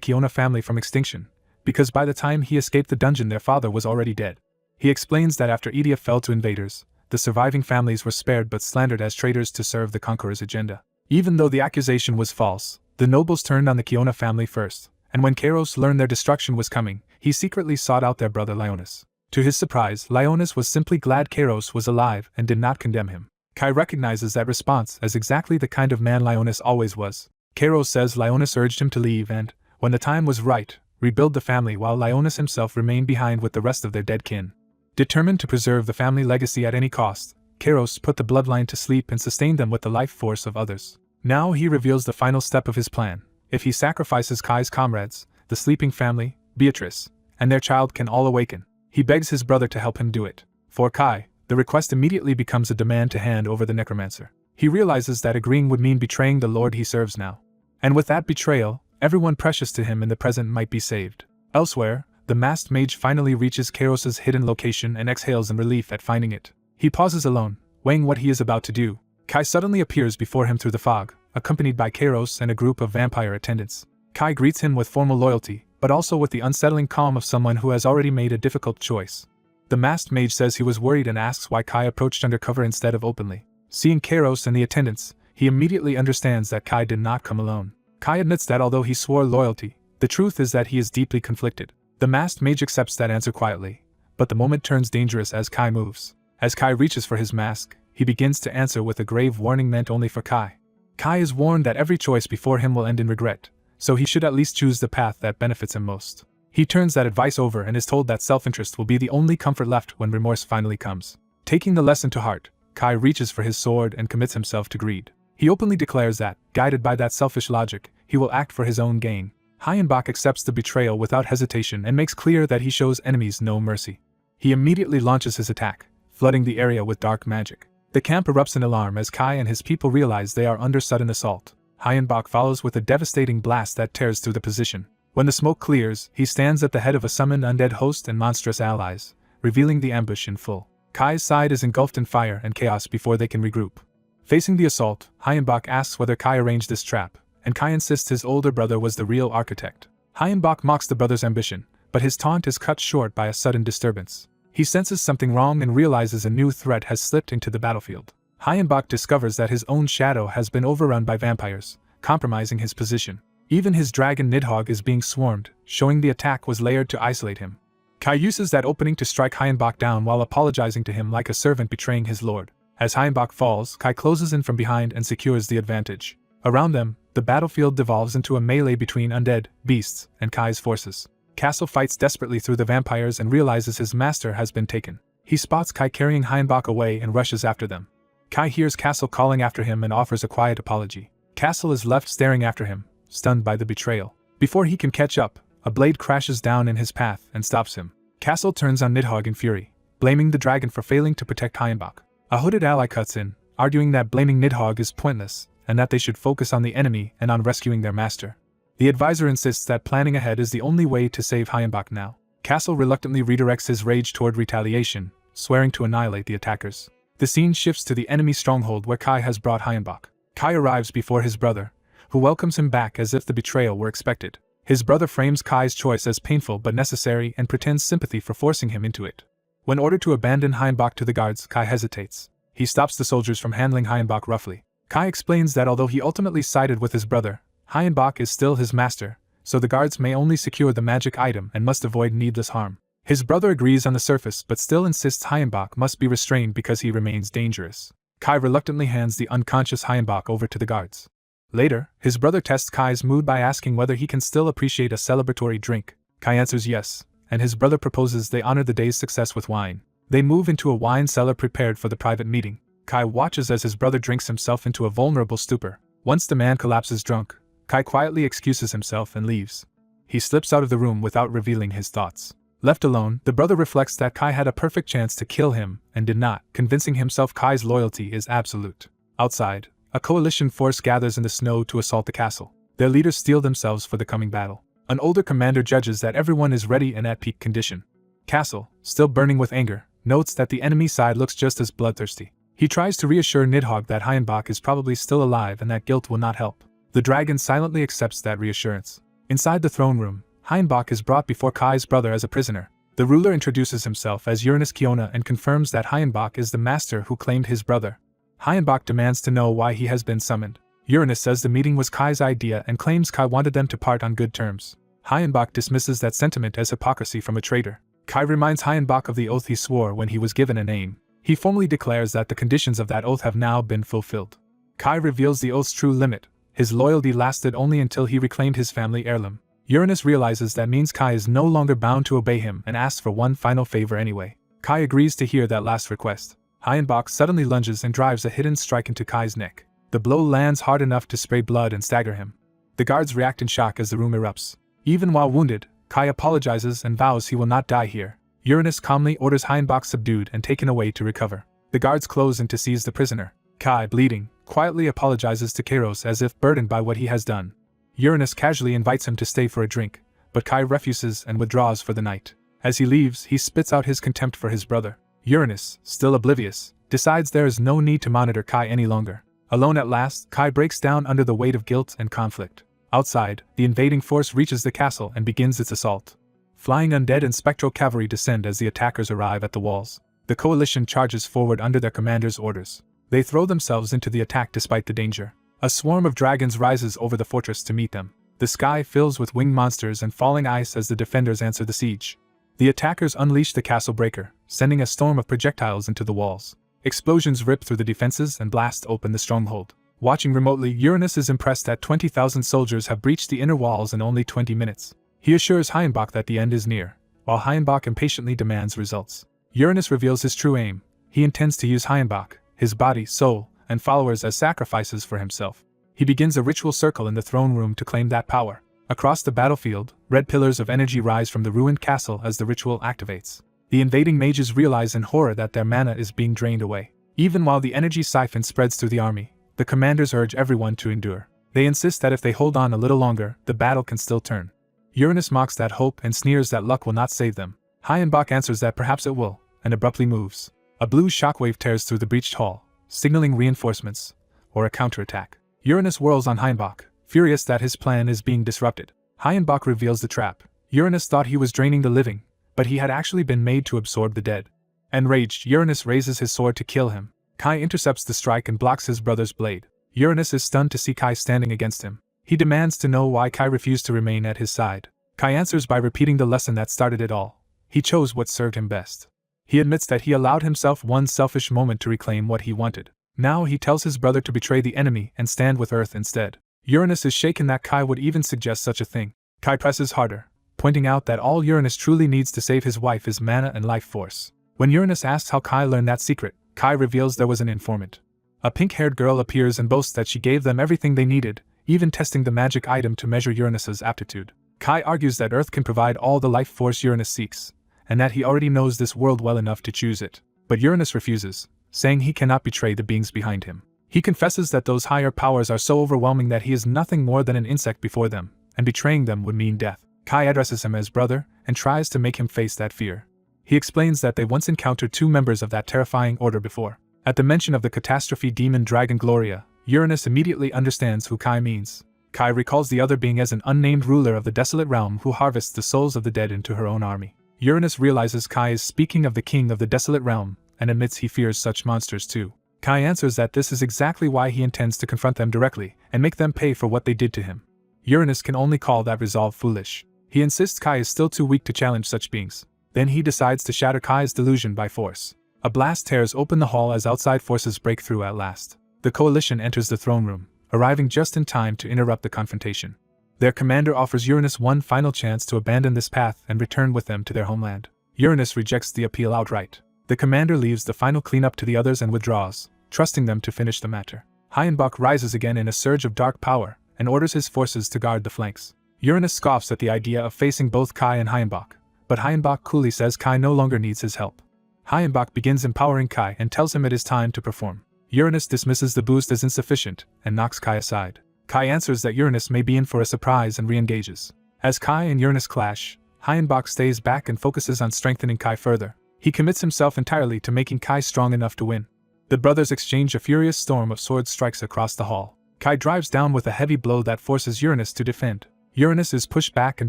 Kiona family from extinction, because by the time he escaped the dungeon their father was already dead. He explains that after Idia fell to invaders, the surviving families were spared but slandered as traitors to serve the conqueror's agenda. Even though the accusation was false, the nobles turned on the Kiona family first, and when Kairos learned their destruction was coming, he secretly sought out their brother Leonis. To his surprise, Leonis was simply glad Kairos was alive and did not condemn him. Kai recognizes that response as exactly the kind of man Leonis always was. Kairos says Leonis urged him to leave and, when the time was right, rebuild the family while Leonis himself remained behind with the rest of their dead kin. Determined to preserve the family legacy at any cost, Kairos put the bloodline to sleep and sustained them with the life force of others. Now he reveals the final step of his plan. If he sacrifices Kai's comrades, the sleeping family, Beatrice, and their child can all awaken. He begs his brother to help him do it. For Kai, the request immediately becomes a demand to hand over the necromancer. He realizes that agreeing would mean betraying the lord he serves now. And with that betrayal, everyone precious to him in the present might be saved. Elsewhere, the masked mage finally reaches Kairos's hidden location and exhales in relief at finding it. He pauses alone, weighing what he is about to do. Kai suddenly appears before him through the fog, accompanied by Kairos and a group of vampire attendants. Kai greets him with formal loyalty, but also with the unsettling calm of someone who has already made a difficult choice. The masked mage says he was worried and asks why Kai approached undercover instead of openly. Seeing Kairos and the attendants, he immediately understands that Kai did not come alone. Kai admits that although he swore loyalty, the truth is that he is deeply conflicted. The masked mage accepts that answer quietly, but the moment turns dangerous as Kai moves. As Kai reaches for his mask, he begins to answer with a grave warning meant only for Kai. Kai is warned that every choice before him will end in regret, so he should at least choose the path that benefits him most. He turns that advice over and is told that self-interest will be the only comfort left when remorse finally comes. Taking the lesson to heart, Kai reaches for his sword and commits himself to greed. He openly declares that, guided by that selfish logic, he will act for his own gain. Hayenbach accepts the betrayal without hesitation and makes clear that he shows enemies no mercy. He immediately launches his attack, flooding the area with dark magic. The camp erupts in alarm as Kai and his people realize they are under sudden assault. Hayenbach follows with a devastating blast that tears through the position. When the smoke clears, he stands at the head of a summoned undead host and monstrous allies, revealing the ambush in full. Kai's side is engulfed in fire and chaos before they can regroup. Facing the assault, Hayenbach asks whether Kai arranged this trap, and Kai insists his older brother was the real architect. Hayenbach mocks the brother's ambition, but his taunt is cut short by a sudden disturbance. He senses something wrong and realizes a new threat has slipped into the battlefield. Hayenbach discovers that his own shadow has been overrun by vampires, compromising his position. Even his dragon Nidhogg is being swarmed, showing the attack was layered to isolate him. Kai uses that opening to strike Hayenbach down while apologizing to him like a servant betraying his lord. As Hayenbach falls, Kai closes in from behind and secures the advantage. Around them, the battlefield devolves into a melee between undead, beasts, and Kai's forces. Castle fights desperately through the vampires and realizes his master has been taken. He spots Kai carrying Hayenbach away and rushes after them. Kai hears Castle calling after him and offers a quiet apology. Castle is left staring after him, stunned by the betrayal. Before he can catch up, a blade crashes down in his path and stops him. Castle turns on Nidhogg in fury, blaming the dragon for failing to protect Hayenbach. A hooded ally cuts in, arguing that blaming Nidhogg is pointless, and that they should focus on the enemy and on rescuing their master. The advisor insists that planning ahead is the only way to save Hyenbach now. Castle reluctantly redirects his rage toward retaliation, swearing to annihilate the attackers. The scene shifts to the enemy stronghold where Kai has brought Hyenbach. Kai arrives before his brother, who welcomes him back as if the betrayal were expected. His brother frames Kai's choice as painful but necessary and pretends sympathy for forcing him into it. When ordered to abandon Hyenbach to the guards, Kai hesitates. He stops the soldiers from handling Hyenbach roughly. Kai explains that although he ultimately sided with his brother, Hyenbach is still his master, so the guards may only secure the magic item and must avoid needless harm. His brother agrees on the surface but still insists Hyenbach must be restrained because he remains dangerous. Kai reluctantly hands the unconscious Hyenbach over to the guards. Later, his brother tests Kai's mood by asking whether he can still appreciate a celebratory drink. Kai answers yes, and his brother proposes they honor the day's success with wine. They move into a wine cellar prepared for the private meeting. Kai watches as his brother drinks himself into a vulnerable stupor. Once the man collapses drunk, Kai quietly excuses himself and leaves. He slips out of the room without revealing his thoughts. Left alone, the brother reflects that Kai had a perfect chance to kill him and did not, convincing himself Kai's loyalty is absolute. Outside, a coalition force gathers in the snow to assault the castle. Their leaders steel themselves for the coming battle. An older commander judges that everyone is ready and at peak condition. Castle, still burning with anger, notes that the enemy side looks just as bloodthirsty. He tries to reassure Nidhogg that Hyenbach is probably still alive and that guilt will not help. The dragon silently accepts that reassurance. Inside the throne room, Hyenbach is brought before Kai's brother as a prisoner. The ruler introduces himself as Uranus Kiona and confirms that Hyenbach is the master who claimed his brother. Hyenbach demands to know why he has been summoned. Uranus says the meeting was Kai's idea and claims Kai wanted them to part on good terms. Hyenbach dismisses that sentiment as hypocrisy from a traitor. Kai reminds Hyenbach of the oath he swore when he was given a name. He formally declares that the conditions of that oath have now been fulfilled. Kai reveals the oath's true limit. His loyalty lasted only until he reclaimed his family heirloom. Uranus realizes that means Kai is no longer bound to obey him and asks for one final favor anyway. Kai agrees to hear that last request. Hyenbach suddenly lunges and drives a hidden strike into Kai's neck. The blow lands hard enough to spray blood and stagger him. The guards react in shock as the room erupts. Even while wounded, Kai apologizes and vows he will not die here. Uranus calmly orders Hyenbach subdued and taken away to recover. The guards close in to seize the prisoner. Kai, bleeding, quietly apologizes to Kairos as if burdened by what he has done. Uranus casually invites him to stay for a drink, but Kai refuses and withdraws for the night. As he leaves, he spits out his contempt for his brother. Uranus, still oblivious, decides there is no need to monitor Kai any longer. Alone at last, Kai breaks down under the weight of guilt and conflict. Outside, the invading force reaches the castle and begins its assault. Flying undead and spectral cavalry descend as the attackers arrive at the walls. The coalition charges forward under their commander's orders. They throw themselves into the attack despite the danger. A swarm of dragons rises over the fortress to meet them. The sky fills with winged monsters and falling ice as the defenders answer the siege. The attackers unleash the castle breaker, sending a storm of projectiles into the walls. Explosions rip through the defenses and blast open the stronghold. Watching remotely, Uranus is impressed that 20,000 soldiers have breached the inner walls in only 20 minutes. He assures Hyenbach that the end is near, while Hyenbach impatiently demands results. Uranus reveals his true aim. He intends to use Hyenbach, his body, soul, and followers as sacrifices for himself. He begins a ritual circle in the throne room to claim that power. Across the battlefield, red pillars of energy rise from the ruined castle as the ritual activates. The invading mages realize in horror that their mana is being drained away. Even while the energy siphon spreads through the army, the commanders urge everyone to endure. They insist that if they hold on a little longer, the battle can still turn. Uranus mocks that hope and sneers that luck will not save them. Hyenbach answers that perhaps it will, and abruptly moves. A blue shockwave tears through the breached hall, signaling reinforcements, or a counterattack. Uranus whirls on Hyenbach, furious that his plan is being disrupted. Hyenbach reveals the trap. Uranus thought he was draining the living, but he had actually been made to absorb the dead. Enraged, Uranus raises his sword to kill him. Kai intercepts the strike and blocks his brother's blade. Uranus is stunned to see Kai standing against him. He demands to know why Kai refused to remain at his side. Kai answers by repeating the lesson that started it all. He chose what served him best. He admits that he allowed himself one selfish moment to reclaim what he wanted. Now he tells his brother to betray the enemy and stand with Earth instead. Uranus is shaken that Kai would even suggest such a thing. Kai presses harder, pointing out that all Uranus truly needs to save his wife is mana and life force. When Uranus asks how Kai learned that secret, Kai reveals there was an informant. A pink-haired girl appears and boasts that she gave them everything they needed, even testing the magic item to measure Uranus's aptitude. Kai argues that Earth can provide all the life force Uranus seeks, and that he already knows this world well enough to choose it. But Uranus refuses, saying he cannot betray the beings behind him. He confesses that those higher powers are so overwhelming that he is nothing more than an insect before them, and betraying them would mean death. Kai addresses him as brother and tries to make him face that fear. He explains that they once encountered 2 members of that terrifying order before. At the mention of the catastrophe demon dragon Gloria, Uranus immediately understands who Kai means. Kai recalls the other being as an unnamed ruler of the desolate realm who harvests the souls of the dead into her own army. Uranus realizes Kai is speaking of the king of the desolate realm, and admits he fears such monsters too. Kai answers that this is exactly why he intends to confront them directly, and make them pay for what they did to him. Uranus can only call that resolve foolish. He insists Kai is still too weak to challenge such beings. Then he decides to shatter Kai's delusion by force. A blast tears open the hall as outside forces break through at last. The coalition enters the throne room, arriving just in time to interrupt the confrontation. Their commander offers Uranus one final chance to abandon this path and return with them to their homeland. Uranus rejects the appeal outright. The commander leaves the final cleanup to the others and withdraws, trusting them to finish the matter. Hayenbach rises again in a surge of dark power, and orders his forces to guard the flanks. Uranus scoffs at the idea of facing both Kai and Hayenbach, but Hayenbach coolly says Kai no longer needs his help. Hayenbach begins empowering Kai and tells him it is time to perform. Uranus dismisses the boost as insufficient, and knocks Kai aside. Kai answers that Uranus may be in for a surprise and re-engages. As Kai and Uranus clash, Hayenbach stays back and focuses on strengthening Kai further. He commits himself entirely to making Kai strong enough to win. The brothers exchange a furious storm of sword strikes across the hall. Kai drives down with a heavy blow that forces Uranus to defend. Uranus is pushed back and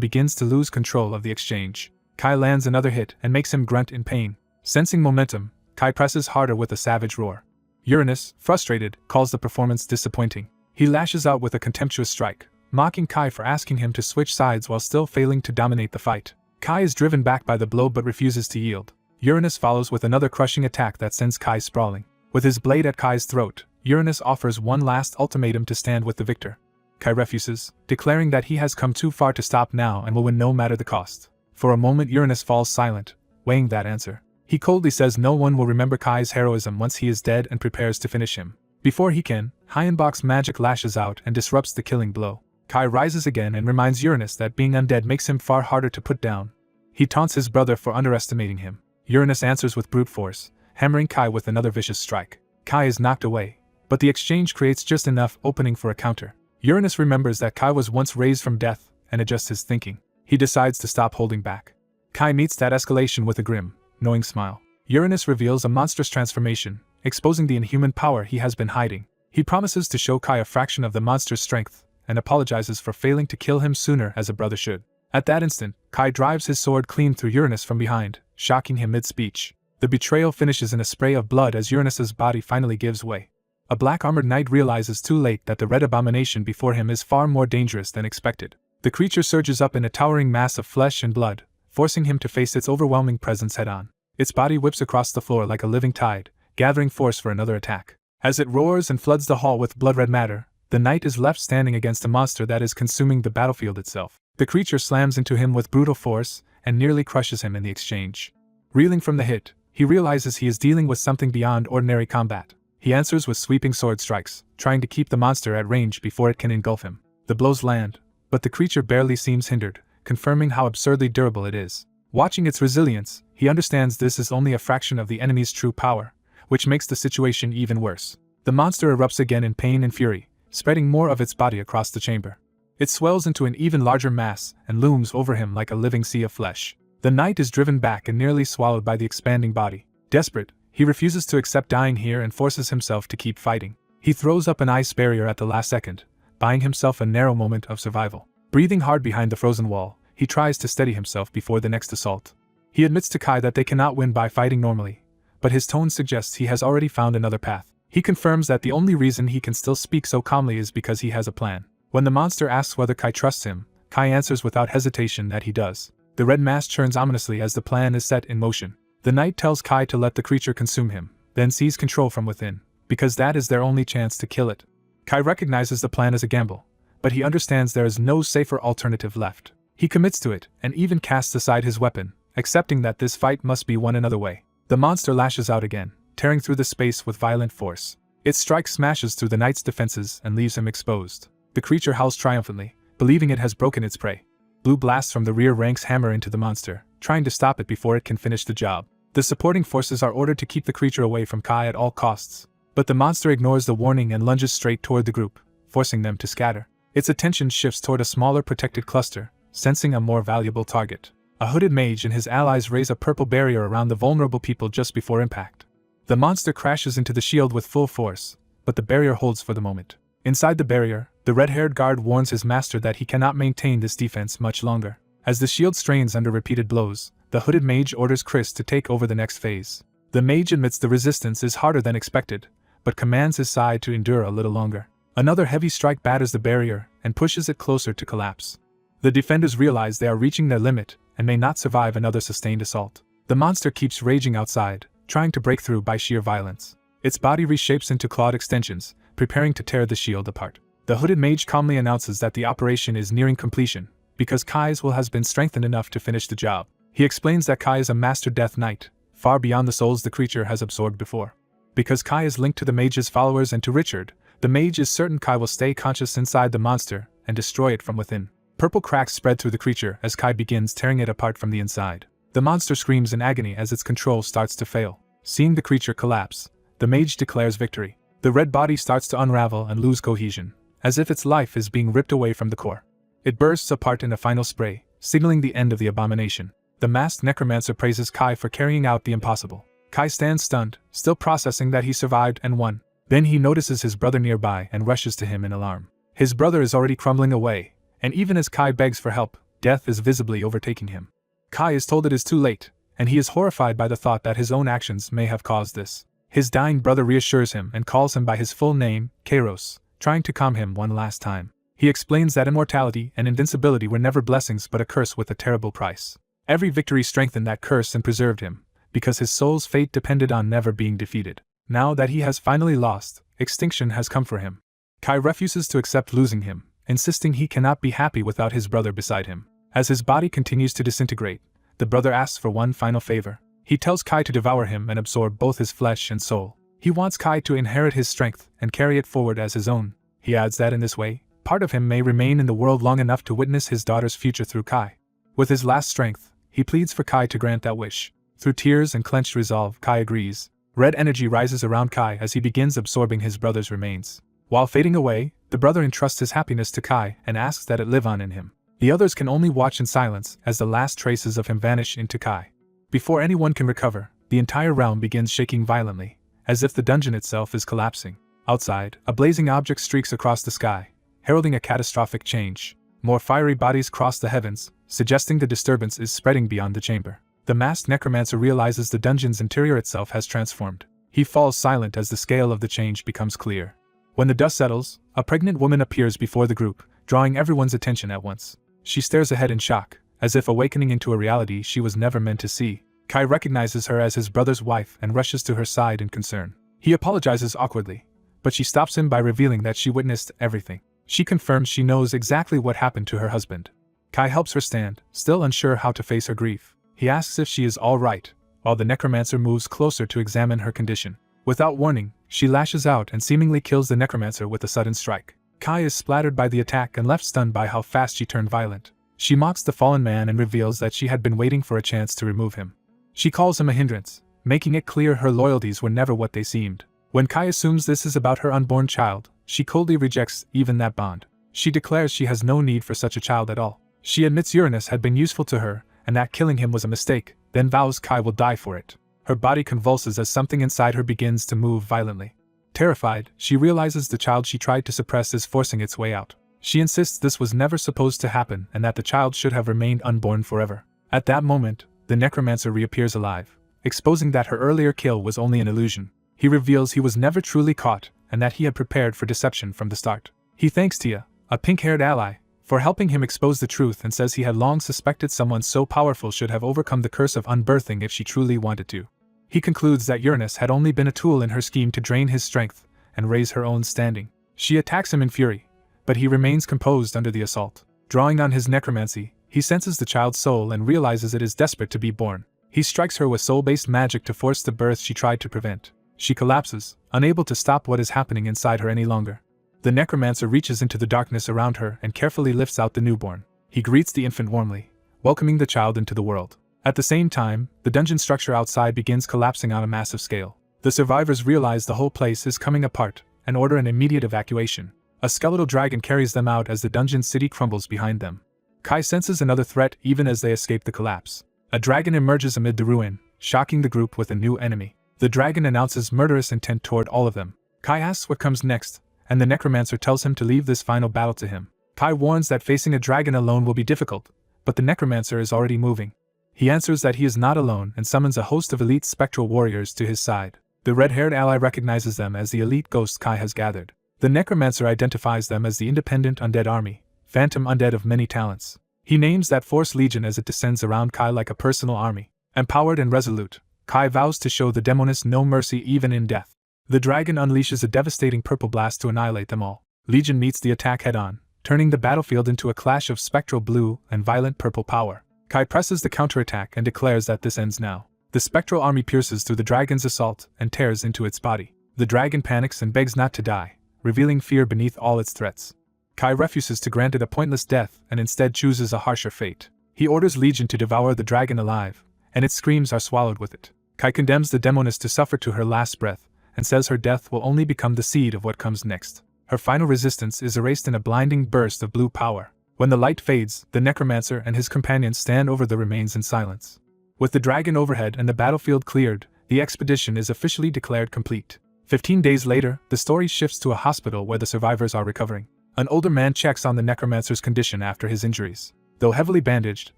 begins to lose control of the exchange. Kai lands another hit and makes him grunt in pain. Sensing momentum, Kai presses harder with a savage roar. Uranus, frustrated, calls the performance disappointing. He lashes out with a contemptuous strike, mocking Kai for asking him to switch sides while still failing to dominate the fight. Kai is driven back by the blow but refuses to yield. Uranus follows with another crushing attack that sends Kai sprawling. With his blade at Kai's throat, Uranus offers one last ultimatum to stand with the victor. Kai refuses, declaring that he has come too far to stop now and will win no matter the cost. For a moment Uranus falls silent, weighing that answer. He coldly says no one will remember Kai's heroism once he is dead and prepares to finish him. Before he can, Hayenbach's magic lashes out and disrupts the killing blow. Kai rises again and reminds Uranus that being undead makes him far harder to put down. He taunts his brother for underestimating him. Uranus answers with brute force, hammering Kai with another vicious strike. Kai is knocked away, but the exchange creates just enough opening for a counter. Uranus remembers that Kai was once raised from death and adjusts his thinking. He decides to stop holding back. Kai meets that escalation with a grim, knowing smile. Uranus reveals a monstrous transformation, exposing the inhuman power he has been hiding. He promises to show Kai a fraction of the monster's strength, and apologizes for failing to kill him sooner as a brother should. At that instant, Kai drives his sword clean through Uranus from behind, shocking him mid-speech. The betrayal finishes in a spray of blood as Uranus's body finally gives way. A black-armored knight realizes too late that the red abomination before him is far more dangerous than expected. The creature surges up in a towering mass of flesh and blood, forcing him to face its overwhelming presence head-on. Its body whips across the floor like a living tide, gathering force for another attack. As it roars and floods the hall with blood-red matter, the knight is left standing against a monster that is consuming the battlefield itself. The creature slams into him with brutal force, and nearly crushes him in the exchange. Reeling from the hit, he realizes he is dealing with something beyond ordinary combat. He answers with sweeping sword strikes, trying to keep the monster at range before it can engulf him. The blows land, but the creature barely seems hindered, confirming how absurdly durable it is. Watching its resilience, he understands this is only a fraction of the enemy's true power, which makes the situation even worse. The monster erupts again in pain and fury, spreading more of its body across the chamber. It swells into an even larger mass and looms over him like a living sea of flesh. The knight is driven back and nearly swallowed by the expanding body. Desperate, he refuses to accept dying here and forces himself to keep fighting. He throws up an ice barrier at the last second, buying himself a narrow moment of survival. Breathing hard behind the frozen wall, he tries to steady himself before the next assault. He admits to Kai that they cannot win by fighting normally, but his tone suggests he has already found another path. He confirms that the only reason he can still speak so calmly is because he has a plan. When the monster asks whether Kai trusts him, Kai answers without hesitation that he does. The red mass churns ominously as the plan is set in motion. The knight tells Kai to let the creature consume him, then seize control from within, because that is their only chance to kill it. Kai recognizes the plan as a gamble, but he understands there is no safer alternative left. He commits to it, and even casts aside his weapon, accepting that this fight must be won another way. The monster lashes out again, tearing through the space with violent force. Its strike smashes through the knight's defenses and leaves him exposed. The creature howls triumphantly, believing it has broken its prey. Blue blasts from the rear ranks hammer into the monster, trying to stop it before it can finish the job. The supporting forces are ordered to keep the creature away from Kai at all costs, but the monster ignores the warning and lunges straight toward the group, forcing them to scatter. Its attention shifts toward a smaller protected cluster, sensing a more valuable target. A hooded mage and his allies raise a purple barrier around the vulnerable people just before impact. The monster crashes into the shield with full force, but the barrier holds for the moment. Inside the barrier, the red-haired guard warns his master that he cannot maintain this defense much longer. As the shield strains under repeated blows, the hooded mage orders Chris to take over the next phase. The mage admits the resistance is harder than expected, but commands his side to endure a little longer. Another heavy strike batters the barrier and pushes it closer to collapse. The defenders realize they are reaching their limit and may not survive another sustained assault. The monster keeps raging outside, trying to break through by sheer violence. Its body reshapes into clawed extensions, preparing to tear the shield apart. The hooded mage calmly announces that the operation is nearing completion, because Kai's will has been strengthened enough to finish the job. He explains that Kai is a master death knight, far beyond the souls the creature has absorbed before. Because Kai is linked to the mage's followers and to Richard, the mage is certain Kai will stay conscious inside the monster and destroy it from within. Purple cracks spread through the creature as Kai begins tearing it apart from the inside. The monster screams in agony as its control starts to fail. Seeing the creature collapse, the mage declares victory. The red body starts to unravel and lose cohesion, as if its life is being ripped away from the core. It bursts apart in a final spray, signaling the end of the abomination. The masked necromancer praises Kai for carrying out the impossible. Kai stands stunned, still processing that he survived and won. Then he notices his brother nearby and rushes to him in alarm. His brother is already crumbling away, and even as Kai begs for help, death is visibly overtaking him. Kai is told it is too late, and he is horrified by the thought that his own actions may have caused this. His dying brother reassures him and calls him by his full name, Kairos, trying to calm him one last time. He explains that immortality and invincibility were never blessings but a curse with a terrible price. Every victory strengthened that curse and preserved him, because his soul's fate depended on never being defeated. Now that he has finally lost, extinction has come for him. Kai refuses to accept losing him, insisting he cannot be happy without his brother beside him. As his body continues to disintegrate, the brother asks for one final favor. He tells Kai to devour him and absorb both his flesh and soul. He wants Kai to inherit his strength and carry it forward as his own. He adds that in this way, part of him may remain in the world long enough to witness his daughter's future through Kai. With his last strength, he pleads for Kai to grant that wish. Through tears and clenched resolve, Kai agrees. Red energy rises around Kai as he begins absorbing his brother's remains. While fading away, the brother entrusts his happiness to Kai and asks that it live on in him. The others can only watch in silence as the last traces of him vanish into Kai. Before anyone can recover, the entire realm begins shaking violently, as if the dungeon itself is collapsing. Outside, a blazing object streaks across the sky, heralding a catastrophic change. More fiery bodies cross the heavens, suggesting the disturbance is spreading beyond the chamber. The masked necromancer realizes the dungeon's interior itself has transformed. He falls silent as the scale of the change becomes clear. When the dust settles, a pregnant woman appears before the group, drawing everyone's attention at once. She stares ahead in shock, as if awakening into a reality she was never meant to see. Kai recognizes her as his brother's wife and rushes to her side in concern. He apologizes awkwardly, but she stops him by revealing that she witnessed everything. She confirms she knows exactly what happened to her husband. Kai helps her stand, still unsure how to face her grief. He asks if she is all right, while the necromancer moves closer to examine her condition. Without warning, she lashes out and seemingly kills the necromancer with a sudden strike. Kai is splattered by the attack and left stunned by how fast she turned violent. She mocks the fallen man and reveals that she had been waiting for a chance to remove him. She calls him a hindrance, making it clear her loyalties were never what they seemed. When Kai assumes this is about her unborn child, she coldly rejects even that bond. She declares she has no need for such a child at all. She admits Uranus had been useful to her, and that killing him was a mistake, then vows Kai will die for it. Her body convulses as something inside her begins to move violently. Terrified, she realizes the child she tried to suppress is forcing its way out. She insists this was never supposed to happen and that the child should have remained unborn forever. At that moment, the necromancer reappears alive, exposing that her earlier kill was only an illusion. He reveals he was never truly caught and that he had prepared for deception from the start. He thanks Tia, a pink-haired ally, for helping him expose the truth and says he had long suspected someone so powerful should have overcome the curse of unbirthing if she truly wanted to. He concludes that Uranus had only been a tool in her scheme to drain his strength and raise her own standing. She attacks him in fury, but he remains composed under the assault. Drawing on his necromancy, he senses the child's soul and realizes it is desperate to be born. He strikes her with soul-based magic to force the birth she tried to prevent. She collapses, unable to stop what is happening inside her any longer. The necromancer reaches into the darkness around her and carefully lifts out the newborn. He greets the infant warmly, welcoming the child into the world. At the same time, the dungeon structure outside begins collapsing on a massive scale. The survivors realize the whole place is coming apart and order an immediate evacuation. A skeletal dragon carries them out as the dungeon city crumbles behind them. Kai senses another threat even as they escape the collapse. A dragon emerges amid the ruin, shocking the group with a new enemy. The dragon announces murderous intent toward all of them. Kai asks what comes next, and the necromancer tells him to leave this final battle to him. Kai warns that facing a dragon alone will be difficult, but the necromancer is already moving. He answers that he is not alone and summons a host of elite spectral warriors to his side. The red-haired ally recognizes them as the elite ghosts Kai has gathered. The necromancer identifies them as the independent undead army, phantom undead of many talents. He names that force Legion as it descends around Kai like a personal army. Empowered and resolute, Kai vows to show the demonists no mercy even in death. The dragon unleashes a devastating purple blast to annihilate them all. Legion meets the attack head-on, turning the battlefield into a clash of spectral blue and violent purple power. Kai presses the counterattack and declares that this ends now. The spectral army pierces through the dragon's assault and tears into its body. The dragon panics and begs not to die, revealing fear beneath all its threats. Kai refuses to grant it a pointless death and instead chooses a harsher fate. He orders Legion to devour the dragon alive, and its screams are swallowed with it. Kai condemns the demoness to suffer to her last breath, and says her death will only become the seed of what comes next. Her final resistance is erased in a blinding burst of blue power. When the light fades, the necromancer and his companions stand over the remains in silence. With the dragon overhead and the battlefield cleared, the expedition is officially declared complete. 15 days later, the story shifts to a hospital where the survivors are recovering. An older man checks on the necromancer's condition after his injuries. Though heavily bandaged,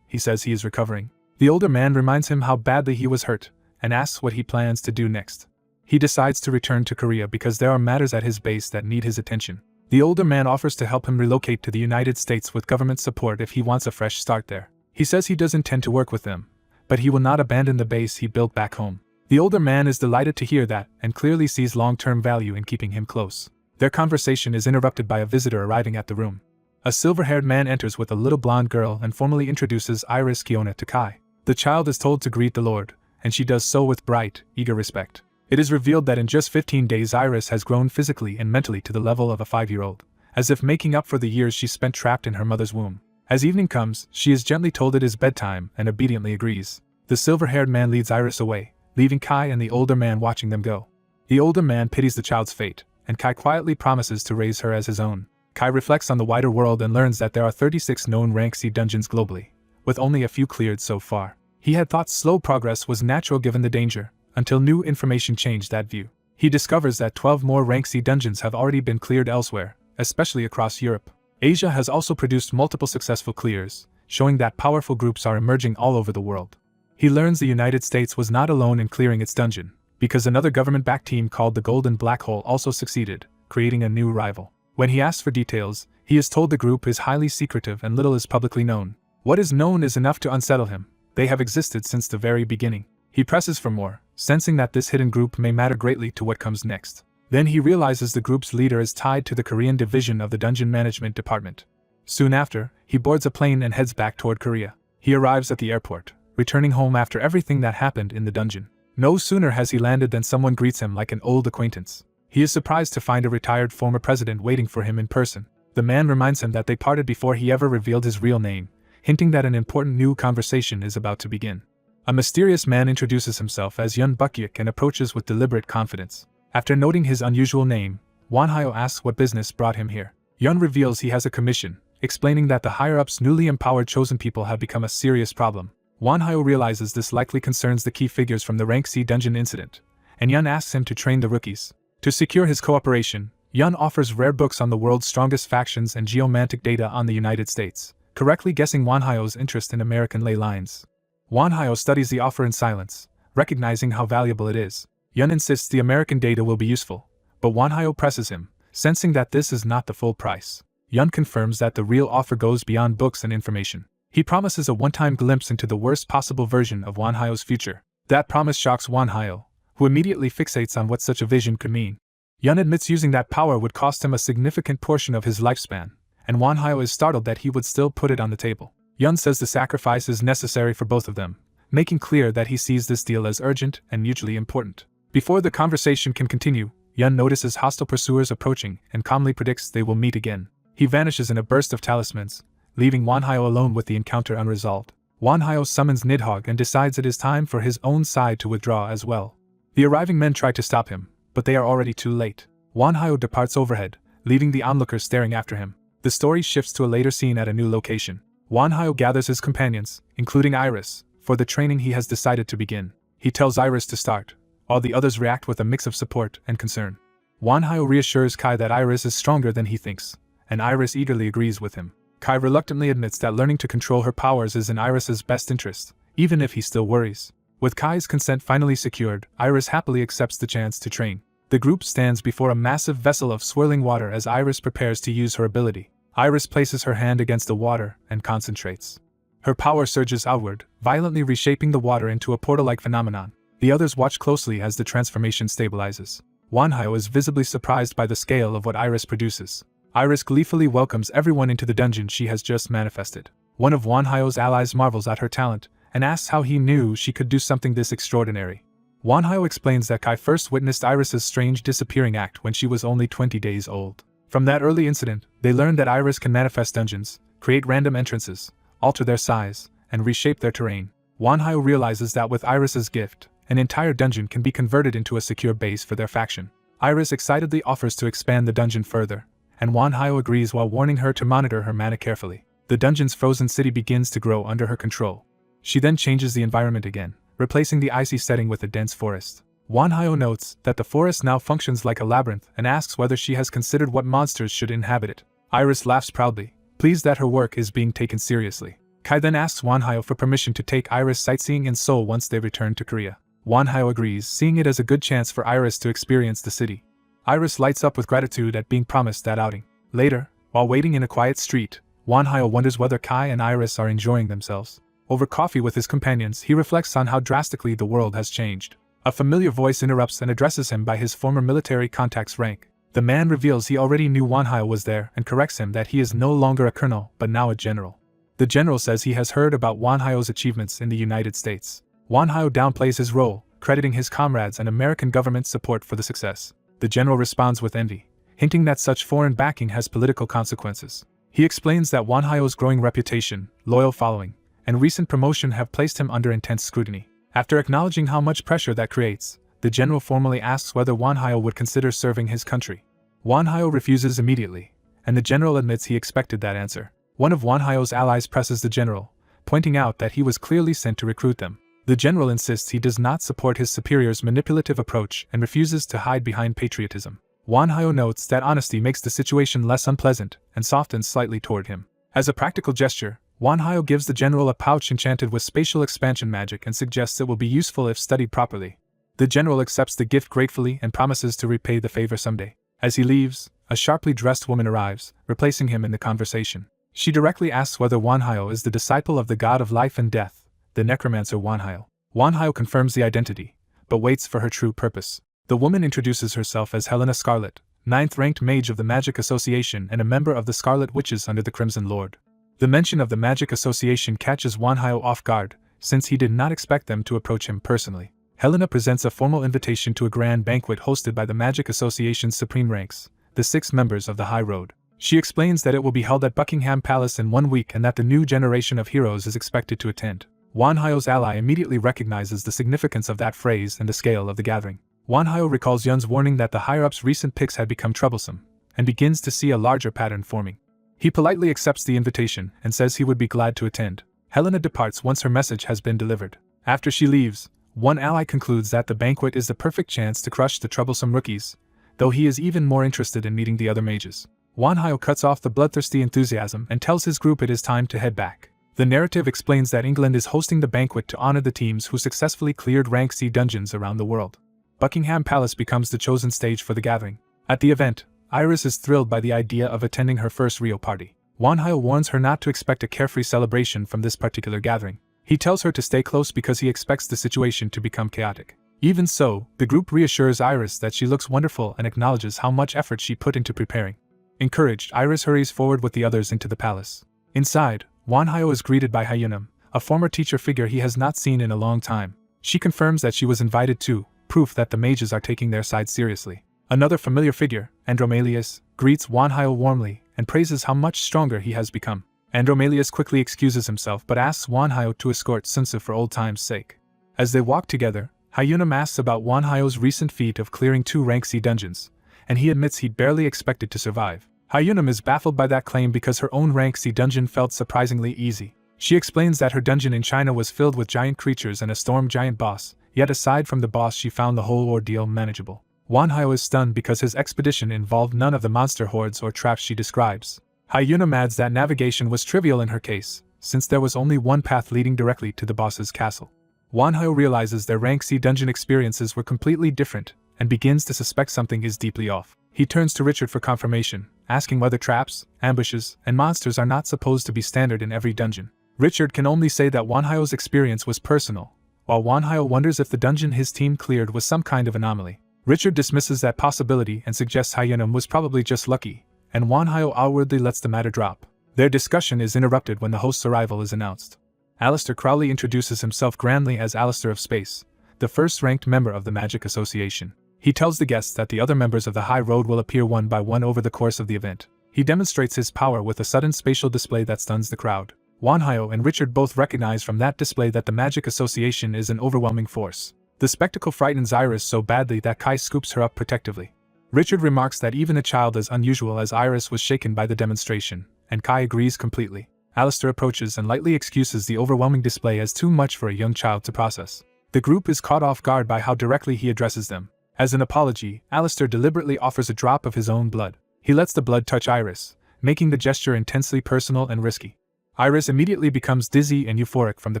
he says he is recovering. The older man reminds him how badly he was hurt, and asks what he plans to do next. He decides to return to Korea because there are matters at his base that need his attention. The older man offers to help him relocate to the United States with government support if he wants a fresh start there. He says he does intend to work with them, but he will not abandon the base he built back home. The older man is delighted to hear that and clearly sees long-term value in keeping him close. Their conversation is interrupted by a visitor arriving at the room. A silver-haired man enters with a little blonde girl and formally introduces Iris Kiona to Kai. The child is told to greet the Lord, and she does so with bright, eager respect. It is revealed that in just 15 days Iris has grown physically and mentally to the level of a 5-year-old, as if making up for the years she spent trapped in her mother's womb. As evening comes, she is gently told it is bedtime and obediently agrees. The silver-haired man leads Iris away, leaving Kai and the older man watching them go. The older man pities the child's fate, and Kai quietly promises to raise her as his own. Kai reflects on the wider world and learns that there are 36 known rank C dungeons globally, with only a few cleared so far. He had thought slow progress was natural given the danger, until new information changed that view. He discovers that 12 more rank C dungeons have already been cleared elsewhere, especially across Europe. Asia has also produced multiple successful clears, showing that powerful groups are emerging all over the world. He learns the United States was not alone in clearing its dungeon, because another government-backed team called the Golden Black Hole also succeeded, creating a new rival. When he asks for details, he is told the group is highly secretive and little is publicly known. What is known is enough to unsettle him. They have existed since the very beginning. He presses for more, sensing that this hidden group may matter greatly to what comes next. Then he realizes the group's leader is tied to the Korean division of the Dungeon Management Department. Soon after, he boards a plane and heads back toward Korea. He arrives at the airport, returning home after everything that happened in the dungeon. No sooner has he landed than someone greets him like an old acquaintance. He is surprised to find a retired former president waiting for him in person. The man reminds him that they parted before he ever revealed his real name, hinting that an important new conversation is about to begin. A mysterious man introduces himself as Yun Bukyuk and approaches with deliberate confidence. After noting his unusual name, Wonhyo asks what business brought him here. Yun reveals he has a commission, explaining that the higher-ups' newly empowered chosen people have become a serious problem. Wonhyo realizes this likely concerns the key figures from the Rank C dungeon incident, and Yun asks him to train the rookies. To secure his cooperation, Yun offers rare books on the world's strongest factions and geomantic data on the United States, correctly guessing Wonhyo's interest in American ley lines. Wonhyo studies the offer in silence, recognizing how valuable it is. Yun insists the American data will be useful, but Wonhyo presses him, sensing that this is not the full price. Yun confirms that the real offer goes beyond books and information. He promises a one-time glimpse into the worst possible version of Wonhyo's future. That promise shocks Wonhyo, who immediately fixates on what such a vision could mean. Yun admits using that power would cost him a significant portion of his lifespan, and Wonhyo is startled that he would still put it on the table. Yun says the sacrifice is necessary for both of them, making clear that he sees this deal as urgent and mutually important. Before the conversation can continue, Yun notices hostile pursuers approaching and calmly predicts they will meet again. He vanishes in a burst of talismans, leaving Wonhyo alone with the encounter unresolved. Wonhyo summons Nidhogg and decides it is time for his own side to withdraw as well. The arriving men try to stop him, but they are already too late. Wonhyo departs overhead, leaving the onlookers staring after him. The story shifts to a later scene at a new location. Wanhyo gathers his companions, including Iris, for the training he has decided to begin. He tells Iris to start, while the others react with a mix of support and concern. Wanhyo reassures Kai that Iris is stronger than he thinks, and Iris eagerly agrees with him. Kai reluctantly admits that learning to control her powers is in Iris's best interest, even if he still worries. With Kai's consent finally secured, Iris happily accepts the chance to train. The group stands before a massive vessel of swirling water as Iris prepares to use her ability. Iris places her hand against the water and concentrates. Her power surges outward, violently reshaping the water into a portal-like phenomenon. The others watch closely as the transformation stabilizes. Wanhyo is visibly surprised by the scale of what Iris produces. Iris gleefully welcomes everyone into the dungeon she has just manifested. One of Wanhyo's allies marvels at her talent and asks how he knew she could do something this extraordinary. Wanhyo explains that Kai first witnessed Iris's strange disappearing act when she was only 20 days old. From that early incident, they learned that Iris can manifest dungeons, create random entrances, alter their size, and reshape their terrain. Wanhyo realizes that with Iris's gift, an entire dungeon can be converted into a secure base for their faction. Iris excitedly offers to expand the dungeon further, and Wanhyo agrees while warning her to monitor her mana carefully. The dungeon's frozen city begins to grow under her control. She then changes the environment again, replacing the icy setting with a dense forest. Wanhyo notes that the forest now functions like a labyrinth and asks whether she has considered what monsters should inhabit it. Iris laughs proudly, pleased that her work is being taken seriously. Kai then asks Wanhyo for permission to take Iris sightseeing in Seoul once they return to Korea. Wanhyo agrees, seeing it as a good chance for Iris to experience the city. Iris lights up with gratitude at being promised that outing. Later, while waiting in a quiet street, Wanhyo wonders whether Kai and Iris are enjoying themselves. Over coffee with his companions, he reflects on how drastically the world has changed. A familiar voice interrupts and addresses him by his former military contact's rank. The man reveals he already knew Wanhyo was there and corrects him that he is no longer a colonel but now a general. The general says he has heard about Wanhyo's achievements in the United States. Wanhyo downplays his role, crediting his comrades and American government support for the success. The general responds with envy, hinting that such foreign backing has political consequences. He explains that Wanhyo's growing reputation, loyal following, and recent promotion have placed him under intense scrutiny. After acknowledging how much pressure that creates, the general formally asks whether Wanhyo would consider serving his country. Wanhyo refuses immediately, and the general admits he expected that answer. One of Wanhyo's allies presses the general, pointing out that he was clearly sent to recruit them. The general insists he does not support his superior's manipulative approach and refuses to hide behind patriotism. Wanhyo notes that honesty makes the situation less unpleasant and softens slightly toward him. As a practical gesture, Wanhyo gives the general a pouch enchanted with spatial expansion magic and suggests it will be useful if studied properly. The general accepts the gift gratefully and promises to repay the favor someday. As he leaves, a sharply dressed woman arrives, replacing him in the conversation. She directly asks whether Wanhyo is the disciple of the god of life and death, the necromancer Wanhyo. Wanhyo confirms the identity, but waits for her true purpose. The woman introduces herself as Helena Scarlet, 9th-ranked mage of the Magic Association and a member of the Scarlet Witches under the Crimson Lord. The mention of the Magic Association catches Wanhyo off guard, since he did not expect them to approach him personally. Helena presents a formal invitation to a grand banquet hosted by the Magic Association's supreme ranks, the 6 members of the High Road. She explains that it will be held at Buckingham Palace in 1 week and that the new generation of heroes is expected to attend. Wanhyo's ally immediately recognizes the significance of that phrase and the scale of the gathering. Wanhyo recalls Yun's warning that the higher-ups' recent picks had become troublesome, and begins to see a larger pattern forming. He politely accepts the invitation and says he would be glad to attend. Helena departs once her message has been delivered. After she leaves, one ally concludes that the banquet is the perfect chance to crush the troublesome rookies, though he is even more interested in meeting the other mages. Wanhyo cuts off the bloodthirsty enthusiasm and tells his group it is time to head back. The narrative explains that England is hosting the banquet to honor the teams who successfully cleared Rank C dungeons around the world. Buckingham Palace becomes the chosen stage for the gathering. At the event, Iris is thrilled by the idea of attending her first Rio party. Wanhyo warns her not to expect a carefree celebration from this particular gathering. He tells her to stay close because he expects the situation to become chaotic. Even so, the group reassures Iris that she looks wonderful and acknowledges how much effort she put into preparing. Encouraged, Iris hurries forward with the others into the palace. Inside, Wanhyo is greeted by Hyunam, a former teacher figure he has not seen in a long time. She confirms that she was invited too, proof that the mages are taking their side seriously. Another familiar figure, Andromalius, greets Wanhyo warmly and praises how much stronger he has become. Andromalius quickly excuses himself but asks Wanhyo to escort Sunsu for old time's sake. As they walk together, Hyunam asks about Wanhyo's recent feat of clearing 2 Rank C dungeons, and he admits he'd barely expected to survive. Hyunam is baffled by that claim because her own rank C dungeon felt surprisingly easy. She explains that her dungeon in China was filled with giant creatures and a storm giant boss, yet aside from the boss she found the whole ordeal manageable. Wanhyo is stunned because his expedition involved none of the monster hordes or traps she describes. Hyunam adds that navigation was trivial in her case, since there was only one path leading directly to the boss's castle. Wanhyo realizes their rank C dungeon experiences were completely different, and begins to suspect something is deeply off. He turns to Richard for confirmation, asking whether traps, ambushes, and monsters are not supposed to be standard in every dungeon. Richard can only say that Wanhyo's experience was personal, while Wanhyo wonders if the dungeon his team cleared was some kind of anomaly. Richard dismisses that possibility and suggests Hyunam was probably just lucky, and Wanhyo outwardly lets the matter drop. Their discussion is interrupted when the host's arrival is announced. Alistair Crowley introduces himself grandly as Alistair of Space, the first-ranked member of the Magic Association. He tells the guests that the other members of the High Road will appear one by one over the course of the event. He demonstrates his power with a sudden spatial display that stuns the crowd. Wanhyo and Richard both recognize from that display that the Magic Association is an overwhelming force. The spectacle frightens Iris so badly that Kai scoops her up protectively. Richard remarks that even a child as unusual as Iris was shaken by the demonstration, and Kai agrees completely. Alistair approaches and lightly excuses the overwhelming display as too much for a young child to process. The group is caught off guard by how directly he addresses them. As an apology, Alistair deliberately offers a drop of his own blood. He lets the blood touch Iris, making the gesture intensely personal and risky. Iris immediately becomes dizzy and euphoric from the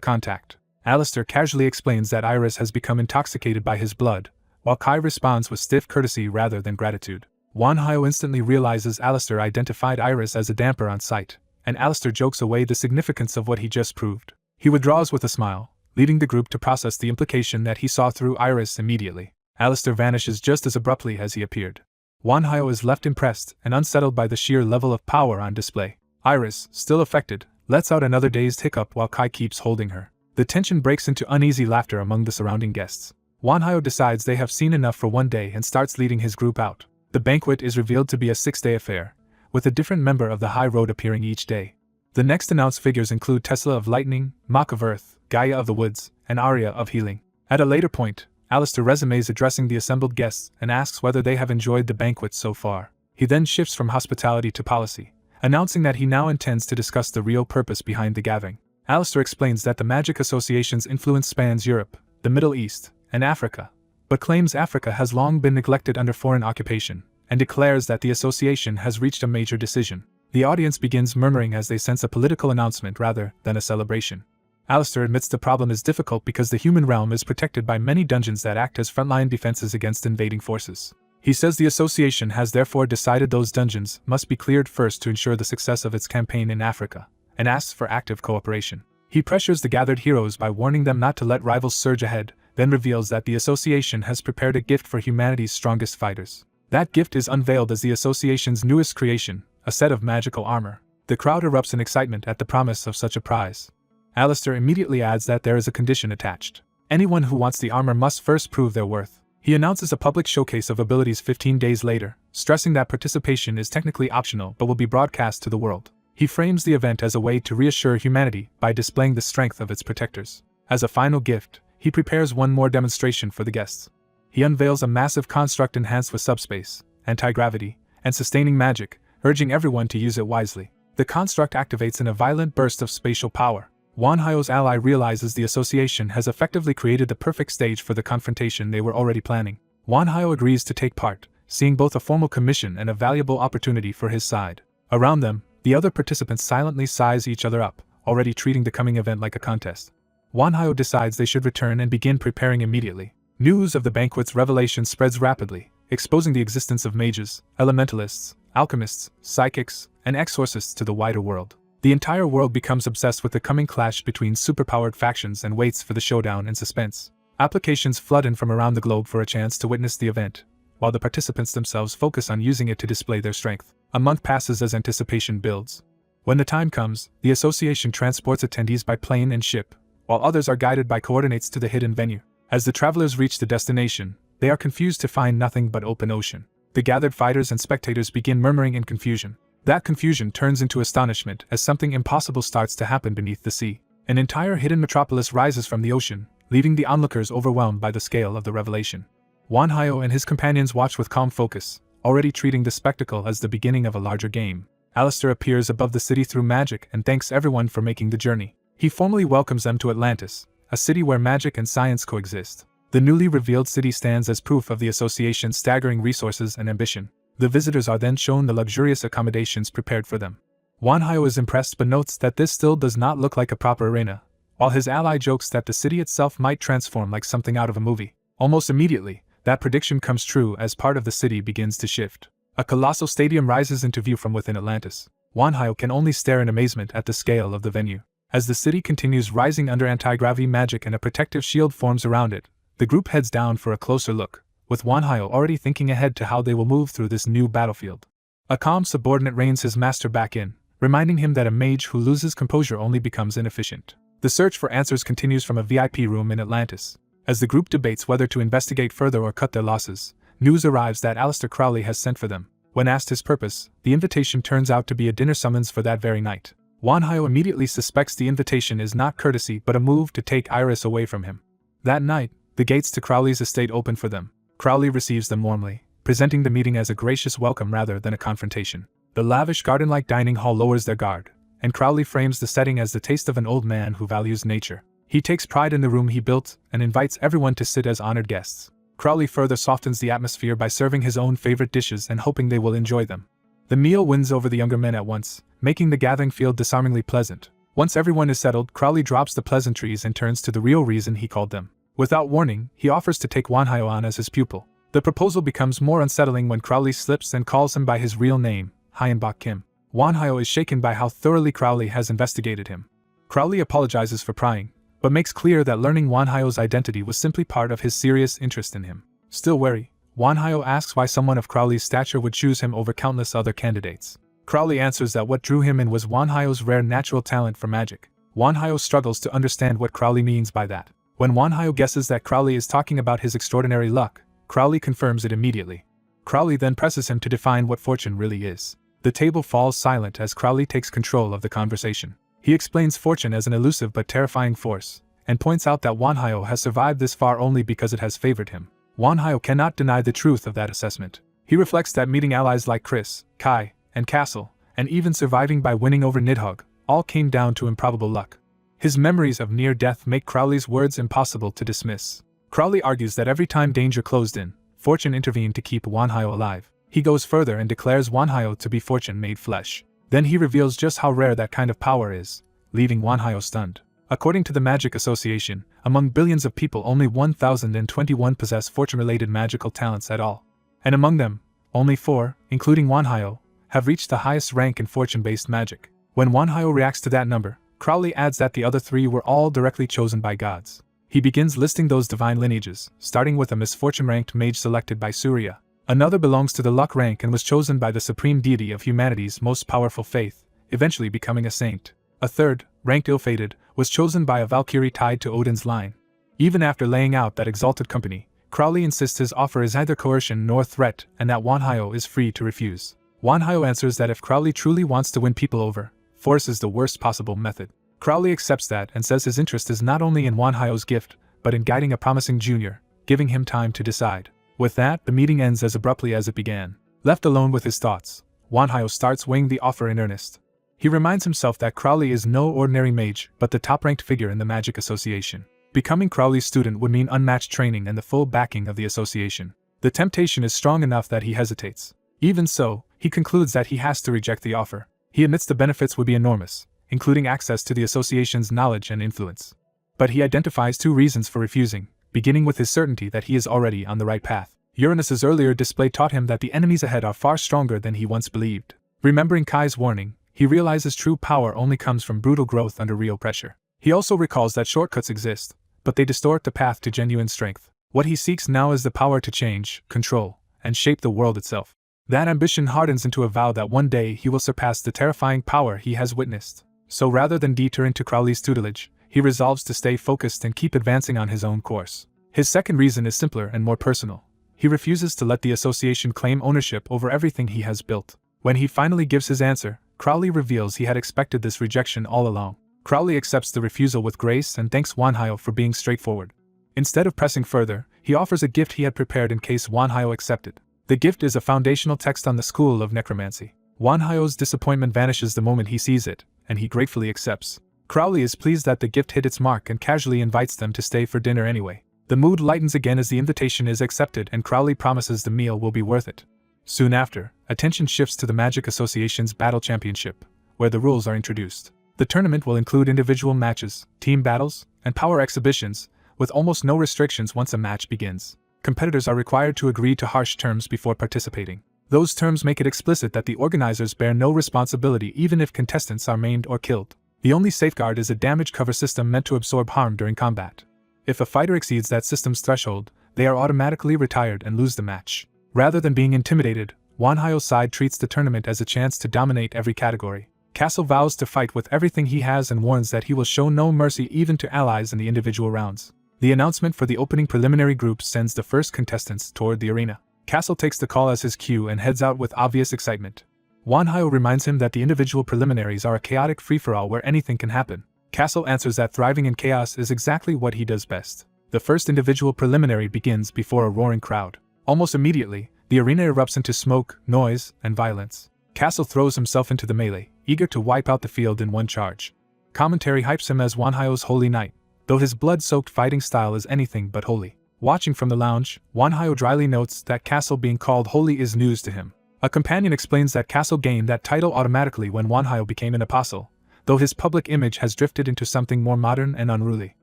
contact. Alistair casually explains that Iris has become intoxicated by his blood, while Kai responds with stiff courtesy rather than gratitude. Wanhyo instantly realizes Alistair identified Iris as a damper on sight, and Alistair jokes away the significance of what he just proved. He withdraws with a smile, leading the group to process the implication that he saw through Iris immediately. Alistair vanishes just as abruptly as he appeared. Wanhyo is left impressed and unsettled by the sheer level of power on display. Iris, still affected, lets out another dazed hiccup while Kai keeps holding her. The tension breaks into uneasy laughter among the surrounding guests. Wanhyo decides they have seen enough for one day and starts leading his group out. The banquet is revealed to be a 6-day affair, with a different member of the High Road appearing each day. The next announced figures include Tesla of Lightning, Mach of Earth, Gaia of the Woods, and Arya of Healing. At a later point, Alistair resumes addressing the assembled guests and asks whether they have enjoyed the banquet so far. He then shifts from hospitality to policy, announcing that he now intends to discuss the real purpose behind the gathering. Alistair explains that the Magic Association's influence spans Europe, the Middle East, and Africa, but claims Africa has long been neglected under foreign occupation, and declares that the association has reached a major decision. The audience begins murmuring as they sense a political announcement rather than a celebration. Alistair admits the problem is difficult because the human realm is protected by many dungeons that act as frontline defenses against invading forces. He says the association has therefore decided those dungeons must be cleared first to ensure the success of its campaign in Africa, and asks for active cooperation. He pressures the gathered heroes by warning them not to let rivals surge ahead, then reveals that the association has prepared a gift for humanity's strongest fighters. That gift is unveiled as the association's newest creation, a set of magical armor. The crowd erupts in excitement at the promise of such a prize. Alistair immediately adds that there is a condition attached. Anyone who wants the armor must first prove their worth. He announces a public showcase of abilities 15 days later, stressing that participation is technically optional but will be broadcast to the world. He frames the event as a way to reassure humanity by displaying the strength of its protectors. As a final gift, he prepares one more demonstration for the guests. He unveils a massive construct enhanced with subspace, anti-gravity, and sustaining magic, urging everyone to use it wisely. The construct activates in a violent burst of spatial power. Wanhyo's ally realizes the association has effectively created the perfect stage for the confrontation they were already planning. Wanhyo agrees to take part, seeing both a formal commission and a valuable opportunity for his side. Around them, the other participants silently size each other up, already treating the coming event like a contest. Wanhyo decides they should return and begin preparing immediately. News of the banquet's revelation spreads rapidly, exposing the existence of mages, elementalists, alchemists, psychics, and exorcists to the wider world. The entire world becomes obsessed with the coming clash between superpowered factions and waits for the showdown in suspense. Applications flood in from around the globe for a chance to witness the event, while the participants themselves focus on using it to display their strength. A month passes as anticipation builds. When the time comes, the association transports attendees by plane and ship, while others are guided by coordinates to the hidden venue. As the travelers reach the destination, they are confused to find nothing but open ocean. The gathered fighters and spectators begin murmuring in confusion. That confusion turns into astonishment as something impossible starts to happen beneath the sea. An entire hidden metropolis rises from the ocean, leaving the onlookers overwhelmed by the scale of the revelation. Wanhyo and his companions watch with calm focus, already treating the spectacle as the beginning of a larger game. Alistair appears above the city through magic and thanks everyone for making the journey. He formally welcomes them to Atlantis, a city where magic and science coexist. The newly revealed city stands as proof of the association's staggering resources and ambition. The visitors are then shown the luxurious accommodations prepared for them. Wanhyo is impressed but notes that this still does not look like a proper arena, while his ally jokes that the city itself might transform like something out of a movie. Almost immediately, that prediction comes true as part of the city begins to shift. A colossal stadium rises into view from within Atlantis. Wanhyo can only stare in amazement at the scale of the venue. As the city continues rising under anti-gravity magic and a protective shield forms around it, the group heads down for a closer look, with Wanhyo already thinking ahead to how they will move through this new battlefield. A calm subordinate reins his master back in, reminding him that a mage who loses composure only becomes inefficient. The search for answers continues from a VIP room in Atlantis. As the group debates whether to investigate further or cut their losses, news arrives that Aleister Crowley has sent for them. When asked his purpose, the invitation turns out to be a dinner summons for that very night. Wanhyo immediately suspects the invitation is not courtesy but a move to take Iris away from him. That night, the gates to Crowley's estate open for them. Crowley receives them warmly, presenting the meeting as a gracious welcome rather than a confrontation. The lavish garden-like dining hall lowers their guard, and Crowley frames the setting as the taste of an old man who values nature. He takes pride in the room he built and invites everyone to sit as honored guests. Crowley further softens the atmosphere by serving his own favorite dishes and hoping they will enjoy them. The meal wins over the younger men at once, making the gathering feel disarmingly pleasant. Once everyone is settled, Crowley drops the pleasantries and turns to the real reason he called them. Without warning, he offers to take Wanhyo on as his pupil. The proposal becomes more unsettling when Crowley slips and calls him by his real name, Hyunbok Kim. Wanhyo is shaken by how thoroughly Crowley has investigated him. Crowley apologizes for prying, but makes clear that learning Wanhyo's identity was simply part of his serious interest in him. Still wary, Wanhyo asks why someone of Crowley's stature would choose him over countless other candidates. Crowley answers that what drew him in was Wanhyo's rare natural talent for magic. Wanhyo struggles to understand what Crowley means by that. When Wanhyo guesses that Crowley is talking about his extraordinary luck, Crowley confirms it immediately. Crowley then presses him to define what fortune really is. The table falls silent as Crowley takes control of the conversation. He explains fortune as an elusive but terrifying force, and points out that Wanhyo has survived this far only because it has favored him. Wanhyo cannot deny the truth of that assessment. He reflects that meeting allies like Chris, Kai, and Castle, and even surviving by winning over Nidhogg, all came down to improbable luck. His memories of near death make Crowley's words impossible to dismiss. Crowley argues that every time danger closed in, fortune intervened to keep Wanhyo alive. He goes further and declares Wanhyo to be fortune made flesh. Then he reveals just how rare that kind of power is, leaving Wanhyo stunned. According to the Magic Association, among billions of people only 1,021 possess fortune-related magical talents at all. And among them, only 4, including Wanhyo, have reached the highest rank in fortune-based magic. When Wanhyo reacts to that number, Crowley adds that the other 3 were all directly chosen by gods. He begins listing those divine lineages, starting with a misfortune-ranked mage selected by Surya. Another belongs to the luck rank and was chosen by the supreme deity of humanity's most powerful faith, eventually becoming a saint. A third, ranked ill-fated, was chosen by a Valkyrie tied to Odin's line. Even after laying out that exalted company, Crowley insists his offer is neither coercion nor threat and that Wanhyo is free to refuse. Wanhyo answers that if Crowley truly wants to win people over, force is the worst possible method. Crowley accepts that and says his interest is not only in Wanhyo's gift, but in guiding a promising junior, giving him time to decide. With that, the meeting ends as abruptly as it began. Left alone with his thoughts, Wanhyo starts weighing the offer in earnest. He reminds himself that Crowley is no ordinary mage, but the top-ranked figure in the Magic Association. Becoming Crowley's student would mean unmatched training and the full backing of the association. The temptation is strong enough that he hesitates. Even so, he concludes that he has to reject the offer. He admits the benefits would be enormous, including access to the association's knowledge and influence. But he identifies 2 reasons for refusing, beginning with his certainty that he is already on the right path. Uranus's earlier display taught him that the enemies ahead are far stronger than he once believed. Remembering Kai's warning, he realizes true power only comes from brutal growth under real pressure. He also recalls that shortcuts exist, but they distort the path to genuine strength. What he seeks now is the power to change, control, and shape the world itself. That ambition hardens into a vow that one day he will surpass the terrifying power he has witnessed. So rather than detour into Crowley's tutelage, he resolves to stay focused and keep advancing on his own course. His second reason is simpler and more personal. He refuses to let the association claim ownership over everything he has built. When he finally gives his answer, Crowley reveals he had expected this rejection all along. Crowley accepts the refusal with grace and thanks Wanhyo for being straightforward. Instead of pressing further, he offers a gift he had prepared in case Wanhyo accepted. The gift is a foundational text on the school of necromancy. Wanhyo's disappointment vanishes the moment he sees it, and he gratefully accepts. Crowley is pleased that the gift hit its mark and casually invites them to stay for dinner anyway. The mood lightens again as the invitation is accepted and Crowley promises the meal will be worth it. Soon after, attention shifts to the Magic Association's Battle Championship, where the rules are introduced. The tournament will include individual matches, team battles, and power exhibitions, with almost no restrictions once a match begins. Competitors are required to agree to harsh terms before participating. Those terms make it explicit that the organizers bear no responsibility even if contestants are maimed or killed. The only safeguard is a damage cover system meant to absorb harm during combat. If a fighter exceeds that system's threshold, they are automatically retired and lose the match. Rather than being intimidated, Wanhyo's side treats the tournament as a chance to dominate every category. Castle vows to fight with everything he has and warns that he will show no mercy even to allies in the individual rounds. The announcement for the opening preliminary group sends the first contestants toward the arena. Castle takes the call as his cue and heads out with obvious excitement. Wanhyo reminds him that the individual preliminaries are a chaotic free-for-all where anything can happen. Castle answers that thriving in chaos is exactly what he does best. The first individual preliminary begins before a roaring crowd. Almost immediately, the arena erupts into smoke, noise, and violence. Castle throws himself into the melee, eager to wipe out the field in one charge. Commentary hypes him as Wanhyo's holy knight, though his blood-soaked fighting style is anything but holy. Watching from the lounge, Wanhyo dryly notes that Castle being called holy is news to him. A companion explains that Castle gained that title automatically when Wanhyo became an apostle, though his public image has drifted into something more modern and unruly.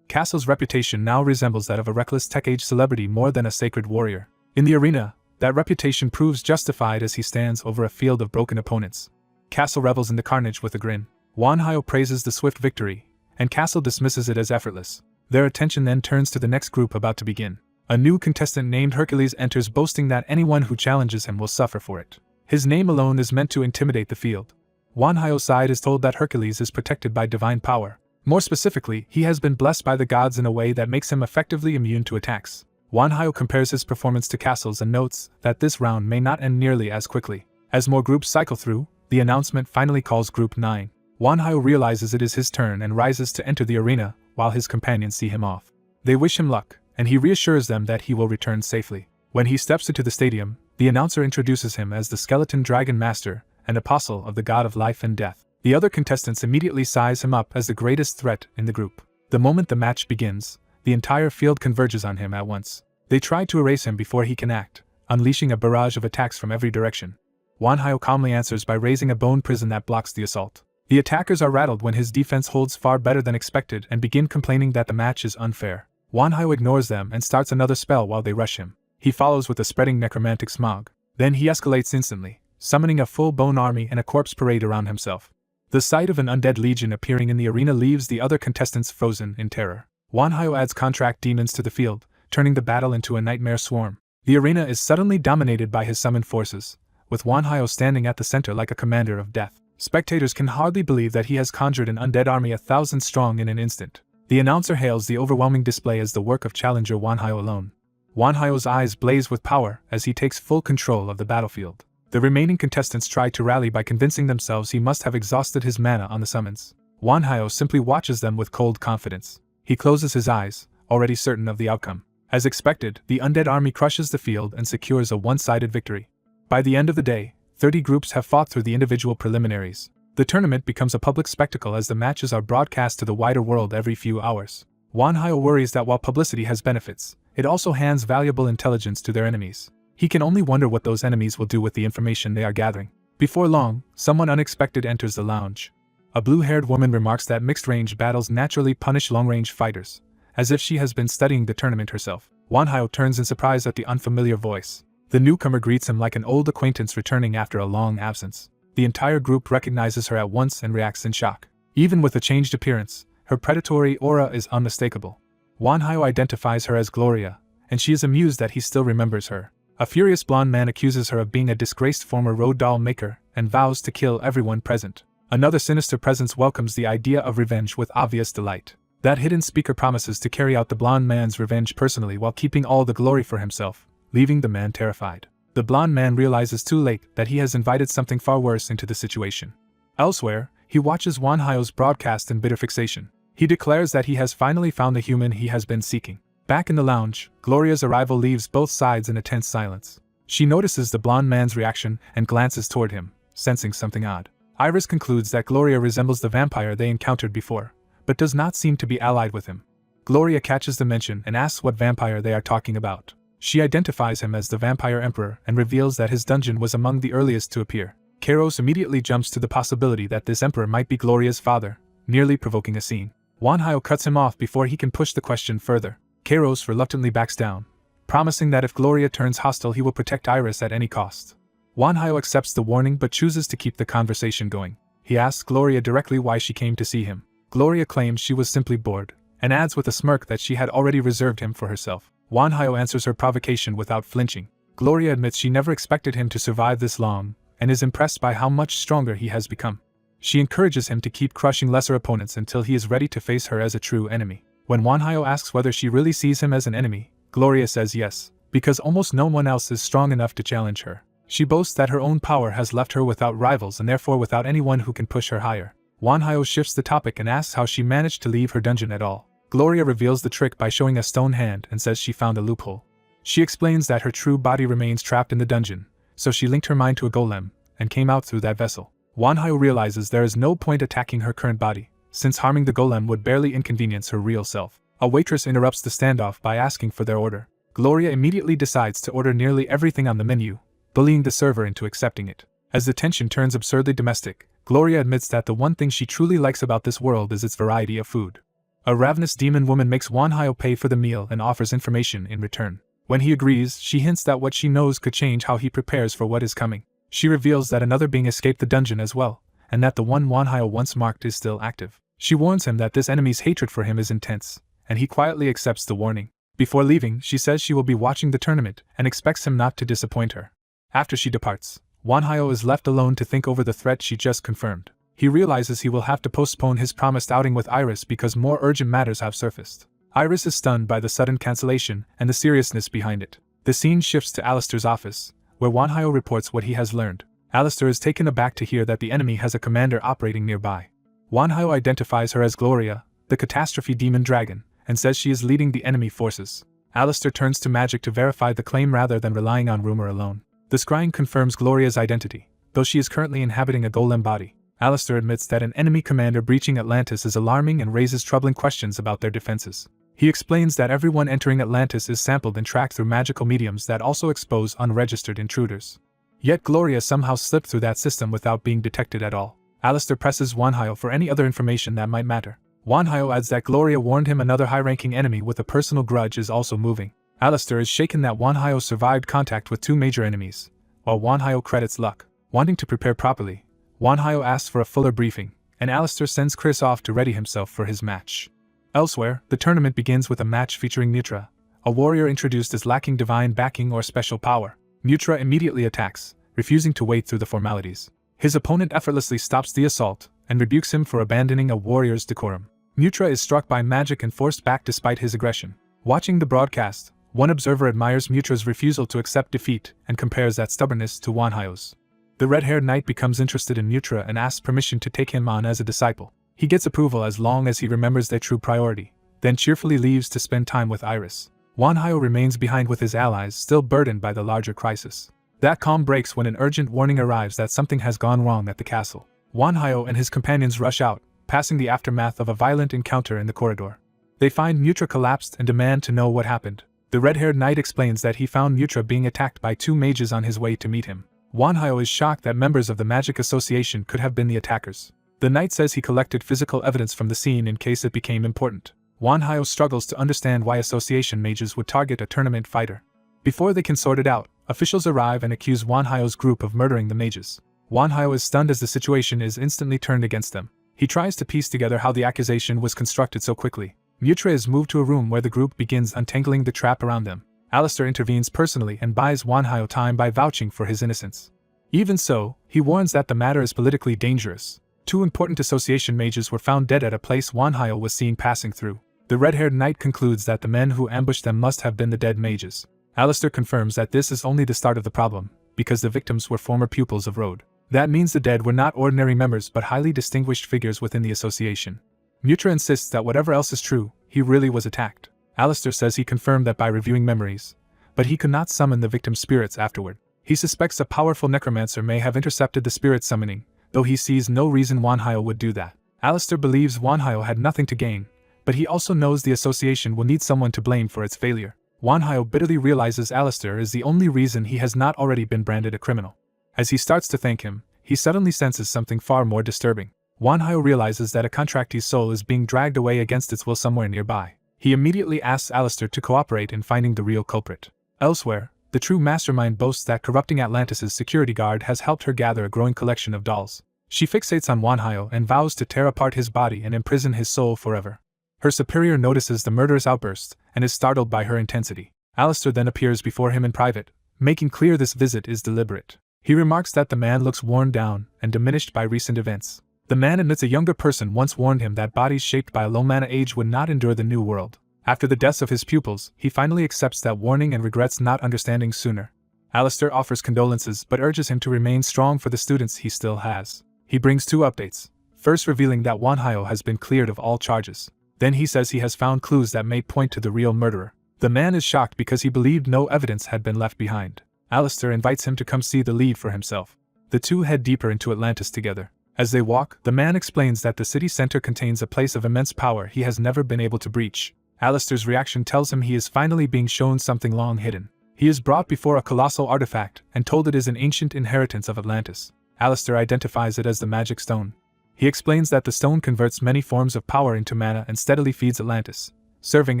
Castle's reputation now resembles that of a reckless tech-age celebrity more than a sacred warrior. In the arena, that reputation proves justified as he stands over a field of broken opponents. Castle revels in the carnage with a grin. Wanhyo praises the swift victory, and Castle dismisses it as effortless. Their attention then turns to the next group about to begin. A new contestant named Hercules enters, boasting that anyone who challenges him will suffer for it. His name alone is meant to intimidate the field. Wanhyo's side is told that Hercules is protected by divine power. More specifically, he has been blessed by the gods in a way that makes him effectively immune to attacks. Wanhyo compares his performance to Castle's and notes that this round may not end nearly as quickly. As more groups cycle through, the announcement finally calls Group 9. Wanhyo realizes it is his turn and rises to enter the arena, while his companions see him off. They wish him luck, and he reassures them that he will return safely. When he steps into the stadium, the announcer introduces him as the Skeleton Dragon Master, an apostle of the god of life and death. The other contestants immediately size him up as the greatest threat in the group. The moment the match begins, the entire field converges on him at once. They try to erase him before he can act, unleashing a barrage of attacks from every direction. Wanhyo calmly answers by raising a bone prison that blocks the assault. The attackers are rattled when his defense holds far better than expected and begin complaining that the match is unfair. Wanhyo ignores them and starts another spell while they rush him. He follows with a spreading necromantic smog. Then he escalates instantly, summoning a full bone army and a corpse parade around himself. The sight of an undead legion appearing in the arena leaves the other contestants frozen in terror. Wanhyo adds contract demons to the field, turning the battle into a nightmare swarm. The arena is suddenly dominated by his summoned forces, with Wanhyo standing at the center like a commander of death. Spectators can hardly believe that he has conjured an undead army 1,000 strong in an instant. The announcer hails the overwhelming display as the work of challenger Wanhyo alone. Wanhyo's eyes blaze with power as he takes full control of the battlefield. The remaining contestants try to rally by convincing themselves he must have exhausted his mana on the summons. Wanhyo simply watches them with cold confidence. He closes his eyes, already certain of the outcome. As expected, the undead army crushes the field and secures a one-sided victory. By the end of the day, 30 groups have fought through the individual preliminaries. The tournament becomes a public spectacle as the matches are broadcast to the wider world every few hours. Wanhyo worries that while publicity has benefits, it also hands valuable intelligence to their enemies. He can only wonder what those enemies will do with the information they are gathering. Before long, someone unexpected enters the lounge. A blue-haired woman remarks that mixed-range battles naturally punish long-range fighters, as if she has been studying the tournament herself. Wanhyo turns in surprise at the unfamiliar voice. The newcomer greets him like an old acquaintance returning after a long absence. The entire group recognizes her at once and reacts in shock. Even with a changed appearance, her predatory aura is unmistakable. Wanhyo identifies her as Gloria, and she is amused that he still remembers her. A furious blonde man accuses her of being a disgraced former road doll maker and vows to kill everyone present. Another sinister presence welcomes the idea of revenge with obvious delight. That hidden speaker promises to carry out the blonde man's revenge personally while keeping all the glory for himself, leaving the man terrified. The blonde man realizes too late that he has invited something far worse into the situation. Elsewhere, he watches Wanhyo's broadcast in bitter fixation. He declares that he has finally found the human he has been seeking. Back in the lounge, Gloria's arrival leaves both sides in a tense silence. She notices the blonde man's reaction and glances toward him, sensing something odd. Iris concludes that Gloria resembles the vampire they encountered before, but does not seem to be allied with him. Gloria catches the mention and asks what vampire they are talking about. She identifies him as the Vampire Emperor and reveals that his dungeon was among the earliest to appear. Kairos immediately jumps to the possibility that this emperor might be Gloria's father, nearly provoking a scene. Wanhyo cuts him off before he can push the question further. Kairos reluctantly backs down, promising that if Gloria turns hostile he will protect Iris at any cost. Wanhyo accepts the warning but chooses to keep the conversation going. He asks Gloria directly why she came to see him. Gloria claims she was simply bored, and adds with a smirk that she had already reserved him for herself. Wanhyo answers her provocation without flinching. Gloria admits she never expected him to survive this long, and is impressed by how much stronger he has become. She encourages him to keep crushing lesser opponents until he is ready to face her as a true enemy. When Wanhyo asks whether she really sees him as an enemy, Gloria says yes, because almost no one else is strong enough to challenge her. She boasts that her own power has left her without rivals and therefore without anyone who can push her higher. Wanhyo shifts the topic and asks how she managed to leave her dungeon at all. Gloria reveals the trick by showing a stone hand and says she found a loophole. She explains that her true body remains trapped in the dungeon, so she linked her mind to a golem and came out through that vessel. Wanhyo realizes there is no point attacking her current body, since harming the golem would barely inconvenience her real self. A waitress interrupts the standoff by asking for their order. Gloria immediately decides to order nearly everything on the menu, bullying the server into accepting it. As the tension turns absurdly domestic, Gloria admits that the one thing she truly likes about this world is its variety of food. A ravenous demon woman makes Wanhyo pay for the meal and offers information in return. When he agrees, she hints that what she knows could change how he prepares for what is coming. She reveals that another being escaped the dungeon as well, and that the one Wanhyo once marked is still active. She warns him that this enemy's hatred for him is intense, and he quietly accepts the warning. Before leaving, she says she will be watching the tournament and expects him not to disappoint her. After she departs, Wanhyo is left alone to think over the threat she just confirmed. He realizes he will have to postpone his promised outing with Iris because more urgent matters have surfaced. Iris is stunned by the sudden cancellation and the seriousness behind it. The scene shifts to Alistair's office, where Wanhyo reports what he has learned. Alistair is taken aback to hear that the enemy has a commander operating nearby. Wanhyo identifies her as Gloria, the catastrophe demon dragon, and says she is leading the enemy forces. Alistair turns to magic to verify the claim rather than relying on rumor alone. The scrying confirms Gloria's identity, though she is currently inhabiting a golem body. Alistair admits that an enemy commander breaching Atlantis is alarming and raises troubling questions about their defenses. He explains that everyone entering Atlantis is sampled and tracked through magical mediums that also expose unregistered intruders. Yet Gloria somehow slipped through that system without being detected at all. Alistair presses Wanhyo for any other information that might matter. Wanhyo adds that Gloria warned him another high-ranking enemy with a personal grudge is also moving. Alistair is shaken that Wanhyo survived contact with two major enemies, while Wanhyo credits luck. Wanting to prepare properly, Wanhyo asks for a fuller briefing, and Alistair sends Chris off to ready himself for his match. Elsewhere, the tournament begins with a match featuring Mutra, a warrior introduced as lacking divine backing or special power. Mutra immediately attacks, refusing to wait through the formalities. His opponent effortlessly stops the assault and rebukes him for abandoning a warrior's decorum. Mutra is struck by magic and forced back despite his aggression. Watching the broadcast, one observer admires Mutra's refusal to accept defeat and compares that stubbornness to Wanhyo's. The red-haired knight becomes interested in Mutra and asks permission to take him on as a disciple. He gets approval as long as he remembers their true priority, then cheerfully leaves to spend time with Iris. Wanhyo remains behind with his allies, still burdened by the larger crisis. That calm breaks when an urgent warning arrives that something has gone wrong at the castle. Wanhyo and his companions rush out, passing the aftermath of a violent encounter in the corridor. They find Mutra collapsed and demand to know what happened. The red-haired knight explains that he found Mutra being attacked by two mages on his way to meet him. Wanhyo is shocked that members of the Magic Association could have been the attackers. The knight says he collected physical evidence from the scene in case it became important. Wanhyo struggles to understand why association mages would target a tournament fighter. Before they can sort it out, officials arrive and accuse Wanhyo's group of murdering the mages. Wanhyo is stunned as the situation is instantly turned against them. He tries to piece together how the accusation was constructed so quickly. Mutra is moved to a room where the group begins untangling the trap around them. Alistair intervenes personally and buys Wanhyo time by vouching for his innocence. Even so, he warns that the matter is politically dangerous. Two important association mages were found dead at a place Wanhyo was seen passing through. The red-haired knight concludes that the men who ambushed them must have been the dead mages. Alistair confirms that this is only the start of the problem, because the victims were former pupils of Rode. That means the dead were not ordinary members but highly distinguished figures within the association. Mutra insists that whatever else is true, he really was attacked. Alistair says he confirmed that by reviewing memories, but he could not summon the victim's spirits afterward. He suspects a powerful necromancer may have intercepted the spirit summoning, though he sees no reason Wanhyo would do that. Alistair believes Wanhyo had nothing to gain, but he also knows the association will need someone to blame for its failure. Wanhyo bitterly realizes Alistair is the only reason he has not already been branded a criminal. As he starts to thank him, he suddenly senses something far more disturbing. Wanhyo realizes that a contractee's soul is being dragged away against its will somewhere nearby. He immediately asks Alistair to cooperate in finding the real culprit. Elsewhere, the true mastermind boasts that corrupting Atlantis' security guard has helped her gather a growing collection of dolls. She fixates on Wanhyo and vows to tear apart his body and imprison his soul forever. Her superior notices the murderous outburst and is startled by her intensity. Alistair then appears before him in private, making clear this visit is deliberate. He remarks that the man looks worn down and diminished by recent events. The man admits a younger person once warned him that bodies shaped by a low mana age would not endure the new world. After the deaths of his pupils, he finally accepts that warning and regrets not understanding sooner. Alistair offers condolences but urges him to remain strong for the students he still has. He brings 2 updates, first revealing that Wanhyo has been cleared of all charges. Then he says he has found clues that may point to the real murderer. The man is shocked because he believed no evidence had been left behind. Alistair invites him to come see the lead for himself. The two head deeper into Atlantis together. As they walk, the man explains that the city center contains a place of immense power he has never been able to breach. Alistair's reaction tells him he is finally being shown something long hidden. He is brought before a colossal artifact and told it is an ancient inheritance of Atlantis. Alistair identifies it as the magic stone. He explains that the stone converts many forms of power into mana and steadily feeds Atlantis, serving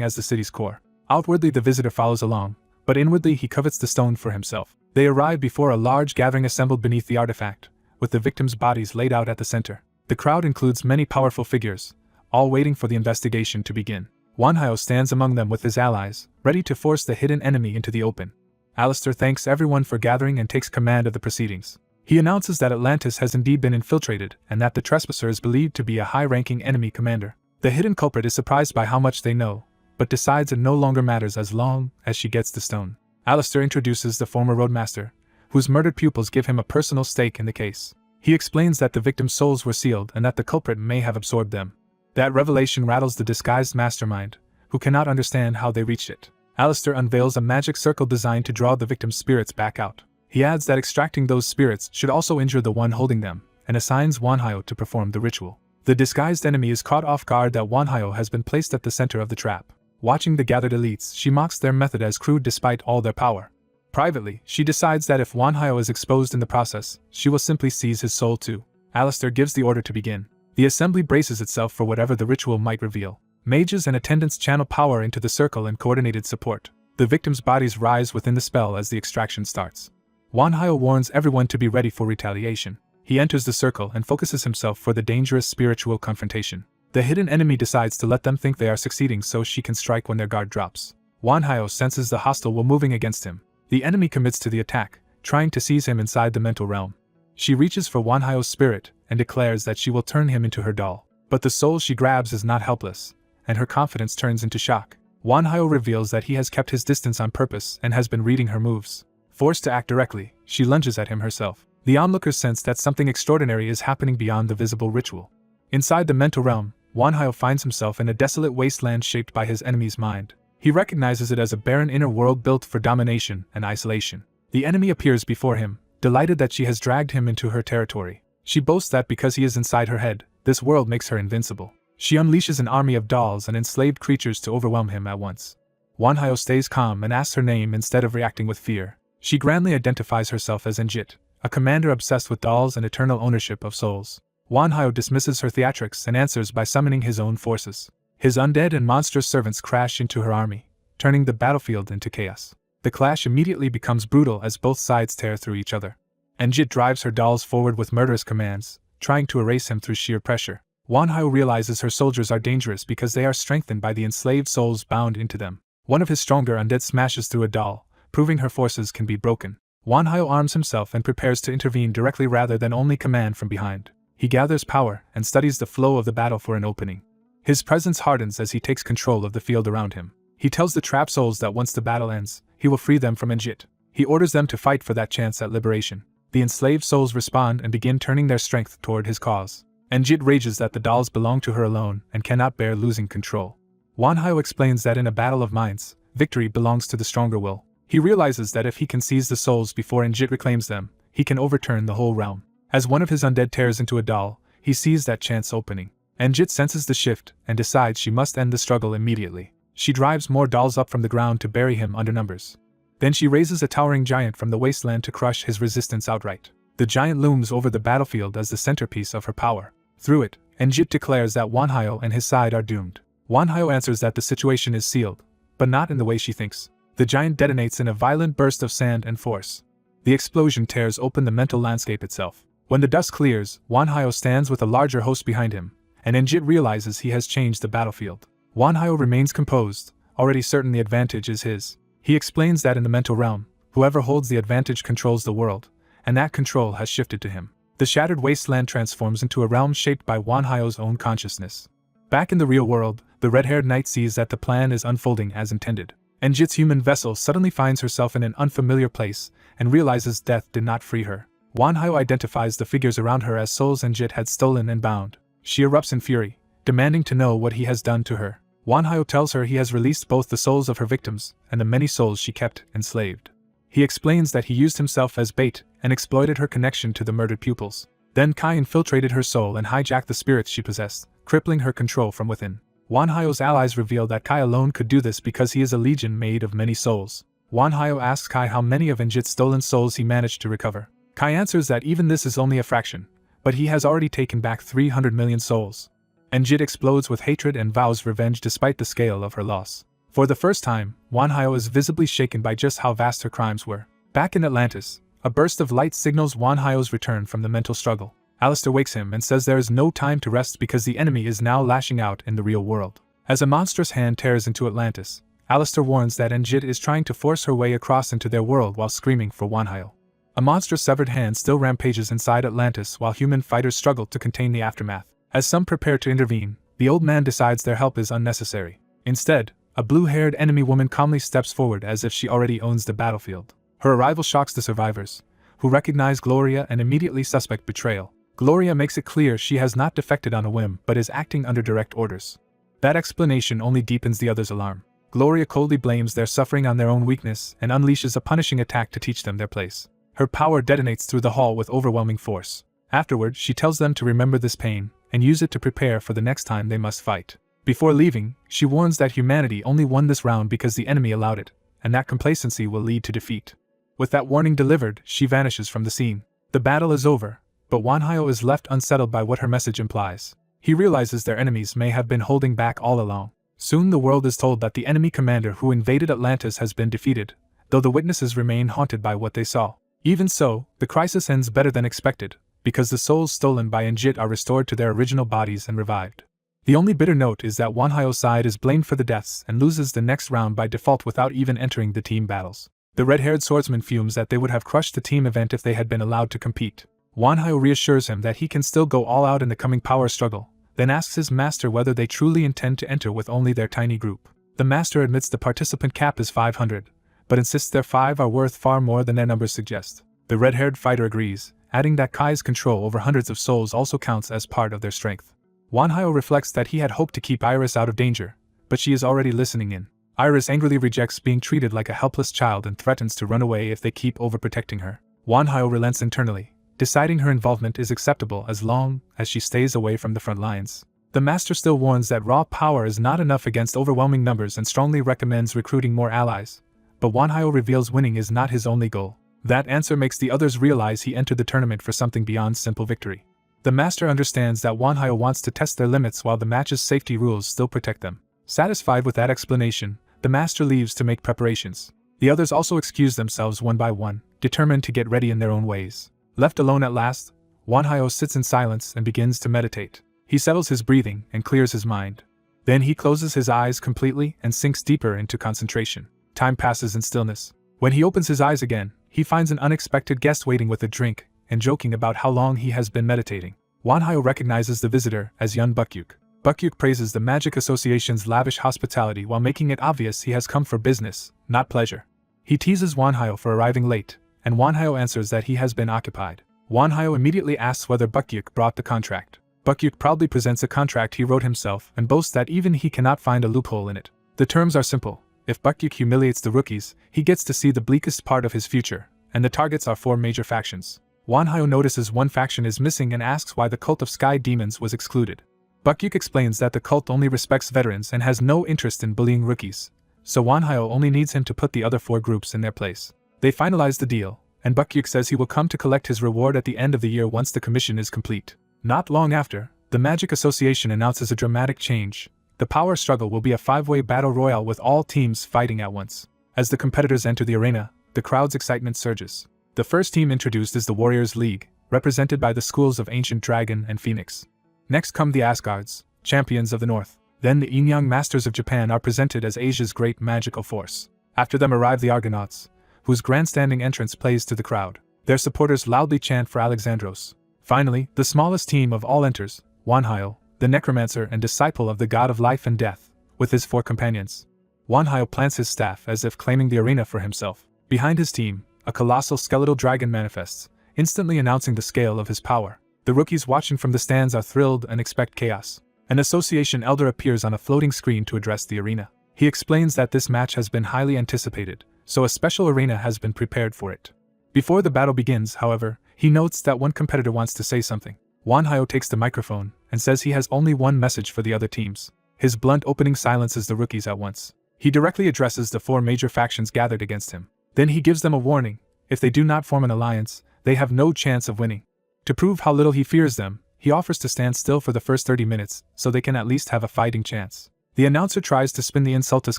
as the city's core. Outwardly the visitor follows along, but inwardly he covets the stone for himself. They arrive before a large gathering assembled beneath the artifact, with the victims' bodies laid out at the center. The crowd includes many powerful figures, all waiting for the investigation to begin. Wanhyo stands among them with his allies, ready to force the hidden enemy into the open. Alistair thanks everyone for gathering and takes command of the proceedings. He announces that Atlantis has indeed been infiltrated and that the trespasser is believed to be a high-ranking enemy commander. The hidden culprit is surprised by how much they know, but decides it no longer matters as long as she gets the stone. Alistair introduces the former roadmaster, whose murdered pupils give him a personal stake in the case. He explains that the victims' souls were sealed and that the culprit may have absorbed them. That revelation rattles the disguised mastermind, who cannot understand how they reached it. Alistair unveils a magic circle designed to draw the victims' spirits back out. He adds that extracting those spirits should also injure the one holding them, and assigns Wanhyo to perform the ritual. The disguised enemy is caught off guard that Wanhyo has been placed at the center of the trap. Watching the gathered elites, she mocks their method as crude despite all their power. Privately, she decides that if Wanhyo is exposed in the process, she will simply seize his soul too. Alistair gives the order to begin. The assembly braces itself for whatever the ritual might reveal. Mages and attendants channel power into the circle in coordinated support. The victims' bodies rise within the spell as the extraction starts. Wanhyo warns everyone to be ready for retaliation. He enters the circle and focuses himself for the dangerous spiritual confrontation. The hidden enemy decides to let them think they are succeeding so she can strike when their guard drops. Wanhyo senses the hostile will moving against him. The enemy commits to the attack, trying to seize him inside the mental realm. She reaches for Wanhyo's spirit and declares that she will turn him into her doll. But the soul she grabs is not helpless, and her confidence turns into shock. Wanhyo reveals that he has kept his distance on purpose and has been reading her moves. Forced to act directly, she lunges at him herself. The onlookers sense that something extraordinary is happening beyond the visible ritual. Inside the mental realm, Wanhyo finds himself in a desolate wasteland shaped by his enemy's mind. He recognizes it as a barren inner world built for domination and isolation. The enemy appears before him, delighted that she has dragged him into her territory. She boasts that because he is inside her head, this world makes her invincible. She unleashes an army of dolls and enslaved creatures to overwhelm him at once. Wanhyo stays calm and asks her name instead of reacting with fear. She grandly identifies herself as Njit, a commander obsessed with dolls and eternal ownership of souls. Wanhyo dismisses her theatrics and answers by summoning his own forces. His undead and monstrous servants crash into her army, turning the battlefield into chaos. The clash immediately becomes brutal as both sides tear through each other. Njit drives her dolls forward with murderous commands, trying to erase him through sheer pressure. Wanhyo realizes her soldiers are dangerous because they are strengthened by the enslaved souls bound into them. One of his stronger undead smashes through a doll, proving her forces can be broken. Wanhyo arms himself and prepares to intervene directly rather than only command from behind. He gathers power and studies the flow of the battle for an opening. His presence hardens as he takes control of the field around him. He tells the trapped souls that once the battle ends, he will free them from Njit. He orders them to fight for that chance at liberation. The enslaved souls respond and begin turning their strength toward his cause. Njit rages that the dolls belong to her alone and cannot bear losing control. Wanhyo explains that in a battle of minds, victory belongs to the stronger will. He realizes that if he can seize the souls before Enjit reclaims them, he can overturn the whole realm. As one of his undead tears into a doll, he sees that chance opening. Enjit senses the shift and decides she must end the struggle immediately. She drives more dolls up from the ground to bury him under numbers. Then she raises a towering giant from the wasteland to crush his resistance outright. The giant looms over the battlefield as the centerpiece of her power. Through it, Enjit declares that Wanhyo and his side are doomed. Wanhyo answers that the situation is sealed, but not in the way she thinks. The giant detonates in a violent burst of sand and force. The explosion tears open the mental landscape itself. When the dust clears, Wanhyo stands with a larger host behind him, and Enjit realizes he has changed the battlefield. Wanhyo remains composed, already certain the advantage is his. He explains that in the mental realm, whoever holds the advantage controls the world, and that control has shifted to him. The shattered wasteland transforms into a realm shaped by Wanhyo's own consciousness. Back in the real world, the red-haired knight sees that the plan is unfolding as intended. Enjit's human vessel suddenly finds herself in an unfamiliar place and realizes death did not free her. Wanhyo identifies the figures around her as souls Enjit had stolen and bound. She erupts in fury, demanding to know what he has done to her. Wanhyo tells her he has released both the souls of her victims and the many souls she kept enslaved. He explains that he used himself as bait and exploited her connection to the murdered pupils. Then Kai infiltrated her soul and hijacked the spirits she possessed, crippling her control from within. Wanhyo's allies reveal that Kai alone could do this because he is a legion made of many souls. Wanhyo asks Kai how many of Enjit's stolen souls he managed to recover. Kai answers that even this is only a fraction, but he has already taken back 300 million souls. Enjit explodes with hatred and vows revenge despite the scale of her loss. For the first time, Wanhyo is visibly shaken by just how vast her crimes were. Back in Atlantis, a burst of light signals Wanhyo's return from the mental struggle. Alistair wakes him and says there is no time to rest because the enemy is now lashing out in the real world. As a monstrous hand tears into Atlantis, Alistair warns that Enjit is trying to force her way across into their world while screaming for Wanhyo. A monstrous severed hand still rampages inside Atlantis while human fighters struggle to contain the aftermath. As some prepare to intervene, the old man decides their help is unnecessary. Instead, a blue-haired enemy woman calmly steps forward as if she already owns the battlefield. Her arrival shocks the survivors, who recognize Gloria and immediately suspect betrayal. Gloria makes it clear she has not defected on a whim but is acting under direct orders. That explanation only deepens the others' alarm. Gloria coldly blames their suffering on their own weakness and unleashes a punishing attack to teach them their place. Her power detonates through the hall with overwhelming force. Afterward, she tells them to remember this pain and use it to prepare for the next time they must fight. Before leaving, she warns that humanity only won this round because the enemy allowed it, and that complacency will lead to defeat. With that warning delivered, she vanishes from the scene. The battle is over, but Wanhyo is left unsettled by what her message implies. He realizes their enemies may have been holding back all along. Soon the world is told that the enemy commander who invaded Atlantis has been defeated, though the witnesses remain haunted by what they saw. Even so, the crisis ends better than expected, because the souls stolen by Enjit are restored to their original bodies and revived. The only bitter note is that Wanhyo's side is blamed for the deaths and loses the next round by default without even entering the team battles. The red-haired swordsman fumes that they would have crushed the team event if they had been allowed to compete. Wanhyo reassures him that he can still go all out in the coming power struggle, then asks his master whether they truly intend to enter with only their tiny group. The master admits the participant cap is 500, but insists their 5 are worth far more than their numbers suggest. The red-haired fighter agrees, adding that Kai's control over hundreds of souls also counts as part of their strength. Wanhyo reflects that he had hoped to keep Iris out of danger, but she is already listening in. Iris angrily rejects being treated like a helpless child and threatens to run away if they keep overprotecting her. Wanhyo relents internally, deciding her involvement is acceptable as long as she stays away from the front lines. The master still warns that raw power is not enough against overwhelming numbers and strongly recommends recruiting more allies, but Wanhyo reveals winning is not his only goal. That answer makes the others realize he entered the tournament for something beyond simple victory. The master understands that Wanhyo wants to test their limits while the match's safety rules still protect them. Satisfied with that explanation, the master leaves to make preparations. The others also excuse themselves one by one, determined to get ready in their own ways. Left alone at last, Wanhyo sits in silence and begins to meditate. He settles his breathing and clears his mind. Then he closes his eyes completely and sinks deeper into concentration. Time passes in stillness. When he opens his eyes again, he finds an unexpected guest waiting with a drink and joking about how long he has been meditating. Wanhyo recognizes the visitor as young Bukyuk. Bukyuk praises the Magic Association's lavish hospitality while making it obvious he has come for business, not pleasure. He teases Wanhyo for arriving late, and Wanhyo answers that he has been occupied. Wanhyo immediately asks whether Bukyuk brought the contract. Bukyuk proudly presents a contract he wrote himself and boasts that even he cannot find a loophole in it. The terms are simple. If Bakyuk humiliates the rookies, he gets to see the bleakest part of his future, and the targets are 4 major factions. Wanhyo notices one faction is missing and asks why the cult of sky demons was excluded. Bakyuk explains that the cult only respects veterans and has no interest in bullying rookies, so Wanhyo only needs him to put the other 4 groups in their place. They finalize the deal, and Bakyuk says he will come to collect his reward at the end of the year once the commission is complete. Not long after, the Magic Association announces a dramatic change. The power struggle will be a 5-way battle royale with all teams fighting at once. As the competitors enter the arena, the crowd's excitement surges. The first team introduced is the Warriors League, represented by the schools of Ancient Dragon and Phoenix. Next come the Asgards, champions of the North. Then the Inyang Masters of Japan are presented as Asia's great magical force. After them arrive the Argonauts, whose grandstanding entrance plays to the crowd. Their supporters loudly chant for Alexandros. Finally, the smallest team of all enters, Wanhyo, the necromancer and disciple of the god of life and death, with his 4 companions. Wanhyo plants his staff as if claiming the arena for himself. Behind his team, a colossal skeletal dragon manifests, instantly announcing the scale of his power. The rookies watching from the stands are thrilled and expect chaos. An association elder appears on a floating screen to address the arena. He explains that this match has been highly anticipated, so a special arena has been prepared for it. Before the battle begins, however, he notes that one competitor wants to say something. Wanhyo takes the microphone and says he has only one message for the other teams. His blunt opening silences the rookies at once. He directly addresses the 4 major factions gathered against him. Then he gives them a warning: if they do not form an alliance, they have no chance of winning. To prove how little he fears them, he offers to stand still for the first 30 minutes so they can at least have a fighting chance. The announcer tries to spin the insult as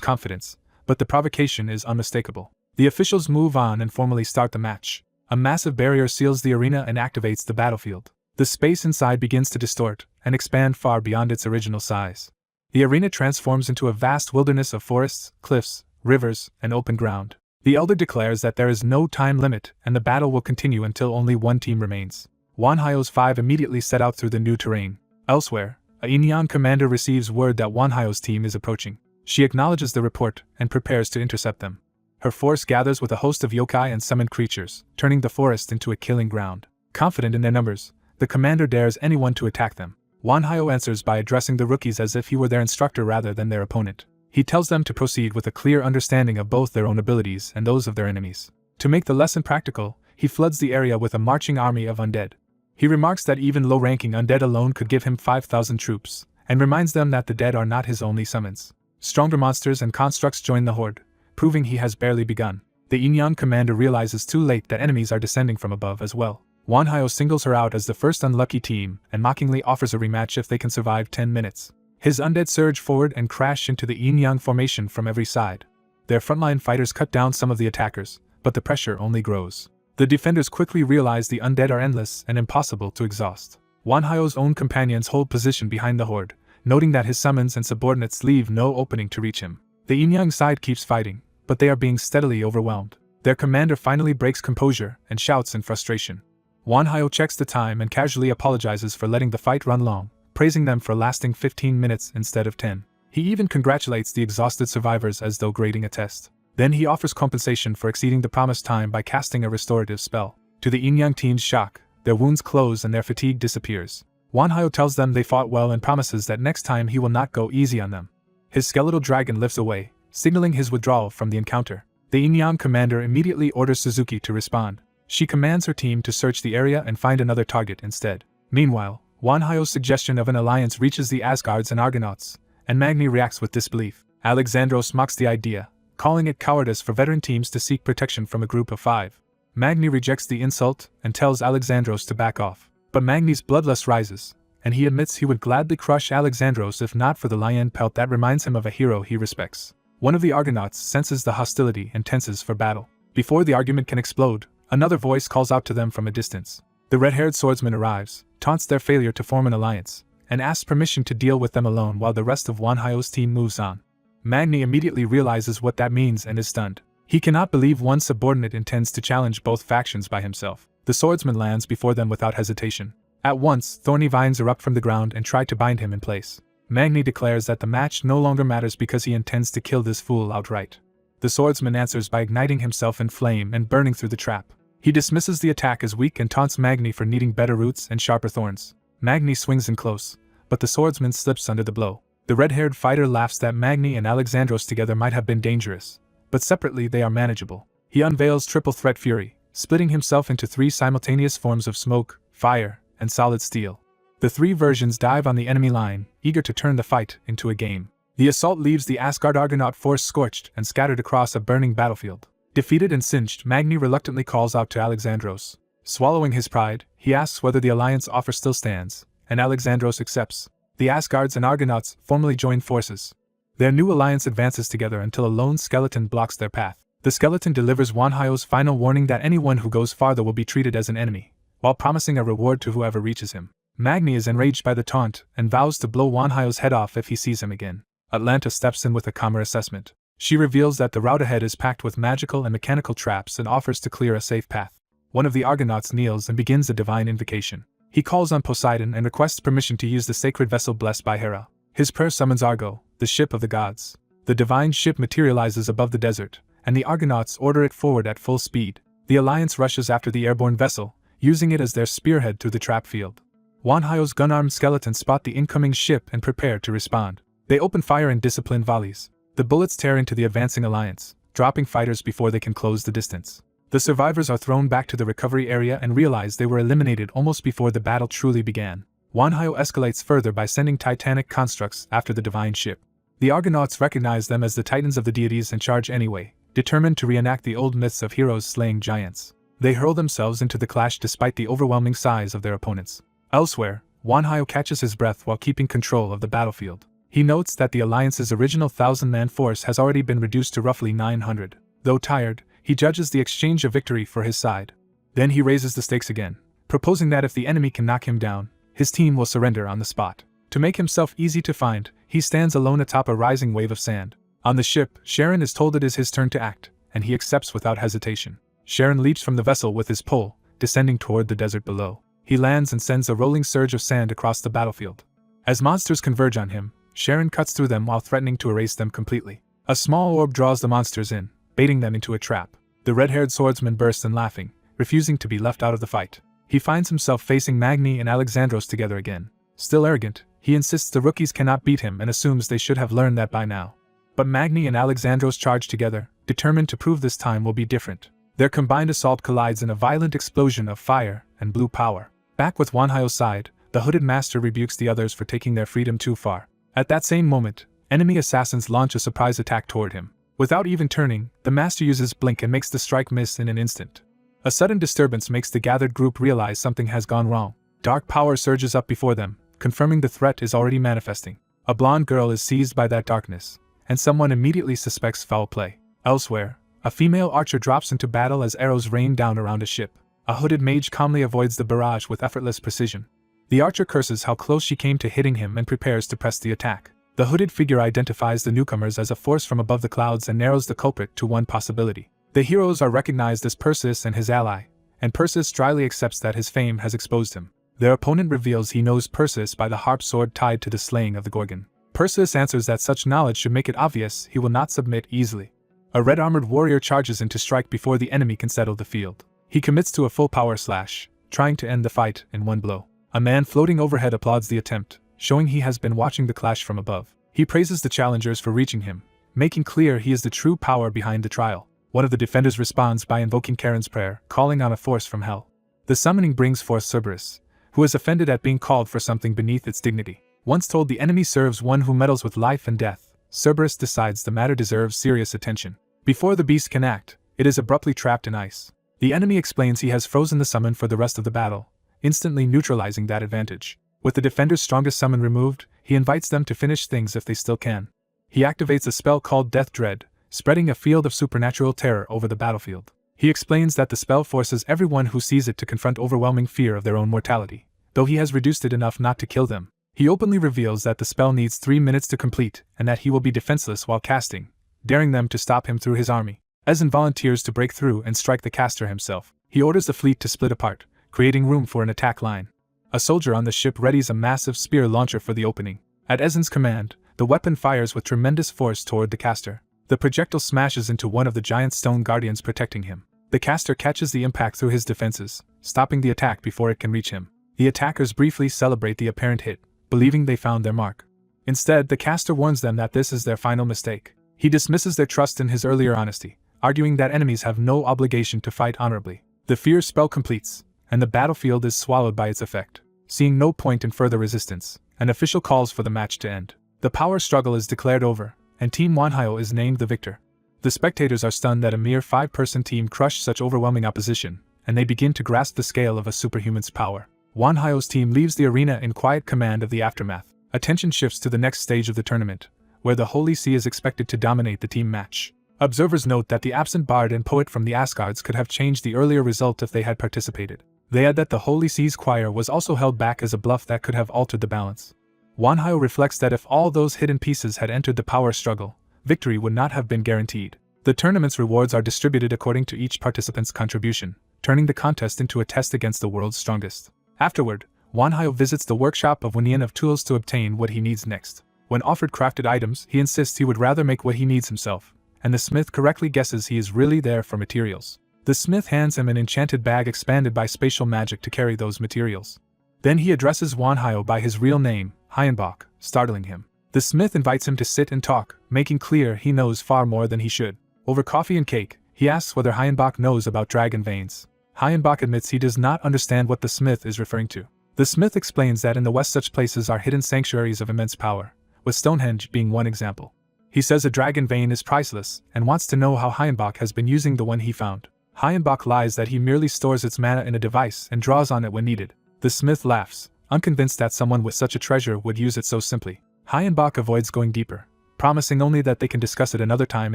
confidence, but the provocation is unmistakable. The officials move on and formally start the match. A massive barrier seals the arena and activates the battlefield. The space inside begins to distort and expand far beyond its original size. The arena transforms into a vast wilderness of forests, cliffs, rivers, and open ground. The elder declares that there is no time limit and the battle will continue until only one team remains. Wanhyo's 5 immediately set out through the new terrain. Elsewhere, a Inyan commander receives word that Wanhyo's team is approaching. She acknowledges the report and prepares to intercept them. Her force gathers with a host of yokai and summoned creatures, turning the forest into a killing ground. Confident in their numbers, the commander dares anyone to attack them. Wanhyo answers by addressing the rookies as if he were their instructor rather than their opponent. He tells them to proceed with a clear understanding of both their own abilities and those of their enemies. To make the lesson practical, he floods the area with a marching army of undead. He remarks that even low-ranking undead alone could give him 5,000 troops, and reminds them that the dead are not his only summons. Stronger monsters and constructs join the horde, proving he has barely begun. The Inyan commander realizes too late that enemies are descending from above as well. Wanhyo singles her out as the first unlucky team and mockingly offers a rematch if they can survive 10 minutes. His undead surge forward and crash into the Yin-Yang formation from every side. Their frontline fighters cut down some of the attackers, but the pressure only grows. The defenders quickly realize the undead are endless and impossible to exhaust. Wanhyo's own companions hold position behind the horde, noting that his summons and subordinates leave no opening to reach him. The Yin-Yang side keeps fighting, but they are being steadily overwhelmed. Their commander finally breaks composure and shouts in frustration. Wanhyo checks the time and casually apologizes for letting the fight run long, praising them for lasting 15 minutes instead of 10. He even congratulates the exhausted survivors as though grading a test. Then he offers compensation for exceeding the promised time by casting a restorative spell. To the Yin-Yang team's shock, their wounds close and their fatigue disappears. Wanhyo tells them they fought well and promises that next time he will not go easy on them. His skeletal dragon lifts away, signaling his withdrawal from the encounter. The Yin-Yang commander immediately orders Suzuki to respond. She commands her team to search the area and find another target instead. Meanwhile, Wanhyo's suggestion of an alliance reaches the Asgards and Argonauts, and Magni reacts with disbelief. Alexandros mocks the idea, calling it cowardice for veteran teams to seek protection from a group of 5. Magni rejects the insult and tells Alexandros to back off. But Magni's bloodlust rises, and he admits he would gladly crush Alexandros if not for the lion pelt that reminds him of a hero he respects. One of the Argonauts senses the hostility and tenses for battle. Before the argument can explode, another voice calls out to them from a distance. The red-haired swordsman arrives, taunts their failure to form an alliance, and asks permission to deal with them alone while the rest of Wanhyo's team moves on. Magni immediately realizes what that means and is stunned. He cannot believe one subordinate intends to challenge both factions by himself. The swordsman lands before them without hesitation. At once, thorny vines erupt from the ground and try to bind him in place. Magni declares that the match no longer matters because he intends to kill this fool outright. The swordsman answers by igniting himself in flame and burning through the trap. He dismisses the attack as weak and taunts Magni for needing better roots and sharper thorns. Magni swings in close, but the swordsman slips under the blow. The red-haired fighter laughs that Magni and Alexandros together might have been dangerous, but separately they are manageable. He unveils triple threat fury, splitting himself into 3 simultaneous forms of smoke, fire, and solid steel. The 3 versions dive on the enemy line, eager to turn the fight into a game. The assault leaves the Asgard Argonaut force scorched and scattered across a burning battlefield. Defeated and singed, Magni reluctantly calls out to Alexandros. Swallowing his pride, he asks whether the alliance offer still stands, and Alexandros accepts. The Asgards and Argonauts formally join forces. Their new alliance advances together until a lone skeleton blocks their path. The skeleton delivers Wanhyo's final warning that anyone who goes farther will be treated as an enemy, while promising a reward to whoever reaches him. Magni is enraged by the taunt and vows to blow Wanhyo's head off if he sees him again. Atlanta steps in with a calmer assessment. She reveals that the route ahead is packed with magical and mechanical traps and offers to clear a safe path. One of the Argonauts kneels and begins a divine invocation. He calls on Poseidon and requests permission to use the sacred vessel blessed by Hera. His prayer summons Argo, the ship of the gods. The divine ship materializes above the desert, and the Argonauts order it forward at full speed. The alliance rushes after the airborne vessel, using it as their spearhead through the trap field. Wanhyo's gun-armed skeletons spot the incoming ship and prepare to respond. They open fire in disciplined volleys. The bullets tear into the advancing alliance, dropping fighters before they can close the distance. The survivors are thrown back to the recovery area and realize they were eliminated almost before the battle truly began. Wanhyo escalates further by sending titanic constructs after the divine ship. The Argonauts recognize them as the titans of the deities and charge anyway, determined to reenact the old myths of heroes slaying giants. They hurl themselves into the clash despite the overwhelming size of their opponents. Elsewhere, Wanhyo catches his breath while keeping control of the battlefield. He notes that the Alliance's original 1,000-man force has already been reduced to roughly 900. Though tired, he judges the exchange of victory for his side. Then he raises the stakes again, proposing that if the enemy can knock him down, his team will surrender on the spot. To make himself easy to find, he stands alone atop a rising wave of sand. On the ship, Sharon is told it is his turn to act, and he accepts without hesitation. Sharon leaps from the vessel with his pole, descending toward the desert below. He lands and sends a rolling surge of sand across the battlefield. As monsters converge on him, Sharon cuts through them while threatening to erase them completely. A small orb draws the monsters in, baiting them into a trap. The red-haired swordsman bursts in laughing, refusing to be left out of the fight. He finds himself facing Magni and Alexandros together again. Still arrogant, he insists the rookies cannot beat him and assumes they should have learned that by now. But Magni and Alexandros charge together, determined to prove this time will be different. Their combined assault collides in a violent explosion of fire and blue power. Back with Wanhyo's side, the hooded master rebukes the others for taking their freedom too far. At that same moment, enemy assassins launch a surprise attack toward him. Without even turning, the master uses blink and makes the strike miss in an instant. A sudden disturbance makes the gathered group realize something has gone wrong. Dark power surges up before them, confirming the threat is already manifesting. A blonde girl is seized by that darkness, and someone immediately suspects foul play. Elsewhere, a female archer drops into battle as arrows rain down around a ship. A hooded mage calmly avoids the barrage with effortless precision. The archer curses how close she came to hitting him and prepares to press the attack. The hooded figure identifies the newcomers as a force from above the clouds and narrows the culprit to one possibility. The heroes are recognized as Perseus and his ally, and Perseus dryly accepts that his fame has exposed him. Their opponent reveals he knows Perseus by the harp sword tied to the slaying of the Gorgon. Perseus answers that such knowledge should make it obvious he will not submit easily. A red-armored warrior charges in to strike before the enemy can settle the field. He commits to a full power slash, trying to end the fight in one blow. A man floating overhead applauds the attempt, showing he has been watching the clash from above. He praises the challengers for reaching him, making clear he is the true power behind the trial. One of the defenders responds by invoking Charon's prayer, calling on a force from hell. The summoning brings forth Cerberus, who is offended at being called for something beneath its dignity. Once told the enemy serves one who meddles with life and death, Cerberus decides the matter deserves serious attention. Before the beast can act, it is abruptly trapped in ice. The enemy explains he has frozen the summon for the rest of the battle, instantly neutralizing that advantage. With the defender's strongest summon removed, he invites them to finish things if they still can. He activates a spell called Death Dread, spreading a field of supernatural terror over the battlefield. He explains that the spell forces everyone who sees it to confront overwhelming fear of their own mortality, though he has reduced it enough not to kill them. He openly reveals that the spell needs 3 minutes to complete and that he will be defenseless while casting, daring them to stop him through his army. Ezen volunteers to break through and strike the caster himself. He orders the fleet to split apart, creating room for an attack line. A soldier on the ship readies a massive spear launcher for the opening. At Ezen's command, the weapon fires with tremendous force toward the caster. The projectile smashes into one of the giant stone guardians protecting him. The caster catches the impact through his defenses, stopping the attack before it can reach him. The attackers briefly celebrate the apparent hit, believing they found their mark. Instead, the caster warns them that this is their final mistake. He dismisses their trust in his earlier honesty, arguing that enemies have no obligation to fight honorably. The fear spell completes, and the battlefield is swallowed by its effect. Seeing no point in further resistance, an official calls for the match to end. The power struggle is declared over, and Team Manhwa is named the victor. The spectators are stunned that a mere 5-person team crushed such overwhelming opposition, and they begin to grasp the scale of a superhuman's power. Manhwa's team leaves the arena in quiet command of the aftermath. Attention shifts to the next stage of the tournament, where the Holy See is expected to dominate the team match. Observers note that the absent bard and poet from the Asgards could have changed the earlier result if they had participated. They add that the Holy See's choir was also held back as a bluff that could have altered the balance. Manhwa reflects that if all those hidden pieces had entered the power struggle, victory would not have been guaranteed. The tournament's rewards are distributed according to each participant's contribution, turning the contest into a test against the world's strongest. Afterward, Manhwa visits the workshop of Wonian of tools to obtain what he needs next. When offered crafted items, he insists he would rather make what he needs himself, and the smith correctly guesses he is really there for materials. The smith hands him an enchanted bag expanded by spatial magic to carry those materials. Then he addresses Manhwa by his real name, Hyenbok, startling him. The smith invites him to sit and talk, making clear he knows far more than he should. Over coffee and cake, he asks whether Hyenbok knows about dragon veins. Hyenbok admits he does not understand what the smith is referring to. The smith explains that in the West such places are hidden sanctuaries of immense power, with Stonehenge being one example. He says a dragon vein is priceless, and wants to know how Hyenbok has been using the one he found. Hyenbok lies that he merely stores its mana in a device and draws on it when needed. The smith laughs, unconvinced that someone with such a treasure would use it so simply. Hyenbok avoids going deeper, promising only that they can discuss it another time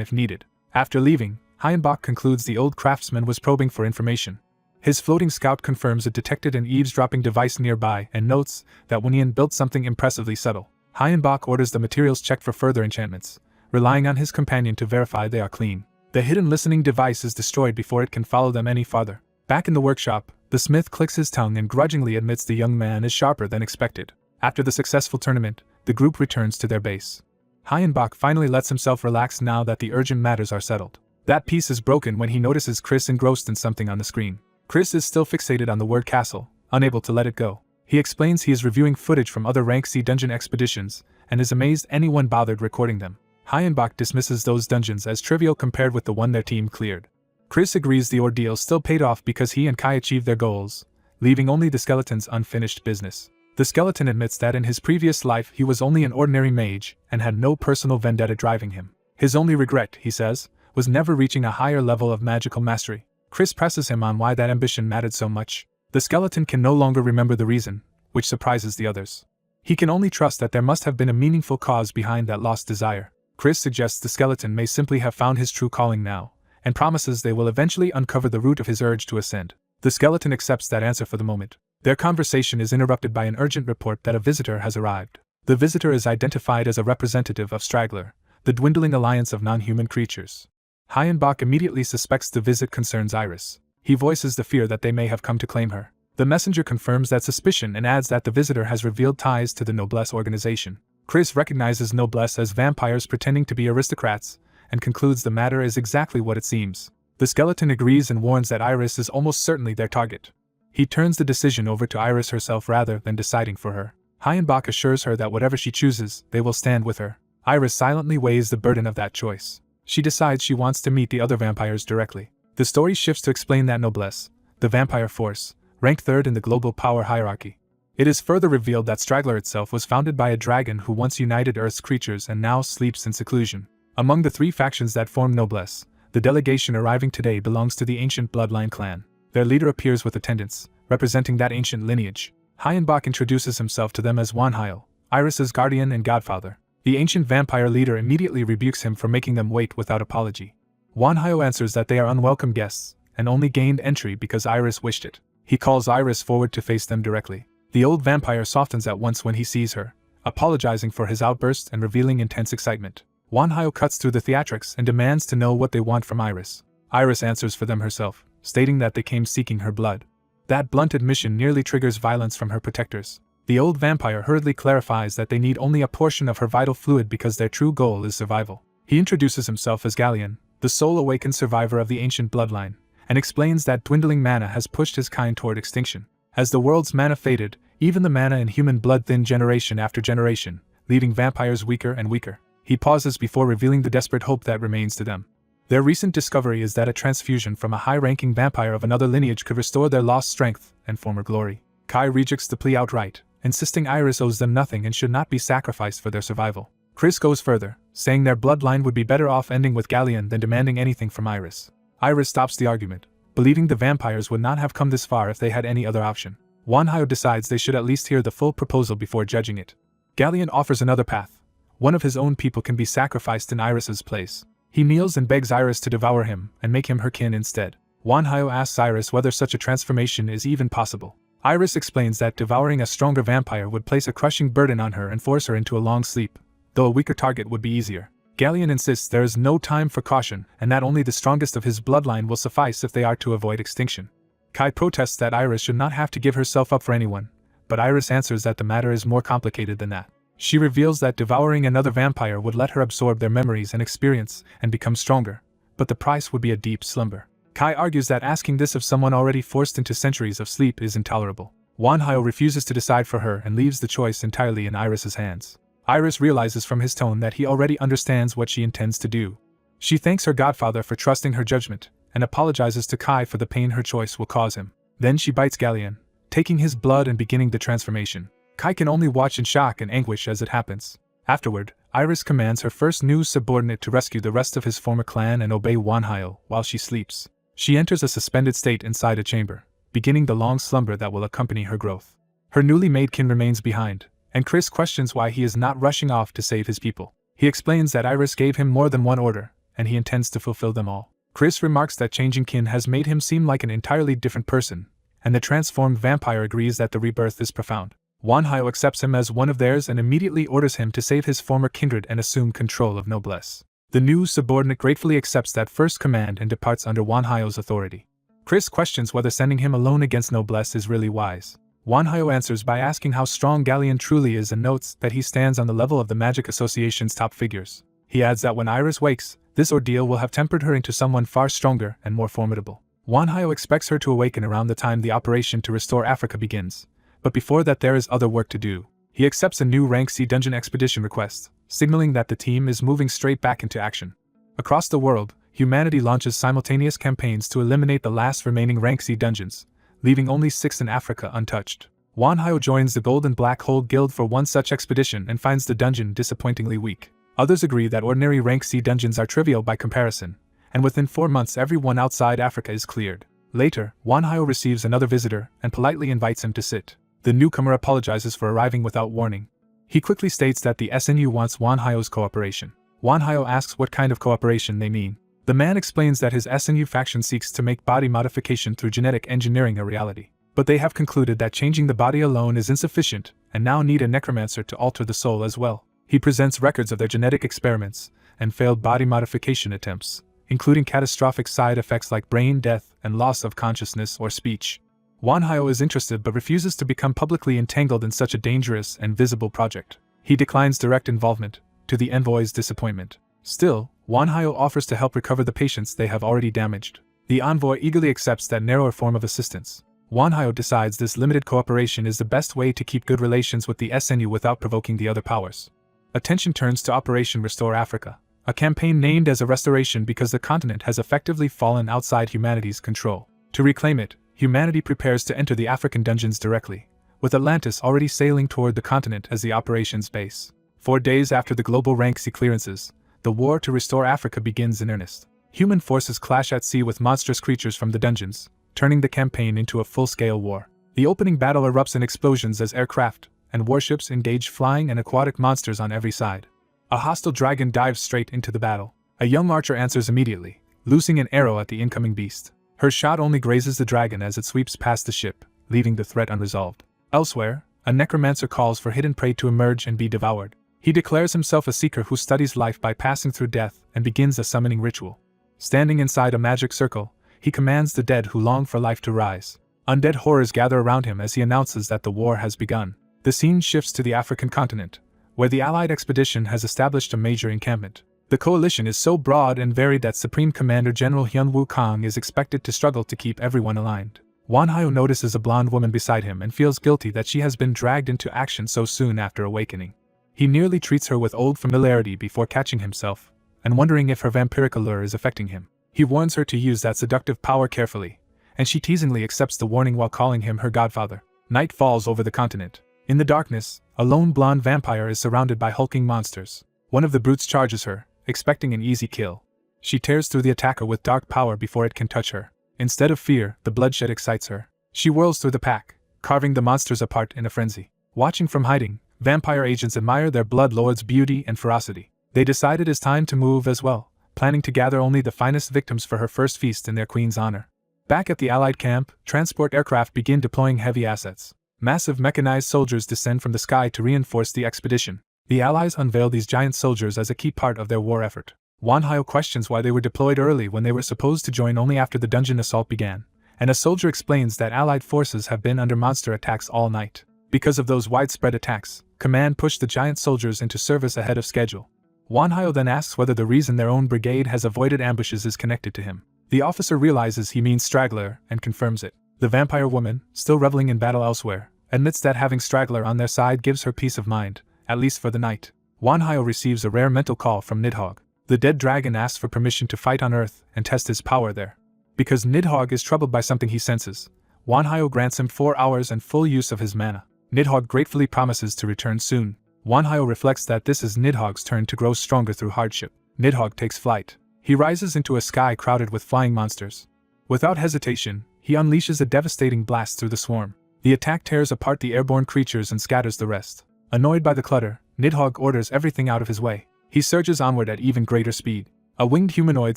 if needed. After leaving, Hyenbok concludes the old craftsman was probing for information. His floating scout confirms it detected an eavesdropping device nearby and notes that Wonian built something impressively subtle. Hyenbok orders the materials checked for further enchantments, relying on his companion to verify they are clean. The hidden listening device is destroyed before it can follow them any farther. Back in the workshop, the smith clicks his tongue and grudgingly admits the young man is sharper than expected. After the successful tournament, the group returns to their base. Hyenbok finally lets himself relax now that the urgent matters are settled. That peace is broken when he notices Chris engrossed in something on the screen. Chris is still fixated on the word castle, unable to let it go. He explains he is reviewing footage from other Rank C dungeon expeditions, and is amazed anyone bothered recording them. Hyenbok dismisses those dungeons as trivial compared with the one their team cleared. Chris agrees the ordeal still paid off because he and Kai achieved their goals, leaving only the skeleton's unfinished business. The skeleton admits that in his previous life he was only an ordinary mage and had no personal vendetta driving him. His only regret, he says, was never reaching a higher level of magical mastery. Chris presses him on why that ambition mattered so much. The skeleton can no longer remember the reason, which surprises the others. He can only trust that there must have been a meaningful cause behind that lost desire. Chris suggests the skeleton may simply have found his true calling now, and promises they will eventually uncover the root of his urge to ascend. The skeleton accepts that answer for the moment. Their conversation is interrupted by an urgent report that a visitor has arrived. The visitor is identified as a representative of Straggler, the dwindling alliance of non-human creatures. Hyenbok immediately suspects the visit concerns Iris. He voices the fear that they may have come to claim her. The messenger confirms that suspicion and adds that the visitor has revealed ties to the Noblesse organization. Chris recognizes Noblesse as vampires pretending to be aristocrats, and concludes the matter is exactly what it seems. The skeleton agrees and warns that Iris is almost certainly their target. He turns the decision over to Iris herself rather than deciding for her. Hyenbok assures her that whatever she chooses, they will stand with her. Iris silently weighs the burden of that choice. She decides she wants to meet the other vampires directly. The story shifts to explain that Noblesse, the vampire force, ranked third in the global power hierarchy. It is further revealed that Straggler itself was founded by a dragon who once united Earth's creatures and now sleeps in seclusion. Among the three factions that form Noblesse, the delegation arriving today belongs to the ancient bloodline clan. Their leader appears with attendants, representing that ancient lineage. Hyenbok introduces himself to them as Wanhyle, Iris's guardian and godfather. The ancient vampire leader immediately rebukes him for making them wait without apology. Wanhyle answers that they are unwelcome guests, and only gained entry because Iris wished it. He calls Iris forward to face them directly. The old vampire softens at once when he sees her, apologizing for his outburst and revealing intense excitement. Wanhyle cuts through the theatrics and demands to know what they want from Iris. Iris answers for them herself, stating that they came seeking her blood. That blunt admission nearly triggers violence from her protectors. The old vampire hurriedly clarifies that they need only a portion of her vital fluid because their true goal is survival. He introduces himself as Galleon, the sole awakened survivor of the ancient bloodline, and explains that dwindling mana has pushed his kind toward extinction. As the world's mana faded, even the mana in human blood thinned generation after generation, leaving vampires weaker and weaker. He pauses before revealing the desperate hope that remains to them. Their recent discovery is that a transfusion from a high-ranking vampire of another lineage could restore their lost strength and former glory. Kai rejects the plea outright, insisting Iris owes them nothing and should not be sacrificed for their survival. Chris goes further, saying their bloodline would be better off ending with Galleon than demanding anything from Iris. Iris stops the argument, believing the vampires would not have come this far if they had any other option. Wanhyo decides they should at least hear the full proposal before judging it. Galleon offers another path. One of his own people can be sacrificed in Iris's place. He kneels and begs Iris to devour him and make him her kin instead. Wanhyo asks Iris whether such a transformation is even possible. Iris explains that devouring a stronger vampire would place a crushing burden on her and force her into a long sleep, though a weaker target would be easier. Galleon insists there is no time for caution and that only the strongest of his bloodline will suffice if they are to avoid extinction. Kai protests that Iris should not have to give herself up for anyone, but Iris answers that the matter is more complicated than that. She reveals that devouring another vampire would let her absorb their memories and experience and become stronger, but the price would be a deep slumber. Kai argues that asking this of someone already forced into centuries of sleep is intolerable. Wanhyo refuses to decide for her and leaves the choice entirely in Iris's hands. Iris realizes from his tone that he already understands what she intends to do. She thanks her godfather for trusting her judgment, and apologizes to Kai for the pain her choice will cause him. Then she bites Galleon, taking his blood and beginning the transformation. Kai can only watch in shock and anguish as it happens. Afterward, Iris commands her first new subordinate to rescue the rest of his former clan and obey Wanhyo while she sleeps. She enters a suspended state inside a chamber, beginning the long slumber that will accompany her growth. Her newly made kin remains behind, and Chris questions why he is not rushing off to save his people. He explains that Iris gave him more than one order, and he intends to fulfill them all. Chris remarks that changing kin has made him seem like an entirely different person, and the transformed vampire agrees that the rebirth is profound. Wanhyo accepts him as one of theirs and immediately orders him to save his former kindred and assume control of Noblesse. The new subordinate gratefully accepts that first command and departs under Wanhyo's authority. Chris questions whether sending him alone against Noblesse is really wise. Wanhyo answers by asking how strong Galleon truly is and notes that he stands on the level of the Magic Association's top figures. He adds that when Iris wakes, this ordeal will have tempered her into someone far stronger and more formidable. Wanhyo expects her to awaken around the time the operation to restore Africa begins, but before that there is other work to do. He accepts a new Rank C dungeon expedition request, signaling that the team is moving straight back into action. Across the world, humanity launches simultaneous campaigns to eliminate the last remaining Rank C dungeons, leaving only 6 in Africa untouched. Wanhyo joins the Golden Black Hole Guild for one such expedition and finds the dungeon disappointingly weak. Others agree that ordinary Rank C dungeons are trivial by comparison, and within 4 months everyone outside Africa is cleared. Later, Wanhyo receives another visitor and politely invites him to sit. The newcomer apologizes for arriving without warning. He quickly states that the SNU wants Wanhyo's cooperation. Wanhyo asks what kind of cooperation they mean. The man explains that his SNU faction seeks to make body modification through genetic engineering a reality. But they have concluded that changing the body alone is insufficient and now need a necromancer to alter the soul as well. He presents records of their genetic experiments and failed body modification attempts, including catastrophic side effects like brain death and loss of consciousness or speech. Wanhyo is interested but refuses to become publicly entangled in such a dangerous and visible project. He declines direct involvement, to the envoy's disappointment. Still, Wanhyo offers to help recover the patients they have already damaged. The envoy eagerly accepts that narrower form of assistance. Wanhyo decides this limited cooperation is the best way to keep good relations with the SNU without provoking the other powers. Attention turns to Operation Restore Africa, a campaign named as a restoration because the continent has effectively fallen outside humanity's control. To reclaim it, humanity prepares to enter the African dungeons directly, with Atlantis already sailing toward the continent as the operation's base. 4 days after the global Rank C clearances, the war to restore Africa begins in earnest. Human forces clash at sea with monstrous creatures from the dungeons, turning the campaign into a full-scale war. The opening battle erupts in explosions as aircraft and warships engage flying and aquatic monsters on every side. A hostile dragon dives straight into the battle. A young archer answers immediately, loosing an arrow at the incoming beast. Her shot only grazes the dragon as it sweeps past the ship, leaving the threat unresolved. Elsewhere, a necromancer calls for hidden prey to emerge and be devoured. He declares himself a seeker who studies life by passing through death and begins a summoning ritual. Standing inside a magic circle, he commands the dead who long for life to rise. Undead horrors gather around him as he announces that the war has begun. The scene shifts to the African continent, where the Allied expedition has established a major encampment. The coalition is so broad and varied that Supreme Commander General Hyun Wukong is expected to struggle to keep everyone aligned. Wanhyo notices a blonde woman beside him and feels guilty that she has been dragged into action so soon after awakening. He nearly treats her with old familiarity before catching himself, and wondering if her vampiric allure is affecting him. He warns her to use that seductive power carefully, and she teasingly accepts the warning while calling him her godfather. Night falls over the continent. In the darkness, a lone blonde vampire is surrounded by hulking monsters. One of the brutes charges her, expecting an easy kill. She tears through the attacker with dark power before it can touch her. Instead of fear, the bloodshed excites her. She whirls through the pack, carving the monsters apart in a frenzy. Watching from hiding, vampire agents admire their blood lord's beauty and ferocity. They decide it is time to move as well, planning to gather only the finest victims for her first feast in their queen's honor. Back at the Allied camp, transport aircraft begin deploying heavy assets. Massive mechanized soldiers descend from the sky to reinforce the expedition. The Allies unveil these giant soldiers as a key part of their war effort. Wanhyo questions why they were deployed early when they were supposed to join only after the dungeon assault began, and a soldier explains that Allied forces have been under monster attacks all night. Because of those widespread attacks, Command pushed the giant soldiers into service ahead of schedule. Wanhyo then asks whether the reason their own brigade has avoided ambushes is connected to him. The officer realizes he means straggler and confirms it. The vampire woman, still reveling in battle elsewhere, admits that having straggler on their side gives her peace of mind, at least for the night. Wanhyo receives a rare mental call from Nidhogg. The dead dragon asks for permission to fight on Earth and test his power there. Because Nidhogg is troubled by something he senses, Wanhyo grants him 4 hours and full use of his mana. Nidhogg gratefully promises to return soon. Wanhyo reflects that this is Nidhogg's turn to grow stronger through hardship. Nidhogg takes flight. He rises into a sky crowded with flying monsters. Without hesitation, he unleashes a devastating blast through the swarm. The attack tears apart the airborne creatures and scatters the rest. Annoyed by the clutter, Nidhogg orders everything out of his way. He surges onward at even greater speed. A winged humanoid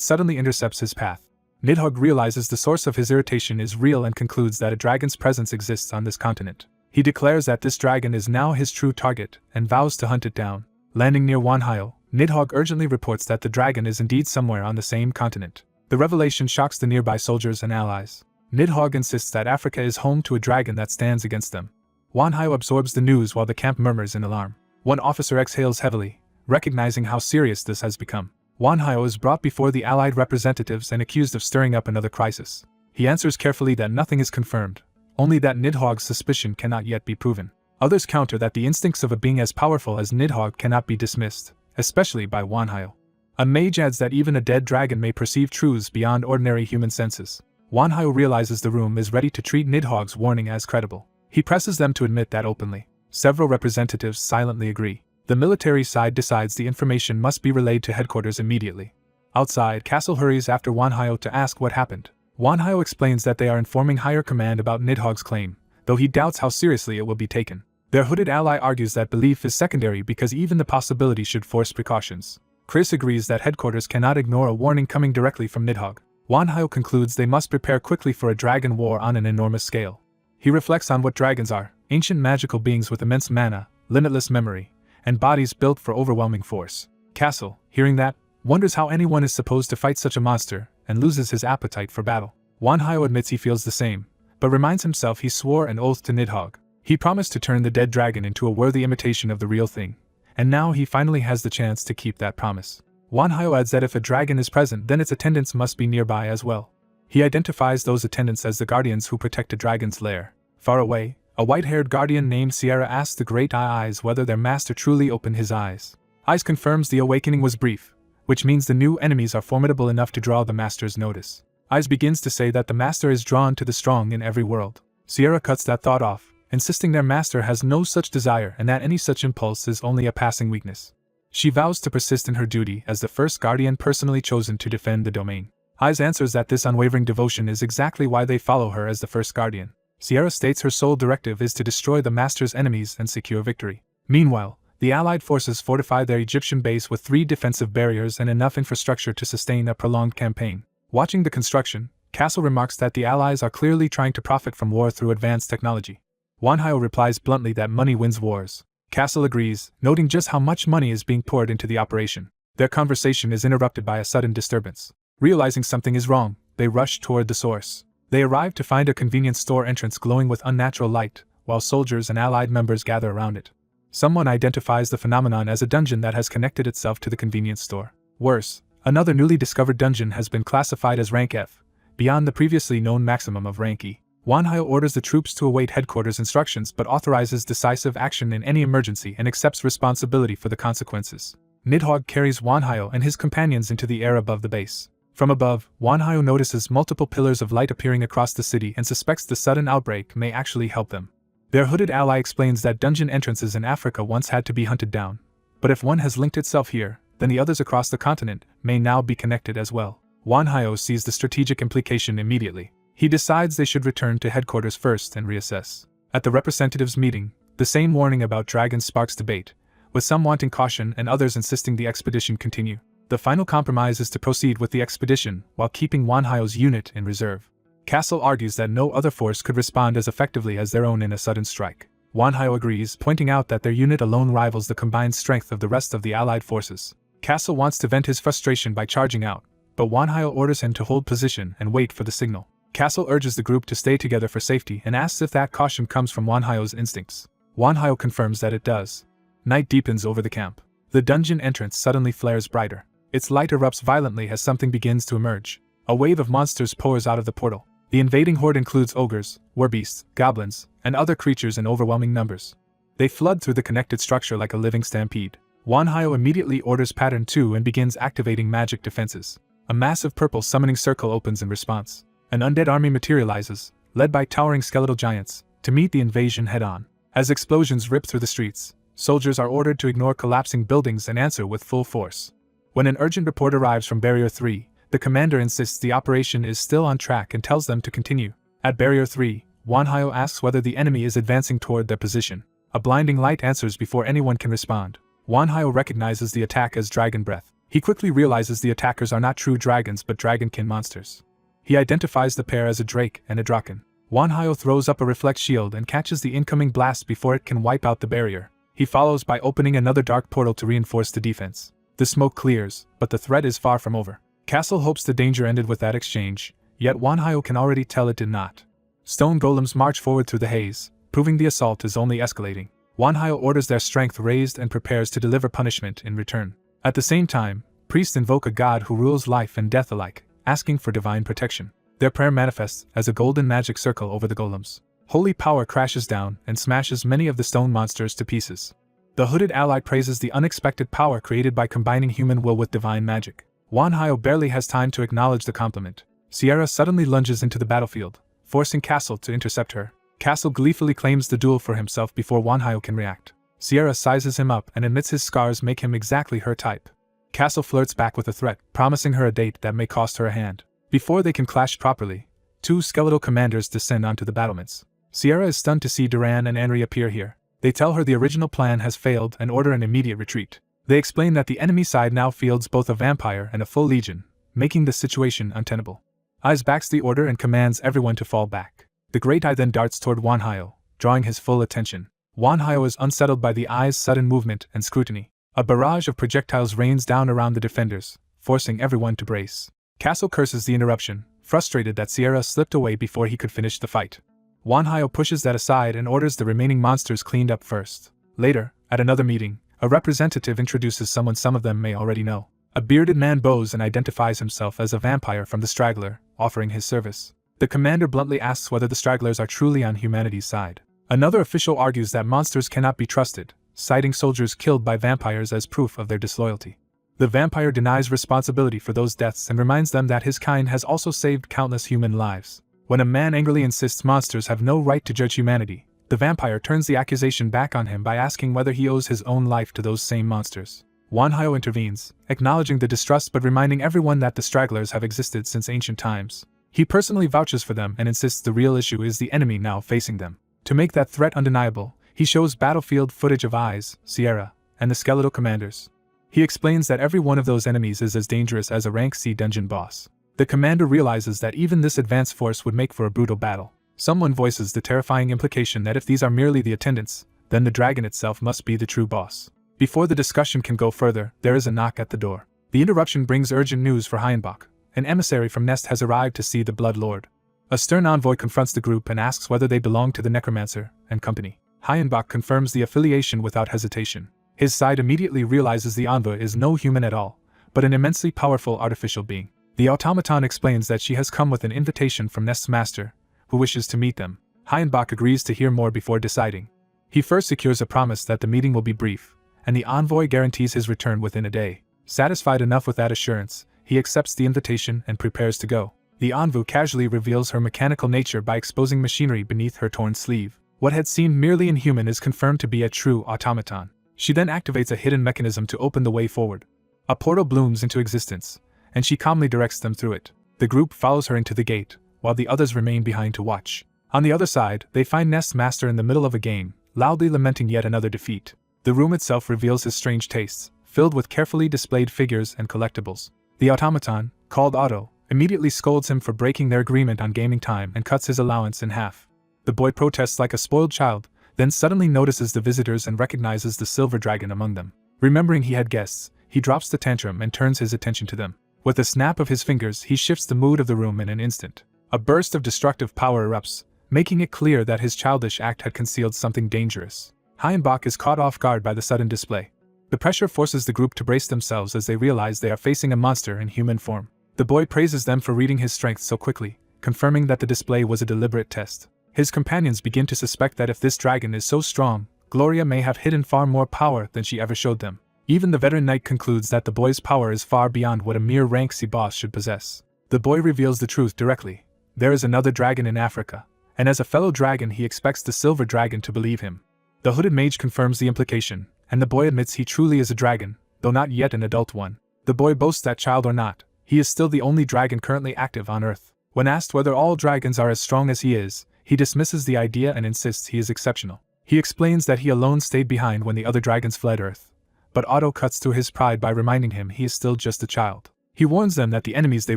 suddenly intercepts his path. Nidhogg realizes the source of his irritation is real and concludes that a dragon's presence exists on this continent. He declares that this dragon is now his true target and vows to hunt it down. Landing near Wanhyo, Nidhogg urgently reports that the dragon is indeed somewhere on the same continent. The revelation shocks the nearby soldiers and allies. Nidhogg insists that Africa is home to a dragon that stands against them. Wanhyo absorbs the news while the camp murmurs in alarm. One officer exhales heavily, recognizing how serious this has become. Wanhyo is brought before the allied representatives and accused of stirring up another crisis. He answers carefully that nothing is confirmed, only that Nidhogg's suspicion cannot yet be proven. Others counter that the instincts of a being as powerful as Nidhogg cannot be dismissed, especially by Wanhyo. A mage adds that even a dead dragon may perceive truths beyond ordinary human senses. Wanhyo realizes the room is ready to treat Nidhogg's warning as credible. He presses them to admit that openly. Several representatives silently agree. The military side decides the information must be relayed to headquarters immediately. Outside, Castle hurries after Wanhyo to ask what happened. Wanhyo explains that they are informing higher command about Nidhogg's claim, though he doubts how seriously it will be taken. Their hooded ally argues that belief is secondary because even the possibility should force precautions. Chris agrees that headquarters cannot ignore a warning coming directly from Nidhogg. Wanhyo concludes they must prepare quickly for a dragon war on an enormous scale. He reflects on what dragons are: ancient magical beings with immense mana, limitless memory, and bodies built for overwhelming force. Castle, hearing that, wonders how anyone is supposed to fight such a monster, and loses his appetite for battle. Wanhyo admits he feels the same, but reminds himself he swore an oath to Nidhogg. He promised to turn the dead dragon into a worthy imitation of the real thing, and now he finally has the chance to keep that promise. Wanhyo adds that if a dragon is present, then its attendants must be nearby as well. He identifies those attendants as the guardians who protect a dragon's lair. Far away, a white-haired guardian named Sierra asks the Great Eyes whether their master truly opened his eyes. Eyes confirms the awakening was brief, which means the new enemies are formidable enough to draw the master's notice. Eyes begins to say that the master is drawn to the strong in every world. Sierra cuts that thought off, insisting their master has no such desire and that any such impulse is only a passing weakness. She vows to persist in her duty as the first guardian personally chosen to defend the domain. Eyes answers that this unwavering devotion is exactly why they follow her as the first guardian. Sierra states her sole directive is to destroy the master's enemies and secure victory. Meanwhile, the Allied forces fortify their Egyptian base with 3 defensive barriers and enough infrastructure to sustain a prolonged campaign. Watching the construction, Castle remarks that the Allies are clearly trying to profit from war through advanced technology. Wanhyo replies bluntly that money wins wars. Castle agrees, noting just how much money is being poured into the operation. Their conversation is interrupted by a sudden disturbance. Realizing something is wrong, they rush toward the source. They arrive to find a convenience store entrance glowing with unnatural light, while soldiers and Allied members gather around it. Someone identifies the phenomenon as a dungeon that has connected itself to the convenience store. Worse, another newly discovered dungeon has been classified as rank F, beyond the previously known maximum of rank E. Wanhyo orders the troops to await headquarters instructions but authorizes decisive action in any emergency and accepts responsibility for the consequences. Nidhogg carries Wanhyo and his companions into the air above the base. From above, Wanhyo notices multiple pillars of light appearing across the city and suspects the sudden outbreak may actually help them. Their hooded ally explains that dungeon entrances in Africa once had to be hunted down, but if one has linked itself here, then the others across the continent may now be connected as well. Wanhyo sees the strategic implication immediately. He decides they should return to headquarters first and reassess. At the representatives' meeting, the same warning about dragons sparks debate, with some wanting caution and others insisting the expedition continue. The final compromise is to proceed with the expedition while keeping Wanhyo's unit in reserve. Castle argues that no other force could respond as effectively as their own in a sudden strike. Wanhyo agrees, pointing out that their unit alone rivals the combined strength of the rest of the allied forces. Castle wants to vent his frustration by charging out, but Wanhyo orders him to hold position and wait for the signal. Castle urges the group to stay together for safety and asks if that caution comes from Wanhyo's instincts. Wanhyo confirms that it does. Night deepens over the camp. The dungeon entrance suddenly flares brighter. Its light erupts violently as something begins to emerge. A wave of monsters pours out of the portal. The invading horde includes ogres, werbeasts, goblins, and other creatures in overwhelming numbers. They flood through the connected structure like a living stampede. Wanhyo immediately orders Pattern 2 and begins activating magic defenses. A massive purple summoning circle opens in response. An undead army materializes, led by towering skeletal giants, to meet the invasion head-on. As explosions rip through the streets, soldiers are ordered to ignore collapsing buildings and answer with full force. When an urgent report arrives from Barrier 3, the commander insists the operation is still on track and tells them to continue. At Barrier 3, Wanhyo asks whether the enemy is advancing toward their position. A blinding light answers before anyone can respond. Wanhyo recognizes the attack as dragon breath. He quickly realizes the attackers are not true dragons but dragonkin monsters. He identifies the pair as a drake and a draken. Wanhyo throws up a reflect shield and catches the incoming blast before it can wipe out the barrier. He follows by opening another dark portal to reinforce the defense. The smoke clears, but the threat is far from over. Castle hopes the danger ended with that exchange, yet Wanhyo can already tell it did not. Stone golems march forward through the haze, proving the assault is only escalating. Wanhyo orders their strength raised and prepares to deliver punishment in return. At the same time, priests invoke a god who rules life and death alike, asking for divine protection. Their prayer manifests as a golden magic circle over the golems. Holy power crashes down and smashes many of the stone monsters to pieces. The hooded ally praises the unexpected power created by combining human will with divine magic. Wanhyo barely has time to acknowledge the compliment. Sierra suddenly lunges into the battlefield, forcing Castle to intercept her. Castle gleefully claims the duel for himself before Wanhyo can react. Sierra sizes him up and admits his scars make him exactly her type. Castle flirts back with a threat, promising her a date that may cost her a hand. Before they can clash properly, two skeletal commanders descend onto the battlements. Sierra is stunned to see Duran and Henry appear here. They tell her the original plan has failed and order an immediate retreat. They explain that the enemy side now fields both a vampire and a full legion, making the situation untenable. Aiz backs the order and commands everyone to fall back. The Great Eye then darts toward Wanhyo, drawing his full attention. Wanhyo is unsettled by the Eye's sudden movement and scrutiny. A barrage of projectiles rains down around the defenders, forcing everyone to brace. Castle curses the interruption, frustrated that Sierra slipped away before he could finish the fight. Wanhyo pushes that aside and orders the remaining monsters cleaned up first. Later, at another meeting, a representative introduces someone some of them may already know. A bearded man bows and identifies himself as a vampire from the Straggler, offering his service. The commander bluntly asks whether the Stragglers are truly on humanity's side. Another official argues that monsters cannot be trusted, citing soldiers killed by vampires as proof of their disloyalty. The vampire denies responsibility for those deaths and reminds them that his kind has also saved countless human lives. When a man angrily insists monsters have no right to judge humanity, the vampire turns the accusation back on him by asking whether he owes his own life to those same monsters. Wanhyo intervenes, acknowledging the distrust but reminding everyone that the Stragglers have existed since ancient times. He personally vouches for them and insists the real issue is the enemy now facing them. To make that threat undeniable, he shows battlefield footage of Aiz, Sierra, and the skeletal commanders. He explains that every one of those enemies is as dangerous as a rank C dungeon boss. The commander realizes that even this advanced force would make for a brutal battle. Someone voices the terrifying implication that if these are merely the attendants, then the dragon itself must be the true boss. Before the discussion can go further, there is a knock at the door. The interruption brings urgent news for Heinbach. An emissary from Nest has arrived to see the Blood Lord. A stern envoy confronts the group and asks whether they belong to the Necromancer and company. Heinbach confirms the affiliation without hesitation. His side immediately realizes the envoy is no human at all, but an immensely powerful artificial being. The automaton explains that she has come with an invitation from Nest's master, who wishes to meet them. Hayenbach agrees to hear more before deciding. He first secures a promise that the meeting will be brief, and the envoy guarantees his return within a day. Satisfied enough with that assurance, he accepts the invitation and prepares to go. The envoy casually reveals her mechanical nature by exposing machinery beneath her torn sleeve. What had seemed merely inhuman is confirmed to be a true automaton. She then activates a hidden mechanism to open the way forward. A portal blooms into existence, and she calmly directs them through it. The group follows her into the gate, while the others remain behind to watch. On the other side, they find Nest's master in the middle of a game, loudly lamenting yet another defeat. The room itself reveals his strange tastes, filled with carefully displayed figures and collectibles. The automaton, called Otto, immediately scolds him for breaking their agreement on gaming time and cuts his allowance in half. The boy protests like a spoiled child, then suddenly notices the visitors and recognizes the silver dragon among them. Remembering he had guests, he drops the tantrum and turns his attention to them. With a snap of his fingers, he shifts the mood of the room in an instant. A burst of destructive power erupts, making it clear that his childish act had concealed something dangerous. Hayenbach is caught off guard by the sudden display. The pressure forces the group to brace themselves as they realize they are facing a monster in human form. The boy praises them for reading his strength so quickly, confirming that the display was a deliberate test. His companions begin to suspect that if this dragon is so strong, Gloria may have hidden far more power than she ever showed them. Even the veteran knight concludes that the boy's power is far beyond what a mere rank C boss should possess. The boy reveals the truth directly. There is another dragon in Africa, and as a fellow dragon he expects the silver dragon to believe him. The hooded mage confirms the implication, and the boy admits he truly is a dragon, though not yet an adult one. The boy boasts that child or not, he is still the only dragon currently active on Earth. When asked whether all dragons are as strong as he dismisses the idea and insists he is exceptional. He explains that he alone stayed behind when the other dragons fled Earth. But Otto cuts through his pride by reminding him he is still just a child. He warns them that the enemies they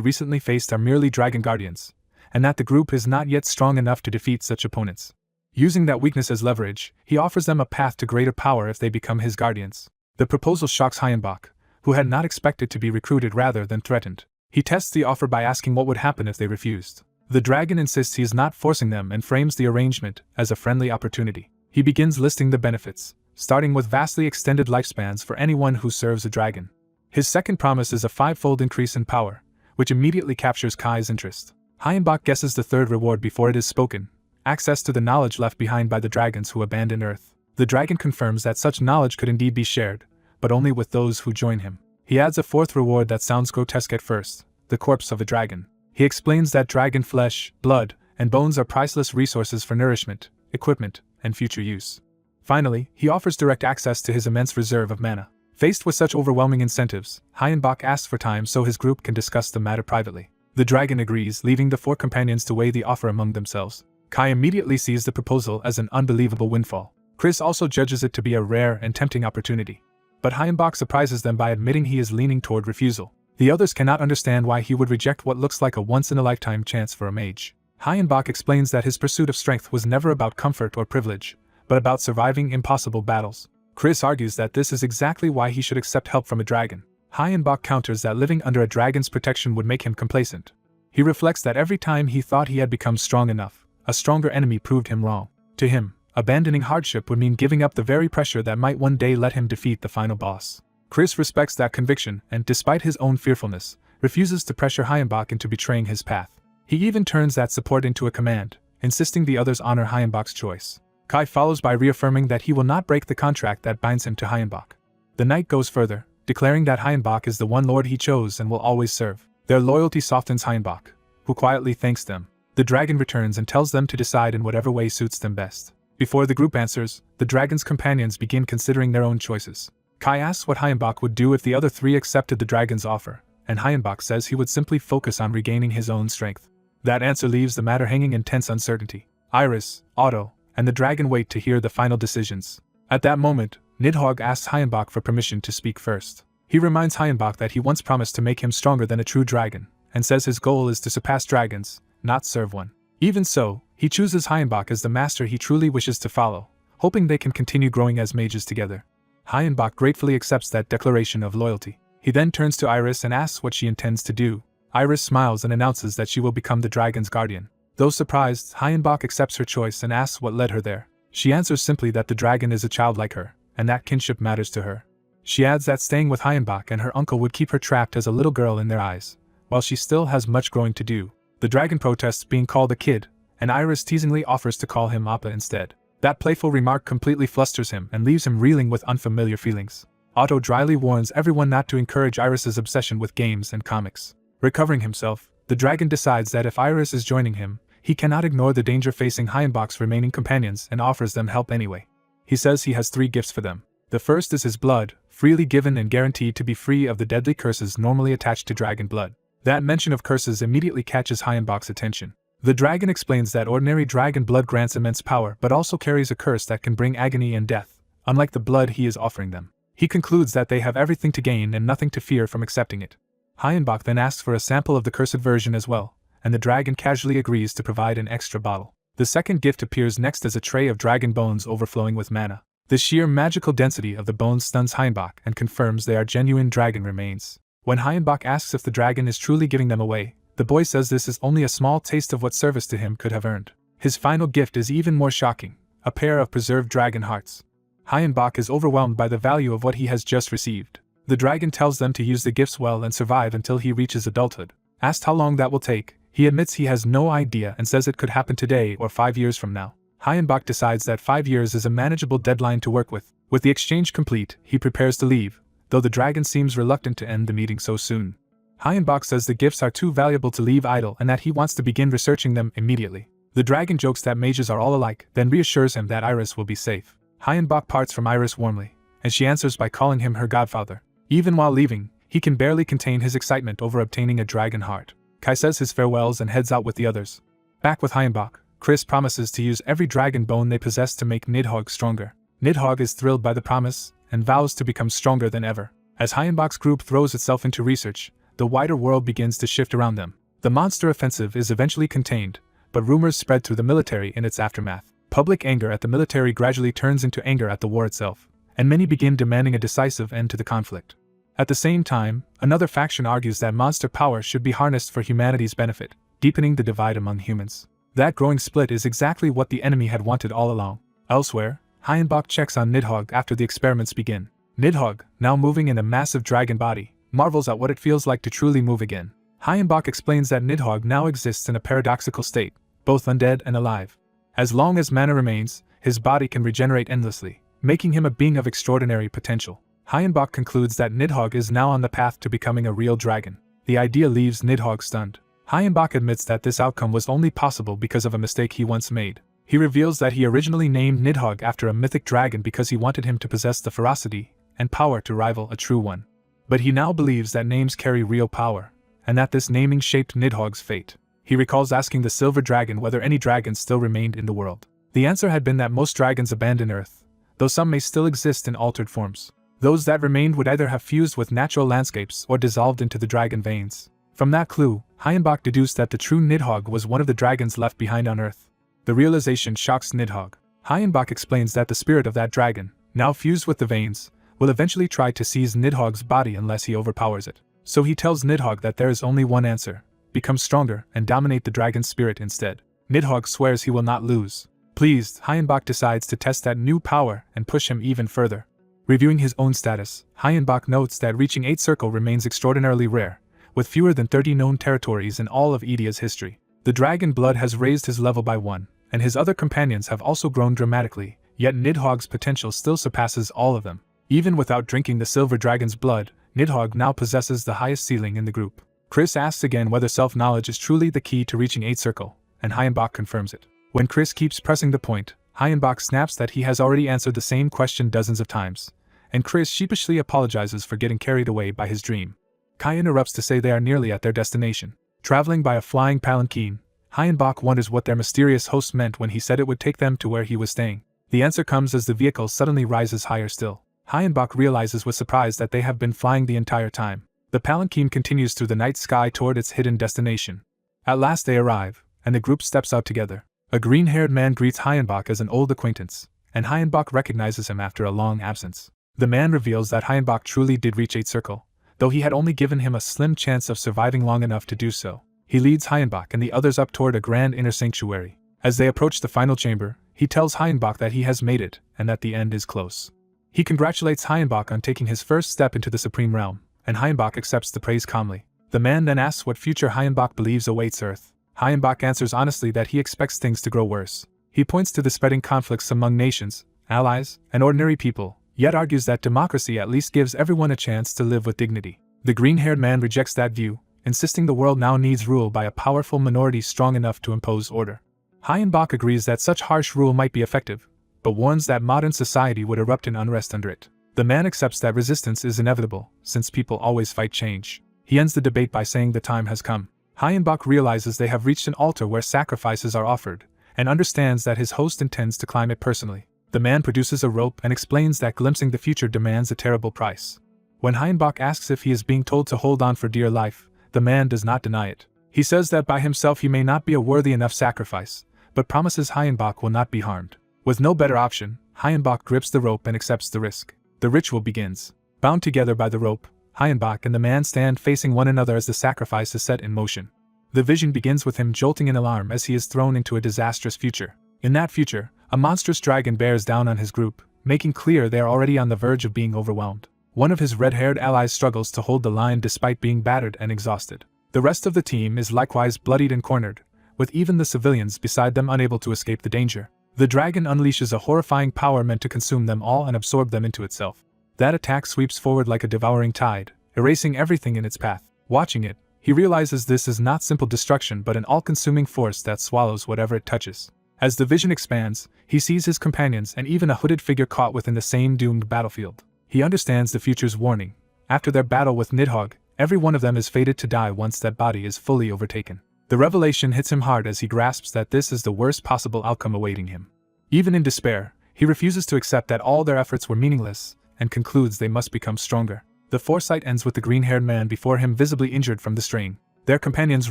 recently faced are merely dragon guardians, and that the group is not yet strong enough to defeat such opponents. Using that weakness as leverage, he offers them a path to greater power if they become his guardians. The proposal shocks Hayenbach, who had not expected to be recruited rather than threatened. He tests the offer by asking what would happen if they refused. The dragon insists he is not forcing them and frames the arrangement as a friendly opportunity. He begins listing the benefits, starting with vastly extended lifespans for anyone who serves a dragon. His second promise is a 5-fold increase in power, which immediately captures Kai's interest. Hayenbach guesses the third reward before it is spoken: access to the knowledge left behind by the dragons who abandoned Earth. The dragon confirms that such knowledge could indeed be shared, but only with those who join him. He adds a fourth reward that sounds grotesque at first: the corpse of a dragon. He explains that dragon flesh, blood, and bones are priceless resources for nourishment, equipment, and future use. Finally, he offers direct access to his immense reserve of mana. Faced with such overwhelming incentives, Hayenbach asks for time so his group can discuss the matter privately. The dragon agrees, leaving the 4 companions to weigh the offer among themselves. Kai immediately sees the proposal as an unbelievable windfall. Chris also judges it to be a rare and tempting opportunity. But Hayenbach surprises them by admitting he is leaning toward refusal. The others cannot understand why he would reject what looks like a once-in-a-lifetime chance for a mage. Hayenbach explains that his pursuit of strength was never about comfort or privilege, but about surviving impossible battles. Chris argues that this is exactly why he should accept help from a dragon. Hayenbach counters that living under a dragon's protection would make him complacent. He reflects that every time he thought he had become strong enough, a stronger enemy proved him wrong. To him, abandoning hardship would mean giving up the very pressure that might one day let him defeat the final boss. Chris respects that conviction and, despite his own fearfulness, refuses to pressure Hayenbach into betraying his path. He even turns that support into a command, insisting the others honor Hayenbach's choice. Kai follows by reaffirming that he will not break the contract that binds him to Hayenbach. The knight goes further, declaring that Hayenbach is the one lord he chose and will always serve. Their loyalty softens Hayenbach, who quietly thanks them. The dragon returns and tells them to decide in whatever way suits them best. Before the group answers, the dragon's companions begin considering their own choices. Kai asks what Hayenbach would do if the other 3 accepted the dragon's offer, and Hayenbach says he would simply focus on regaining his own strength. That answer leaves the matter hanging in tense uncertainty. Iris, Otto, and the dragon wait to hear the final decisions. At that moment, Nidhogg asks Hayenbach for permission to speak first. He reminds Hayenbach that he once promised to make him stronger than a true dragon, and says his goal is to surpass dragons, not serve one. Even so, he chooses Hayenbach as the master he truly wishes to follow, hoping they can continue growing as mages together. Hayenbach gratefully accepts that declaration of loyalty. He then turns to Iris and asks what she intends to do. Iris smiles and announces that she will become the dragon's guardian. Though surprised, Hayenbach accepts her choice and asks what led her there. She answers simply that the dragon is a child like her, and that kinship matters to her. She adds that staying with Hayenbach and her uncle would keep her trapped as a little girl in their eyes, while she still has much growing to do. The dragon protests being called a kid, and Iris teasingly offers to call him Appa instead. That playful remark completely flusters him and leaves him reeling with unfamiliar feelings. Otto dryly warns everyone not to encourage Iris's obsession with games and comics. Recovering himself, the dragon decides that if Iris is joining him, he cannot ignore the danger facing Hyenbach's remaining companions and offers them help anyway. He says he has 3 gifts for them. The first is his blood, freely given and guaranteed to be free of the deadly curses normally attached to dragon blood. That mention of curses immediately catches Hyenbach's attention. The dragon explains that ordinary dragon blood grants immense power but also carries a curse that can bring agony and death, unlike the blood he is offering them. He concludes that they have everything to gain and nothing to fear from accepting it. Hyenbach then asks for a sample of the cursed version as well, and the dragon casually agrees to provide an extra bottle. The second gift appears next as a tray of dragon bones overflowing with mana. The sheer magical density of the bones stuns Hyenbach and confirms they are genuine dragon remains. When Hyenbach asks if the dragon is truly giving them away, the boy says this is only a small taste of what service to him could have earned. His final gift is even more shocking, a pair of preserved dragon hearts. Hyenbach is overwhelmed by the value of what he has just received. The dragon tells them to use the gifts well and survive until he reaches adulthood. Asked how long that will take, he admits he has no idea and says it could happen today or 5 years from now. Hyenbach decides that 5 years is a manageable deadline to work with. With the exchange complete, he prepares to leave, though the dragon seems reluctant to end the meeting so soon. Hyenbach says the gifts are too valuable to leave idle and that he wants to begin researching them immediately. The dragon jokes that mages are all alike, then reassures him that Iris will be safe. Hyenbach parts from Iris warmly, and she answers by calling him her godfather. Even while leaving, he can barely contain his excitement over obtaining a dragon heart. Kai says his farewells and heads out with the others. Back with Hyenbach, Chris promises to use every dragon bone they possess to make Nidhogg stronger. Nidhogg is thrilled by the promise, and vows to become stronger than ever. As Hyenbach's group throws itself into research, the wider world begins to shift around them. The monster offensive is eventually contained, but rumors spread through the military in its aftermath. Public anger at the military gradually turns into anger at the war itself, and many begin demanding a decisive end to the conflict. At the same time, another faction argues that monster power should be harnessed for humanity's benefit, deepening the divide among humans. That growing split is exactly what the enemy had wanted all along. Elsewhere, Hyenbach checks on Nidhogg after the experiments begin. Nidhogg, now moving in a massive dragon body, marvels at what it feels like to truly move again. Hyenbach explains that Nidhogg now exists in a paradoxical state, both undead and alive. As long as mana remains, his body can regenerate endlessly, making him a being of extraordinary potential. Hyenbach concludes that Nidhogg is now on the path to becoming a real dragon. The idea leaves Nidhogg stunned. Hyenbach admits that this outcome was only possible because of a mistake he once made. He reveals that he originally named Nidhogg after a mythic dragon because he wanted him to possess the ferocity and power to rival a true one. But he now believes that names carry real power, and that this naming shaped Nidhogg's fate. He recalls asking the silver dragon whether any dragons still remained in the world. The answer had been that most dragons abandoned Earth, though some may still exist in altered forms. Those that remained would either have fused with natural landscapes or dissolved into the dragon veins. From that clue, Hyenbach deduced that the true Nidhogg was one of the dragons left behind on Earth. The realization shocks Nidhogg. Hyenbach explains that the spirit of that dragon, now fused with the veins, will eventually try to seize Nidhogg's body unless he overpowers it. So he tells Nidhogg that there is only one answer: become stronger and dominate the dragon's spirit instead. Nidhogg swears he will not lose. Pleased, Hyenbach decides to test that new power and push him even further. Reviewing his own status, Hyenbach notes that reaching 8th Circle remains extraordinarily rare, with fewer than 30 known territories in all of Edia's history. The dragon blood has raised his level by 1, and his other companions have also grown dramatically, yet Nidhogg's potential still surpasses all of them. Even without drinking the silver dragon's blood, Nidhogg now possesses the highest ceiling in the group. Chris asks again whether self-knowledge is truly the key to reaching 8th Circle, and Hyenbach confirms it. When Chris keeps pressing the point, Hyenbach snaps that he has already answered the same question dozens of times, and Chris sheepishly apologizes for getting carried away by his dream. Kai interrupts to say they are nearly at their destination. Traveling by a flying palanquin, Hyenbach wonders what their mysterious host meant when he said it would take them to where he was staying. The answer comes as the vehicle suddenly rises higher still. Hyenbach realizes with surprise that they have been flying the entire time. The palanquin continues through the night sky toward its hidden destination. At last they arrive, and the group steps out together. A green-haired man greets Hyenbach as an old acquaintance, and Hyenbach recognizes him after a long absence. The man reveals that Hyenbach truly did reach 8th Circle, though he had only given him a slim chance of surviving long enough to do so. He leads Hyenbach and the others up toward a grand inner sanctuary. As they approach the final chamber, he tells Hyenbach that he has made it, and that the end is close. He congratulates Hyenbach on taking his first step into the Supreme Realm, and Hyenbach accepts the praise calmly. The man then asks what future Hyenbach believes awaits Earth. Hyenbach answers honestly that he expects things to grow worse. He points to the spreading conflicts among nations, allies, and ordinary people, yet argues that democracy at least gives everyone a chance to live with dignity. The green-haired man rejects that view, insisting the world now needs rule by a powerful minority strong enough to impose order. Hyenbach agrees that such harsh rule might be effective, but warns that modern society would erupt in unrest under it. The man accepts that resistance is inevitable, since people always fight change. He ends the debate by saying the time has come. Hyenbach realizes they have reached an altar where sacrifices are offered, and understands that his host intends to climb it personally. The man produces a rope and explains that glimpsing the future demands a terrible price. When Hyenbach asks if he is being told to hold on for dear life, the man does not deny it. He says that by himself he may not be a worthy enough sacrifice, but promises Hyenbach will not be harmed. With no better option, Hyenbach grips the rope and accepts the risk. The ritual begins. Bound together by the rope, Hyenbach and the man stand facing one another as the sacrifice is set in motion. The vision begins with him jolting in alarm as he is thrown into a disastrous future. In that future, a monstrous dragon bears down on his group, making clear they are already on the verge of being overwhelmed. One of his red-haired allies struggles to hold the line despite being battered and exhausted. The rest of the team is likewise bloodied and cornered, with even the civilians beside them unable to escape the danger. The dragon unleashes a horrifying power meant to consume them all and absorb them into itself. That attack sweeps forward like a devouring tide, erasing everything in its path. Watching it, he realizes this is not simple destruction but an all-consuming force that swallows whatever it touches. As the vision expands, he sees his companions and even a hooded figure caught within the same doomed battlefield. He understands the future's warning. After their battle with Nidhogg, every one of them is fated to die once that body is fully overtaken. The revelation hits him hard as he grasps that this is the worst possible outcome awaiting him. Even in despair, he refuses to accept that all their efforts were meaningless, and concludes they must become stronger. The foresight ends with the green-haired man before him visibly injured from the strain. Their companions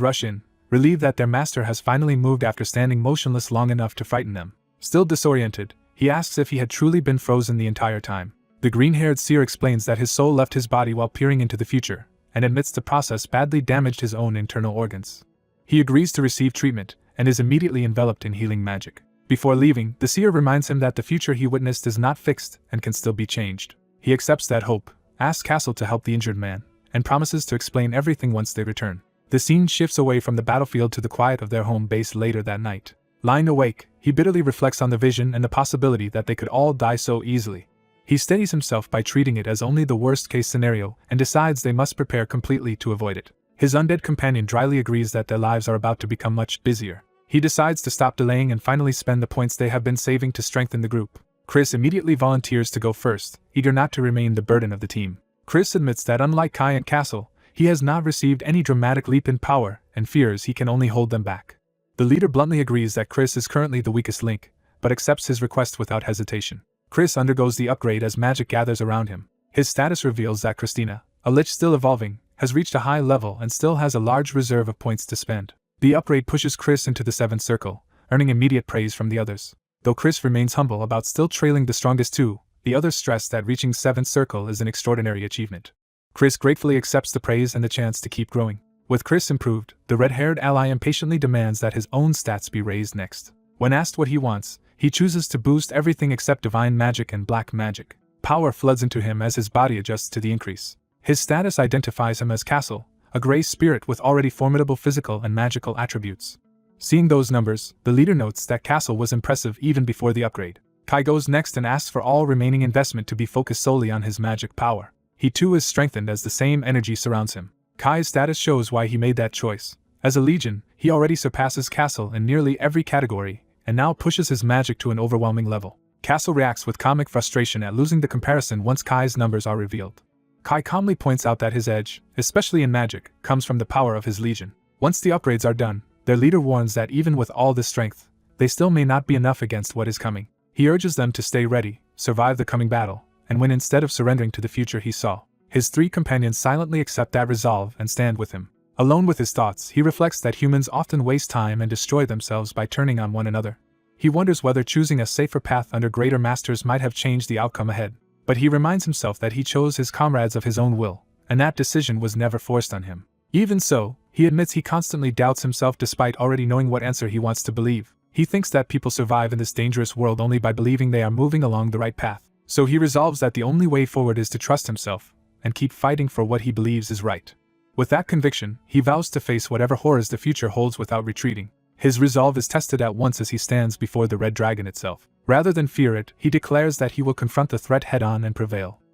rush in, relieved that their master has finally moved after standing motionless long enough to frighten them. Still disoriented, he asks if he had truly been frozen the entire time. The green-haired seer explains that his soul left his body while peering into the future, and admits the process badly damaged his own internal organs. He agrees to receive treatment, and is immediately enveloped in healing magic. Before leaving, the seer reminds him that the future he witnessed is not fixed and can still be changed. He accepts that hope, asks Castle to help the injured man, and promises to explain everything once they return. The scene shifts away from the battlefield to the quiet of their home base later that night. Lying awake, he bitterly reflects on the vision and the possibility that they could all die so easily. He steadies himself by treating it as only the worst-case scenario and decides they must prepare completely to avoid it. His undead companion dryly agrees that their lives are about to become much busier. He decides to stop delaying and finally spend the points they have been saving to strengthen the group. Chris immediately volunteers to go first, eager not to remain the burden of the team. Chris admits that unlike Kai and Castle, he has not received any dramatic leap in power and fears he can only hold them back. The leader bluntly agrees that Chris is currently the weakest link, but accepts his request without hesitation. Chris undergoes the upgrade as magic gathers around him. His status reveals that Christina, a lich still evolving, has reached a high level and still has a large reserve of points to spend. The upgrade pushes Chris into the 7th circle, earning immediate praise from the others. Though Chris remains humble about still trailing the strongest two, the others stress that reaching 7th circle is an extraordinary achievement. Chris gratefully accepts the praise and the chance to keep growing. With Chris improved, the red-haired ally impatiently demands that his own stats be raised next. When asked what he wants, he chooses to boost everything except divine magic and black magic. Power floods into him as his body adjusts to the increase. His status identifies him as Castle, a gray spirit with already formidable physical and magical attributes. Seeing those numbers, the leader notes that Castle was impressive even before the upgrade. Kai goes next and asks for all remaining investment to be focused solely on his magic power. He too is strengthened as the same energy surrounds him. Kai's status shows why he made that choice. As a legion, he already surpasses Castle in nearly every category, and now pushes his magic to an overwhelming level. Castle reacts with comic frustration at losing the comparison once Kai's numbers are revealed. Kai calmly points out that his edge, especially in magic, comes from the power of his legion. Once the upgrades are done, their leader warns that even with all this strength, they still may not be enough against what is coming. He urges them to stay ready, survive the coming battle, and win instead of surrendering to the future he saw. His 3 companions silently accept that resolve and stand with him. Alone with his thoughts, he reflects that humans often waste time and destroy themselves by turning on one another. He wonders whether choosing a safer path under greater masters might have changed the outcome ahead. But he reminds himself that he chose his comrades of his own will, and that decision was never forced on him. Even so, he admits he constantly doubts himself despite already knowing what answer he wants to believe. He thinks that people survive in this dangerous world only by believing they are moving along the right path. So he resolves that the only way forward is to trust himself, and keep fighting for what he believes is right. With that conviction, he vows to face whatever horrors the future holds without retreating. His resolve is tested at once as he stands before the red dragon itself. Rather than fear it, he declares that he will confront the threat head-on and prevail.